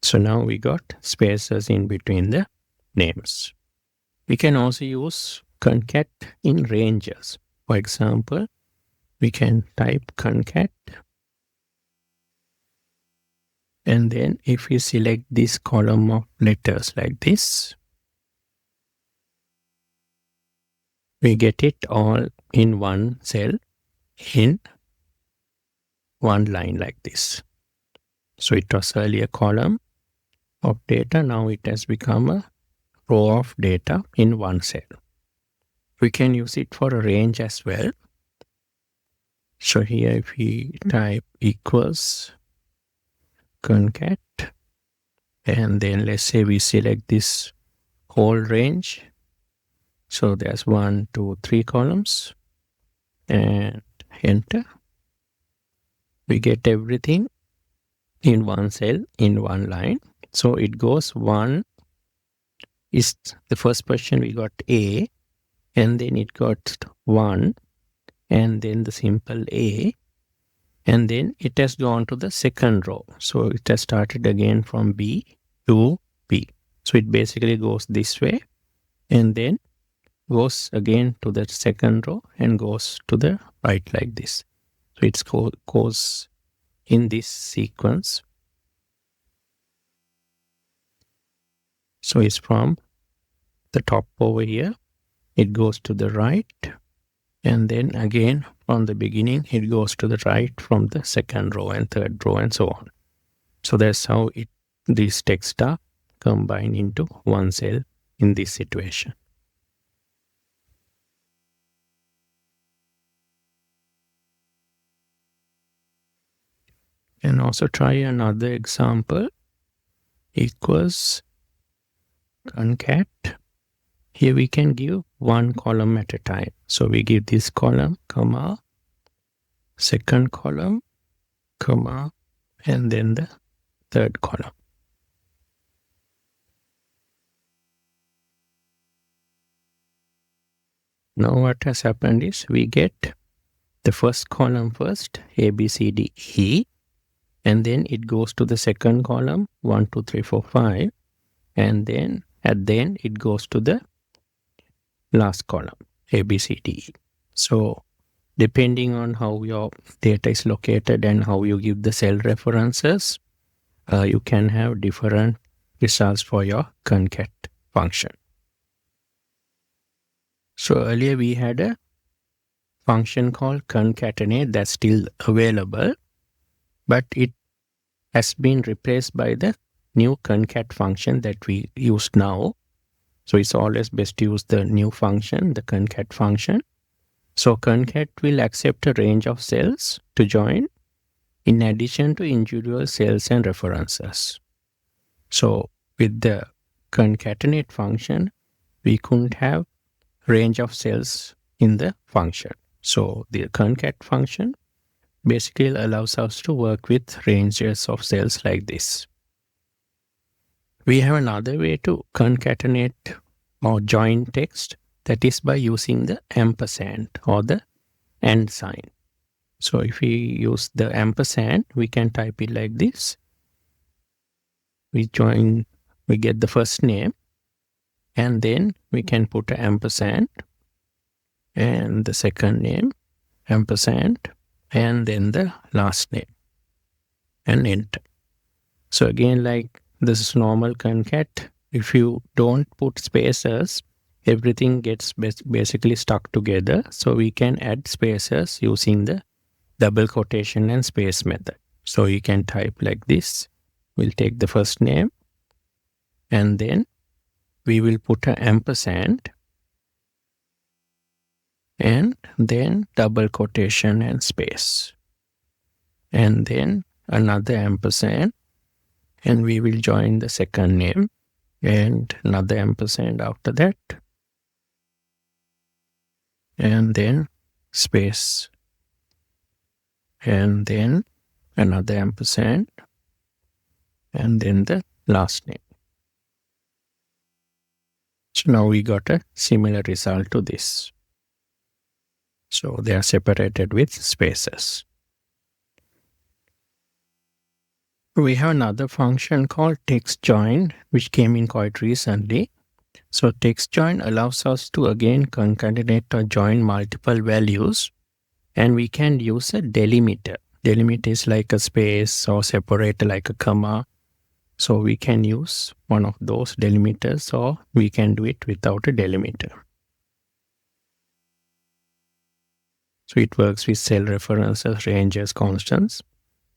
So now we got spaces in between the names. We can also use concat in ranges. For example, we can type concat, and then if we select this column of letters like this, we get it all in one cell in one line like this. So it was earlier a column of data, now it has become a row of data in one cell. We can use it for a range as well. So here if we type equals concat, and then let's say we select this whole range. So there's 1, 2, 3 columns, and enter. We get everything in one cell, in one line. So it goes 1 is the first question we got A, and then it got 1, and then the simple A, and then it has gone to the second row. So it has started again from B to B. So it basically goes this way, and then goes again to the second row and goes to the right like this. So it goes in this sequence. So it's from the top over here, it goes to the right, and then again from the beginning it goes to the right from the second row and third row and so on. So that's how these texts are combined into one cell in this situation. And also try another example. Equals concat. Here we can give one column at a time. So we give this column, comma, second column, comma, and then the third column. Now what has happened is we get the first column first, A, B, C, D, E, and then it goes to the second column, 1, 2, 3, 4, 5, and then at the end it goes to the last column, A, B, C, D, E. So depending on how your data is located and how you give the cell references, you can have different results for your concat function. So earlier we had a function called concatenate that's still available, but it has been replaced by the new concat function that we use now. So it's always best to use the new function, the concat function. So concat will accept a range of cells to join in addition to individual cells and references. So with the concatenate function, we couldn't have range of cells in the function. So the concat function basically allows us to work with ranges of cells like this. We have another way to concatenate or join text, that is by using the ampersand or the and sign. So if we use the ampersand, we can type it like this. We get the first name, and then we can put an ampersand and the second name, ampersand, and then the last name, and enter. So again, like this is normal concat. If you don't put spaces, everything gets basically stuck together. So we can add spaces using the double quotation and space method. So you can type like this. We'll take the first name, and then we will put an ampersand, and then double quotation and space, and then another ampersand, and we will join the second name, and another ampersand after that, and then space, and then another ampersand, and then the last name. So now we got a similar result to this. So they are separated with spaces. We have another function called text join, which came in quite recently. So text join allows us to again concatenate or join multiple values, and we can use a delimiter. Delimiter is like a space or separator like a comma. So we can use one of those delimiters, or we can do it without a delimiter. So it works with cell references, ranges, constants,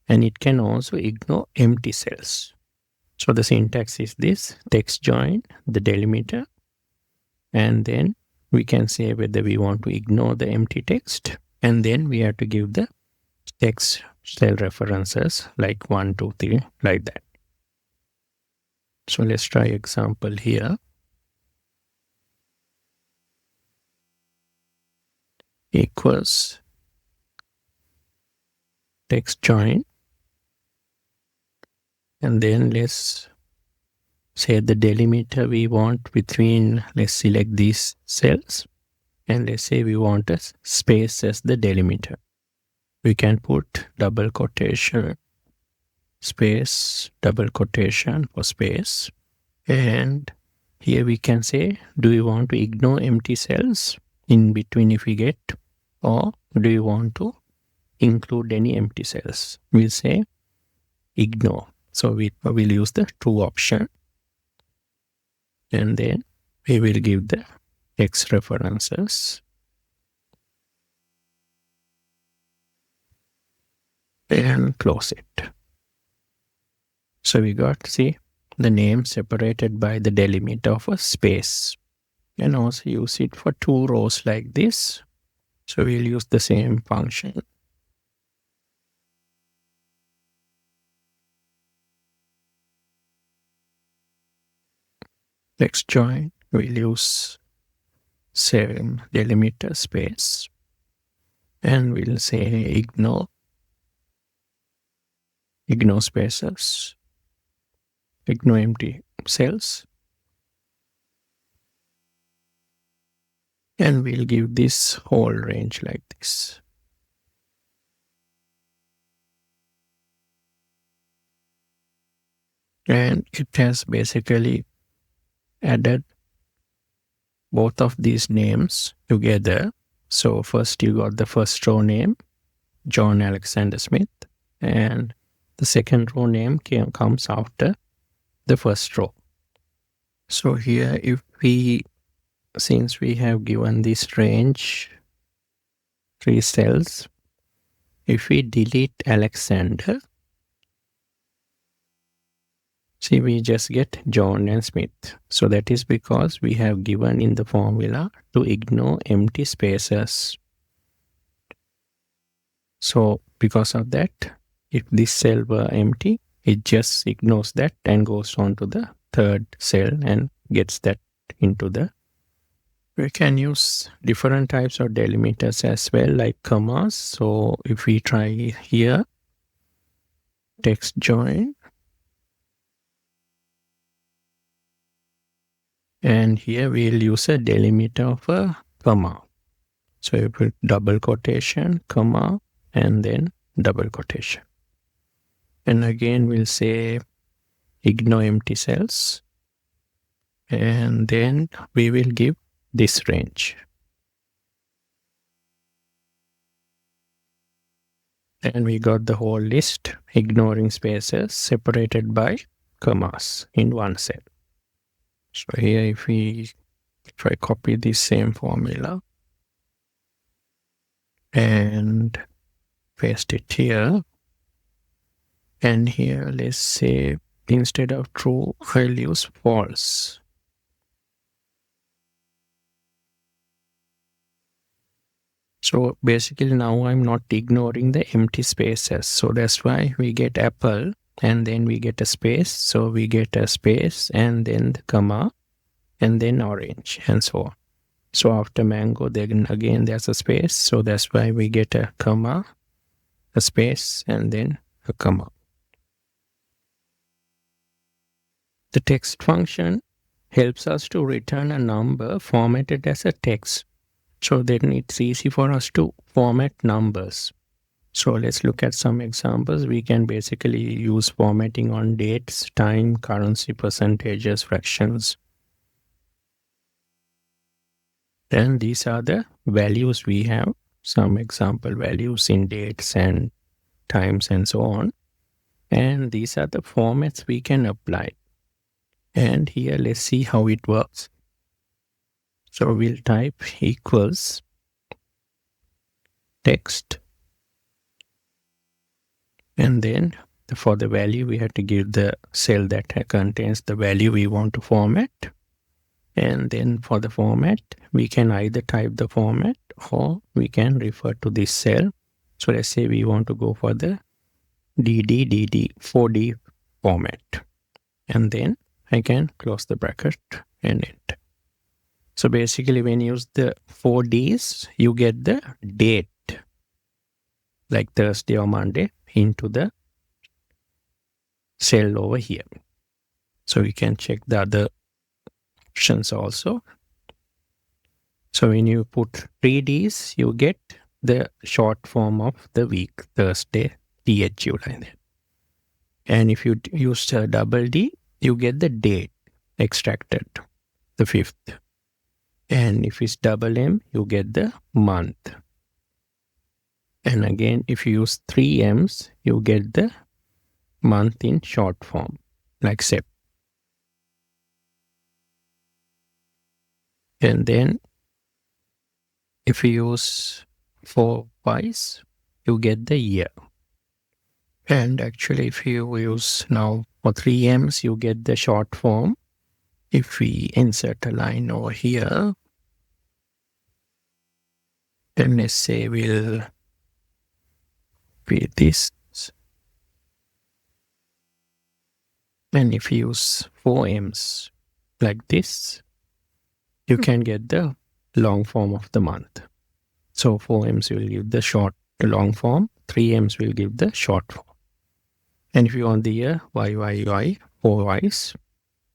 and it can also ignore empty cells. So the syntax is this: text join, the delimiter, and then we can say whether we want to ignore the empty text, and then we have to give the text cell references like 1, 2, 3, like that. So let's try example here. Equals text join, and then let's say the delimiter we want between, let's select these cells, and let's say we want a space as the delimiter. We can put double quotation, space, double quotation for space. And here we can say, do we want to ignore empty cells in between if we get, or do you want to include any empty cells? We'll say ignore. So we will use the true option. And then we will give the X references. And close it. So we got, see, the name separated by the delimiter of a space. And also use it for two rows like this. So we'll use the same function. Text join, we'll use same delimiter space. And we'll say ignore spaces, ignore empty cells. And we'll give this whole range like this. And it has basically added both of these names together. So first you got the first row name, John Alexander Smith, and the second row name comes after the first row. So here if we, since we have given this range 3 cells, if we delete Alexander, see, we just get John and Smith. So that is because we have given in the formula to ignore empty spaces. So because of that, if this cell were empty, it just ignores that and goes on to the third cell and gets that into the. We can use different types of delimiters as well, like commas. So if we try here, text join. And here we'll use a delimiter of a comma. So you put double quotation, comma, and then double quotation. And again, we'll say ignore empty cells. And then we will give this range. And we got the whole list, ignoring spaces separated by commas in one cell. So here if we try copy this same formula and paste it here, and here let's say instead of true I'll use false. So basically now I'm not ignoring the empty spaces, so that's why we get apple and then we get a space, so we get a space and then the comma and then orange and so on. So after mango, then again there's a space, so that's why we get a comma, a space, and then a comma. The text function helps us to return a number formatted as a text. So then it's easy for us to format numbers. So let's look at some examples. We can basically use formatting on dates, time, currency, percentages, fractions. Then these are the values we have, some example values in dates and times and so on. And these are the formats we can apply. And here let's see how it works. So we'll type equals text. And then for the value, we have to give the cell that contains the value we want to format. And then for the format, we can either type the format or we can refer to this cell. So let's say we want to go for the DD 4D format. And then I can close the bracket and enter. So basically when you use the 4Ds, you get the date. like Thursday or Monday, into the cell over here. So we can check the other options also. So when you put 3 Ds, you get the short form of the week, Thursday, THU like that. And if you use double D, you get the date extracted, the 5th. And if it's double M, you get the month. And again, if you use 3 M's, you get the month in short form, like Sep. And then if you use 4 Y's, you get the year. And actually, if you use now for 3 M's, you get the short form. If we insert a line over here, then let's say we'll be this. And if you use 4 M's like this, you can get the long form of the month. So 4 M's will give the long form, 3 M's will give the short form. And if you want the year, Y, 4 Y's.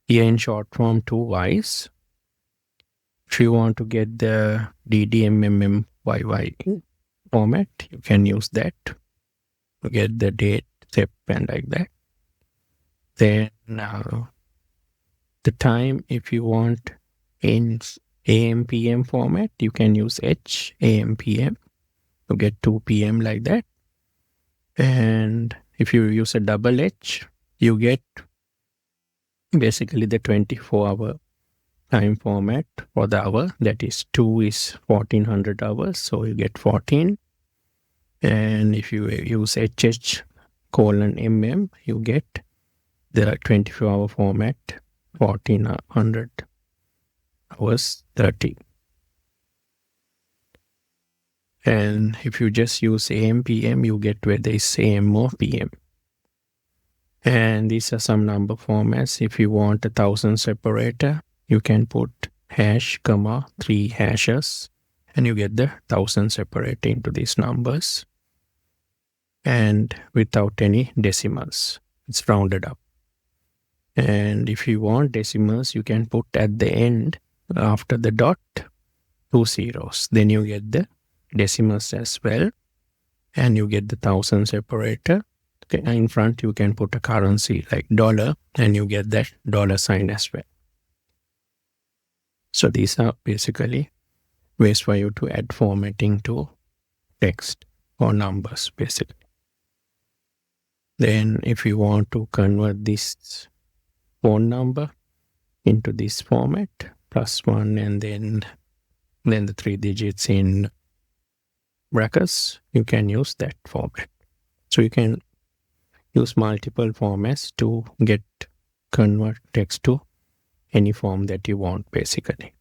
Year in short form, 2 Y's. If you want to get the DDMMM YY format, you can use that to get the date, step, and like that. Then the time, if you want in AM, PM format, you can use H, AM, PM to get 2 PM like that. And if you use a double H, you get basically the 24-hour time format for the hour. That is 2 is 1400 hours, so you get 14. And if you use HH:MM, you get the 24-hour format, 1400 hours 30. And if you just use AM, PM, you get whether it's AM or PM. And these are some number formats. If you want 1,000 separator, you can put hash, comma, 3 hashes, and you get the 1,000 separator into these numbers. And without any decimals, it's rounded up. And if you want decimals, you can put at the end, after the dot, 2 zeros. Then you get the decimals as well, and you get the 1,000 separator. Okay, in front you can put a currency like dollar, and you get that dollar sign as well. So these are basically ways for you to add formatting to text or numbers, basically. Then if you want to convert this phone number into this format, +1 and then the 3 digits in brackets, you can use that format. So you can use multiple formats to convert text to any form that you want, basically.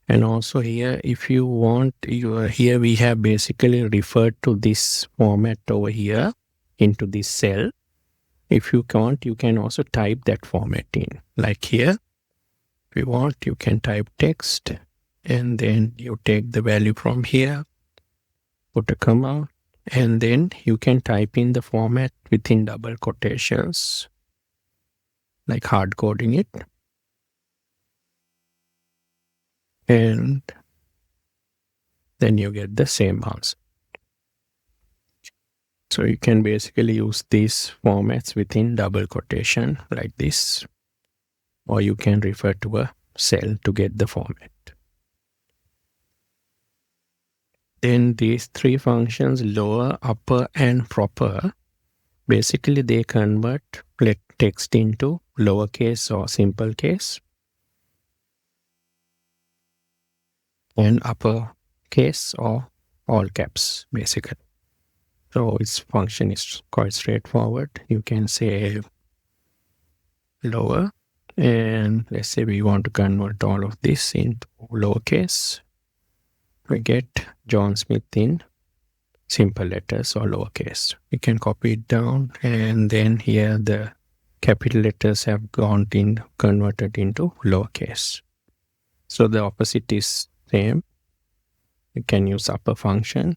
And also here, if you want, here we have basically referred to this format over here into this cell. If you can't, you can also type that format in. Like here, if you want, you can type text, and then you take the value from here, put a comma, and then you can type in the format within double quotations, like hard coding it. And then you get the same answer. So you can basically use these formats within double quotation like this, or you can refer to a cell to get the format. Then these 3 functions, lower, upper, and proper, basically they convert text into lowercase or simple case, and upper case or all caps, basically. So its function is quite straightforward. You can say lower, and let's say we want to convert all of this into lowercase. We get John Smith in simple letters or lowercase. We can copy it down, and then here the capital letters have converted into lowercase. So the opposite is same. we can use upper function.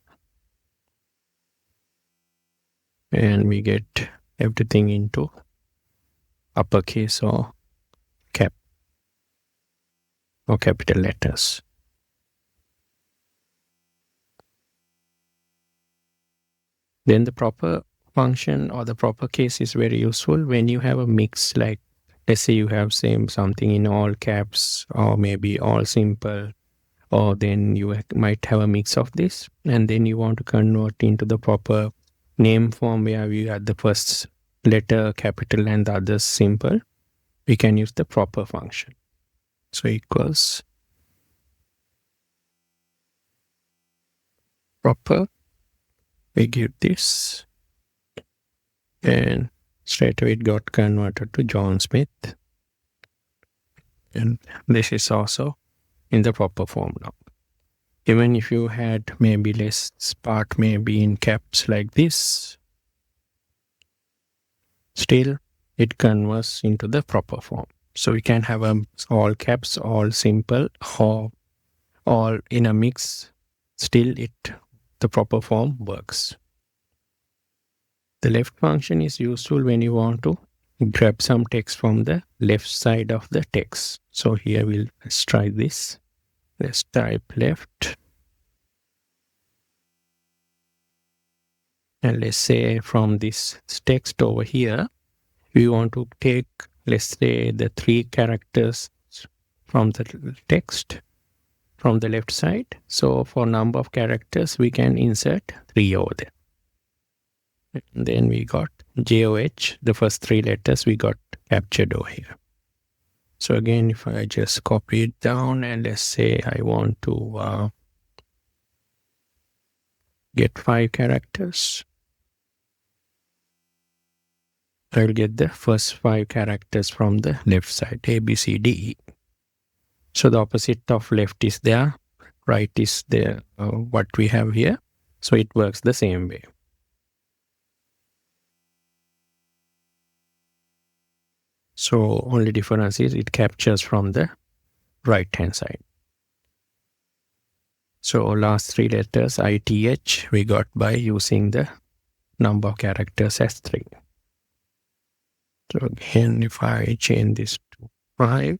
And we get everything into uppercase or cap or capital letters. Then the proper function or the proper case is very useful when you have a mix, like let's say you have something in all caps or maybe all simple, or then you might have a mix of this, and then you want to convert into the proper name form where we had the first letter capital and the others simple. We can use the proper function. So equals proper. We give this, and straight away it got converted to John Smith. And this is also in the proper form now. Even if you had maybe less part, maybe in caps like this, still it converts into the proper form. So we can have all caps, all simple, or all in a mix. Still the proper form works. The left function is useful when you want to grab some text from the left side of the text. So here let's try this. Let's type left. And let's say from this text over here, we want to take, let's say, the 3 characters from the text from the left side. So for number of characters, we can insert 3 over there. And then we got JOH, the first 3 letters we got captured over here. So again, if I just copy it down and let's say I want to get 5 characters, I'll get the first 5 characters from the left side, A, B, C, D, E. So the opposite of left is there, right is there, what we have here. So it works the same way. So only difference is it captures from the right hand side. So last 3 letters, ITH, we got by using the number of characters as 3. So again, if I change this to 5,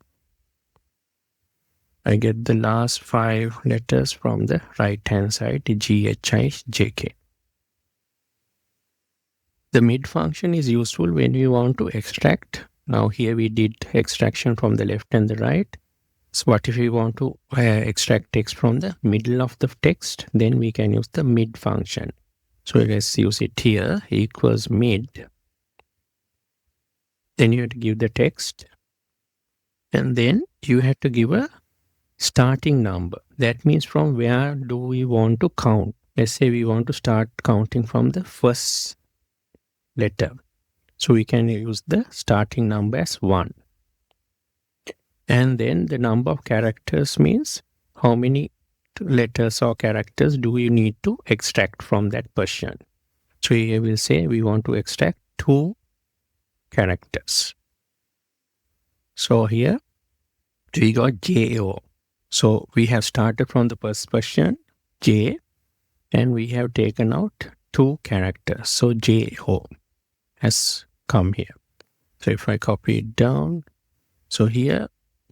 I get the last 5 letters from the right hand side, GHIJK. The mid function is useful when we want to extract. Now here we did extraction from the left and the right. So what if we want to extract text from the middle of the text? Then we can use the mid function. So let's use it here, equals mid. Then you have to give the text. And then you have to give a starting number. That means from where do we want to count? Let's say we want to start counting from the first letter. So we can use the starting number as 1. And then the number of characters means how many letters or characters do you need to extract from that portion. So here we'll say we want to extract 2 characters. So here we got JO. So we have started from the first portion, J, and we have taken out 2 characters. So JO has come here. So if I copy it down, so here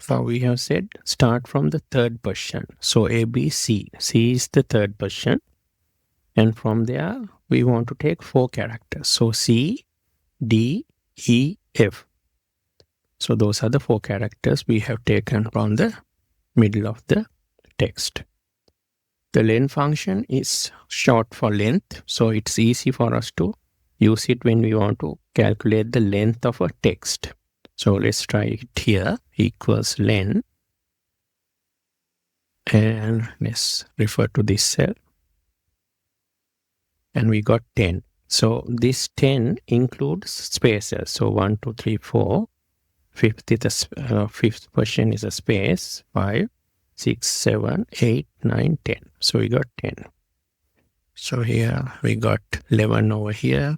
we have said start from the third portion. So ABC, C is the third portion, and from there we want to take 4 characters. So C, D, E, F. So those are the 4 characters we have taken from the middle of the text. The len function is short for length, so it's easy for us to use it when we want to calculate the length of a text. So let's try it here, equals len, and let's refer to this cell, and we got 10. So this 10 includes spaces. So 1, 2, 3, 4. Fifth portion is a space, 5, 6, 7, 8, 9, 10. So we got 10. So here we got 11 over here.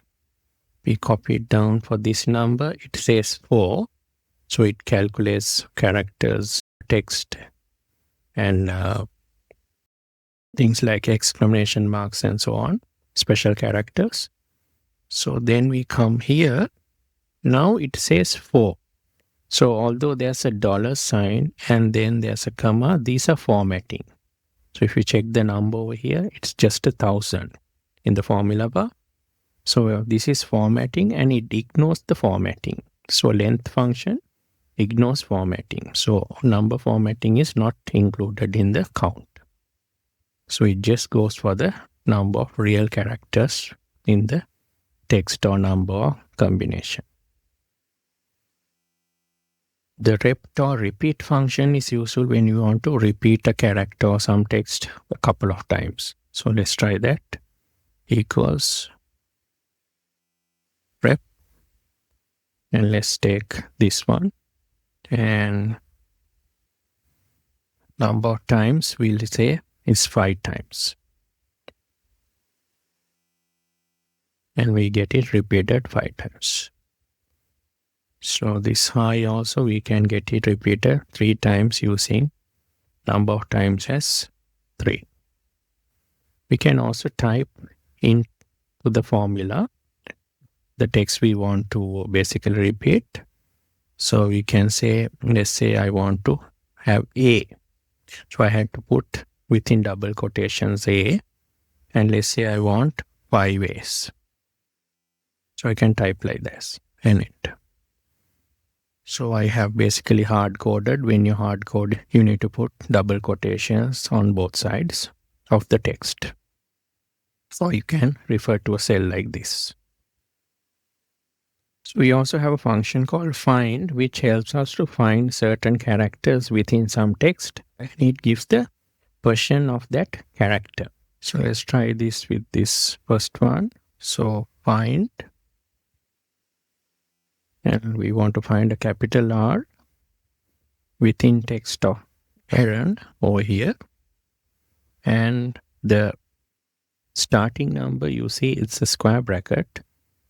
We copy it down for this number. It says 4. So it calculates characters, text, and things like exclamation marks and so on, special characters. So then we come here. Now it says 4. So although there's a $sign and then there's a comma, these are formatting. So if you check the number over here, it's just 1,000 in the formula bar. So this is formatting and it ignores the formatting. So length function ignores formatting. So number formatting is not included in the count. So it just goes for the number of real characters in the text or number or combination. The rep or repeat function is useful when you want to repeat a character or some text a couple of times. So let's try that. Equals rep. And let's take this one. And number of times we'll say is 5 times. And we get it repeated 5 times. So this high also we can get it repeated 3 times using number of times as 3. We can also type into the formula the text we want to basically repeat. So we can say, let's say I want to have A. So I had to put within double quotations A. And let's say I want 5 A's. So I can type like this and enter. So I have basically hard-coded. When you hard-code, you need to put double quotations on both sides of the text. So you can refer to a cell like this. So we also have a function called find, which helps us to find certain characters within some text. And it gives the version of that character. So let's try this with this first one. So find. And we want to find a capital R within text of Aaron over here. And the starting number, you see it's a square bracket.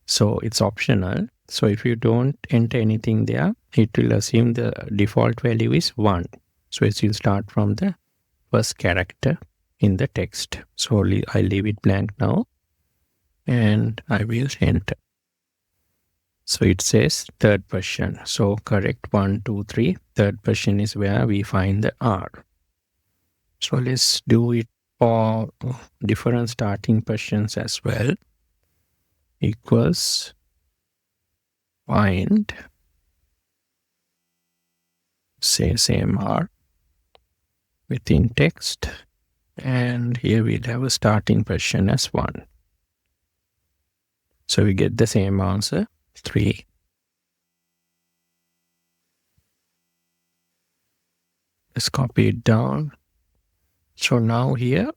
So it's optional. So if you don't enter anything there, it will assume the default value is 1. So it will start from the first character in the text. So I leave it blank now. And I will enter. So it says third person. So correct 1, 2, 3. Third person is where we find the R. So let's do it for different starting persons as well. Equals find, say same R within text. And here we'll have a starting person as 1. So we get the same answer. 3. Let's copy it down. So now here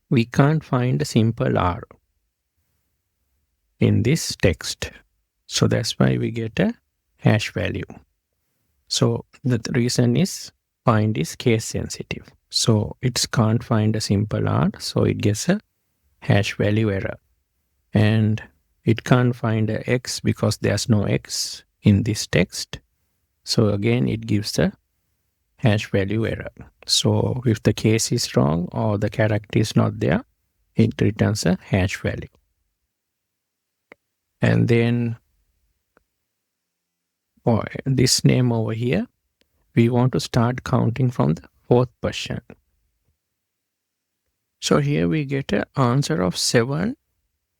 we can't find a simple R in this text. So that's why we get a hash value. So the reason is find is case sensitive. So it can't find a simple R, so it gets a hash value error. And it can't find a X because there's no X in this text. So again, it gives a hash value error. So if the case is wrong or the character is not there, it returns a hash value. And then for this name over here, we want to start counting from the 4th person. So here we get an answer of 7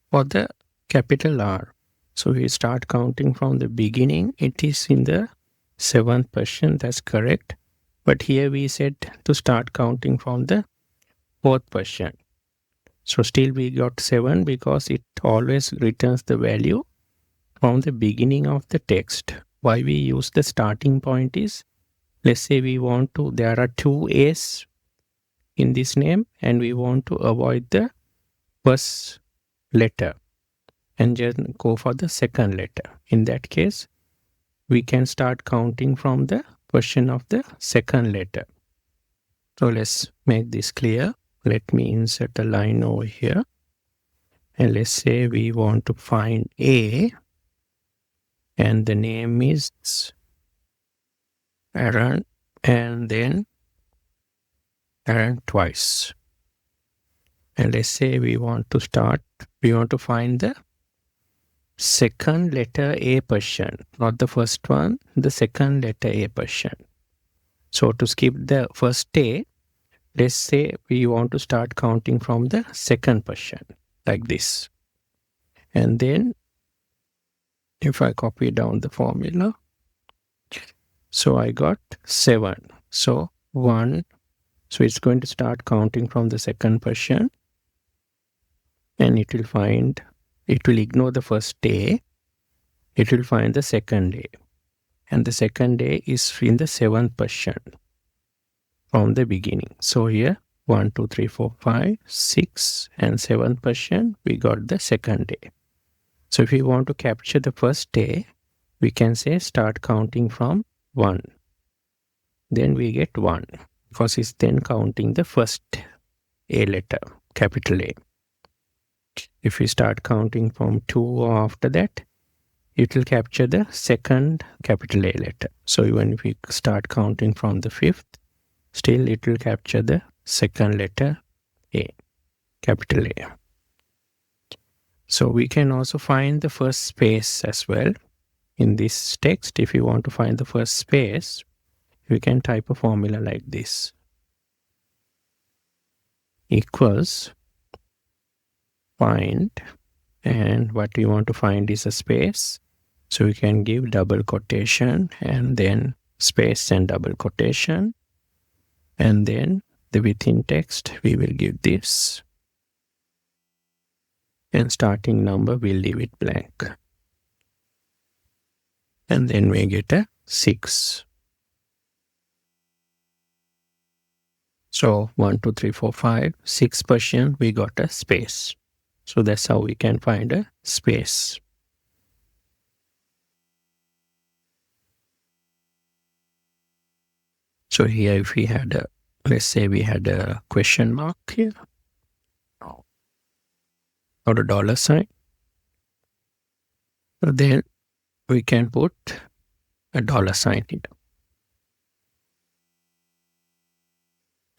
for the capital R. So we start counting from the beginning. It is in the 7th person. That's correct. But here we said to start counting from the 4th person. So still we got 7 because it always returns the value from the beginning of the text. Why we use the starting point is, let's say we want to, there are 2 A's in this name and we want to avoid the first letter and just go for the second letter. In that case, we can start counting from the position of the second letter. So let's make this clear. Let me insert a line over here. And let's say we want to find A and the name is Aaron and then Aaron twice. And let's say we want to find the second letter A portion, not the first one, the second letter A portion. So to skip the first A, let's say we want to start counting from the second portion, like this. And then if I copy down the formula, so I got 7. So 1, so it's going to start counting from the second portion, and it will ignore the first A, it will find the second A. And the second A is in the 7th portion from the beginning. So here 1, 2, 3, 4, 5, 6 and 7th portion, we got the second A. So if we want to capture the first A, we can say start counting from 1. Then we get 1 because it's then counting the first A letter, capital A. If we start counting from 2 or after that, it will capture the second capital A letter. So even if we start counting from the 5th, still it will capture the second letter A, capital A. So we can also find the first space as well. In this text, if you want to find the first space, we can type a formula like this. Equals find, and what we want to find is a space. So we can give double quotation and then space and double quotation. And then the within text, we will give this. And starting number, we'll leave it blank. And then we get a 6. So 1, 2, 3, 4, 5, 6 portion, we got a space. So that's how we can find a space. So here if we had a, let's say we had a question mark here, or a dollar sign, so then we can put a dollar sign here.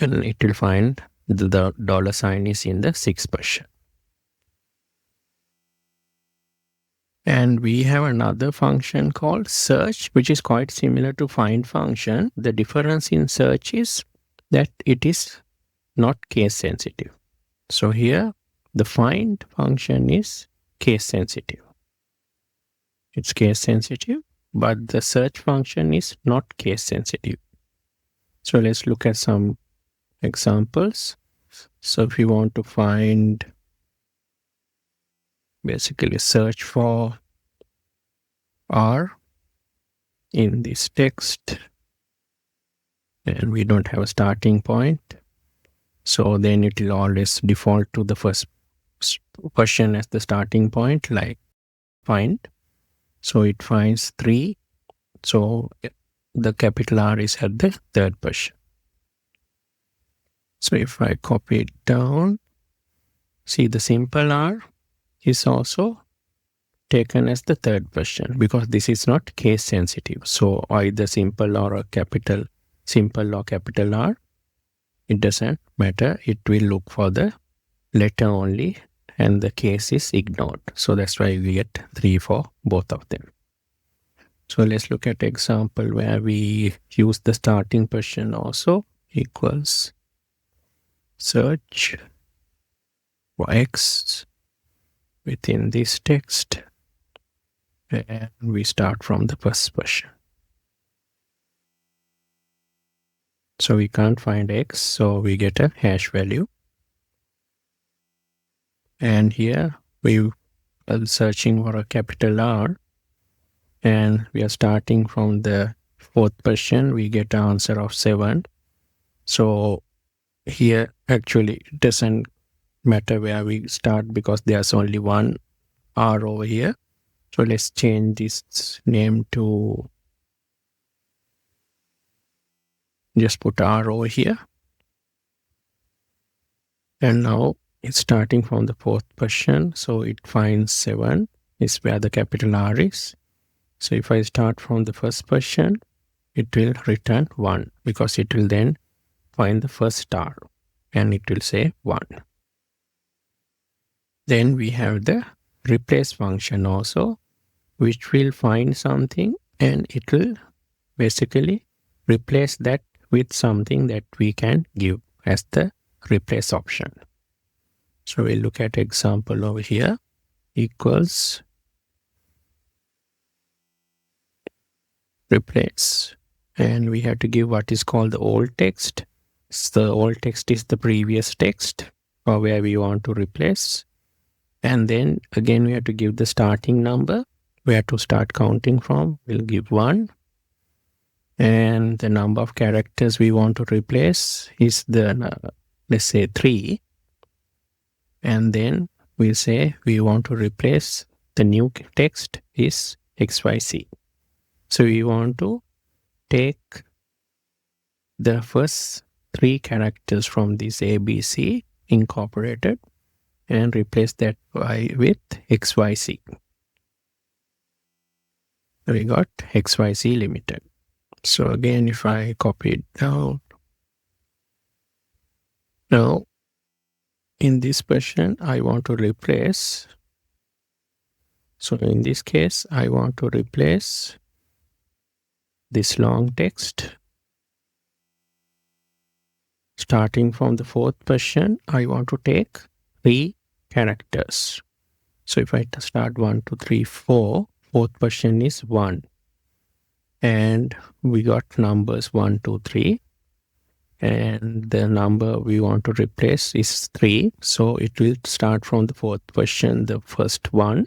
And it will find the dollar sign is in the 6th portion. And we have another function called search, which is quite similar to find function. The difference in search is that it is not case sensitive. So here the find function is case sensitive. It's case sensitive, but the search function is not case sensitive. So let's look at some examples. So if you want to find, basically search for R in this text, and we don't have a starting point, so then it will always default to the first portion as the starting point, like find. So it finds 3, so the capital R is at the 3rd portion. So if I copy it down, see the simple R is also taken as the 3rd portion because this is not case sensitive. So either simple or a capital, simple or capital R, it doesn't matter. It will look for the letter only and the case is ignored. So that's why we get 3 for both of them. So let's look at example where we use the starting portion also. Equals search for X within this text, and we start from the first portion. So we can't find X, so we get a hash value. And here we are searching for a capital R, and we are starting from the 4th portion. We get an answer of 7. So here actually it doesn't matter where we start because there's only one R over here. So let's change this name to, just put R over here. And now it's starting from the 4th portion. So it finds 7 is where the capital R is. So if I start from the first portion, it will return 1 because it will then find the first R and it will say 1. Then we have the replace function also, which will find something and it will basically replace that with something that we can give as the replace option. So we'll look at example over here, equals replace, and we have to give what is called the old text. So the old text is the previous text or where we want to replace. And then again we have to give the starting number, where to start counting from. We'll give 1. And the number of characters we want to replace is the, let's say 3. And then we'll say we want to replace the new text is XYZ. So we want to take the first 3 characters from this ABC incorporated and replace that with XYZ. We got XYZ limited. So again, if I copy it down, now in this question, I want to replace. So in this case, I want to replace this long text. Starting from the 4th question, I want to take 3 characters. So if I start 1, 2, 3, 4, 4th question is 1. And we got numbers 1, 2, 3. And the number we want to replace is 3. So it will start from the 4th question, the first one.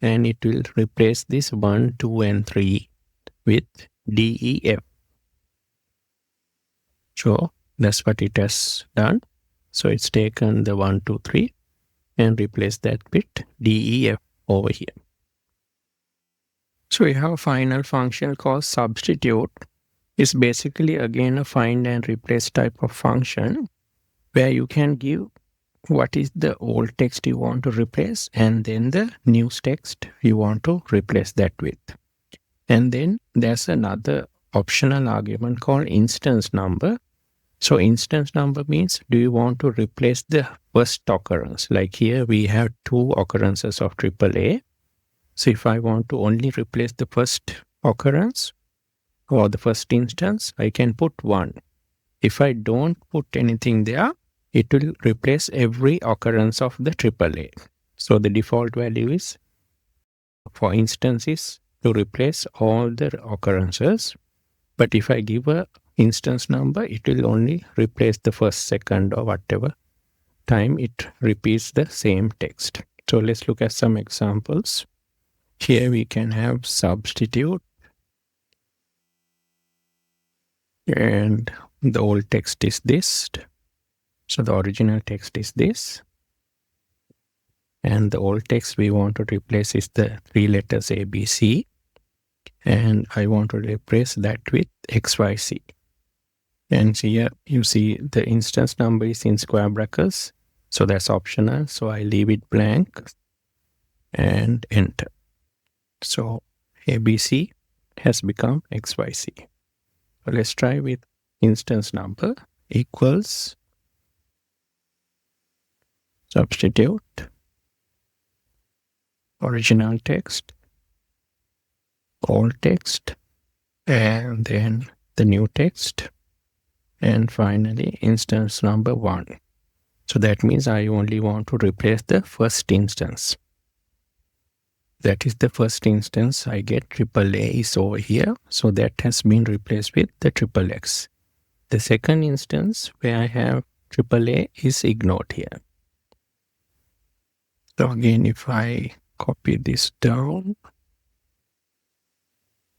And it will replace this 1, 2, and 3 with DEF. So that's what it has done. So it's taken the 1, 2, 3 and replaced that with DEF over here. So we have a final function called substitute. It's basically again a find and replace type of function where you can give what is the old text you want to replace and then the new text you want to replace that with. And then there's another optional argument called instance number. So instance number means, do you want to replace the first occurrence? Like here we have 2 occurrences of AAA. So if I want to only replace the first occurrence or the first instance, I can put 1. If I don't put anything there, it will replace every occurrence of the AAA. So the default value is, for instance, is to replace all the occurrences. But if I give a instance number, it will only replace the first, second, or whatever time it repeats the same text. So let's look at some examples. Here we can have substitute, and the old text is this. So the original text is this. And the old text we want to replace is the 3 letters ABC. And I want to replace that with XYZ. And here you see the instance number is in square brackets. So that's optional. So I leave it blank and enter. So ABC has become XYZ. So let's try with instance number equals substitute original text, old text, and then the new text, and finally instance number 1. So that means I only want to replace the first instance. That is the first instance I get. AAA is over here. So that has been replaced with the XXX. The second instance where I have AAA is ignored here. So again, if I copy this down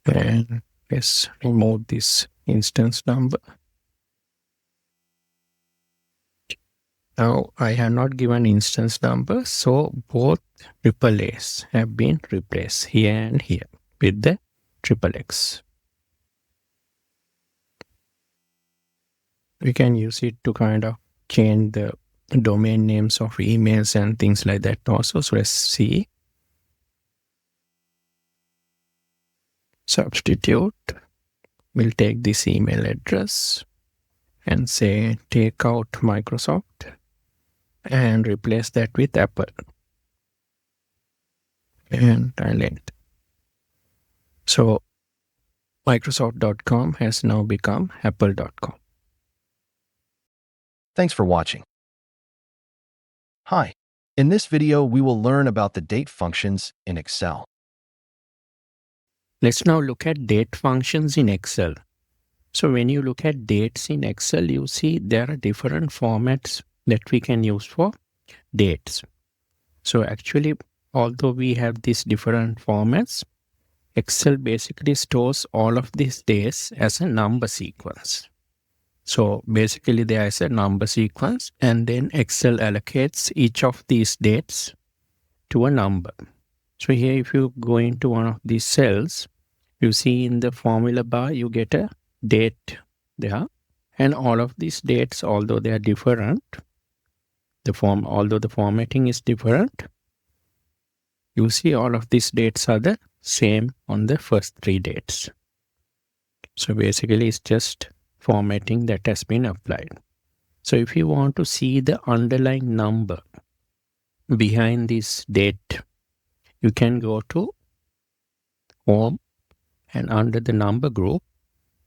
and let's remove this instance number. Now I have not given instance number, so both AAAs have been replaced here and here with the XXX. We can use it to kind of change the domain names of emails and things like that also. So let's see. Substitute. We'll take this email address and say take out Microsoft and replace that with Apple. And I'll enter. So Microsoft.com has now become Apple.com.
Thanks for watching. Hi. In this video, we will learn about the date functions in Excel.
Let's now look at date functions in Excel. So when you look at dates in Excel, you see there are different formats that we can use for dates. So actually, although we have these different formats, Excel basically stores all of these days as a number sequence. So basically there is a number sequence, and then Excel allocates each of these dates to a number. So here if you go into one of these cells, you see in the formula bar you get a date there, and all of these dates, although they are different, although the formatting is different, you see all of these dates are the same on the first 3 dates. So basically it's just formatting that has been applied. So if you want to see the underlying number behind this date, you can go to Home, and under the number group,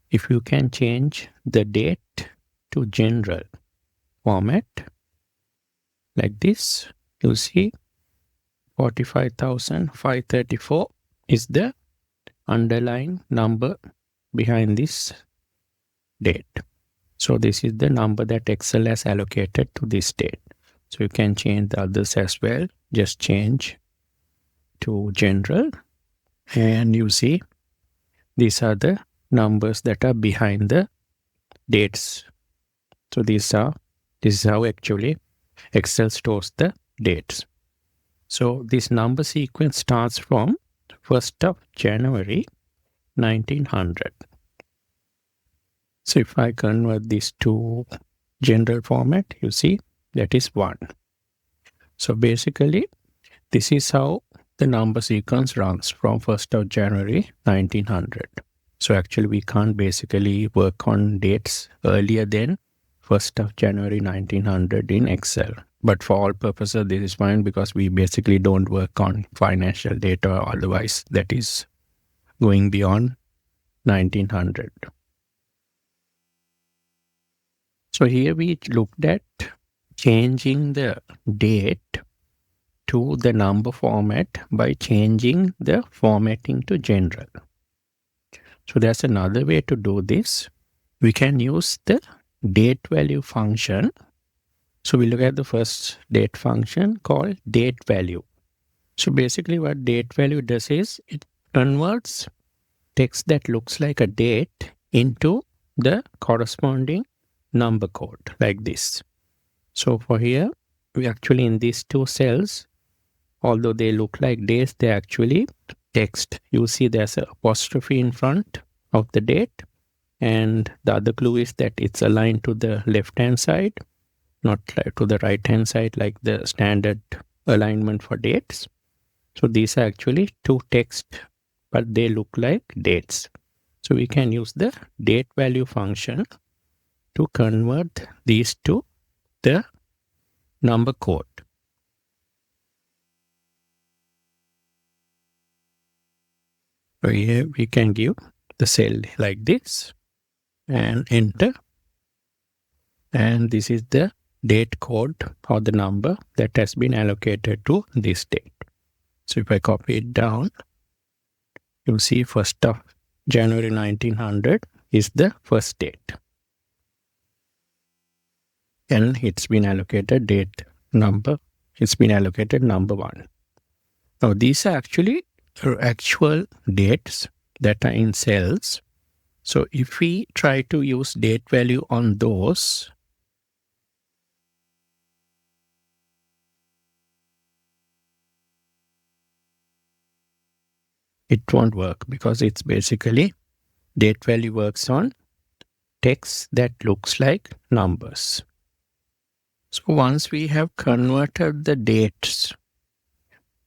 if you can change the date to general format like this, you see 45,534 is the underlying number behind this date. So this is the number that Excel has allocated to this date. So you can change the others as well. Just change to general, and you see these are the numbers that are behind the dates. So this is how actually Excel stores the dates. So this number sequence starts from 1st of January 1900. So if I convert this to general format, you see that is 1. So basically this is how the number sequence runs from 1st of January 1900. So actually we can't basically work on dates earlier than 1st of January 1900 in Excel. But for all purposes this is fine, because we basically don't work on financial data or otherwise that is going beyond 1900. So here we looked at changing the date to the number format by changing the formatting to general. So there's another way to do this. We can use the date value function. So we look at the first date function called date value. So basically what date value does is it converts text that looks like a date into the corresponding number code like this. So for here, we actually in these 2 cells, although they look like dates, they're actually text. You see there's an apostrophe in front of the date, and the other clue is that it's aligned to the left-hand side, not like to the right-hand side like the standard alignment for dates. So these are actually 2 text, but they look like dates. So we can use the date value function to convert these to the number code. So here we can give the cell like this and enter. And this is the date code or the number that has been allocated to this date. So if I copy it down, you'll see 1st of January 1900 is the first date. And it's been allocated date number. It's been allocated number 1. Now these are actually actual dates that are in cells. So if we try to use date value on those, it won't work, because it's basically date value works on text that looks like numbers. So once we have converted the dates,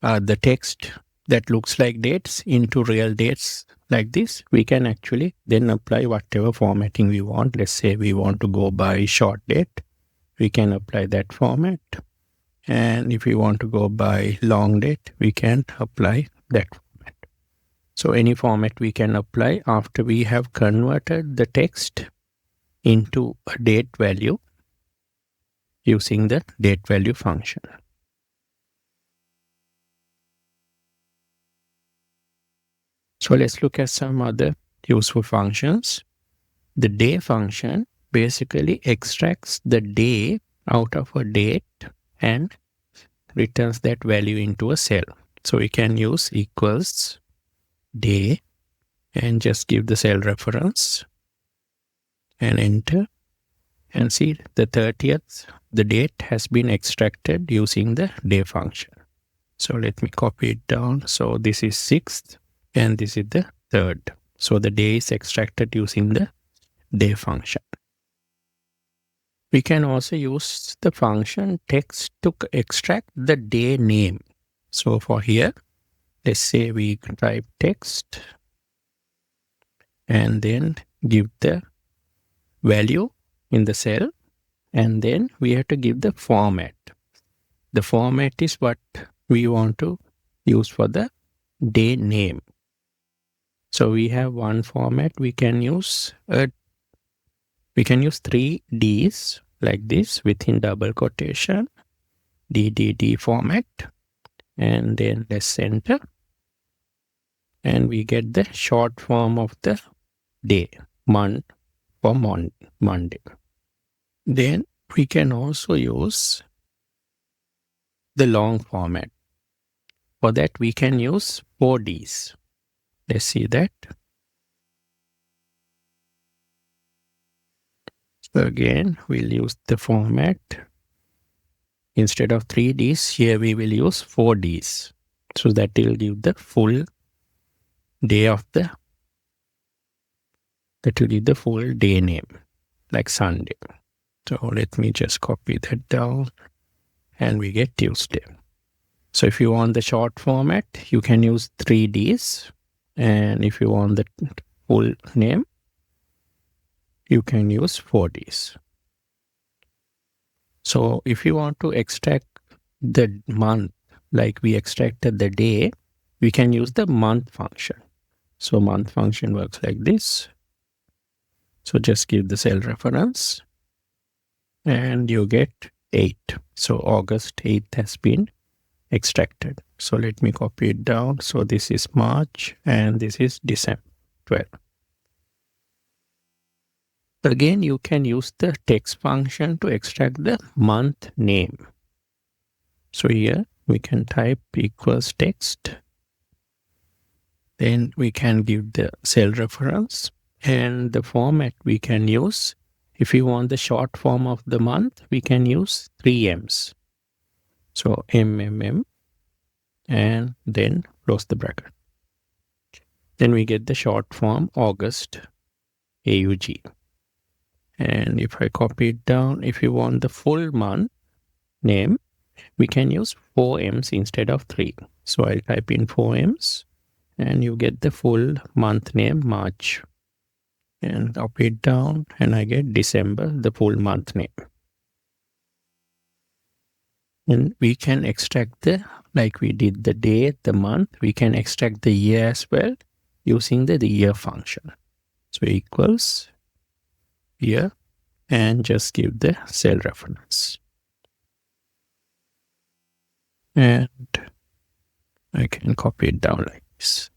the text that looks like dates into real dates like this, we can actually then apply whatever formatting we want. Let's say we want to go by short date. We can apply that format. And if we want to go by long date, we can apply that format. So any format we can apply after we have converted the text into a date value using the date value function. So let's look at some other useful functions. The day function basically extracts the day out of a date and returns that value into a cell. So we can use equals day and just give the cell reference and enter, and see the 30th, the date has been extracted using the day function. So let me copy it down. So this is 6th and this is the 3rd. So the day is extracted using the day function. We can also use the function text to extract the day name. So for here, let's say we type text and then give the value in the cell, and then we have to give the format. The format is what we want to use for the day name. So we have one format. We can use 3 Ds like this within double quotation, DDD format, and then let's enter, and we get the short form of the day, month for Monday. Then we can also use the long format. For that we can use 4 Ds. Let's see that. So again, we'll use the format. Instead of 3 Ds, here we will use 4 Ds. So that will give the full day of the, that will give the full day name, like Sunday. So let me just copy that down and we get Tuesday. So if you want the short format, you can use 3 Ds. And if you want the full name, you can use 4 Ds. So if you want to extract the month, like we extracted the day, we can use the month function. So month function works like this. So just give the cell reference and you get 8. So August 8th has been extracted. So let me copy it down. So this is March and this is December 12. Again, you can use the text function to extract the month name. So here we can type equals text. Then we can give the cell reference and the format we can use. If we want the short form of the month, we can use 3 M's. So MMM and then close the bracket. Then we get the short form August AUG. And if I copy it down, if you want the full month name, we can use 4 M's instead of 3. So I'll type in 4 M's and you get the full month name March. And copy it down and I get December, the full month name. And we can extract the, like we did the day, the month, we can extract the year as well using the year function. So equals year and just give the cell reference. And I can copy it down like this.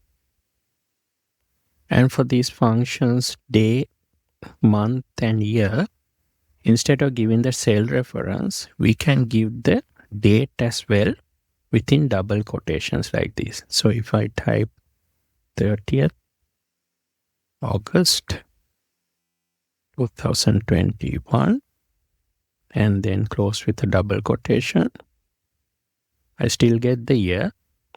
And for these functions, day, month, and year, instead of giving the cell reference, we can give the date as well within double quotations like this. So if I type 30th August 2021 and then close with a double quotation, I still get the year.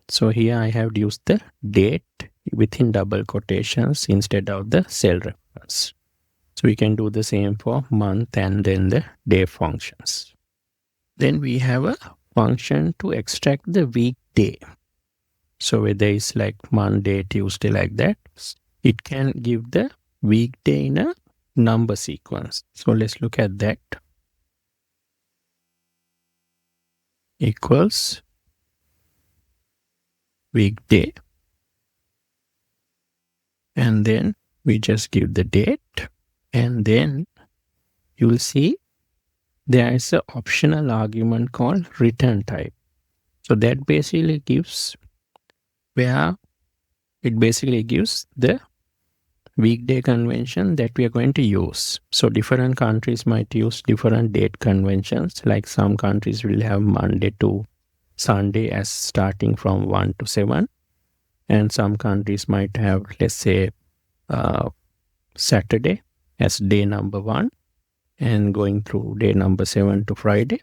So here I have used the date within double quotations instead of the cell reference. So we can do the same for month and then the day functions. Then we have a function to extract the weekday. So whether it's like Monday, Tuesday, like that, it can give the weekday in a number sequence. So let's look at that. equals weekday, and then we just give the date, and then you will see there is an optional argument called return type. So that basically gives the weekday convention that we are going to use. So different countries might use different date conventions, like some countries will have Monday to Sunday as starting from 1 to 7, and some countries might have, let's say, Saturday as day number 1 and going through day number 7 to Friday.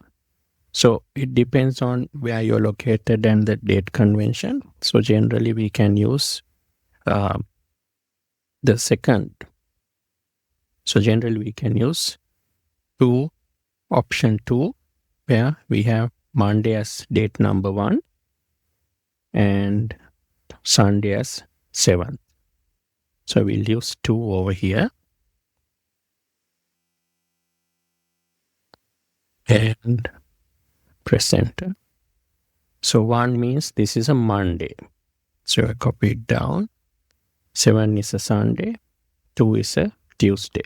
So it depends on where you're located and the date convention. So generally we can use the second. So generally we can use option 2, where we have Monday as date number 1 and Sunday as 7. So we'll use 2 over here. And press enter. So 1 means this is a Monday. So I copy it down. 7 is a Sunday. 2 is a Tuesday.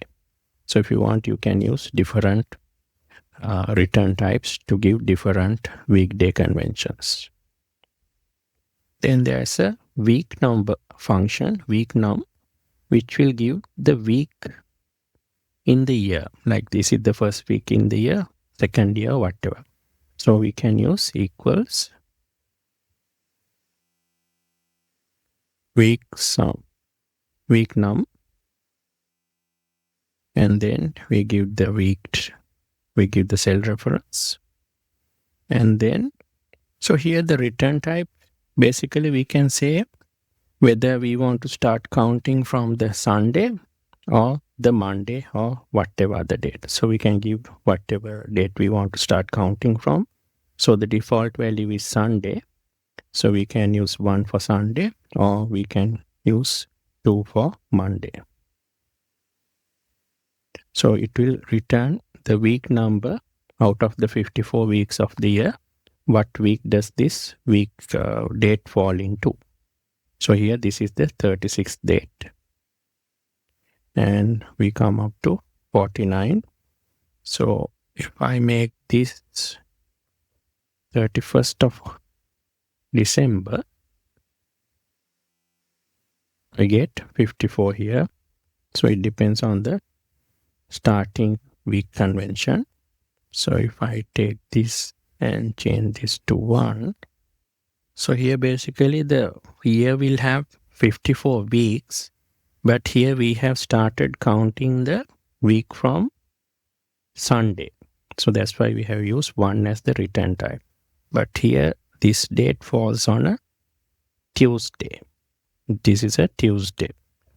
So if you want, you can use different return types to give different weekday conventions. Then there's a week number function, week num, which will give the week in the year. Like this is the first week in the year, second year, whatever. So we can use equals week num, and then we give the cell reference, and then so here the return type, basically we can say whether we want to start counting from the Sunday or the Monday or whatever other date. So we can give whatever date we want to start counting from. So the default value is Sunday. So we can use 1 for Sunday, or we can use 2 for Monday. So it will return the week number out of the 54 weeks of the year. What week does this week date fall into? So here this is the 36th date. And we come up to 49. So if I make this 31st of December, I get 54 here. So it depends on the starting week convention. So if I take this and change this to 1, so here basically the year will have 54 weeks, but here we have started counting the week from Sunday. So that's why we have used 1 as the return type. But here this date falls on a Tuesday. This is a Tuesday.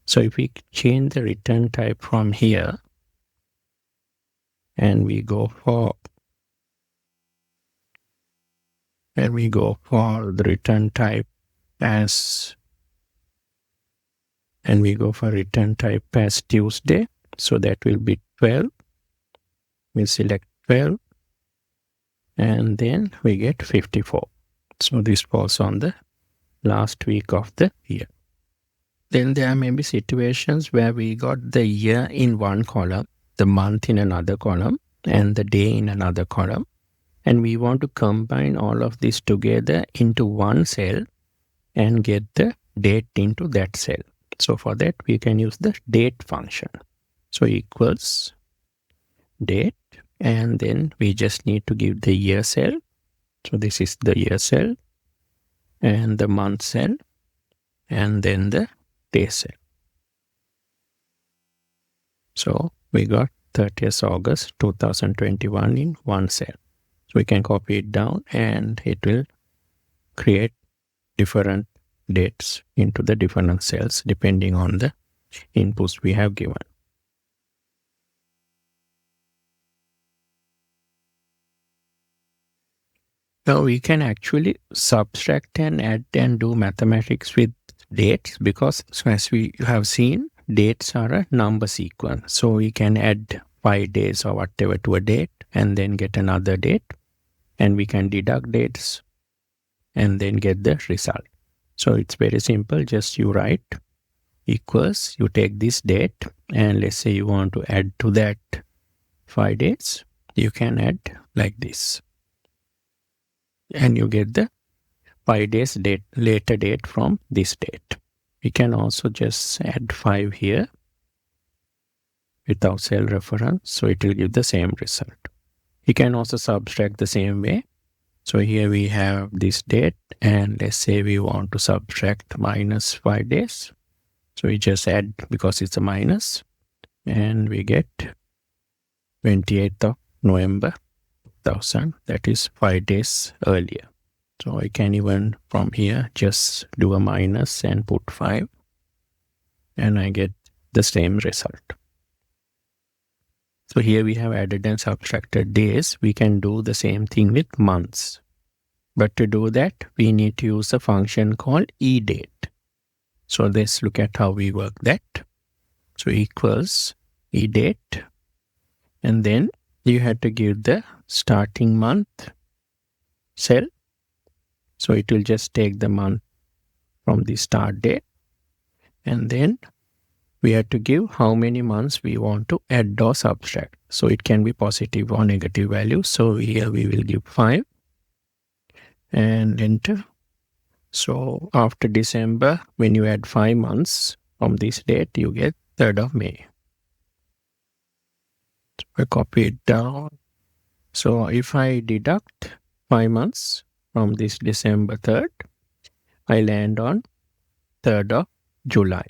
So if we change the return type from here and we go for the return type as Tuesday, so that will be 12. We select 12 and then we get 54. So this falls on the last week of the year. Then there may be situations where we got the year in one column, the month in another column, and the day in another column. And we want to combine all of this together into one cell and get the date into that cell. So for that, we can use the date function. So equals date, and then we just need to give the year cell. So this is the year cell, and the month cell, and then the day cell. So we got 30th August 2021 in one cell. So we can copy it down and it will create different dates into the different cells depending on the inputs we have given. Now we can actually subtract and add and do mathematics with dates, because as we have seen, dates are a number sequence. So we can add 5 days or whatever to a date and then get another date. and we can deduct dates and then get the result. So it's very simple. Just you write equals, you take this date, and let's say you want to add to that 5 dates, you can add like this. And you get the 5 days date, later date from this date. We can also just add 5 here without cell reference, so it will give the same result. You can also subtract the same way. So here we have this date, and let's say we want to subtract minus 5 days. So we just add, because it's a minus, and we get 28th of November 2000, that is 5 days earlier. So I can even from here just do a minus and put 5, and I get the same result. So here we have added and subtracted days. We can do the same thing with months. But to do that, we need to use a function called eDate. So let's look at how we work that. So equals eDate. And then you have to give the starting month cell. So it will just take the month from the start date. And then we have to give how many months we want to add or subtract. So it can be positive or negative value. So here we will give 5 and enter. So after December, when you add 5 months from this date, you get 3rd of May. So I copy it down. So if I deduct 5 months from this December 3rd, I land on 3rd of July.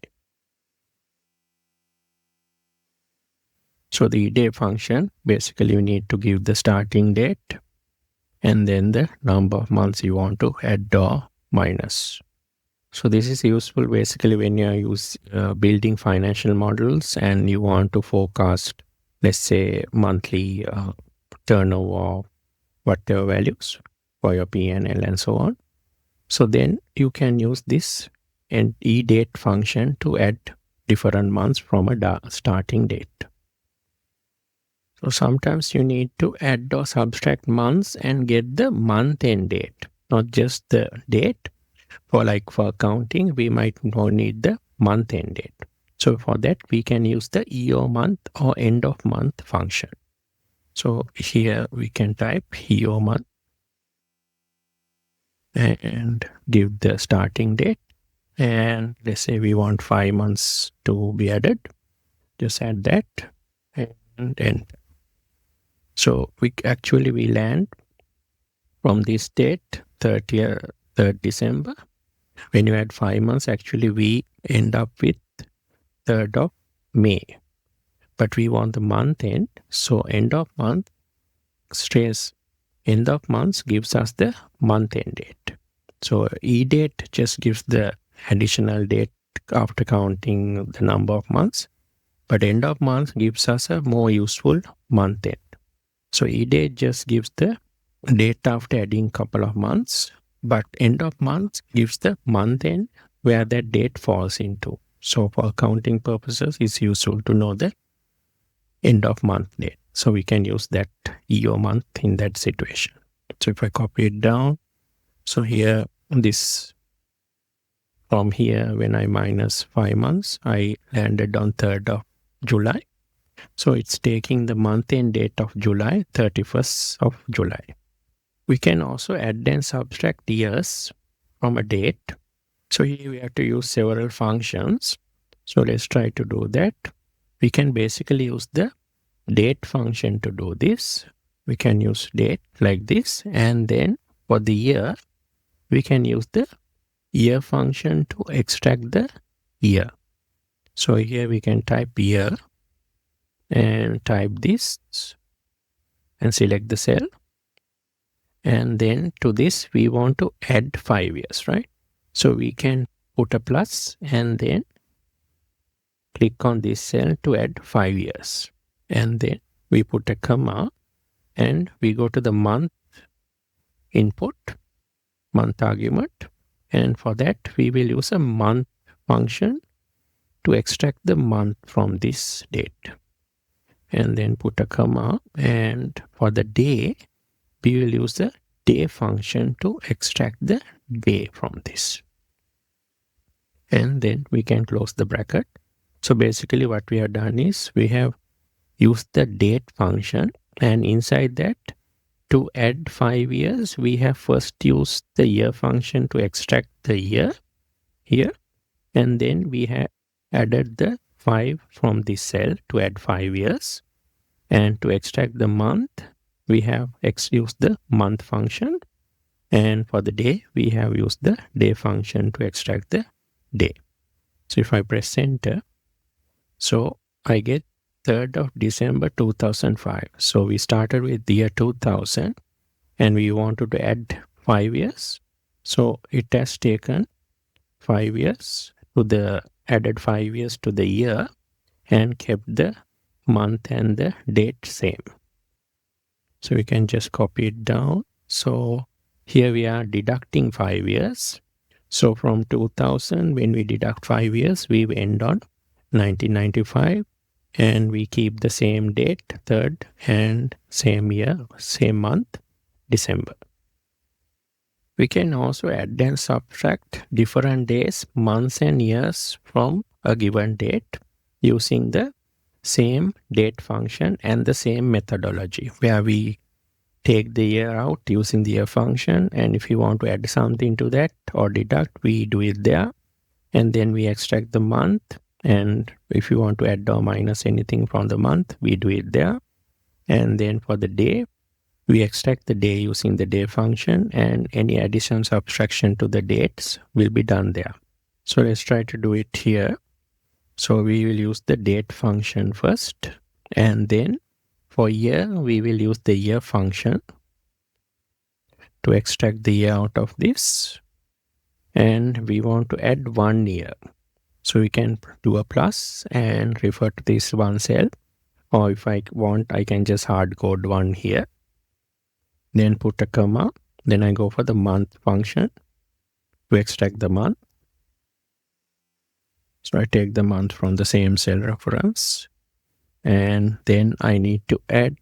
So the day function, basically you need to give the starting date and then the number of months you want to add or minus. So this is useful basically when you are building financial models and you want to forecast, let's say, monthly turnover or whatever values for your P&L and so on. So then you can use this and eDate function to add different months from a starting date. So sometimes you need to add or subtract months and get the month end date, not just the date. For accounting, we might need the month end date. So for that, we can use the year month or end of month function. So here we can type year month and give the starting date. And let's say we want 5 months to be added. Just add that and enter. So we land from this date, 3rd December. When you add 5 months, actually we end up with 3rd of May. But we want the month end. So end of month stays. End of months gives us the month end date. So eDate just gives the additional date after counting the number of months. But end of month gives us a more useful month end. So eDate just gives the date after adding couple of months, but end of month gives the month end where that date falls into. So for accounting purposes, it's useful to know the end of month date. So we can use that year month in that situation. So if I copy it down, so here from here when I minus 5 months, I landed on 3rd of July. So it's taking the month end date of July, 31st of July. We can also add and subtract years from a date. So here we have to use several functions. So let's try to do that. We can basically use the date function to do this. We can use date like this. And then for the year, we can use the year function to extract the year. So here we can type year and type this and select the cell. And then to this, we want to add 5 years, right? So we can put a plus and then click on this cell to add 5 years. And then we put a comma and we go to the month input, month argument. And for that, we will use a month function to extract the month from this date. And then put a comma. And for the day, we will use the day function to extract the day from this. And then we can close the bracket. So basically what we have done is we have used the date function, and inside that, to add 5 years, we have first used the year function to extract the year here, and then we have added the 5 from this cell to add 5 years. And to extract the month, we have used the month function, and for the day, we have used the day function to extract the day. So if I press enter, so I get 3rd of December 2005. So we started with the year 2000 and we wanted to add 5 years. So it has taken 5 years to the added 5 years to the year and kept the month and the date same. So we can just copy it down. So here we are deducting 5 years. So from 2000, when we deduct 5 years, we end on 1995, and we keep the same date, 3rd, and same year, same month, December. We can also add and subtract different days, months, and years from a given date using the same date function and the same methodology, where we take the year out using the year function, and if you want to add something to that or deduct, we do it there, and then we extract the month, and if you want to add or minus anything from the month, we do it there, and then for the day, we extract the day using the day function, and any addition subtraction to the dates will be done there. So let's try to do it here. So we will use the date function first, and then for year, we will use the year function to extract the year out of this. And we want to add 1 year. So we can do a plus and refer to this one cell. Or if I want, I can just hard code 1 here. Then put a comma. Then I go for the month function to extract the month. So I take the month from the same cell reference. And then I need to add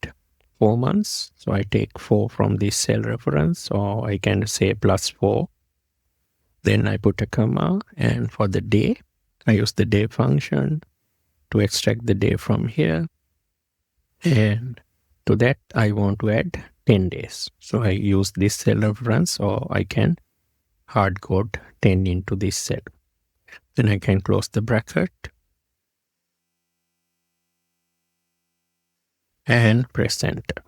4 months. So I take 4 from this cell reference, or I can say plus 4. Then I put a comma, and for the day, I use the day function to extract the day from here. And to that, I want to add 10 days. So I use this cell reference, or I can hard code 10 into this cell. Then I can close the bracket and press enter.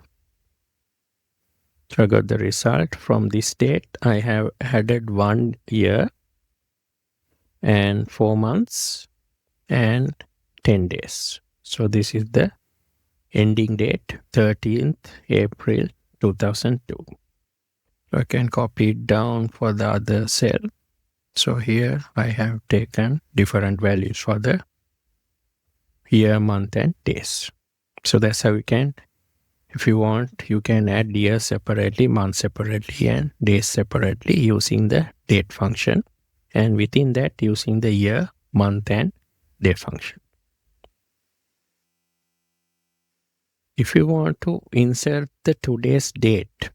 So I got the result. From this date, I have added 1 year and 4 months and 10 days. So this is the ending date, 13th April 2002. So I can copy it down for the other cell. So here I have taken different values for the year, month, and days. So that's how we can, if you want, you can add years separately, months separately, and days separately using the date function. And within that, using the year, month, and day function. If you want to insert the today's date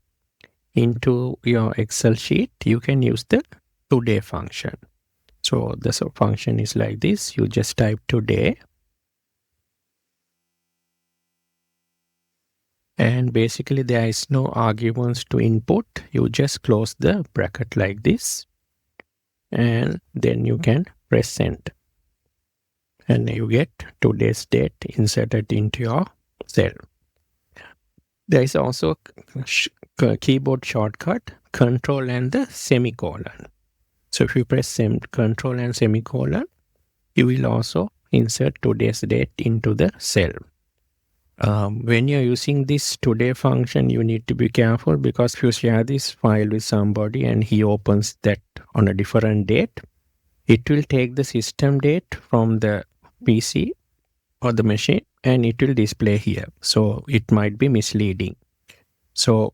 into your Excel sheet, you can use the today function. So the function is like this. You just type today. And basically there is no arguments to input. You just close the bracket like this. And then you can press enter. And you get today's date inserted into your cell. There is also a keyboard shortcut, Control and the semicolon. So if you press Control and semicolon, you will also insert today's date into the cell. When you're using this today function, you need to be careful, because if you share this file with somebody and he opens that on a different date, it will take the system date from the PC or the machine and it will display here. So it might be misleading. So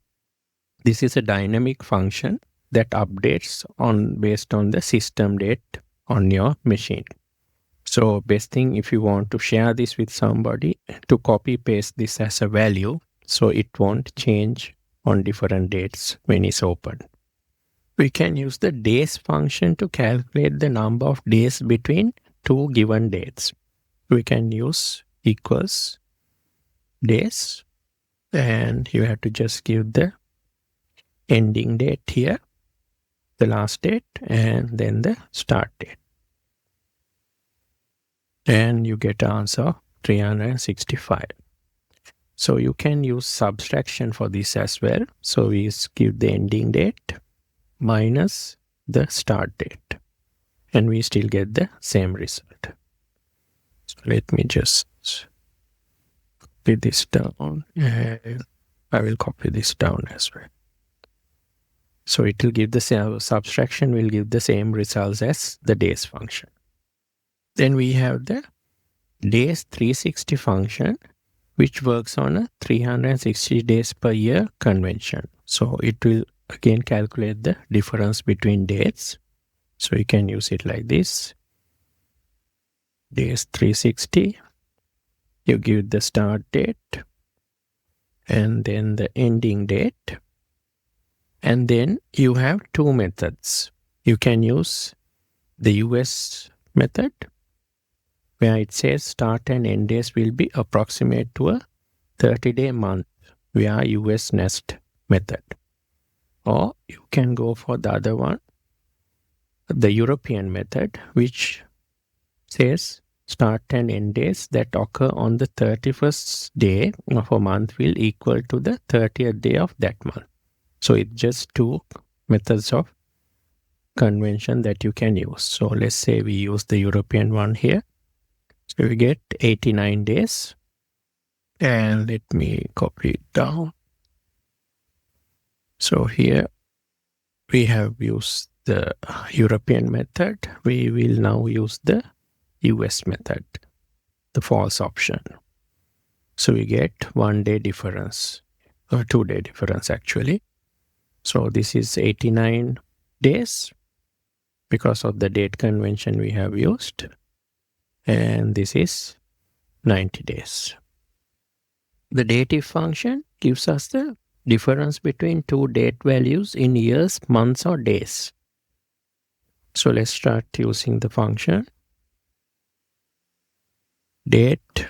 this is a dynamic function that updates based on the system date on your machine. So best thing, if you want to share this with somebody, to copy paste this as a value so it won't change on different dates when it's open. We can use the days function to calculate the number of days between two given dates. We can use equals days, and you have to just give the ending date here, the last date, and then the start date. And you get an answer of 365. So you can use subtraction for this as well. So we give the ending date minus the start date, and we still get the same result. So let me just copy this down, and I will copy this down as well. So it will give the same, subtraction will give the same results as the days function. Then we have the days 360 function, which works on a 360 days per year convention. So it will again calculate the difference between dates. So you can use it like this. Days 360, you give the start date and then the ending date. And then you have two methods. You can use the US method, where it says start and end days will be approximate to a 30-day month via US nest method. Or you can go for the other one, the European method, which says start and end days that occur on the 31st day of a month will equal to the 30th day of that month. So it's just two methods of convention that you can use. So let's say we use the European one here. So we get 89 days. And let me copy it down. So here we have used the European method. We will now use the US method, the false option. So we get 1 day difference, or 2 day difference actually. So this is 89 days because of the date convention we have used. And this is 90 days. The dative function gives us the difference between two date values in years, months, or days. So let's start using the function. Date.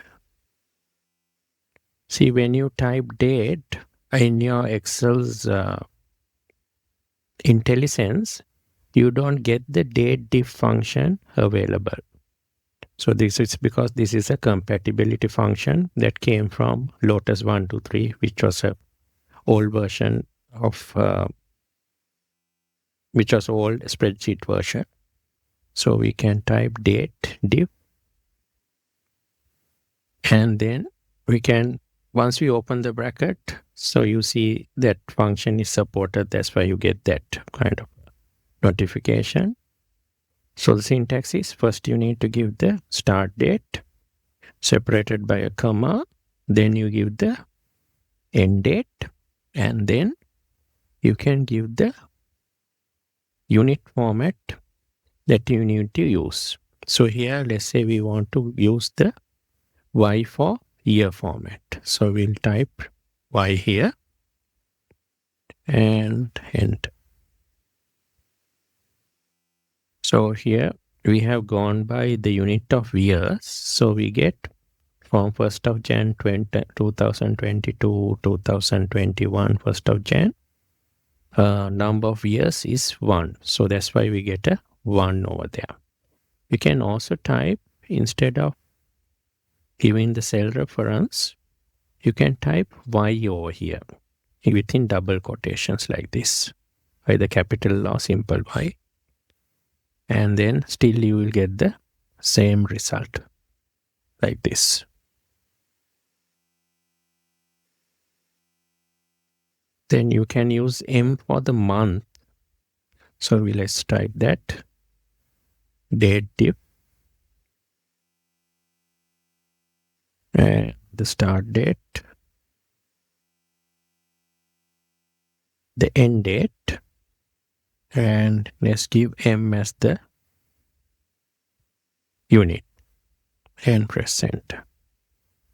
See, when you type date in your Excel's IntelliSense, you don't get the date function available. So this is because this is a compatibility function that came from Lotus 123, which was a old version of which was old spreadsheet version. So we can type date div, and then we can, once we open the bracket, so you see that function is supported. That's why you get that kind of notification. So the syntax is, first you need to give the start date separated by a comma, then you give the end date, and then you can give the unit format that you need to use. So here, let's say we want to use the Y for year format. So we'll type Y here and enter. So here we have gone by the unit of years. So we get from 1st of Jan 2022, 2021, 1st of Jan, number of years is 1. So that's why we get a 1 over there. We can also type, instead of giving the cell reference, you can type Y over here within double quotations like this, either capital or simple Y. And then still you will get the same result like this. Then you can use M for the month. So let's type that. Date div. And the start date. The end date. And let's give M as the unit and press enter.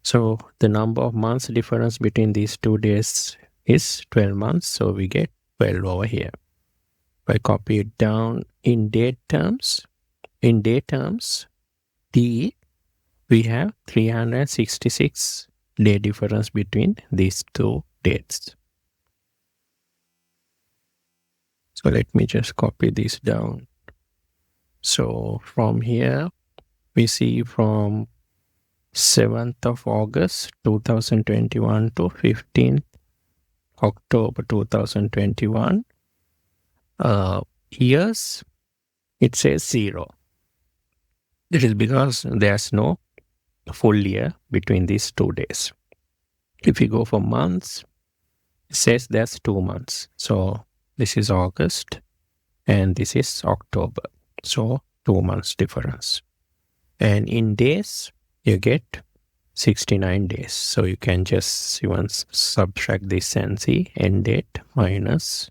So the number of months difference between these 2 days is 12 months, so we get 12 over here. If I copy it down in date terms, D, we have 366 day difference between these two dates. So let me just copy this down. So from here, we see from 7th of August 2021 to 15th October 2021, years, it says 0. It is because there's no full year between these 2 days. If you go for months, it says there's 2 months. So this is August and this is October. So 2 months difference. And in days, you get 69 days. So you can just even subtract this and see end date minus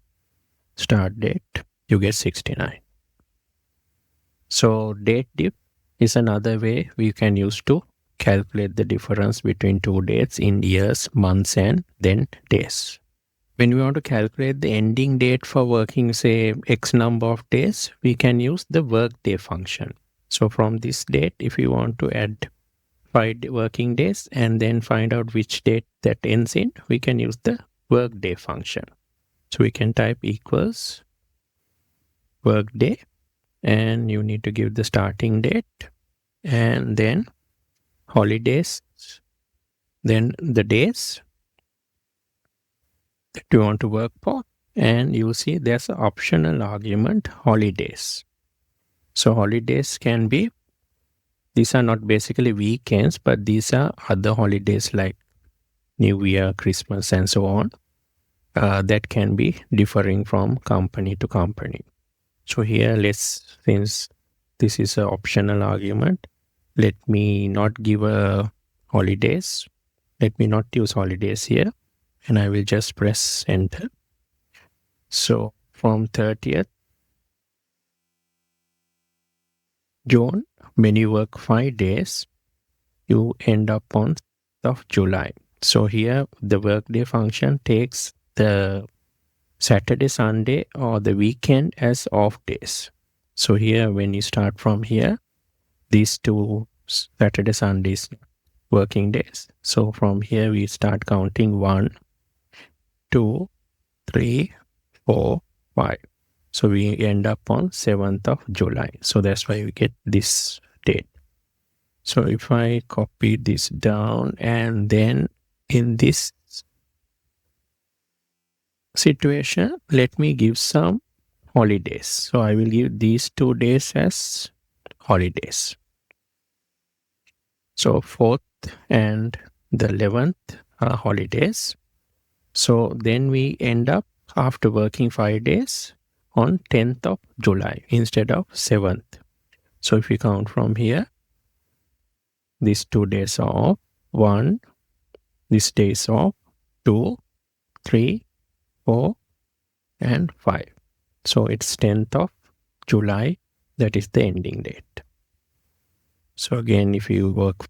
start date, you get 69. So date diff is another way we can use to calculate the difference between 2 dates in years, months, and then days. When we want to calculate the ending date for working, say, X number of days, we can use the workday function. So from this date, if you want to add 5 working days and then find out which date that ends in, we can use the workday function. So we can type equals workday, and you need to give the starting date and then holidays, then the days that you want to work for, and you see there's an optional argument, holidays. So holidays can be, these are not basically weekends, but these are other holidays like New Year, Christmas, and so on, that can be differing from company to company. So here, since this is an optional argument, let me not give a holidays. Let me not use holidays here, and I will just press enter. So from 30th June, when you work 5 days, you end up on 6th of July. So here the workday function takes the Saturday, Sunday, or the weekend as off days. So here, when you start from here, these 2 Saturday, Sundays, working days. So from here, we start counting 1, 2, 3, 4, 5. So we end up on 7th of July. So that's why we get this date. So if I copy this down, and then in this situation, let me give some holidays. So I will give these 2 days as holidays. So 4th and the 11th are holidays. So then we end up, after working 5 days, on 10th of July instead of 7th. So if we count from here, these 2 days are off, 1, this day is off, 2, 3, 4, and 5. So it's 10th of July, that is the ending date. So again, if you work,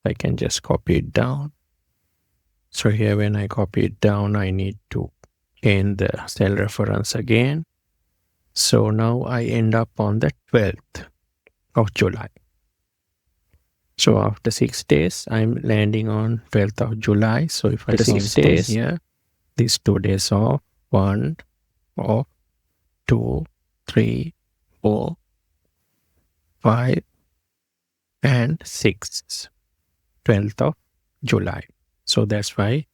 I can just copy it down. So here, when I copy it down, I need to change the cell reference again. So now I end up on the 12th of July. So after 6 days, I'm landing on 12th of July. So if I see 6 days here, these 2 days off, 1 off, 2, 3, 4, 5, and 6, 12th of July. So that's why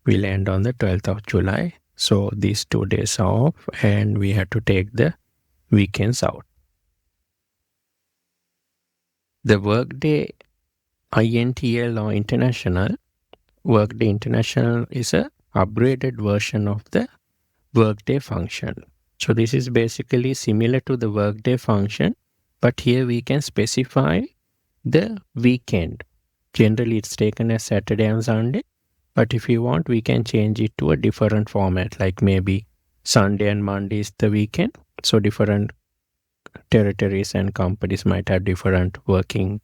we land on the 12th of July. So these 2 days are off, and we have to take the weekends out. The Workday INTL or International, Workday International is a upgraded version of the Workday function. So this is basically similar to the Workday function, but here we can specify the weekend. Generally, it's taken as Saturday and Sunday, but if you want, we can change it to a different format, like maybe Sunday and Monday is the weekend. So different territories and companies might have different working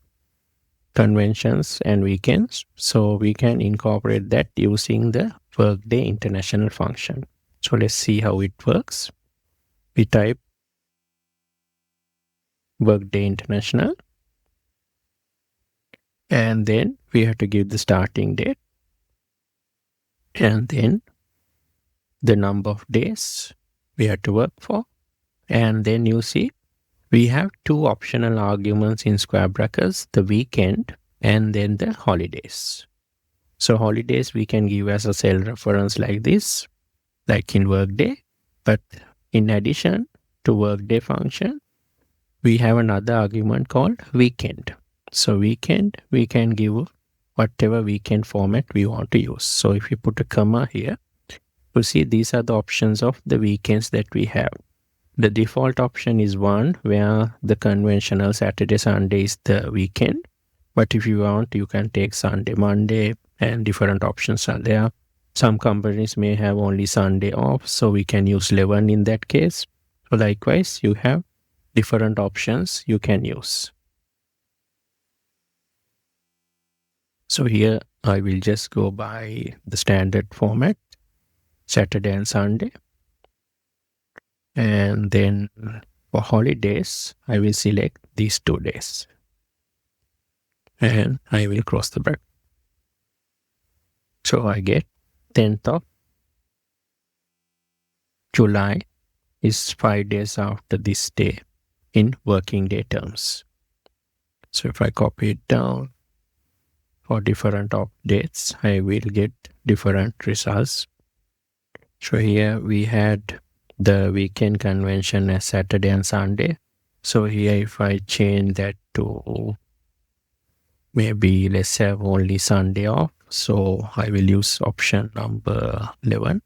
conventions and weekends. So we can incorporate that using the Workday International Function. So let's see how it works. We type Workday International, and then we have to give the starting date, and then the number of days we have to work for. And then you see we have two optional arguments in square brackets, the weekend and then the holidays. So holidays we can give as a cell reference like this, like in Workday. But in addition to Workday function, we have another argument called weekend. So weekend, we can give whatever weekend format we want to use. So if you put a comma here, you see these are the options of the weekends that we have. The default option is 1, where the conventional Saturday, Sunday is the weekend. But if you want, you can take Sunday, Monday, and different options are there. Some companies may have only Sunday off, so we can use 11 in that case. So likewise, you have different options you can use. So here I will just go by the standard format, Saturday and Sunday. And then for holidays, I will select these 2 days. And I will close the bracket. So I get 10th of July is 5 days after this day in working day terms. So if I copy it down for different dates, I will get different results. So here we had the weekend convention as Saturday and Sunday. So here if I change that to maybe let's have only Sunday off. So I will use option number 11.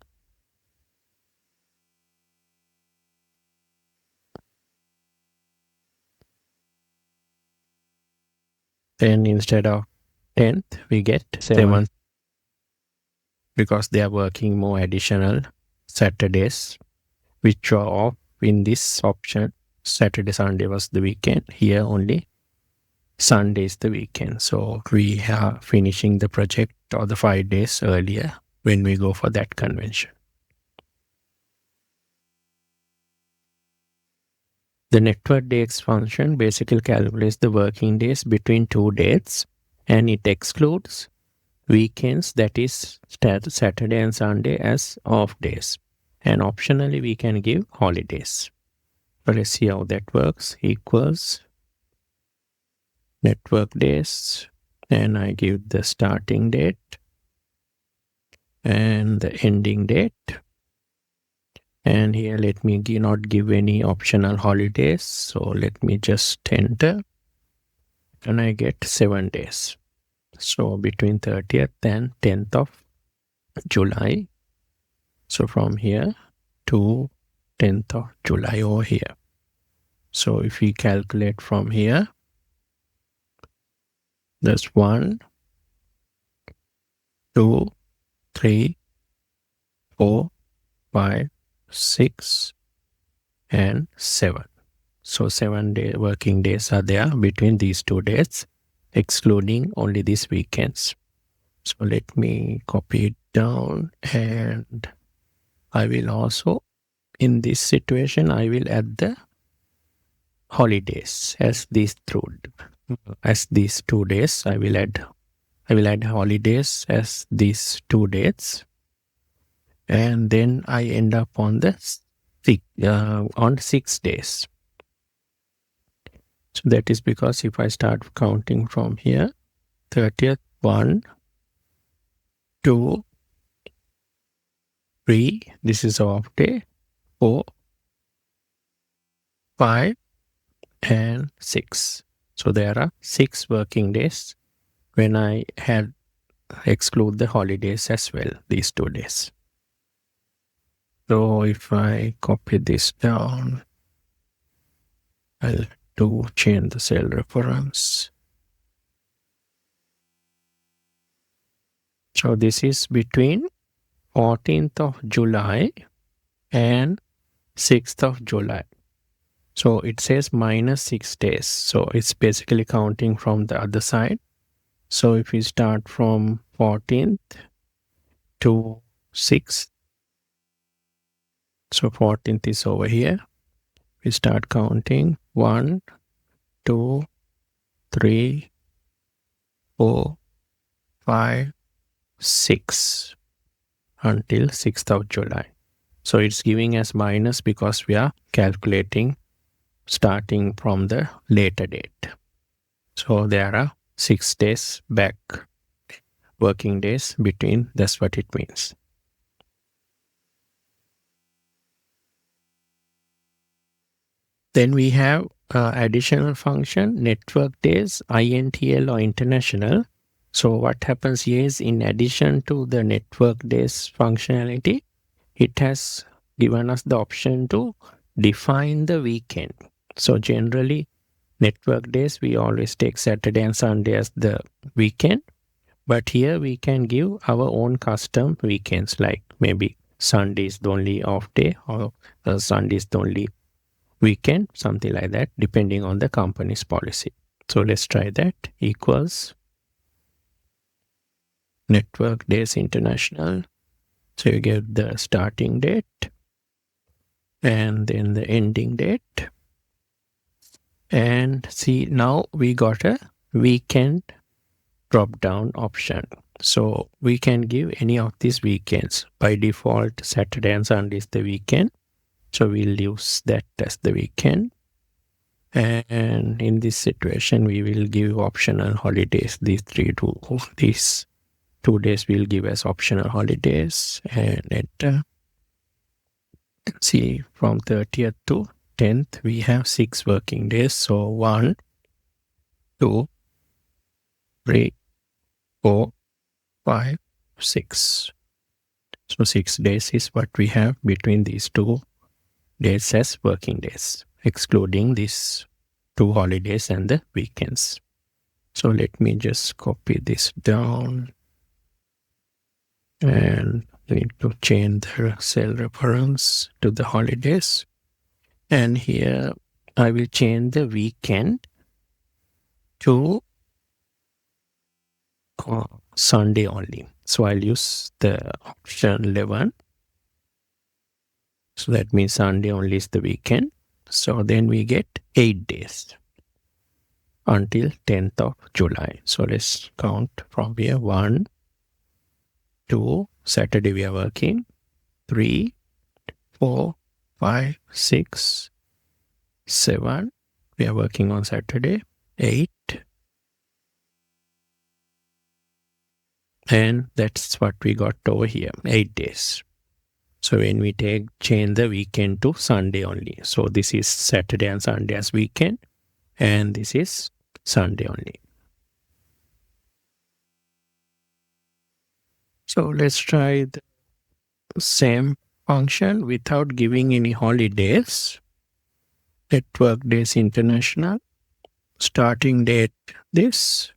Then instead of 10th, we get 7th because they are working more additional Saturdays, which are off in this option. Saturday, Sunday was the weekend. Here only Sunday is the weekend. So we are finishing the project or the 5 days earlier when we go for that convention. The network days function basically calculates the working days between 2 dates, and it excludes weekends, that is Saturday and Sunday, as off days. And optionally we can give holidays. So let's see how that works. Equals network days, and I give the starting date and the ending date. And here let me not give any optional holidays. So let me just enter, and I get 7 days. So between 30th and 10th of July. So from here to 10th of July over here. So if we calculate from here, there's 1, 2, 3, 4, 5, 6, and 7. So 7 working days are there between these 2 dates, excluding only these weekends. So let me copy it down, and I will also, in this situation, I will add the holidays as these 2 days. I will add holidays as these 2 dates, and then I end up on the 6 days. So that is because if I start counting from here, 30th, 1, 2, 3, this is off day, 4, 5, and 6. So there are 6 working days when I had exclude the holidays as well, these 2 days. So if I copy this down, I'll change the cell reference. So this is between 14th of July and 6th of July. So it says minus 6 days. So it's basically counting from the other side. So if we start from 14th to 6th. So 14th is over here. We start counting 1, 2, 3, 4, 5, 6 until 6th of July. So it's giving us minus because we are calculating starting from the later date. So there are 6 days back, working days between. That's what it means. Then we have additional function, network days, INTL or international. So what happens here is, in addition to the network days functionality, it has given us the option to define the weekend. So generally, network days, we always take Saturday and Sunday as the weekend. But here we can give our own custom weekends, like maybe Sunday is the only off day, or Sunday is the only weekend, something like that, depending on the company's policy. So let's try that. Equals network days international. So you get the starting date and then the ending date. And see, now we got a weekend drop down option. So we can give any of these weekends. By default, Saturday and Sunday is the weekend. So we'll use that as the weekend. And in this situation, we will give optional holidays. These 2 days we'll give as optional holidays, and enter. See, from 30th to 10th, we have 6 working days. So 1, 2, 3, 4, 5, 6. So 6 days is what we have between these 2 days as working days, excluding these 2 holidays and the weekends. So let me just copy this down. And I need to change the cell reference to the holidays. And here I will change the weekend to Sunday only. So I'll use the option 11. So that means Sunday only is the weekend. So then we get 8 days until 10th of July. So let's count from here. 1, 2, Saturday we are working. 3, 4, 5, 6, 7. We are working on Saturday. 8. And that's what we got over here, 8 days. So when we change the weekend to Sunday only. So this is Saturday and Sunday as weekend, and this is Sunday only. So let's try the same function without giving any holidays. Network days international. Starting date this.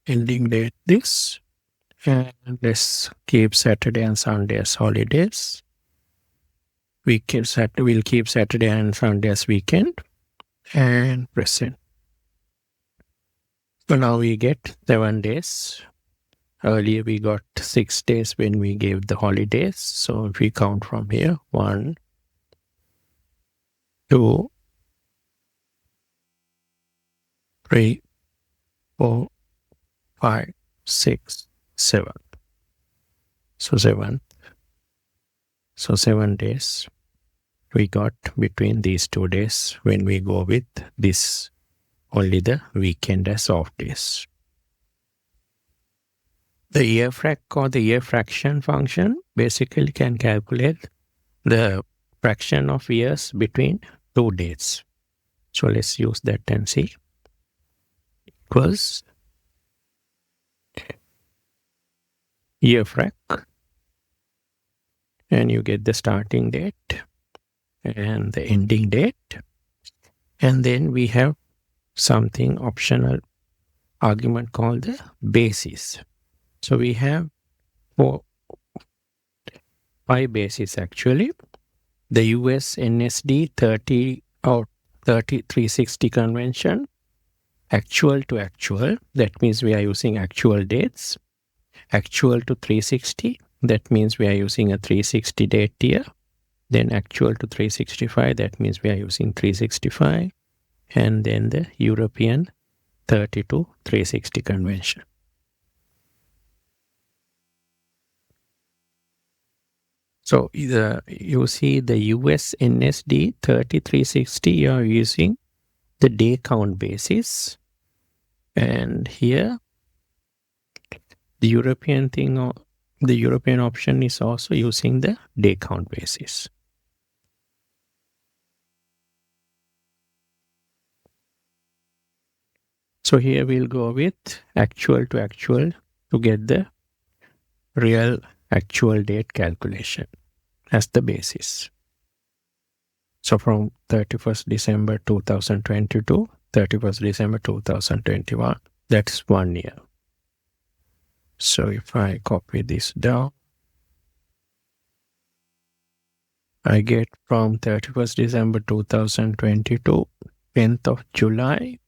Ending date this. And let's keep Saturday and Sunday as holidays. We'll keep Saturday and Sunday as weekend. And present. So now we get 7 days. Earlier we got 6 days when we gave the holidays. So if we count from here, 1, 2, 3, 4, 5, 6, 7. So 7. So 7 days we got between these 2 days when we go with this, only the weekend as off days. The year frac or the year fraction function basically can calculate the fraction of years between 2 dates. So let's use that and see. Equals year frac, and you get the starting date and the ending date, and then we have something optional argument called the basis. So we have 5 bases actually. The US NSD 30 or 360 convention, actual to actual, that means we are using actual dates. Actual to 360, that means we are using a 360 date tier. Then actual to 365, that means we are using 365. And then the European 30 to 360 convention. So you see the US NSD 3360, you are using the day count basis. And here, the European thing, or the European option is also using the day count basis. So here we'll go with actual to actual to get the real actual date calculation as the basis. So from 31st December 2020 to 31st December 2021, that's 1 year. So if I copy this down, I get from 31st December 2020 to 10th of July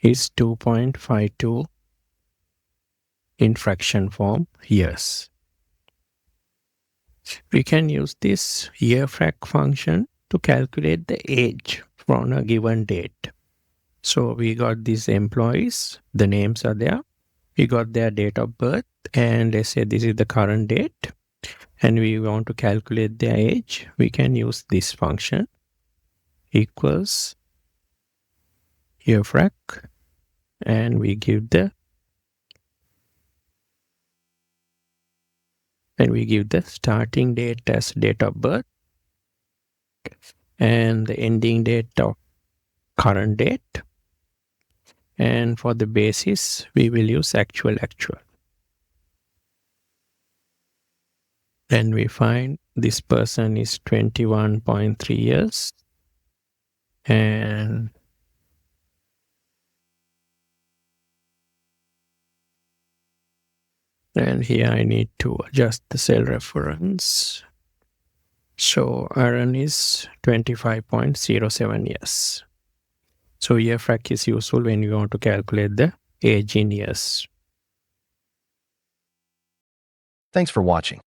is 2.52 in fraction form years. We can use this yearFrac function to calculate the age from a given date. So we got these employees, the names are there. We got their date of birth, and let's say this is the current date, and we want to calculate their age. We can use this function equals yearFrac, and we give the starting date as date of birth and the ending date of current date, and for the basis we will use actual. And we find this person is 21.3 years, and here I need to adjust the cell reference. So Aaron is 25.07 years. So yearFrac is useful when you want to calculate the age in years.
Thanks for watching.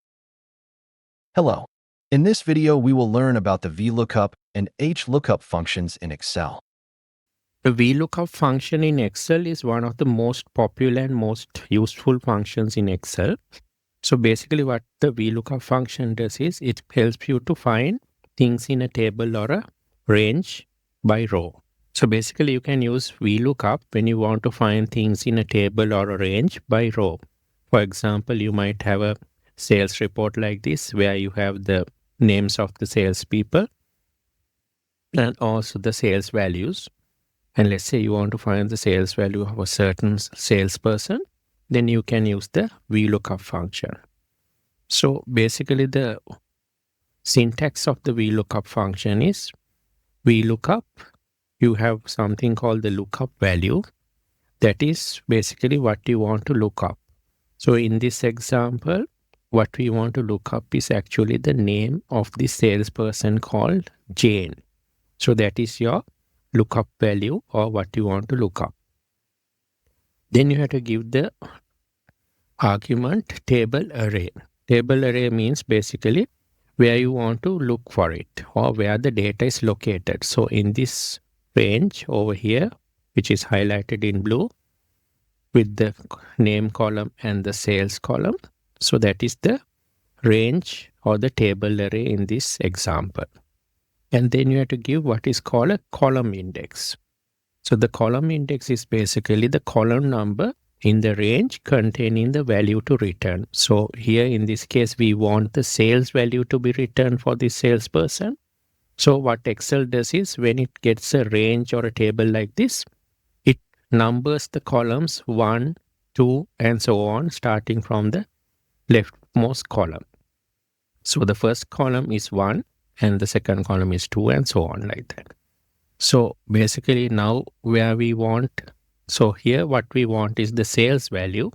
Hello. In this video, we will learn about the VLOOKUP and HLOOKUP functions in Excel.
The VLOOKUP function in Excel is one of the most popular and most useful functions in Excel. So basically what the VLOOKUP function does is it helps you to find things in a table or a range by row. So basically you can use VLOOKUP when you want to find things in a table or a range by row. For example, you might have a sales report like this where you have the names of the salespeople and also the sales values. And let's say you want to find the sales value of a certain salesperson, then you can use the VLOOKUP function. So basically the syntax of the VLOOKUP function is VLOOKUP, you have something called the lookup value. That is basically what you want to look up. So in this example, what we want to look up is actually the name of the salesperson called Jane. So that is your lookup value or what you want to look up. Then you have to give the argument table array. Table array means basically where you want to look for it or where the data is located. So in this range over here, which is highlighted in blue with the name column and the sales column. So that is the range or the table array in this example. And then you have to give what is called a column index. So the column index is basically the column number in the range containing the value to return. So here in this case, we want the sales value to be returned for this salesperson. So what Excel does is when it gets a range or a table like this, it numbers the columns 1, 2, and so on, starting from the leftmost column. So the first column is 1 and the second column is 2 and so on like that. So basically now where we want, so here what we want is the sales value.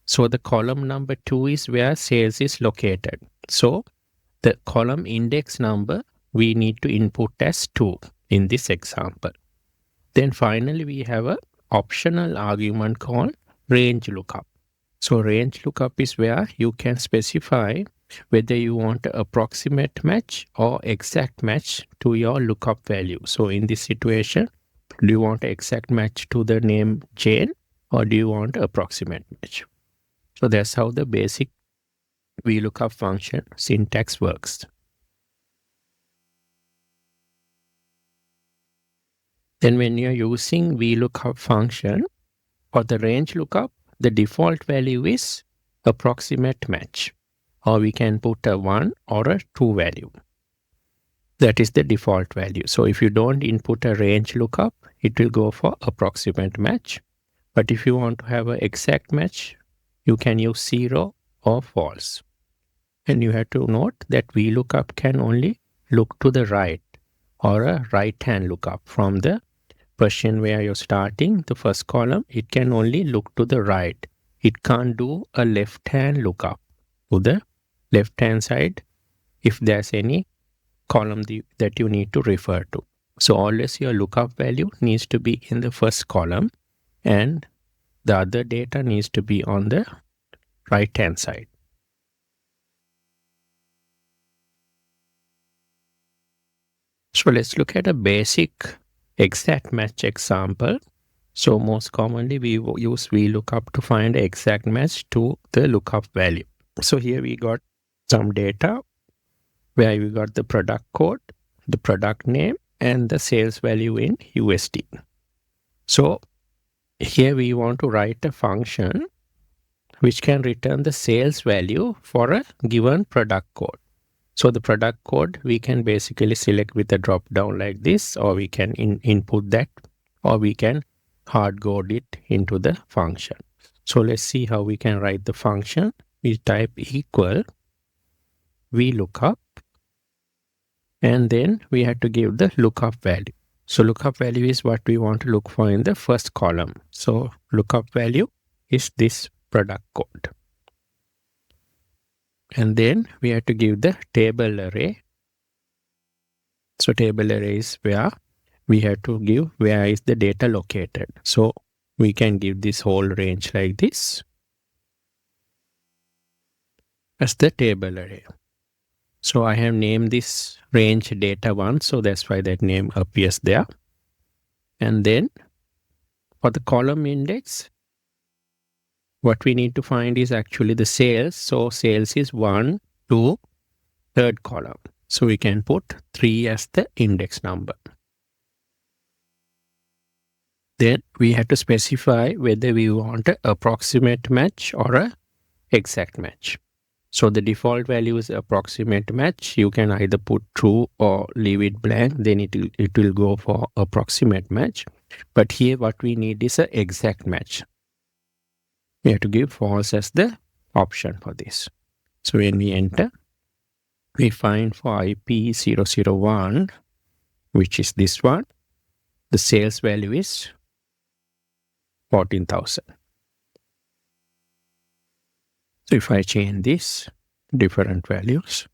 So the column number 2 is where sales is located. So the column index number we need to input as 2 in this example. Then finally we have a optional argument called range lookup. So range lookup is where you can specify whether you want an approximate match or exact match to your lookup value. So in this situation, do you want an exact match to the name Jane, or do you want an approximate match? So that's how the basic VLOOKUP function syntax works. Then when you're using VLOOKUP function, for the range lookup, the default value is approximate match, or we can put a 1 or a 2 value. That is the default value. So if you don't input a range lookup, it will go for approximate match. But if you want to have an exact match, you can use 0 or false. And you have to note that VLOOKUP can only look to the right, or a right-hand lookup from the position where you're starting, the first column. It can only look to the right. It can't do a left-hand lookup to the left-hand side if there's any column that you need to refer to. So always your lookup value needs to be in the first column, and the other data needs to be on the right-hand side. So let's look at a basic exact match example. So most commonly we use VLOOKUP to find an exact match to the lookup value. So here we got some data where we got the product code, the product name, and the sales value in USD. So here we want to write a function which can return the sales value for a given product code. So the product code we can basically select with a drop down like this, or we can input that, or we can hard code it into the function. So let's see how we can write the function. We type equal VLOOKUP, and then we have to give the lookup value. So lookup value is what we want to look for in the first column. So lookup value is this product code. And then we have to give the table array. So table array is where we have to give where is the data located. So we can give this whole range like this as the table array. So I have named this range data 1, so that's why that name appears there. And then for the column index, what we need to find is actually the sales. So sales is 1 to third column. So we can put 3 as the index number. Then we have to specify whether we want an approximate match or an exact match. So the default value is approximate match. You can either put true or leave it blank. Then it will go for approximate match. But here what we need is an exact match. We have to give false as the option for this. So when we enter, we find for IP001, which is this one, the sales value is 14,000. So if I change this, different values,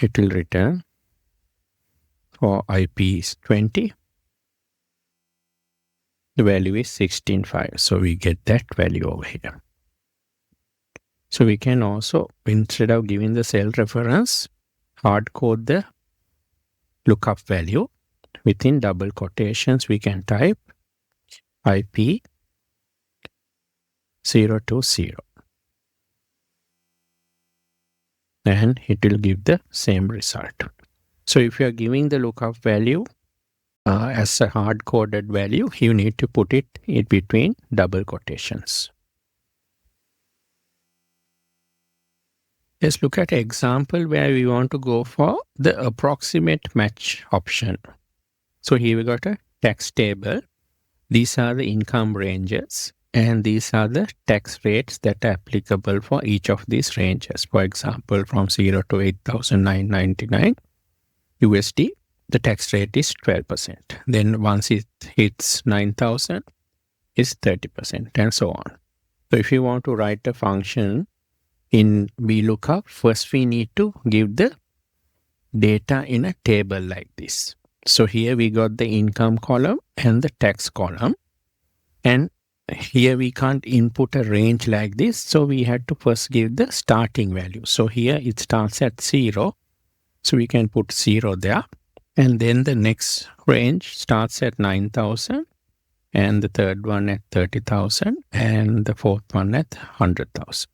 it will return for IP is 20. The value is 16.5. So we get that value over here. So we can also, instead of giving the cell reference, hard code the lookup value. Within double quotations, we can type IP 020. And it will give the same result. So if you are giving the lookup value as a hard-coded value, you need to put it in between double quotations. Let's look at an example where we want to go for the approximate match option. So here we got a tax table. These are the income ranges, and these are the tax rates that are applicable for each of these ranges. For example, from 0 to 8,999 USD, the tax rate is 12%. Then once it hits 9,000, it's 30%, and so on. So if you want to write a function in VLOOKUP, first we need to give the data in a table like this. So here we got the income column and the tax column. And here we can't input a range like this, so we had to first give the starting value. So here it starts at 0, so we can put 0 there, and then the next range starts at 9,000, and the third one at 30,000, and the fourth one at 100,000.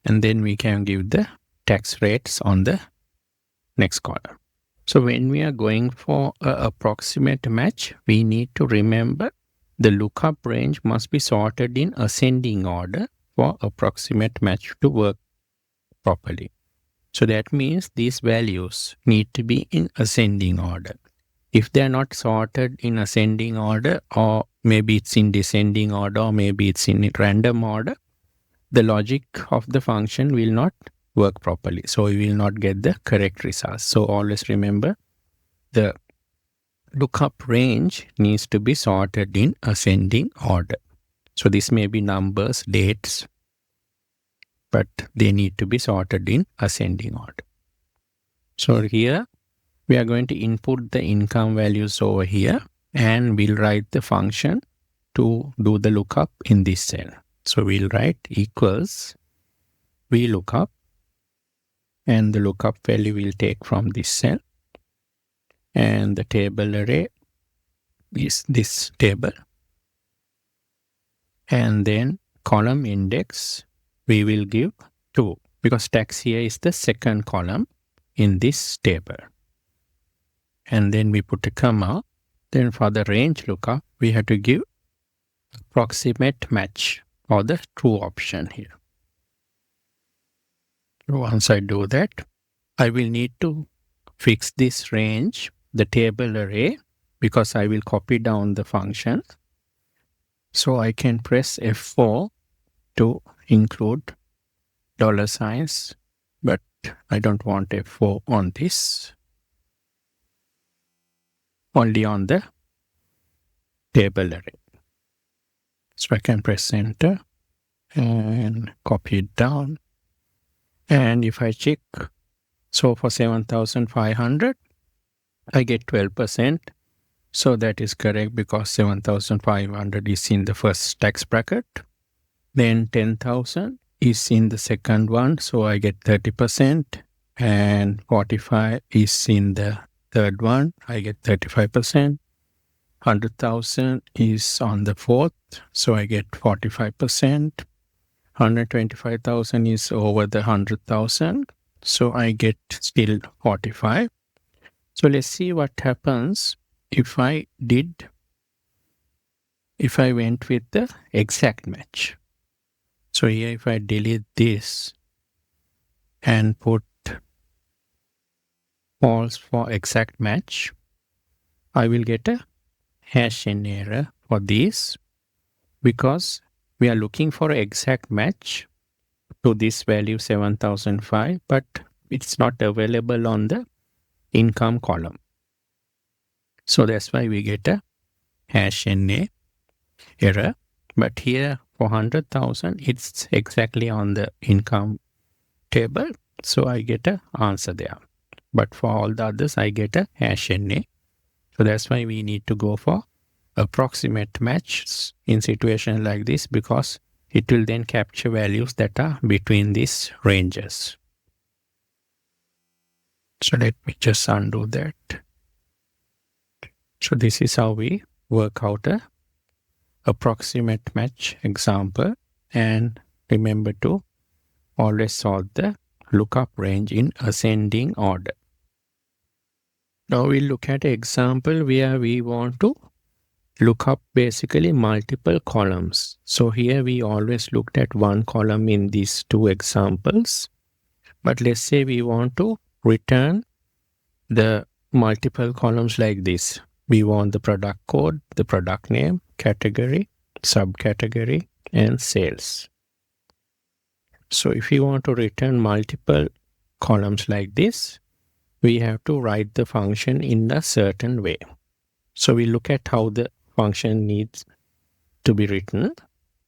And then we can give the tax rates on the next column. So when we are going for an approximate match, we need to remember the lookup range must be sorted in ascending order for approximate match to work properly. So that means these values need to be in ascending order. If they are not sorted in ascending order, or maybe it's in descending order, or maybe it's in random order, the logic of the function will not work properly. So we will not get the correct results. So always remember the lookup range needs to be sorted in ascending order. So this may be numbers, dates, but they need to be sorted in ascending order. So here we are going to input the income values over here, and we'll write the function to do the lookup in this cell. So we'll write equals VLOOKUP, and the lookup value we'll take from this cell, and the table array is this table, and then column index we will give 2, because tax here is the second column in this table. And then we put a comma. Then for the range lookup we have to give approximate match, or the true option here. Once I do that, I will need to fix this range, the table array, because I will copy down the function. So I can press F4 to include $signs, but I don't want F4 on this, only on the table array. So I can press enter and copy it down. And if I check, so for 7,500, I get 12%. So that is correct, because 7,500 is in the first tax bracket. Then 10,000 is in the second one, so I get 30%. And 45 is in the third one, I get 35%. 100,000 is on the fourth, so I get 45%. 125,000 is over the 100,000, so I get still 45. So let's see what happens if I went with the exact match. So here if I delete this and put false for exact match, I will get a #n error for this, because we are looking for an exact match to this value 7,005, but it's not available on the income column. So that's why we get a #NA error. But here for 100,000, it's exactly on the income table, so I get an answer there. But for all the others, I get a #NA. So that's why we need to go for approximate match in situation like this, because it will then capture values that are between these ranges. So let me just undo that. So this is how we work out a approximate match example, and remember to always solve the lookup range in ascending order. Now we'll look at an example where we want to look up basically multiple columns. So here we always looked at one column in these two examples. But let's say we want to return the multiple columns like this. We want the product code, the product name, category, subcategory, and sales. So if we want to return multiple columns like this, we have to write the function in a certain way. So we look at how the function needs to be written.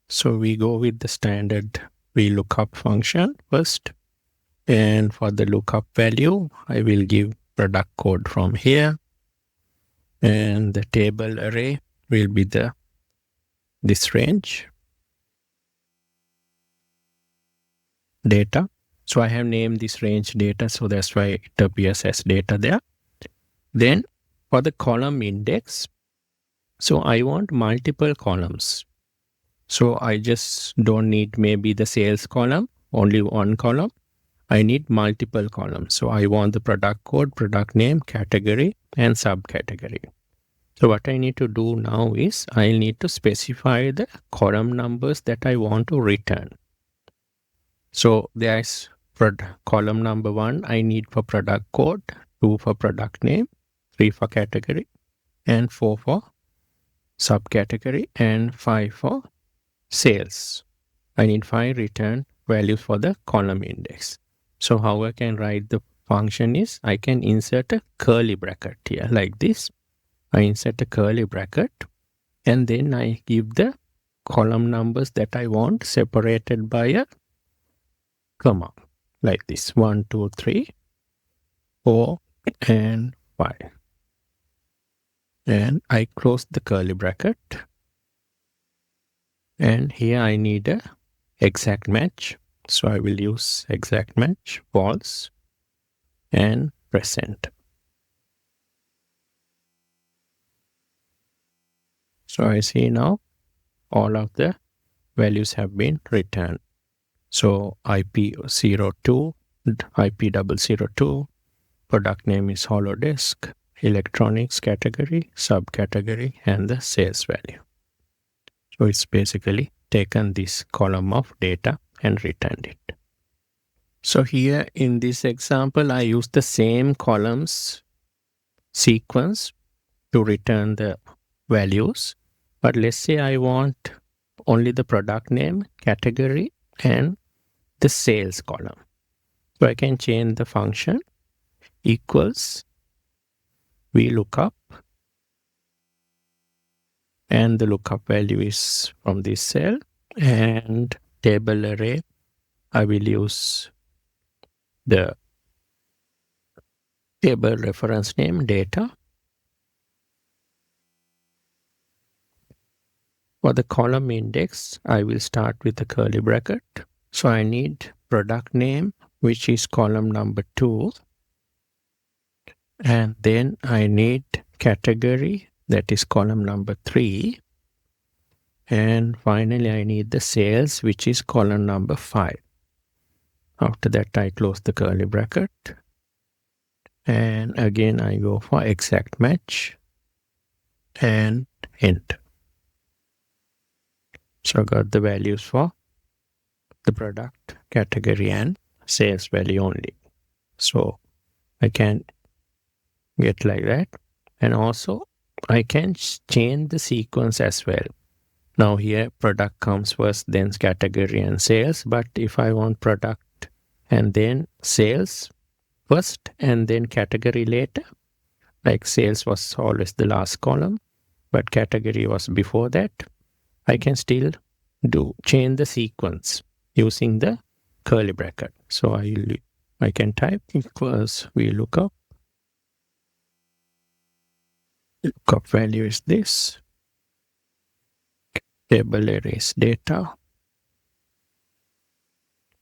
So we go with the standard VLOOKUP function first. And for the lookup value, I will give product code from here. And the table array will be the this range data. So I have named this range data, so that's why it appears as data there. Then for the column index, so I want multiple columns. So I just don't need maybe the sales column, only one column. I need multiple columns. So I want the product code, product name, category, and subcategory. So what I need to do now is I need to specify the column numbers that I want to return. So there's column number 1 I need for product code, 2 for product name, 3 for category, and 4 for subcategory, and 5 for sales. I need 5 return values for the column index. So how I can write the function is I can insert a curly bracket here like this. I insert a curly bracket and then I give the column numbers that I want separated by a comma like this: 1, 2, 3, 4, and 5. And I close the curly bracket. And here I need a exact match. So I will use exact match, false, and present. So I see now all of the values have been returned. So IP02, IP002, product name is Holodesk, electronics category, subcategory, and the sales value. So it's basically taken this column of data and returned it. So here in this example, I use the same columns sequence to return the values. But let's say I want only the product name, category, and the sales column. So I can change the function equals VLOOKUP, and the lookup value is from this cell, and table array, I will use the table reference name data. For the column index, I will start with a curly bracket. So I need product name, which is column number 2. And then I need category, that is column number 3. And finally, I need the sales, which is column number 5. After that, I close the curly bracket. And again, I go for exact match and enter. So I got the values for the product, category, and sales value only. So I can get like that. And also I can change the sequence as well. Now here product comes first, then category and sales. But if I want product and then sales first and then category later, like sales was always the last column, but category was before that, I can still change the sequence using the curly bracket. So I can type equals VLOOKUP. Lookup value is this. Table array is data.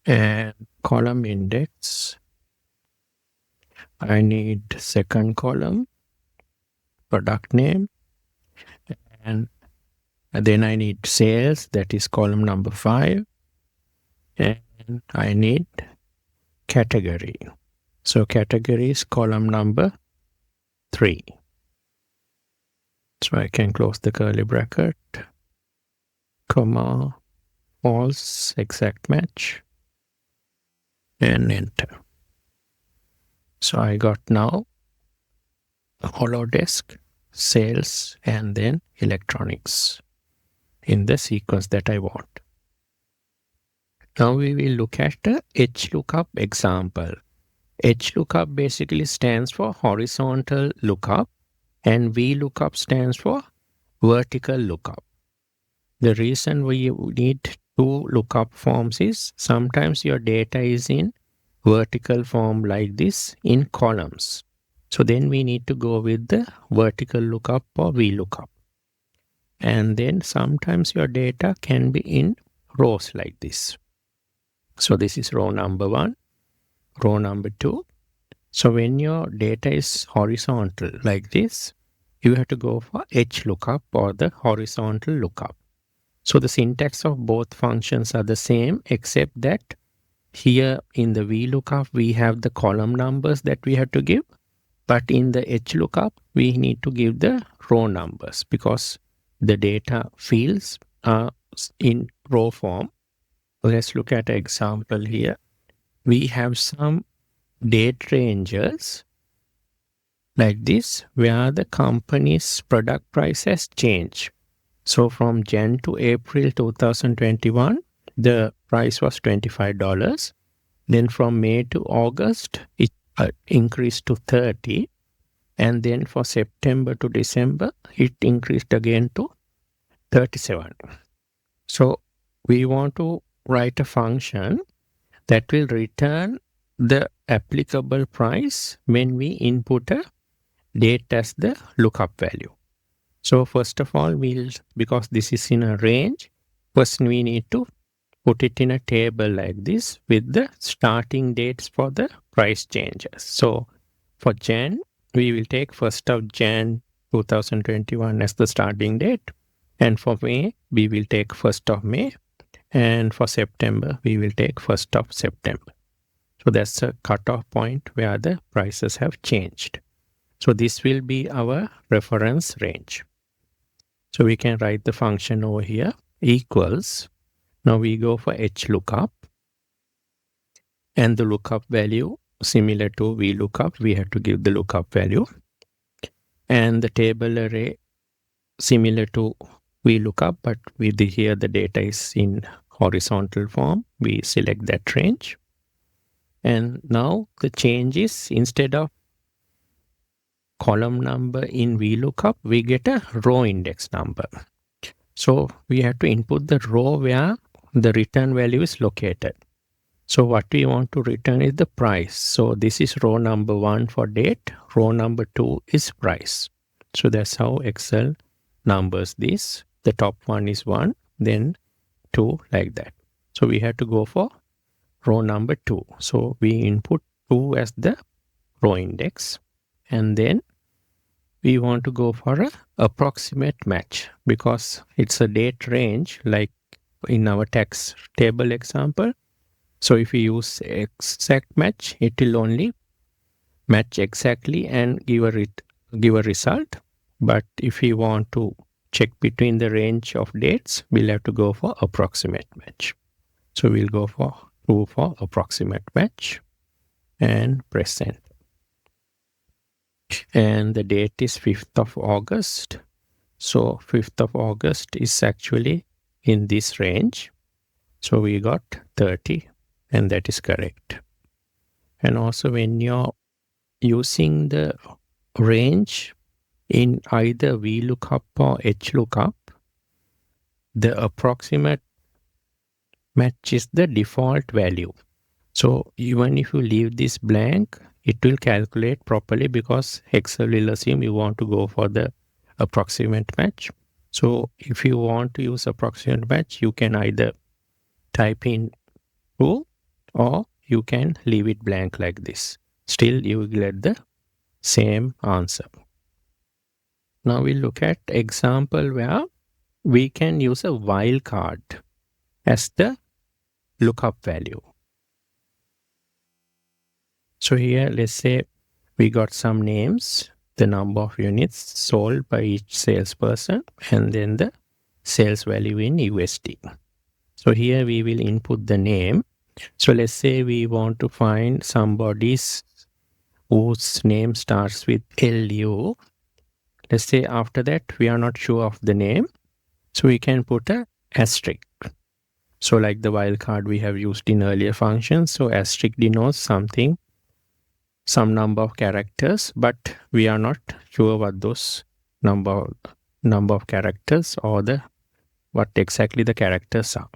And column index, I need second column, product name, and then I need sales, that is column number 5. And I need category. So category is column number 3. So I can close the curly bracket, comma, false, exact match, and enter. So I got now Holodesk, sales, and then electronics in the sequence that I want. Now we will look at the HLOOKUP example. HLOOKUP basically stands for horizontal lookup, and VLOOKUP stands for vertical lookup. The reason we need two lookup forms is sometimes your data is in vertical form like this in columns. So then we need to go with the vertical lookup or VLOOKUP. And then sometimes your data can be in rows like this. So this is row number 1, row number 2. So when your data is horizontal like this, you have to go for HLOOKUP or the horizontal lookup. So the syntax of both functions are the same, except that here in the VLOOKUP, we have the column numbers that we have to give. But in the HLOOKUP, we need to give the row numbers because the data fields are in row form. Let's look at an example here. We have some date ranges like this where the company's product price has changed. So from Jan to April 2021, the price was $25. Then from May to August, it increased to 30. And then for September to December, it increased again to 37. So we want to write a function that will return the applicable price when we input a date as the lookup value. So first of all, because this is in a range, first we need to put it in a table like this with the starting dates for the price changes. So for Jan, we will take 1st of Jan 2021 as the starting date. And for May, we will take 1st of May. And for September, we will take 1st of September. So that's a cutoff point where the prices have changed. So this will be our reference range. So we can write the function over here, equals. Now we go for HLOOKUP. And the lookup value, similar to VLOOKUP, we have to give the lookup value. And the table array, similar to VLOOKUP, but with here the data is in horizontal form. We select that range. And now the change is, instead of column number in VLOOKUP, we get a row index number. So we have to input the row where the return value is located. So what we want to return is the price. So this is row number 1 for date. Row number 2 is price. So that's how Excel numbers this. The top one is 1, then 2 like that. So we have to go for row number 2. So we input 2 as the row index. And then we want to go for an approximate match because it's a date range like in our tax table example. So if we use exact match, it will only match exactly and give a result. But if we want to check between the range of dates, we'll have to go for approximate match. So we'll go for true for approximate match and press enter. And the date is 5th of August. So 5th of August is actually in this range. So we got 30 and that is correct. And also when you're using the range in either VLOOKUP or HLOOKUP, the approximate match is the default value. So even if you leave this blank, it will calculate properly because Excel will assume you want to go for the approximate match. So if you want to use approximate match, you can either type in true or you can leave it blank like this. Still, you will get the same answer. Now we'll look at example where we can use a wildcard as the lookup value. So here, let's say we got some names, the number of units sold by each salesperson, and then the sales value in USD. So here we will input the name. So let's say we want to find somebody's whose name starts with LU. Let's say after that we are not sure of the name. So we can put an asterisk. So like the wildcard we have used in earlier functions. So asterisk denotes something, some number of characters, but we are not sure what those number of characters or what exactly the characters are.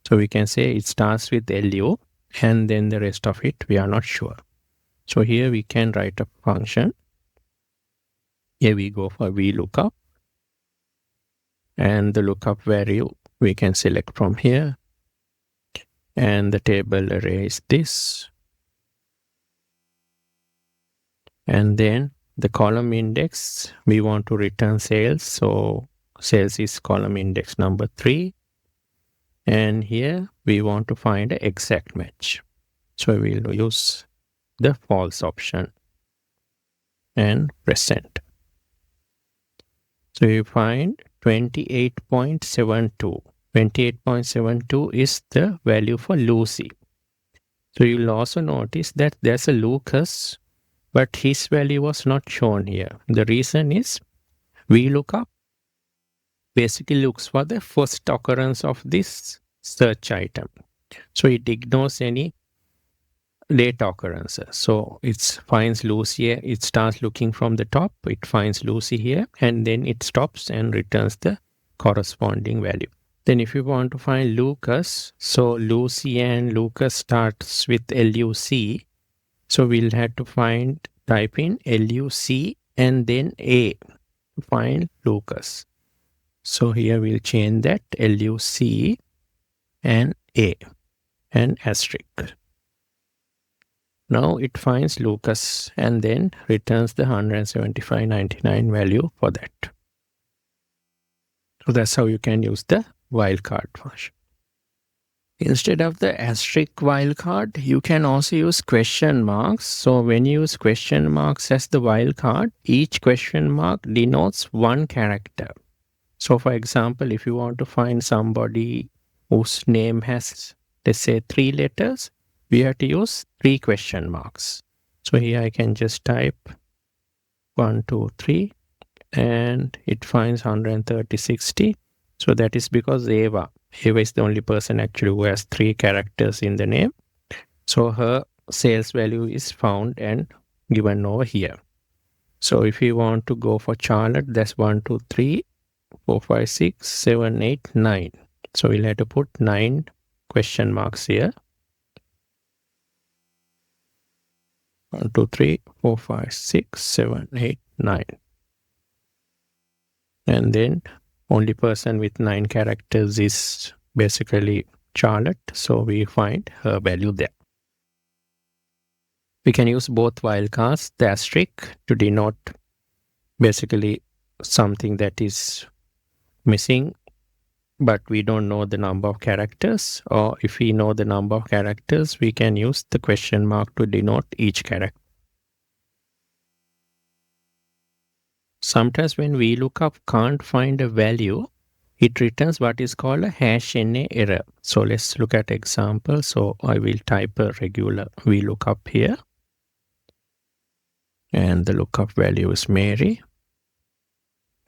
So we can say it starts with LU and then the rest of it we are not sure. So here we can write a function. Here we go for VLOOKUP. And the lookup value we can select from here. And the table array is this. And then the column index, we want to return sales. So sales is column index number 3. And here we want to find an exact match. So we'll use the false option and press enter. So you find 28.72. 28.72 is the value for Lucy. So you'll also notice that there's a Lucas, but his value was not shown here. The reason is VLOOKUP basically looks for the first occurrence of this search item. So it ignores any late occurrences. So it finds Lucy here. It starts looking from the top. It finds Lucy here, and then it stops and returns the corresponding value. Then if you want to find Lucas, so Lucy and Lucas starts with LUC. So we'll have to type in LUC and then A to find Lucas. So here we'll change that LUC and A and asterisk. Now it finds Lucas and then returns the 175.99 value for that. So that's how you can use the wildcard function. Instead of the asterisk wildcard, you can also use question marks. So when you use question marks as the wildcard, each question mark denotes one character. So for example, if you want to find somebody whose name has, let's say, 3 letters, we have to use 3 question marks. So here I can just type 1, 2, 3, and it finds 130.60. So that is because Eva is the only person actually who has 3 characters in the name. So her sales value is found and given over here. So if you want to go for Charlotte, that's 1, 2, 3, 4, 5, 6, 7, 8, 9. So we'll have to put 9 question marks here. 1, 2, 3, 4, 5, 6, 7, 8, 9. And then only person with 9 characters is basically Charlotte. So we find her value there. We can use both wildcards, the asterisk to denote basically something that is missing, but we don't know the number of characters. Or if we know the number of characters, we can use the question mark to denote each character. Sometimes when VLOOKUP can't find a value, it returns what is called a #NA error. So let's look at example. So I will type a regular VLOOKUP here. And the lookup value is Mary.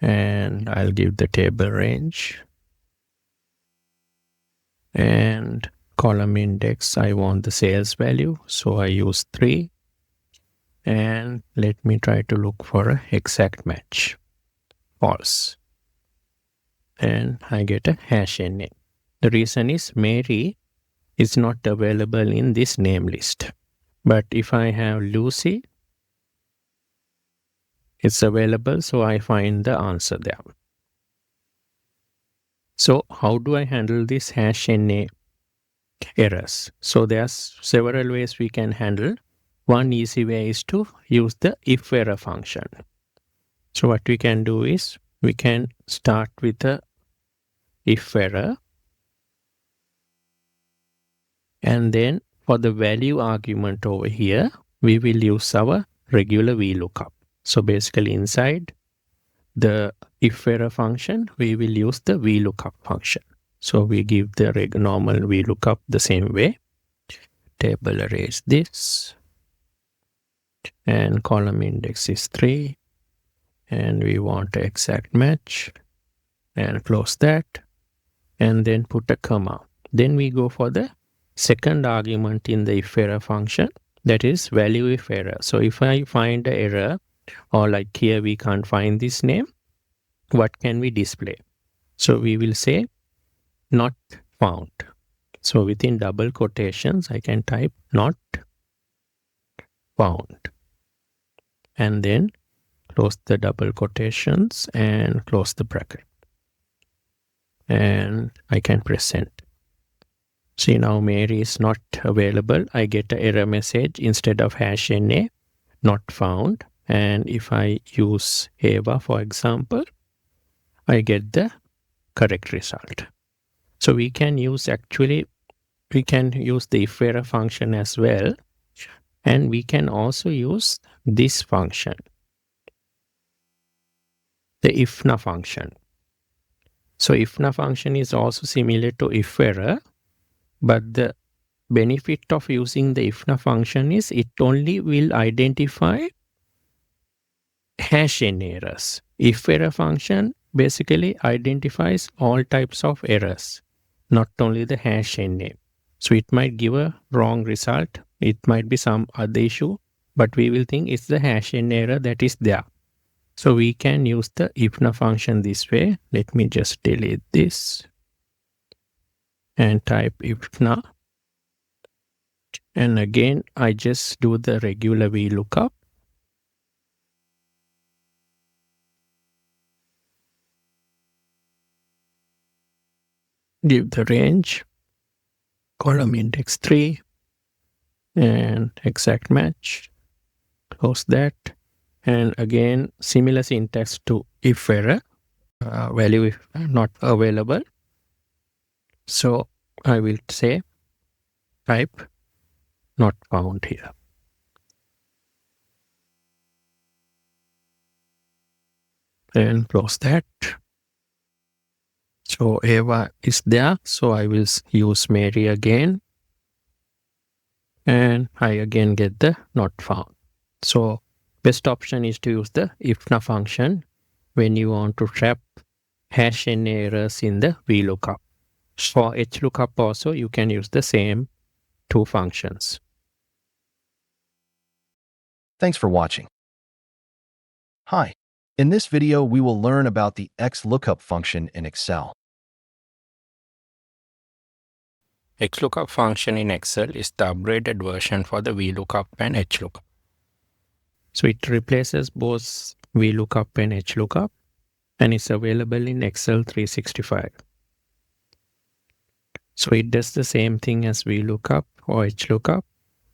And I'll give the table range. And column index, I want the sales value. So I use 3. And let me try to look for an exact match. False. And I get a #NA. The reason is Mary is not available in this name list. But if I have Lucy, it's available, so I find the answer there. So how do I handle this #NA errors? So there's several ways we can handle. One easy way is to use the if error function. So what we can do is we can start with a if error, and then for the value argument over here, we will use our regular VLOOKUP. So basically inside the if error function, we will use the VLOOKUP function. So we give the normal VLOOKUP the same way. Table array is this. And column index is 3. And we want an exact match. And close that. And then put a comma. Then we go for the second argument in the if error function. That is value if error. So if I find an error, or like here we can't find this name, what can we display? So we will say not found. So within double quotations, I can type not found. And then close the double quotations and close the bracket. and I can press send. See, now Mary is not available. I get an error message instead of #NA, not found. And if I use Ava, for example, I get the correct result. So we can use the if error function as well. And we can also use this function, the IFNA function. So IFNA function is also similar to if error, but the benefit of using the IFNA function is it only will identify #n errors. If error function basically identifies all types of errors, not only the #NA. So it might give a wrong result. It might be some other issue, but we will think it's the #n error that is there. So we can use the IFNA function this way. Let me just delete this and type IFNA. And again, I just do the regular VLOOKUP. Give the range, column index 3, and exact match. Close that. And again, similar syntax to if error, value if not available. So I will say type not found here. And close that. So Ava is there. So I will use Mary again. And I again get the not found. So best option is to use the IFNA function when you want to trap #n errors in the VLOOKUP. For HLOOKUP also, you can use the same two functions.
Thanks for watching. Hi. In this video, we will learn about the XLOOKUP function in Excel.
XLOOKUP function in Excel is the upgraded version for the VLOOKUP and HLOOKUP. So it replaces both VLOOKUP and HLOOKUP and is available in Excel 365. So it does the same thing as VLOOKUP or HLOOKUP.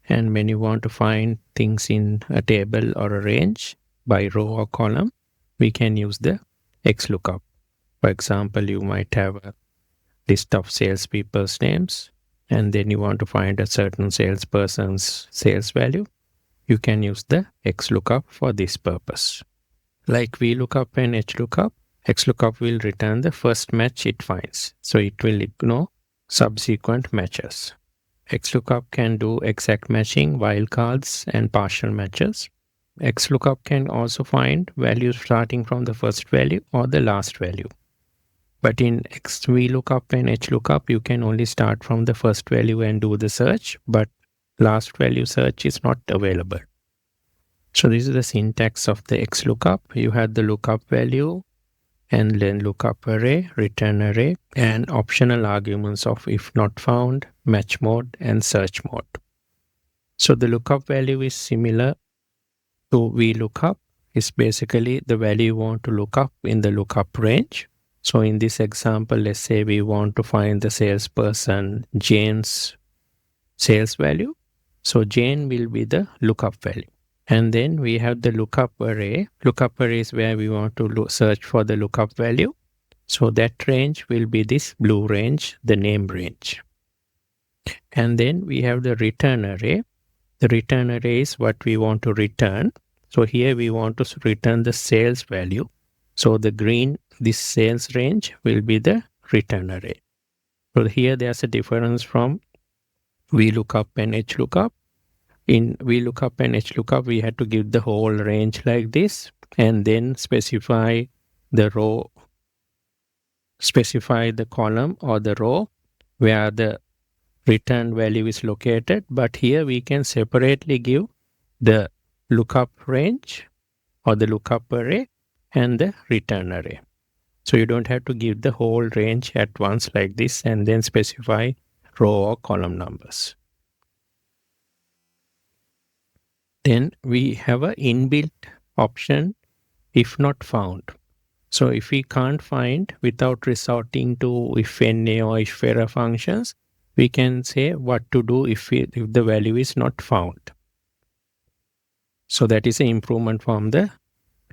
And when you want to find things in a table or a range by row or column, we can use the XLOOKUP. For example, you might have a list of salespeople's names, and then you want to find a certain salesperson's sales value. You can use the XLOOKUP for this purpose. Like VLOOKUP and HLOOKUP, XLOOKUP will return the first match it finds. So it will ignore subsequent matches. XLOOKUP can do exact matching, wildcards, and partial matches. XLOOKUP can also find values starting from the first value or the last value. But in VLOOKUP and HLOOKUP, you can only start from the first value and do the search, but last value search is not available. So this is the syntax of the XLOOKUP. You have the lookup value, and then lookup array, return array, and optional arguments of if not found, match mode, and search mode. So the lookup value is similar to VLOOKUP. It's basically the value you want to look up in the lookup range. So in this example, let's say we want to find the salesperson Jane's sales value. So Jane will be the lookup value. And then we have the lookup array. Lookup array is where we want to search for the lookup value. So that range will be this blue range, the name range. And then we have the return array. The return array is what we want to return. So here we want to return the sales value. So the green, this sales range will be the return array. So here there's a difference from VLOOKUP and HLOOKUP. In VLOOKUP and HLOOKUP, we had to give the whole range like this and then specify the row, specify the column or the row where the return value is located. But here we can separately give the lookup range or the lookup array and the return array. So you don't have to give the whole range at once like this and then specify row or column numbers. Then we have an inbuilt option if not found. So if we can't find without resorting to if NA or if error functions, we can say what to do if the value is not found. So that is an improvement from the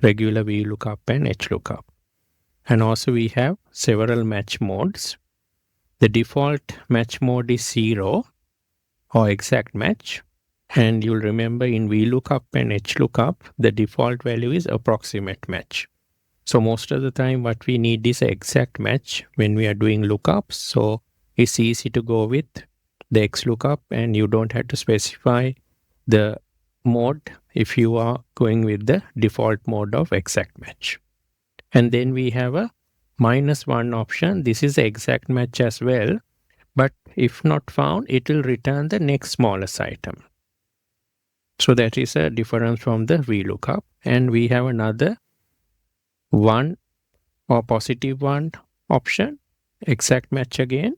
regular VLOOKUP and HLOOKUP. And also we have several match modes. The default match mode is 0 or exact match. And you'll remember in VLOOKUP and HLOOKUP, the default value is approximate match. So most of the time what we need is an exact match when we are doing lookups. So it's easy to go with the XLOOKUP and you don't have to specify the mode if you are going with the default mode of exact match. And then we have a -1 option. This is the exact match as well. But if not found, it will return the next smallest item. So that is a difference from the VLOOKUP. And we have another 1 or +1 option, exact match again.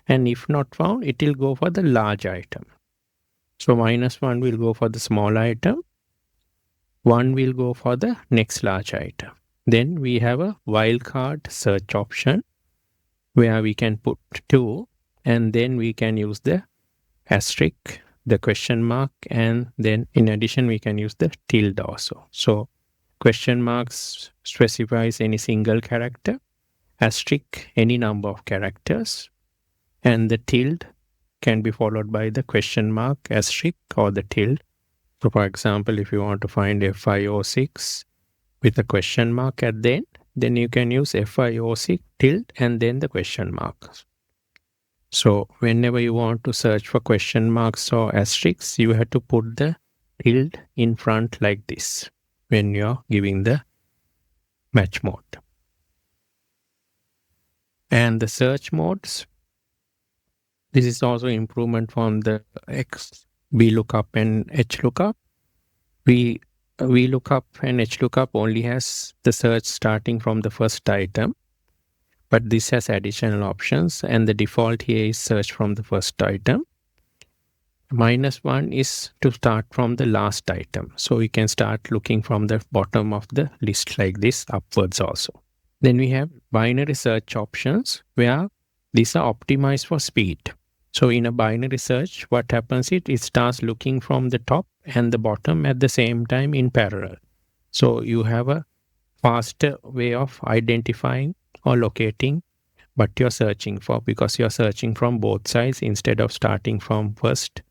And if not found, it will go for the large item. So -1 will go for the small item. 1 will go for the next large item. Then we have a wildcard search option where we can put 2 and then we can use the asterisk, the question mark, and then in addition we can use the tilde also. So question marks specifies any single character, asterisk any number of characters, and the tilde can be followed by the question mark, asterisk, or the tilde. So for example, if you want to find FI06 with a question mark at the end, then you can use FI06 tilde and then the question mark. So whenever you want to search for question marks or asterisks, you have to put the tilde in front like this when you're giving the match mode. And the search modes, this is also improvement from the VLOOKUP and HLOOKUP. VLOOKUP and HLOOKUP only has the search starting from the first item, but this has additional options and the default here is search from the first item. -1 is to start from the last item. So we can start looking from the bottom of the list like this upwards also. Then we have binary search options where these are optimized for speed. So in a binary search, what happens is it starts looking from the top and the bottom at the same time in parallel. So you have a faster way of identifying or locating what you're searching for because you're searching from both sides instead of starting from first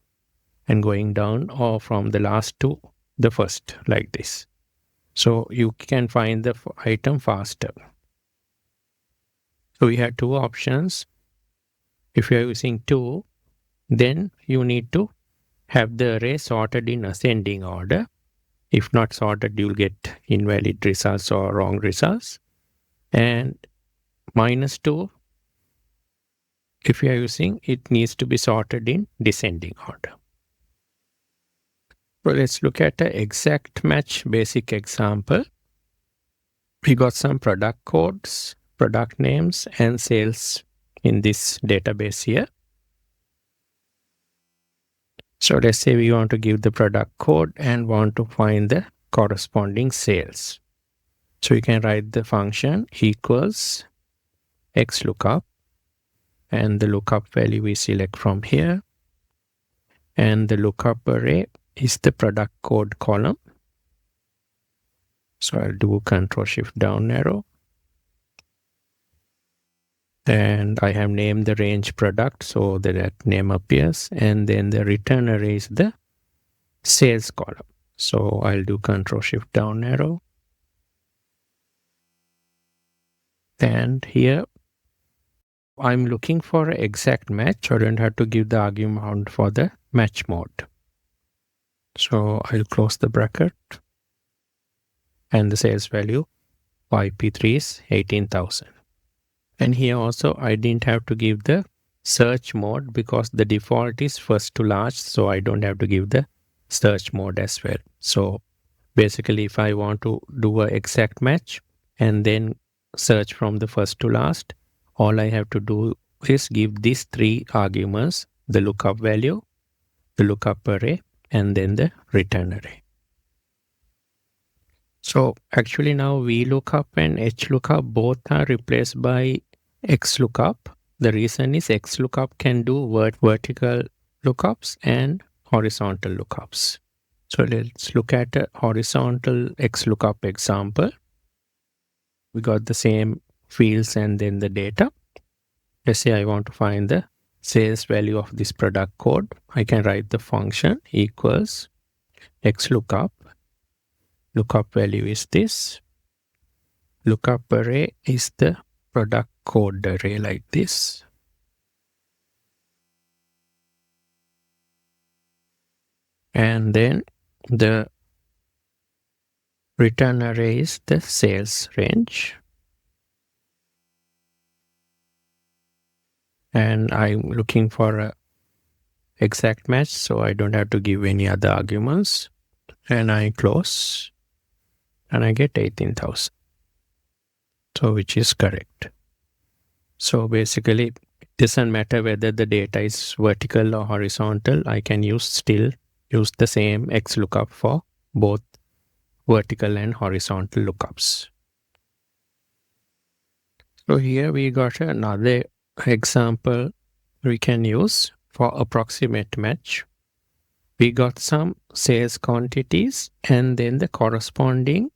and going down or from the last to the first like this. So you can find the item faster. So we have 2 options. If you're using 2, then you need to have the array sorted in ascending order. If not sorted, you'll get invalid results or wrong results. And -2, if you are using, it needs to be sorted in descending order. So let's look at an exact match basic example. We got some product codes, product names, and sales in this database here. So let's say we want to give the product code and want to find the corresponding sales. So you can write the function equals XLOOKUP and the lookup value we select from here. And the lookup array is the product code column. So I'll do Ctrl+Shift down arrow. And I have named the range product so that name appears. And then the return array is the sales column. So I'll do Ctrl+Shift down arrow. And here I'm looking for an exact match. I don't have to give the argument for the match mode. So I'll close the bracket. And the sales value YP3 is 18,000. And here also I didn't have to give the search mode because the default is first to last. So I don't have to give the search mode as well. So basically if I want to do an exact match and then search from the first to last, all I have to do is give these 3 arguments, the lookup value, the lookup array, and then the return array. So actually now VLOOKUP and HLOOKUP both are replaced by XLOOKUP. The reason is XLOOKUP can do vertical lookups and horizontal lookups. So let's look at a horizontal XLOOKUP example. We got the same fields and then the data. Let's say I want to find the sales value of this product code. I can write the function equals XLOOKUP. Lookup value is this. Lookup array is the product code array like this. And then the return array is the sales range. And I'm looking for a exact match, so I don't have to give any other arguments. And I close and I get 18,000. So which is correct. So basically it doesn't matter whether the data is vertical or horizontal. I can still use the same XLOOKUP for both vertical and horizontal lookups. So here we got another example we can use for approximate match. We got some sales quantities and then the corresponding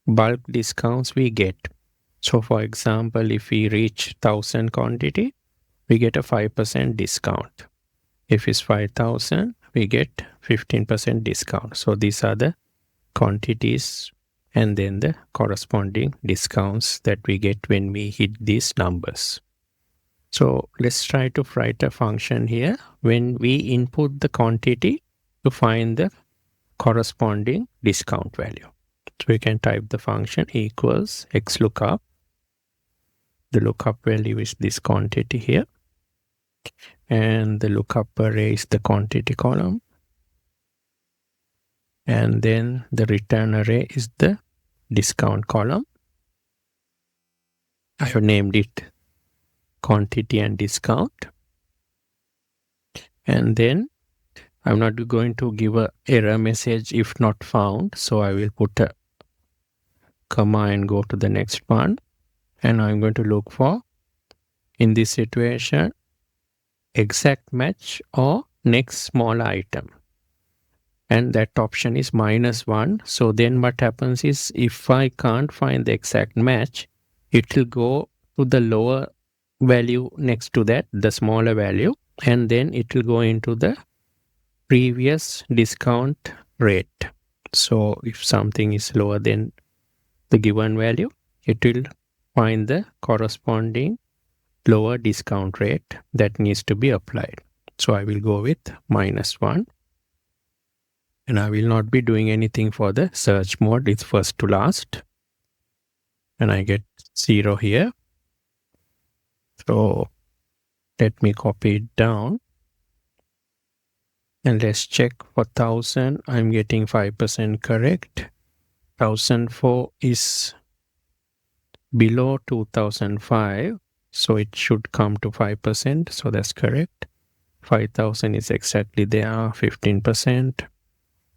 bulk discounts we get. So for example, if we reach 1,000 quantity, we get a 5% discount. If it's 5,000, we get 15% discount. So these are the quantities and then the corresponding discounts that we get when we hit these numbers. So let's try to write a function here when we input the quantity to find the corresponding discount value. So we can type the function equals XLOOKUP. The lookup value is this quantity here. And the lookup array is the quantity column. And then the return array is the discount column. I have named it quantity and discount. And then I'm not going to give an error message if not found. So I will put a comma and go to the next one. And I'm going to look for, in this situation, exact match or next small item. And that option is -1. So then what happens is if I can't find the exact match, it will go to the lower value next to that, the smaller value, and then it will go into the previous discount rate. So if something is lower than the given value, it will find the corresponding lower discount rate that needs to be applied. So I will go with -1. And I will not be doing anything for the search mode. It's first to last. And I get 0 here. So let me copy it down. And let's check for 1,000. I'm getting 5% correct. 1,004 is below 2,005. So it should come to 5%. So that's correct. 5,000 is exactly there, 15%.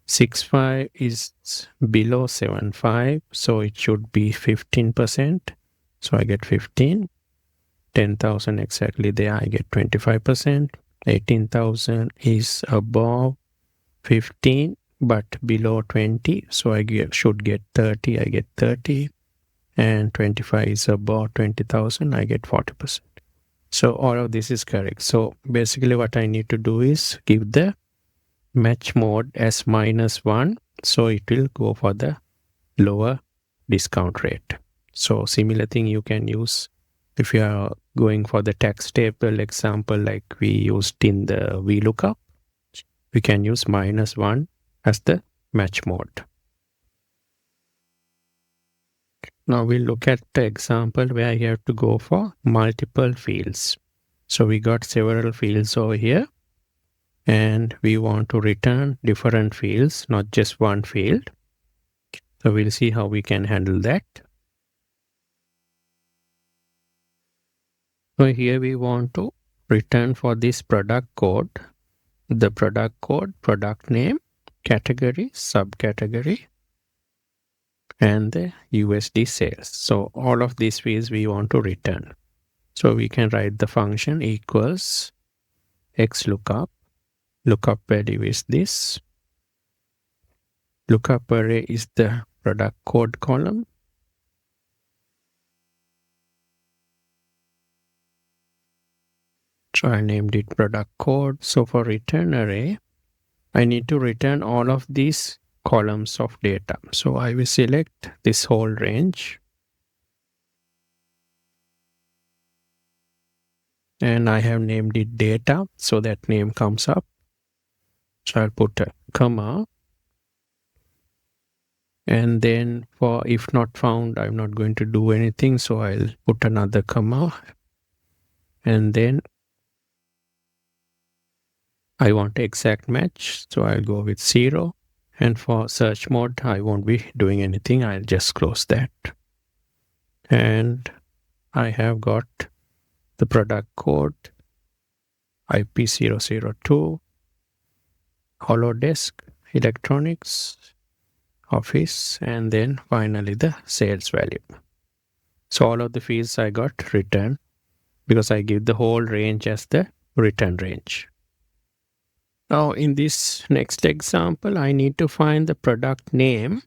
6.5 is below 7.5. So it should be 15%. So I get 15. 10,000 exactly there, I get 25%. 18,000 is above 15 but below 20. So I should get 30. I get 30. And 25 is above 20,000. I get 40%. So all of this is correct. So basically what I need to do is give the match mode as -1. So it will go for the lower discount rate. So similar thing you can use if you are going for the tax table example like we used in the VLOOKUP. We can use -1 as the match mode. Now we'll look at the example where you have to go for multiple fields. So we got several fields over here and we want to return different fields, not just one field. So we'll see how we can handle that. So here we want to return for this product code, the product code, product name, category, subcategory, and the USD sales. So all of these fields we want to return. So we can write the function equals XLOOKUP. Lookup value is this. Lookup array is the product code column. So I named it product code. So for return array, I need to return all of these columns of data. So I will select this whole range. And I have named it data, so that name comes up. So I'll put a comma. And then for if not found, I'm not going to do anything. So I'll put another comma. And then I want exact match. So I'll go with 0. And for search mode, I won't be doing anything. I'll just close that. And I have got the product code IP002, Holodesk, Electronics, Office, and then finally the sales value. So all of the fields I got returned because I give the whole range as the return range. Now in this next example, I need to find the product name,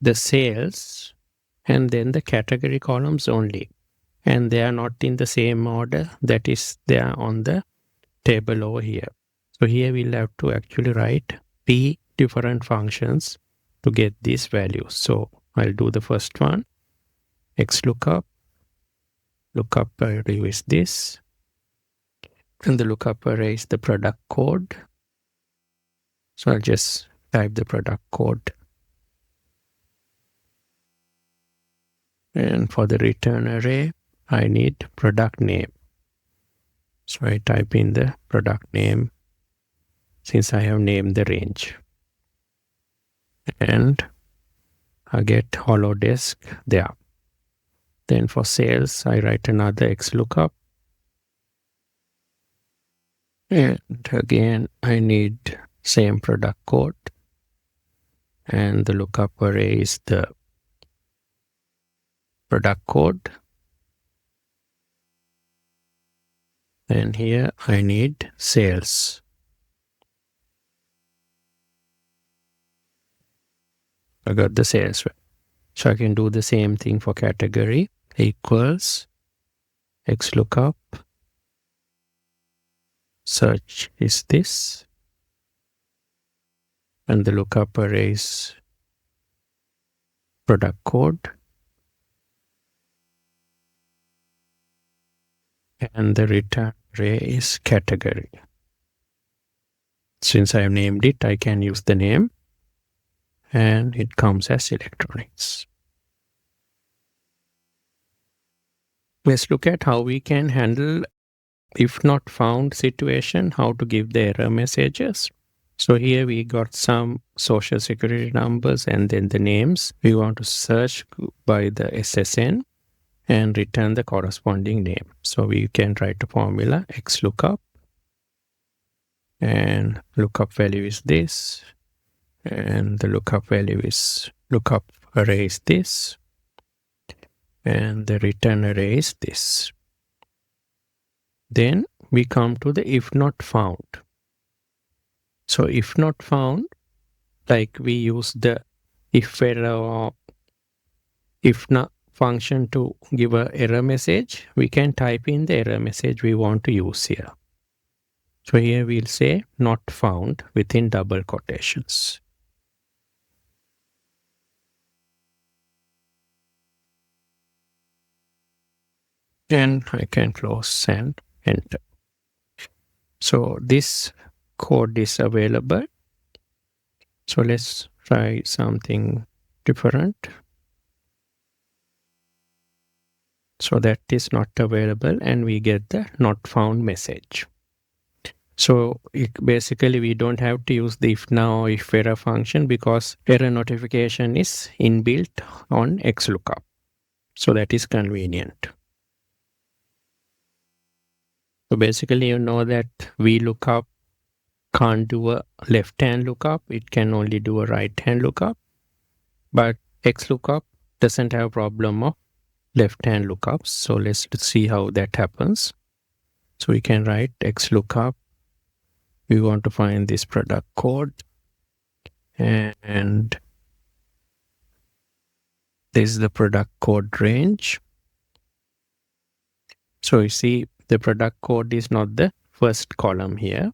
the sales, and then the category columns only. And they are not in the same order that is there on the table over here. So here we'll have to actually write P different functions to get these values. So I'll do the first one, XLOOKUP. Lookup array is this. And the lookup array is the product code. So I'll just type the product code. And for the return array, I need product name. So I type in the product name since I have named the range. And I get Holodesk there. Then for sales, I write another XLOOKUP. And again, I need same product code. And the lookup array is the product code. And here I need sales. I got the sales. So I can do the same thing for category equals XLOOKUP. Search is this. And the lookup array is product code. And the return array is category. Since I have named it, I can use the name. And it comes as electronics. Let's look at how we can handle if not found situation, how to give the error messages. So here we got some social security numbers and then the names. We want to search by the SSN and return the corresponding name. So we can write a formula XLOOKUP and lookup value is this. And the lookup value is lookup array is this. And the return array is this. Then we come to the if not found. So if not found, like we use the if error or if not function to give an error message, we can type in the error message we want to use here. So here we'll say not found within double quotations. And I can close and enter. So this code is available. So let's try something different. So that is not available and we get the not found message. So basically we don't have to use the if now or if error function because error notification is inbuilt on XLOOKUP. So that is convenient. So basically you know that VLOOKUP can't do a left-hand lookup. It can only do a right-hand lookup. But XLOOKUP doesn't have a problem of left-hand lookups. So let's see how that happens. So we can write XLOOKUP. We want to find this product code, and this is the product code range. So you see the product code is not the first column here.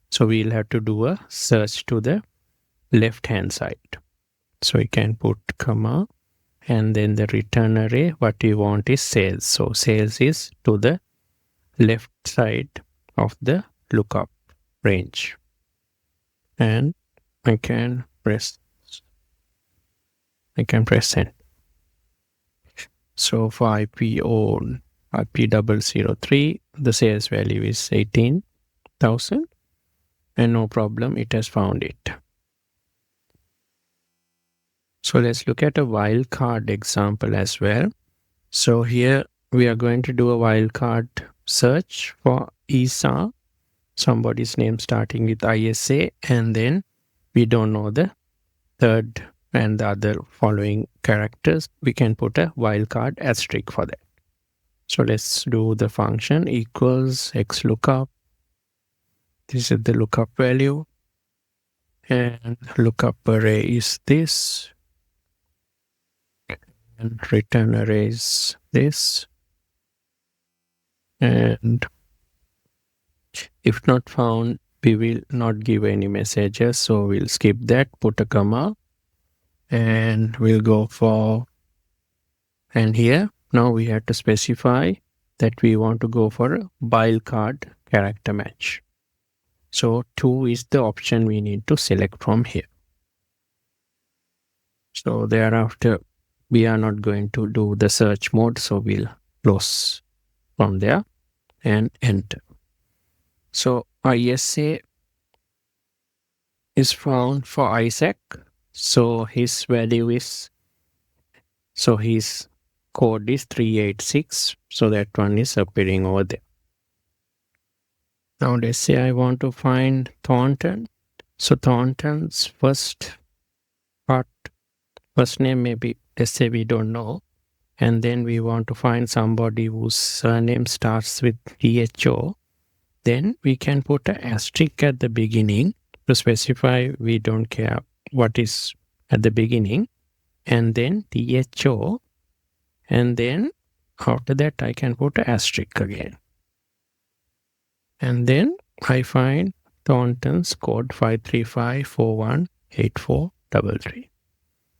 So we'll have to do a search to the left-hand side. So we can put comma, and then the return array, what we want is sales. So sales is to the left side of the lookup range. And I can press enter. So for IP003, the sales value is 18,000, and no problem, it has found it. So let's look at a wildcard example as well. So here we are going to do a wildcard search for ISA, somebody's name starting with ISA, and then we don't know the third and the other following characters. We can put a wildcard asterisk for that. So let's do the function equals XLOOKUP. This is the lookup value, and lookup array is this, and return array is this. And if not found, we will not give any messages, so we'll skip that, put a comma, and we'll go for, and here now we have to specify that we want to go for a wildcard character match. So 2 is the option we need to select from here. So thereafter we are not going to do the search mode, so we'll close from there and enter. So ISA is found for Isaac. So his value is, so his code is 386. So that one is appearing over there. Now let's say I want to find Thornton. So Thornton's first name maybe, let's say we don't know. And then we want to find somebody whose surname starts with THO. Then we can put an asterisk at the beginning to specify we don't care what is at the beginning. And then THO. And then after that I can put an asterisk again. And then I find Thornton's code 535418433.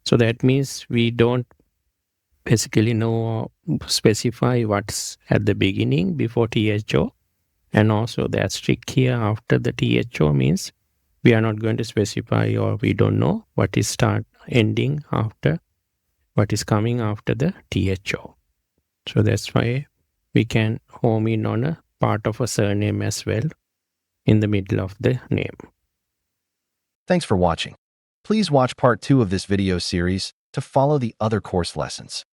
So that means we don't basically know or specify what's at the beginning before THO, and also the asterisk here after the THO means we are not going to specify, or we don't know what is ending after, what is coming after the THO. So that's why we can home in on a part of a surname as well in the middle of the name.
Thanks for watching. Please watch part 2 of this video series to follow the other course lessons.